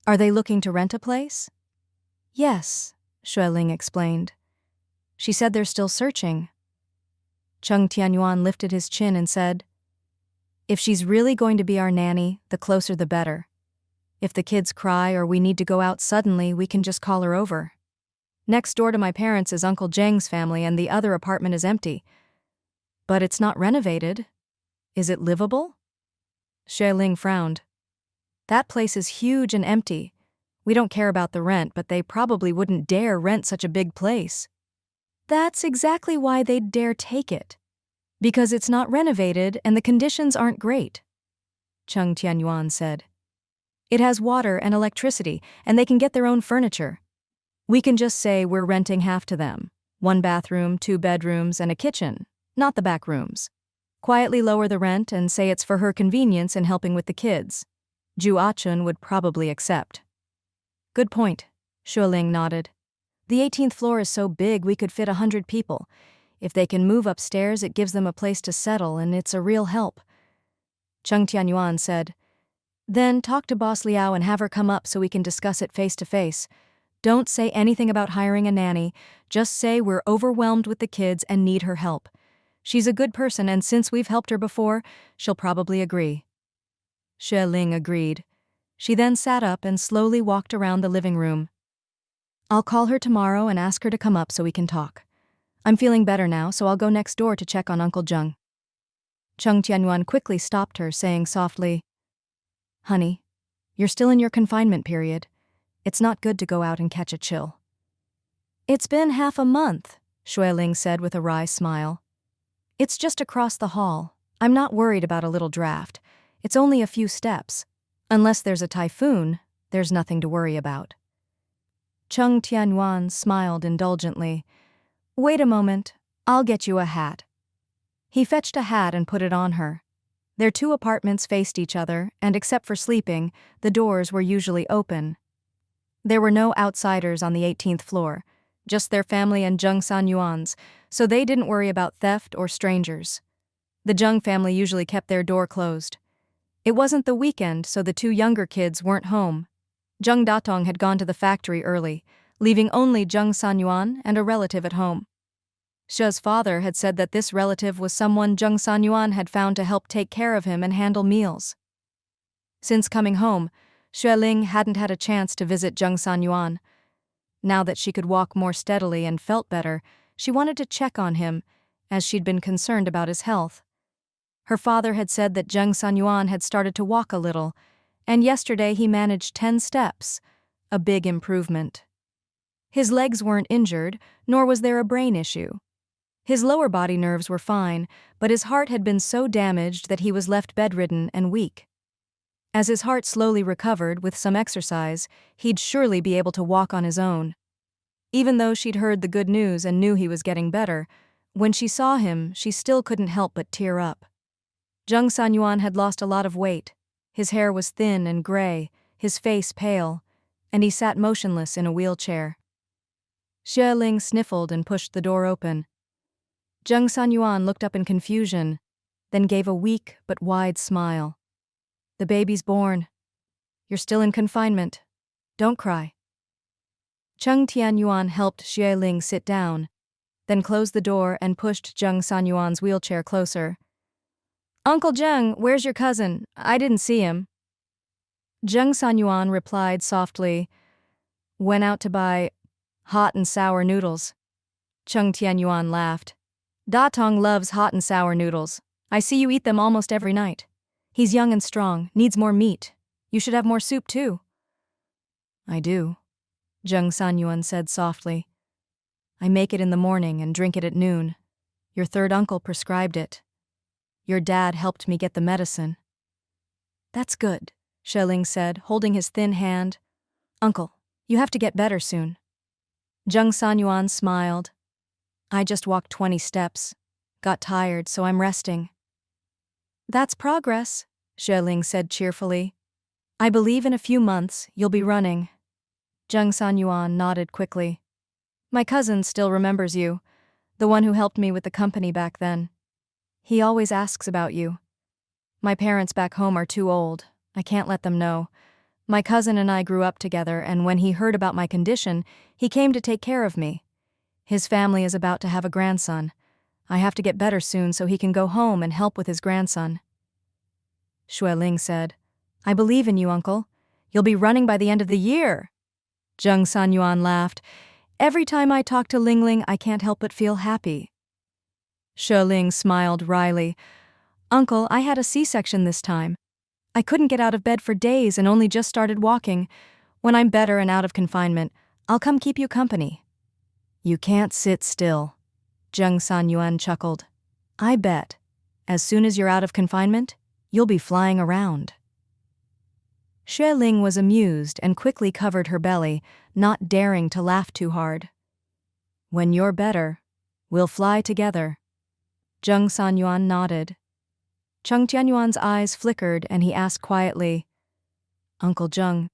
"Are they looking to rent a place?" "Yes," Xue Ling explained. "She said they're still searching." Cheng Tianyuan lifted his chin and said, "If she's really going to be our nanny, the closer the better. If the kids cry or we need to go out suddenly, we can just call her over. Next door to my parents is Uncle Zheng's family and the other apartment is empty. But it's not renovated. Is it livable?" Xue Ling frowned. "That place is huge and empty. We don't care about the rent, but they probably wouldn't dare rent such a big place." "That's exactly why they'd dare take it. Because it's not renovated and the conditions aren't great," Cheng Tianyuan said. "It has water and electricity, and they can get their own furniture. We can just say we're renting half to them. 1 bathroom, 2 bedrooms, and a kitchen, not the back rooms. Quietly lower the rent and say it's for her convenience in helping with the kids. Ju Ah-chun would probably accept." "Good point," Xue Ling nodded. "The 18th floor is so big we could fit 100 people. If they can move upstairs, it gives them a place to settle, and it's a real help." Cheng Tianyuan said, "Then talk to Boss Liao and have her come up so we can discuss it face to face. Don't say anything about hiring a nanny. Just say we're overwhelmed with the kids and need her help. She's a good person, and since we've helped her before, she'll probably agree." Xue Ling agreed. She then sat up and slowly walked around the living room. "I'll call her tomorrow and ask her to come up so we can talk. I'm feeling better now, so I'll go next door to check on Uncle Zheng." Cheng Tianyuan quickly stopped her, saying softly, "Honey, you're still in your confinement period. It's not good to go out and catch a chill." "It's been half a month," Xue Ling said with a wry smile. "It's just across the hall. I'm not worried about a little draft. It's only a few steps. Unless there's a typhoon, there's nothing to worry about." Cheng Tianyuan smiled indulgently. "Wait a moment, I'll get you a hat." He fetched a hat and put it on her. Their 2 apartments faced each other, and except for sleeping, the doors were usually open. There were no outsiders on the 18th floor, just their family and Zheng Sanyuan's, so they didn't worry about theft or strangers. The Zheng family usually kept their door closed. It wasn't the weekend, so the 2 younger kids weren't home. Zheng Datong had gone to the factory early, leaving only Zheng Sanyuan and a relative at home. Xue's father had said that this relative was someone Zheng Sanyuan had found to help take care of him and handle meals. Since coming home, Xue Ling hadn't had a chance to visit Zheng Sanyuan. Now that she could walk more steadily and felt better, she wanted to check on him, as she'd been concerned about his health. Her father had said that Zheng Sanyuan had started to walk a little, and yesterday he managed 10 steps, a big improvement. His legs weren't injured, nor was there a brain issue. His lower body nerves were fine, but his heart had been so damaged that he was left bedridden and weak. As his heart slowly recovered with some exercise, he'd surely be able to walk on his own. Even though she'd heard the good news and knew he was getting better, when she saw him, she still couldn't help but tear up. Jung Sanyuan had lost a lot of weight. His hair was thin and gray, his face pale, and he sat motionless in a wheelchair. Xue Ling sniffled and pushed the door open. Jung Sanyuan looked up in confusion, then gave a weak but wide smile. "The baby's born. You're still in confinement. Don't cry." Chung Tianyuan helped Xue Ling sit down, then closed the door and pushed Jung Sanyuan's wheelchair closer. "Uncle Jung, where's your cousin? I didn't see him." Jung Sanyuan replied softly, "Went out to buy hot and sour noodles." Chung Tianyuan laughed. "Da Tong loves hot and sour noodles. I see you eat them almost every night. He's young and strong, needs more meat. You should have more soup too." "I do," Jung Sanyuan said softly. "I make it in the morning and drink it at noon. Your third uncle prescribed it. Your dad helped me get the medicine." "That's good," Xue Ling said, holding his thin hand. "Uncle, you have to get better soon." Jung Sanyuan smiled. "I just walked 20 steps. Got tired, so I'm resting." "That's progress," Xue Ling said cheerfully. "I believe in a few months you'll be running." Jung Sanyuan nodded quickly. "My cousin still remembers you, the one who helped me with the company back then. He always asks about you. My parents back home are too old. I can't let them know. My cousin and I grew up together, and when he heard about my condition, he came to take care of me. His family is about to have a grandson. I have to get better soon so he can go home and help with his grandson." Xue Ling said, "I believe in you, uncle. You'll be running by the end of the year." Jung Sanyuan laughed. "Every time I talk to Ling Ling, I can't help but feel happy." Xue Ling smiled wryly. "Uncle, I had a C-section this time. I couldn't get out of bed for days and only just started walking. When I'm better and out of confinement, I'll come keep you company." "You can't sit still," Jung Sanyuan chuckled. "I bet, as soon as you're out of confinement, you'll be flying around." Xue Ling was amused and quickly covered her belly, not daring to laugh too hard. "When you're better, we'll fly together." Jung Sanyuan nodded. Chung Tianyuan's eyes flickered and he asked quietly, "Uncle Jung,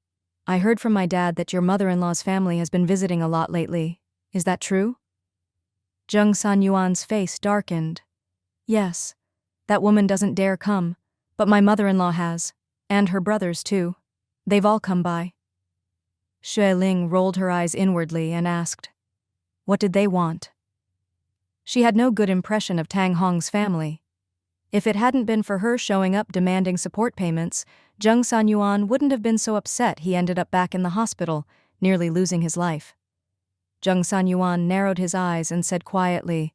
I heard from my dad that your mother-in-law's family has been visiting a lot lately. Is that true?" Jung Sanyuan's face darkened. "Yes, that woman doesn't dare come, but my mother-in-law has, and her brothers too. They've all come by." Xue Ling rolled her eyes inwardly and asked, "What did they want?" She had no good impression of Tang Hong's family. If it hadn't been for her showing up demanding support payments, Jung Sanyuan wouldn't have been so upset he ended up back in the hospital, nearly losing his life. Jung Sanyuan narrowed his eyes and said quietly,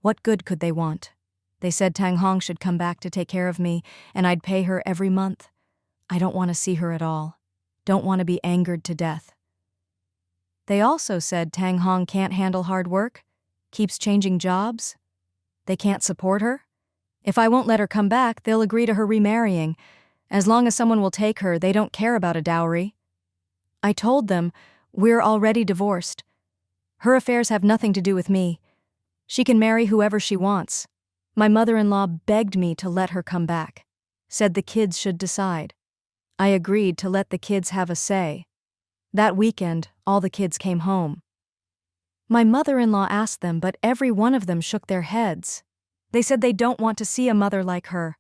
"What good could they want? They said Tang Hong should come back to take care of me, and I'd pay her every month. I don't want to see her at all. Don't want to be angered to death." They also said Tang Hong can't handle hard work, keeps changing jobs. They can't support her. If I won't let her come back, they'll agree to her remarrying. As long as someone will take her, they don't care about a dowry. I told them, we're already divorced. Her affairs have nothing to do with me. She can marry whoever she wants. My mother-in-law begged me to let her come back. Said the kids should decide. I agreed to let the kids have a say. That weekend, all the kids came home. My mother-in-law asked them, but every one of them shook their heads. They said they don't want to see a mother like her.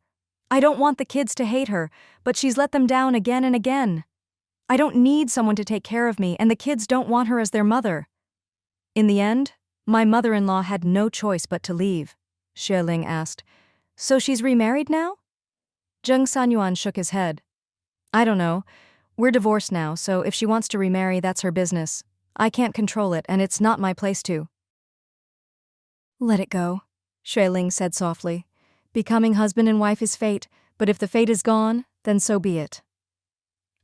I don't want the kids to hate her, but she's let them down again and again. I don't need someone to take care of me, and the kids don't want her as their mother. In the end, my mother-in-law had no choice but to leave. Xue Ling asked, "So she's remarried now?" Jung Sanyuan shook his head. "I don't know. We're divorced now, so if she wants to remarry, that's her business. I can't control it, and it's not my place to." "Let it go," Xue Ling said softly. "Becoming husband and wife is fate, but if the fate is gone, then so be it."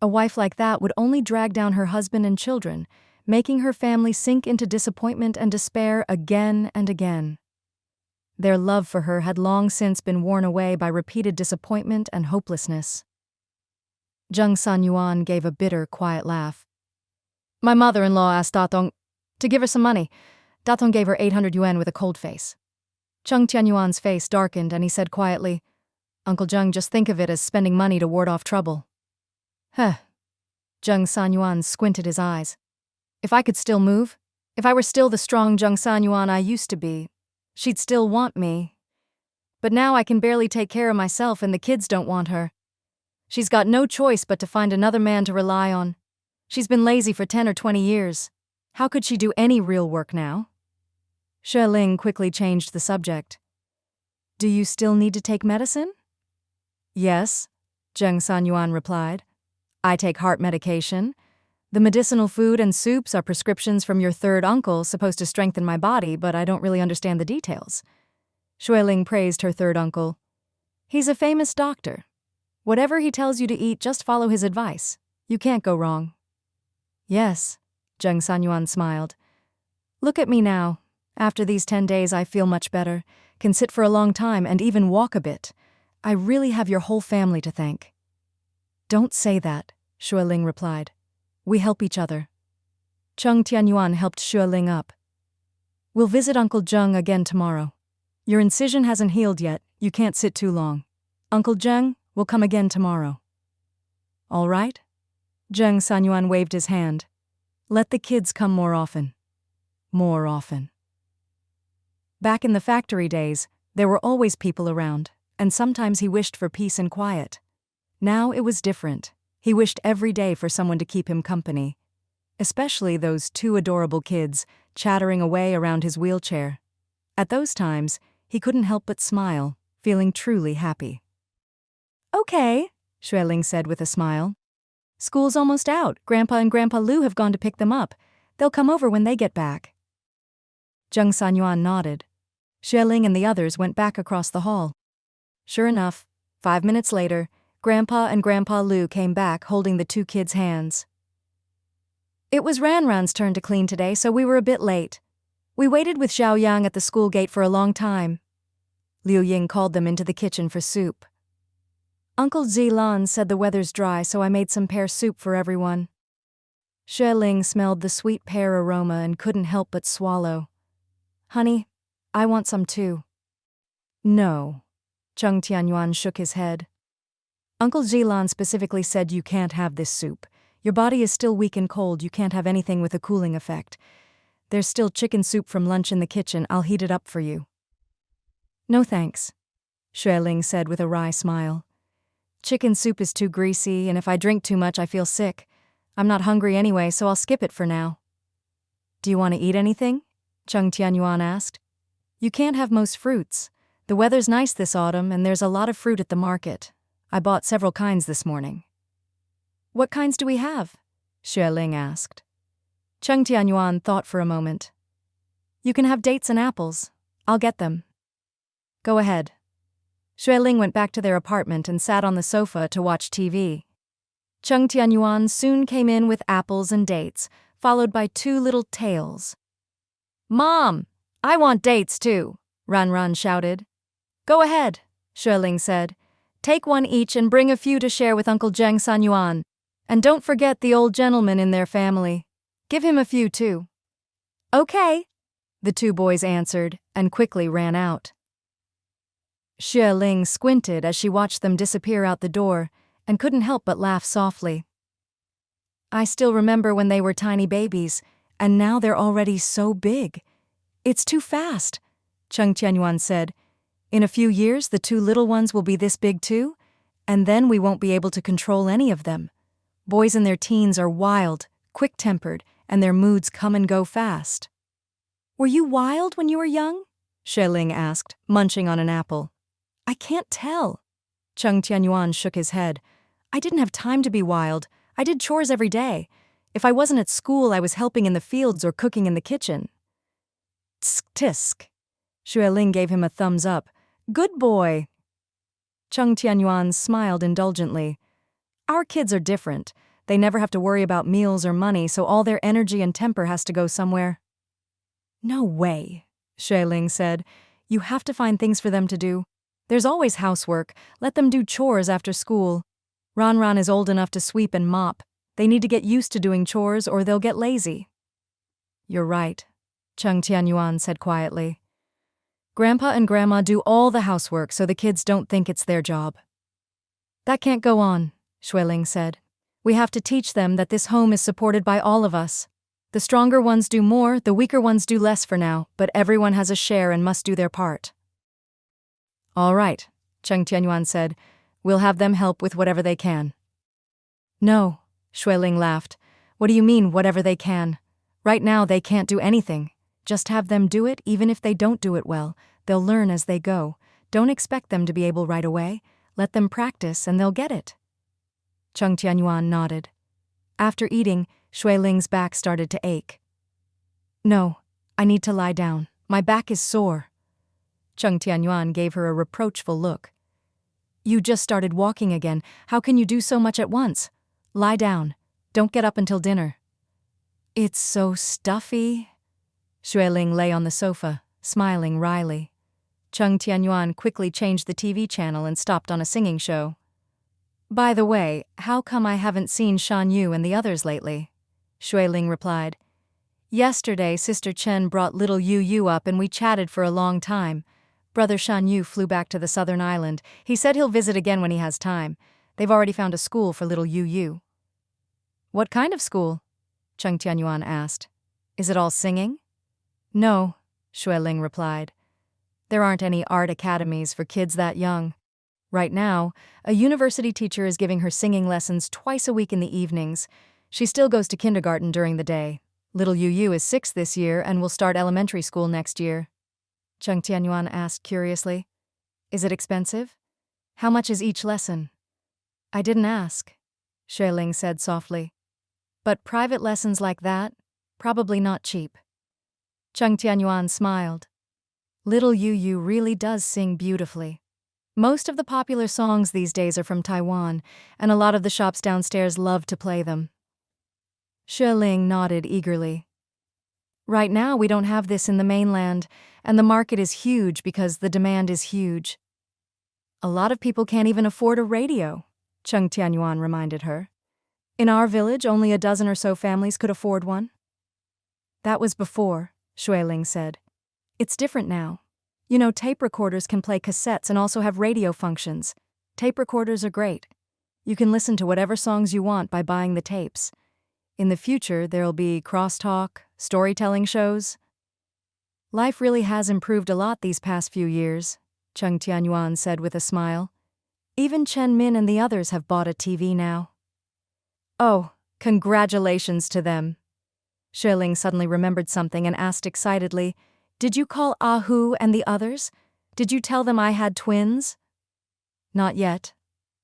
A wife like that would only drag down her husband and children, making her family sink into disappointment and despair again and again. Their love for her had long since been worn away by repeated disappointment and hopelessness. Jung San-yuan gave a bitter, quiet laugh. My mother-in-law asked Datong to give her some money. Datong gave her 800 yuan with a cold face. Chung Tianyuan's face darkened and he said quietly, Uncle Jung, just think of it as spending money to ward off trouble. Huh. Jung San-yuan squinted his eyes. If I could still move, if I were still the strong Jung San-yuan I used to be, she'd still want me. But now I can barely take care of myself and the kids don't want her. She's got no choice but to find another man to rely on. She's been lazy for 10 or 20 years. How could she do any real work now? Xue Ling quickly changed the subject. Do you still need to take medicine? Yes, Jung San-yuan replied. I take heart medication. The medicinal food and soups are prescriptions from your third uncle supposed to strengthen my body, but I don't really understand the details. Xue Ling praised her third uncle. He's a famous doctor. Whatever he tells you to eat, just follow his advice. You can't go wrong. Yes, Jung San-yuan smiled. Look at me now. After these 10 days I feel much better, can sit for a long time and even walk a bit. I really have your whole family to thank. Don't say that, Xue Ling replied. We help each other. Chung Tianyuan helped Xue Ling up. We'll visit Uncle Jung again tomorrow. Your incision hasn't healed yet, you can't sit too long. Uncle Jung will come again tomorrow. All right? Jung San-yuan waved his hand. Let the kids come more often. More often. Back in the factory days, there were always people around, and sometimes he wished for peace and quiet. Now it was different. He wished every day for someone to keep him company, especially those two adorable kids chattering away around his wheelchair. At those times, he couldn't help but smile, feeling truly happy. Okay, Xue Ling said with a smile. School's almost out. Grandpa and Grandpa Lu have gone to pick them up. They'll come over when they get back. Jung San-yuan nodded. Xue Ling and the others went back across the hall. Sure enough, 5 minutes later, Grandpa and Grandpa Lu came back holding the two kids' hands. It was Ranran's turn to clean today, so we were a bit late. We waited with Xiao Yang at the school gate for a long time. Liu Ying called them into the kitchen for soup. Uncle Zilan said the weather's dry, so I made some pear soup for everyone. Xue Ling smelled the sweet pear aroma and couldn't help but swallow. Honey, I want some too. No. Chung Tianyuan shook his head. Uncle Zilan specifically said you can't have this soup. Your body is still weak and cold, you can't have anything with a cooling effect. There's still chicken soup from lunch in the kitchen, I'll heat it up for you. No thanks, Xue Ling said with a wry smile. Chicken soup is too greasy, and if I drink too much I feel sick. I'm not hungry anyway, so I'll skip it for now. Do you want to eat anything? Chung Tianyuan asked. You can't have most fruits. The weather's nice this autumn, and there's a lot of fruit at the market. I bought several kinds this morning. What kinds do we have? Xue Ling asked. Chung Tianyuan thought for a moment. You can have dates and apples. I'll get them. Go ahead. Xue Ling went back to their apartment and sat on the sofa to watch TV. Chung Tianyuan soon came in with apples and dates, followed by two little tails. Mom, I want dates too, Ranran shouted. Go ahead, Xue Ling said. Take one each and bring a few to share with Uncle Jung San-yuan. And don't forget the old gentleman in their family. Give him a few too. Okay, the two boys answered and quickly ran out. Xue Ling squinted as she watched them disappear out the door and couldn't help but laugh softly. I still remember when they were tiny babies, and now they're already so big. It's too fast, Chung Tianyuan said. In a few years, the two little ones will be this big too, and then we won't be able to control any of them. Boys in their teens are wild, quick-tempered, and their moods come and go fast. Were you wild when you were young? Xue Ling asked, munching on an apple. I can't tell. Chung Tianyuan shook his head. I didn't have time to be wild. I did chores every day. If I wasn't at school, I was helping in the fields or cooking in the kitchen. Tsk tisk. Xue Ling gave him a thumbs up. Good boy. Chung Tianyuan smiled indulgently. Our kids are different. They never have to worry about meals or money, so all their energy and temper has to go somewhere. No way, Xue Ling said. You have to find things for them to do. There's always housework. Let them do chores after school. Ran is old enough to sweep and mop. They need to get used to doing chores or they'll get lazy. You're right, Cheng Tianyuan said quietly. Grandpa and Grandma do all the housework so the kids don't think it's their job. That can't go on, Xueling said. We have to teach them that this home is supported by all of us. The stronger ones do more, the weaker ones do less for now, but everyone has a share and must do their part. All right, Cheng Tianyuan said. We'll have them help with whatever they can. No, Xueling laughed. What do you mean, whatever they can? Right now they can't do anything. Just have them do it even if they don't do it well. They'll learn as they go. Don't expect them to be able right away. Let them practice and they'll get it. Cheng Tianyuan nodded. After eating, Xueling's back started to ache. No, I need to lie down. My back is sore. Cheng Tianyuan gave her a reproachful look. You just started walking again. How can you do so much at once? Lie down. Don't get up until dinner. It's so stuffy. Xueling lay on the sofa, smiling wryly. Cheng Tianyuan quickly changed the TV channel and stopped on a singing show. By the way, how come I haven't seen Shan Yu and the others lately? Xueling replied. Yesterday, Sister Chen brought little Yu up and we chatted for a long time. Brother Shan Yu flew back to the southern island. He said he'll visit again when he has time. They've already found a school for little Yu. What kind of school? Cheng Tianyuan asked. Is it all singing? No, Xueling replied. There aren't any art academies for kids that young. Right now, a university teacher is giving her singing lessons twice a week in the evenings. She still goes to kindergarten during the day. Little Yu is 6 this year and will start elementary school next year. Cheng Tianyuan asked curiously. Is it expensive? How much is each lesson? I didn't ask, Xueling said softly. But private lessons like that, probably not cheap. Cheng Tianyuan smiled. Little Yu really does sing beautifully. Most of the popular songs these days are from Taiwan, and a lot of the shops downstairs love to play them. Xueling nodded eagerly. Right now we don't have this in the mainland, and the market is huge because the demand is huge. A lot of people can't even afford a radio, Cheng Tianyuan reminded her. In our village, only a dozen or so families could afford one. That was before, Xueling said. It's different now. You know, tape recorders can play cassettes and also have radio functions. Tape recorders are great. You can listen to whatever songs you want by buying the tapes. In the future, there'll be crosstalk, storytelling shows. Life really has improved a lot these past few years, Cheng Tianyuan said with a smile. Even Chen Min and the others have bought a TV now. Oh, congratulations to them. Xueling suddenly remembered something and asked excitedly, Did you call Ahu and the others? Did you tell them I had twins? Not yet,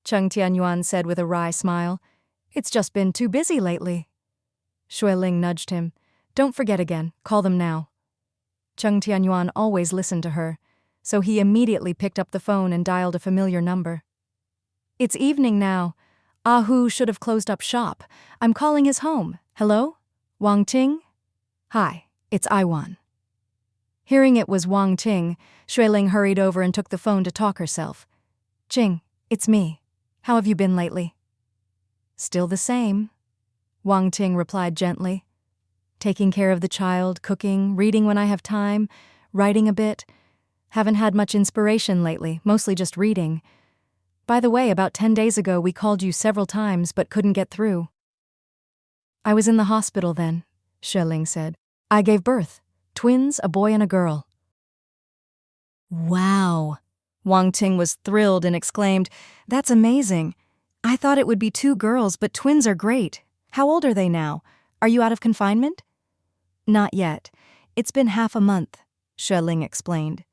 Cheng Tianyuan said with a wry smile. It's just been too busy lately. Xueling nudged him. Don't forget again, call them now. Cheng Tianyuan always listened to her, so he immediately picked up the phone and dialed a familiar number. It's evening now. Ahu should have closed up shop. I'm calling his home. Hello? Wang Ting? Hi, it's Iwan. Hearing it was Wang Ting, Xueling hurried over and took the phone to talk herself. Ting, it's me. How have you been lately? Still the same, Wang Ting replied gently. Taking care of the child, cooking, reading when I have time, writing a bit. Haven't had much inspiration lately, mostly just reading. By the way, about 10 days ago we called you several times but couldn't get through. I was in the hospital then, Xueling said. I gave birth. Twins, a boy and a girl. Wow. Wang Ting was thrilled and exclaimed, That's amazing. I thought it would be 2 girls, but twins are great. How old are they now? Are you out of confinement? Not yet. It's been half a month, Xueling explained.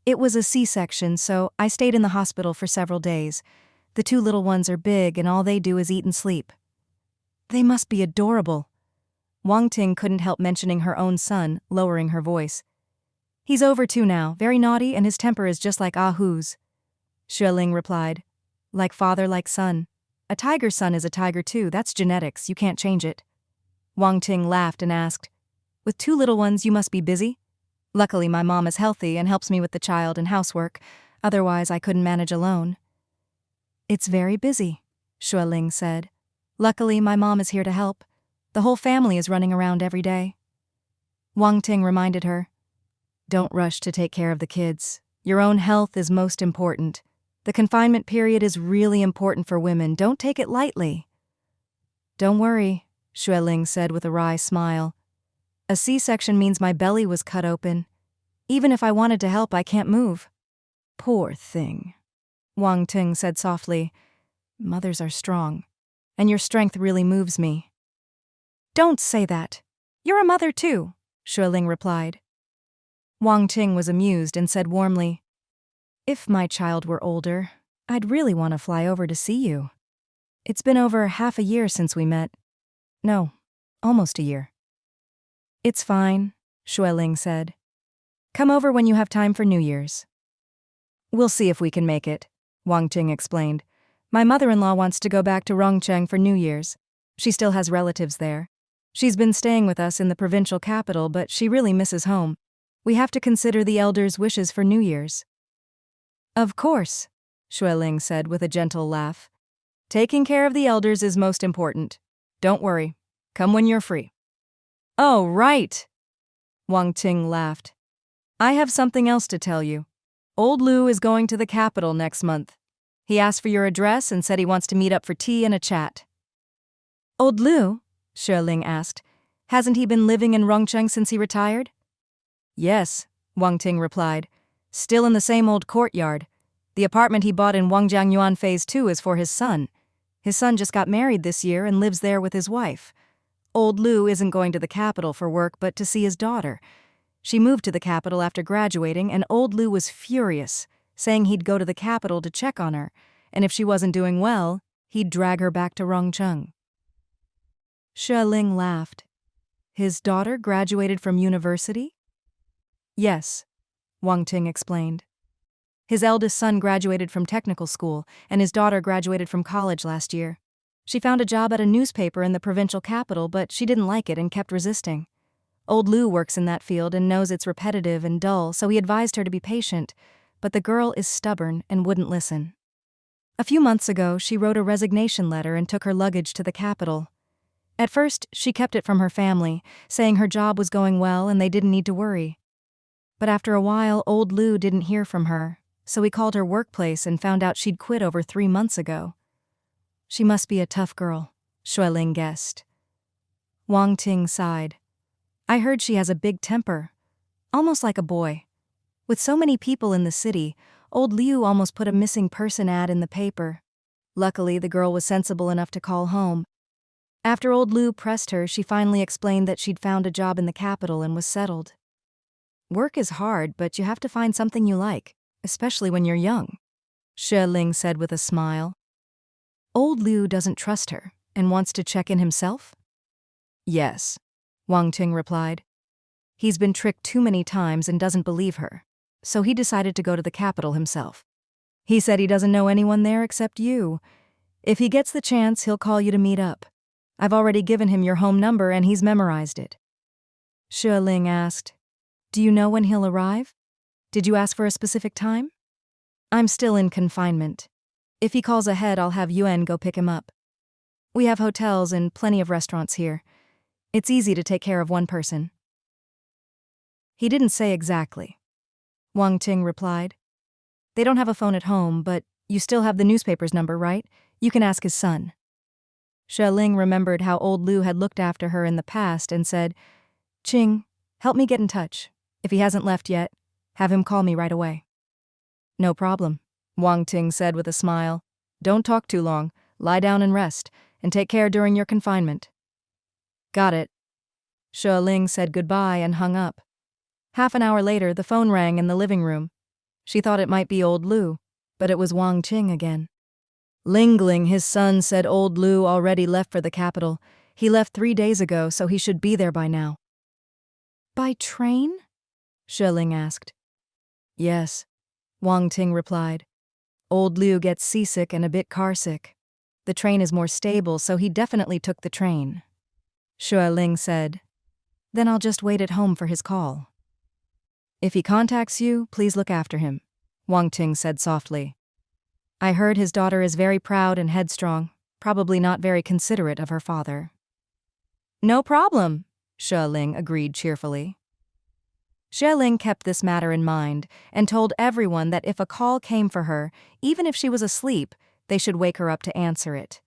It was a C-section, so I stayed in the hospital for several days. The 2 little ones are big and all they do is eat and sleep. They must be adorable. Wang Ting couldn't help mentioning her own son, lowering her voice. He's over 2 now, very naughty, and his temper is just like Ahu's. Xueling replied. Like father, like son. A tiger's son is a tiger too, that's genetics, you can't change it. Wang Ting laughed and asked, With 2 little ones you must be busy? Luckily, my mom is healthy and helps me with the child and housework. Otherwise, I couldn't manage alone. It's very busy, Shualing said. Luckily, my mom is here to help. The whole family is running around every day. Wang Ting reminded her, Don't rush to take care of the kids. Your own health is most important. The confinement period is really important for women. Don't take it lightly. Don't worry, Shualing said with a wry smile. A C-section means my belly was cut open. Even if I wanted to help, I can't move. Poor thing. Wang Ting said softly, Mothers are strong, and your strength really moves me. Don't say that. You're a mother too, Shualing replied. Wang Ting was amused and said warmly, If my child were older, I'd really want to fly over to see you. It's been over half a year since we met. No, almost a year. It's fine, Shualing said. Come over when you have time for New Year's. We'll see if we can make it, Wang Ting explained. My mother-in-law wants to go back to Rongcheng for New Year's. She still has relatives there. She's been staying with us in the provincial capital, but she really misses home. We have to consider the elders' wishes for New Year's. Of course, Shualing said with a gentle laugh. Taking care of the elders is most important. Don't worry. Come when you're free. Oh, right, Wang Ting laughed. I have something else to tell you. Old Lu is going to the capital next month. He asked for your address and said he wants to meet up for tea and a chat. Old Lu? Shualing asked. Hasn't he been living in Rongcheng since he retired? Yes, Wang Ting replied. Still in the same old courtyard. The apartment he bought in Wangjiangyuan Phase 2 is for his son. His son just got married this year and lives there with his wife. Old Lu isn't going to the capital for work but to see his daughter. She moved to the capital after graduating, and Old Lu was furious, saying he'd go to the capital to check on her, and if she wasn't doing well, he'd drag her back to Rongcheng. Shualing laughed. His daughter graduated from university? Yes, Wang Ting explained. His eldest son graduated from technical school, and his daughter graduated from college last year. She found a job at a newspaper in the provincial capital, but she didn't like it and kept resisting. Old Lu works in that field and knows it's repetitive and dull, so he advised her to be patient, but the girl is stubborn and wouldn't listen. A few months ago, she wrote a resignation letter and took her luggage to the capital. At first, she kept it from her family, saying her job was going well and they didn't need to worry. But after a while, Old Lu didn't hear from her, so he called her workplace and found out she'd quit over 3 months ago. She must be a tough girl, Shualing guessed. Wang Ting sighed. I heard she has a big temper, almost like a boy. With so many people in the city, Old Liu almost put a missing person ad in the paper. Luckily, the girl was sensible enough to call home. After Old Liu pressed her, she finally explained that she'd found a job in the capital and was settled. Work is hard, but you have to find something you like, especially when you're young, Shualing said with a smile. Old Liu doesn't trust her and wants to check in himself? Yes, Wang Ting replied. He's been tricked too many times and doesn't believe her, so he decided to go to the capital himself. He said he doesn't know anyone there except you. If he gets the chance, he'll call you to meet up. I've already given him your home number and he's memorized it. Shualing asked, Do you know when he'll arrive? Did you ask for a specific time? I'm still in confinement. If he calls ahead, I'll have Yuan go pick him up. We have hotels and plenty of restaurants here. It's easy to take care of one person. He didn't say exactly, Wang Ting replied. They don't have a phone at home, but you still have the newspaper's number, right? You can ask his son. Shualing remembered how Old Lu had looked after her in the past and said, Ching, help me get in touch. If he hasn't left yet, have him call me right away. No problem, Wang Ting said with a smile. Don't talk too long, lie down and rest, and take care during your confinement. Got it. Shualing said goodbye and hung up. Half an hour later, the phone rang in the living room. She thought it might be Old Lu, but it was Wang Ting again. Lingling, his son, said Old Lu already left for the capital. He left 3 days ago, so he should be there by now. By train? Shualing asked. Yes, Wang Ting replied. Old Liu gets seasick and a bit carsick. The train is more stable, so he definitely took the train. Shualing said, Then I'll just wait at home for his call. If he contacts you, please look after him, Wang Ting said softly. I heard his daughter is very proud and headstrong, probably not very considerate of her father. No problem, Xue Ling agreed cheerfully. Xue Ling kept this matter in mind and told everyone that if a call came for her, even if she was asleep, they should wake her up to answer it.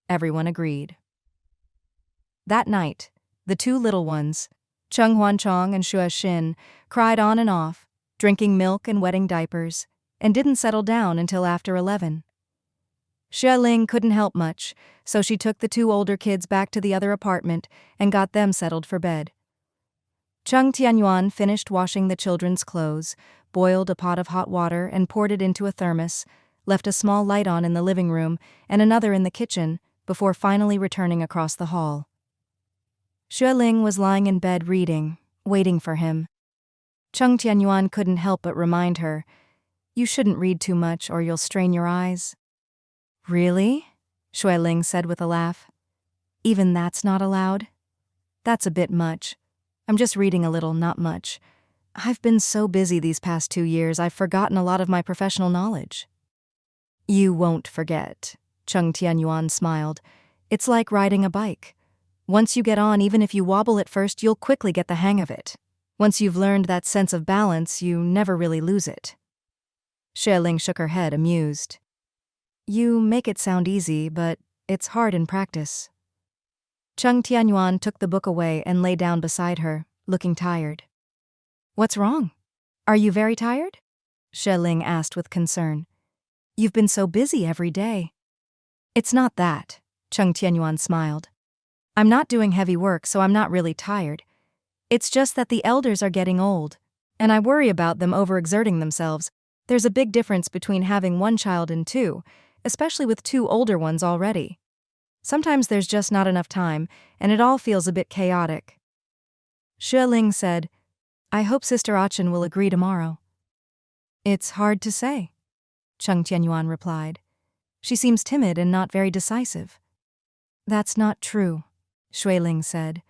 Everyone agreed. That night, the two little ones, Cheng Huanchong and Xue Xin, cried on and off, drinking milk and wetting diapers, and didn't settle down until after 11. Xue Ling couldn't help much, so she took the two older kids back to the other apartment and got them settled for bed. Cheng Tianyuan finished washing the children's clothes, boiled a pot of hot water and poured it into a thermos, left a small light on in the living room and another in the kitchen before finally returning across the hall. Xue Ling was lying in bed reading, waiting for him. Cheng Tianyuan couldn't help but remind her, "You shouldn't read too much or you'll strain your eyes." Really? Xue Ling said with a laugh. Even that's not allowed? That's a bit much. I'm just reading a little, not much. I've been so busy these past 2 years, I've forgotten a lot of my professional knowledge. You won't forget, Cheng Tianyuan smiled. It's like riding a bike. Once you get on, even if you wobble at first, you'll quickly get the hang of it. Once you've learned that sense of balance, you never really lose it. Xue Ling shook her head, amused. You make it sound easy, but it's hard in practice. Cheng Tianyuan took the book away and lay down beside her, looking tired. What's wrong? Are you very tired? Xue Ling asked with concern. You've been so busy every day. It's not that, Cheng Tianyuan smiled. I'm not doing heavy work, so I'm not really tired. It's just that the elders are getting old, and I worry about them overexerting themselves. There's a big difference between having one child and two, especially with two older ones already. Sometimes there's just not enough time, and it all feels a bit chaotic. Xue Ling said, I hope Sister Achin will agree tomorrow. It's hard to say, Cheng Tianyuan replied. She seems timid and not very decisive. That's not true, Xue Ling said.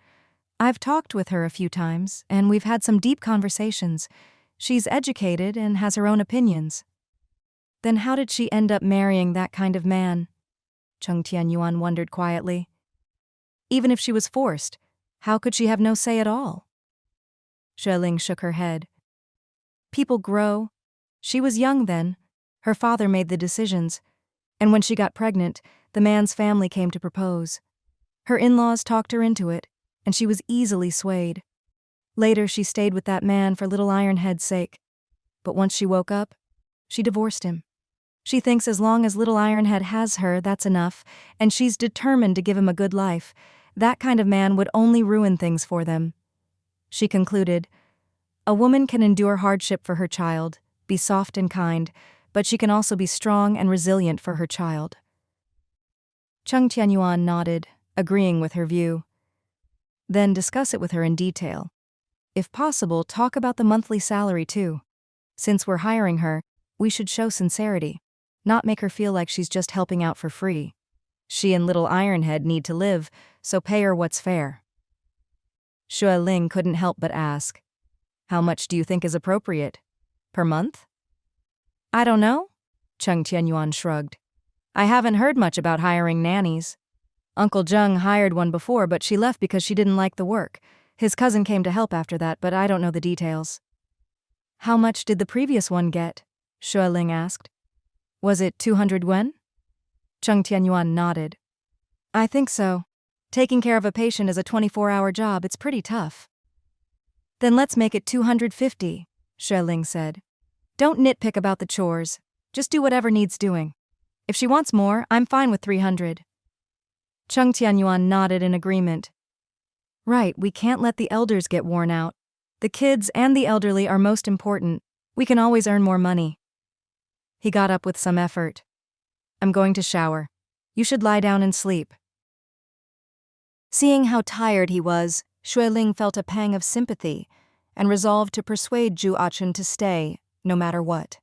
I've talked with her a few times, and we've had some deep conversations. She's educated and has her own opinions. Then how did she end up marrying that kind of man? Cheng Tianyuan wondered quietly. Even if she was forced, how could she have no say at all? Xue Ling shook her head. People grow. She was young then. Her father made the decisions. And when she got pregnant, the man's family came to propose. Her in-laws talked her into it, and she was easily swayed. Later, she stayed with that man for little Ironhead's sake. But once she woke up, she divorced him. She thinks as long as little Ironhead has her, that's enough, and she's determined to give him a good life. That kind of man would only ruin things for them. She concluded, a woman can endure hardship for her child, be soft and kind, but she can also be strong and resilient for her child. Cheng Tianyuan nodded, agreeing with her view. Then discuss it with her in detail. If possible, talk about the monthly salary too. Since we're hiring her, we should show sincerity, not make her feel like she's just helping out for free. She and little Ironhead need to live, so pay her what's fair. Xue Ling couldn't help but ask, how much do you think is appropriate? Per month? I don't know, Cheng Tianyuan shrugged. I haven't heard much about hiring nannies. Uncle Zheng hired one before, but she left because she didn't like the work. His cousin came to help after that, but I don't know the details. How much did the previous one get? Xue Ling asked. Was it 200 yuan? Cheng Tianyuan nodded. I think so. Taking care of a patient is a 24-hour job, it's pretty tough. Then let's make it 250, Xue Ling said. Don't nitpick about the chores. Just do whatever needs doing. If she wants more, I'm fine with 300. Cheng Tianyuan nodded in agreement. Right, we can't let the elders get worn out. The kids and the elderly are most important. We can always earn more money. He got up with some effort. I'm going to shower. You should lie down and sleep. Seeing how tired he was, Xue Ling felt a pang of sympathy and resolved to persuade Zhu Achin to stay, no matter what.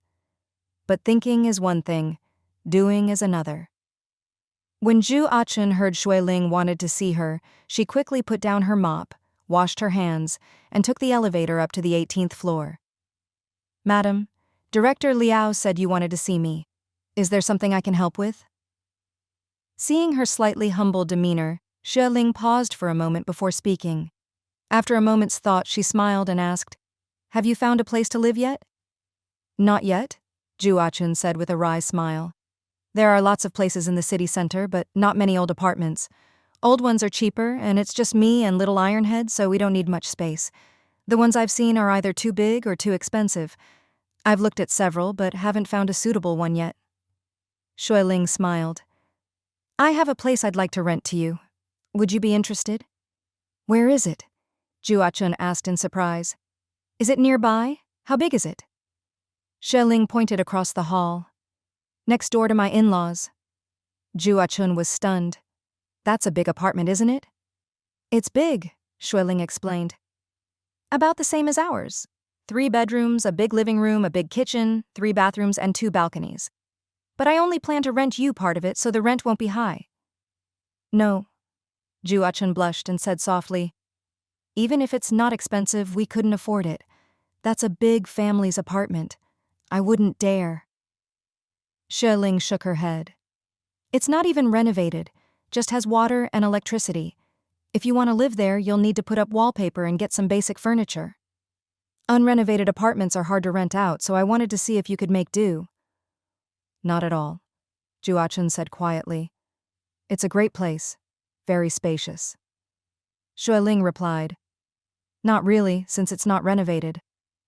But thinking is one thing, doing is another. When Zhu Achin heard Xue Ling wanted to see her, she quickly put down her mop, washed her hands, and took the elevator up to the 18th floor. "Madam, Director Liao said you wanted to see me. Is there something I can help with?" Seeing her slightly humble demeanor, Xue Ling paused for a moment before speaking. After a moment's thought, she smiled and asked, "Have you found a place to live yet?" "Not yet," Zhu Achun said with a wry smile. "There are lots of places in the city center, but not many old apartments. Old ones are cheaper, and it's just me and little Ironhead, so we don't need much space. The ones I've seen are either too big or too expensive. I've looked at several, but haven't found a suitable one yet." Xue Ling smiled. "I have a place I'd like to rent to you. Would you be interested?" "Where is it?" Zhu Achun asked in surprise. "Is it nearby? How big is it?" Xue Ling pointed across the hall. "Next door to my in-laws." Zhu Achun was stunned. "That's a big apartment, isn't it?" "It's big," Xue Ling explained. "About the same as ours. 3 bedrooms, a big living room, a big kitchen, 3 bathrooms, and 2 balconies. But I only plan to rent you part of it, so the rent won't be high." "No." Zhu Achun blushed and said softly, "Even if it's not expensive, we couldn't afford it. That's a big family's apartment. I wouldn't dare." Xue Ling shook her head. "It's not even renovated, just has water and electricity. If you want to live there, you'll need to put up wallpaper and get some basic furniture. Unrenovated apartments are hard to rent out, so I wanted to see if you could make do." "Not at all," Zhu Achun said quietly. "It's a great place, very spacious." Xue Ling replied, "Not really, since it's not renovated.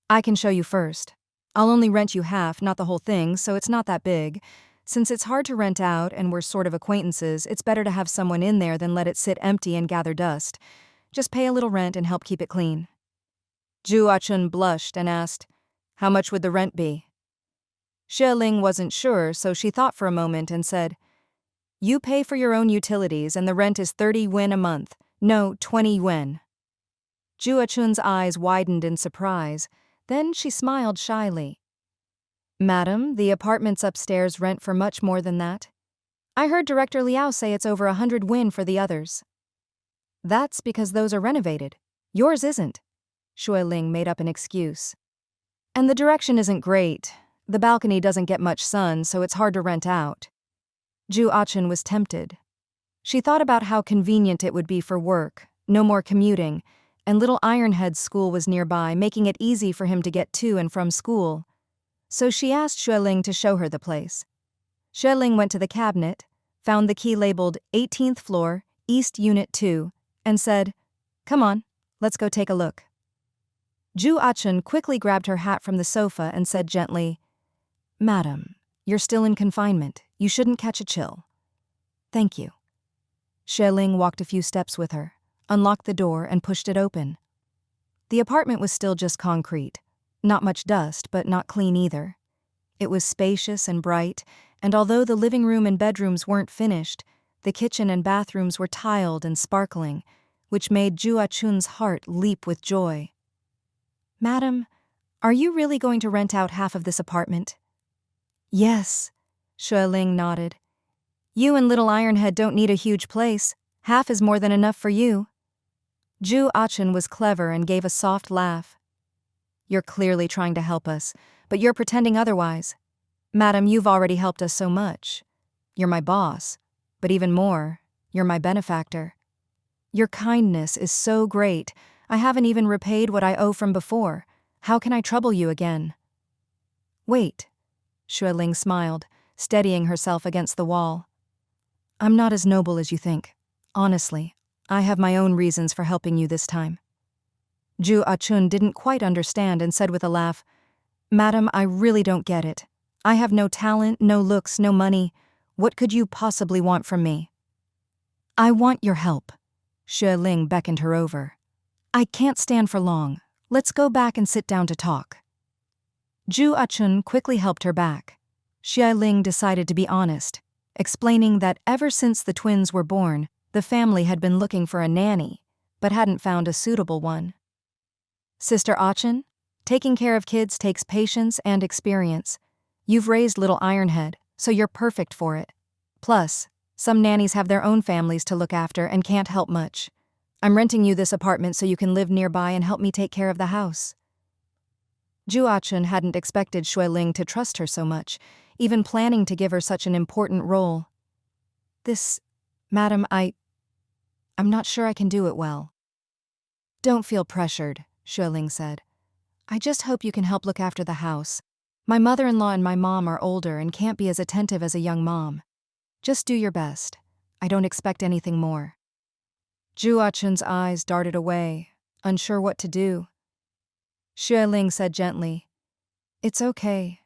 I can show you first. I'll only rent you half, not the whole thing, so it's not that big. Since it's hard to rent out and we're sort of acquaintances, it's better to have someone in there than let it sit empty and gather dust. Just pay a little rent and help keep it clean." Zhu Achun blushed and asked, "How much would the rent be?" Xue Ling wasn't sure, so she thought for a moment and said, "You pay for your own utilities and the rent is 30 yuan a month. No, 20 yuan." Zhu Achun's eyes widened in surprise. Then she smiled shyly. "Madam, the apartments upstairs rent for much more than that. I heard Director Liao say it's over 100 yuan for the others." "That's because those are renovated. Yours isn't." Xue Ling made up an excuse. "And the direction isn't great. The balcony doesn't get much sun, so it's hard to rent out." Zhu Achun was tempted. She thought about how convenient it would be for work, no more commuting, and little Ironhead's school was nearby, making it easy for him to get to and from school. So she asked Xue Ling to show her the place. Xue Ling went to the cabinet, found the key labeled 18th floor, East Unit 2, and said, "Come on, let's go take a look." Zhu Achun quickly grabbed her hat from the sofa and said gently, "Madam, you're still in confinement. You shouldn't catch a chill." "Thank you." Xue Ling walked a few steps with her, unlocked the door, and pushed it open. The apartment was still just concrete. Not much dust, but not clean either. It was spacious and bright, and although the living room and bedrooms weren't finished, the kitchen and bathrooms were tiled and sparkling, which made Zhu Achun's heart leap with joy. "Madam, are you really going to rent out half of this apartment?" "Yes," Xue Ling nodded. "You and little Ironhead don't need a huge place. Half is more than enough for you." Zhu Achun was clever and gave a soft laugh. "You're clearly trying to help us, but you're pretending otherwise. Madam, you've already helped us so much. You're my boss, but even more, you're my benefactor. Your kindness is so great, I haven't even repaid what I owe from before. How can I trouble you again?" "Wait," Xue Ling smiled, steadying herself against the wall. "I'm not as noble as you think. Honestly, I have my own reasons for helping you this time." Zhu Achun didn't quite understand and said with a laugh, "Madam, I really don't get it. I have no talent, no looks, no money. What could you possibly want from me?" "I want your help." Xue Ling beckoned her over. "I can't stand for long. Let's go back and sit down to talk." Zhu Achun quickly helped her back. Xue Ling decided to be honest, explaining that ever since the twins were born, the family had been looking for a nanny, but hadn't found a suitable one. "Sister Achun, taking care of kids takes patience and experience. You've raised little Ironhead, so you're perfect for it. Plus, some nannies have their own families to look after and can't help much. I'm renting you this apartment so you can live nearby and help me take care of the house. Juachun hadn't expected Shueling to trust her so much, even planning to give her such an important role. Madam, I'm not sure I can do it well. Don't feel pressured, Shueling said. I just hope you can help look after the house. My mother-in-law and my mom are older and can't be as attentive as a young mom. Just do your best. I don't expect anything more. Juachun's eyes darted away, unsure what to do. Shueling said gently, It's okay.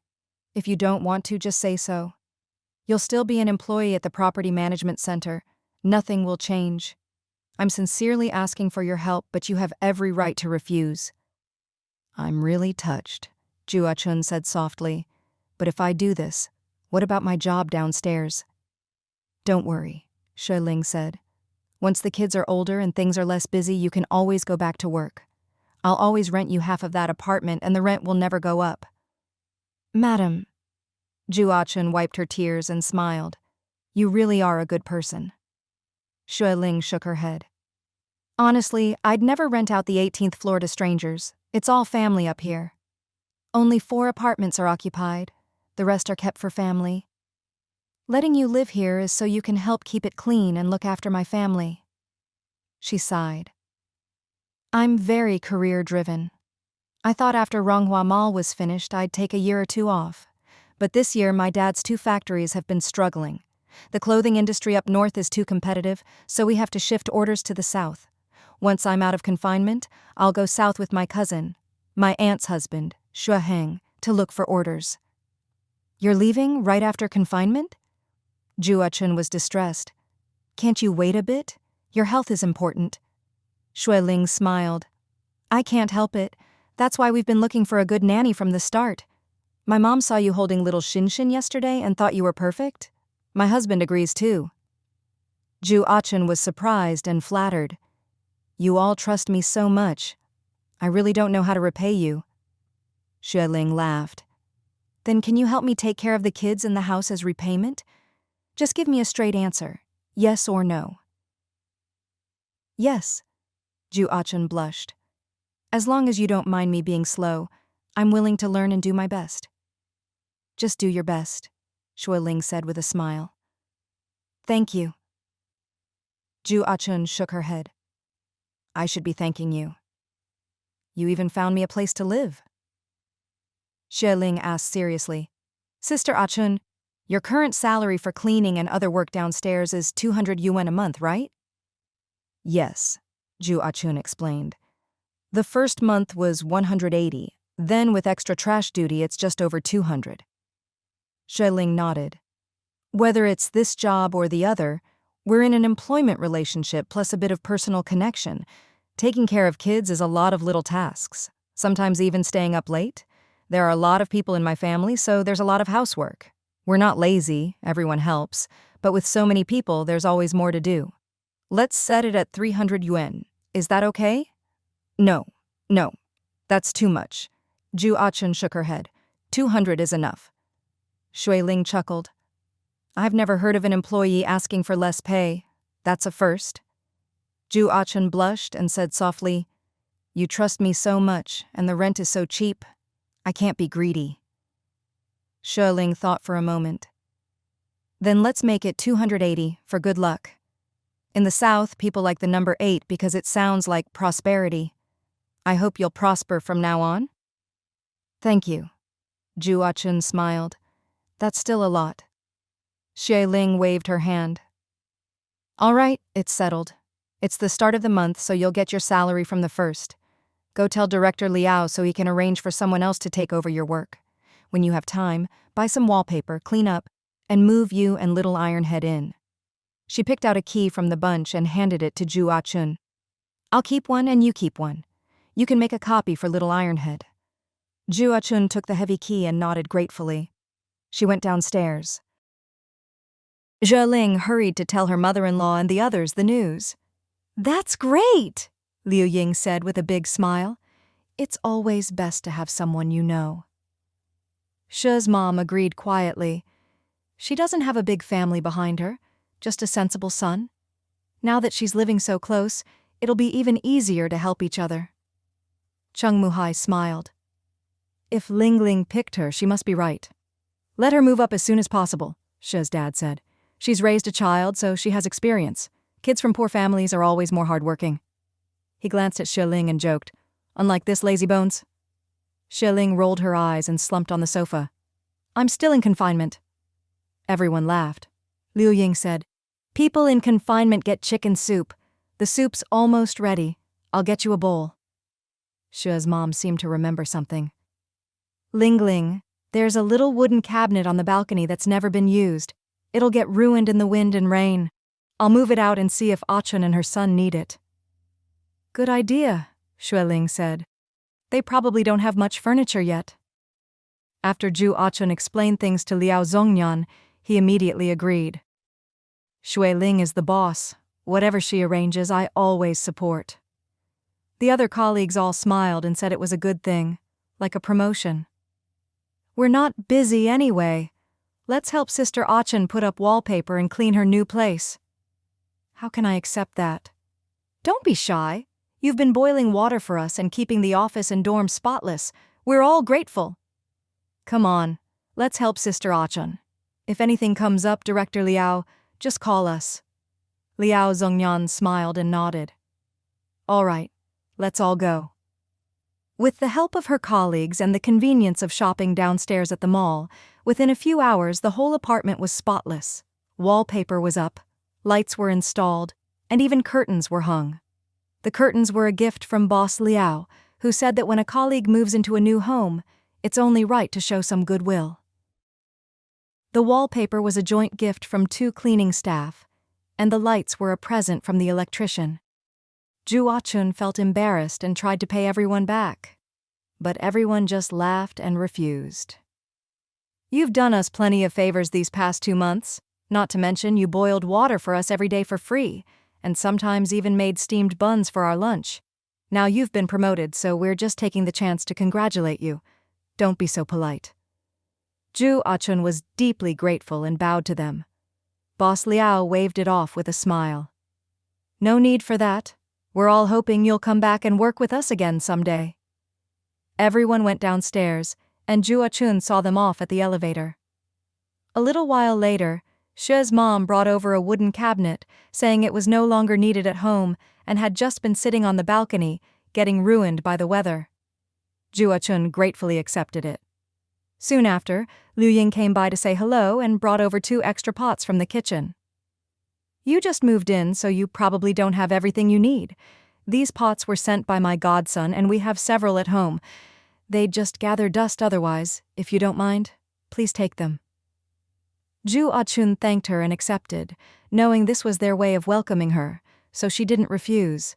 If you don't want to, just say so. You'll still be an employee at the Property Management Center. Nothing will change. I'm sincerely asking for your help, but you have every right to refuse. I'm really touched, Juachun said softly. But if I do this, what about my job downstairs? Don't worry, Shueling said. Once the kids are older and things are less busy, you can always go back to work. I'll always rent you half of that apartment and the rent will never go up. Madam, Juachun wiped her tears and smiled. You really are a good person. Shueling shook her head. Honestly, I'd never rent out the 18th floor to strangers. It's all family up here. Only 4 apartments are occupied. The rest are kept for family. Letting you live here is so you can help keep it clean and look after my family. She sighed. I'm very career-driven. I thought after Ronghua Mall was finished, I'd take a year or 2 off. But this year, my dad's 2 factories have been struggling. The clothing industry up north is too competitive, so we have to shift orders to the south. Once I'm out of confinement, I'll go south with my cousin, my aunt's husband, Shuaheng, to look for orders. You're leaving right after confinement? Juachun was distressed. Can't you wait a bit? Your health is important. Shueling smiled. I can't help it. That's why we've been looking for a good nanny from the start. My mom saw you holding little Shinshin yesterday and thought you were perfect. My husband agrees too. Juachun was surprised and flattered. You all trust me so much. I really don't know how to repay you. Shueling laughed. Then can you help me take care of the kids in the house as repayment? Just give me a straight answer, yes or no. Yes, Juachun blushed. As long as you don't mind me being slow, I'm willing to learn and do my best. Just do your best, Shueling said with a smile. Thank you. Juachun shook her head. I should be thanking you. You even found me a place to live. Shueling asked seriously. Sister Achun, your current salary for cleaning and other work downstairs is 200 yuan a month, right? Yes, Juachun explained. The first month was 180, then with extra trash duty it's just over 200. Shueling nodded. Whether it's this job or the other, we're in an employment relationship plus a bit of personal connection. Taking care of kids is a lot of little tasks, sometimes even staying up late. There are a lot of people in my family, so there's a lot of housework. We're not lazy, everyone helps, but with so many people, there's always more to do. Let's set it at 300 yuan. Is that okay? No, that's too much. Juachun shook her head. 200 is enough. Shueling chuckled. I've never heard of an employee asking for less pay. That's a first. Juachun blushed and said softly, You trust me so much, and the rent is so cheap. I can't be greedy. Shueling thought for a moment. Then let's make it 280 for good luck. In the South, people like the number 8 because it sounds like prosperity. I hope you'll prosper from now on. Thank you. Juachun smiled. That's still a lot. Shueling waved her hand. All right, it's settled. It's the start of the month, so you'll get your salary from the first. Go tell Director Liao so he can arrange for someone else to take over your work. When you have time, buy some wallpaper, clean up, and move you and Little Ironhead in. She picked out a key from the bunch and handed it to Juachun. I'll keep one and you keep one. You can make a copy for Little Ironhead. Juachun took the heavy key and nodded gratefully. She went downstairs. Zheling hurried to tell her mother-in-law and the others the news. That's great, Liu Ying said with a big smile. It's always best to have someone you know. She's mom agreed quietly. She doesn't have a big family behind her, just a sensible son. Now that she's living so close, It'll be even easier to help each other. Chung Muhai smiled. If Lingling picked her, she must be right. Let her move up as soon as possible, She's dad said. She's raised a child, so she has experience. Kids from poor families are always more hardworking. He glanced at Shi Ling and joked, unlike this lazybones. Shi Ling rolled her eyes and slumped on the sofa. I'm still in confinement. Everyone laughed. Liu Ying said, people in confinement get chicken soup. The soup's almost ready. I'll get you a bowl. Shi's mom seemed to remember something. Lingling, there's a little wooden cabinet on the balcony that's never been used. It'll get ruined in the wind and rain. I'll move it out and see if Achun and her son need it. Good idea, Xueling said. They probably don't have much furniture yet. After Zhu Achun explained things to Liao Zhongnian, he immediately agreed. Xueling is the boss. Whatever she arranges, I always support. The other colleagues all smiled and said it was a good thing, like a promotion. We're not busy anyway. Let's help Sister Achun put up wallpaper and clean her new place. How can I accept that? Don't be shy. You've been boiling water for us and keeping the office and dorm spotless. We're all grateful. Come on, let's help Sister Achun. If anything comes up, Director Liao, just call us. Liao Zhongnian smiled and nodded. All right, let's all go. With the help of her colleagues and the convenience of shopping downstairs at the mall, within a few hours the whole apartment was spotless. Wallpaper was up, lights were installed, and even curtains were hung. The curtains were a gift from Boss Liao, who said that when a colleague moves into a new home, it's only right to show some goodwill. The wallpaper was a joint gift from 2 cleaning staff, and the lights were a present from the electrician. Zhu Achun felt embarrassed and tried to pay everyone back. But everyone just laughed and refused. You've done us plenty of favors these past 2 months, not to mention you boiled water for us every day for free, and sometimes even made steamed buns for our lunch. Now you've been promoted, so we're just taking the chance to congratulate you. Don't be so polite. Zhu Achun was deeply grateful and bowed to them. Boss Liao waved it off with a smile. No need for that. We're all hoping you'll come back and work with us again someday. Everyone went downstairs, and Zhu Achun saw them off at the elevator. A little while later, She's mom brought over a wooden cabinet, saying it was no longer needed at home and had just been sitting on the balcony, getting ruined by the weather. Zhu Achun gratefully accepted it. Soon after, Liu Ying came by to say hello and brought over 2 extra pots from the kitchen. You just moved in, so you probably don't have everything you need. These pots were sent by my godson, and we have several at home. They'd just gather dust otherwise. If you don't mind, please take them. Zhu Achun thanked her and accepted, knowing this was their way of welcoming her, so she didn't refuse.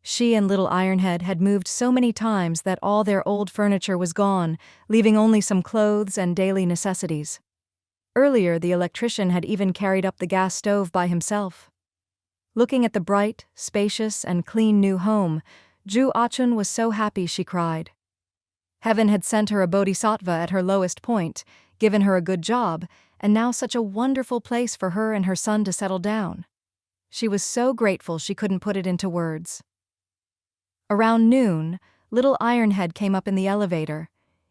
She and Little Ironhead had moved so many times that all their old furniture was gone, leaving only some clothes and daily necessities. Earlier, the electrician had even carried up the gas stove by himself. Looking at the bright, spacious, and clean new home, Zhu Achun was so happy she cried. Heaven had sent her a bodhisattva at her lowest point, given her a good job, and now such a wonderful place for her and her son to settle down. She was so grateful she couldn't put it into words. Around noon, Little Ironhead came up in the elevator.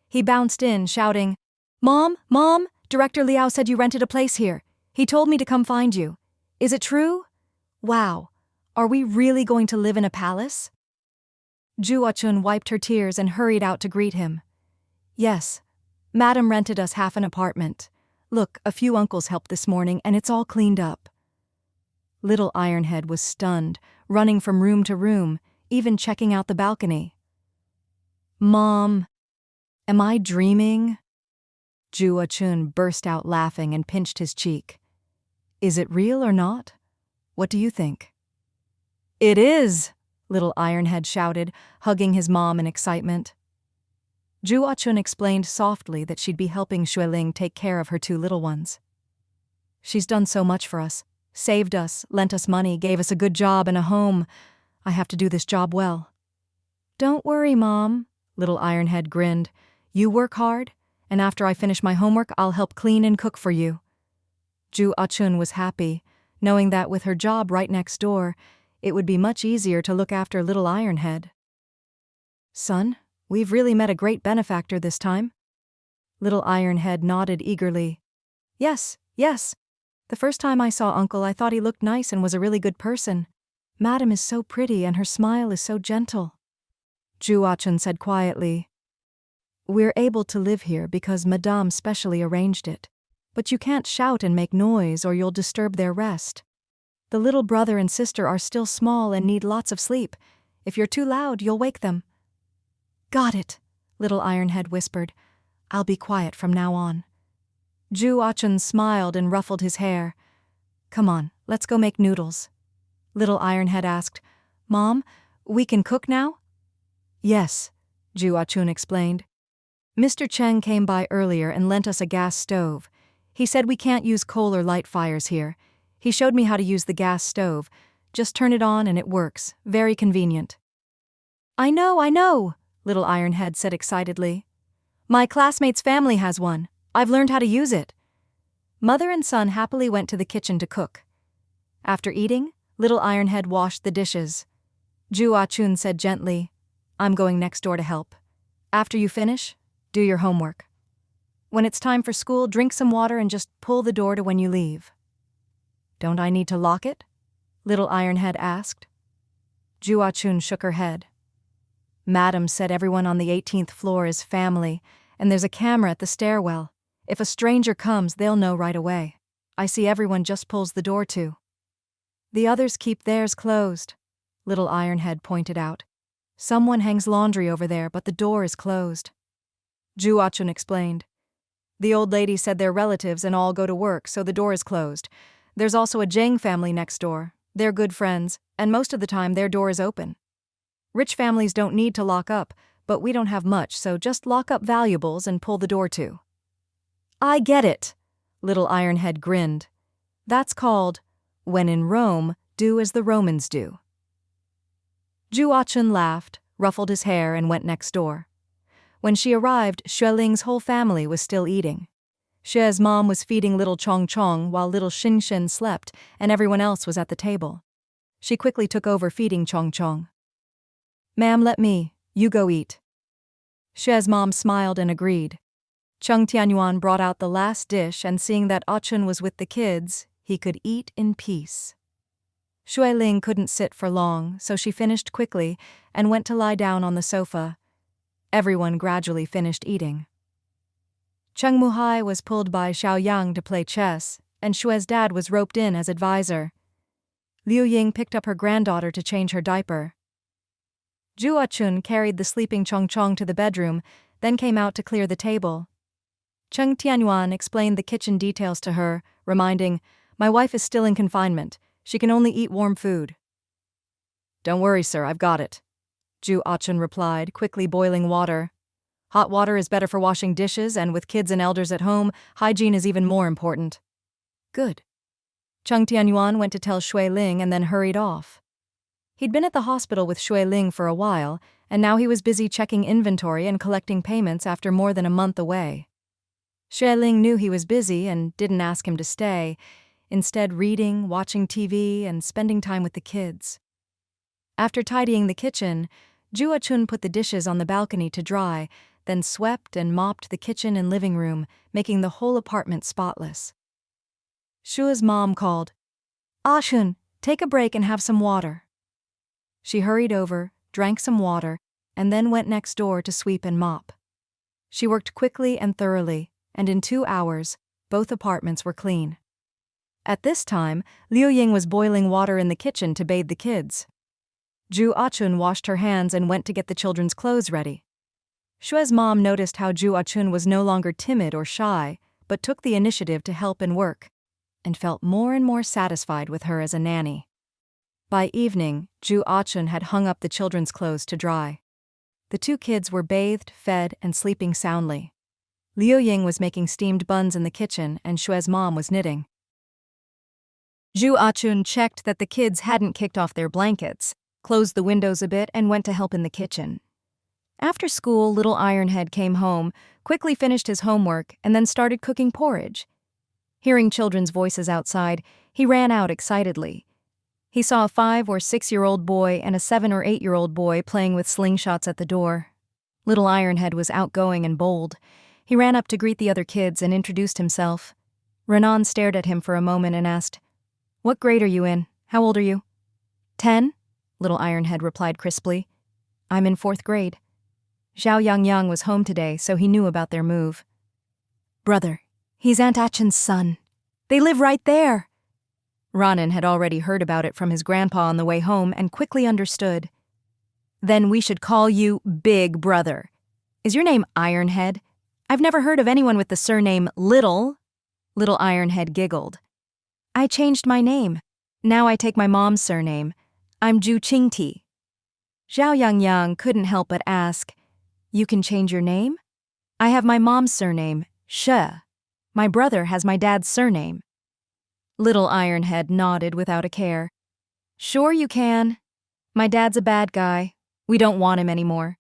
He bounced in, shouting, Mom, Mom, Director Liao said you rented a place here. He told me to come find you. Is it true? Wow, are we really going to live in a palace? Zhu Achun wiped her tears and hurried out to greet him. Yes, Madam rented us half an apartment. Look, a few uncles helped this morning and it's all cleaned up. Little Ironhead was stunned, running from room to room, even checking out the balcony. Mom, am I dreaming? Zhu Achun burst out laughing and pinched his cheek. Is it real or not? What do you think? It is, Little Ironhead shouted, hugging his mom in excitement. Zhu Achun explained softly that she'd be helping Xueling take care of her 2 little ones. She's done so much for us, saved us, lent us money, gave us a good job and a home. I have to do this job well. Don't worry, Mom, Little Ironhead grinned. You work hard, and after I finish my homework, I'll help clean and cook for you. Zhu Achun was happy, knowing that with her job right next door, it would be much easier to look after little Ironhead. Son, we've really met a great benefactor this time. Little Ironhead nodded eagerly. Yes. The first time I saw Uncle, I thought he looked nice and was a really good person. Madam is so pretty and her smile is so gentle. Juachun said quietly. We're able to live here because Madame specially arranged it. But you can't shout and make noise or you'll disturb their rest. The little brother and sister are still small and need lots of sleep. If you're too loud, you'll wake them. Got it, little Ironhead whispered. I'll be quiet from now on. Juachun smiled and ruffled his hair. Come on, let's go make noodles. Little Ironhead asked, Mom, we can cook now? Yes, Juachun explained. Mr. Cheng came by earlier and lent us a gas stove. He said we can't use coal or light fires here. He showed me how to use the gas stove. Just turn it on and it works. Very convenient. I know, little Ironhead said excitedly. My classmate's family has one. I've learned how to use it. Mother and son happily went to the kitchen to cook. After eating, little Ironhead washed the dishes. Juachun said gently, I'm going next door to help. After you finish, do your homework. When it's time for school, drink some water and just pull the door to when you leave. Don't I need to lock it? Little Ironhead asked. Juachun shook her head. Madam said everyone on the 18th floor is family, and there's a camera at the stairwell. If a stranger comes, they'll know right away. I see everyone just pulls the door to. The others keep theirs closed, little Ironhead pointed out. Someone hangs laundry over there, but the door is closed. Juachun explained. The old lady said they're relatives and all go to work, so the door is closed. There's also a Zhang family next door. They're good friends, and most of the time their door is open. Rich families don't need to lock up, but we don't have much, so just lock up valuables and pull the door to. I get it, little Ironhead grinned. That's called, when in Rome, do as the Romans do. Juachun laughed, ruffled his hair, and went next door. When she arrived, Xueling's whole family was still eating. Xue's mom was feeding little Chong Chong while little Xin Xin slept and everyone else was at the table. She quickly took over feeding Chong Chong. Ma'am, let me. You go eat. Xue's mom smiled and agreed. Chung Tianyuan brought out the last dish and seeing that Achun was with the kids, he could eat in peace. Xueling couldn't sit for long, so she finished quickly and went to lie down on the sofa. Everyone gradually finished eating. Cheng Muhai was pulled by Xiaoyang to play chess, and Xue's dad was roped in as advisor. Liu Ying picked up her granddaughter to change her diaper. Juachun carried the sleeping Chong Chong to the bedroom, then came out to clear the table. Cheng Tianyuan explained the kitchen details to her, reminding, My wife is still in confinement. She can only eat warm food. Don't worry, sir, I've got it. Juachun replied, quickly boiling water. Hot water is better for washing dishes, and with kids and elders at home, hygiene is even more important. Good. Cheng Tianyuan went to tell Xueling and then hurried off. He'd been at the hospital with Xueling for a while, and now he was busy checking inventory and collecting payments after more than a month away. Xueling knew he was busy and didn't ask him to stay, instead reading, watching TV, and spending time with the kids. After tidying the kitchen, Juachun put the dishes on the balcony to dry, then swept and mopped the kitchen and living room, making the whole apartment spotless. Shua's mom called, Ashun, take a break and have some water. She hurried over, drank some water, and then went next door to sweep and mop. She worked quickly and thoroughly, and in 2 hours, both apartments were clean. At this time, Liu Ying was boiling water in the kitchen to bathe the kids. Juachun washed her hands and went to get the children's clothes ready. Xue's mom noticed how Juachun was no longer timid or shy, but took the initiative to help and work, and felt more and more satisfied with her as a nanny. By evening, Juachun had hung up the children's clothes to dry. The 2 kids were bathed, fed, and sleeping soundly. Liu Ying was making steamed buns in the kitchen, and Xue's mom was knitting. Juachun checked that the kids hadn't kicked off their blankets, closed the windows a bit, and went to help in the kitchen. After school, little Ironhead came home, quickly finished his homework, and then started cooking porridge. Hearing children's voices outside, he ran out excitedly. He saw a 5 or 6-year-old boy and a 7 or 8-year-old boy playing with slingshots at the door. Little Ironhead was outgoing and bold. He ran up to greet the other kids and introduced himself. Renan stared at him for a moment and asked, "What grade are you in? How old are you?" 10, Little Ironhead replied crisply. "I'm in 4th grade." Zhao Yangyang was home today, so he knew about their move. "Brother, he's Aunt Achen's son. They live right there." Ronan had already heard about it from his grandpa on the way home and quickly understood. "Then we should call you Big Brother. Is your name Ironhead? I've never heard of anyone with the surname Little." Little Ironhead giggled. "I changed my name. Now I take my mom's surname. I'm Ju Qingti." Zhao Yangyang couldn't help but ask, "You can change your name?" "I have my mom's surname, She. My brother has my dad's surname." Little Ironhead nodded without a care. "Sure you can. My dad's a bad guy. We don't want him anymore.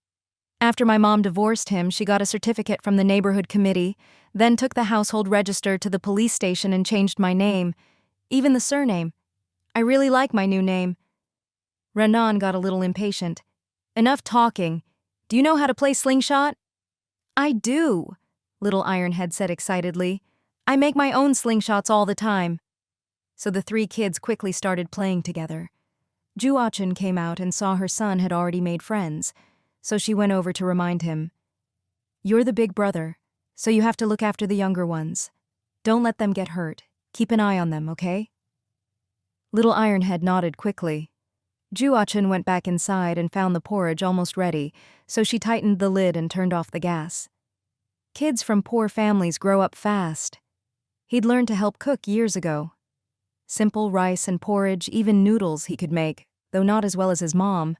After my mom divorced him, she got a certificate from the neighborhood committee, then took the household register to the police station and changed my name, even the surname. I really like my new name." Renan got a little impatient. "Enough talking. Do you know how to play slingshot?" "I do," Little Ironhead said excitedly. "I make my own slingshots all the time." So the 3 kids quickly started playing together. Ju Achen came out and saw her son had already made friends, so she went over to remind him. "You're the big brother, so you have to look after the younger ones. Don't let them get hurt. Keep an eye on them, okay?" Little Ironhead nodded quickly. Ju Achen went back inside and found the porridge almost ready, so she tightened the lid and turned off the gas. Kids from poor families grow up fast. He'd learned to help cook years ago. Simple rice and porridge, even noodles he could make, though not as well as his mom.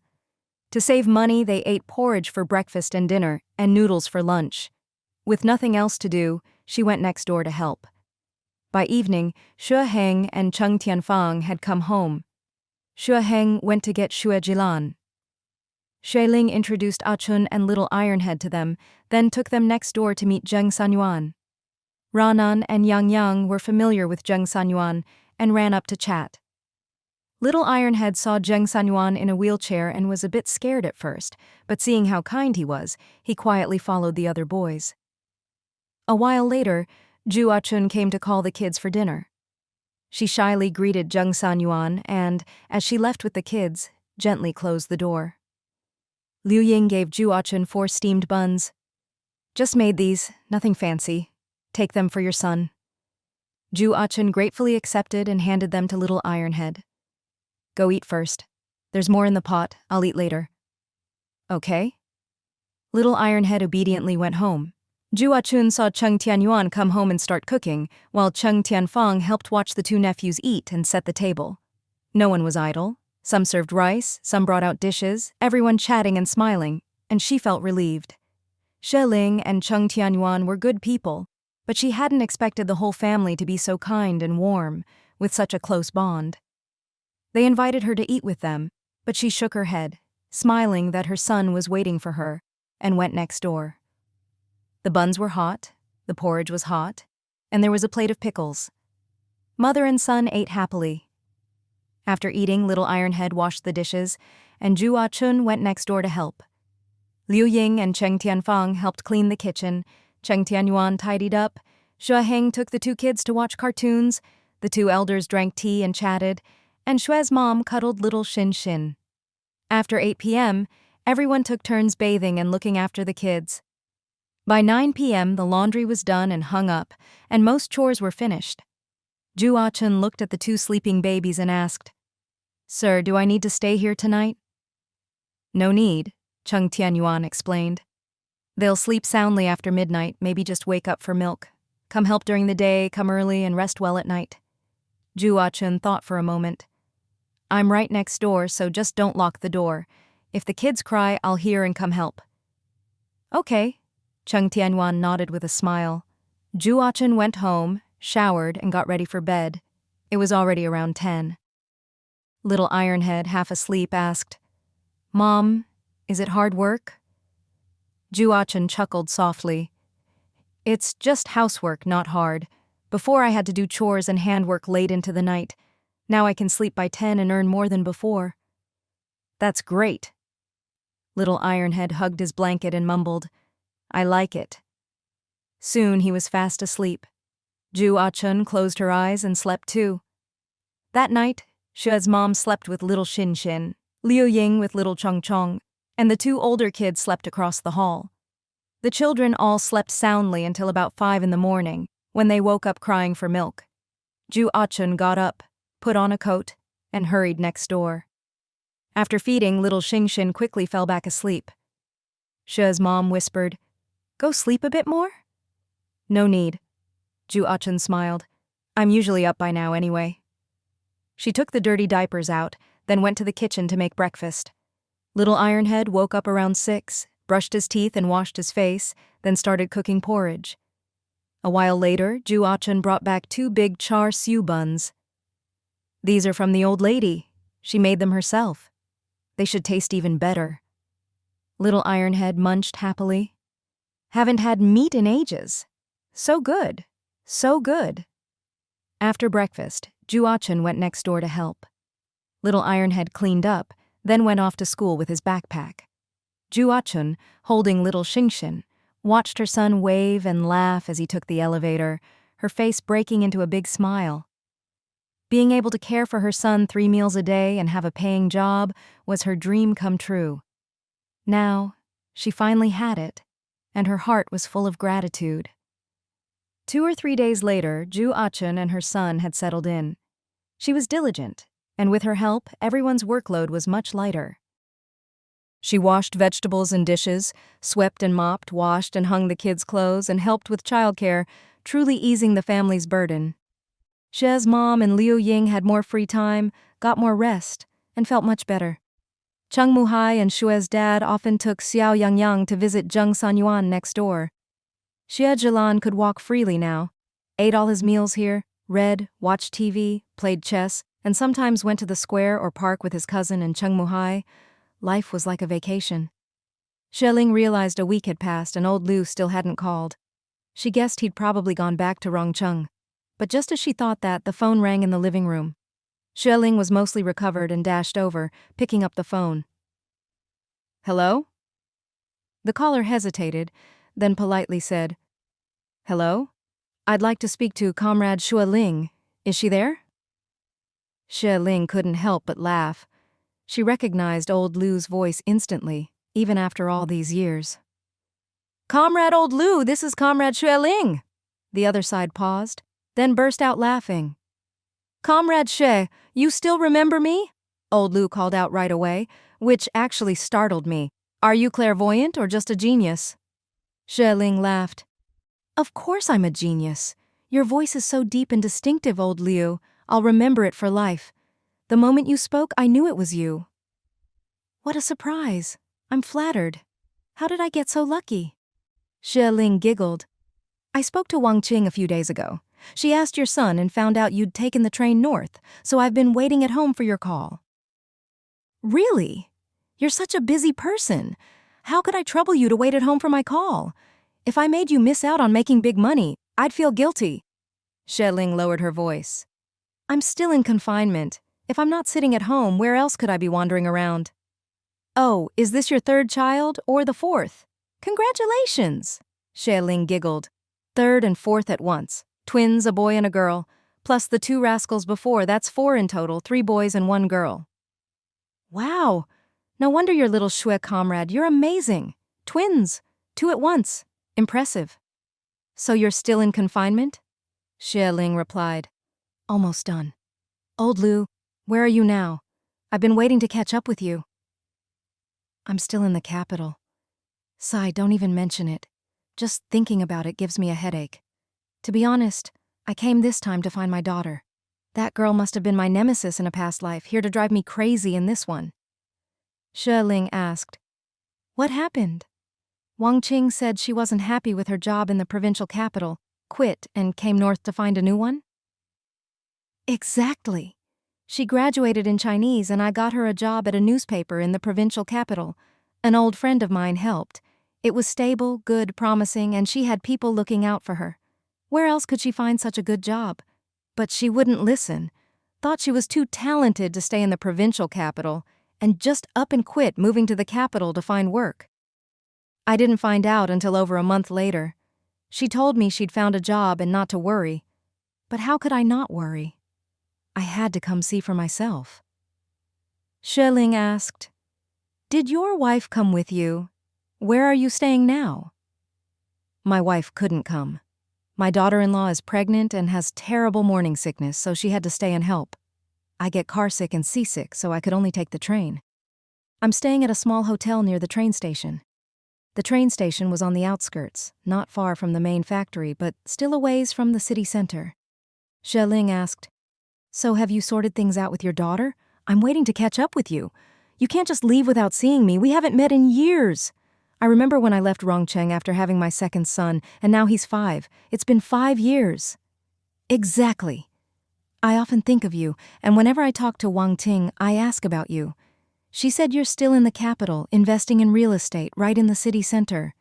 To save money, they ate porridge for breakfast and dinner, and noodles for lunch. With nothing else to do, she went next door to help. By evening, Xue Heng and Cheng Tianfang had come home. Xue Heng went to get Xue Jilan. Xue Ling introduced Achun and Little Ironhead to them, then took them next door to meet Zheng Sanyuan. Ranan and Yang Yang were familiar with Zheng Sanyuan and ran up to chat. Little Ironhead saw Zheng Sanyuan in a wheelchair and was a bit scared at first, but seeing how kind he was, he quietly followed the other boys. A while later, Ju Achun came to call the kids for dinner. She shyly greeted Zheng Sanyuan and, as she left with the kids, gently closed the door. Liu Ying gave Ju Achun 4 steamed buns. "Just made these, nothing fancy. Take them for your son." Ju Achun gratefully accepted and handed them to Little Ironhead. "Go eat first. There's more in the pot, I'll eat later." "Okay." Little Ironhead obediently went home. Ju Achun saw Cheng Tianyuan come home and start cooking, while Cheng Tianfang helped watch the 2 nephews eat and set the table. No one was idle. Some served rice, some brought out dishes, everyone chatting and smiling, and she felt relieved. Xue Ling and Cheng Tianyuan were good people, but she hadn't expected the whole family to be so kind and warm, with such a close bond. They invited her to eat with them, but she shook her head, smiling that her son was waiting for her, and went next door. The buns were hot, the porridge was hot, and there was a plate of pickles. Mother and son ate happily. After eating, Little Ironhead washed the dishes, and Ju Achun went next door to help. Liu Ying and Cheng Tianfang helped clean the kitchen, Cheng Tianyuan tidied up, Xue Heng took the 2 kids to watch cartoons, the 2 elders drank tea and chatted, and Xue's mom cuddled little Xin Xin. After 8 p.m., everyone took turns bathing and looking after the kids. By 9 p.m., the laundry was done and hung up, and most chores were finished. Ju Achun looked at the 2 sleeping babies and asked, "Sir, do I need to stay here tonight?" "No need," Cheng Tianyuan explained. "They'll sleep soundly after midnight, maybe just wake up for milk. Come help during the day, come early, and rest well at night." Ju Achun thought for a moment. "I'm right next door, so just don't lock the door. If the kids cry, I'll hear and come help." "Okay." Cheng Tianyuan nodded with a smile. Ju Achun went home, showered, and got ready for bed. It was already around 10. Little Ironhead, half asleep, asked, "Mom, is it hard work?" Ju Achun chuckled softly. "It's just housework, not hard. Before I had to do chores and handwork late into the night. Now I can sleep by 10 and earn more than before." "That's great." Little Ironhead hugged his blanket and mumbled, "I like it." Soon he was fast asleep. Ju Ah-chun closed her eyes and slept too. That night, Xue's mom slept with little Xin Xin, Liu Ying with little Chong Chong, and the two older kids slept across the hall. The children all slept soundly until about 5 in the morning, when they woke up crying for milk. Ju Ah-chun got up, put on a coat, and hurried next door. After feeding, little Xing Xin quickly fell back asleep. Xue's mom whispered, "Go sleep a bit more?" "No need." Ju Ah-chun smiled. "I'm usually up by now anyway." She took the dirty diapers out, then went to the kitchen to make breakfast. Little Ironhead woke up around 6, brushed his teeth and washed his face, then started cooking porridge. A while later, Ju Ah-chun brought back 2 big char siu buns. "These are from the old lady. She made them herself. They should taste even better." Little Ironhead munched happily. "Haven't had meat in ages. So good, so good." After breakfast, Ju Ah-chun went next door to help. Little Ironhead cleaned up, then went off to school with his backpack. Ju Ah-chun, holding little Xing Xin, watched her son wave and laugh as he took the elevator, her face breaking into a big smile. Being able to care for her son 3 meals a day and have a paying job was her dream come true. Now, she finally had it, and her heart was full of gratitude. 2 or 3 days later, Ju Ah-chun and her son had settled in. She was diligent, and with her help, everyone's workload was much lighter. She washed vegetables and dishes, swept and mopped, washed and hung the kids' clothes, and helped with childcare, truly easing the family's burden. Xue's mom and Liu Ying had more free time, got more rest, and felt much better. Cheng Muhai and Xue's dad often took Xiao Yangyang to visit Zheng Sanyuan next door. Xie Zhilan could walk freely now, ate all his meals here, read, watched TV, played chess, and sometimes went to the square or park with his cousin and Cheng Muhai. Life was like a vacation. Xieling realized a week had passed and old Lu still hadn't called. She guessed he'd probably gone back to Rongcheng. But just as she thought that, the phone rang in the living room. Xieling was mostly recovered and dashed over, picking up the phone. "Hello?" The caller hesitated, then politely said, "Hello? I'd like to speak to Comrade Xue. Is she there?" Xue couldn't help but laugh. She recognized old Lu's voice instantly, even after all these years. "Comrade old Lu, this is Comrade Xue." The other side paused, then burst out laughing. "Comrade Xue, you still remember me?" Old Lu called out right away, which actually startled me. "Are you clairvoyant or just a genius?" Xue laughed. "Of course I'm a genius. Your voice is so deep and distinctive, old Liu. I'll remember it for life. The moment you spoke, I knew it was you." "What a surprise. I'm flattered. How did I get so lucky?" Xue giggled. "I spoke to Wang Qing a few days ago. She asked your son and found out you'd taken the train north, so I've been waiting at home for your call." "Really? You're such a busy person. How could I trouble you to wait at home for my call? If I made you miss out on making big money, I'd feel guilty." Xue lowered her voice. "I'm still in confinement. If I'm not sitting at home, where else could I be wandering around?" "Oh, is this your 3rd child or the 4th? Congratulations!" Xue giggled. 3rd and 4th at once. Twins, a boy and a girl. Plus the 2 rascals before, that's 4 in total, 3 boys and 1 girl. "Wow! No wonder your little Xue comrade, you're amazing. Twins, 2 at once. Impressive." "So you're still in confinement?" Xue replied. "Almost done. Old Lu, where are you now? I've been waiting to catch up with you." "I'm still in the capital. Sai, don't even mention it. Just thinking about it gives me a headache. To be honest, I came this time to find my daughter. That girl must have been my nemesis in a past life, here to drive me crazy in this one." Xue asked, "What happened?" "Wang Qing said she wasn't happy with her job in the provincial capital, quit, and came north to find a new one?" "Exactly. She graduated in Chinese and I got her a job at a newspaper in the provincial capital. An old friend of mine helped. It was stable, good, promising, and she had people looking out for her. Where else could she find such a good job? But she wouldn't listen. thought she was too talented to stay in the provincial capital, and just up and quit moving to the capital to find work. I didn't find out until over a month later. She told me she'd found a job and not to worry. But how could I not worry? I had to come see for myself. Sheling asked, "Did your wife come with you? Where are you staying now?" My wife couldn't come. My daughter-in-law is pregnant and has terrible morning sickness, so she had to stay and help. I get carsick and seasick, so I could only take the train. I'm staying at a small hotel near the train station. The train station was on the outskirts, not far from the main factory, but still a ways from the city center. Sheling asked, "So have you sorted things out with your daughter? I'm waiting to catch up with you. You can't just leave without seeing me. We haven't met in years. I remember when I left Rongcheng after having my second son, and now he's 5. It's been 5 years. Exactly. I often think of you, and whenever I talk to Wang Ting, I ask about you. She said you're still in the capital, investing in real estate, right in the city center.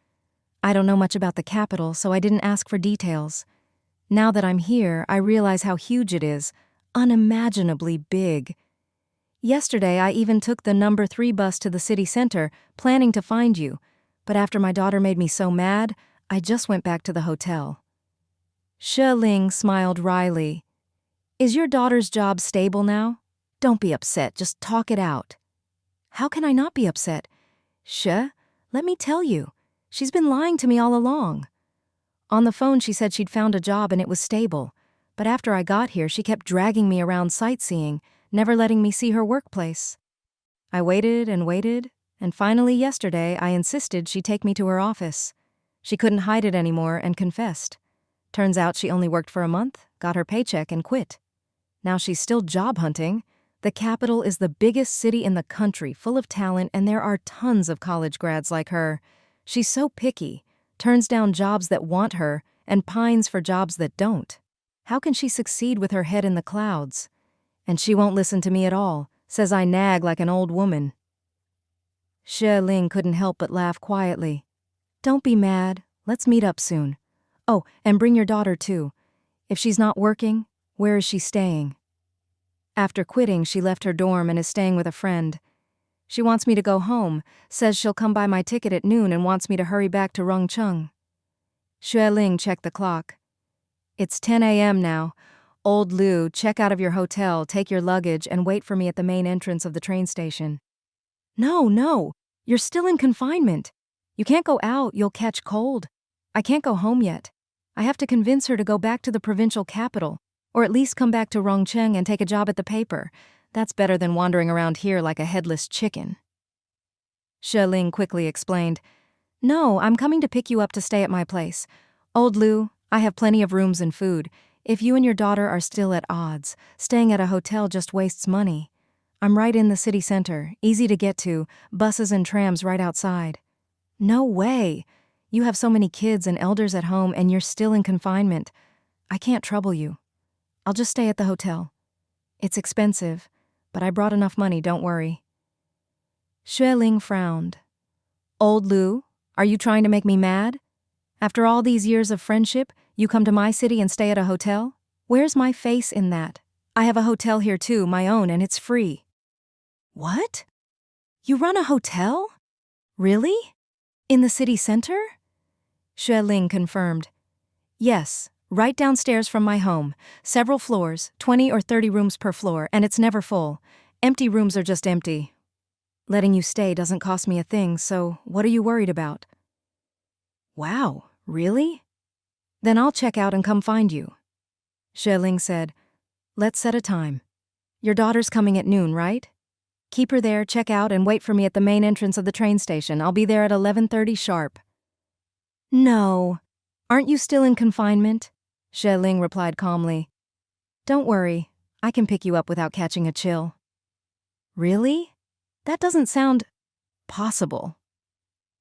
I don't know much about the capital, so I didn't ask for details. Now that I'm here, I realize how huge it is, unimaginably big. Yesterday, I even took the number 3 bus to the city center, planning to find you, but after my daughter made me so mad, I just went back to the hotel." Sheling smiled wryly. "Is your daughter's job stable now? Don't be upset, just talk it out." "How can I not be upset? She, let me tell you, she's been lying to me all along. On the phone she said she'd found a job and it was stable, but after I got here she kept dragging me around sightseeing, never letting me see her workplace. I waited, and finally yesterday I insisted she take me to her office. She couldn't hide it anymore and confessed. Turns out she only worked for a month, got her paycheck and quit. Now she's still job hunting. The capital is the biggest city in the country, full of talent, and there are tons of college grads like her. She's so picky, turns down jobs that want her, and pines for jobs that don't. How can she succeed with her head in the clouds? And she won't listen to me at all, says I nag like an old woman." Sheling couldn't help but laugh quietly. "Don't be mad. Let's meet up soon. Oh, and bring your daughter too. If she's not working, where is she staying?" After quitting, she left her dorm and is staying with a friend. She wants me to go home, says she'll come buy my ticket at noon and wants me to hurry back to Rongcheng. Xueling checked the clock. "It's 10 a.m. now. Old Lu, check out of your hotel, take your luggage, and wait for me at the main entrance of the train station." No, you're still in confinement. You can't go out, you'll catch cold. I can't go home yet. I have to convince her to go back to the provincial capital, or at least come back to Rongcheng and take a job at the paper. That's better than wandering around here like a headless chicken. Sheling quickly explained, "No, I'm coming to pick you up to stay at my place. Old Lu, I have plenty of rooms and food. If you and your daughter are still at odds, staying at a hotel just wastes money. I'm right in the city center, easy to get to, buses and trams right outside." "No way! You have so many kids and elders at home and you're still in confinement. I can't trouble you. I'll just stay at the hotel. It's expensive, but I brought enough money, don't worry." Xueling frowned. "Old Lu, are you trying to make me mad? After all these years of friendship, you come to my city and stay at a hotel? Where's my face in that? I have a hotel here too, my own, and it's free." "What? You run a hotel? Really? In the city center?" Xueling confirmed. "Yes, right downstairs from my home. Several floors, 20 or 30 rooms per floor, and it's never full. Empty rooms are just empty. Letting you stay doesn't cost me a thing, so what are you worried about?" "Wow, really? Then I'll check out and come find you." Xueling said, "Let's set a time. Your daughter's coming at noon, right? Keep her there, check out, and wait for me at the main entrance of the train station. I'll be there at 11:30 sharp." "No. Aren't you still in confinement?" Sheling replied calmly. "Don't worry, I can pick you up without catching a chill." "Really? That doesn't sound possible."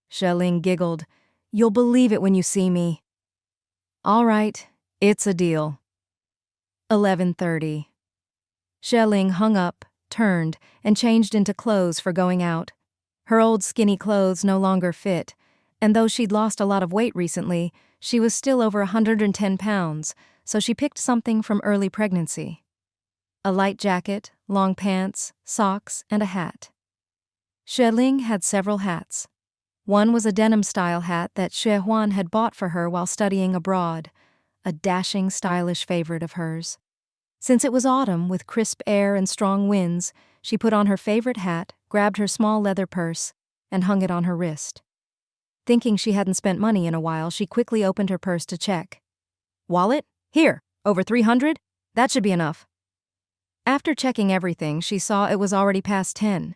Sheling giggled. "You'll believe it when you see me." "All right, it's a deal." 11:30. Sheling hung up, turned, and changed into clothes for going out. Her old skinny clothes no longer fit, and though she'd lost a lot of weight recently, she was still over 110 pounds, so she picked something from early pregnancy. a light jacket, long pants, socks, and a hat. Xueling had several hats. One was a denim-style hat that Xue Huan had bought for her while studying abroad, a dashing, stylish favorite of hers. Since it was autumn, with crisp air and strong winds, she put on her favorite hat, grabbed her small leather purse, and hung it on her wrist. Thinking she hadn't spent money in a while, she quickly opened her purse to check. Wallet? Here, over 300? That should be enough. After checking everything, she saw it was already past 10.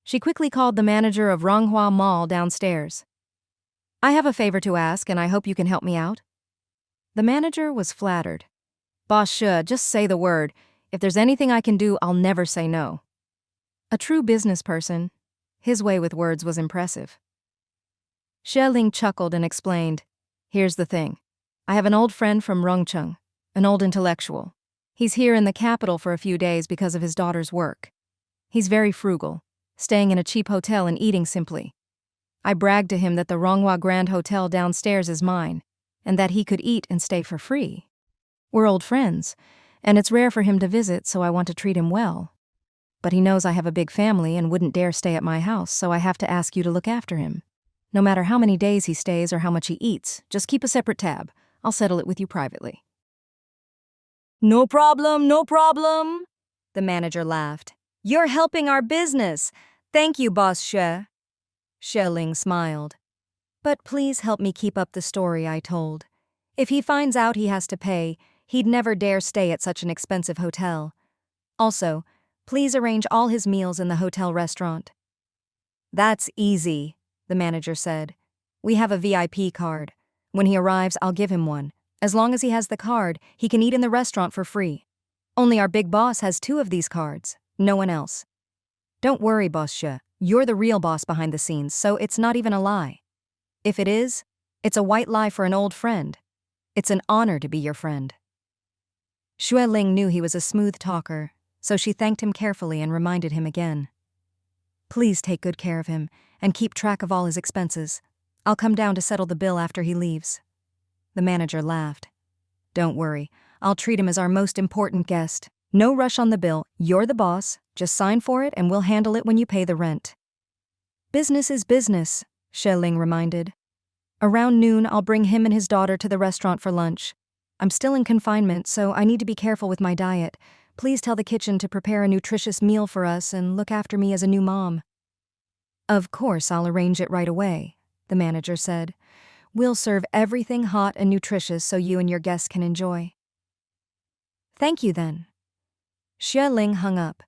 She quickly called the manager of Ronghua Mall downstairs. I have a favor to ask, and I hope you can help me out. The manager was flattered. Boss Xue, just say the word. If there's anything I can do, I'll never say no. A true business person, his way with words was impressive. Xueling chuckled and explained, Here's the thing. I have an old friend from Rongcheng, an old intellectual. He's here in the capital for a few days because of his daughter's work. He's very frugal, staying in a cheap hotel and eating simply. I bragged to him that the Ronghua Grand Hotel downstairs is mine, and that he could eat and stay for free. We're old friends, and it's rare for him to visit, so I want to treat him well. But he knows I have a big family and wouldn't dare stay at my house, so I have to ask you to look after him. No matter how many days he stays or how much he eats, just keep a separate tab. I'll settle it with you privately. No problem, no problem, the manager laughed. You're helping our business. Thank you, Boss Xue. Xueling smiled. But please help me keep up the story I told. If he finds out he has to pay, he'd never dare stay at such an expensive hotel. Also, please arrange all his meals in the hotel restaurant. That's easy, the manager said. We have a VIP card. When he arrives, I'll give him one. As long as he has the card, he can eat in the restaurant for free. Only our big boss has 2 of these cards, no one else. Don't worry, Boss Xue. You're the real boss behind the scenes, so it's not even a lie. If it is, it's a white lie for an old friend. It's an honor to be your friend. Xueling knew he was a smooth talker, so she thanked him carefully and reminded him again. Please take good care of him and keep track of all his expenses. I'll come down to settle the bill after he leaves. The manager laughed. Don't worry, I'll treat him as our most important guest. No rush on the bill, you're the boss, just sign for it and we'll handle it when you pay the rent. Business is business, Xueling reminded. Around noon, I'll bring him and his daughter to the restaurant for lunch. I'm still in confinement, so I need to be careful with my diet. Please tell the kitchen to prepare a nutritious meal for us and look after me as a new mom. Of course, I'll arrange it right away, the manager said. We'll serve everything hot and nutritious so you and your guests can enjoy. Thank you, then. Xueling hung up.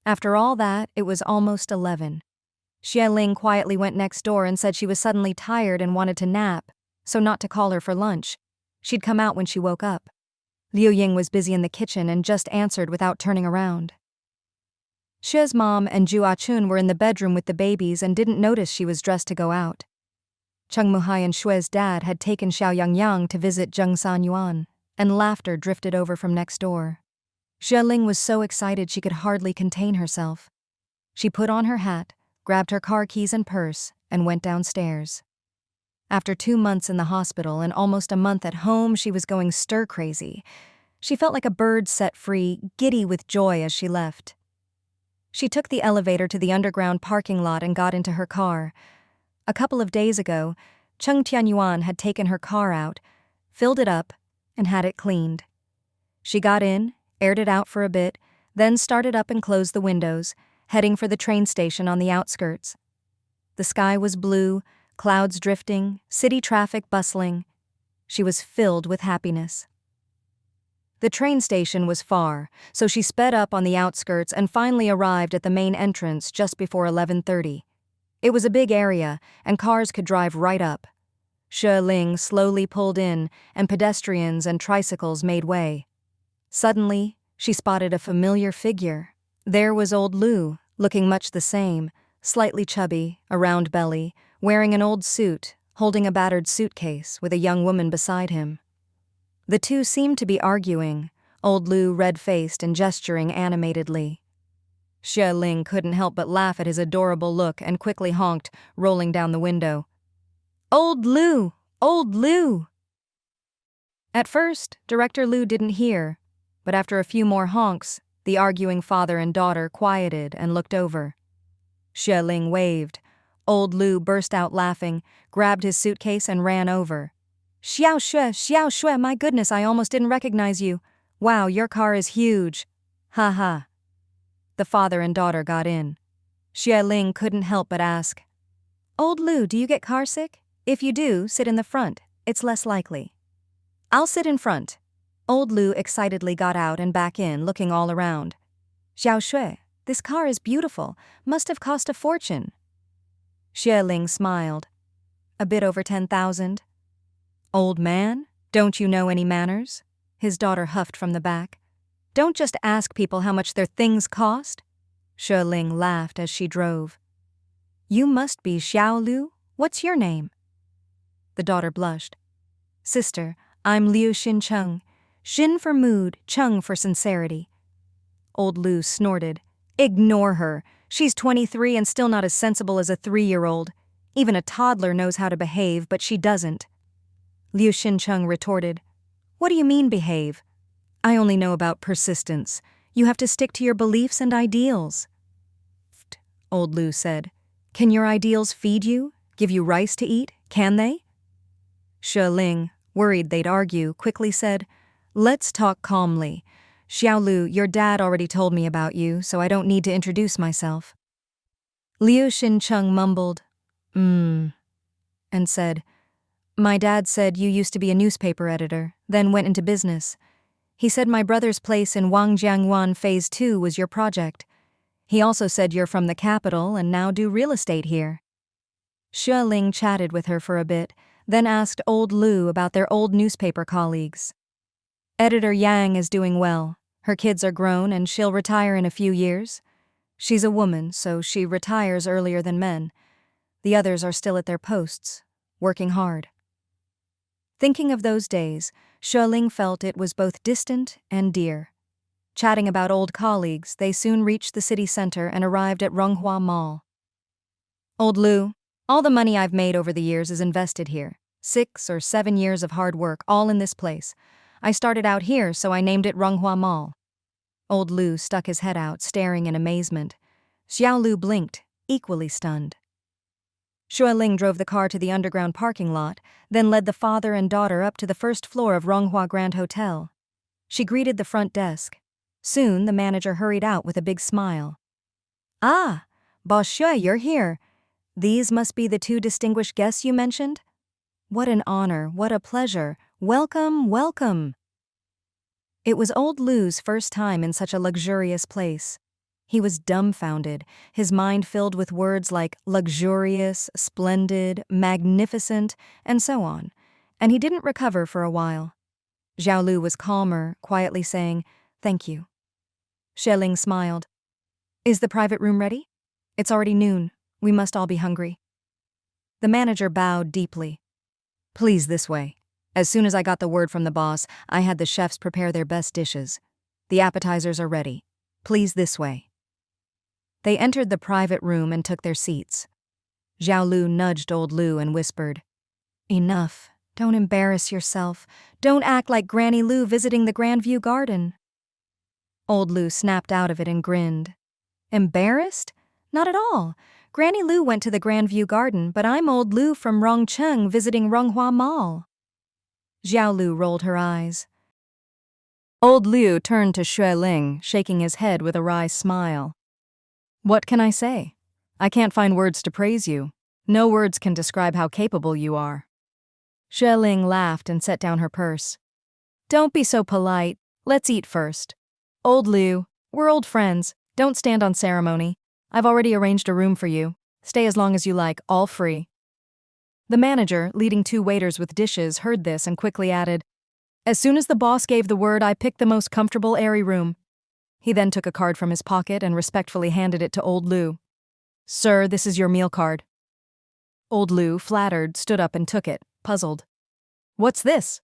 After all that, it was almost 11. Xueling quietly went next door and said she was suddenly tired and wanted to nap, so not to call her for lunch. She'd come out when she woke up. Liu Ying was busy in the kitchen and just answered without turning around. Xue's mom and Ju Achun were in the bedroom with the babies and didn't notice she was dressed to go out. Cheng Muhai and Xue's dad had taken Xiao Yangyang to visit Zheng San Yuan, and laughter drifted over from next door. Xueling was so excited she could hardly contain herself. She put on her hat, grabbed her car keys and purse, and went downstairs. After 2 months in the hospital and almost a month at home, she was going stir-crazy. She felt like a bird set free, giddy with joy as she left. She took the elevator to the underground parking lot and got into her car. A couple of days ago, Cheng Tianyuan had taken her car out, filled it up, and had it cleaned. She got in, aired it out for a bit, then started up and closed the windows, heading for the train station on the outskirts. The sky was blue, clouds drifting, city traffic bustling. She was filled with happiness. The train station was far, so she sped up on the outskirts and finally arrived at the main entrance just before 11:30. It was a big area, and cars could drive right up. Xueling slowly pulled in, and pedestrians and tricycles made way. Suddenly, she spotted a familiar figure. There was old Lu, looking much the same, slightly chubby, a round belly, wearing an old suit, holding a battered suitcase with a young woman beside him. The two seemed to be arguing, old Lu red-faced and gesturing animatedly. Xueling couldn't help but laugh at his adorable look and quickly honked, rolling down the window. "Old Lu! Old Lu!" At first, Director Lu didn't hear, but after a few more honks, The arguing father and daughter quieted and looked over. Xue Ling waved. Old Lu burst out laughing, grabbed his suitcase and ran over. Xiao Xue, my goodness, I almost didn't recognize you. Wow, your car is huge. Ha ha. The father and daughter got in. Xue Ling couldn't help but ask, Old Lu, do you get carsick? If you do, sit in the front. It's less likely. I'll sit in front. Old Lu excitedly got out and back in, looking all around. Xiao Xue, this car is beautiful. Must have cost a fortune. Xue Ling smiled. A bit over 10,000. Old man, don't you know any manners? His daughter huffed from the back. Don't just ask people how much their things cost. Xue Ling laughed as she drove. You must be Xiao Lu. What's your name? The daughter blushed. Sister, I'm Liu Xincheng. Xin for mood, Cheng for sincerity. Old Lu snorted. Ignore her. She's 23 and still not as sensible as a 3-year-old. Even a toddler knows how to behave, but she doesn't. Liu Xincheng retorted. What do you mean behave? I only know about persistence. You have to stick to your beliefs and ideals. Old Lu said. Can your ideals feed you? Give you rice to eat? Can they? Xue Ling, worried they'd argue, quickly said, Let's talk calmly. Xiao Lu, your dad already told me about you, so I don't need to introduce myself. Liu Xincheng mumbled, and said, My dad said you used to be a newspaper editor, then went into business. He said my brother's place in Wangjiangwan Phase 2 was your project. He also said you're from the capital and now do real estate here. Xue Ling chatted with her for a bit, then asked Old Lu about their old newspaper colleagues. Editor Yang is doing well. Her kids are grown and she'll retire in a few years. She's a woman, so she retires earlier than men. The others are still at their posts, working hard. Thinking of those days, Xue Ling felt it was both distant and dear. Chatting about old colleagues, they soon reached the city center and arrived at Ronghua Mall. Old Lu, all the money I've made over the years is invested here. 6 or 7 years of hard work, all in this place. I started out here, so I named it Ronghua Mall. Old Lu stuck his head out, staring in amazement. Xiao Lu blinked, equally stunned. Xue Ling drove the car to the underground parking lot, then led the father and daughter up to the first floor of Ronghua Grand Hotel. She greeted the front desk. Soon, the manager hurried out with a big smile. Ah, Boss Xue, you're here. These must be the 2 distinguished guests you mentioned? What an honor, what a pleasure. Welcome, welcome. It was Old Lu's first time in such a luxurious place. He was dumbfounded, his mind filled with words like luxurious, splendid, magnificent, and so on, and he didn't recover for a while. Xiao Lu was calmer, quietly saying, Thank you. Xue Ling smiled. Is the private room ready? It's already noon. We must all be hungry. The manager bowed deeply. Please, this way. As soon as I got the word from the boss, I had the chefs prepare their best dishes. The appetizers are ready. Please, this way. They entered the private room and took their seats. Xiao Lu nudged Old Lu and whispered, Enough. Don't embarrass yourself. Don't act like Granny Lu visiting the Grandview Garden. Old Lu snapped out of it and grinned. Embarrassed? Not at all. Granny Lu went to the Grandview Garden, but I'm Old Lu from Rongcheng visiting Ronghua Mall. Xiao Lu rolled her eyes. Old Lu turned to Xue Ling, shaking his head with a wry smile. What can I say? I can't find words to praise you. No words can describe how capable you are. Xue Ling laughed and set down her purse. Don't be so polite. Let's eat first. Old Lu, we're old friends. Don't stand on ceremony. I've already arranged a room for you. Stay as long as you like, all free. The manager, leading 2 waiters with dishes, heard this and quickly added, As soon as the boss gave the word, I picked the most comfortable, airy room. He then took a card from his pocket and respectfully handed it to Old Lu. Sir, this is your meal card. Old Lu, flattered, stood up and took it, puzzled. What's this?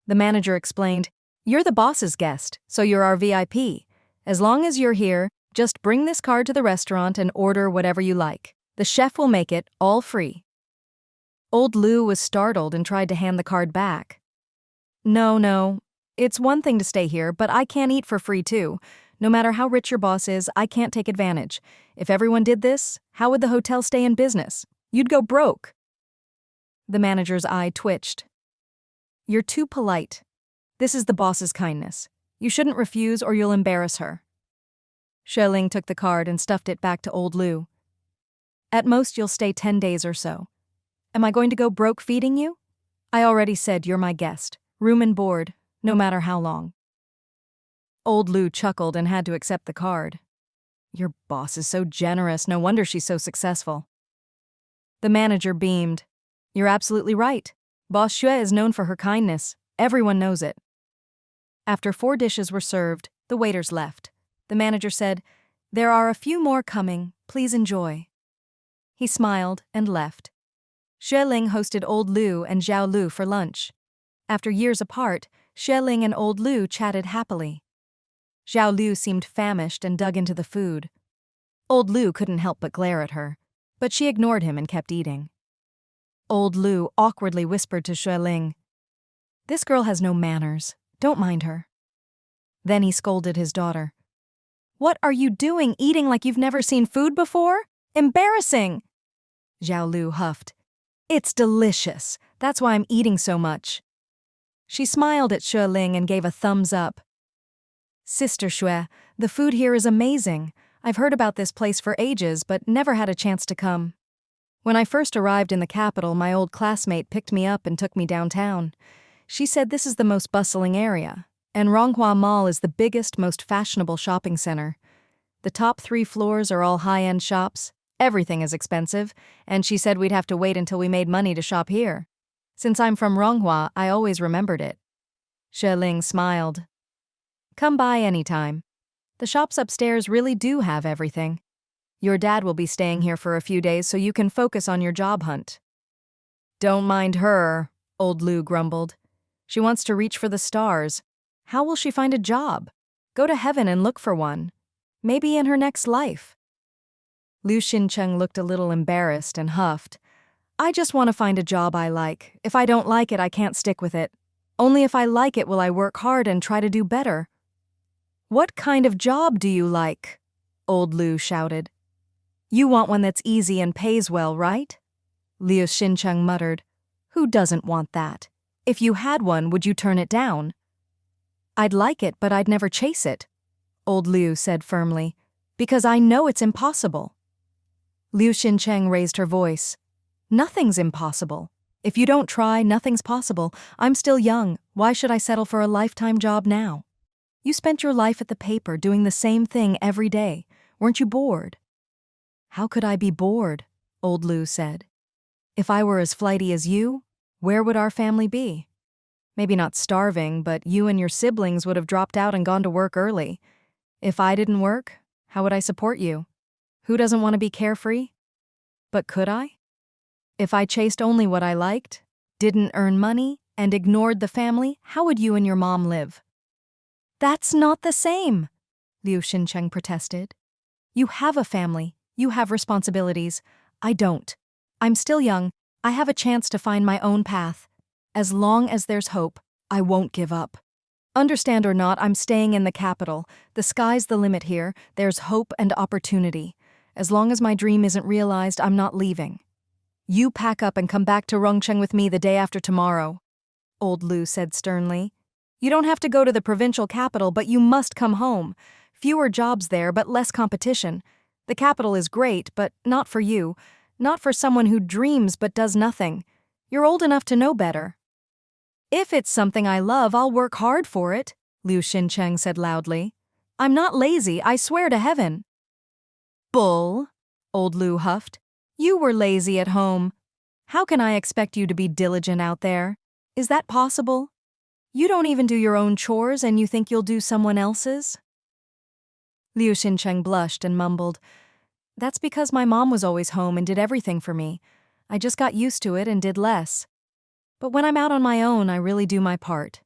The manager explained, You're the boss's guest, so you're our VIP. As long as you're here, just bring this card to the restaurant and order whatever you like. The chef will make it all free. Old Lu was startled and tried to hand the card back. No, it's one thing to stay here, but I can't eat for free too. No matter how rich your boss is, I can't take advantage. If everyone did this, how would the hotel stay in business? You'd go broke." The manager's eye twitched. "You're too polite. This is the boss's kindness. You shouldn't refuse or you'll embarrass her." Xueling took the card and stuffed it back to old Lu. "At most you'll stay 10 days or so. Am I going to go broke feeding you? I already said you're my guest. Room and board, no matter how long." Old Lu chuckled and had to accept the card. "Your boss is so generous, no wonder she's so successful." The manager beamed. "You're absolutely right. Boss Xue is known for her kindness. Everyone knows it." After 4 dishes were served, the waiters left. The manager said, "There are a few more coming. Please enjoy." He smiled and left. Xueling hosted Old Lu and Zhao Lu for lunch. After years apart, Xueling and Old Lu chatted happily. Zhao Lu seemed famished and dug into the food. Old Lu couldn't help but glare at her, but she ignored him and kept eating. Old Lu awkwardly whispered to Xueling, "This girl has no manners. Don't mind her." Then he scolded his daughter. "What are you doing, eating like you've never seen food before? Embarrassing!" Zhao Lu huffed. "It's delicious. That's why I'm eating so much." She smiled at Xueling and gave a thumbs up. "Sister Xue, the food here is amazing. I've heard about this place for ages, but never had a chance to come. When I first arrived in the capital, my old classmate picked me up and took me downtown. She said this is the most bustling area, and Ronghua Mall is the biggest, most fashionable shopping center. The top 3 floors are all high-end shops. Everything is expensive, and she said we'd have to wait until we made money to shop here. Since I'm from Ronghua, I always remembered it." Xueling smiled. "Come by anytime. The shops upstairs really do have everything. Your dad will be staying here for a few days so you can focus on your job hunt." "Don't mind her," Old Lu grumbled. "She wants to reach for the stars. How will she find a job? Go to heaven and look for one. Maybe in her next life." Liu Xincheng looked a little embarrassed and huffed. "I just want to find a job I like. If I don't like it, I can't stick with it. Only if I like it will I work hard and try to do better." "What kind of job do you like?" Old Lu shouted. "You want one that's easy and pays well, right?" Liu Xincheng muttered. "Who doesn't want that? If you had one, would you turn it down?" "I'd like it, but I'd never chase it," Old Liu said firmly, "because I know it's impossible." Liu Xincheng raised her voice. "Nothing's impossible. If you don't try, nothing's possible. I'm still young. Why should I settle for a lifetime job now? You spent your life at the paper doing the same thing every day. Weren't you bored?" "How could I be bored?" Old Liu said. "If I were as flighty as you, where would our family be? Maybe not starving, but you and your siblings would have dropped out and gone to work early. If I didn't work, how would I support you? Who doesn't want to be carefree? But could I? If I chased only what I liked, didn't earn money, and ignored the family, how would you and your mom live?" "That's not the same," Liu Xincheng protested. "You have a family. You have responsibilities. I don't. I'm still young. I have a chance to find my own path. As long as there's hope, I won't give up. Understand or not, I'm staying in the capital. The sky's the limit here. There's hope and opportunity. As long as my dream isn't realized, I'm not leaving. You pack up and come back to Rongcheng with me the day after tomorrow," Old Lu said sternly. "You don't have to go to the provincial capital, but you must come home. Fewer jobs there, but less competition. The capital is great, but not for you. Not for someone who dreams but does nothing. You're old enough to know better." "If it's something I love, I'll work hard for it," Liu Xincheng said loudly. "I'm not lazy, I swear to heaven." "Bull," Old Lu huffed. "You were lazy at home. How can I expect you to be diligent out there? Is that possible? You don't even do your own chores and you think you'll do someone else's?" Liu Xincheng blushed and mumbled, "That's because my mom was always home and did everything for me. I just got used to it and did less. But when I'm out on my own, I really do my part.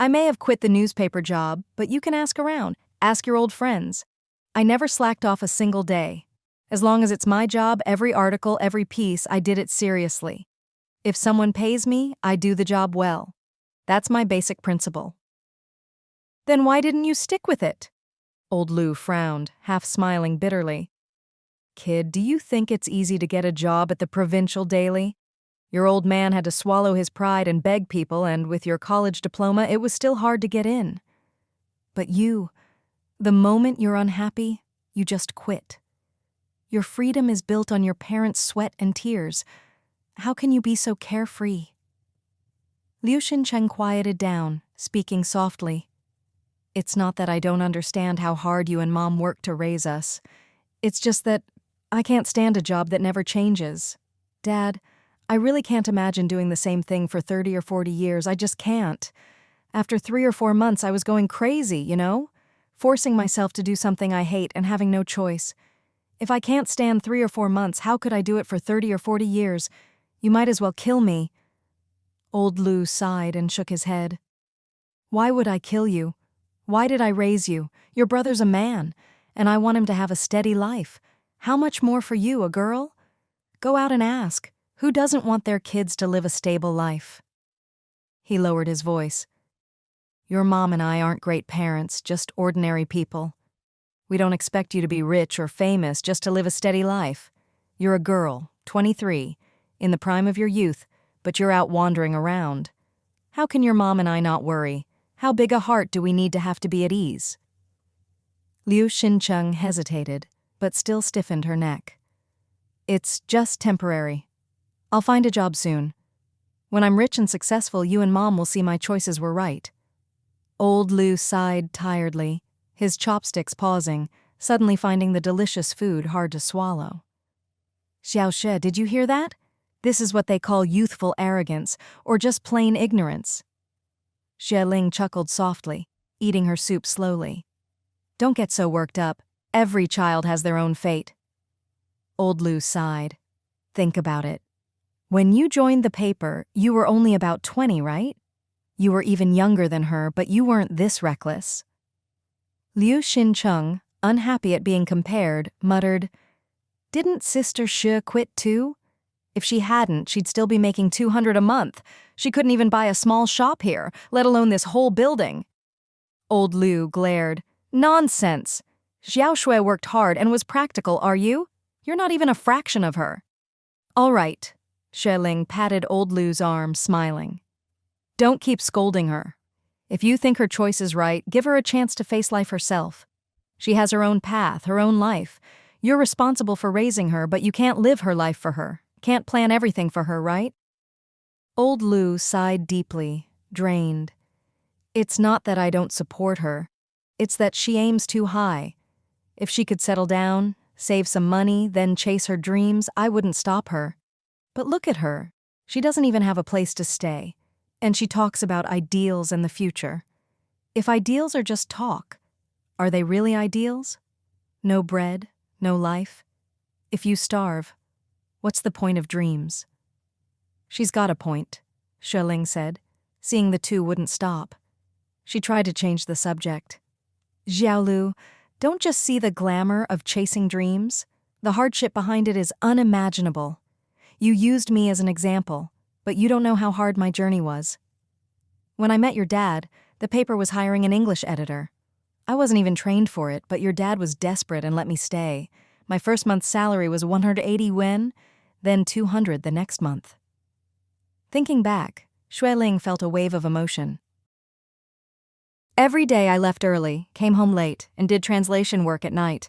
I may have quit the newspaper job, but you can ask around. Ask your old friends. I never slacked off a single day. As long as it's my job, every article, every piece, I did it seriously. If someone pays me, I do the job well. That's my basic principle." "Then why didn't you stick with it?" Old Lou frowned, half smiling bitterly. Kid, do you think it's easy to get a job at the provincial daily? Your old man had to swallow his pride and beg people, and with your college diploma, it was still hard to get in. But you, the moment you're unhappy, you just quit. Your freedom is built on your parents' sweat and tears. How can you be so carefree? Liu Xincheng quieted down, speaking softly. It's not that I don't understand how hard you and Mom worked to raise us. It's just that I can't stand a job that never changes. Dad, I really can't imagine doing the same thing for 30 or 40 years. I just can't. After 3 or 4 months, I was going crazy, you know? Forcing myself to do something I hate and having no choice. If I can't stand 3 or 4 months, how could I do it for 30 or 40 years? You might as well kill me. Old Lou sighed and shook his head. Why would I kill you? Why did I raise you? Your brother's a man, and I want him to have a steady life. How much more for you, a girl? Go out and ask. Who doesn't want their kids to live a stable life? He lowered his voice. Your mom and I aren't great parents, just ordinary people. We don't expect you to be rich or famous just to live a steady life. You're a girl, 23, in the prime of your youth, but you're out wandering around. How can your mom and I not worry? How big a heart do we need to have to be at ease? Liu Xincheng hesitated, but still stiffened her neck. It's just temporary. I'll find a job soon. When I'm rich and successful, you and Mom will see my choices were right. Old Lou sighed tiredly, his chopsticks pausing, suddenly finding the delicious food hard to swallow. Xiaoxue, did you hear that? This is what they call youthful arrogance, or just plain ignorance. Xie Ling chuckled softly, eating her soup slowly. Don't get so worked up. Every child has their own fate. Old Lou sighed. Think about it. When you joined the paper, you were only about 20, right? You were even younger than her, but you weren't this reckless. Liu Xincheng, unhappy at being compared, muttered, Didn't Sister Shi quit too? If she hadn't, she'd still be making $200 a month. She couldn't even buy a small shop here, let alone this whole building. Old Lou glared. Nonsense! Xiaoxue worked hard and was practical, are you? You're not even a fraction of her. All right. Xie Ling patted Old Lou's arm, smiling. Don't keep scolding her. If you think her choice is right, give her a chance to face life herself. She has her own path, her own life. You're responsible for raising her, but you can't live her life for her. Can't plan everything for her, right? Old Lou sighed deeply, drained. It's not that I don't support her. It's that she aims too high. If she could settle down, save some money, then chase her dreams, I wouldn't stop her. But look at her. She doesn't even have a place to stay. And she talks about ideals and the future. If ideals are just talk, are they really ideals? No bread, no life. If you starve, what's the point of dreams? She's got a point, Xie Ling said, seeing the two wouldn't stop. She tried to change the subject. Xiaolu, don't just see the glamour of chasing dreams. The hardship behind it is unimaginable. You used me as an example, but you don't know how hard my journey was. When I met your dad, the paper was hiring an English editor. I wasn't even trained for it, but your dad was desperate and let me stay. My first month's salary was 180 yuan, then 200 the next month. Thinking back, Xue Ling felt a wave of emotion. Every day I left early, came home late, and did translation work at night.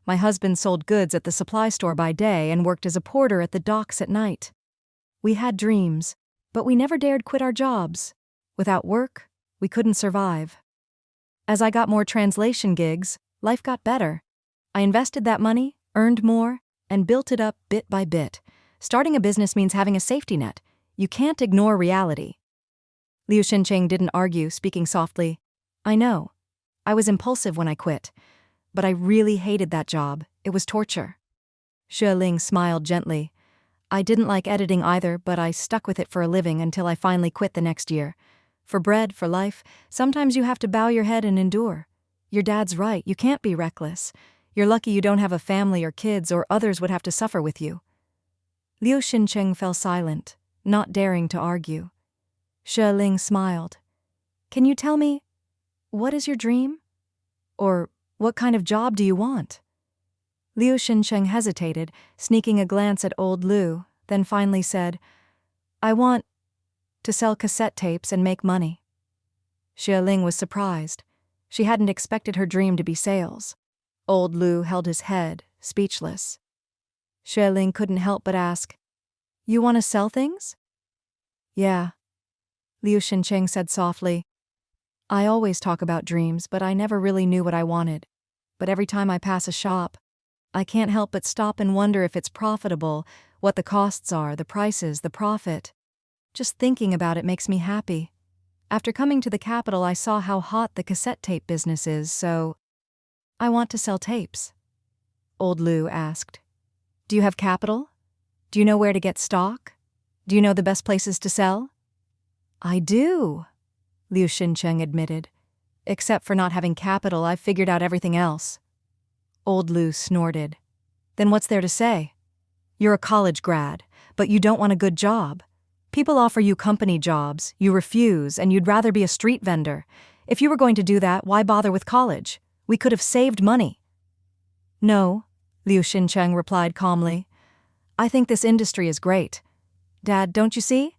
My husband sold goods at the supply store by day and worked as a porter at the docks at night. We had dreams, but we never dared quit our jobs. Without work, we couldn't survive. As I got more translation gigs, life got better. I invested that money, earned more, and built it up bit by bit. Starting a business means having a safety net. You can't ignore reality. Liu Xincheng didn't argue, speaking softly. I know. I was impulsive when I quit. But I really hated that job. It was torture. Xie Ling smiled gently. I didn't like editing either, but I stuck with it for a living until I finally quit the next year. For bread, for life, sometimes you have to bow your head and endure. Your dad's right, you can't be reckless. You're lucky you don't have a family or kids, or others would have to suffer with you. Liu Xincheng fell silent, not daring to argue. Xie Ling smiled. Can you tell me, what is your dream? Or What kind of job do you want? Liu Xincheng hesitated, sneaking a glance at old Lu, then finally said, I want to sell cassette tapes and make money. Xue Ling was surprised. She hadn't expected her dream to be sales. Old Lu held his head, speechless. Xue Ling couldn't help but ask, You want to sell things? Yeah. Liu Xincheng said softly. I always talk about dreams, but I never really knew what I wanted. But every time I pass a shop, I can't help but stop and wonder if it's profitable, what the costs are, the prices, the profit. Just thinking about it makes me happy. After coming to the capital, I saw how hot the cassette tape business is, so I want to sell tapes. Old Lu asked. Do you have capital? Do you know where to get stock? Do you know the best places to sell? I do, Liu Xincheng admitted. Except for not having capital, I've figured out everything else. Old Lu snorted. Then what's there to say? You're a college grad, but you don't want a good job. People offer you company jobs, you refuse, and you'd rather be a street vendor. If you were going to do that, why bother with college? We could have saved money. No, Liu Xincheng replied calmly. I think this industry is great. Dad, don't you see?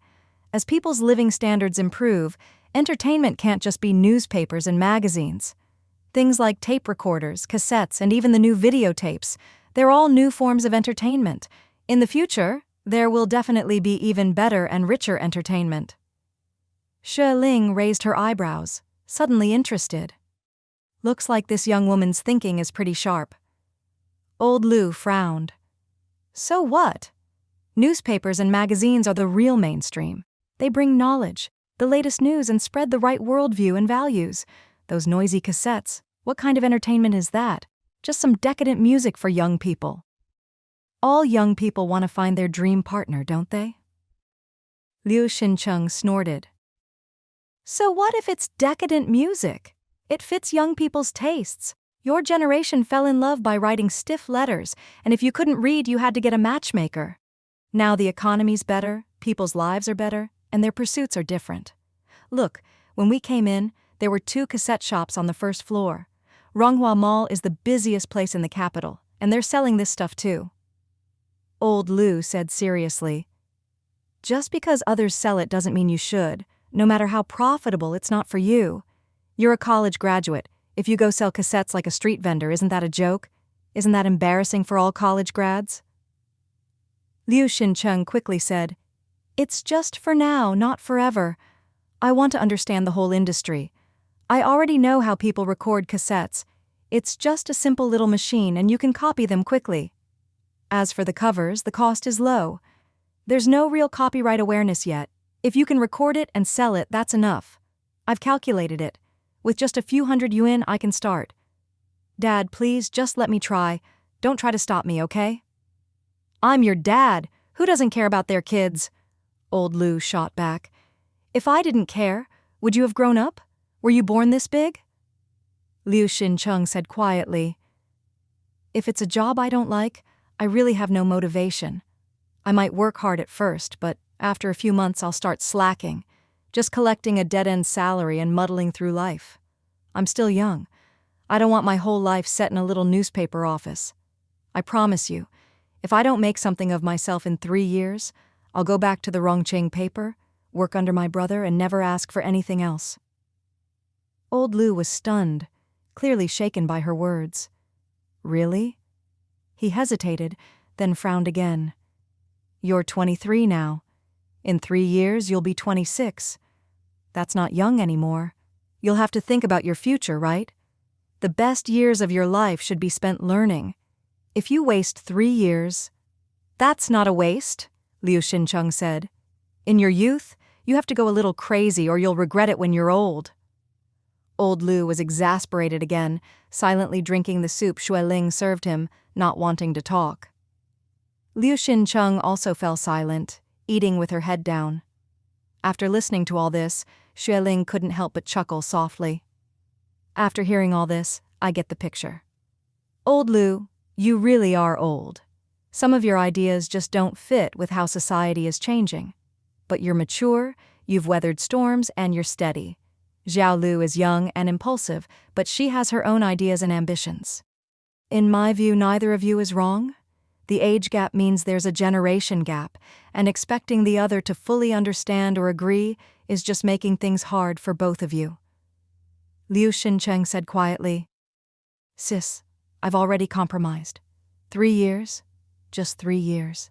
As people's living standards improve, entertainment can't just be newspapers and magazines. Things like tape recorders, cassettes, and even the new videotapes, they're all new forms of entertainment. In the future, there will definitely be even better and richer entertainment. Xue Ling raised her eyebrows, suddenly interested. Looks like this young woman's thinking is pretty sharp. Old Lu frowned. So what? Newspapers and magazines are the real mainstream. They bring knowledge, the latest news, and spread the right worldview and values. Those noisy cassettes, what kind of entertainment is that? Just some decadent music for young people. All young people want to find their dream partner, don't they? Liu Xincheng snorted. So what if it's decadent music? It fits young people's tastes. Your generation fell in love by writing stiff letters, and if you couldn't read, you had to get a matchmaker. Now the economy's better, people's lives are better, and their pursuits are different. Look, when we came in, there were 2 cassette shops on the first floor. Ronghua Mall is the busiest place in the capital, and they're selling this stuff too. Old Lu said seriously, Just because others sell it doesn't mean you should. No matter how profitable, it's not for you. You're a college graduate. If you go sell cassettes like a street vendor, isn't that a joke? Isn't that embarrassing for all college grads? Liu Xincheng quickly said, It's just for now, not forever. I want to understand the whole industry. I already know how people record cassettes. It's just a simple little machine and you can copy them quickly. As for the covers, the cost is low. There's no real copyright awareness yet. If you can record it and sell it, that's enough. I've calculated it. With just a few hundred yuan, I can start. Dad, please, just let me try. Don't try to stop me, okay? I'm your dad. Who doesn't care about their kids? Old Lu shot back. If I didn't care, would you have grown up? Were you born this big? Liu Xincheng said quietly, If it's a job I don't like, I really have no motivation. I might work hard at first, but after a few months I'll start slacking, just collecting a dead-end salary and muddling through life. I'm still young. I don't want my whole life set in a little newspaper office. I promise you, if I don't make something of myself in 3 years, I'll go back to the Rongqing paper, work under my brother, and never ask for anything else. Old Lu was stunned, clearly shaken by her words. Really? He hesitated, then frowned again. You're 23 now. In 3 years, you'll be 26. That's not young anymore. You'll have to think about your future, right? The best years of your life should be spent learning. If you waste 3 years... That's not a waste, Liu Xincheng said. In your youth, you have to go a little crazy or you'll regret it when you're old. Old Lu was exasperated again, silently drinking the soup Xue Ling served him, not wanting to talk. Liu Xincheng also fell silent, eating with her head down. After listening to all this, Xue Ling couldn't help but chuckle softly. After hearing all this, I get the picture. Old Lu, you really are old. Some of your ideas just don't fit with how society is changing. But you're mature, you've weathered storms, and you're steady. Xiao Lu is young and impulsive, but she has her own ideas and ambitions. In my view, neither of you is wrong. The age gap means there's a generation gap, and expecting the other to fully understand or agree is just making things hard for both of you. Liu Xincheng said quietly, Sis, I've already compromised. 3 years? Just 3 years.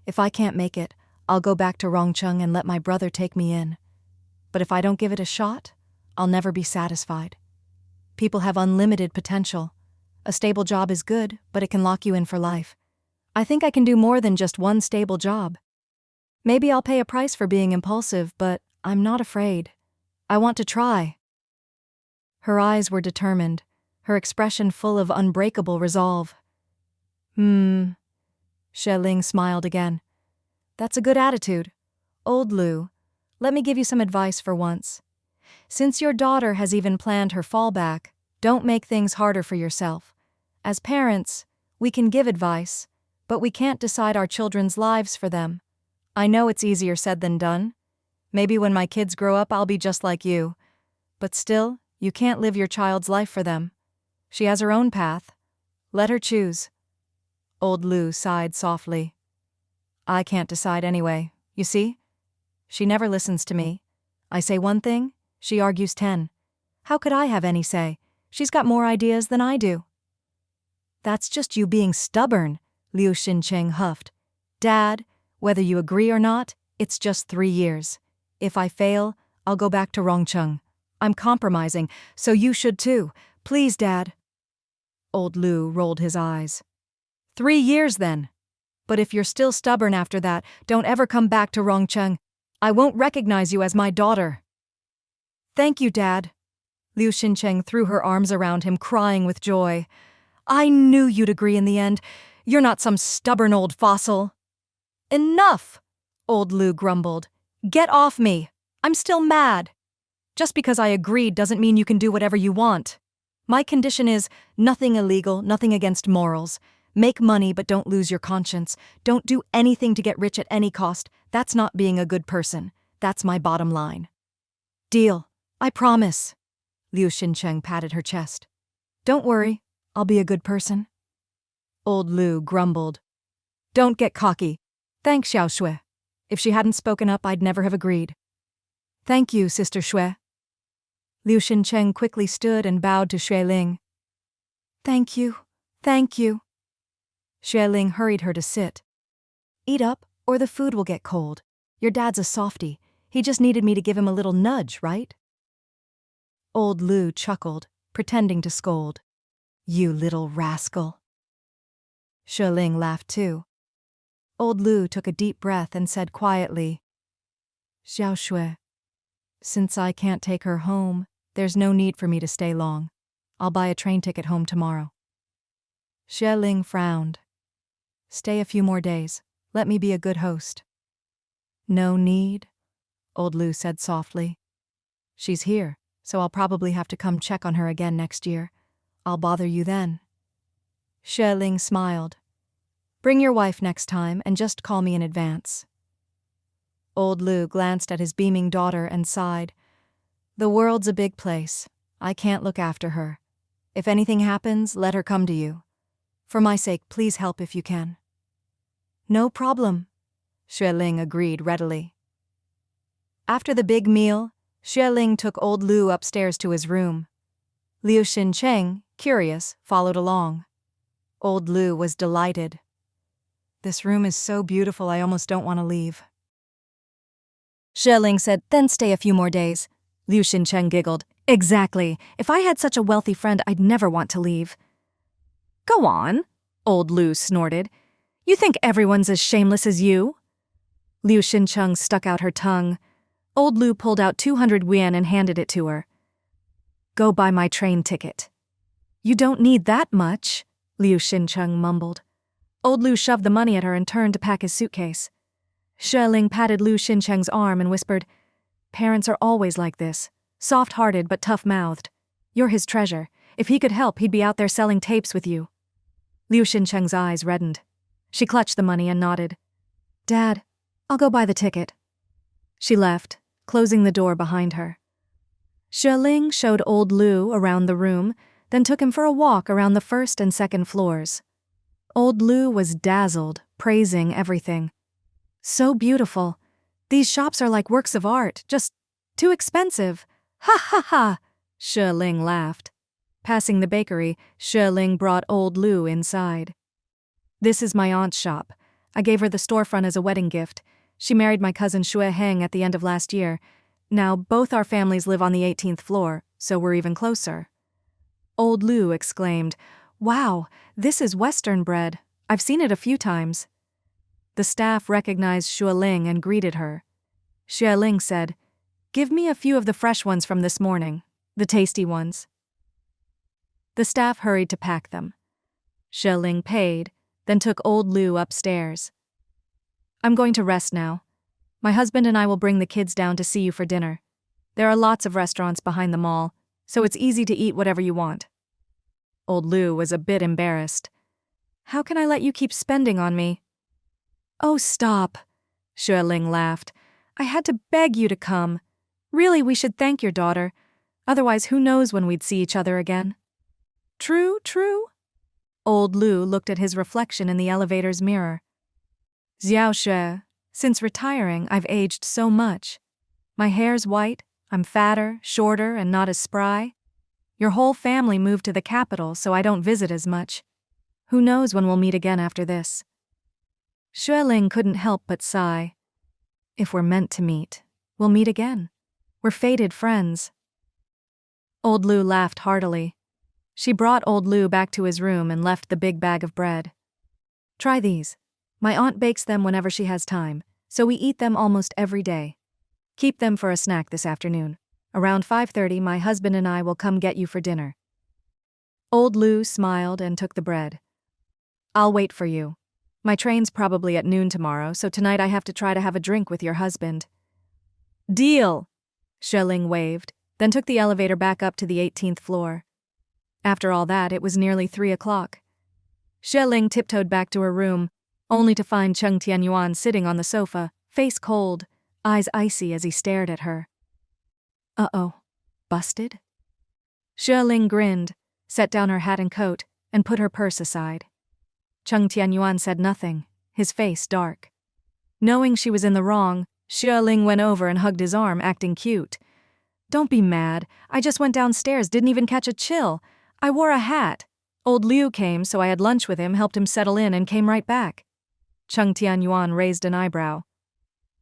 If I can't make it, I'll go back to Rongcheng and let my brother take me in. But if I don't give it a shot, I'll never be satisfied. People have unlimited potential. A stable job is good, but it can lock you in for life. I think I can do more than just one stable job. Maybe I'll pay a price for being impulsive, but I'm not afraid. I want to try. Her eyes were determined, her expression full of unbreakable resolve. Ling smiled again. That's a good attitude. Old Lu, let me give you some advice for once. Since your daughter has even planned her fallback, don't make things harder for yourself. As parents, we can give advice, but we can't decide our children's lives for them. I know it's easier said than done. Maybe when my kids grow up, I'll be just like you. But still, you can't live your child's life for them. She has her own path. Let her choose. Old Lu sighed softly. I can't decide anyway, you see? She never listens to me. I say one thing, she argues 10. How could I have any say? She's got more ideas than I do. That's just you being stubborn, Liu Xincheng huffed. Dad, whether you agree or not, it's just 3 years. If I fail, I'll go back to Rongcheng. I'm compromising, so you should too. Please, Dad. Old Lu rolled his eyes. 3 years then. But if you're still stubborn after that, don't ever come back to Rongcheng. I won't recognize you as my daughter. Thank you, Dad. Liu Xincheng threw her arms around him, crying with joy. I knew you'd agree in the end. You're not some stubborn old fossil. Enough, Old Lu grumbled. Get off me. I'm still mad. Just because I agreed doesn't mean you can do whatever you want. My condition is nothing illegal, nothing against morals. Make money but don't lose your conscience. Don't do anything to get rich at any cost. That's not being a good person. That's my bottom line. Deal. I promise. Liu Xincheng patted her chest. Don't worry. I'll be a good person. Old Lu grumbled. Don't get cocky. Thanks, Xiao Shui. If she hadn't spoken up, I'd never have agreed. Thank you, Sister Shui. Liu Xincheng quickly stood and bowed to Ling. Thank you. Thank you. Ling hurried her to sit. Eat up, or the food will get cold. Your dad's a softie. He just needed me to give him a little nudge, right? Old Lu chuckled, pretending to scold. You little rascal. Ling laughed too. Old Lu took a deep breath and said quietly, Xiao Shui, since I can't take her home, there's no need for me to stay long. I'll buy a train ticket home tomorrow. Ling frowned. Stay a few more days. Let me be a good host. No need, Old Lu said softly. She's here, so I'll probably have to come check on her again next year. I'll bother you then. Ling smiled. Bring your wife next time and just call me in advance. Old Lu glanced at his beaming daughter and sighed. The world's a big place. I can't look after her. If anything happens, let her come to you. For my sake, please help if you can. No problem, Ling agreed readily. After the big meal, Ling took Old Lu upstairs to his room. Liu Xincheng, curious, followed along. Old Lu was delighted. This room is so beautiful, I almost don't want to leave. Ling said, then stay a few more days. Liu Xincheng giggled. Exactly. If I had such a wealthy friend, I'd never want to leave. Go on, Old Lu snorted. You think everyone's as shameless as you? Liu Xincheng stuck out her tongue. Old Lu pulled out 200 yuan and handed it to her. Go buy my train ticket. You don't need that much, Liu Xincheng mumbled. Old Lu shoved the money at her and turned to pack his suitcase. Ling patted Liu Xincheng's arm and whispered, Parents are always like this, soft-hearted but tough-mouthed. You're his treasure. If he could help, he'd be out there selling tapes with you. Liu Xincheng's eyes reddened. She clutched the money and nodded. Dad, I'll go buy the ticket. She left, closing the door behind her. Ling showed old Lu around the room, then took him for a walk around the first and second floors. Old Lu was dazzled, praising everything. So beautiful. These shops are like works of art, just too expensive. Ha ha ha! Ling laughed. Passing the bakery, Ling brought old Lu inside. This is my aunt's shop. I gave her the storefront as a wedding gift. She married my cousin Xue Heng at the end of last year. Now both our families live on the 18th floor, so we're even closer. Old Lu exclaimed, "Wow, this is Western bread. I've seen it a few times." The staff recognized Xue Ling and greeted her. Xue Ling said, "Give me a few of the fresh ones from this morning, the tasty ones." The staff hurried to pack them. Xue Ling paid, then took old Lu upstairs. "I'm going to rest now. My husband and I will bring the kids down to see you for dinner. There are lots of restaurants behind the mall, so it's easy to eat whatever you want." Old Lu was a bit embarrassed. "How can I let you keep spending on me?" "Oh, stop," Xue Ling laughed. "I had to beg you to come. Really, we should thank your daughter. Otherwise, who knows when we'd see each other again." "True, true." Old Lu looked at his reflection in the elevator's mirror. "Xiao Xue, since retiring, I've aged so much. My hair's white, I'm fatter, shorter, and not as spry. Your whole family moved to the capital, so I don't visit as much. Who knows when we'll meet again after this?" Xue Ling couldn't help but sigh. "If we're meant to meet, we'll meet again. We're fated friends." Old Lu laughed heartily. She brought old Lu back to his room and left the big bag of bread. "Try these. My aunt bakes them whenever she has time, so we eat them almost every day. Keep them for a snack this afternoon. Around 5:30, my husband and I will come get you for dinner." Old Lu smiled and took the bread. "I'll wait for you. My train's probably at noon tomorrow, so tonight I have to try to have a drink with your husband." "Deal!" Xue Ling waved, then took the elevator back up to the 18th floor. After all that, it was nearly 3 o'clock. Xue Ling tiptoed back to her room, only to find Cheng Tianyuan sitting on the sofa, face cold, eyes icy as he stared at her. "Uh-oh, busted?" Xue Ling grinned, set down her hat and coat, and put her purse aside. Cheng Tianyuan said nothing, his face dark. Knowing she was in the wrong, Xue Ling went over and hugged his arm, acting cute. "Don't be mad. I just went downstairs, didn't even catch a chill. I wore a hat. Old Liu came, so I had lunch with him, helped him settle in, and came right back." Cheng Tianyuan raised an eyebrow.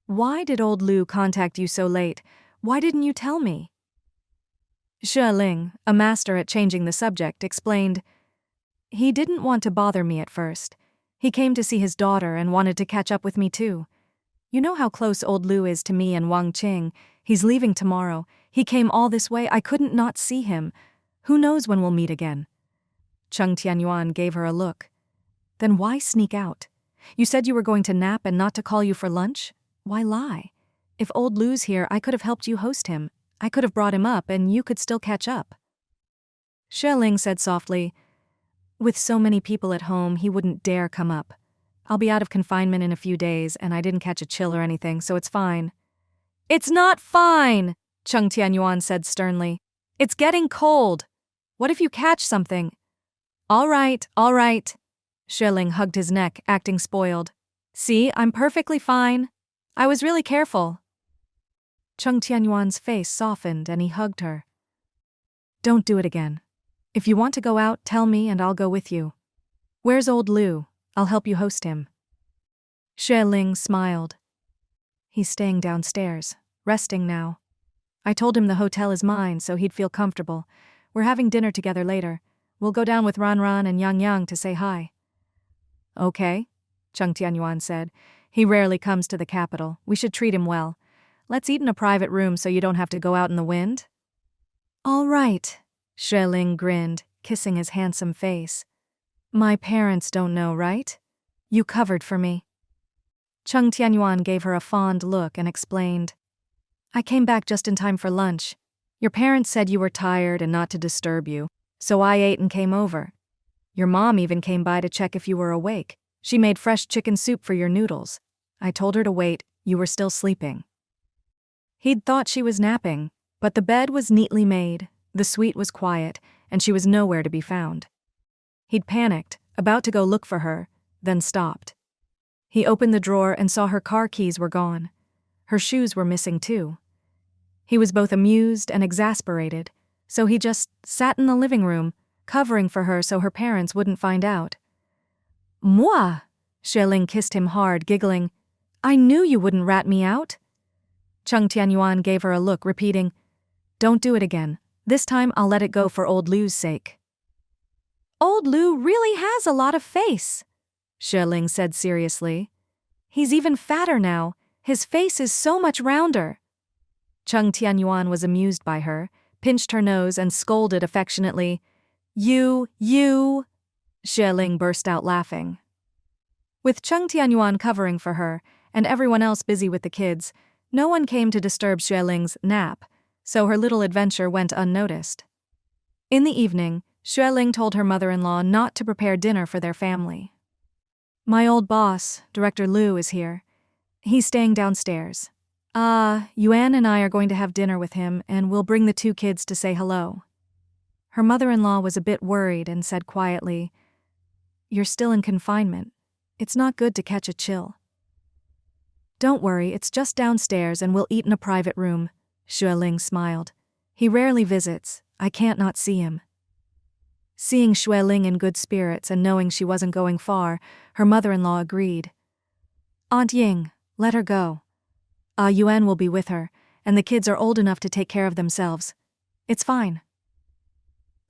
"Why did old Liu contact you so late? Why didn't you tell me?" Xue Ling, a master at changing the subject, explained, "He didn't want to bother me at first. He came to see his daughter and wanted to catch up with me too. You know how close old Liu is to me and Wang Qing. He's leaving tomorrow. He came all this way, I couldn't not see him. Who knows when we'll meet again?" Cheng Tianyuan gave her a look. "Then why sneak out? You said you were going to nap and not to call you for lunch? Why lie? If old Liu's here, I could have helped you host him. I could have brought him up and you could still catch up." Xue Ling said softly, "With so many people at home, he wouldn't dare come up. I'll be out of confinement in a few days, and I didn't catch a chill or anything, so it's fine." "It's not fine," Cheng Tianyuan said sternly. "It's getting cold. What if you catch something?" All right. Xue Ling hugged his neck, acting spoiled. "See, I'm perfectly fine. I was really careful." Cheng Tianyuan's face softened and he hugged her. "Don't do it again. If you want to go out, tell me and I'll go with you. Where's old Liu? I'll help you host him." Xue Ling smiled. "He's staying downstairs, resting now. I told him the hotel is mine so he'd feel comfortable. We're having dinner together later. We'll go down with Ran Ran and Yang Yang to say hi." "Okay," Cheng Tianyuan said. "He rarely comes to the capital. We should treat him well. Let's eat in a private room so you don't have to go out in the wind." "All right," Xue Ling grinned, kissing his handsome face. "My parents don't know, right? You covered for me." Cheng Tianyuan gave her a fond look and explained, "I came back just in time for lunch. Your parents said you were tired and not to disturb you, so I ate and came over. Your mom even came by to check if you were awake. She made fresh chicken soup for your noodles. I told her to wait, you were still sleeping." He'd thought she was napping. But the bed was neatly made, the suite was quiet, and she was nowhere to be found. He'd panicked, about to go look for her, then stopped. He opened the drawer and saw her car keys were gone. Her shoes were missing too. He was both amused and exasperated, so he just sat in the living room, covering for her so her parents wouldn't find out. Moi! Xueling kissed him hard, giggling. I knew you wouldn't rat me out. Cheng Tianyuan gave her a look, repeating, Don't do it again. This time I'll let it go for old Lu's sake. Old Lu really has a lot of face, Xueling said seriously. He's even fatter now. His face is so much rounder. Cheng Tianyuan was amused by her, pinched her nose and scolded affectionately. You. Xueling burst out laughing. With Cheng Tianyuan covering for her, and everyone else busy with the kids, no one came to disturb Xueling's nap, so her little adventure went unnoticed. In the evening, Xueling told her mother-in-law not to prepare dinner for their family. My old boss, Director Lu, is here. He's staying downstairs. Yuan and I are going to have dinner with him, and we'll bring the 2 kids to say hello. Her mother-in-law was a bit worried and said quietly, You're still in confinement. It's not good to catch a chill. Don't worry, it's just downstairs and we'll eat in a private room, Xueling smiled. He rarely visits. I can't not see him. Seeing Xueling in good spirits and knowing she wasn't going far, her mother-in-law agreed. Aunt Ying, let her go. Yuan will be with her, and the kids are old enough to take care of themselves. It's fine.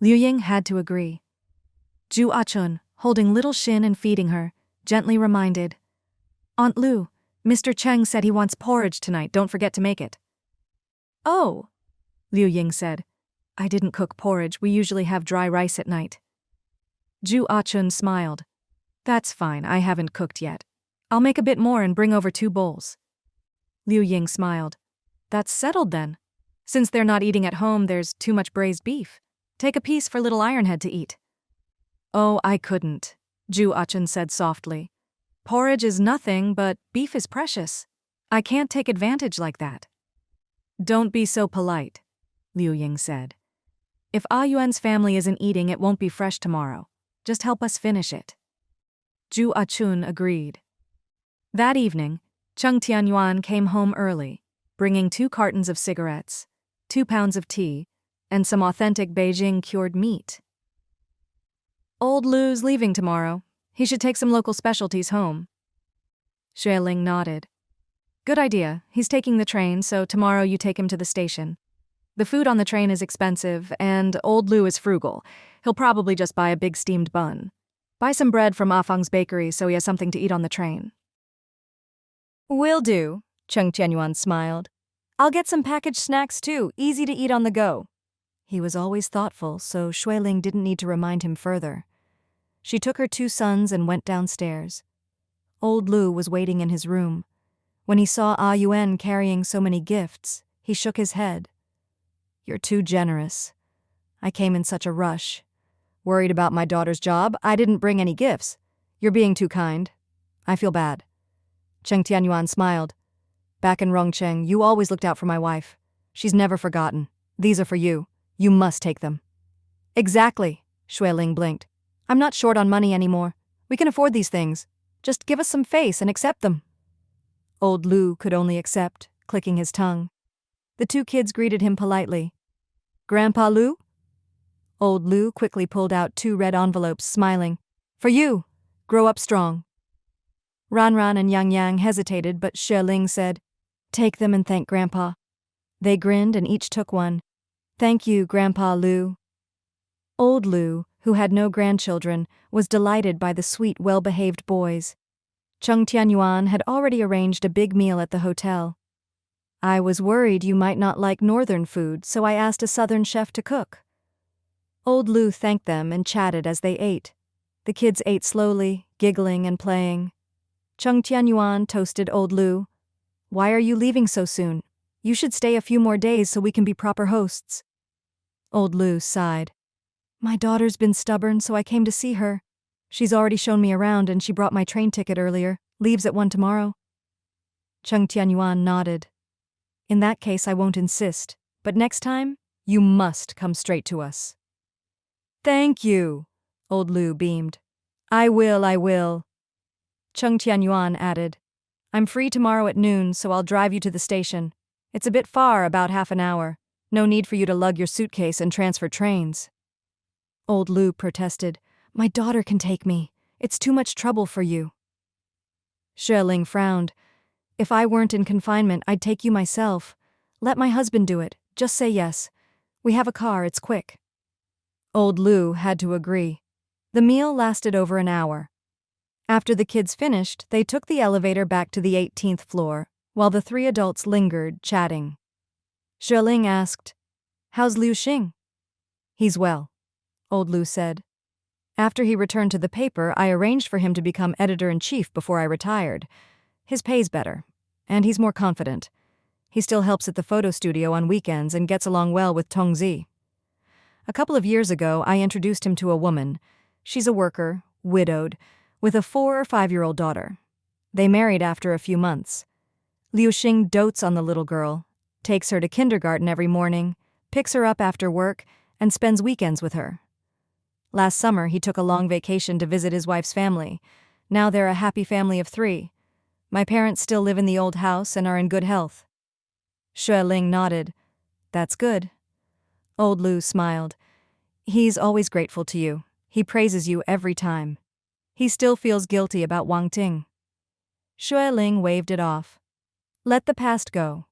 Liu Ying had to agree. Zhu Achun, holding little Xin and feeding her, gently reminded, Aunt Lu, Mr. Cheng said he wants porridge tonight, don't forget to make it. Oh, Liu Ying said. I didn't cook porridge, we usually have dry rice at night. Zhu Achun smiled. That's fine, I haven't cooked yet. I'll make a bit more and bring over 2 bowls. Liu Ying smiled. That's settled then. Since they're not eating at home, there's too much braised beef. Take a piece for little Ironhead to eat. Oh, I couldn't, Zhu Achun said softly. Porridge is nothing, but beef is precious. I can't take advantage like that. Don't be so polite, Liu Ying said. If Yuan's family isn't eating, it won't be fresh tomorrow. Just help us finish it. Zhu Achun agreed. That evening, Cheng Tianyuan came home early, bringing 2 cartons of cigarettes, 2 pounds of tea, and some authentic Beijing cured meat. Old Lu's leaving tomorrow. He should take some local specialties home. Xueling nodded. Good idea. He's taking the train, so tomorrow you take him to the station. The food on the train is expensive, and old Lu is frugal. He'll probably just buy a big steamed bun. Buy some bread from Afang's bakery so he has something to eat on the train. Will do, Cheng Tianyuan smiled. I'll get some packaged snacks too, easy to eat on the go. He was always thoughtful, so Xueling didn't need to remind him further. She took her 2 sons and went downstairs. Old Lu was waiting in his room. When he saw Yuan carrying so many gifts, he shook his head. You're too generous. I came in such a rush. Worried about my daughter's job, I didn't bring any gifts. You're being too kind. I feel bad. Cheng Tianyuan smiled. Back in Rongcheng, you always looked out for my wife. She's never forgotten. These are for you. You must take them. Exactly, Xueling blinked. I'm not short on money anymore. We can afford these things. Just give us some face and accept them. Old Lu could only accept, clicking his tongue. The 2 kids greeted him politely. Grandpa Lu? Old Lu quickly pulled out 2 red envelopes, smiling. For you. Grow up strong. Ranran and Yang Yang hesitated, but Xueling said, Take them and thank Grandpa. They grinned and each took one. Thank you, Grandpa Lu. Old Lu, who had no grandchildren, was delighted by the sweet, well-behaved boys. Cheng Tianyuan had already arranged a big meal at the hotel. I was worried you might not like northern food, so I asked a southern chef to cook. Old Lu thanked them and chatted as they ate. The kids ate slowly, giggling and playing. Cheng Tianyuan toasted Old Lu. Why are you leaving so soon? You should stay a few more days so we can be proper hosts. Old Lu sighed. My daughter's been stubborn, so I came to see her. She's already shown me around and she brought my train ticket earlier. Leaves at 1 tomorrow. Cheng Tianyuan nodded. In that case, I won't insist. But next time, you must come straight to us." "Thank you," old Lu beamed. I will. Chung Tianyuan added, "I'm free tomorrow at noon, so I'll drive you to the station. It's a bit far, about half an hour. No need for you to lug your suitcase and transfer trains." Old Lu protested, "My daughter can take me. It's too much trouble for you." Xueling frowned. "If I weren't in confinement, I'd take you myself. Let my husband do it. Just say yes. We have a car, it's quick." Old Lu had to agree. The meal lasted over an hour. After the kids finished, they took the elevator back to the 18th floor, while the three adults lingered, chatting. Xueling asked, "How's Liu Xing?" "He's well," old Lu said. "After he returned to the paper, I arranged for him to become editor-in-chief before I retired. His pay's better, and he's more confident. He still helps at the photo studio on weekends and gets along well with Tongzi. A couple of years ago, I introduced him to a woman. She's a worker, widowed, with a 4 or 5-year-old daughter. They married after a few months. Liu Xing dotes on the little girl, takes her to kindergarten every morning, picks her up after work, and spends weekends with her. Last summer, he took a long vacation to visit his wife's family. Now they're a happy family of 3. My parents still live in the old house and are in good health." Xueling nodded. "That's good." Old Lu smiled. "He's always grateful to you. He praises you every time. He still feels guilty about Wang Ting." Xueling waved it off. "Let the past go.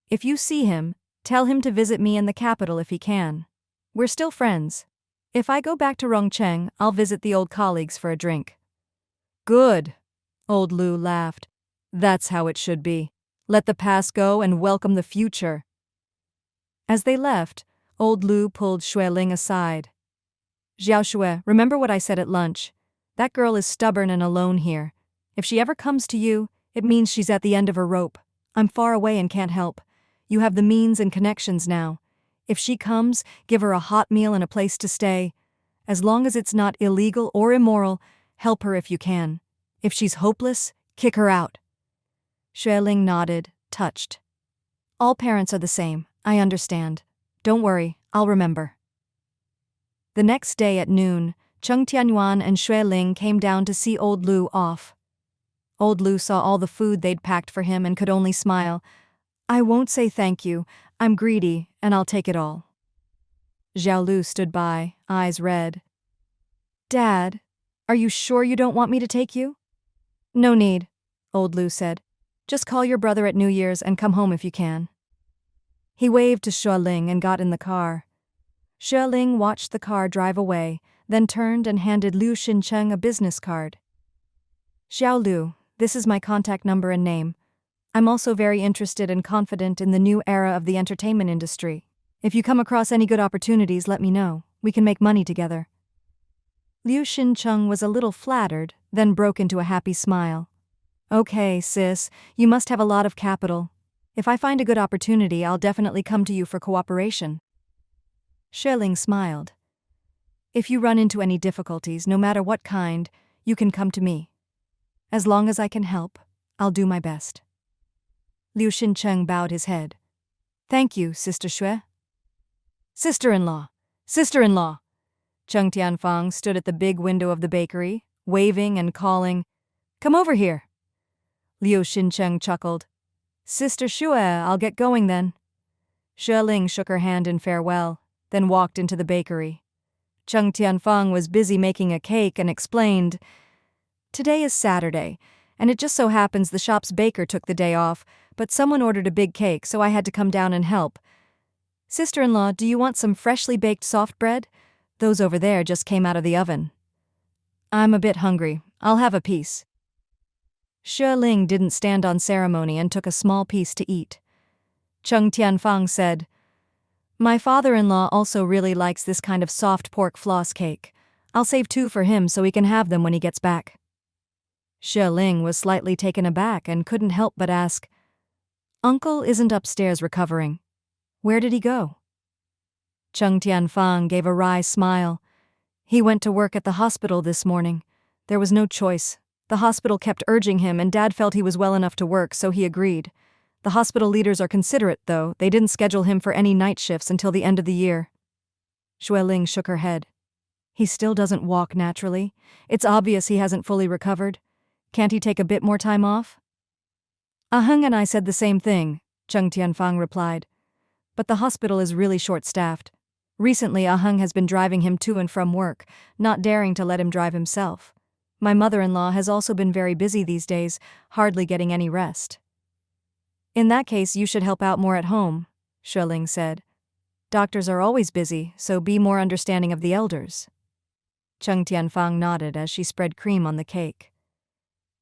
If you see him, tell him to visit me in the capital if he can. We're still friends. If I go back to Rongcheng, I'll visit the old colleagues for a drink." "Good," old Lu laughed. "That's how it should be. Let the past go and welcome the future." As they left, old Lu pulled Xueling aside. "Xiaoxue, remember what I said at lunch? That girl is stubborn and alone here. If she ever comes to you, it means she's at the end of her rope. I'm far away and can't help. You have the means and connections now. If she comes, give her a hot meal and a place to stay. As long as it's not illegal or immoral, help her if you can. If she's hopeless, kick her out." Xueling nodded, touched. "All parents are the same, I understand. Don't worry, I'll remember." The next day at noon, Chung Tianyuan and Xueling came down to see old Lu off. Old Lu saw all the food they'd packed for him and could only smile. "I won't say thank you. I'm greedy, and I'll take it all." Xiao Lu stood by, eyes red. "Dad, are you sure you don't want me to take you?" "No need," old Lu said. "Just call your brother at New Year's and come home if you can." He waved to Xueling and got in the car. Xueling watched the car drive away, then turned and handed Liu Xincheng a business card. "Xiao Lu, this is my contact number and name. I'm also very interested and confident in the new era of the entertainment industry. If you come across any good opportunities, let me know. We can make money together." Liu Xincheng was a little flattered, then broke into a happy smile. "Okay, sis, you must have a lot of capital. If I find a good opportunity, I'll definitely come to you for cooperation." Xueling smiled. "If you run into any difficulties, no matter what kind, you can come to me. As long as I can help, I'll do my best." Liu Xincheng bowed his head. "Thank you, Sister Xue." Sister-in-law! Sister-in-law! Chung Tianfang stood at the big window of the bakery, waving and calling, "Come over here." Liu Xincheng chuckled. "Sister Xue, I'll get going then." Xueling shook her hand in farewell, then walked into the bakery. Chung Tianfang was busy making a cake and explained, "Today is Saturday, and it just so happens the shop's baker took the day off, but someone ordered a big cake, so I had to come down and help. Sister-in-law, do you want some freshly baked soft bread? Those over there just came out of the oven." "I'm a bit hungry. I'll have a piece." Xueling didn't stand on ceremony and took a small piece to eat. Chung Tianfang said, "My father-in-law also really likes this kind of soft pork floss cake. I'll save 2 for him so he can have them when he gets back." Xueling was slightly taken aback and couldn't help but ask, "Uncle isn't upstairs recovering. Where did he go?" Chung Tianfang gave a wry smile. "He went to work at the hospital this morning. There was no choice. The hospital kept urging him and Dad felt he was well enough to work, so he agreed. The hospital leaders are considerate, though. They didn't schedule him for any night shifts until the end of the year. Xueling shook her head. He still doesn't walk naturally. It's obvious he hasn't fully recovered. Can't he take a bit more time off? Aheng and I said the same thing, Cheng Tianfang replied. But the hospital is really short-staffed. Recently, Aheng has been driving him to and from work, not daring to let him drive himself. My mother-in-law has also been very busy these days, hardly getting any rest. In that case, you should help out more at home, Xueling said. Doctors are always busy, so be more understanding of the elders. Cheng Tianfang nodded as she spread cream on the cake.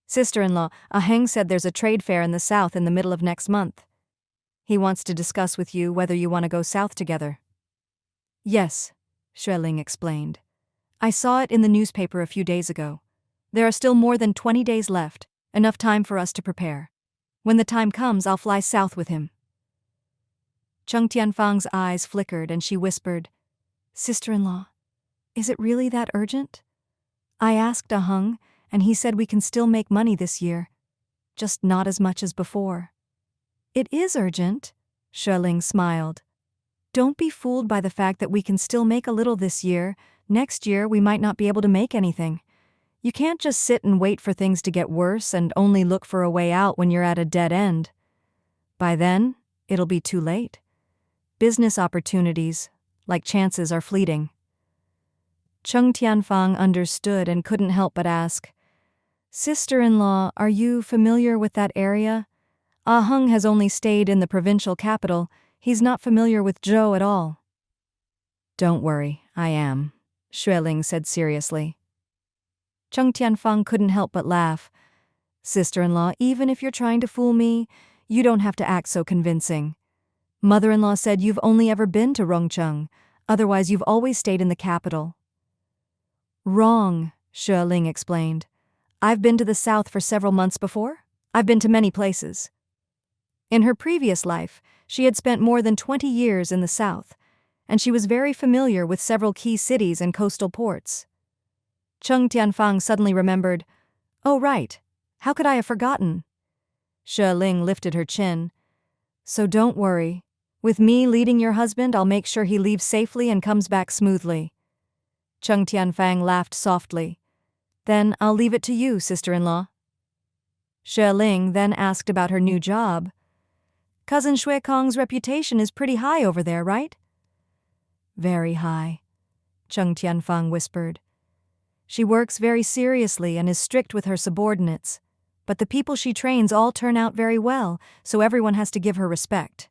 Sister-in-law, Aheng said there's a trade fair in the south in the middle of next month. He wants to discuss with you whether you want to go south together. Yes, Xueling explained. I saw it in the newspaper a few days ago. There are still more than 20 days left, enough time for us to prepare. When the time comes, I'll fly south with him. Cheng Tianfang's eyes flickered and she whispered, Sister-in-law, is it really that urgent? I asked Aheng, and he said we can still make money this year, just not as much as before. It is urgent, Xueling smiled. Don't be fooled by the fact that we can still make a little this year. Next year we might not be able to make anything. You can't just sit and wait for things to get worse and only look for a way out when you're at a dead end. By then, it'll be too late. Business opportunities, like chances, are fleeting. Cheng Tianfang understood and couldn't help but ask, Sister-in-law, are you familiar with that area? Aheng has only stayed in the provincial capital. He's not familiar with Zhou at all. Don't worry, I am, Xueling said seriously. Cheng Tianfang couldn't help but laugh. Sister-in-law, even if you're trying to fool me, you don't have to act so convincing. Mother-in-law said you've only ever been to Rongcheng, otherwise you've always stayed in the capital. Wrong, Xueling explained. I've been to the south for several months before. I've been to many places. In her previous life, she had spent more than 20 years in the south, and she was very familiar with several key cities and coastal ports. Cheng Tianfang suddenly remembered, oh right, how could I have forgotten? Xueling lifted her chin. So don't worry. With me leading your husband, I'll make sure he leaves safely and comes back smoothly. Cheng Tianfang laughed softly. Then I'll leave it to you, sister-in-law. Xueling then asked about her new job. Cousin Shui Kong's reputation is pretty high over there, right? Very high, Cheng Tianfang whispered. She works very seriously and is strict with her subordinates, but the people she trains all turn out very well, so everyone has to give her respect.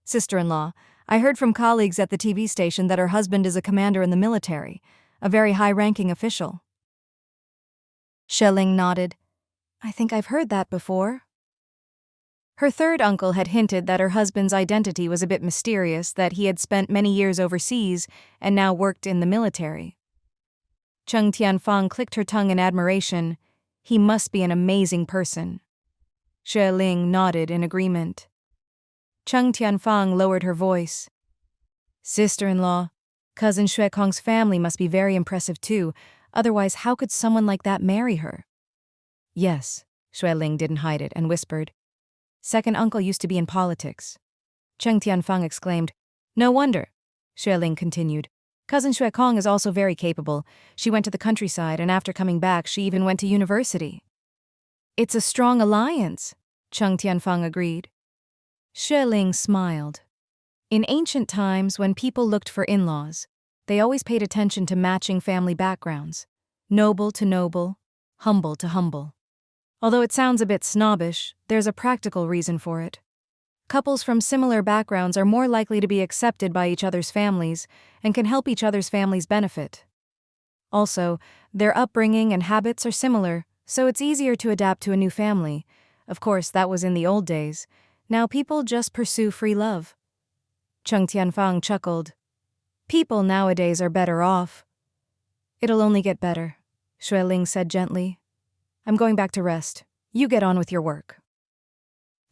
Sister-in-law, I heard from colleagues at the TV station that her husband is a commander in the military, a very high-ranking official. Xueling nodded. I think I've heard that before. Her third uncle had hinted that her husband's identity was a bit mysterious, that he had spent many years overseas and now worked in the military. Cheng Tianfang clicked her tongue in admiration. He must be an amazing person. Xueling nodded in agreement. Cheng Tianfang lowered her voice. Sister-in-law, Cousin Shui Kong's family must be very impressive too, otherwise how could someone like that marry her? Yes, Xueling didn't hide it and whispered. Second uncle used to be in politics. Cheng Tianfang exclaimed. No wonder, Xueling continued. Cousin Shui Kong is also very capable. She went to the countryside, and after coming back, she even went to university. It's a strong alliance, Cheng Tianfang agreed. Xueling smiled. In ancient times, when people looked for in-laws, they always paid attention to matching family backgrounds, noble to noble, humble to humble. Although it sounds a bit snobbish, there's a practical reason for it. Couples from similar backgrounds are more likely to be accepted by each other's families and can help each other's families benefit. Also, their upbringing and habits are similar, so it's easier to adapt to a new family. Of course, that was in the old days. Now people just pursue free love. Cheng Tianfang chuckled. People nowadays are better off. It'll only get better, Xueling said gently. I'm going back to rest. You get on with your work.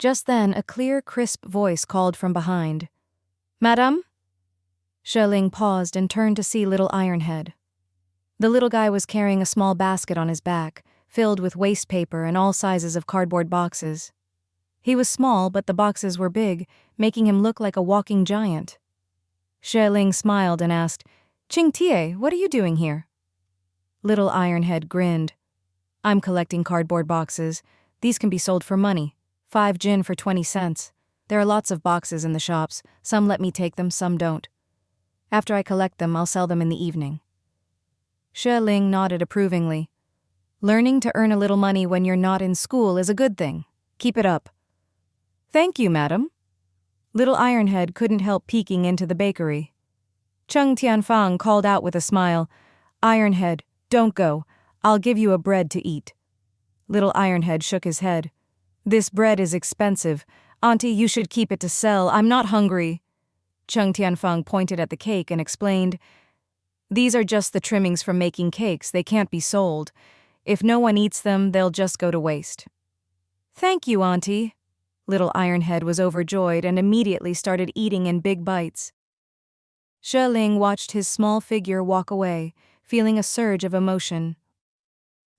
Just then, a clear, crisp voice called from behind. Madame? Xueling paused and turned to see little Ironhead. The little guy was carrying a small basket on his back, filled with waste paper and all sizes of cardboard boxes. He was small, but the boxes were big, making him look like a walking giant. Ling smiled and asked, "Ching Tie, what are you doing here?" Little Ironhead grinned. "I'm collecting cardboard boxes. These can be sold for money. 5 jin for 20 cents. There are lots of boxes in the shops. Some let me take them, some don't. After I collect them, I'll sell them in the evening." Ling nodded approvingly. "Learning to earn a little money when you're not in school is a good thing. Keep it up." "Thank you, madam." Little Ironhead couldn't help peeking into the bakery. Chung Tianfang called out with a smile, "Ironhead, don't go. I'll give you a bread to eat." Little Ironhead shook his head. "This bread is expensive. Auntie, you should keep it to sell. I'm not hungry." Chung Tianfang pointed at the cake and explained, "These are just the trimmings from making cakes. They can't be sold. If no one eats them, they'll just go to waste." "Thank you, Auntie." Little Ironhead was overjoyed and immediately started eating in big bites. Ling watched his small figure walk away, feeling a surge of emotion.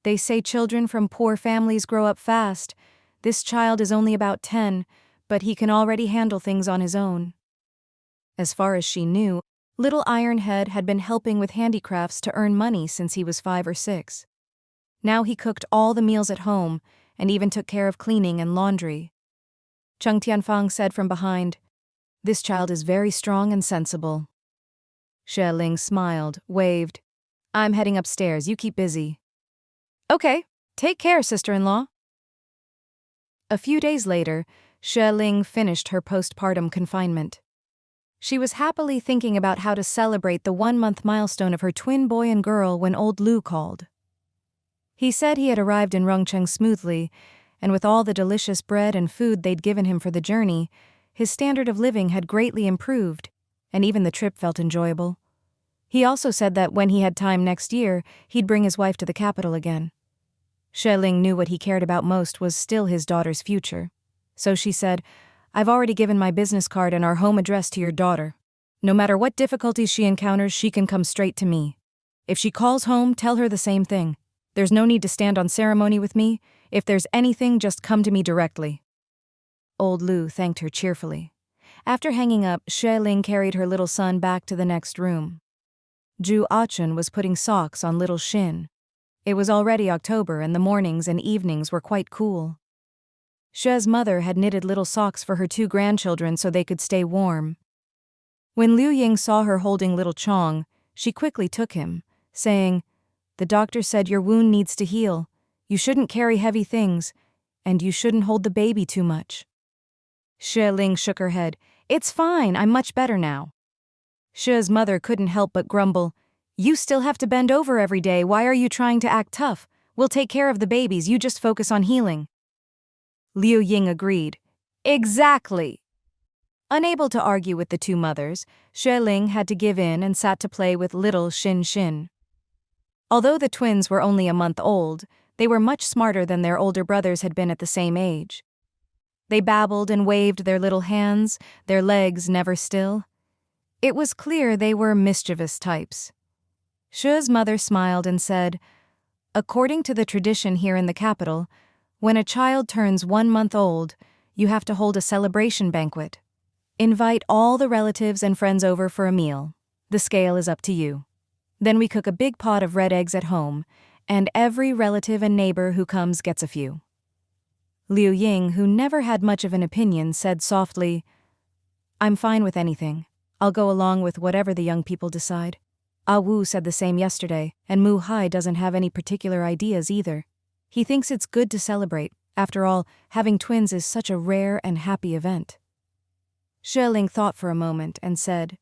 They say children from poor families grow up fast. This child is only about 10, but he can already handle things on his own. As far as she knew, Little Ironhead had been helping with handicrafts to earn money since he was 5 or 6. Now he cooked all the meals at home and even took care of cleaning and laundry. Chung Tianfang said from behind, "This child is very strong and sensible." Ling smiled, waved, "I'm heading upstairs, you keep busy." "Okay, take care, sister-in-law." A few days later, Ling finished her postpartum confinement. She was happily thinking about how to celebrate the 1-month milestone of her twin boy and girl when old Lu called. He said he had arrived in Rongcheng smoothly, and with all the delicious bread and food they'd given him for the journey, his standard of living had greatly improved, and even the trip felt enjoyable. He also said that when he had time next year, he'd bring his wife to the capital again. Ling knew what he cared about most was still his daughter's future. So she said, "I've already given my business card and our home address to your daughter. No matter what difficulties she encounters, she can come straight to me. If she calls home, tell her the same thing. There's no need to stand on ceremony with me. If there's anything, just come to me directly." Old Lu thanked her cheerfully. After hanging up, Ling carried her little son back to the next room. Ju Achun was putting socks on little Shin. It was already October and the mornings and evenings were quite cool. She's mother had knitted little socks for her 2 grandchildren so they could stay warm. When Liu Ying saw her holding little Chong, she quickly took him, saying, "The doctor said your wound needs to heal. You shouldn't carry heavy things, and you shouldn't hold the baby too much." Ling shook her head. "It's fine, I'm much better now." She's mother couldn't help but grumble, "You still have to bend over every day. Why are you trying to act tough? We'll take care of the babies, you just focus on healing." Liu Ying agreed. "Exactly." Unable to argue with the 2 mothers, Ling had to give in and sat to play with little Shin Shin. Although the twins were only a month old, they were much smarter than their older brothers had been at the same age. They babbled and waved their little hands, their legs never still. It was clear they were mischievous types. She's mother smiled and said, "According to the tradition here in the capital, when a child turns 1 month old, you have to hold a celebration banquet. Invite all the relatives and friends over for a meal. The scale is up to you. Then we cook a big pot of red eggs at home, and every relative and neighbor who comes gets a few." Liu Ying, who never had much of an opinion, said softly, "I'm fine with anything. I'll go along with whatever the young people decide. Ah Wu said the same yesterday, and Mu Hai doesn't have any particular ideas either. He thinks it's good to celebrate. After all, having twins is such a rare and happy event." Ling thought for a moment and said,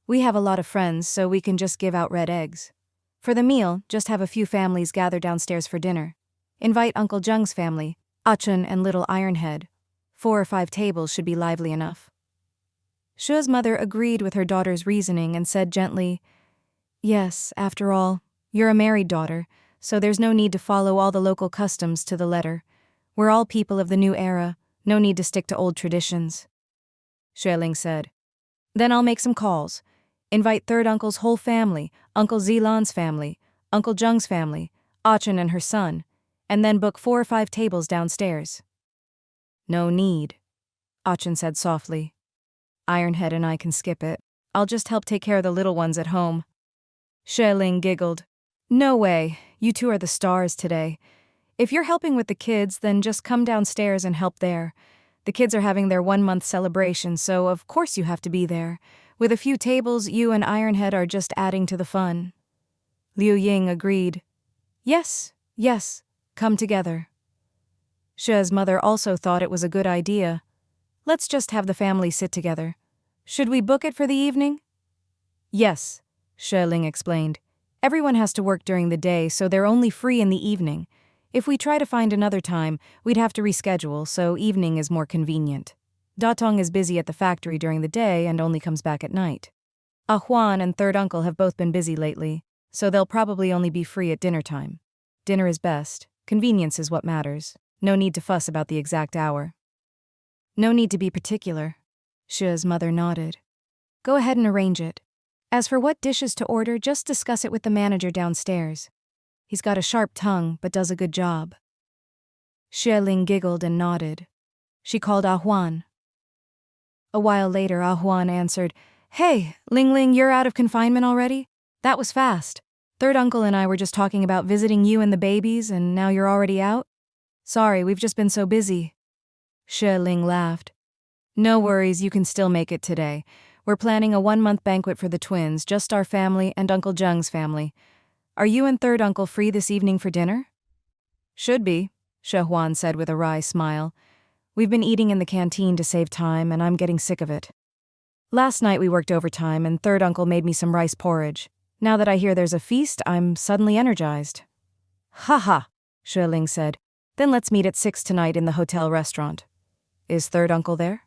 "We have a lot of friends, so we can just give out red eggs. For the meal, just have a few families gather downstairs for dinner. Invite Uncle Zheng's family, Achun and Little Ironhead. 4 or 5 tables should be lively enough." Shu's mother agreed with her daughter's reasoning and said gently, "Yes, after all, you're a married daughter, so there's no need to follow all the local customs to the letter. We're all people of the new era, no need to stick to old traditions." Ling said, "Then I'll make some calls. Invite third uncle's whole family, Uncle Zilan's family, Uncle Zheng's family, Achun and her son, and then book 4 or 5 tables downstairs." No need, Achin said softly. Ironhead and I can skip it. I'll just help take care of the little ones at home. Xue giggled. No way, you two are the stars today. If you're helping with the kids, then just come downstairs and help there. The kids are having their 1-month celebration, so of course you have to be there. With a few tables, you and Ironhead are just adding to the fun. Liu Ying agreed. Yes, come together. Xue's mother also thought it was a good idea. Let's just have the family sit together. Should we book it for the evening? Yes, Xue explained. Everyone has to work during the day, so they're only free in the evening. If we try to find another time, we'd have to reschedule, so evening is more convenient. Datong is busy at the factory during the day and only comes back at night. Huan and third uncle have both been busy lately, so they'll probably only be free at dinner time. Dinner is best. Convenience is what matters. No need to fuss about the exact hour. No need to be particular. Xue's mother nodded. Go ahead and arrange it. As for what dishes to order, just discuss it with the manager downstairs. He's got a sharp tongue, but does a good job. Xue giggled and nodded. She called Huan. A while later, Huan answered, Hey, Ling, you're out of confinement already? That was fast. Third uncle and I were just talking about visiting you and the babies, and now you're already out? Sorry, we've just been so busy. Xue laughed. No worries, you can still make it today. We're planning a 1-month banquet for the twins, just our family and Uncle Zheng's family. Are you and third uncle free this evening for dinner? Should be, Xuehuan said with a wry smile. We've been eating in the canteen to save time, and I'm getting sick of it. Last night we worked overtime, and third uncle made me some rice porridge. Now that I hear there's a feast, I'm suddenly energized. Ha ha, Xue said. Then let's meet at 6 tonight in the hotel restaurant. Is third uncle there?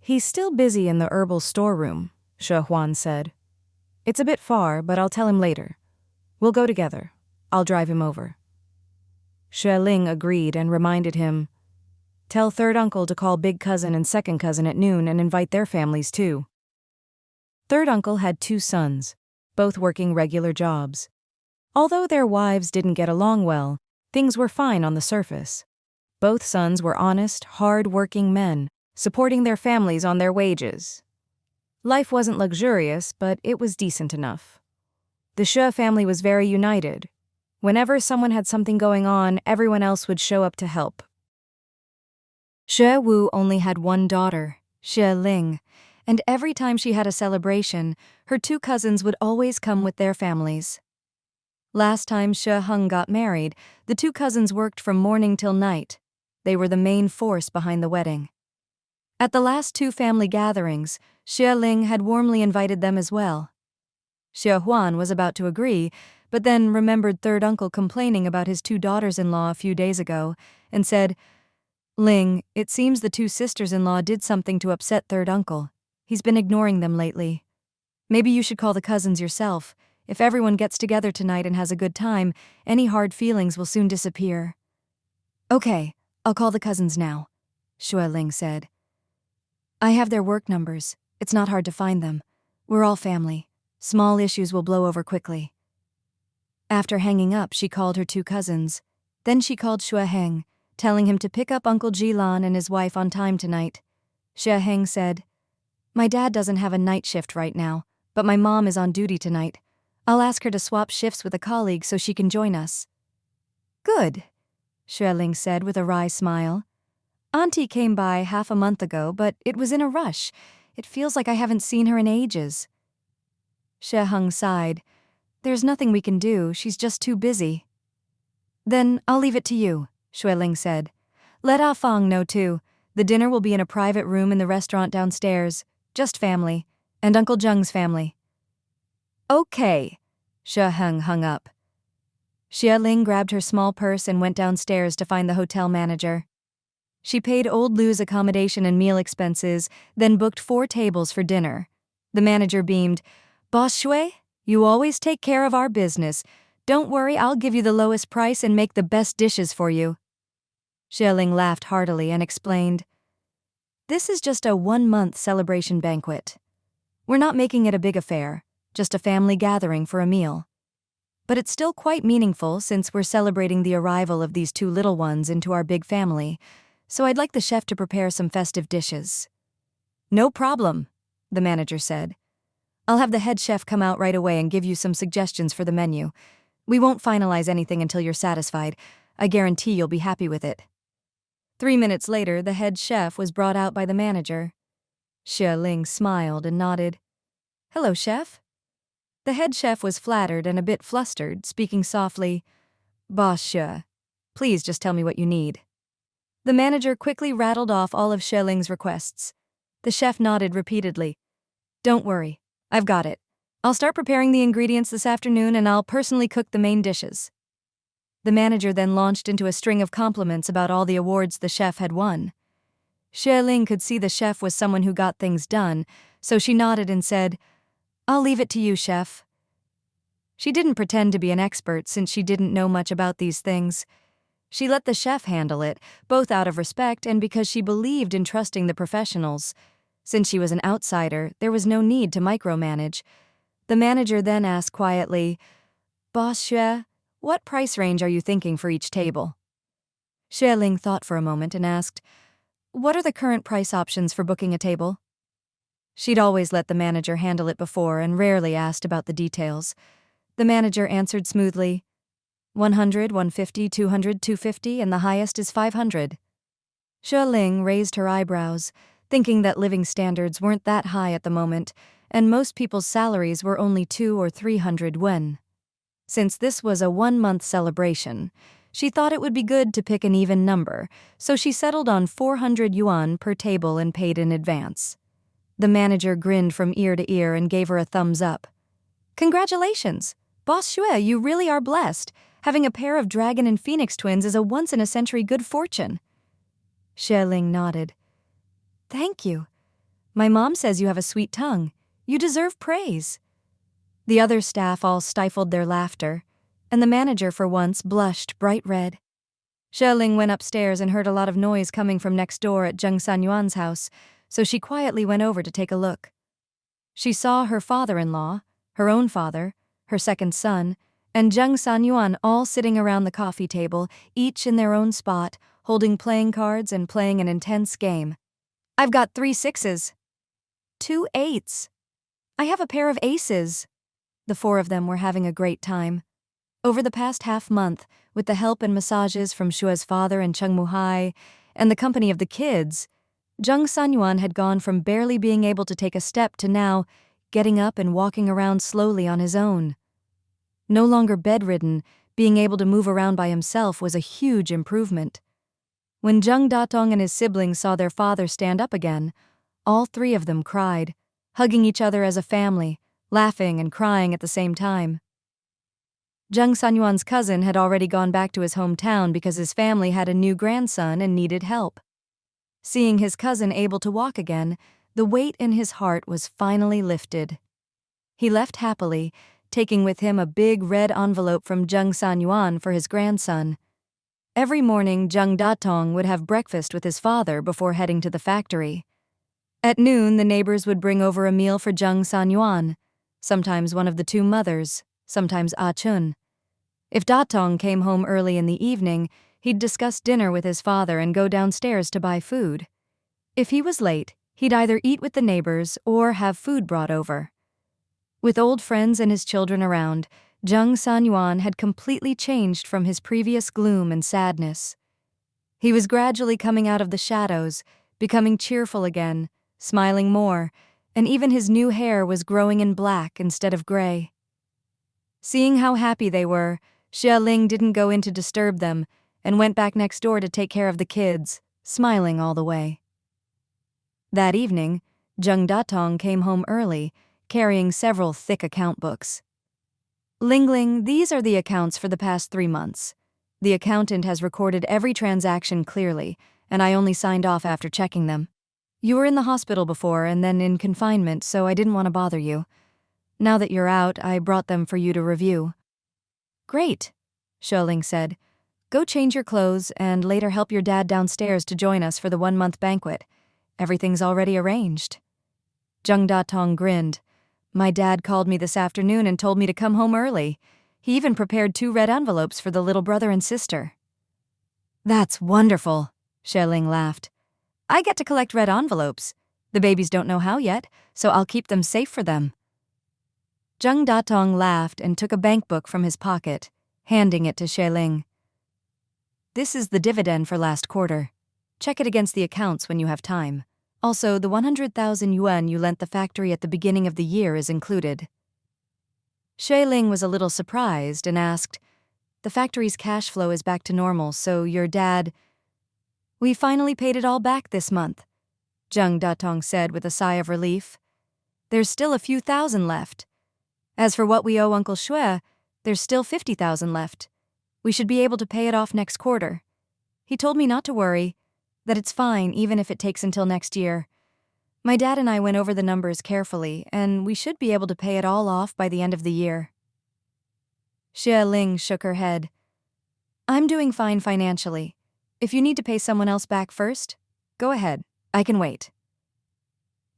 He's still busy in the herbal storeroom, Xuehuan said. It's a bit far, but I'll tell him later. We'll go together. I'll drive him over. Xue agreed and reminded him, Tell third uncle to call big cousin and second cousin at noon and invite their families too. Third uncle had 2 sons, both working regular jobs. Although their wives didn't get along well, things were fine on the surface. Both sons were honest, hard-working men, supporting their families on their wages. Life wasn't luxurious, but it was decent enough. The Xue family was very united. Whenever someone had something going on, everyone else would show up to help. Xue Wu only had one daughter, Xue Ling, and every time she had a celebration, her 2 cousins would always come with their families. Last time Xue Heng got married, the 2 cousins worked from morning till night. They were the main force behind the wedding. At the last 2 family gatherings, Xue had warmly invited them as well. Xuehuan was about to agree, but then remembered third uncle complaining about his 2 daughters-in-law a few days ago, and said, Ling, it seems the 2 sisters-in-law did something to upset third uncle. He's been ignoring them lately. Maybe you should call the cousins yourself. If everyone gets together tonight and has a good time, any hard feelings will soon disappear. Okay, I'll call the cousins now, Xue said. I have their work numbers. It's not hard to find them. We're all family. Small issues will blow over quickly. After hanging up, she called her 2 cousins. Then she called Xue Heng, telling him to pick up Uncle Jilan and his wife on time tonight. Xue Heng said, My dad doesn't have a night shift right now, but my mom is on duty tonight. I'll ask her to swap shifts with a colleague so she can join us. Good, Xue said with a wry smile. Auntie came by half a month ago, but it was in a rush. It feels like I haven't seen her in ages. Xue Heng sighed. There's nothing we can do, she's just too busy. Then I'll leave it to you, Xue said. Let Ah Fang know too. The dinner will be in a private room in the restaurant downstairs. Just family. And Uncle Zheng's family. Okay, Xue Heng hung up. Xue grabbed her small purse and went downstairs to find the hotel manager. She paid old Lu's accommodation and meal expenses, then booked 4 tables for dinner. The manager beamed, Boss Xue, you always take care of our business. Don't worry, I'll give you the lowest price and make the best dishes for you. Xue laughed heartily and explained, This is just a 1-month celebration banquet. We're not making it a big affair, just a family gathering for a meal. But it's still quite meaningful since we're celebrating the arrival of these 2 little ones into our big family. so I'd like the chef to prepare some festive dishes." "No problem," the manager said. "I'll have the head chef come out right away and give you some suggestions for the menu. We won't finalize anything until you're satisfied. I guarantee you'll be happy with it." 3 minutes later, the head chef was brought out by the manager. Xue Ling smiled and nodded. "Hello, chef." The head chef was flattered and a bit flustered, speaking softly. "Boss Xue, please just tell me what you need." The manager quickly rattled off all of Xue Ling's requests. The chef nodded repeatedly. "Don't worry, I've got it. I'll start preparing the ingredients this afternoon and I'll personally cook the main dishes." The manager then launched into a string of compliments about all the awards the chef had won. Xue Ling could see the chef was someone who got things done, so she nodded and said, "I'll leave it to you, chef." She didn't pretend to be an expert since she didn't know much about these things. She let the chef handle it, both out of respect and because she believed in trusting the professionals. Since she was an outsider, there was no need to micromanage. The manager then asked quietly, "Boss Xue, what price range are you thinking for each table?" Xue Ling thought for a moment and asked, "What are the current price options for booking a table?" She'd always let the manager handle it before and rarely asked about the details. The manager answered smoothly, 100, 150, 200, 250, and the highest is 500. Xue Ling raised her eyebrows, thinking that living standards weren't that high at the moment, and most people's salaries were only 200 or 300 yuan. Since this was a 1-month celebration, she thought it would be good to pick an even number, so she settled on 400 yuan per table and paid in advance. The manager grinned from ear to ear and gave her a thumbs up. "Congratulations! Boss Xue, you really are blessed. Having a pair of dragon and phoenix twins is a once-in-a-century good fortune." Xue Ling nodded. "Thank you. My mom says you have a sweet tongue. You deserve praise." The other staff all stifled their laughter, and the manager for once blushed bright red. Xue Ling went upstairs and heard a lot of noise coming from next door at Zheng Sanyuan's house, so she quietly went over to take a look. She saw her father-in-law, her own father, her second son, and Zheng Sanyuan all sitting around the coffee table, each in their own spot, holding playing cards and playing an intense game. "I've got 3 6s. 2 8s. I have a pair of aces." The 4 of them were having a great time. Over the past half-month, with the help and massages from Xue's father and Cheng Muhai, and the company of the kids, Zheng Sanyuan had gone from barely being able to take a step to now getting up and walking around slowly on his own. No longer bedridden, being able to move around by himself was a huge improvement. When Zheng Datong and his siblings saw their father stand up again, all 3 of them cried, hugging each other as a family, laughing and crying at the same time. Zheng Sanyuan's cousin had already gone back to his hometown because his family had a new grandson and needed help. Seeing his cousin able to walk again, the weight in his heart was finally lifted. He left happily, taking with him a big red envelope from Zheng Sanyuan for his grandson. Every morning, Zheng Datong would have breakfast with his father before heading to the factory. At noon, the neighbors would bring over a meal for Zheng Sanyuan, sometimes one of the 2 mothers, sometimes Ah Chun. If Datong came home early in the evening, he'd discuss dinner with his father and go downstairs to buy food. If he was late, he'd either eat with the neighbors or have food brought over. With old friends and his children around, Zheng Sanyuan had completely changed from his previous gloom and sadness. He was gradually coming out of the shadows, becoming cheerful again, smiling more, and even his new hair was growing in black instead of gray. Seeing how happy they were, Xue Ling didn't go in to disturb them and went back next door to take care of the kids, smiling all the way. That evening, Zheng Datong came home early, carrying several thick account books. "Lingling, these are the accounts for the past 3 months. The accountant has recorded every transaction clearly, and I only signed off after checking them. You were in the hospital before and then in confinement, so I didn't want to bother you. Now that you're out, I brought them for you to review." "Great," Xue Ling said. "Go change your clothes and later help your dad downstairs to join us for the 1-month banquet. Everything's already arranged." Zheng Datong grinned. "My dad called me this afternoon and told me to come home early. He even prepared 2 red envelopes for the little brother and sister." "That's wonderful," Ling laughed. I get to collect red envelopes. The babies don't know how yet, so I'll keep them safe for them. Zheng Datong laughed and took a bank book from his pocket, handing it to Ling. This is the dividend for last quarter. Check it against the accounts when you have time. Also, the 100,000 yuan you lent the factory at the beginning of the year is included. Ling was a little surprised and asked, The factory's cash flow is back to normal, so your dad... We finally paid it all back this month, Zheng Datong said with a sigh of relief. There's still a few thousand left. As for what we owe Uncle Xue, there's still 50,000 left. We should be able to pay it off next quarter. He told me not to worry, that it's fine even if it takes until next year. My dad and I went over the numbers carefully, and we should be able to pay it all off by the end of the year. Ling shook her head. I'm doing fine financially. If you need to pay someone else back first, go ahead. I can wait.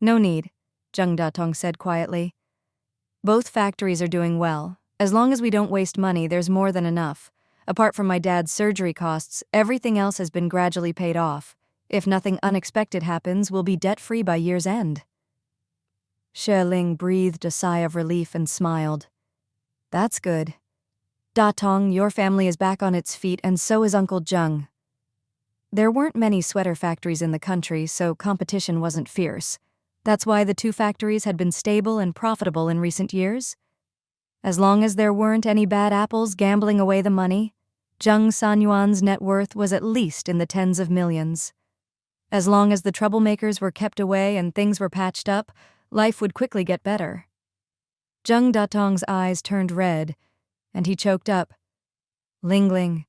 No need, Zheng Datong said quietly. Both factories are doing well. As long as we don't waste money, there's more than enough. Apart from my dad's surgery costs, everything else has been gradually paid off. If nothing unexpected happens, we'll be debt-free by year's end. Ling breathed a sigh of relief and smiled. That's good. Datong, your family is back on its feet, and so is Uncle Zheng. There weren't many sweater factories in the country, so competition wasn't fierce. That's why the two factories had been stable and profitable in recent years. As long as there weren't any bad apples gambling away the money, Zheng Sanyuan's net worth was at least in the tens of millions. As long as the troublemakers were kept away and things were patched up, life would quickly get better. Zheng Datong's eyes turned red, and he choked up. Ling,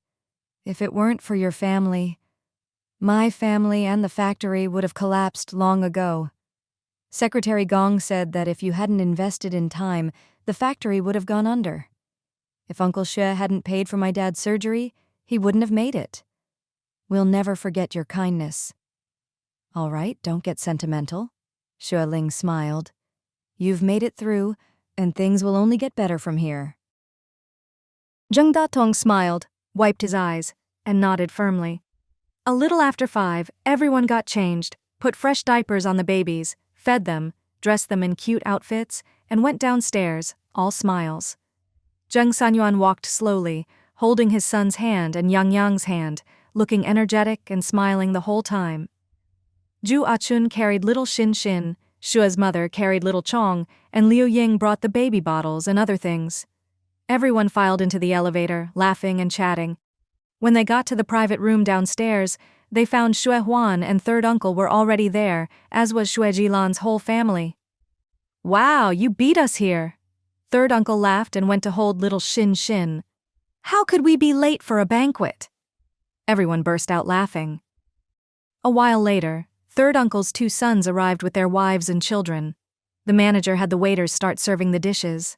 if it weren't for your family, my family and the factory would have collapsed long ago. Secretary Gong said that if you hadn't invested in time, the factory would have gone under. If Uncle Xue hadn't paid for my dad's surgery, he wouldn't have made it. We'll never forget your kindness. All right, don't get sentimental. Ling smiled. You've made it through, and things will only get better from here. Zheng Datong smiled, wiped his eyes, and nodded firmly. A little after 5, everyone got changed, put fresh diapers on the babies, fed them, dressed them in cute outfits, and went downstairs, all smiles. Zheng Sanyuan walked slowly, holding his son's hand and Yang hand, looking energetic and smiling the whole time. Zhu Achun carried little Xin, Xue's mother carried little Chong, and Liu Ying brought the baby bottles and other things. Everyone filed into the elevator, laughing and chatting. When they got to the private room downstairs, they found Xue Huan and third uncle were already there, as was Xue Jilan's whole family. Wow, you beat us here. Third uncle laughed and went to hold little Xin. How could we be late for a banquet? Everyone burst out laughing. A while later, third uncle's 2 sons arrived with their wives and children. The manager had the waiters start serving the dishes.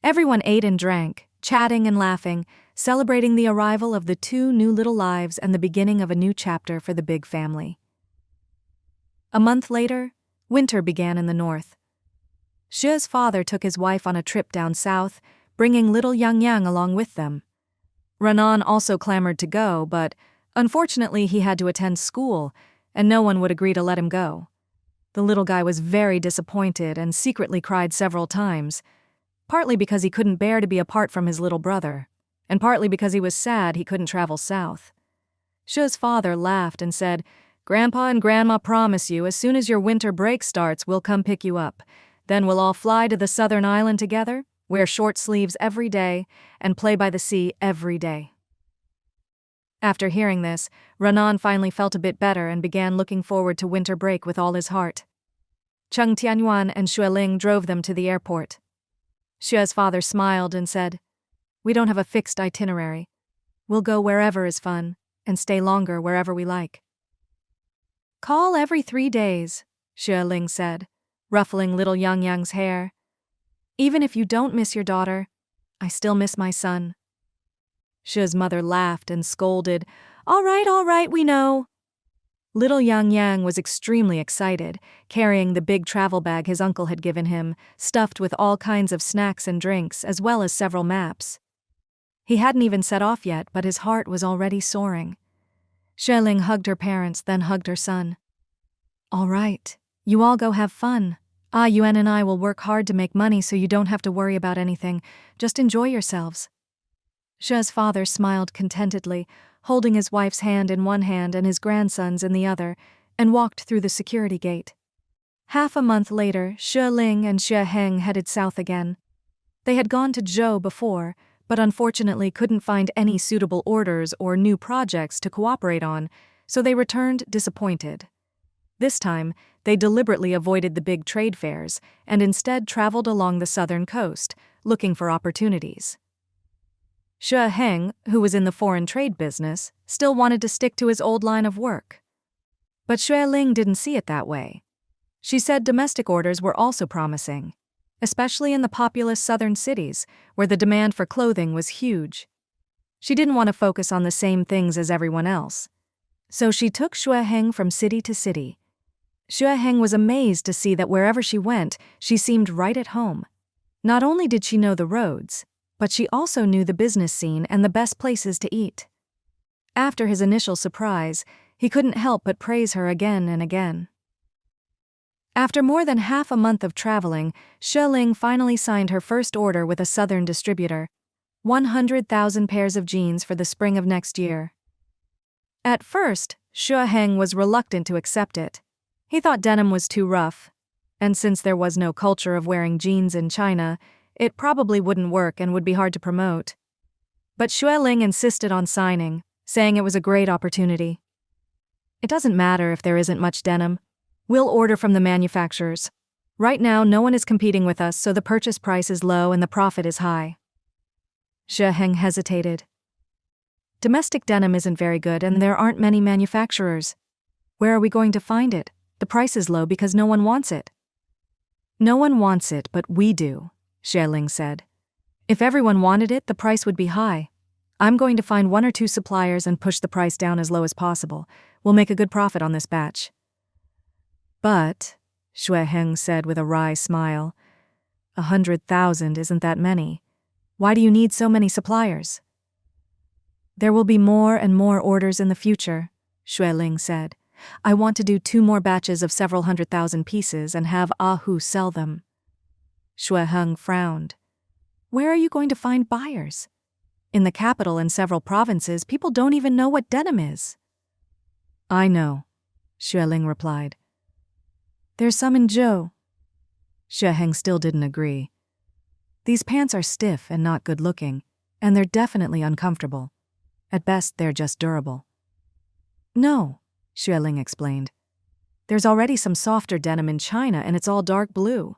Everyone ate and drank, chatting and laughing, celebrating the arrival of the 2 new little lives and the beginning of a new chapter for the big family. A month later, winter began in the north. Xue's father took his wife on a trip down south, bringing little Yang along with them. Renan also clamored to go, but unfortunately he had to attend school, and no one would agree to let him go. The little guy was very disappointed and secretly cried several times, partly because he couldn't bear to be apart from his little brother, and partly because he was sad he couldn't travel south. Xue's father laughed and said, "Grandpa and Grandma promise you as soon as your winter break starts, we'll come pick you up. Then we'll all fly to the southern island together, wear short sleeves every day, and play by the sea every day." After hearing this, Renan finally felt a bit better and began looking forward to winter break with all his heart. Cheng Tianyuan and Ling drove them to the airport. Xue's father smiled and said, "We don't have a fixed itinerary. We'll go wherever is fun, and stay longer wherever we like." "Call every 3 days," Ling said, ruffling little Yang's hair. "Even if you don't miss your daughter, I still miss my son." Xue's mother laughed and scolded, All right, we know." Little Yang was extremely excited, carrying the big travel bag his uncle had given him, stuffed with all kinds of snacks and drinks, as well as several maps. He hadn't even set off yet, but his heart was already soaring. Xueling hugged her parents, then hugged her son. All right, you all go have fun. Yuan and I will work hard to make money so you don't have to worry about anything. Just enjoy yourselves. Xue's father smiled contentedly, holding his wife's hand in one hand and his grandson's in the other, and walked through the security gate. Half a month later, Xueling and Xue Heng headed south again. They had gone to Zhou before, but unfortunately couldn't find any suitable orders or new projects to cooperate on, so they returned disappointed. This time, they deliberately avoided the big trade fairs and instead traveled along the southern coast, looking for opportunities. Xue Heng, who was in the foreign trade business, still wanted to stick to his old line of work. But Xueling didn't see it that way. She said domestic orders were also promising, especially in the populous southern cities, where the demand for clothing was huge. She didn't want to focus on the same things as everyone else. So she took Xue Heng from city to city. Xue Heng was amazed to see that wherever she went, she seemed right at home. Not only did she know the roads, but she also knew the business scene and the best places to eat. After his initial surprise, he couldn't help but praise her again and again. After more than half a month of traveling, Xueling finally signed her first order with a southern distributor, 100,000 pairs of jeans for the spring of next year. At first, Xue Heng was reluctant to accept it. He thought denim was too rough, and since there was no culture of wearing jeans in China, it probably wouldn't work and would be hard to promote. But Xueling insisted on signing, saying it was a great opportunity. It doesn't matter if there isn't much denim. We'll order from the manufacturers. Right now, no one is competing with us, so the purchase price is low and the profit is high. Xue Heng hesitated. Domestic denim isn't very good and there aren't many manufacturers. Where are we going to find it? The price is low because no one wants it. No one wants it, but we do, Xueling said. If everyone wanted it, the price would be high. I'm going to find 1 or 2 suppliers and push the price down as low as possible. We'll make a good profit on this batch. But, Xue Heng said with a wry smile, 100,000 isn't that many. Why do you need so many suppliers? There will be more and more orders in the future, Xueling said. I want to do 2 more batches of several 100,000 pieces and have Hu sell them. Xue Heng frowned. Where are you going to find buyers? In the capital and several provinces, people don't even know what denim is. I know, Xueling replied. There's some in Zhou. Xue Heng still didn't agree. These pants are stiff and not good looking, and they're definitely uncomfortable. At best, they're just durable. No, Xueling explained. There's already some softer denim in China and it's all dark blue.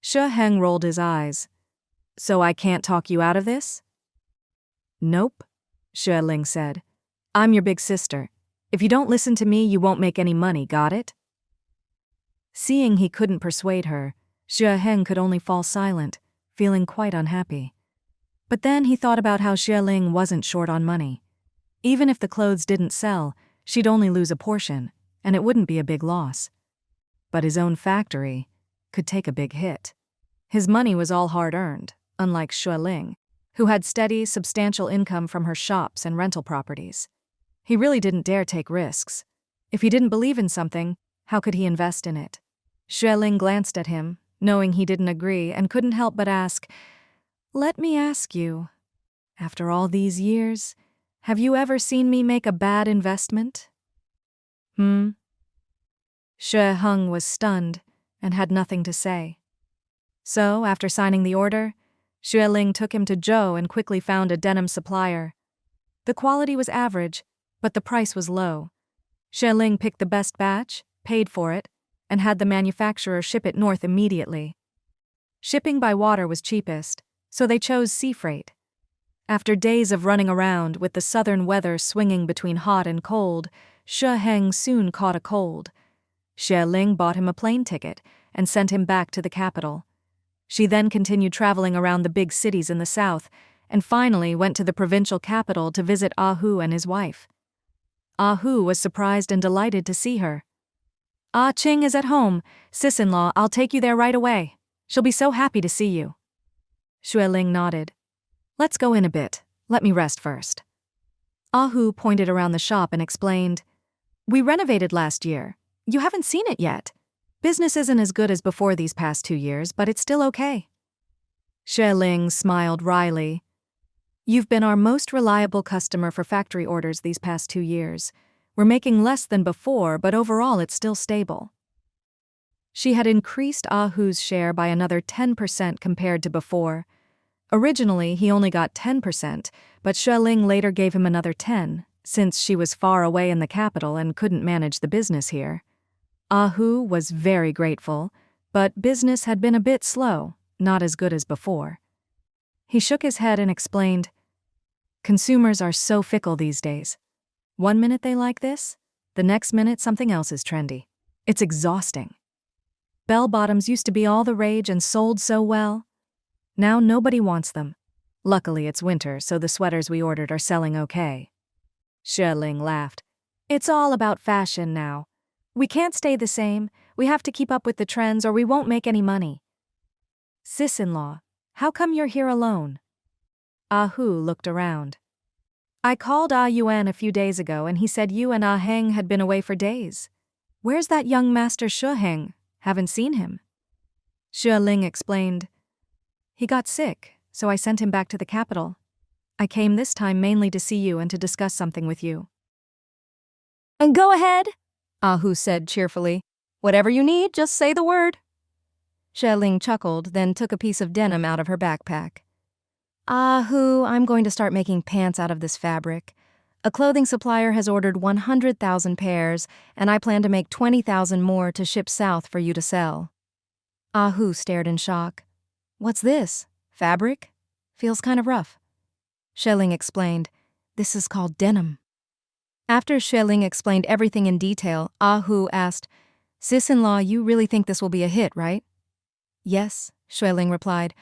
Xue Heng rolled his eyes. So I can't talk you out of this? Nope, Xueling said. I'm your big sister. If you don't listen to me, you won't make any money, got it? Seeing he couldn't persuade her, Xue Heng could only fall silent, feeling quite unhappy. But then he thought about how Xueling wasn't short on money. Even if the clothes didn't sell, she'd only lose a portion, and it wouldn't be a big loss. But his own factory could take a big hit. His money was all hard-earned, unlike Xueling, who had steady, substantial income from her shops and rental properties. He really didn't dare take risks. If he didn't believe in something, how could he invest in it? Xueling glanced at him, knowing he didn't agree, and couldn't help but ask, Let me ask you, after all these years, have you ever seen me make a bad investment? Xue Heng was stunned and had nothing to say. So, after signing the order, Xueling took him to Zhou and quickly found a denim supplier. The quality was average, but the price was low. Xueling picked the best batch, paid for it, and had the manufacturer ship it north immediately. Shipping by water was cheapest, so they chose sea freight. After days of running around with the southern weather swinging between hot and cold, Xue Heng soon caught a cold. Xueling bought him a plane ticket and sent him back to the capital. She then continued traveling around the big cities in the south and finally went to the provincial capital to visit Hu and his wife. Hu was surprised and delighted to see her. Ah Ching is at home. Sis-in-law, I'll take you there right away. She'll be so happy to see you. Xueling nodded. Let's go in a bit. Let me rest first. Ahu pointed around the shop and explained, "We renovated last year. You haven't seen it yet. Business isn't as good as before these past 2 years, but it's still okay." Xue smiled wryly. "You've been our most reliable customer for factory orders these past 2 years. We're making less than before, but overall it's still stable." She had increased Ahu's share by another 10% compared to before. Originally, he only got 10%, but Xue later gave him another 10, since she was far away in the capital and couldn't manage the business here. Ahu was very grateful, but business had been a bit slow, not as good as before. He shook his head and explained, "Consumers are so fickle these days. One minute they like this, the next minute something else is trendy. It's exhausting. Bell-bottoms used to be all the rage and sold so well. Now nobody wants them. Luckily it's winter, so the sweaters we ordered are selling okay." Xue laughed. "It's all about fashion now. We can't stay the same. We have to keep up with the trends or we won't make any money." "Sis-in-law, how come you're here alone?" Ahu looked around. "I called Ah Yuan a few days ago and he said you and Ah Heng had been away for days. Where's that young master Shu Heng? Haven't seen him." Xue explained, "He got sick, so I sent him back to the capital. I came this time mainly to see you and to discuss something with you." "Go ahead," Ahu said cheerfully. "Whatever you need, just say the word." Xue chuckled, then took a piece of denim out of her backpack. "Ahu, I'm going to start making pants out of this fabric. A clothing supplier has ordered 100,000 pairs, and I plan to make 20,000 more to ship south for you to sell." Ahu stared in shock. "What's this? Fabric? Feels kind of rough." Xue explained, "This is called denim." After Xue explained everything in detail, Ahu asked, "Sis-in-law, you really think this will be a hit, right?" "Yes," Xue replied.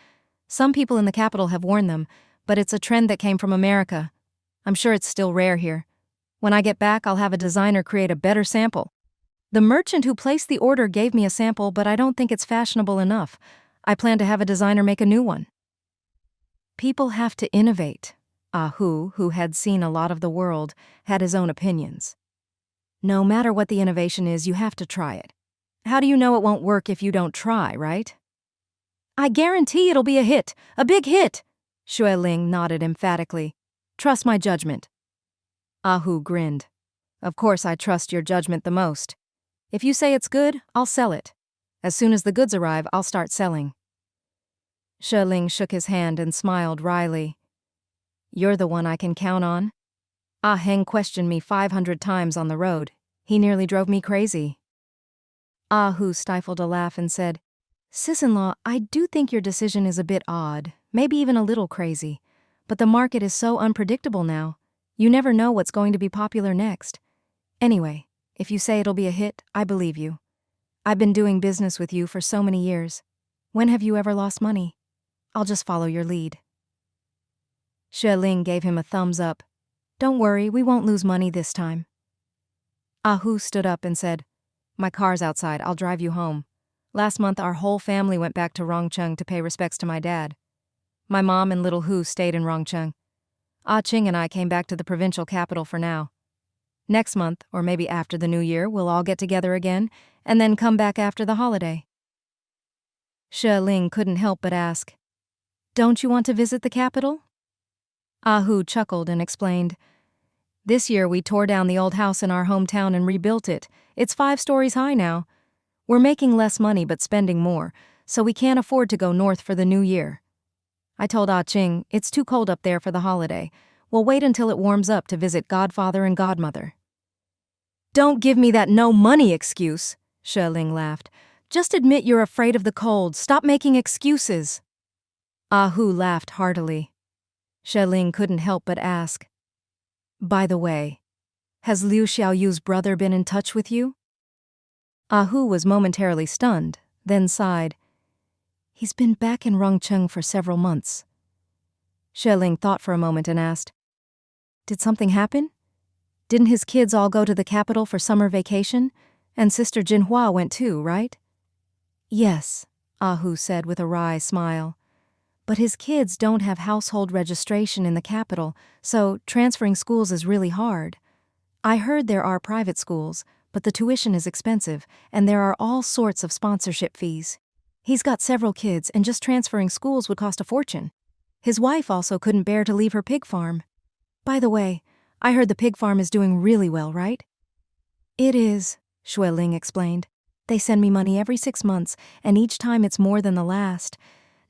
"Some people in the capital have worn them, but it's a trend that came from America. I'm sure it's still rare here. When I get back, I'll have a designer create a better sample. The merchant who placed the order gave me a sample, but I don't think it's fashionable enough. I plan to have a designer make a new one." People have to innovate. Ahu, who had seen a lot of the world, had his own opinions. No matter what the innovation is, you have to try it. How do you know it won't work if you don't try, right? "I guarantee it'll be a hit, a big hit," Xue nodded emphatically. "Trust my judgment." Ahu grinned. "Of course I trust your judgment the most. If you say it's good, I'll sell it. As soon as the goods arrive, I'll start selling." Xue shook his hand and smiled wryly. "You're the one I can count on. Ah Heng questioned me 500 times on the road. He nearly drove me crazy." Ahu stifled a laugh and said, "Sis-in-law, I do think your decision is a bit odd, maybe even a little crazy. But the market is so unpredictable now. You never know what's going to be popular next. Anyway, if you say it'll be a hit, I believe you. I've been doing business with you for so many years. When have you ever lost money? I'll just follow your lead." Xue gave him a thumbs up. "Don't worry, we won't lose money this time." Ahu stood up and said, "My car's outside, I'll drive you home. Last month our whole family went back to Rongcheng to pay respects to my dad. My mom and little Hu stayed in Rongcheng. Ah Ching and I came back to the provincial capital for now. Next month, or maybe after the new year, we'll all get together again, and then come back after the holiday." Xue couldn't help but ask, "Don't you want to visit the capital?" Ahu chuckled and explained, "This year we tore down the old house in our hometown and rebuilt it. It's 5 stories high now. We're making less money but spending more, so we can't afford to go north for the new year. I told Ah Ching, it's too cold up there for the holiday. We'll wait until it warms up to visit Godfather and Godmother." "Don't give me that no money excuse," Xue laughed. "Just admit you're afraid of the cold. Stop making excuses." Ahu laughed heartily. Xue couldn't help but ask, "By the way, has Liu Xiaoyu's brother been in touch with you?" Ahu was momentarily stunned, then sighed. "He's been back in Rongcheng for several months." Xue thought for a moment and asked, "Did something happen? Didn't his kids all go to the capital for summer vacation? And Sister Jinhua went too, right?" "Yes," Ahu said with a wry smile. But his kids don't have household registration in the capital, so transferring schools is really hard. I heard there are private schools, but the tuition is expensive, and there are all sorts of sponsorship fees. He's got several kids, and just transferring schools would cost a fortune. His wife also couldn't bear to leave her pig farm. By the way, I heard the pig farm is doing really well, right? It is, Shueling explained. They send me money every 6 months, and each time it's more than the last.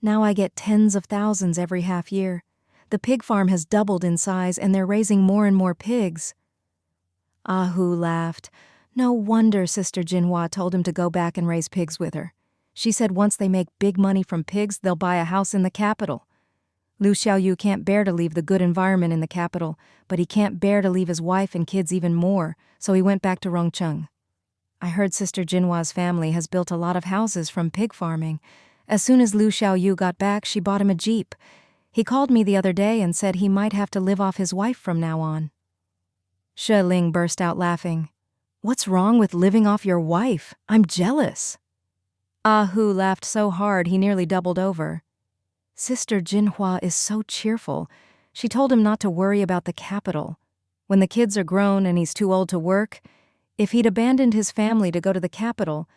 Now I get tens of thousands every half year. The pig farm has doubled in size, and they're raising more and more pigs. Ahu laughed. No wonder Sister Jinhua told him to go back and raise pigs with her. She said once they make big money from pigs, they'll buy a house in the capital. Lu Xiaoyu can't bear to leave the good environment in the capital, but he can't bear to leave his wife and kids even more, so he went back to Rongcheng. I heard Sister Jinhua's family has built a lot of houses from pig farming. As soon as Lu Xiaoyu got back, she bought him a jeep. He called me the other day and said he might have to live off his wife from now on. She Ling burst out laughing. What's wrong with living off your wife? I'm jealous. Ahu laughed so hard he nearly doubled over. Sister Jinhua is so cheerful. She told him not to worry about the capital. When the kids are grown and he's too old to work, if he'd abandoned his family to go to the capital,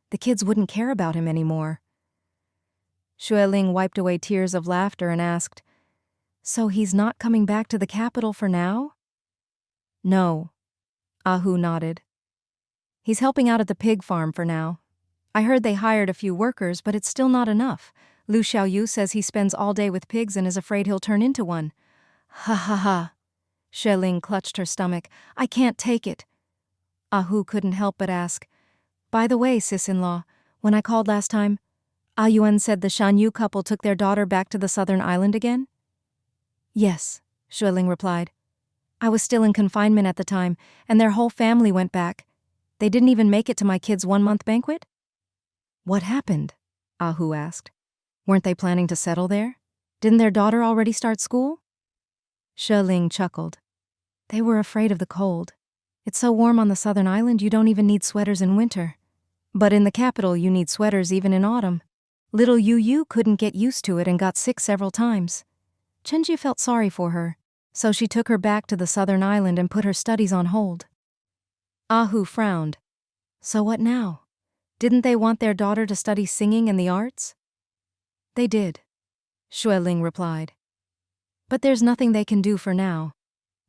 the kids wouldn't care about him anymore. Shueling wiped away tears of laughter and asked, So he's not coming back to the capital for now? No. Ahu nodded. He's helping out at the pig farm for now. I heard they hired a few workers, but it's still not enough. Lu Xiaoyu says he spends all day with pigs and is afraid he'll turn into one. Ha ha ha. Sheling clutched her stomach. I can't take it. Ahu couldn't help but ask, By the way, sis-in-law, when I called last time, Yuan said the Shanyu couple took their daughter back to the southern island again? Yes, Shueling replied. I was still in confinement at the time, and their whole family went back. They didn't even make it to my kids' 1-month banquet? What happened? Ahu asked. Weren't they planning to settle there? Didn't their daughter already start school? Shueling chuckled. They were afraid of the cold. It's so warm on the southern island you don't even need sweaters in winter. But in the capital you need sweaters even in autumn. Little Yu couldn't get used to it and got sick several times. Chenji felt sorry for her, so she took her back to the southern island and put her studies on hold. Ahu frowned. So what now? Didn't they want their daughter to study singing and the arts? They did, Shueling replied. But there's nothing they can do for now.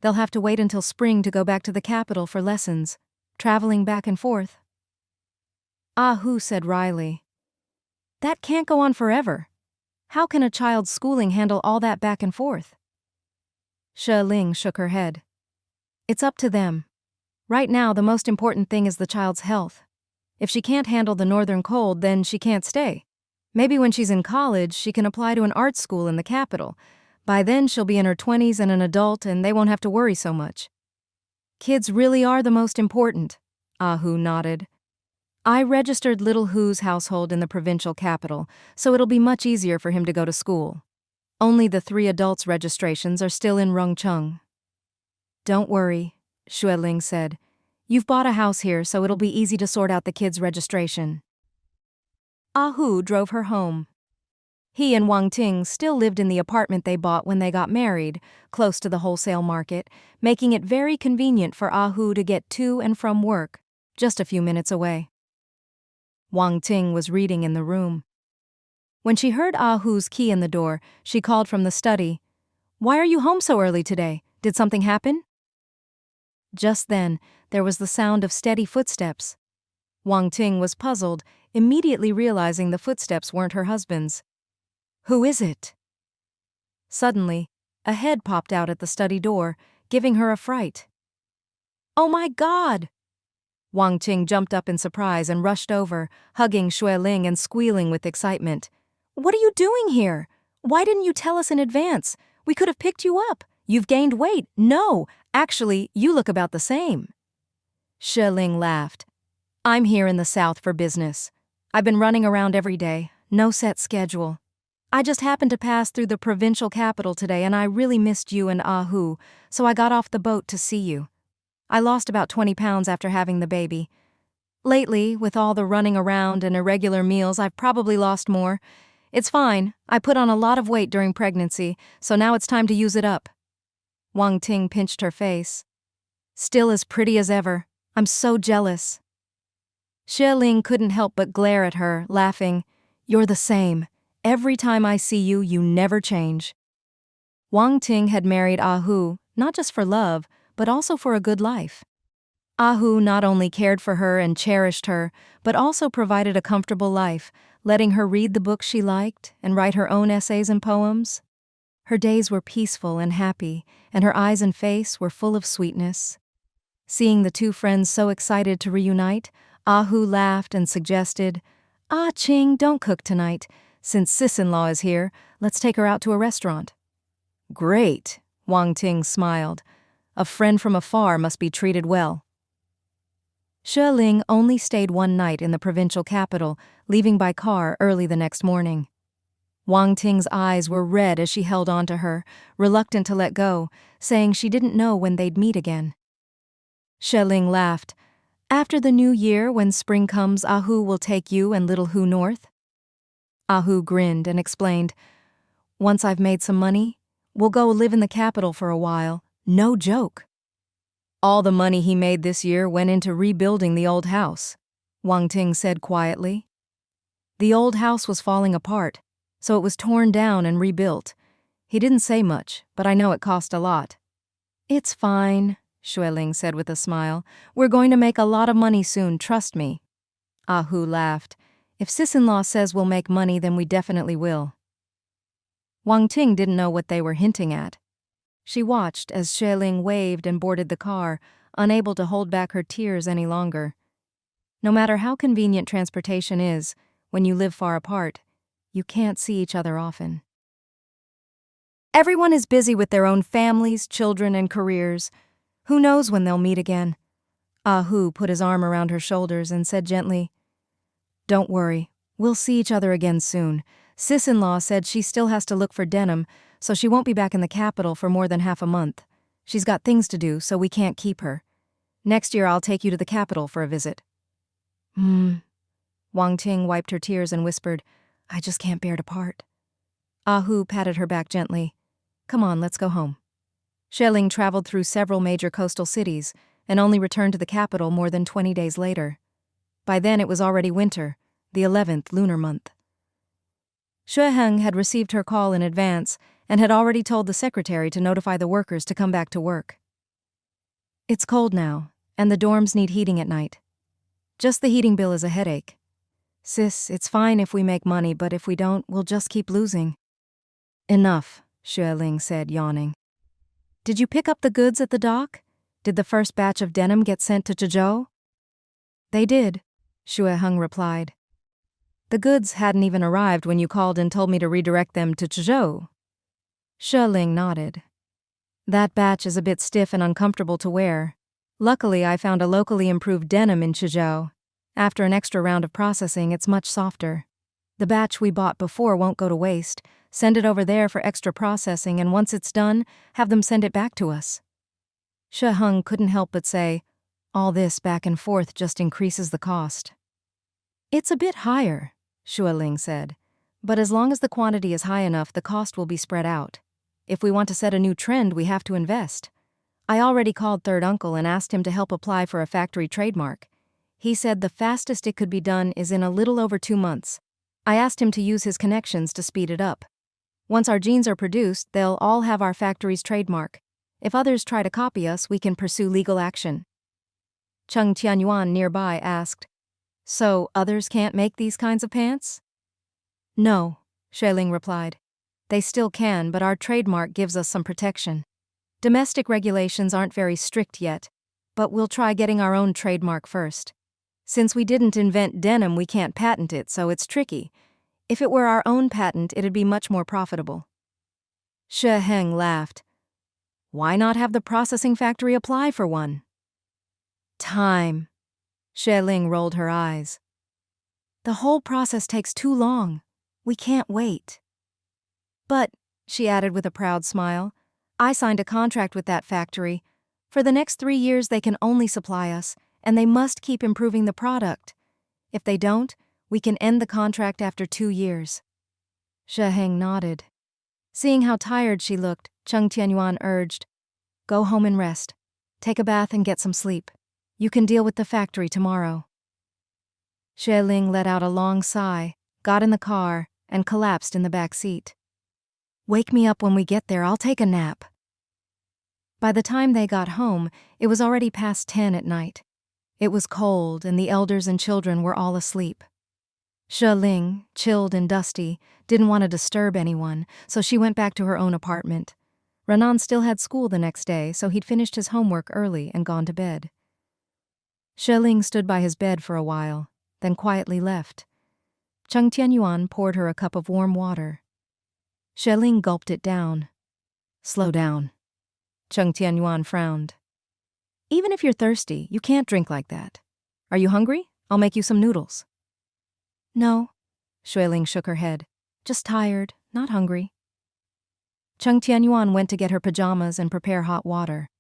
They'll have to wait until spring to go back to the capital for lessons, traveling back and forth. Ahu said wryly, That can't go on forever. How can a child's schooling handle all that back and forth? She Ling shook her head. It's up to them. Right now, the most important thing is the child's health. If she can't handle the northern cold, then she can't stay. Maybe when she's in college, she can apply to an art school in the capital. By then, she'll be in her 20s and an adult, and they won't have to worry so much. Kids really are the most important, Ahu nodded. I registered little Hu's household in the provincial capital, so it'll be much easier for him to go to school. Only the 3 adults' registrations are still in Rongcheng. Don't worry, Shueling said. You've bought a house here, so it'll be easy to sort out the kids' registration. Ahu drove her home. He and Wang Ting still lived in the apartment they bought when they got married, close to the wholesale market, making it very convenient for Ahu to get to and from work, just a few minutes away. Wang Ting was reading in the room. When she heard Ahu's key in the door, she called from the study. Why are you home so early today? Did something happen? Just then, there was the sound of steady footsteps. Wang Ting was puzzled, immediately realizing the footsteps weren't her husband's. Who is it? Suddenly, a head popped out at the study door, giving her a fright. Oh my God! Wang Ting jumped up in surprise and rushed over, hugging Shueling and squealing with excitement. What are you doing here? Why didn't you tell us in advance? We could have picked you up. You've gained weight. No, actually, you look about the same. Shueling laughed. I'm here in the south for business. I've been running around every day, no set schedule. I just happened to pass through the provincial capital today and I really missed you and Ahu, so I got off the boat to see you. I lost about 20 pounds after having the baby. Lately, with all the running around and irregular meals, I've probably lost more. It's fine. I put on a lot of weight during pregnancy, so now it's time to use it up. Wang Ting pinched her face. Still as pretty as ever. I'm so jealous. Xie Ling couldn't help but glare at her, laughing. You're the same. Every time I see you, you never change. Wang Ting had married Ah Hu, not just for love, but also for a good life. Ah Hu not only cared for her and cherished her, but also provided a comfortable life, letting her read the books she liked and write her own essays and poems. Her days were peaceful and happy, and her eyes and face were full of sweetness. Seeing the two friends so excited to reunite, Ah Hu laughed and suggested, Ah Ching, don't cook tonight. Since sis-in-law is here, let's take her out to a restaurant. Great, Wang Ting smiled. A friend from afar must be treated well. Xie Ling only stayed one night in the provincial capital, leaving by car early the next morning. Wang Ting's eyes were red as she held on to her, reluctant to let go, saying she didn't know when they'd meet again. Xie Ling laughed. After the new year, when spring comes, Ah Hu will take you and little Hu north? Ah Hu grinned and explained, Once I've made some money, we'll go live in the capital for a while. No joke. All the money he made this year went into rebuilding the old house, Wang Ting said quietly. The old house was falling apart, so it was torn down and rebuilt. He didn't say much, but I know it cost a lot. It's fine, Xue Ling said with a smile. We're going to make a lot of money soon, trust me. Ah Hu laughed. If sis-in-law says we'll make money, then we definitely will. Wang Ting didn't know what they were hinting at. She watched as Xie Ling waved and boarded the car, unable to hold back her tears any longer. No matter how convenient transportation is, when you live far apart, you can't see each other often. Everyone is busy with their own families, children, and careers. Who knows when they'll meet again? Ah Hu put his arm around her shoulders and said gently, Don't worry, we'll see each other again soon. Sis-in-law said she still has to look for denim, so she won't be back in the capital for more than half a month. She's got things to do, so we can't keep her. Next year I'll take you to the capital for a visit. Wang Ting wiped her tears and whispered, I just can't bear to part. Ah Hu patted her back gently. Come on, let's go home. Xie Ling traveled through several major coastal cities and only returned to the capital more than 20 days later. By then it was already winter, the 11th lunar month. Xue Heng had received her call in advance and had already told the secretary to notify the workers to come back to work. It's cold now, and the dorms need heating at night. Just the heating bill is a headache. Sis, it's fine if we make money, but if we don't, we'll just keep losing. Enough, Xue Ling said, yawning. Did you pick up the goods at the dock? Did the first batch of denim get sent to Zhezhou? They did, Xue Heng replied. The goods hadn't even arrived when you called and told me to redirect them to Zhezhou. Xue Ling nodded. That batch is a bit stiff and uncomfortable to wear. Luckily, I found a locally improved denim in Zhezhou. After an extra round of processing, it's much softer. The batch we bought before won't go to waste. Send it over there for extra processing, and once it's done, have them send it back to us. Xue Heng couldn't help but say, all this back and forth just increases the cost. It's a bit higher, Xue Ling said, but as long as the quantity is high enough, the cost will be spread out. If we want to set a new trend, we have to invest. I already called third uncle and asked him to help apply for a factory trademark. He said the fastest it could be done is in a little over 2 months. I asked him to use his connections to speed it up. Once our jeans are produced, they'll all have our factory's trademark. If others try to copy us, we can pursue legal action. Cheng Tianyuan nearby asked, So others can't make these kinds of pants? No, Xue Ling replied. They still can, but our trademark gives us some protection. Domestic regulations aren't very strict yet, but we'll try getting our own trademark first. Since we didn't invent denim, we can't patent it, so it's tricky. If it were our own patent, it'd be much more profitable. Xue Heng laughed. Why not have the processing factory apply for one? Time. Xue Ling rolled her eyes. The whole process takes too long. We can't wait. But, she added with a proud smile, I signed a contract with that factory. For the next 3 years they can only supply us, and they must keep improving the product. If they don't, we can end the contract after 2 years. Sheheng nodded. Seeing how tired she looked, Cheng Tianyuan urged, "Go home and rest. Take a bath and get some sleep. You can deal with the factory tomorrow." Xue Ling let out a long sigh, got in the car, and collapsed in the back seat. "Wake me up when we get there, I'll take a nap." By the time they got home, it was already past 10 at night. It was cold, and the elders and children were all asleep. Xue Ling, chilled and dusty, didn't want to disturb anyone, so she went back to her own apartment. Renan still had school the next day, so he'd finished his homework early and gone to bed. Xue Ling stood by his bed for a while, then quietly left. Cheng Tianyuan poured her a cup of warm water. Xue Ling gulped it down. "Slow down." Cheng Tianyuan frowned. "Even if you're thirsty, you can't drink like that. Are you hungry? I'll make you some noodles." "No." Xue Ling shook her head. "Just tired, not hungry." Cheng Tianyuan went to get her pajamas and prepare hot water.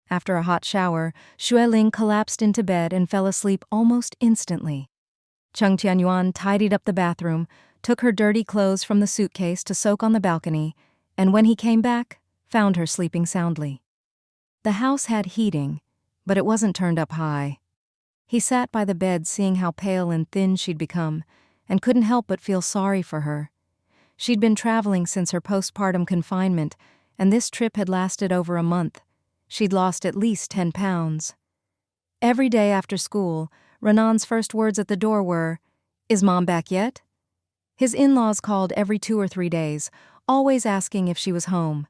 After a hot shower, Xue Ling collapsed into bed and fell asleep almost instantly. Cheng Tianyuan tidied up the bathroom, took her dirty clothes from the suitcase to soak on the balcony, and when he came back, found her sleeping soundly. The house had heating, but it wasn't turned up high. He sat by the bed seeing how pale and thin she'd become, and couldn't help but feel sorry for her. She'd been traveling since her postpartum confinement, and this trip had lasted over a month. She'd lost at least 10 pounds. Every day after school, Renan's first words at the door were, "Is Mom back yet?" His in-laws called every 2 or 3 days, always asking if she was home.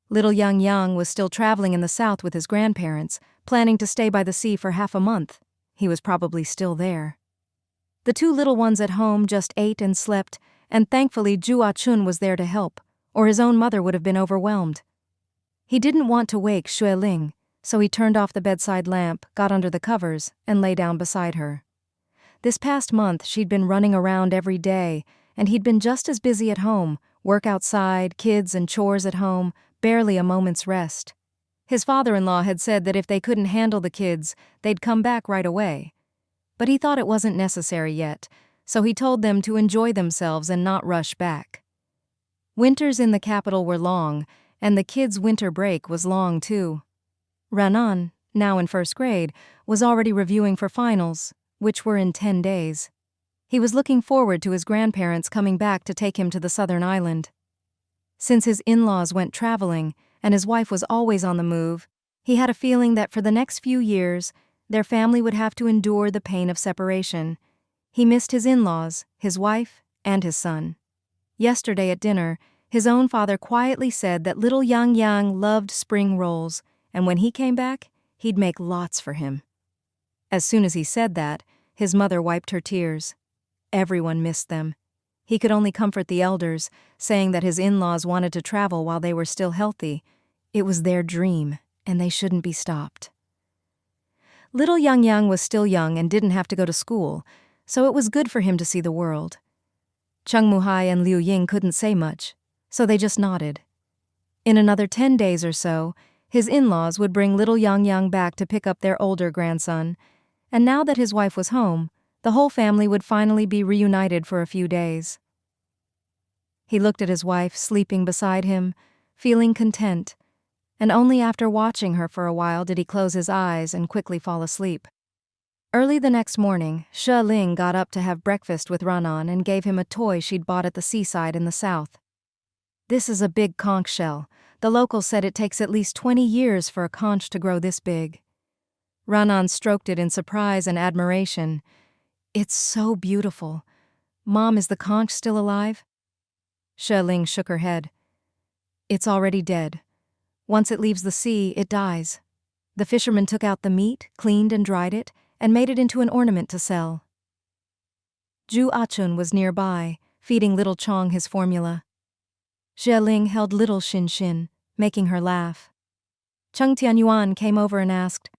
Little Yang Yang was still traveling in the south with his grandparents, planning to stay by the sea for half a month. He was probably still there. The 2 little ones at home just ate and slept, and thankfully Ju Ah-chun was there to help, or his own mother would have been overwhelmed. He didn't want to wake Xue Ling, so he turned off the bedside lamp, got under the covers, and lay down beside her. This past month she'd been running around every day, and he'd been just as busy at home, work outside, kids and chores at home, barely a moment's rest. His father-in-law had said that if they couldn't handle the kids, they'd come back right away. But he thought it wasn't necessary yet, so he told them to enjoy themselves and not rush back. Winters in the capital were long, and the kids' winter break was long too. Renan, now in first grade, was already reviewing for finals, which were in 10 days. He was looking forward to his grandparents coming back to take him to the southern island. Since his in-laws went traveling, and his wife was always on the move, he had a feeling that for the next few years, their family would have to endure the pain of separation. He missed his in-laws, his wife, and his son. Yesterday at dinner, his own father quietly said that little Yang Yang loved spring rolls, and when he came back, he'd make lots for him. As soon as he said that, his mother wiped her tears. Everyone missed them. He could only comfort the elders, saying that his in-laws wanted to travel while they were still healthy. It was their dream, and they shouldn't be stopped. Little Yang Yang was still young and didn't have to go to school, so it was good for him to see the world. Chung Muhai and Liu Ying couldn't say much, so they just nodded. In another 10 days or so, his in-laws would bring little Yang Yang back to pick up their older grandson, and now that his wife was home, the whole family would finally be reunited for a few days. He looked at his wife sleeping beside him, feeling content, and only after watching her for a while did he close his eyes and quickly fall asleep. Early the next morning, Xue Ling got up to have breakfast with Renan and gave him a toy she'd bought at the seaside in the south. "This is a big conch shell. The locals said it takes at least 20 years for a conch to grow this big." Renan stroked it in surprise and admiration. "It's so beautiful. Mom, is the conch still alive?" Xue Ling shook her head. "It's already dead. Once it leaves the sea, it dies. The fishermen took out the meat, cleaned and dried it, and made it into an ornament to sell." Ju Ah-chun was nearby, feeding little Chong his formula. Xue Ling held little Xin Xin, making her laugh. Cheng Tianyuan came over and asked,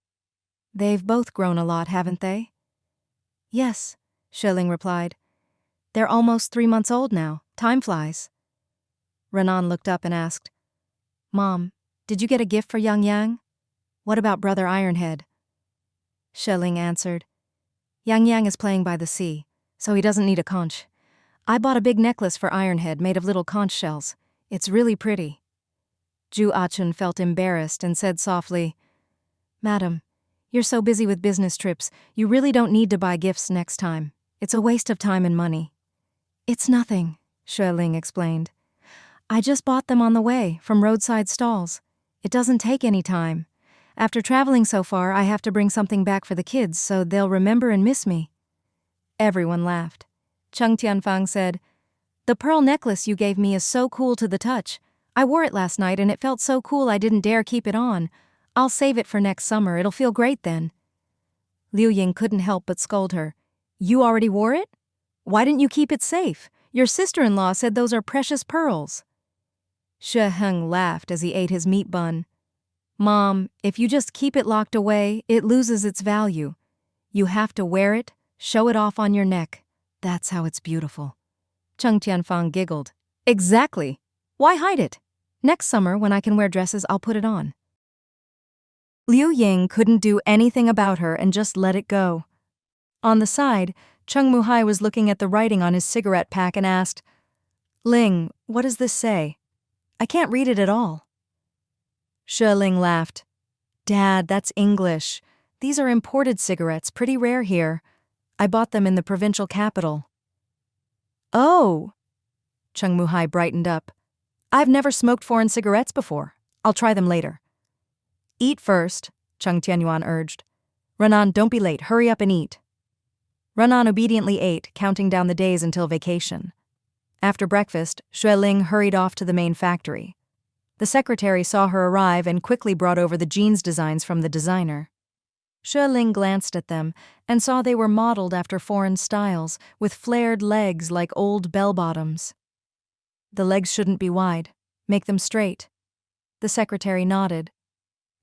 "They've both grown a lot, haven't they?" "Yes," Xue Ling replied. "They're almost 3 months old now. Time flies." Renan looked up and asked, "Mom, did you get a gift for Yang Yang? What about Brother Ironhead?" Xue Ling answered, "Yang Yang is playing by the sea, so he doesn't need a conch. I bought a big necklace for Ironhead made of little conch shells. It's really pretty. Ju Achun felt embarrassed and said softly, Madam, you're so busy with business trips, you really don't need to buy gifts next time. It's a waste of time and money. It's nothing, Xueling explained. I just bought them on the way, from roadside stalls. It doesn't take any time. After traveling so far, I have to bring something back for the kids so they'll remember and miss me. Everyone laughed. Cheng Tianfang said, The pearl necklace you gave me is so cool to the touch. I wore it last night and it felt so cool I didn't dare keep it on. I'll save it for next summer, it'll feel great then. Liu Ying couldn't help but scold her. You already wore it? Why didn't you keep it safe? Your sister-in-law said those are precious pearls. She Heng laughed as he ate his meat bun. Mom, if you just keep it locked away, it loses its value. You have to wear it, show it off on your neck. That's how it's beautiful. Cheng Tianfang giggled. Exactly. Why hide it? Next summer, when I can wear dresses, I'll put it on. Liu Ying couldn't do anything about her and just let it go. On the side, Cheng Muhai was looking at the writing on his cigarette pack and asked, Ling, what does this say? I can't read it at all. Shi Ling laughed. Dad, that's English. These are imported cigarettes, pretty rare here. I bought them in the provincial capital. Oh! Cheng Muhai brightened up. I've never smoked foreign cigarettes before. I'll try them later. Eat first, Cheng Tianyuan urged. Renan, don't be late. Hurry up and eat. Renan obediently ate, counting down the days until vacation. After breakfast, Xue Ling hurried off to the main factory. The secretary saw her arrive and quickly brought over the jeans designs from the designer. Xue Ling glanced at them and saw they were modeled after foreign styles, with flared legs like old bell-bottoms. The legs shouldn't be wide. Make them straight. The secretary nodded.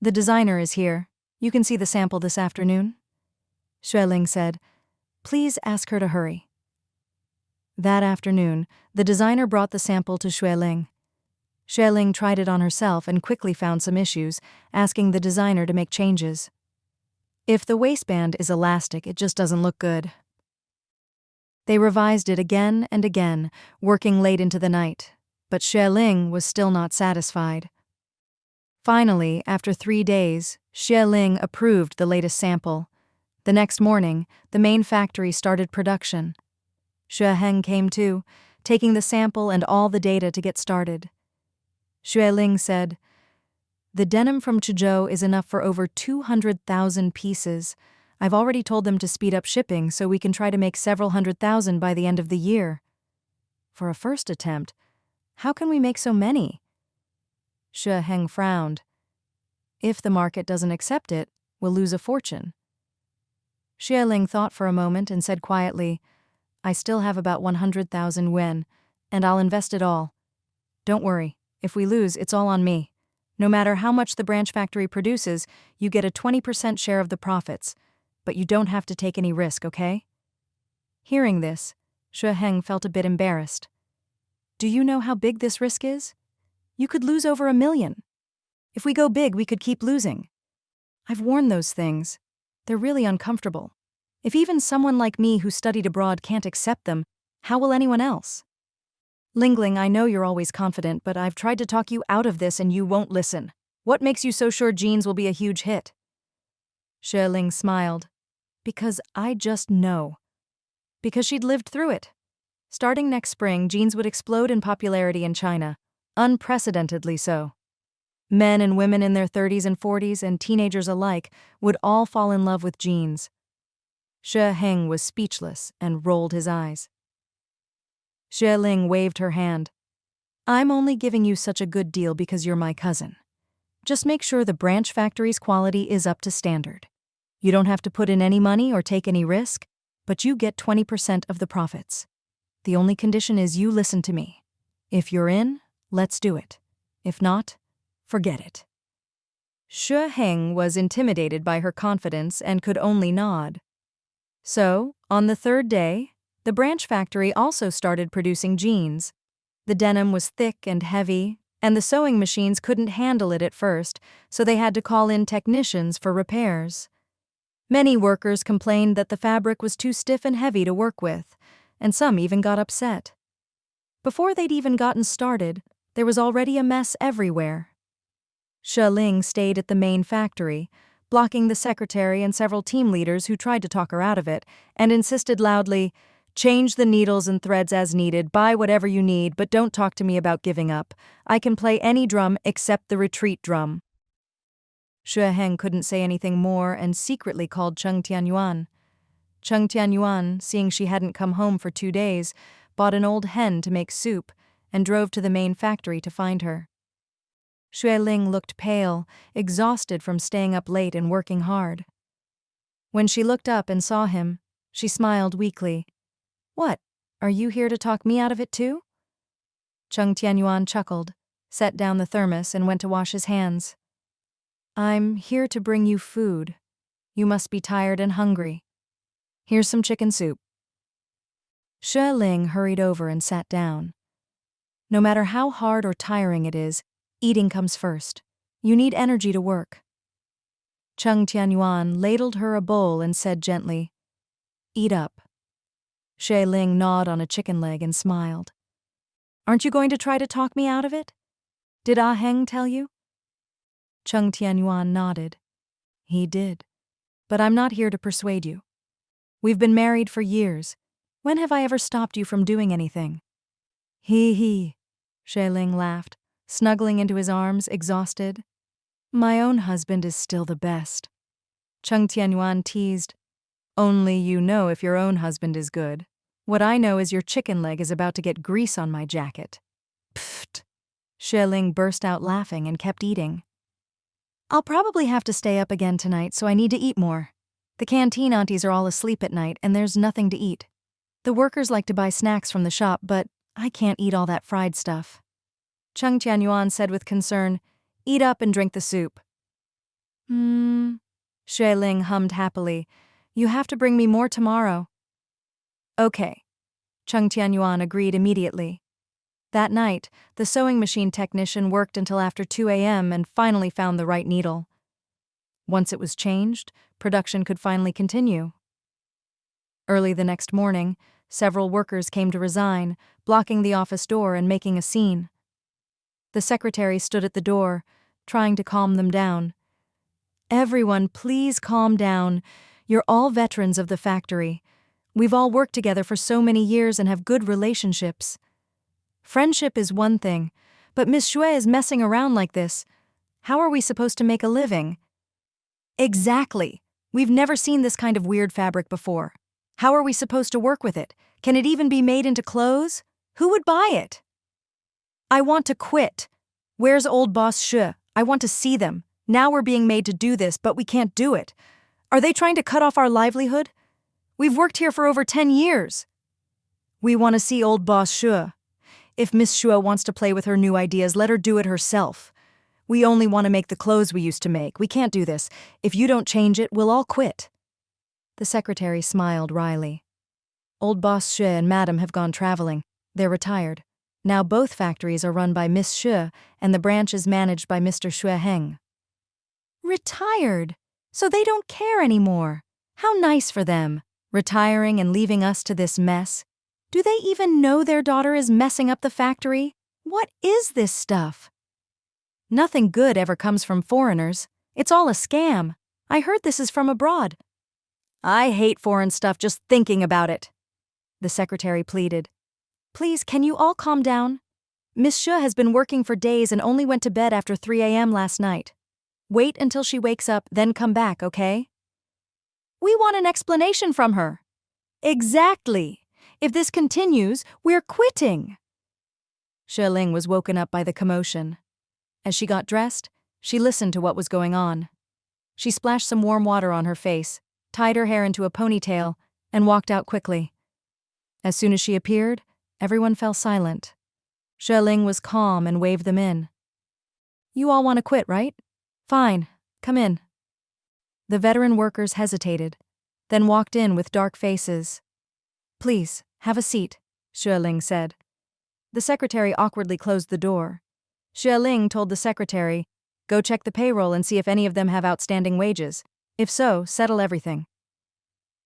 The designer is here. You can see the sample this afternoon. Xue Ling said, Please ask her to hurry. That afternoon, the designer brought the sample to Xue Ling. Xue Ling tried it on herself and quickly found some issues, asking the designer to make changes. If the waistband is elastic, it just doesn't look good. They revised it again and again, working late into the night, but Xue Ling was still not satisfied. Finally, after 3 days, Xue Ling approved the latest sample. The next morning, the main factory started production. Xue Heng came too, taking the sample and all the data to get started. Xue Ling said, The denim from Chuzhou is enough for over 200,000 pieces. I've already told them to speed up shipping so we can try to make several 100,000 by the end of the year. For a first attempt, how can we make so many? Xue Heng frowned. If the market doesn't accept it, we'll lose a fortune. Xue Ling thought for a moment and said quietly, I still have about 100,000 yuan, and I'll invest it all. Don't worry, if we lose, it's all on me. No matter how much the branch factory produces, you get a 20% share of the profits, but you don't have to take any risk, okay? Hearing this, Xue Heng felt a bit embarrassed. Do you know how big this risk is? You could lose over 1 million. If we go big, we could keep losing. I've worn those things. They're really uncomfortable. If even someone like me who studied abroad can't accept them, how will anyone else? Lingling, I know you're always confident, but I've tried to talk you out of this and you won't listen. What makes you so sure jeans will be a huge hit? Xue Ling smiled. Because I just know. Because she'd lived through it. Starting next spring, jeans would explode in popularity in China. Unprecedentedly so. Men and women in their 30s and 40s and teenagers alike would all fall in love with jeans. Xue Heng was speechless and rolled his eyes. Xue Ling waved her hand. I'm only giving you such a good deal because you're my cousin. Just make sure the branch factory's quality is up to standard. You don't have to put in any money or take any risk, but you get 20% of the profits. The only condition is you listen to me. If you're in, let's do it. If not, forget it. Xue Heng was intimidated by her confidence and could only nod. So, on the 3rd day, the branch factory also started producing jeans. The denim was thick and heavy, and the sewing machines couldn't handle it at first, so they had to call in technicians for repairs. Many workers complained that the fabric was too stiff and heavy to work with, and some even got upset. Before they'd even gotten started, there was already a mess everywhere. Ling stayed at the main factory, blocking the secretary and several team leaders who tried to talk her out of it, and insisted loudly, "Change the needles and threads as needed, buy whatever you need, but don't talk to me about giving up. I can play any drum except the retreat drum." Xue Heng couldn't say anything more and secretly called Cheng Tianyuan. Cheng Tianyuan, seeing she hadn't come home for 2 days, bought an old hen to make soup and drove to the main factory to find her. Xue Ling looked pale, exhausted from staying up late and working hard. When she looked up and saw him, she smiled weakly. "What, are you here to talk me out of it too?" Cheng Tianyuan chuckled, set down the thermos and went to wash his hands. "I'm here to bring you food. You must be tired and hungry. Here's some chicken soup." Xue Ling hurried over and sat down. No matter how hard or tiring it is, eating comes first. You need energy to work. Cheng Tianyuan ladled her a bowl and said gently, "Eat up." Xue Ling gnawed on a chicken leg and smiled. "Aren't you going to try to talk me out of it? Did Ah Heng tell you?" Cheng Tianyuan nodded. "He did. But I'm not here to persuade you. We've been married for years. When have I ever stopped you from doing anything?" He, Xue Ling laughed, snuggling into his arms, exhausted. "My own husband is still the best." Cheng Tianyuan teased, "Only you know if your own husband is good. What I know is your chicken leg is about to get grease on my jacket." Pfft! Xue Ling burst out laughing and kept eating. "I'll probably have to stay up again tonight, so I need to eat more. The canteen aunties are all asleep at night and there's nothing to eat. The workers like to buy snacks from the shop, but I can't eat all that fried stuff." Cheng Tianyuan said with concern, "Eat up and drink the soup." Xue Ling hummed happily. "You have to bring me more tomorrow." "Okay." Cheng Tianyuan agreed immediately. That night, the sewing machine technician worked until after 2 a.m. and finally found the right needle. Once it was changed, production could finally continue. Early the next morning, several workers came to resign, blocking the office door and making a scene. The secretary stood at the door, trying to calm them down. "Everyone, please calm down. You're all veterans of the factory. We've all worked together for so many years and have good relationships. Friendship is one thing, but Miss Xue is messing around like this. How are we supposed to make a living?" "Exactly. We've never seen this kind of weird fabric before. How are we supposed to work with it? Can it even be made into clothes? Who would buy it?" "I want to quit. Where's old boss Xue? I want to see them. Now we're being made to do this, but we can't do it. Are they trying to cut off our livelihood? We've worked here for over 10 years. We want to see old boss Xue. If Miss Xue wants to play with her new ideas, let her do it herself. We only want to make the clothes we used to make. We can't do this. If you don't change it, we'll all quit." The secretary smiled wryly. "Old boss Xue and Madam have gone traveling. They're retired. Now both factories are run by Miss Xue and the branch is managed by Mr. Xue Heng." "Retired? So they don't care anymore. How nice for them, retiring and leaving us to this mess. Do they even know their daughter is messing up the factory? What is this stuff? Nothing good ever comes from foreigners. It's all a scam. I heard this is from abroad." "I hate foreign stuff just thinking about it," the secretary pleaded. "Please, can you all calm down? Miss Xue has been working for days and only went to bed after 3 a.m. last night. Wait until she wakes up, then come back, okay?" "We want an explanation from her." "Exactly. If this continues, we're quitting." Xue Ling was woken up by the commotion. As she got dressed, she listened to what was going on. She splashed some warm water on her face, tied her hair into a ponytail, and walked out quickly. As soon as she appeared, everyone fell silent. Xue Ling was calm and waved them in. "You all want to quit, right? Fine, come in." The veteran workers hesitated, then walked in with dark faces. "Please, have a seat," Xue Ling said. The secretary awkwardly closed the door. Xue Ling told the secretary, "Go check the payroll and see if any of them have outstanding wages. If so, settle everything."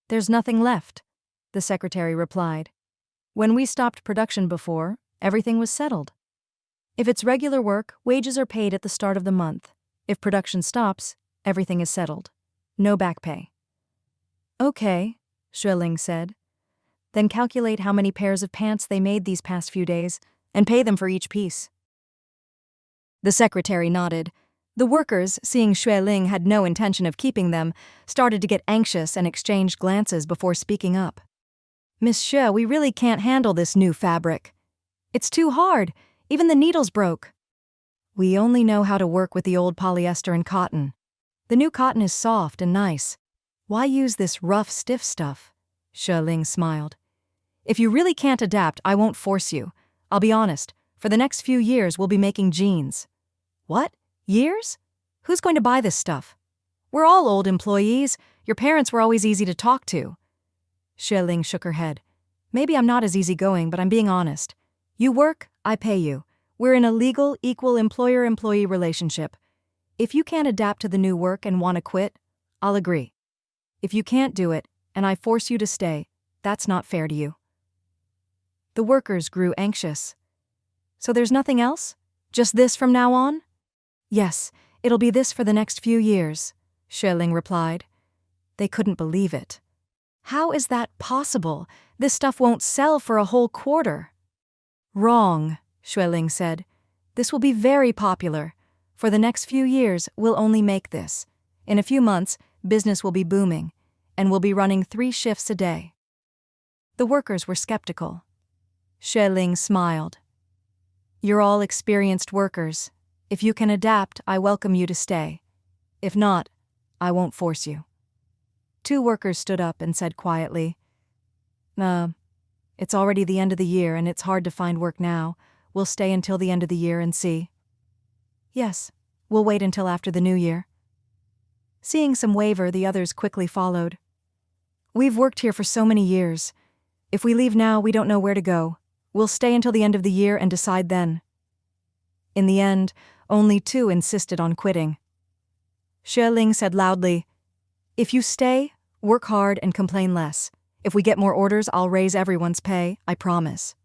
"There's nothing left," the secretary replied. "When we stopped production before, everything was settled. If it's regular work, wages are paid at the start of the month. If production stops, everything is settled. No back pay. Okay, Xueling said. Then calculate how many pairs of pants they made these past few days and pay them for each piece. The secretary nodded. The workers, seeing Xueling had no intention of keeping them, started to get anxious and exchanged glances before speaking up. Miss Xue, we really can't handle this new fabric. It's too hard. Even the needles broke. We only know how to work with the old polyester and cotton. The new cotton is soft and nice. Why use this rough, stiff stuff? Xueling smiled. If you really can't adapt, I won't force you. I'll be honest, for the next few years we'll be making jeans. What? Years? Who's going to buy this stuff? We're all old employees. Your parents were always easy to talk to. Xueling shook her head. Maybe I'm not as easygoing, but I'm being honest. You work, I pay you. We're in a legal, equal employer-employee relationship. If you can't adapt to the new work and want to quit, I'll agree. If you can't do it, and I force you to stay, that's not fair to you. The workers grew anxious. So there's nothing else? Just this from now on? Yes, it'll be this for the next few years, Xueling replied. They couldn't believe it. How is that possible? This stuff won't sell for a whole quarter. Wrong, Xueling said. This will be very popular. For the next few years, we'll only make this. In a few months, business will be booming, and we'll be running 3 shifts a day. The workers were skeptical. Xueling smiled. You're all experienced workers. If you can adapt, I welcome you to stay. If not, I won't force you. 2 workers stood up and said quietly, It's already the end of the year and it's hard to find work now. We'll stay until the end of the year and see. Yes, we'll wait until after the new year. Seeing some waver, the others quickly followed. We've worked here for so many years. If we leave now, we don't know where to go. We'll stay until the end of the year and decide then. In the end, only 2 insisted on quitting. Xueling said loudly, If you stay, work hard and complain less. If we get more orders, I'll raise everyone's pay, I promise.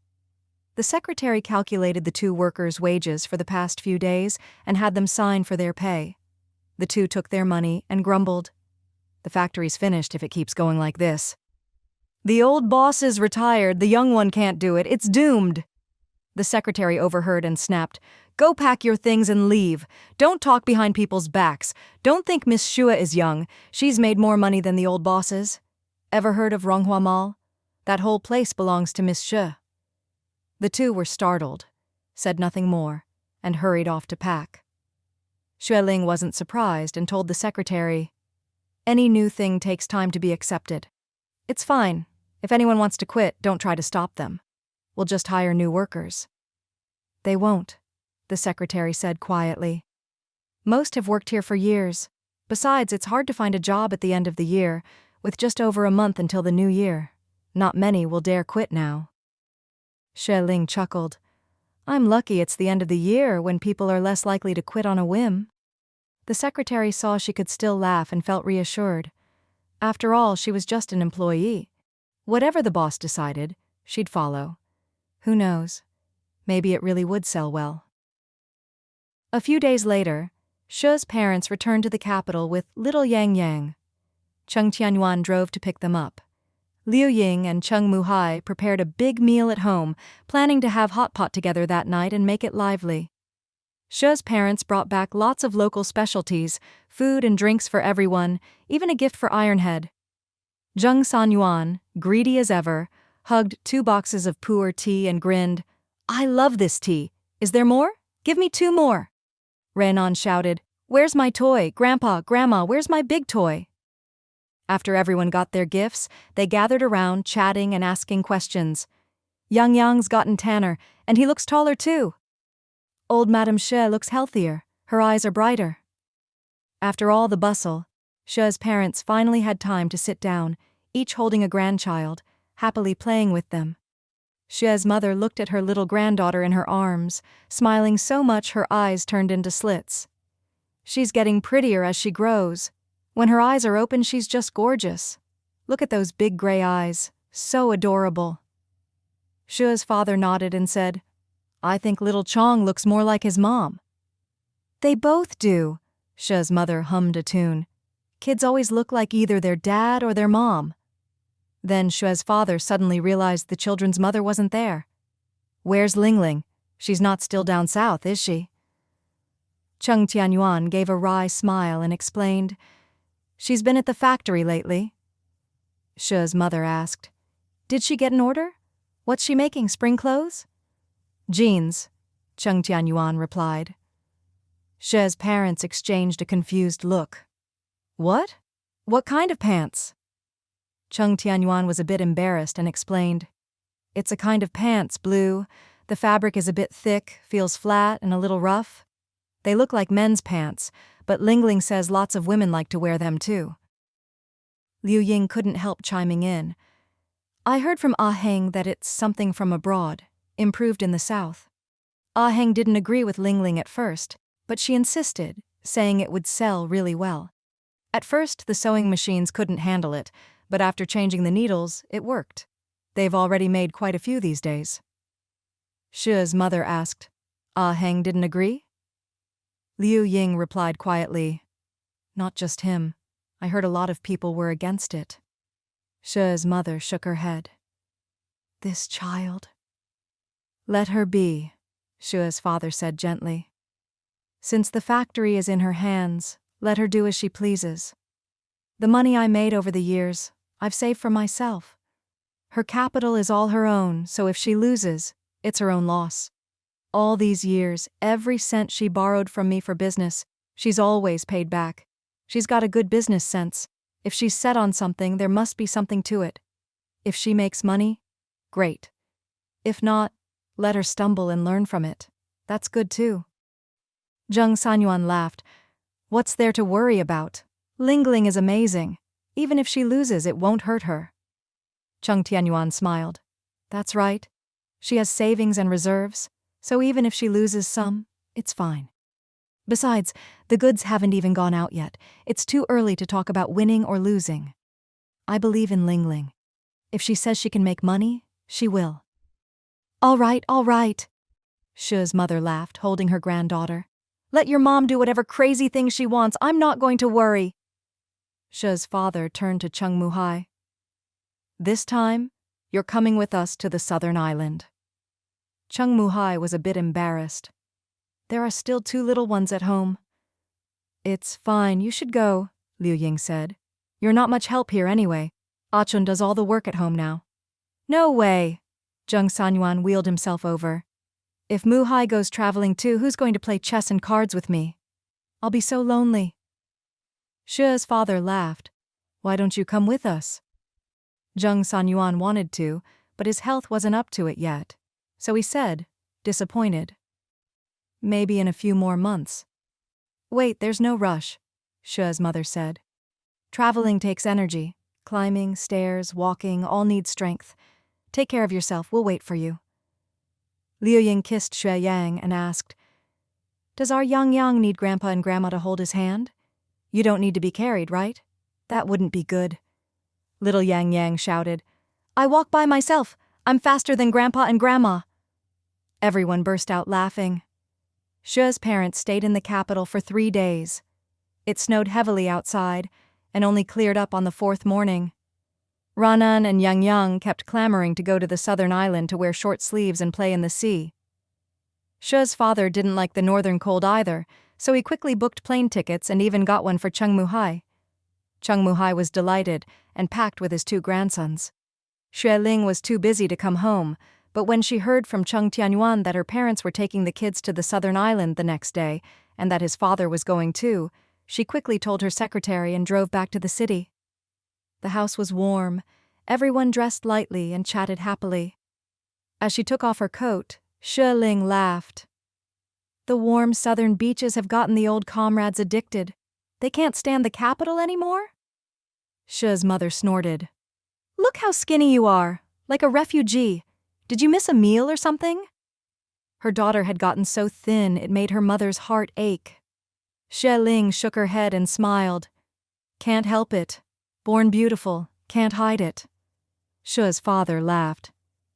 The secretary calculated the 2 workers' wages for the past few days and had them sign for their pay. The 2 took their money and grumbled. The factory's finished if it keeps going like this. The old boss is retired, the young one can't do it, it's doomed. The secretary overheard and snapped, Go pack your things and leave. Don't talk behind people's backs. Don't think Miss Xue is young. She's made more money than the old bosses. Ever heard of Ronghua Mall? That whole place belongs to Miss Xue. The 2 were startled, said nothing more, and hurried off to pack. Xueling wasn't surprised and told the secretary, Any new thing takes time to be accepted. It's fine. If anyone wants to quit, don't try to stop them. We'll just hire new workers. They won't, the secretary said quietly. Most have worked here for years. Besides, it's hard to find a job at the end of the year, with just over a month until the new year. Not many will dare quit now. Xueling chuckled. I'm lucky it's the end of the year when people are less likely to quit on a whim. The secretary saw she could still laugh and felt reassured. After all, she was just an employee. Whatever the boss decided, she'd follow. Who knows? Maybe it really would sell well. A few days later, Xue's parents returned to the capital with little Yang Yang. Cheng Tianyuan drove to pick them up. Liu Ying and Cheng Muhai prepared a big meal at home, planning to have hot pot together that night and make it lively. Xue's parents brought back lots of local specialties, food and drinks for everyone, even a gift for Ironhead. Zheng Sanyuan, greedy as ever, hugged 2 boxes of pu'er tea and grinned, I love this tea. Is there more? Give me 2 more. Renan shouted, Where's my toy? Grandpa, Grandma, where's my big toy? After everyone got their gifts, they gathered around, chatting and asking questions. Yang Yang's gotten tanner, and he looks taller too. Old Madame Xue looks healthier. Her eyes are brighter. After all the bustle, Xue's parents finally had time to sit down, each holding a grandchild, happily playing with them. Xue's mother looked at her little granddaughter in her arms, smiling so much her eyes turned into slits. She's getting prettier as she grows. When her eyes are open, she's just gorgeous. Look at those big gray eyes, so adorable. Xue's father nodded and said, I think little Chong looks more like his mom. They both do, She's mother hummed a tune. Kids always look like either their dad or their mom. Then Shue's father suddenly realized the children's mother wasn't there. Where's Lingling? She's not still down south, is she? Cheng Tianyuan gave a wry smile and explained, She's been at the factory lately. Shue's mother asked, Did she get an order? What's she making, spring clothes? Jeans, Cheng Tianyuan replied. Shue's parents exchanged a confused look. What? What kind of pants? Cheng Tianyuan was a bit embarrassed and explained, It's a kind of pants, blue. The fabric is a bit thick, feels flat and a little rough. They look like men's pants, but Lingling says lots of women like to wear them too. Liu Ying couldn't help chiming in. I heard from Ah Heng that it's something from abroad, improved in the south. Ah Heng didn't agree with Lingling at first, but she insisted, saying it would sell really well. At first, the sewing machines couldn't handle it, but after changing the needles, it worked. They've already made quite a few these days. Shue's mother asked, Ah Heng didn't agree? Liu Ying replied quietly, Not just him. I heard a lot of people were against it. Shue's mother shook her head. This child. Let her be, Shue's father said gently. Since the factory is in her hands, let her do as she pleases. The money I made over the years, I've saved for myself. Her capital is all her own, so if she loses, it's her own loss. All these years, every cent she borrowed from me for business, she's always paid back. She's got a good business sense. If she's set on something, there must be something to it. If she makes money, great. If not, let her stumble and learn from it. That's good too. Zheng Sanyuan laughed. What's there to worry about? Lingling is amazing. Even if she loses, it won't hurt her. Cheng Tianyuan smiled. That's right. She has savings and reserves, so even if she loses some, it's fine. Besides, the goods haven't even gone out yet. It's too early to talk about winning or losing. I believe in Lingling. If she says she can make money, she will. All right. Shue's mother laughed, holding her granddaughter. Let your mom do whatever crazy thing she wants. I'm not going to worry. Shue's father turned to Cheng Muhai. This time, you're coming with us to the southern island. Cheng Muhai was a bit embarrassed. There are still 2 little ones at home. It's fine, you should go, Liu Ying said. You're not much help here anyway. Achun does all the work at home now. No way. Zheng Sanyuan wheeled himself over. If Muhai goes traveling too, who's going to play chess and cards with me? I'll be so lonely. Shue's father laughed. Why don't you come with us? Zheng Sanyuan wanted to, but his health wasn't up to it yet. So he said, disappointed. Maybe in a few more months. Wait, there's no rush, Shue's mother said. Traveling takes energy. Climbing, stairs, walking, all need strength. Take care of yourself, we'll wait for you. Liu Ying kissed Xue Yang and asked, Does our Yang Yang need Grandpa and Grandma to hold his hand? You don't need to be carried, right? That wouldn't be good. Little Yang Yang shouted, I walk by myself. I'm faster than Grandpa and Grandma. Everyone burst out laughing. Shue's parents stayed in the capital for 3 days. It snowed heavily outside and only cleared up on the 4th morning. Ranan and Yang Yang kept clamoring to go to the southern island to wear short sleeves and play in the sea. Shue's father didn't like the northern cold either, so he quickly booked plane tickets and even got one for Cheng Muhai. Cheng Muhai was delighted and packed with his 2 grandsons. Xue Ling was too busy to come home, but when she heard from Cheng Tianyuan that her parents were taking the kids to the southern island the next day and that his father was going too, she quickly told her secretary and drove back to the city. The house was warm, everyone dressed lightly and chatted happily. As she took off her coat, Xue Ling laughed. The warm southern beaches have gotten the old comrades addicted. They can't stand the capital anymore? Shue's mother snorted. Look how skinny you are, like a refugee. Did you miss a meal or something? Her daughter had gotten so thin it made her mother's heart ache. Xue Ling shook her head and smiled. Can't help it. Born beautiful, can't hide it. Shue's father laughed.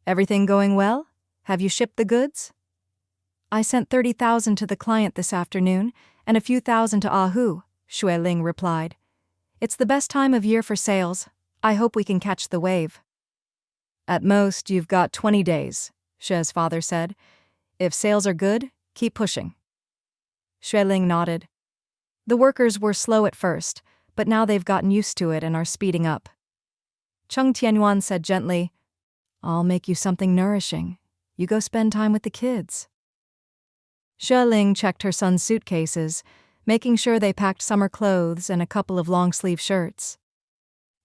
Everything going well? Have you shipped the goods? I sent 30,000 to the client this afternoon, and a few thousand to Ahu, Xueling replied. It's the best time of year for sales. I hope we can catch the wave. At most, you've got 20 days, Xue's father said. If sales are good, keep pushing. Xueling nodded. The workers were slow at first, but now they've gotten used to it and are speeding up. Cheng Tianyuan said gently, I'll make you something nourishing. You go spend time with the kids. Xueling checked her son's suitcases, making sure they packed summer clothes and a couple of long-sleeve shirts.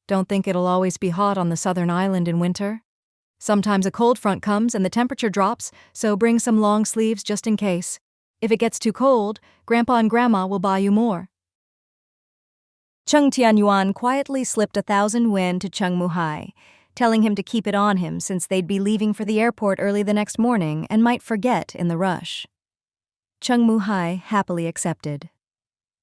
Don't think it'll always be hot on the southern island in winter? Sometimes a cold front comes and the temperature drops, so bring some long sleeves just in case. If it gets too cold, Grandpa and Grandma will buy you more. Cheng Tianyuan quietly slipped 1,000 yen to Cheng Muhai, telling him to keep it on him since they'd be leaving for the airport early the next morning and might forget in the rush. Cheng Muhai happily accepted.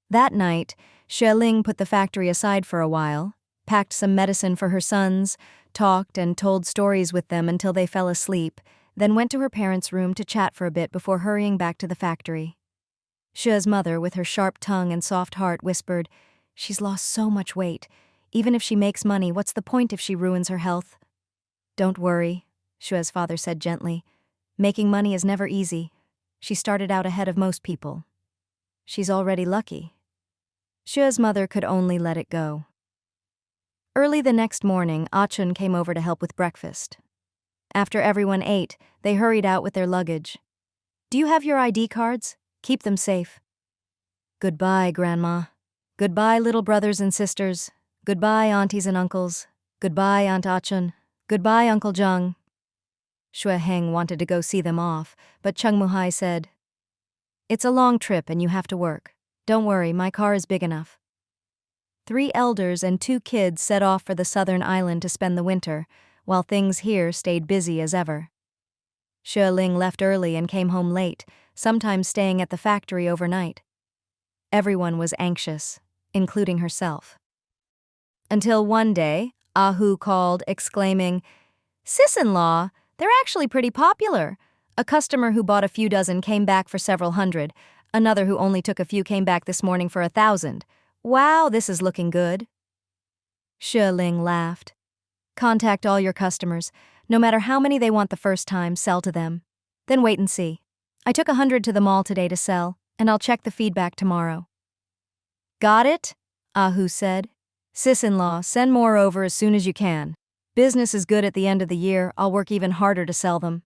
That night, Xueling put the factory aside for a while, packed some medicine for her sons, talked and told stories with them until they fell asleep, then went to her parents' room to chat for a bit before hurrying back to the factory. Xue's mother, with her sharp tongue and soft heart, whispered, She's lost so much weight. Even if she makes money, what's the point if she ruins her health? Don't worry, Xue's father said gently. Making money is never easy. She started out ahead of most people. She's already lucky. Xue's mother could only let it go. Early the next morning, Achun came over to help with breakfast. After everyone ate, they hurried out with their luggage. Do you have your ID cards? Keep them safe. Goodbye, Grandma. Goodbye, little brothers and sisters. Goodbye, aunties and uncles. Goodbye, Aunt Achun. Goodbye, Uncle Zhang. Xue Heng wanted to go see them off, but Cheng Muhai said, It's a long trip and you have to work. Don't worry, my car is big enough. 3 elders and 2 kids set off for the southern island to spend the winter, while things here stayed busy as ever. Xueling left early and came home late, sometimes staying at the factory overnight. Everyone was anxious, including herself. Until one day, Ahu called, exclaiming, Sis-in-law, they're actually pretty popular. A customer who bought a few dozen came back for several hundred. Another who only took a few came back this morning for 1,000. Wow, this is looking good. Xueling laughed. Contact all your customers. No matter how many they want the first time, sell to them. Then wait and see. I took 100 to the mall today to sell, and I'll check the feedback tomorrow. Got it? Ahu said. Sis-in-law, send more over as soon as you can. Business is good at the end of the year. I'll work even harder to sell them.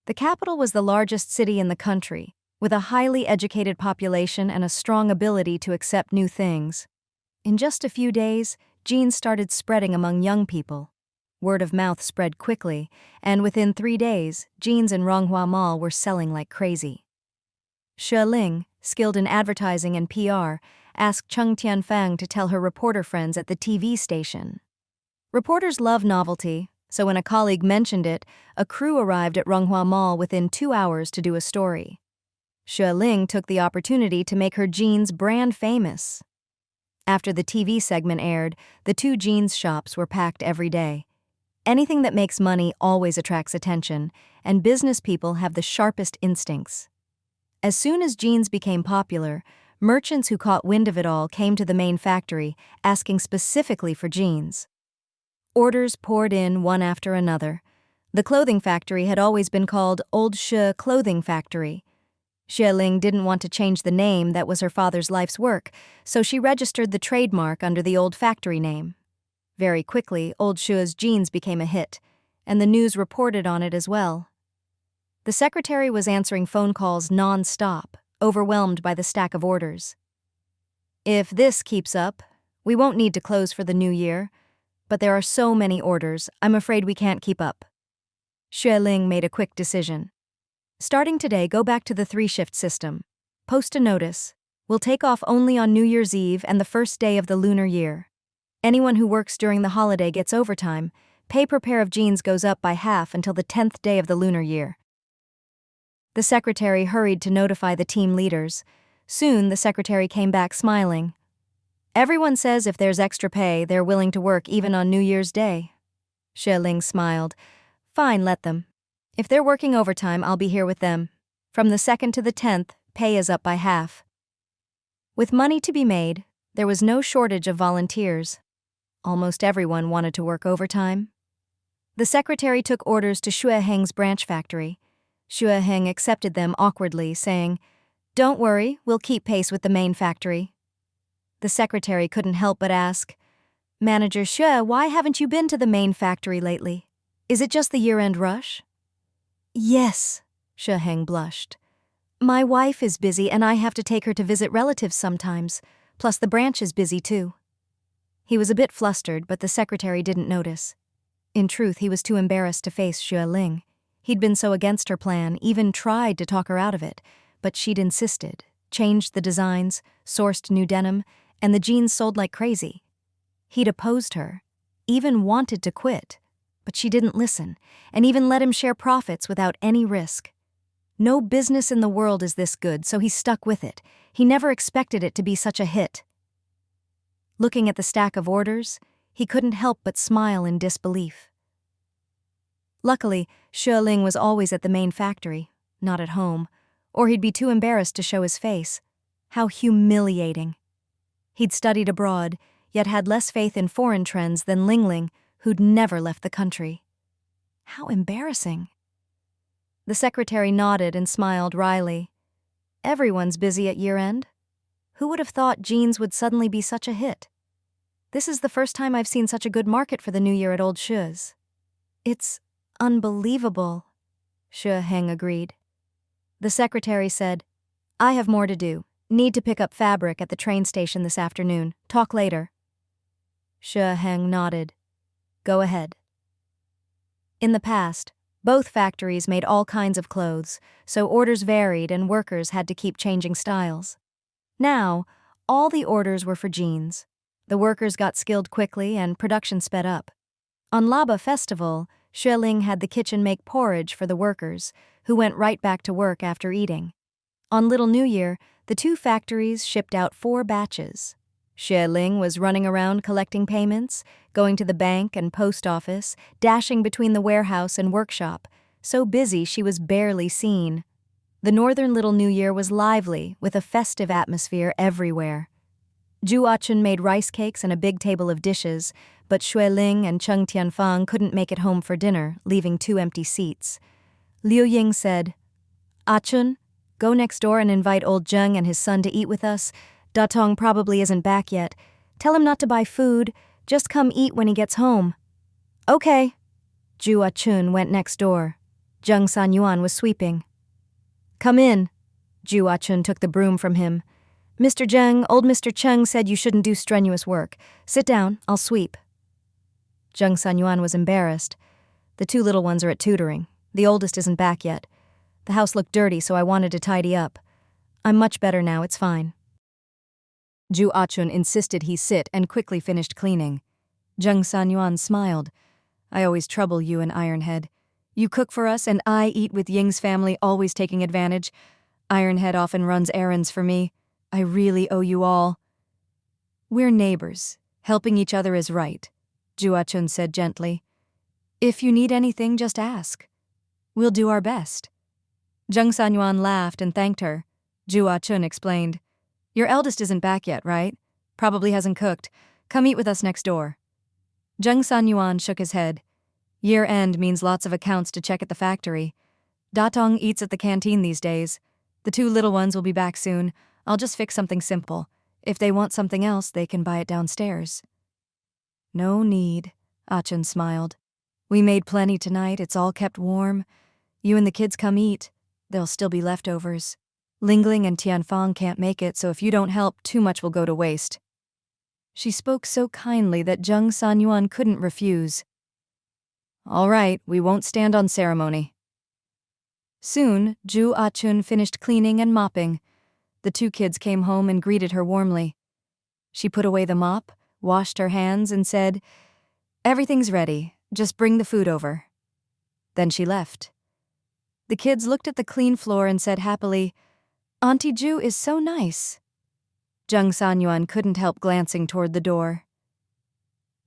The capital was the largest city in the country, with a highly educated population and a strong ability to accept new things. In just a few days, genes started spreading among young people. Word of mouth spread quickly, and within 3 days, jeans in Ronghua Mall were selling like crazy. Xueling, skilled in advertising and PR, asked Cheng Tianfang to tell her reporter friends at the TV station. Reporters love novelty, so when a colleague mentioned it, a crew arrived at Ronghua Mall within 2 hours to do a story. Xueling took the opportunity to make her jeans brand famous. After the TV segment aired, the 2 jeans shops were packed every day. Anything that makes money always attracts attention, and business people have the sharpest instincts. As soon as jeans became popular, merchants who caught wind of it all came to the main factory, asking specifically for jeans. Orders poured in one after another. The clothing factory had always been called Old Shi Clothing Factory. Xueling didn't want to change the name that was her father's life's work, so she registered the trademark under the old factory name. Very quickly, Old Shi's jeans became a hit, and the news reported on it as well. The secretary was answering phone calls non-stop, overwhelmed by the stack of orders. If this keeps up, we won't need to close for the new year, but there are so many orders, I'm afraid we can't keep up. Xueling made a quick decision. Starting today, go back to the 3-shift system. Post a notice. We'll take off only on New Year's Eve and the first day of the lunar year. Anyone who works during the holiday gets overtime. Pay per pair of jeans goes up by half until the 10th day of the lunar year. The secretary hurried to notify the team leaders. Soon, the secretary came back smiling. Everyone says if there's extra pay, they're willing to work even on New Year's Day. Xueling smiled. Fine, let them. If they're working overtime, I'll be here with them. From the 2nd to the 10th, pay is up by half. With money to be made, there was no shortage of volunteers. Almost everyone wanted to work overtime. The secretary took orders to Xue Heng's branch factory. Xue Heng accepted them awkwardly, saying, "Don't worry, we'll keep pace with the main factory." The secretary couldn't help but ask, "Manager Xue, why haven't you been to the main factory lately? Is it just the year-end rush?" "Yes," Xue Heng blushed. "My wife is busy and I have to take her to visit relatives sometimes, plus the branch is busy too." He was a bit flustered, but the secretary didn't notice. In truth, he was too embarrassed to face Xue Ling. He'd been so against her plan, even tried to talk her out of it, but she'd insisted, changed the designs, sourced new denim, and the jeans sold like crazy. He'd opposed her, even wanted to quit, but she didn't listen, and even let him share profits without any risk. No business in the world is this good, so he stuck with it. He never expected it to be such a hit. Looking at the stack of orders, he couldn't help but smile in disbelief. Luckily, Xue Ling was always at the main factory, not at home, or he'd be too embarrassed to show his face. How humiliating. He'd studied abroad, yet had less faith in foreign trends than Ling Ling, who'd never left the country. How embarrassing. The secretary nodded and smiled wryly. Everyone's busy at year-end. Who would have thought jeans would suddenly be such a hit? This is the first time I've seen such a good market for the new year at Old Xue's. It's unbelievable, Xue Heng agreed. The secretary said, "I have more to do. Need to pick up fabric at the train station this afternoon. Talk later." Xue Heng nodded. "Go ahead." In the past, both factories made all kinds of clothes, so orders varied and workers had to keep changing styles. Now, all the orders were for jeans. The workers got skilled quickly and production sped up. On Laba Festival, Xue Ling had the kitchen make porridge for the workers, who went right back to work after eating. On Little New Year, the two factories shipped out 4 batches. Xue Ling was running around collecting payments, going to the bank and post office, dashing between the warehouse and workshop, so busy she was barely seen. The northern Little New Year was lively, with a festive atmosphere everywhere. Zhu Achun made rice cakes and a big table of dishes, but Xue Ling and Cheng Tianfang couldn't make it home for dinner, leaving 2 empty seats. Liu Ying said, "Achun, go next door and invite old Zheng and his son to eat with us. Datong probably isn't back yet. Tell him not to buy food, just come eat when he gets home." "Okay." Zhu Achun went next door. Zheng Sanyuan was sweeping. "Come in." Zhu Achun took the broom from him. "Mr. Zheng, old Mr. Cheng said you shouldn't do strenuous work. Sit down, I'll sweep." Zheng Sanyuan was embarrassed. "The 2 little ones are at tutoring. The oldest isn't back yet. The house looked dirty, so I wanted to tidy up. I'm much better now, it's fine." Zhu Achun insisted he sit and quickly finished cleaning. Zheng Sanyuan smiled. "I always trouble you and Ironhead. You cook for us and I eat with Ying's family, always taking advantage. Ironhead often runs errands for me. I really owe you all." "We're neighbors. Helping each other is right," Zhu Achun said gently. "If you need anything, just ask. We'll do our best." Zheng Sanyuan laughed and thanked her. Zhu Achun explained, "Your eldest isn't back yet, right? Probably hasn't cooked. Come eat with us next door." Zheng Sanyuan shook his head. "Year-end means lots of accounts to check at the factory. Datong eats at the canteen these days. The 2 little ones will be back soon. I'll just fix something simple. If they want something else, they can buy it downstairs." "No need," Achun smiled. "We made plenty tonight, it's all kept warm. You and the kids come eat. There'll still be leftovers. Lingling and Tianfang can't make it, so if you don't help, too much will go to waste." She spoke so kindly that Zheng Sanyuan couldn't refuse. "All right, we won't stand on ceremony." Soon, Zhu Achun finished cleaning and mopping. The 2 kids came home and greeted her warmly. She put away the mop, washed her hands, and said, "Everything's ready, just bring the food over." Then she left. The kids looked at the clean floor and said happily, "Auntie Zhu is so nice." Zheng Sanyuan couldn't help glancing toward the door.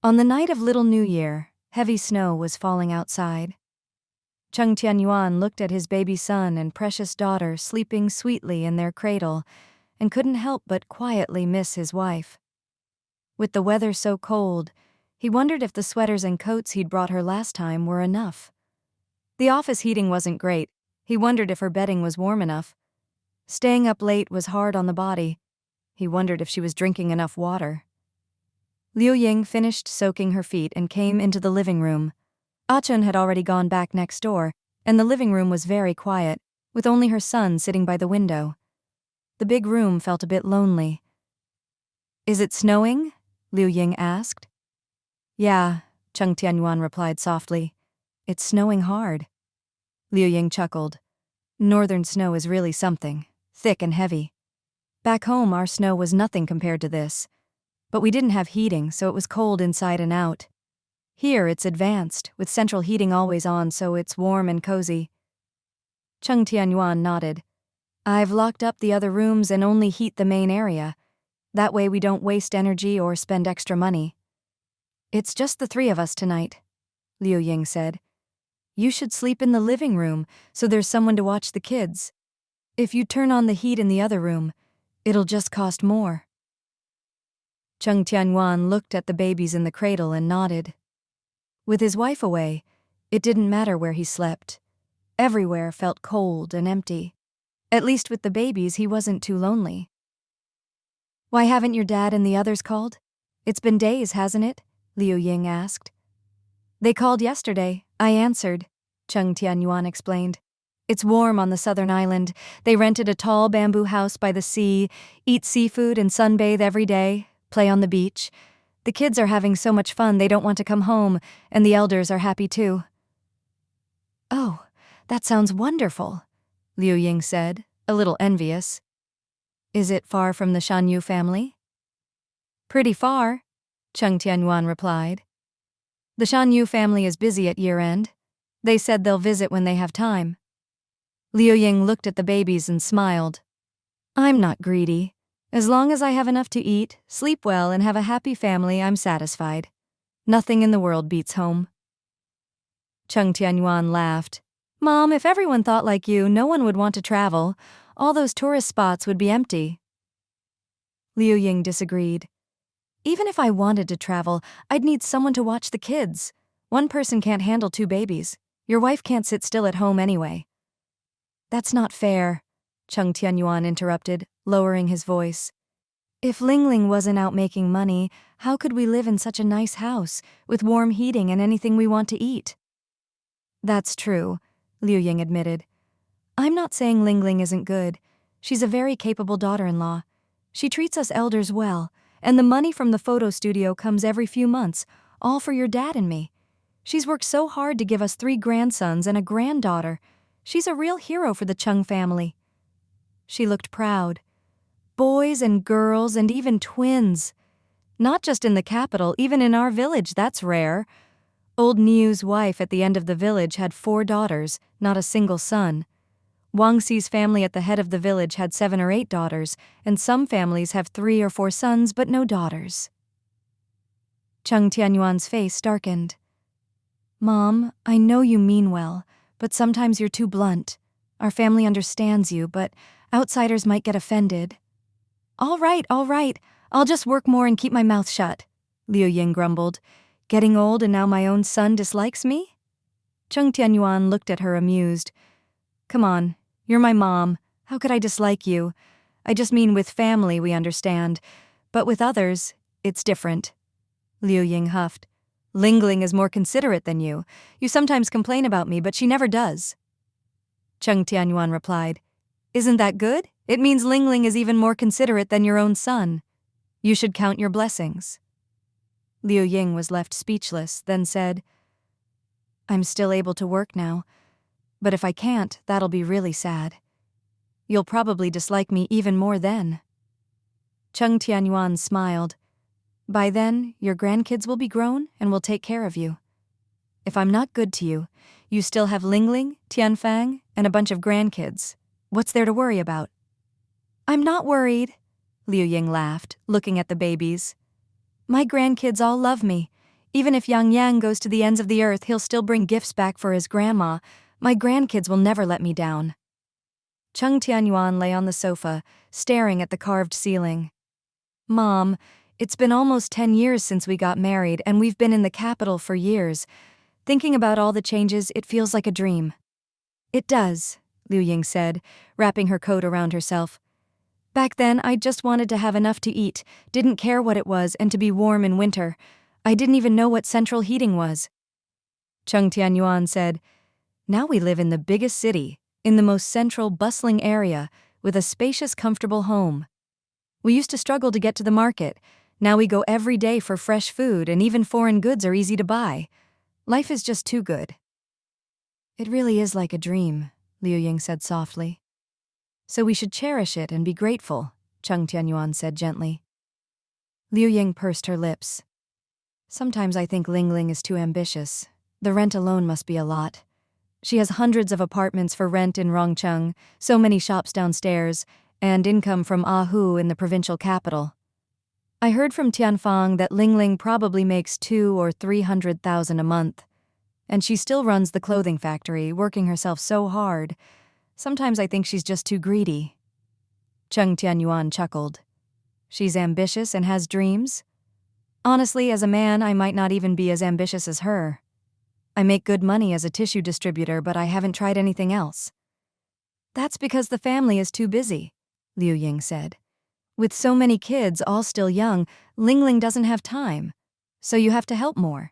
On the night of Little New Year, heavy snow was falling outside. Cheng Tianyuan looked at his baby son and precious daughter sleeping sweetly in their cradle and couldn't help but quietly miss his wife. With the weather so cold, he wondered if the sweaters and coats he'd brought her last time were enough. The office heating wasn't great. He wondered if her bedding was warm enough. Staying up late was hard on the body. He wondered if she was drinking enough water. Liu Ying finished soaking her feet and came into the living room. Ah-chun had already gone back next door, and the living room was very quiet, with only her son sitting by the window. The big room felt a bit lonely. "Is it snowing?" Liu Ying asked. "Yeah," Cheng Tianyuan replied softly. "It's snowing hard." Liu Ying chuckled. "Northern snow is really something, thick and heavy. Back home our snow was nothing compared to this. But we didn't have heating, so it was cold inside and out. Here it's advanced, with central heating always on, so it's warm and cozy." Cheng Tianyuan nodded. "I've locked up the other rooms and only heat the main area. That way we don't waste energy or spend extra money." "It's just the three of us tonight," Liu Ying said. "You should sleep in the living room, so there's someone to watch the kids. If you turn on the heat in the other room, it'll just cost more." Cheng Tianyuan looked at the babies in the cradle and nodded. With his wife away, it didn't matter where he slept. Everywhere felt cold and empty. At least with the babies, he wasn't too lonely. "Why haven't your dad and the others called? It's been days, hasn't it?" Liu Ying asked. "They called yesterday. I answered," Cheng Tianyuan explained. "It's warm on the southern island. They rented a tall bamboo house by the sea, eat seafood and sunbathe every day, play on the beach. The kids are having so much fun they don't want to come home, and the elders are happy too." "Oh, that sounds wonderful," Liu Ying said, a little envious. "Is it far from the Shanyu family?" "Pretty far," Cheng Tianyuan replied. "The Shanyu family is busy at year-end. They said they'll visit when they have time." Liu Ying looked at the babies and smiled. "I'm not greedy. As long as I have enough to eat, sleep well, and have a happy family, I'm satisfied. Nothing in the world beats home." Cheng Tianyuan laughed. "Mom, if everyone thought like you, no one would want to travel. All those tourist spots would be empty." Liu Ying disagreed. "Even if I wanted to travel, I'd need someone to watch the kids. One person can't handle two babies. Your wife can't sit still at home anyway." "That's not fair," Cheng Tianyuan interrupted, lowering his voice. "If Lingling wasn't out making money, how could we live in such a nice house, with warm heating and anything we want to eat?" "That's true," Liu Ying admitted. "I'm not saying Lingling isn't good. She's a very capable daughter-in-law. She treats us elders well, and the money from the photo studio comes every few months, all for your dad and me. She's worked so hard to give us 3 grandsons and a granddaughter. She's a real hero for the Chung family." She looked proud. "Boys and girls and even twins. Not just in the capital, even in our village, that's rare. Old Niu's wife at the end of the village had 4 daughters, not a single son. Wang Xi's family at the head of the village had 7 or 8 daughters, and some families have 3 or 4 sons but no daughters." Cheng Tianyuan's face darkened. "Mom, I know you mean well, but sometimes you're too blunt. Our family understands you, but outsiders might get offended." All right, I'll just work more and keep my mouth shut," Liu Ying grumbled. "Getting old and now my own son dislikes me?" Cheng Tianyuan looked at her amused. "Come on, you're my mom. How could I dislike you? I just mean with family we understand, but with others, it's different." Liu Ying huffed. "Lingling is more considerate than you. You sometimes complain about me, but she never does." Cheng Tianyuan replied, "Isn't that good? It means Lingling is even more considerate than your own son. You should count your blessings." Liu Ying was left speechless, then said, "I'm still able to work now, but if I can't, that'll be really sad. You'll probably dislike me even more then." Cheng Tianyuan smiled. "By then, your grandkids will be grown and will take care of you. If I'm not good to you, you still have Lingling, Tianfang, and a bunch of grandkids. What's there to worry about?" "I'm not worried," Liu Ying laughed, looking at the babies. "My grandkids all love me. Even if Yang Yang goes to the ends of the earth, he'll still bring gifts back for his grandma. My grandkids will never let me down. Cheng Tianyuan lay on the sofa, staring at the carved ceiling. Mom, it's been almost 10 years since we got married, and we've been in the capital for years. Thinking about all the changes, it feels like a dream. It does, Liu Ying said, wrapping her coat around herself. Back then, I just wanted to have enough to eat, didn't care what it was, and to be warm in winter. I didn't even know what central heating was. Cheng Tianyuan said, Now we live in the biggest city, in the most central, bustling area, with a spacious, comfortable home. We used to struggle to get to the market. Now we go every day for fresh food, and even foreign goods are easy to buy. Life is just too good. It really is like a dream, Liu Ying said softly. So we should cherish it and be grateful, Cheng Tianyuan said gently. Liu Ying pursed her lips. Sometimes I think Ling Ling is too ambitious. The rent alone must be a lot. She has hundreds of apartments for rent in Rongcheng, so many shops downstairs, and income from Ahu in the provincial capital. I heard from Tianfang that Ling Ling probably makes 200,000 or 300,000 a month. And she still runs the clothing factory, working herself so hard. Sometimes I think she's just too greedy. Cheng Tianyuan chuckled. She's ambitious and has dreams? Honestly, as a man, I might not even be as ambitious as her. I make good money as a tissue distributor, but I haven't tried anything else. That's because the family is too busy, Liu Ying said. With so many kids, all still young, Ling Ling doesn't have time. So you have to help more.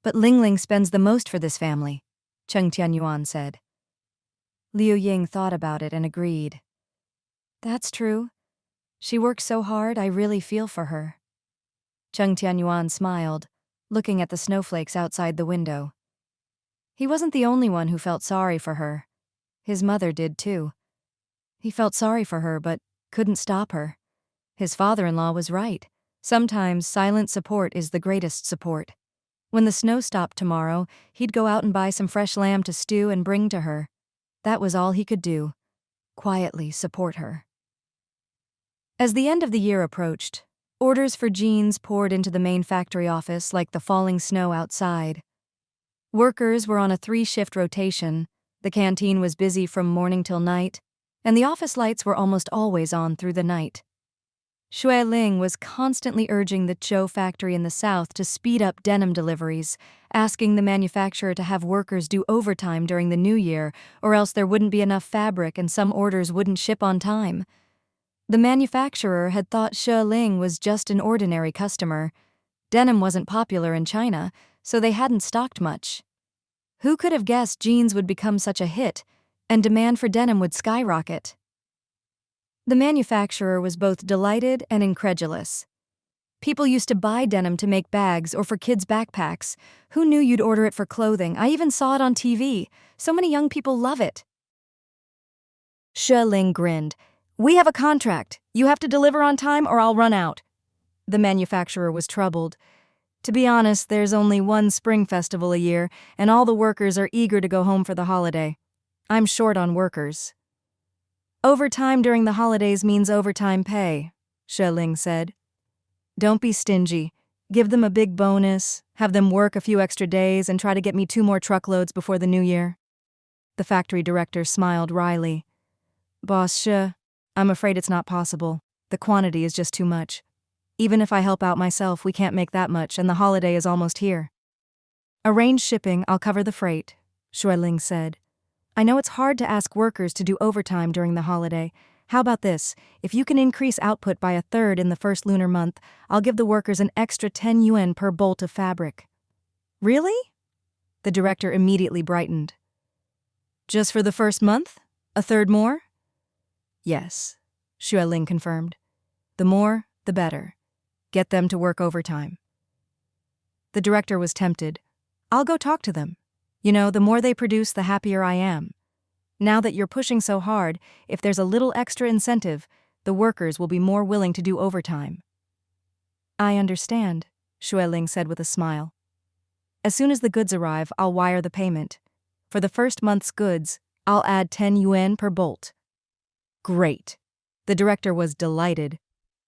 But Ling Ling spends the most for this family, Cheng Tianyuan said. Liu Ying thought about it and agreed. That's true. She works so hard, I really feel for her. Cheng Tianyuan smiled, looking at the snowflakes outside the window. He wasn't the only one who felt sorry for her. His mother did too. He felt sorry for her, but couldn't stop her. His father-in-law was right. Sometimes silent support is the greatest support. When the snow stopped tomorrow, he'd go out and buy some fresh lamb to stew and bring to her. That was all he could do. Quietly support her. As the end of the year approached, orders for jeans poured into the main factory office like the falling snow outside. Workers were on a 3-shift rotation, the canteen was busy from morning till night, and the office lights were almost always on through the night. Xue Ling was constantly urging the Zhou factory in the south to speed up denim deliveries, asking the manufacturer to have workers do overtime during the new year, or else there wouldn't be enough fabric and some orders wouldn't ship on time. The manufacturer had thought Xue Ling was just an ordinary customer. Denim wasn't popular in China, so they hadn't stocked much. Who could have guessed jeans would become such a hit, and demand for denim would skyrocket? The manufacturer was both delighted and incredulous. People used to buy denim to make bags or for kids' backpacks. Who knew you'd order it for clothing? I even saw it on TV. So many young people love it. Xue Ling grinned. We have a contract. You have to deliver on time or I'll run out. The manufacturer was troubled. To be honest, there's only one spring festival a year, and all the workers are eager to go home for the holiday. I'm short on workers. Overtime during the holidays means overtime pay, Xue Ling said. Don't be stingy. Give them a big bonus, have them work a few extra days, and try to get me 2 more truckloads before the new year. The factory director smiled wryly. Boss Xue, I'm afraid it's not possible. The quantity is just too much. Even if I help out myself, we can't make that much, and the holiday is almost here. Arrange shipping, I'll cover the freight, Xue Ling said. I know it's hard to ask workers to do overtime during the holiday. How about this? If you can increase output by 1/3 in the first lunar month, I'll give the workers an extra 10 yuan per bolt of fabric. Really? The director immediately brightened. Just for the first month? 1/3 more? Yes, Xue Ling confirmed. The more, the better. Get them to work overtime. The director was tempted. I'll go talk to them. You know, the more they produce, the happier I am. Now that you're pushing so hard, if there's a little extra incentive, the workers will be more willing to do overtime. I understand, Xue Ling said with a smile. As soon as the goods arrive, I'll wire the payment. For the first month's goods, I'll add 10 yuan per bolt. Great. The director was delighted.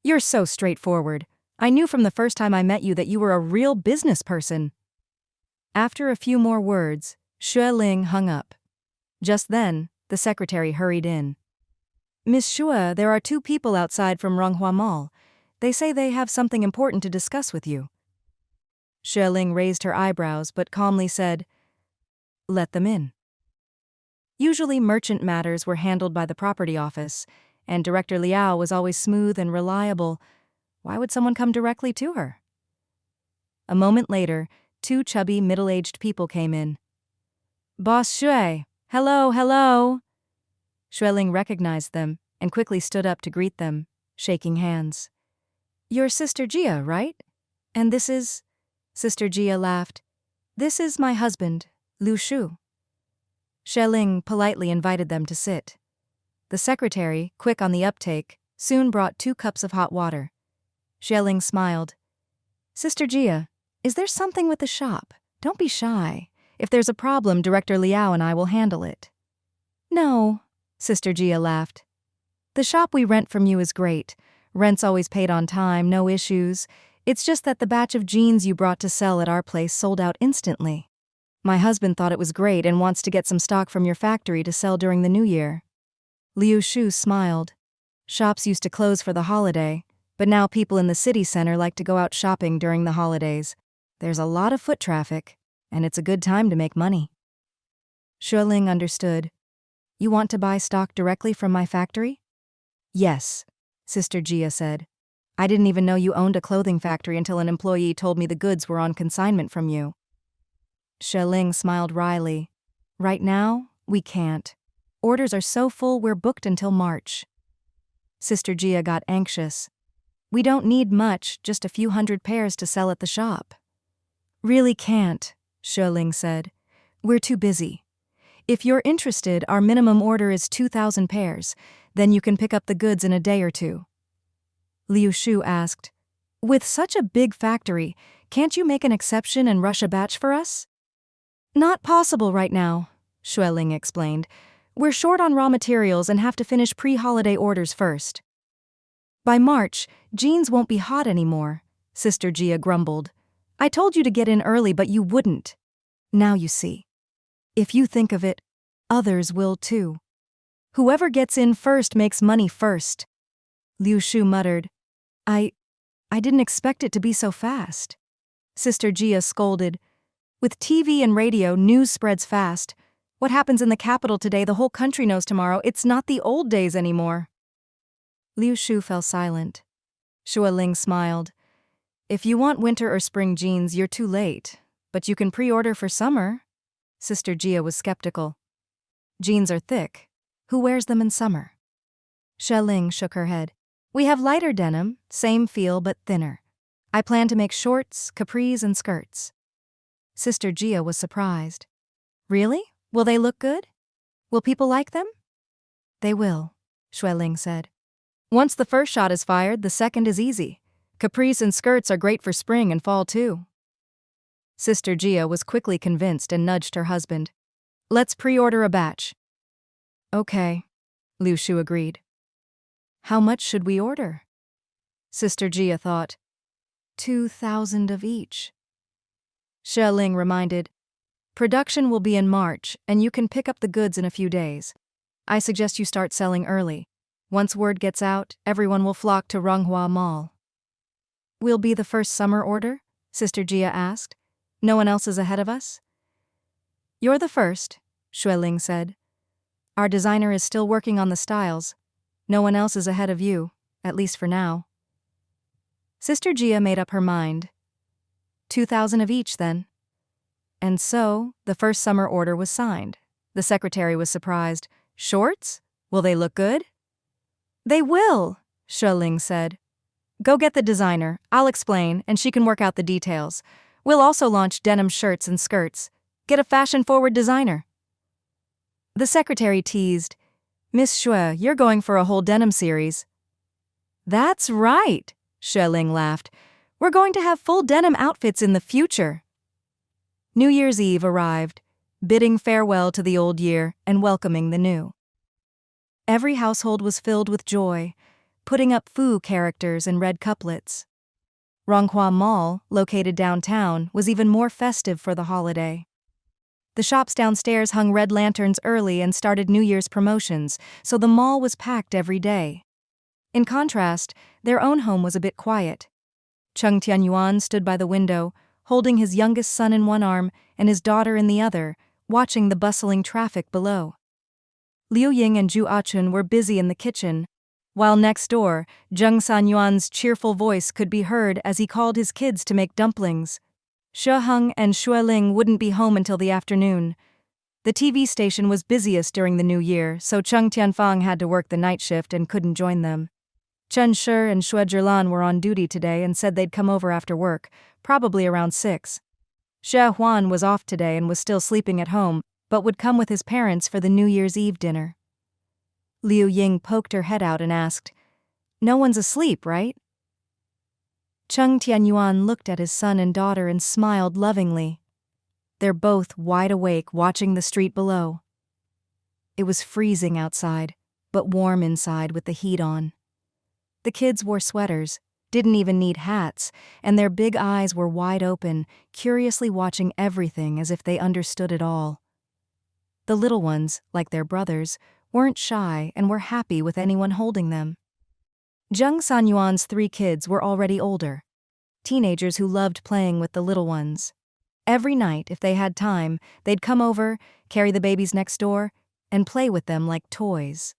You're so straightforward. I knew from the first time I met you that you were a real business person. After a few more words, Xue Ling hung up. Just then, the secretary hurried in. Miss Xue, there are 2 people outside from Ronghua Mall. They say they have something important to discuss with you. Xue Ling raised her eyebrows but calmly said, "Let them in." Usually merchant matters were handled by the property office, and Director Liao was always smooth and reliable. Why would someone come directly to her? A moment later, 2 chubby, middle-aged people came in. "Boss Xue, hello, hello." Xue Ling recognized them and quickly stood up to greet them, shaking hands. "You're Sister Jia, right? And this is—" Sister Jia laughed. "This is my husband, Liu Shu." Xue Ling politely invited them to sit. The secretary, quick on the uptake, soon brought 2 cups of hot water. Xue Ling smiled. "Sister Jia, is there something with the shop? Don't be shy. If there's a problem, Director Liao and I will handle it." "No," Sister Jia laughed. "The shop we rent from you is great. Rent's always paid on time, no issues. It's just that the batch of jeans you brought to sell at our place sold out instantly. My husband thought it was great and wants to get some stock from your factory to sell during the new year." Liu Shu smiled. Shops used to close for the holiday, but now people in the city center like to go out shopping during the holidays. There's a lot of foot traffic, and it's a good time to make money. Xue Ling understood. "You want to buy stock directly from my factory?" "Yes," Sister Jia said. "I didn't even know you owned a clothing factory until an employee told me the goods were on consignment from you." Xue Ling smiled wryly. "Right now, we can't. Orders are so full we're booked until March." Sister Jia got anxious. "We don't need much, just a few hundred pairs to sell at the shop." "Really can't," Xue Ling said. "We're too busy. If you're interested, our minimum order is 2,000 pairs. Then you can pick up the goods in a day or 2. Liu Shu asked, "With such a big factory, can't you make an exception and rush a batch for us?" "Not possible right now," Xue Ling explained. "We're short on raw materials and have to finish pre-holiday orders first." "By March, jeans won't be hot anymore," Sister Jia grumbled. "I told you to get in early, but you wouldn't. Now you see. If you think of it, others will too. Whoever gets in first makes money first." Liu Shu muttered, I didn't expect it to be so fast." Sister Jia scolded. "With TV and radio, news spreads fast. What happens in the capital today, the whole country knows tomorrow. It's not the old days anymore." Liu Shu fell silent. Xue Ling smiled. "If you want winter or spring jeans, you're too late. But you can pre-order for summer." Sister Jia was skeptical. "Jeans are thick. Who wears them in summer?" Xue Ling shook her head. "We have lighter denim, same feel but thinner. I plan to make shorts, capris, and skirts." Sister Jia was surprised. "Really? Will they look good? Will people like them?" "They will," Xue Ling said. "Once the first shot is fired, the second is easy. Capris and skirts are great for spring and fall too." Sister Jia was quickly convinced and nudged her husband. "Let's pre-order a batch." "Okay," Liu Shu agreed. "How much should we order?" Sister Jia thought. 2,000 of each. Xue Ling reminded, "Production will be in March, and you can pick up the goods in a few days. I suggest you start selling early. Once word gets out, everyone will flock to Ronghua Mall." "We'll be the first summer order?" Sister Jia asked. "No one else is ahead of us?" "You're the first," Xue Ling said. "Our designer is still working on the styles. No one else is ahead of you, at least for now." Sister Jia made up her mind. 2,000 of each, then. And so, the first summer order was signed. The secretary was surprised. "Shorts? Will they look good?" "They will," Xue Ling said. "Go get the designer, I'll explain, and she can work out the details. We'll also launch denim shirts and skirts. Get a fashion-forward designer." The secretary teased, "Miss Xue, you're going for a whole denim series." "That's right," Xue Ling laughed. "We're going to have full denim outfits in the future." New Year's Eve arrived, bidding farewell to the old year and welcoming the new. Every household was filled with joy, putting up Fu characters and red couplets. Ronghua Mall, located downtown, was even more festive for the holiday. The shops downstairs hung red lanterns early and started New Year's promotions, so the mall was packed every day. In contrast, their own home was a bit quiet. Cheng Tianyuan stood by the window, holding his youngest son in one arm and his daughter in the other, watching the bustling traffic below. Liu Ying and Zhu Achun were busy in the kitchen, while next door, Zheng Sanyuan's cheerful voice could be heard as he called his kids to make dumplings. She Heng and Xue Ling wouldn't be home until the afternoon. The TV station was busiest during the new year, so Cheng Tianfang had to work the night shift and couldn't join them. Chen Shi and Xue Zhilan were on duty today and said they'd come over after work, probably around 6. Xie Huan was off today and was still sleeping at home, but would come with his parents for the New Year's Eve dinner. Liu Ying poked her head out and asked, "No one's asleep, right?" Cheng Tianyuan looked at his son and daughter and smiled lovingly. They're both wide awake watching the street below. It was freezing outside, but warm inside with the heat on. The kids wore sweaters, didn't even need hats, and their big eyes were wide open, curiously watching everything as if they understood it all. The little ones, like their brothers, weren't shy and were happy with anyone holding them. Zheng Sanyuan's 3 kids were already older, teenagers who loved playing with the little ones. Every night, if they had time, they'd come over, carry the babies next door, and play with them like toys.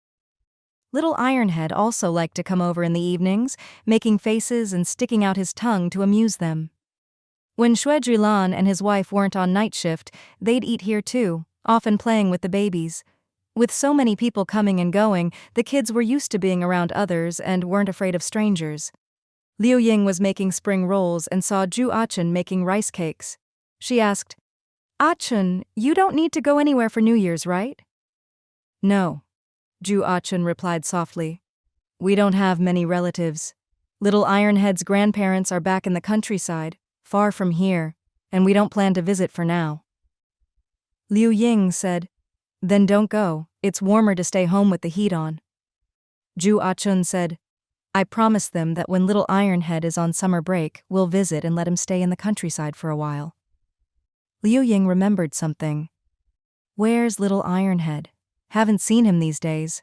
Little Ironhead also liked to come over in the evenings, making faces and sticking out his tongue to amuse them. When Xue Zhilan and his wife weren't on night shift, they'd eat here too, often playing with the babies. With so many people coming and going, the kids were used to being around others and weren't afraid of strangers. Liu Ying was making spring rolls and saw Zhu Achun making rice cakes. She asked, "Achun, you don't need to go anywhere for New Year's, right?" "No," Zhu Achun replied softly. "We don't have many relatives. Little Ironhead's grandparents are back in the countryside, far from here, and we don't plan to visit for now." Liu Ying said, "Then don't go, it's warmer to stay home with the heat on." Zhu Achun said, "I promised them that when little Ironhead is on summer break, we'll visit and let him stay in the countryside for a while." Liu Ying remembered something. "Where's little Ironhead? Haven't seen him these days."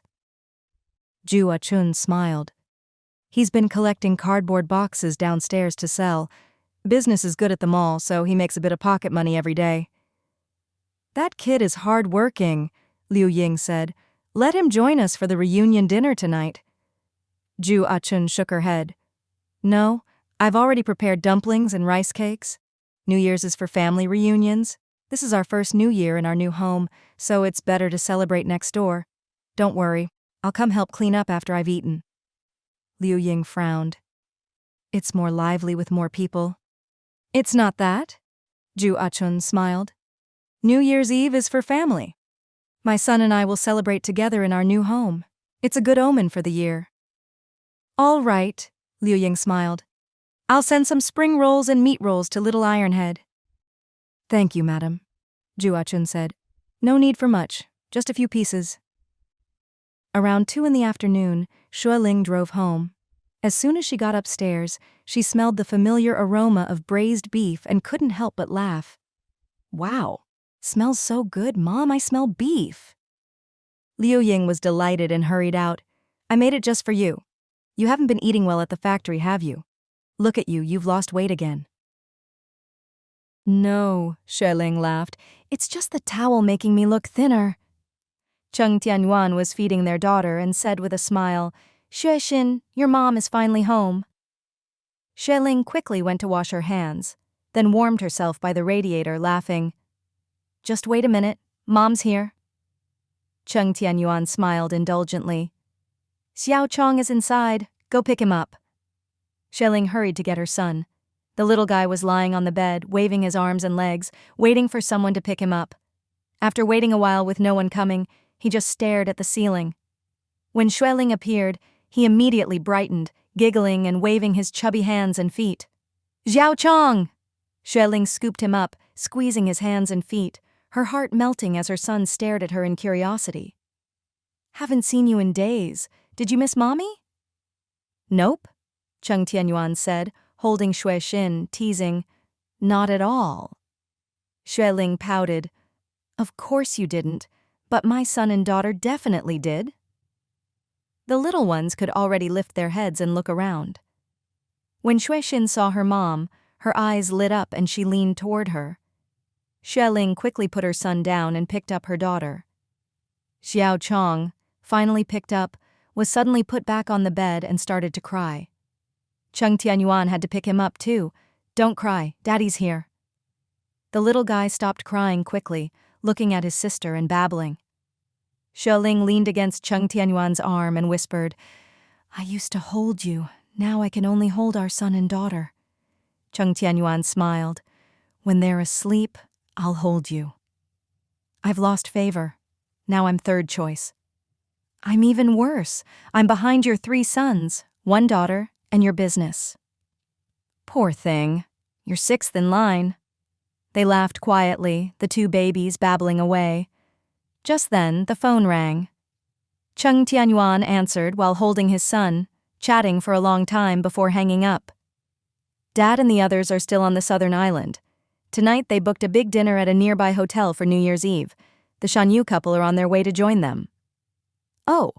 Zhu Achun smiled. "He's been collecting cardboard boxes downstairs to sell. Business is good at the mall, so he makes a bit of pocket money every day." "That kid is hard-working," Liu Ying said. "Let him join us for the reunion dinner tonight." Zhu Achun shook her head. "No, I've already prepared dumplings and rice cakes. New Year's is for family reunions. This is our first New Year in our new home, so it's better to celebrate next door. Don't worry, I'll come help clean up after I've eaten." Liu Ying frowned. "It's more lively with more people." "It's not that," Zhu Achun smiled. "New Year's Eve is for family. My son and I will celebrate together in our new home. It's a good omen for the year." "All right," Liu Ying smiled. "I'll send some spring rolls and meat rolls to little Ironhead." "Thank you, madam," Zhu Achun said. "No need for much, just a few pieces." Around 2 in the afternoon, Xue Ling drove home. As soon as she got upstairs, she smelled the familiar aroma of braised beef and couldn't help but laugh. "Wow, smells so good, Mom, I smell beef." Liu Ying was delighted and hurried out. "I made it just for you. You haven't been eating well at the factory, have you? Look at you, you've lost weight again." "No," Xue Ling laughed. "It's just the towel making me look thinner." Cheng Tianyuan was feeding their daughter and said with a smile, "Xue Xin, your mom is finally home." Xue Ling quickly went to wash her hands, then warmed herself by the radiator, laughing. "Just wait a minute, Mom's here." Cheng Tianyuan smiled indulgently. "Xiao Chong is inside, go pick him up." Xue Ling hurried to get her son. The little guy was lying on the bed, waving his arms and legs, waiting for someone to pick him up. After waiting a while with no one coming, he just stared at the ceiling. When Xue Ling appeared, he immediately brightened, giggling and waving his chubby hands and feet. "Xiao Chong!" Xue Ling scooped him up, squeezing his hands and feet, her heart melting as her son stared at her in curiosity. "Haven't seen you in days. Did you miss Mommy?" "Nope," Cheng Tianyuan said, holding Xue Xin, teasing. "Not at all." Xue Ling pouted. Of course you didn't, but my son and daughter definitely did. The little ones could already lift their heads and look around. When Xuexin saw her mom, her eyes lit up and she leaned toward her. Xueling quickly put her son down and picked up her daughter. Xiao Chong, finally picked up, was suddenly put back on the bed and started to cry. Cheng Tianyuan had to pick him up too. Don't cry, Daddy's here. The little guy stopped crying quickly, looking at his sister and babbling. Xueling leaned against Cheng Tianyuan's arm and whispered, I used to hold you. Now I can only hold our son and daughter. Cheng Tianyuan smiled. When they're asleep, I'll hold you. I've lost favor. Now I'm third choice. I'm even worse. I'm behind your 3 sons, 1 daughter, and your business. Poor thing. You're 6th in line. They laughed quietly, the 2 babies babbling away. Just then, the phone rang. Cheng Tianyuan answered while holding his son, chatting for a long time before hanging up. Dad and the others are still on the southern island. Tonight they booked a big dinner at a nearby hotel for New Year's Eve. The Shanyu couple are on their way to join them. Oh,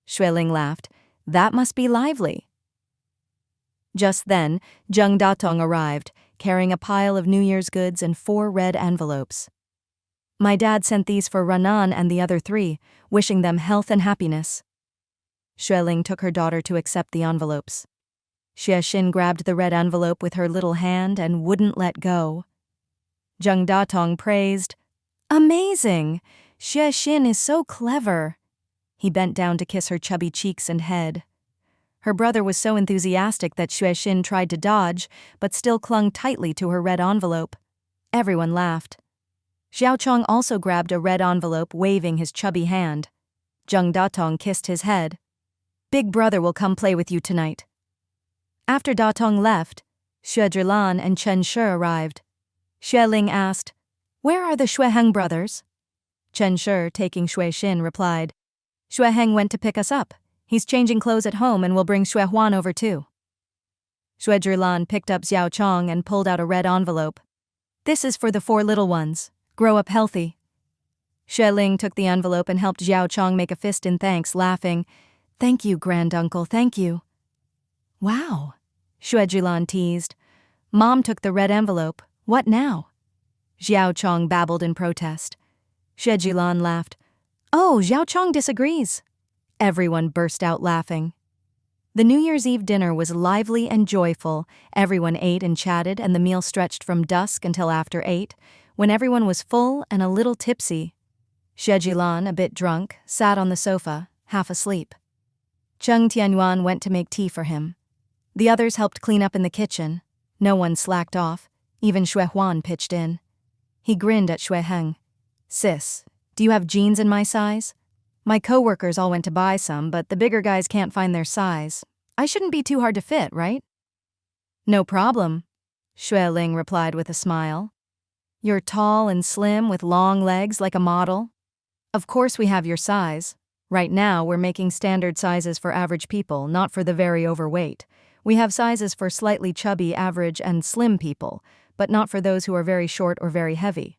Xueling laughed. That must be lively. Just then, Zheng Datong arrived, carrying a pile of New Year's goods and 4 red envelopes. My dad sent these for Ranan and the other 3, wishing them health and happiness. Xueling took her daughter to accept the envelopes. Xuexin grabbed the red envelope with her little hand and wouldn't let go. Zheng Datong praised, Amazing! Xuexin is so clever. He bent down to kiss her chubby cheeks and head. Her brother was so enthusiastic that Xuexin tried to dodge, but still clung tightly to her red envelope. Everyone laughed. Xiao Chong also grabbed a red envelope, waving his chubby hand. Zheng Datong kissed his head. Big brother will come play with you tonight. After Datong left, Xue Zhilan and Chen Shi arrived. Xueling asked, Where are the Xueheng brothers? Chen Shi, taking Xuexin, replied, Xueheng went to pick us up. He's changing clothes at home and will bring Xue Huan over too. Xue Zhilan picked up Xiao Chong and pulled out a red envelope. This is for the 4 little ones. Grow up healthy. Xueling took the envelope and helped Xiao Chong make a fist in thanks, laughing, Thank you, granduncle, thank you. Wow, Xue Zhilan teased. Mom took the red envelope. What now? Xiao Chong babbled in protest. Xue Zhilan laughed. Oh, Xiao Chong disagrees. Everyone burst out laughing. The New Year's Eve dinner was lively and joyful. Everyone ate and chatted, and the meal stretched from dusk until after 8, when everyone was full and a little tipsy. Xue Zhilan, a bit drunk, sat on the sofa, half asleep. Cheng Tianyuan went to make tea for him. The others helped clean up in the kitchen. No one slacked off. Even Xue Huan pitched in. He grinned at Xueheng. Sis, do you have jeans in my size? My coworkers all went to buy some, but the bigger guys can't find their size. I shouldn't be too hard to fit, right? No problem, Xueling replied with a smile. You're tall and slim with long legs like a model. Of course we have your size. Right now we're making standard sizes for average people, not for the very overweight. We have sizes for slightly chubby, average, and slim people, but not for those who are very short or very heavy.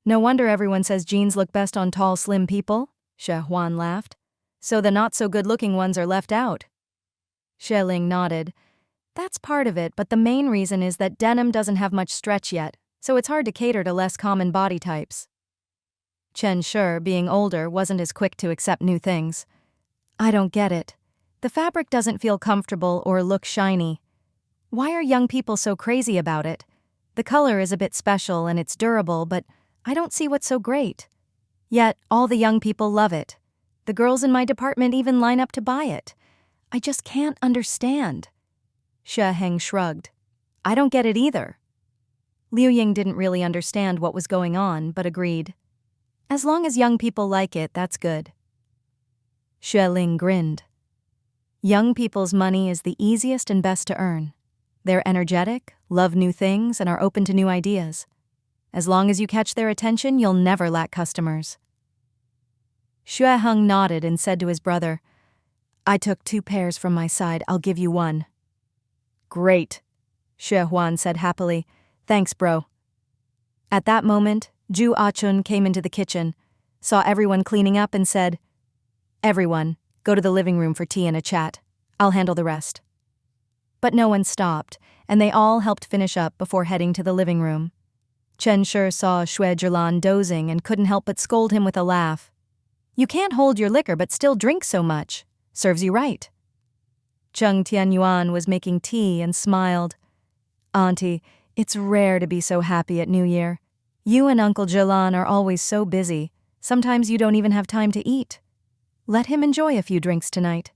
No wonder everyone says jeans look best on tall, slim people, Xue Huan laughed. So the not-so-good-looking ones are left out. Xueling nodded. That's part of it, but the main reason is that denim doesn't have much stretch yet, so it's hard to cater to less common body types. Chen Shi, being older, wasn't as quick to accept new things. I don't get it. The fabric doesn't feel comfortable or look shiny. Why are young people so crazy about it? The color is a bit special and it's durable, but I don't see what's so great. Yet, all the young people love it. The girls in my department even line up to buy it. I just can't understand. Xueheng shrugged. I don't get it either. Liu Ying didn't really understand what was going on, but agreed. As long as young people like it, that's good. Xueling grinned. Young people's money is the easiest and best to earn. They're energetic, love new things, and are open to new ideas. As long as you catch their attention, you'll never lack customers. Xueheng nodded and said to his brother, I took 2 pairs from my side, I'll give you 1. Great, Xue Huan said happily. Thanks, bro. At that moment, Ju Achun came into the kitchen, saw everyone cleaning up and said, "Everyone, go to the living room for tea and a chat. I'll handle the rest." But no one stopped, and they all helped finish up before heading to the living room. Cherish saw Shui Zhilan dozing and couldn't help but scold him with a laugh. "You can't hold your liquor but still drink so much. Serves you right." Cheng Tianyuan was making tea and smiled. "Auntie, it's rare to be so happy at New Year. You and Uncle Zhilan are always so busy. Sometimes you don't even have time to eat. Let him enjoy a few drinks tonight."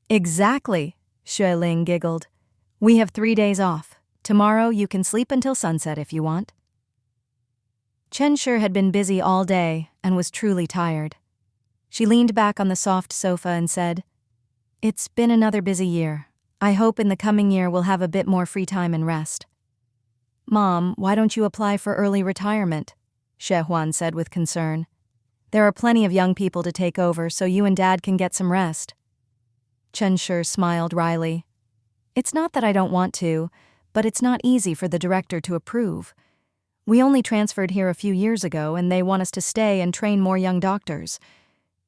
"Exactly," Shui Ling giggled. "We have 3 days off. Tomorrow you can sleep until sunset if you want." Cherish had been busy all day and was truly tired. She leaned back on the soft sofa and said, "It's been another busy year. I hope in the coming year we'll have a bit more free time and rest." "Mom, why don't you apply for early retirement?" She Huan said with concern. "There are plenty of young people to take over so you and Dad can get some rest." Cherish smiled wryly. "It's not that I don't want to, but it's not easy for the director to approve. We only transferred here a few years ago and they want us to stay and train more young doctors.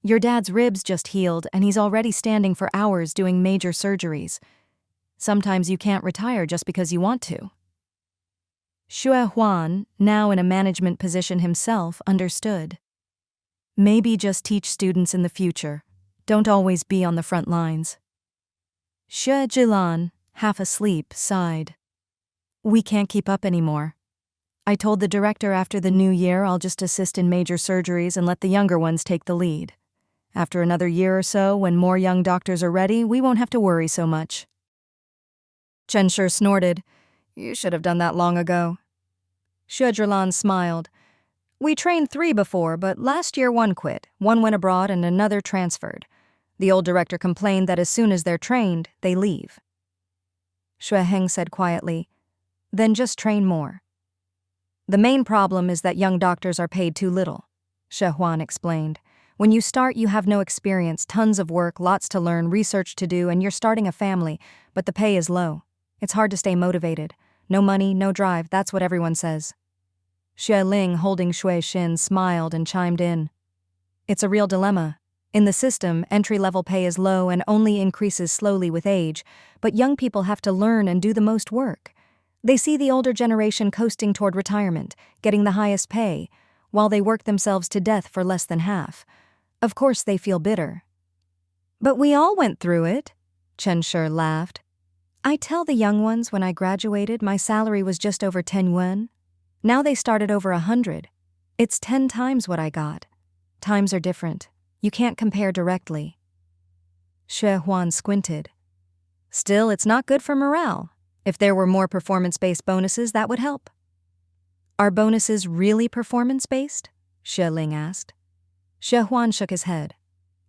Your dad's ribs just healed and he's already standing for hours doing major surgeries. Sometimes you can't retire just because you want to." Shui Huan, now in a management position himself, understood. Maybe just teach students in the future. Don't always be on the front lines. Shui Zhilan, half asleep, sighed. "We can't keep up anymore. I told the director after the new year I'll just assist in major surgeries and let the younger ones take the lead. After another year or so, when more young doctors are ready, we won't have to worry so much." Cherish snorted. "You should have done that long ago." Shui Zhilan smiled. "We trained 3 before, but last year 1 quit, 1 went abroad and another transferred. The old director complained that as soon as they're trained, they leave." Shui Heng said quietly, "Then just train more." "The main problem is that young doctors are paid too little," Shui Huan explained. "When you start, you have no experience, tons of work, lots to learn, research to do, and you're starting a family, but the pay is low. It's hard to stay motivated. No money, no drive, that's what everyone says." Xue Ling, holding Shui Xin, smiled and chimed in. "It's a real dilemma. In the system, entry-level pay is low and only increases slowly with age, but young people have to learn and do the most work. They see the older generation coasting toward retirement, getting the highest pay, while they work themselves to death for less than half. Of course they feel bitter." "But we all went through it," Cherish laughed. "I tell the young ones when I graduated my salary was just over 10 yuan. Now they start at over 100. It's 10 times what I got. Times are different. You can't compare directly." Shui Huan squinted. "Still, it's not good for morale. If there were more performance-based bonuses, that would help." "Are bonuses really performance-based?" Xue Ling asked. Shui Huan shook his head.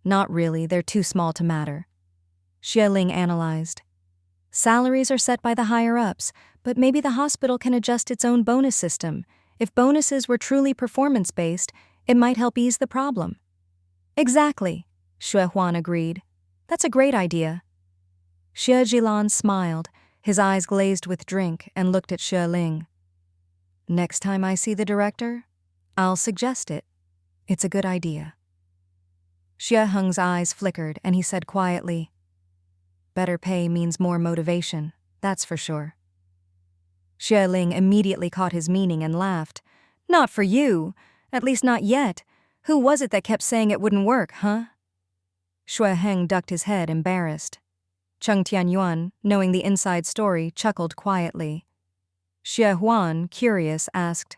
"Not really, they're too small to matter." Xue Ling analyzed. "Salaries are set by the higher-ups, but maybe the hospital can adjust its own bonus system. If bonuses were truly performance-based, it might help ease the problem." "Exactly," Shui Huan agreed. "That's a great idea." Xue Zhilan smiled, his eyes glazed with drink, and looked at Xue Ling. "Next time I see the director, I'll suggest it. It's a good idea." Xue Heng's eyes flickered, and he said quietly, "Better pay means more motivation, that's for sure." Xue Ling immediately caught his meaning and laughed. "Not for you. At least not yet. Who was it that kept saying it wouldn't work, huh?" Xue Heng ducked his head, embarrassed. Cheng Tianyuan, knowing the inside story, chuckled quietly. Xue Huan, curious, asked,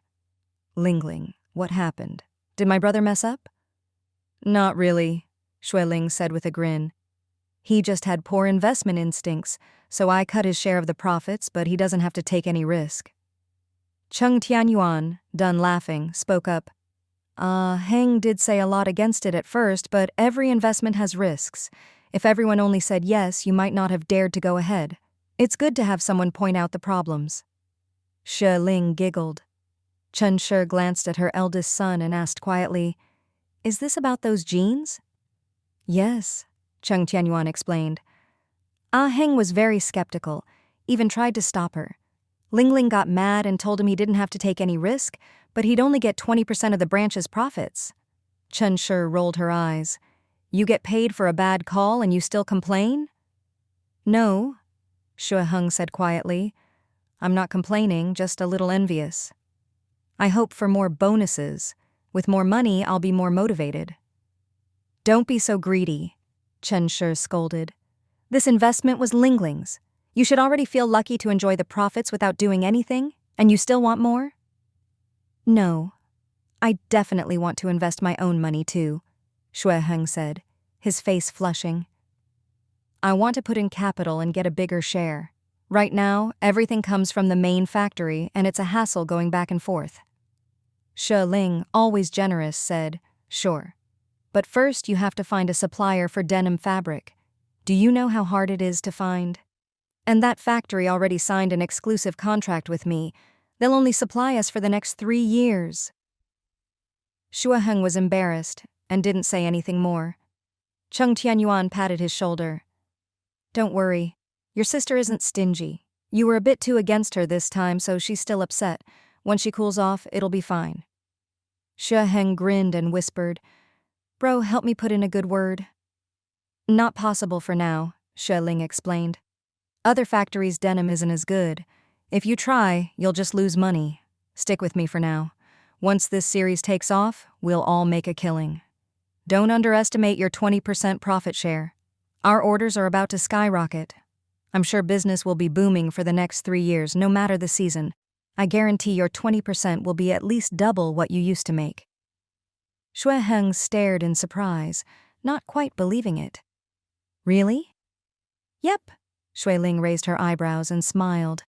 "Lingling, what happened? Did my brother mess up?" "Not really," Xue Ling said with a grin. "He just had poor investment instincts, so I cut his share of the profits, but he doesn't have to take any risk." Cheng Tianyuan, done laughing, spoke up. Heng did say a lot against it at first, but every investment has risks. If everyone only said yes, you might not have dared to go ahead. It's good to have someone point out the problems." Xue Ling giggled. Chen Shi glanced at her eldest son and asked quietly, "Is this about those genes?" "Yes," Cheng Tianyuan explained. Heng was very skeptical, even tried to stop her. Ling got mad and told him he didn't have to take any risk, but he'd only get 20% of the branch's profits. Chen Shi rolled her eyes. You get paid for a bad call and you still complain? No, Shui Heng said quietly. I'm not complaining, just a little envious. I hope for more bonuses. With more money, I'll be more motivated. Don't be so greedy, Chen Shi scolded. This investment was Lingling's. You should already feel lucky to enjoy the profits without doing anything, and you still want more? No. I definitely want to invest my own money too, Shui Heng said, his face flushing. I want to put in capital and get a bigger share. Right now, everything comes from the main factory and it's a hassle going back and forth. Shi Ling, always generous, said, Sure. But first you have to find a supplier for denim fabric. Do you know how hard it is to find? And that factory already signed an exclusive contract with me. They'll only supply us for the next 3 years. Shui Heng was embarrassed and didn't say anything more. Cheng Tianyuan patted his shoulder. Don't worry. Your sister isn't stingy. You were a bit too against her this time, so she's still upset. Once she cools off, it'll be fine. Shui Heng grinned and whispered, Bro, help me put in a good word. Not possible for now, Shi Ling explained. Other factories' denim isn't as good. If you try, you'll just lose money. Stick with me for now. Once this series takes off, we'll all make a killing. Don't underestimate your 20% profit share. Our orders are about to skyrocket. I'm sure business will be booming for the next 3 years, no matter the season. I guarantee your 20% will be at least double what you used to make. Shui Heng stared in surprise, not quite believing it. Really? Yep. Shui Ling raised her eyebrows and smiled.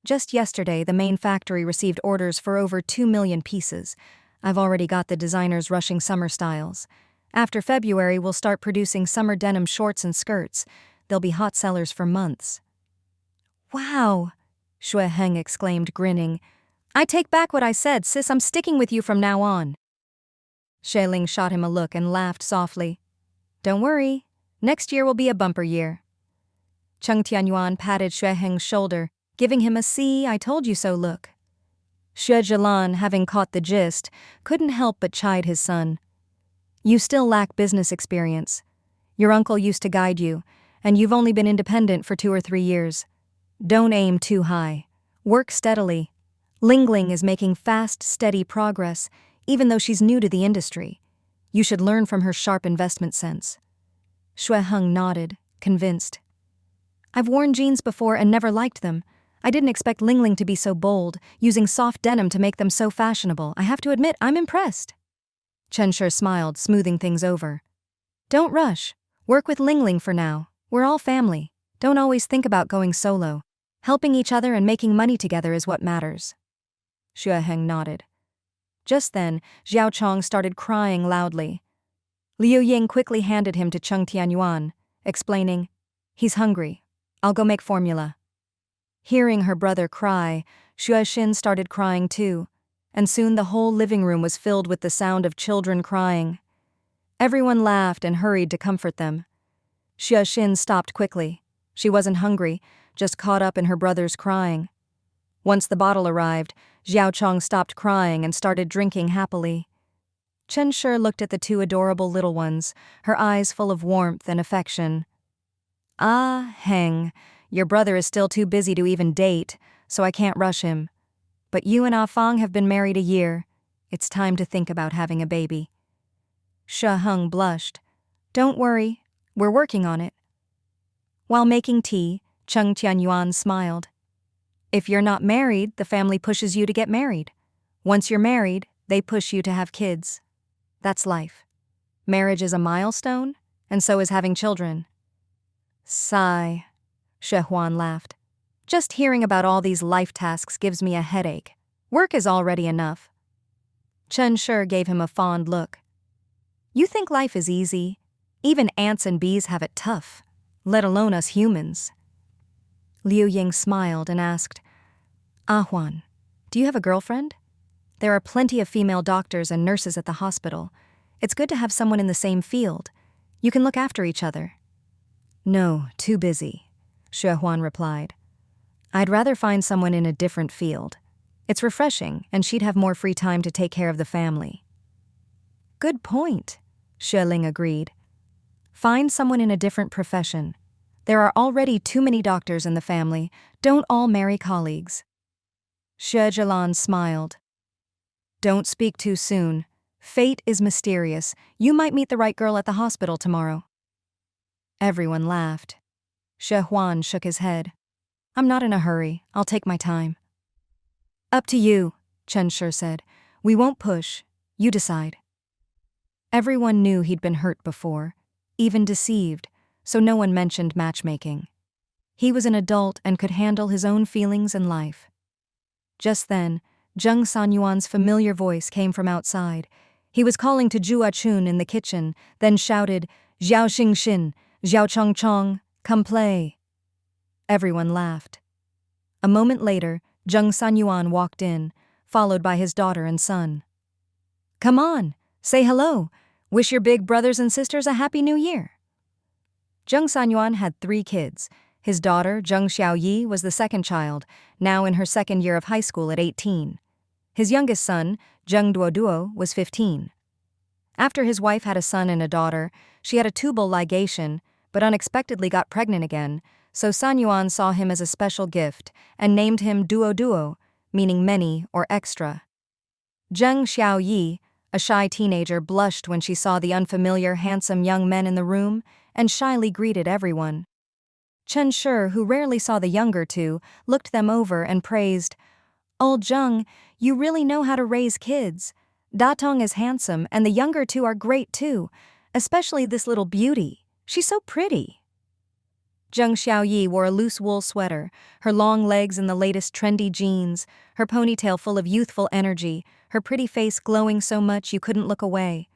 Just yesterday, the main factory received orders for over 2 million pieces. I've already got the designers rushing summer styles. After February, we'll start producing summer denim shorts and skirts. They'll be hot sellers for months. Wow, Shui Heng exclaimed, grinning. I take back what I said, sis, I'm sticking with you from now on. Shui Ling shot him a look and laughed softly. Don't worry, next year will be a bumper year. Cheng Tianyuan patted Shui Heng's shoulder, giving him a see, I told you so look. Xue Zhilan, having caught the gist, couldn't help but chide his son. You still lack business experience. Your uncle used to guide you, and you've only been independent for 2 or 3 years. Don't aim too high. Work steadily. Lingling is making fast, steady progress, even though she's new to the industry. You should learn from her sharp investment sense. Shui Heng nodded, convinced. I've worn jeans before and never liked them. I didn't expect Lingling to be so bold, using soft denim to make them so fashionable. I have to admit, I'm impressed. Chen Shi smiled, smoothing things over. Don't rush. Work with Lingling for now. We're all family. Don't always think about going solo. Helping each other and making money together is what matters. Shui Heng nodded. Just then, Xiao Chong started crying loudly. Liu Ying quickly handed him to Cheng Tianyuan, explaining, He's hungry. I'll go make formula. Hearing her brother cry, Xue Xin started crying too, and soon the whole living room was filled with the sound of children crying. Everyone laughed and hurried to comfort them. Xue Xin stopped quickly. She wasn't hungry, just caught up in her brother's crying. Once the bottle arrived, Xiao Chong stopped crying and started drinking happily. Chen Shi looked at the 2 adorable little ones, her eyes full of warmth and affection. Ah, Heng, your brother is still too busy to even date, so I can't rush him. But you and Ah Fang have been married a year. It's time to think about having a baby. Shi Heng blushed. Don't worry, we're working on it. While making tea, Cheng Tianyuan smiled. If you're not married, the family pushes you to get married. Once you're married, they push you to have kids. That's life. Marriage is a milestone, and so is having children. Sigh. Shi Huan laughed. Just hearing about all these life tasks gives me a headache. Work is already enough. Chen Shi gave him a fond look. You think life is easy? Even ants and bees have it tough, let alone us humans. Liu Ying smiled and asked, Ah Huan, do you have a girlfriend? There are plenty of female doctors and nurses at the hospital. It's good to have someone in the same field. You can look after each other. No, too busy, Xue Huan replied. I'd rather find someone in a different field. It's refreshing, and she'd have more free time to take care of the family. Good point, Xueling agreed. Find someone in a different profession. There are already too many doctors in the family. Don't all marry colleagues. Xue Zhilan smiled. Don't speak too soon. Fate is mysterious. You might meet the right girl at the hospital tomorrow. Everyone laughed. She Huan shook his head. I'm not in a hurry. I'll take my time. Up to you, Chen Shi said. We won't push. You decide. Everyone knew he'd been hurt before, even deceived, so no one mentioned matchmaking. He was an adult and could handle his own feelings and life. Just then, Zheng Sanyuan's familiar voice came from outside. He was calling to Zhua Chun in the kitchen, then shouted, Xiao Xingxin, Xiao Chongchong, come play. Everyone laughed. A moment later, Zheng Sanyuan walked in, followed by his daughter and son. Come on, say hello. Wish your big brothers and sisters a happy new year. Zheng Sanyuan had 3 kids. His daughter, Zheng Xiaoyi, was the second child, now in her second year of high school at 18. His youngest son, Zheng Duoduo, was 15. After his wife had a son and a daughter, she had a tubal ligation, but unexpectedly got pregnant again, so Sanyuan saw him as a special gift and named him Duoduo, meaning many or extra. Zheng Xiaoyi, a shy teenager, blushed when she saw the unfamiliar, handsome young men in the room and shyly greeted everyone. Chen Shi, who rarely saw the younger two, looked them over and praised, Old Zheng, you really know how to raise kids. Datong is handsome and the younger two are great too, especially this little beauty. She's so pretty. Zheng Xiaoyi wore a loose wool sweater, her long legs in the latest trendy jeans, her ponytail full of youthful energy, her pretty face glowing so much you couldn't look away.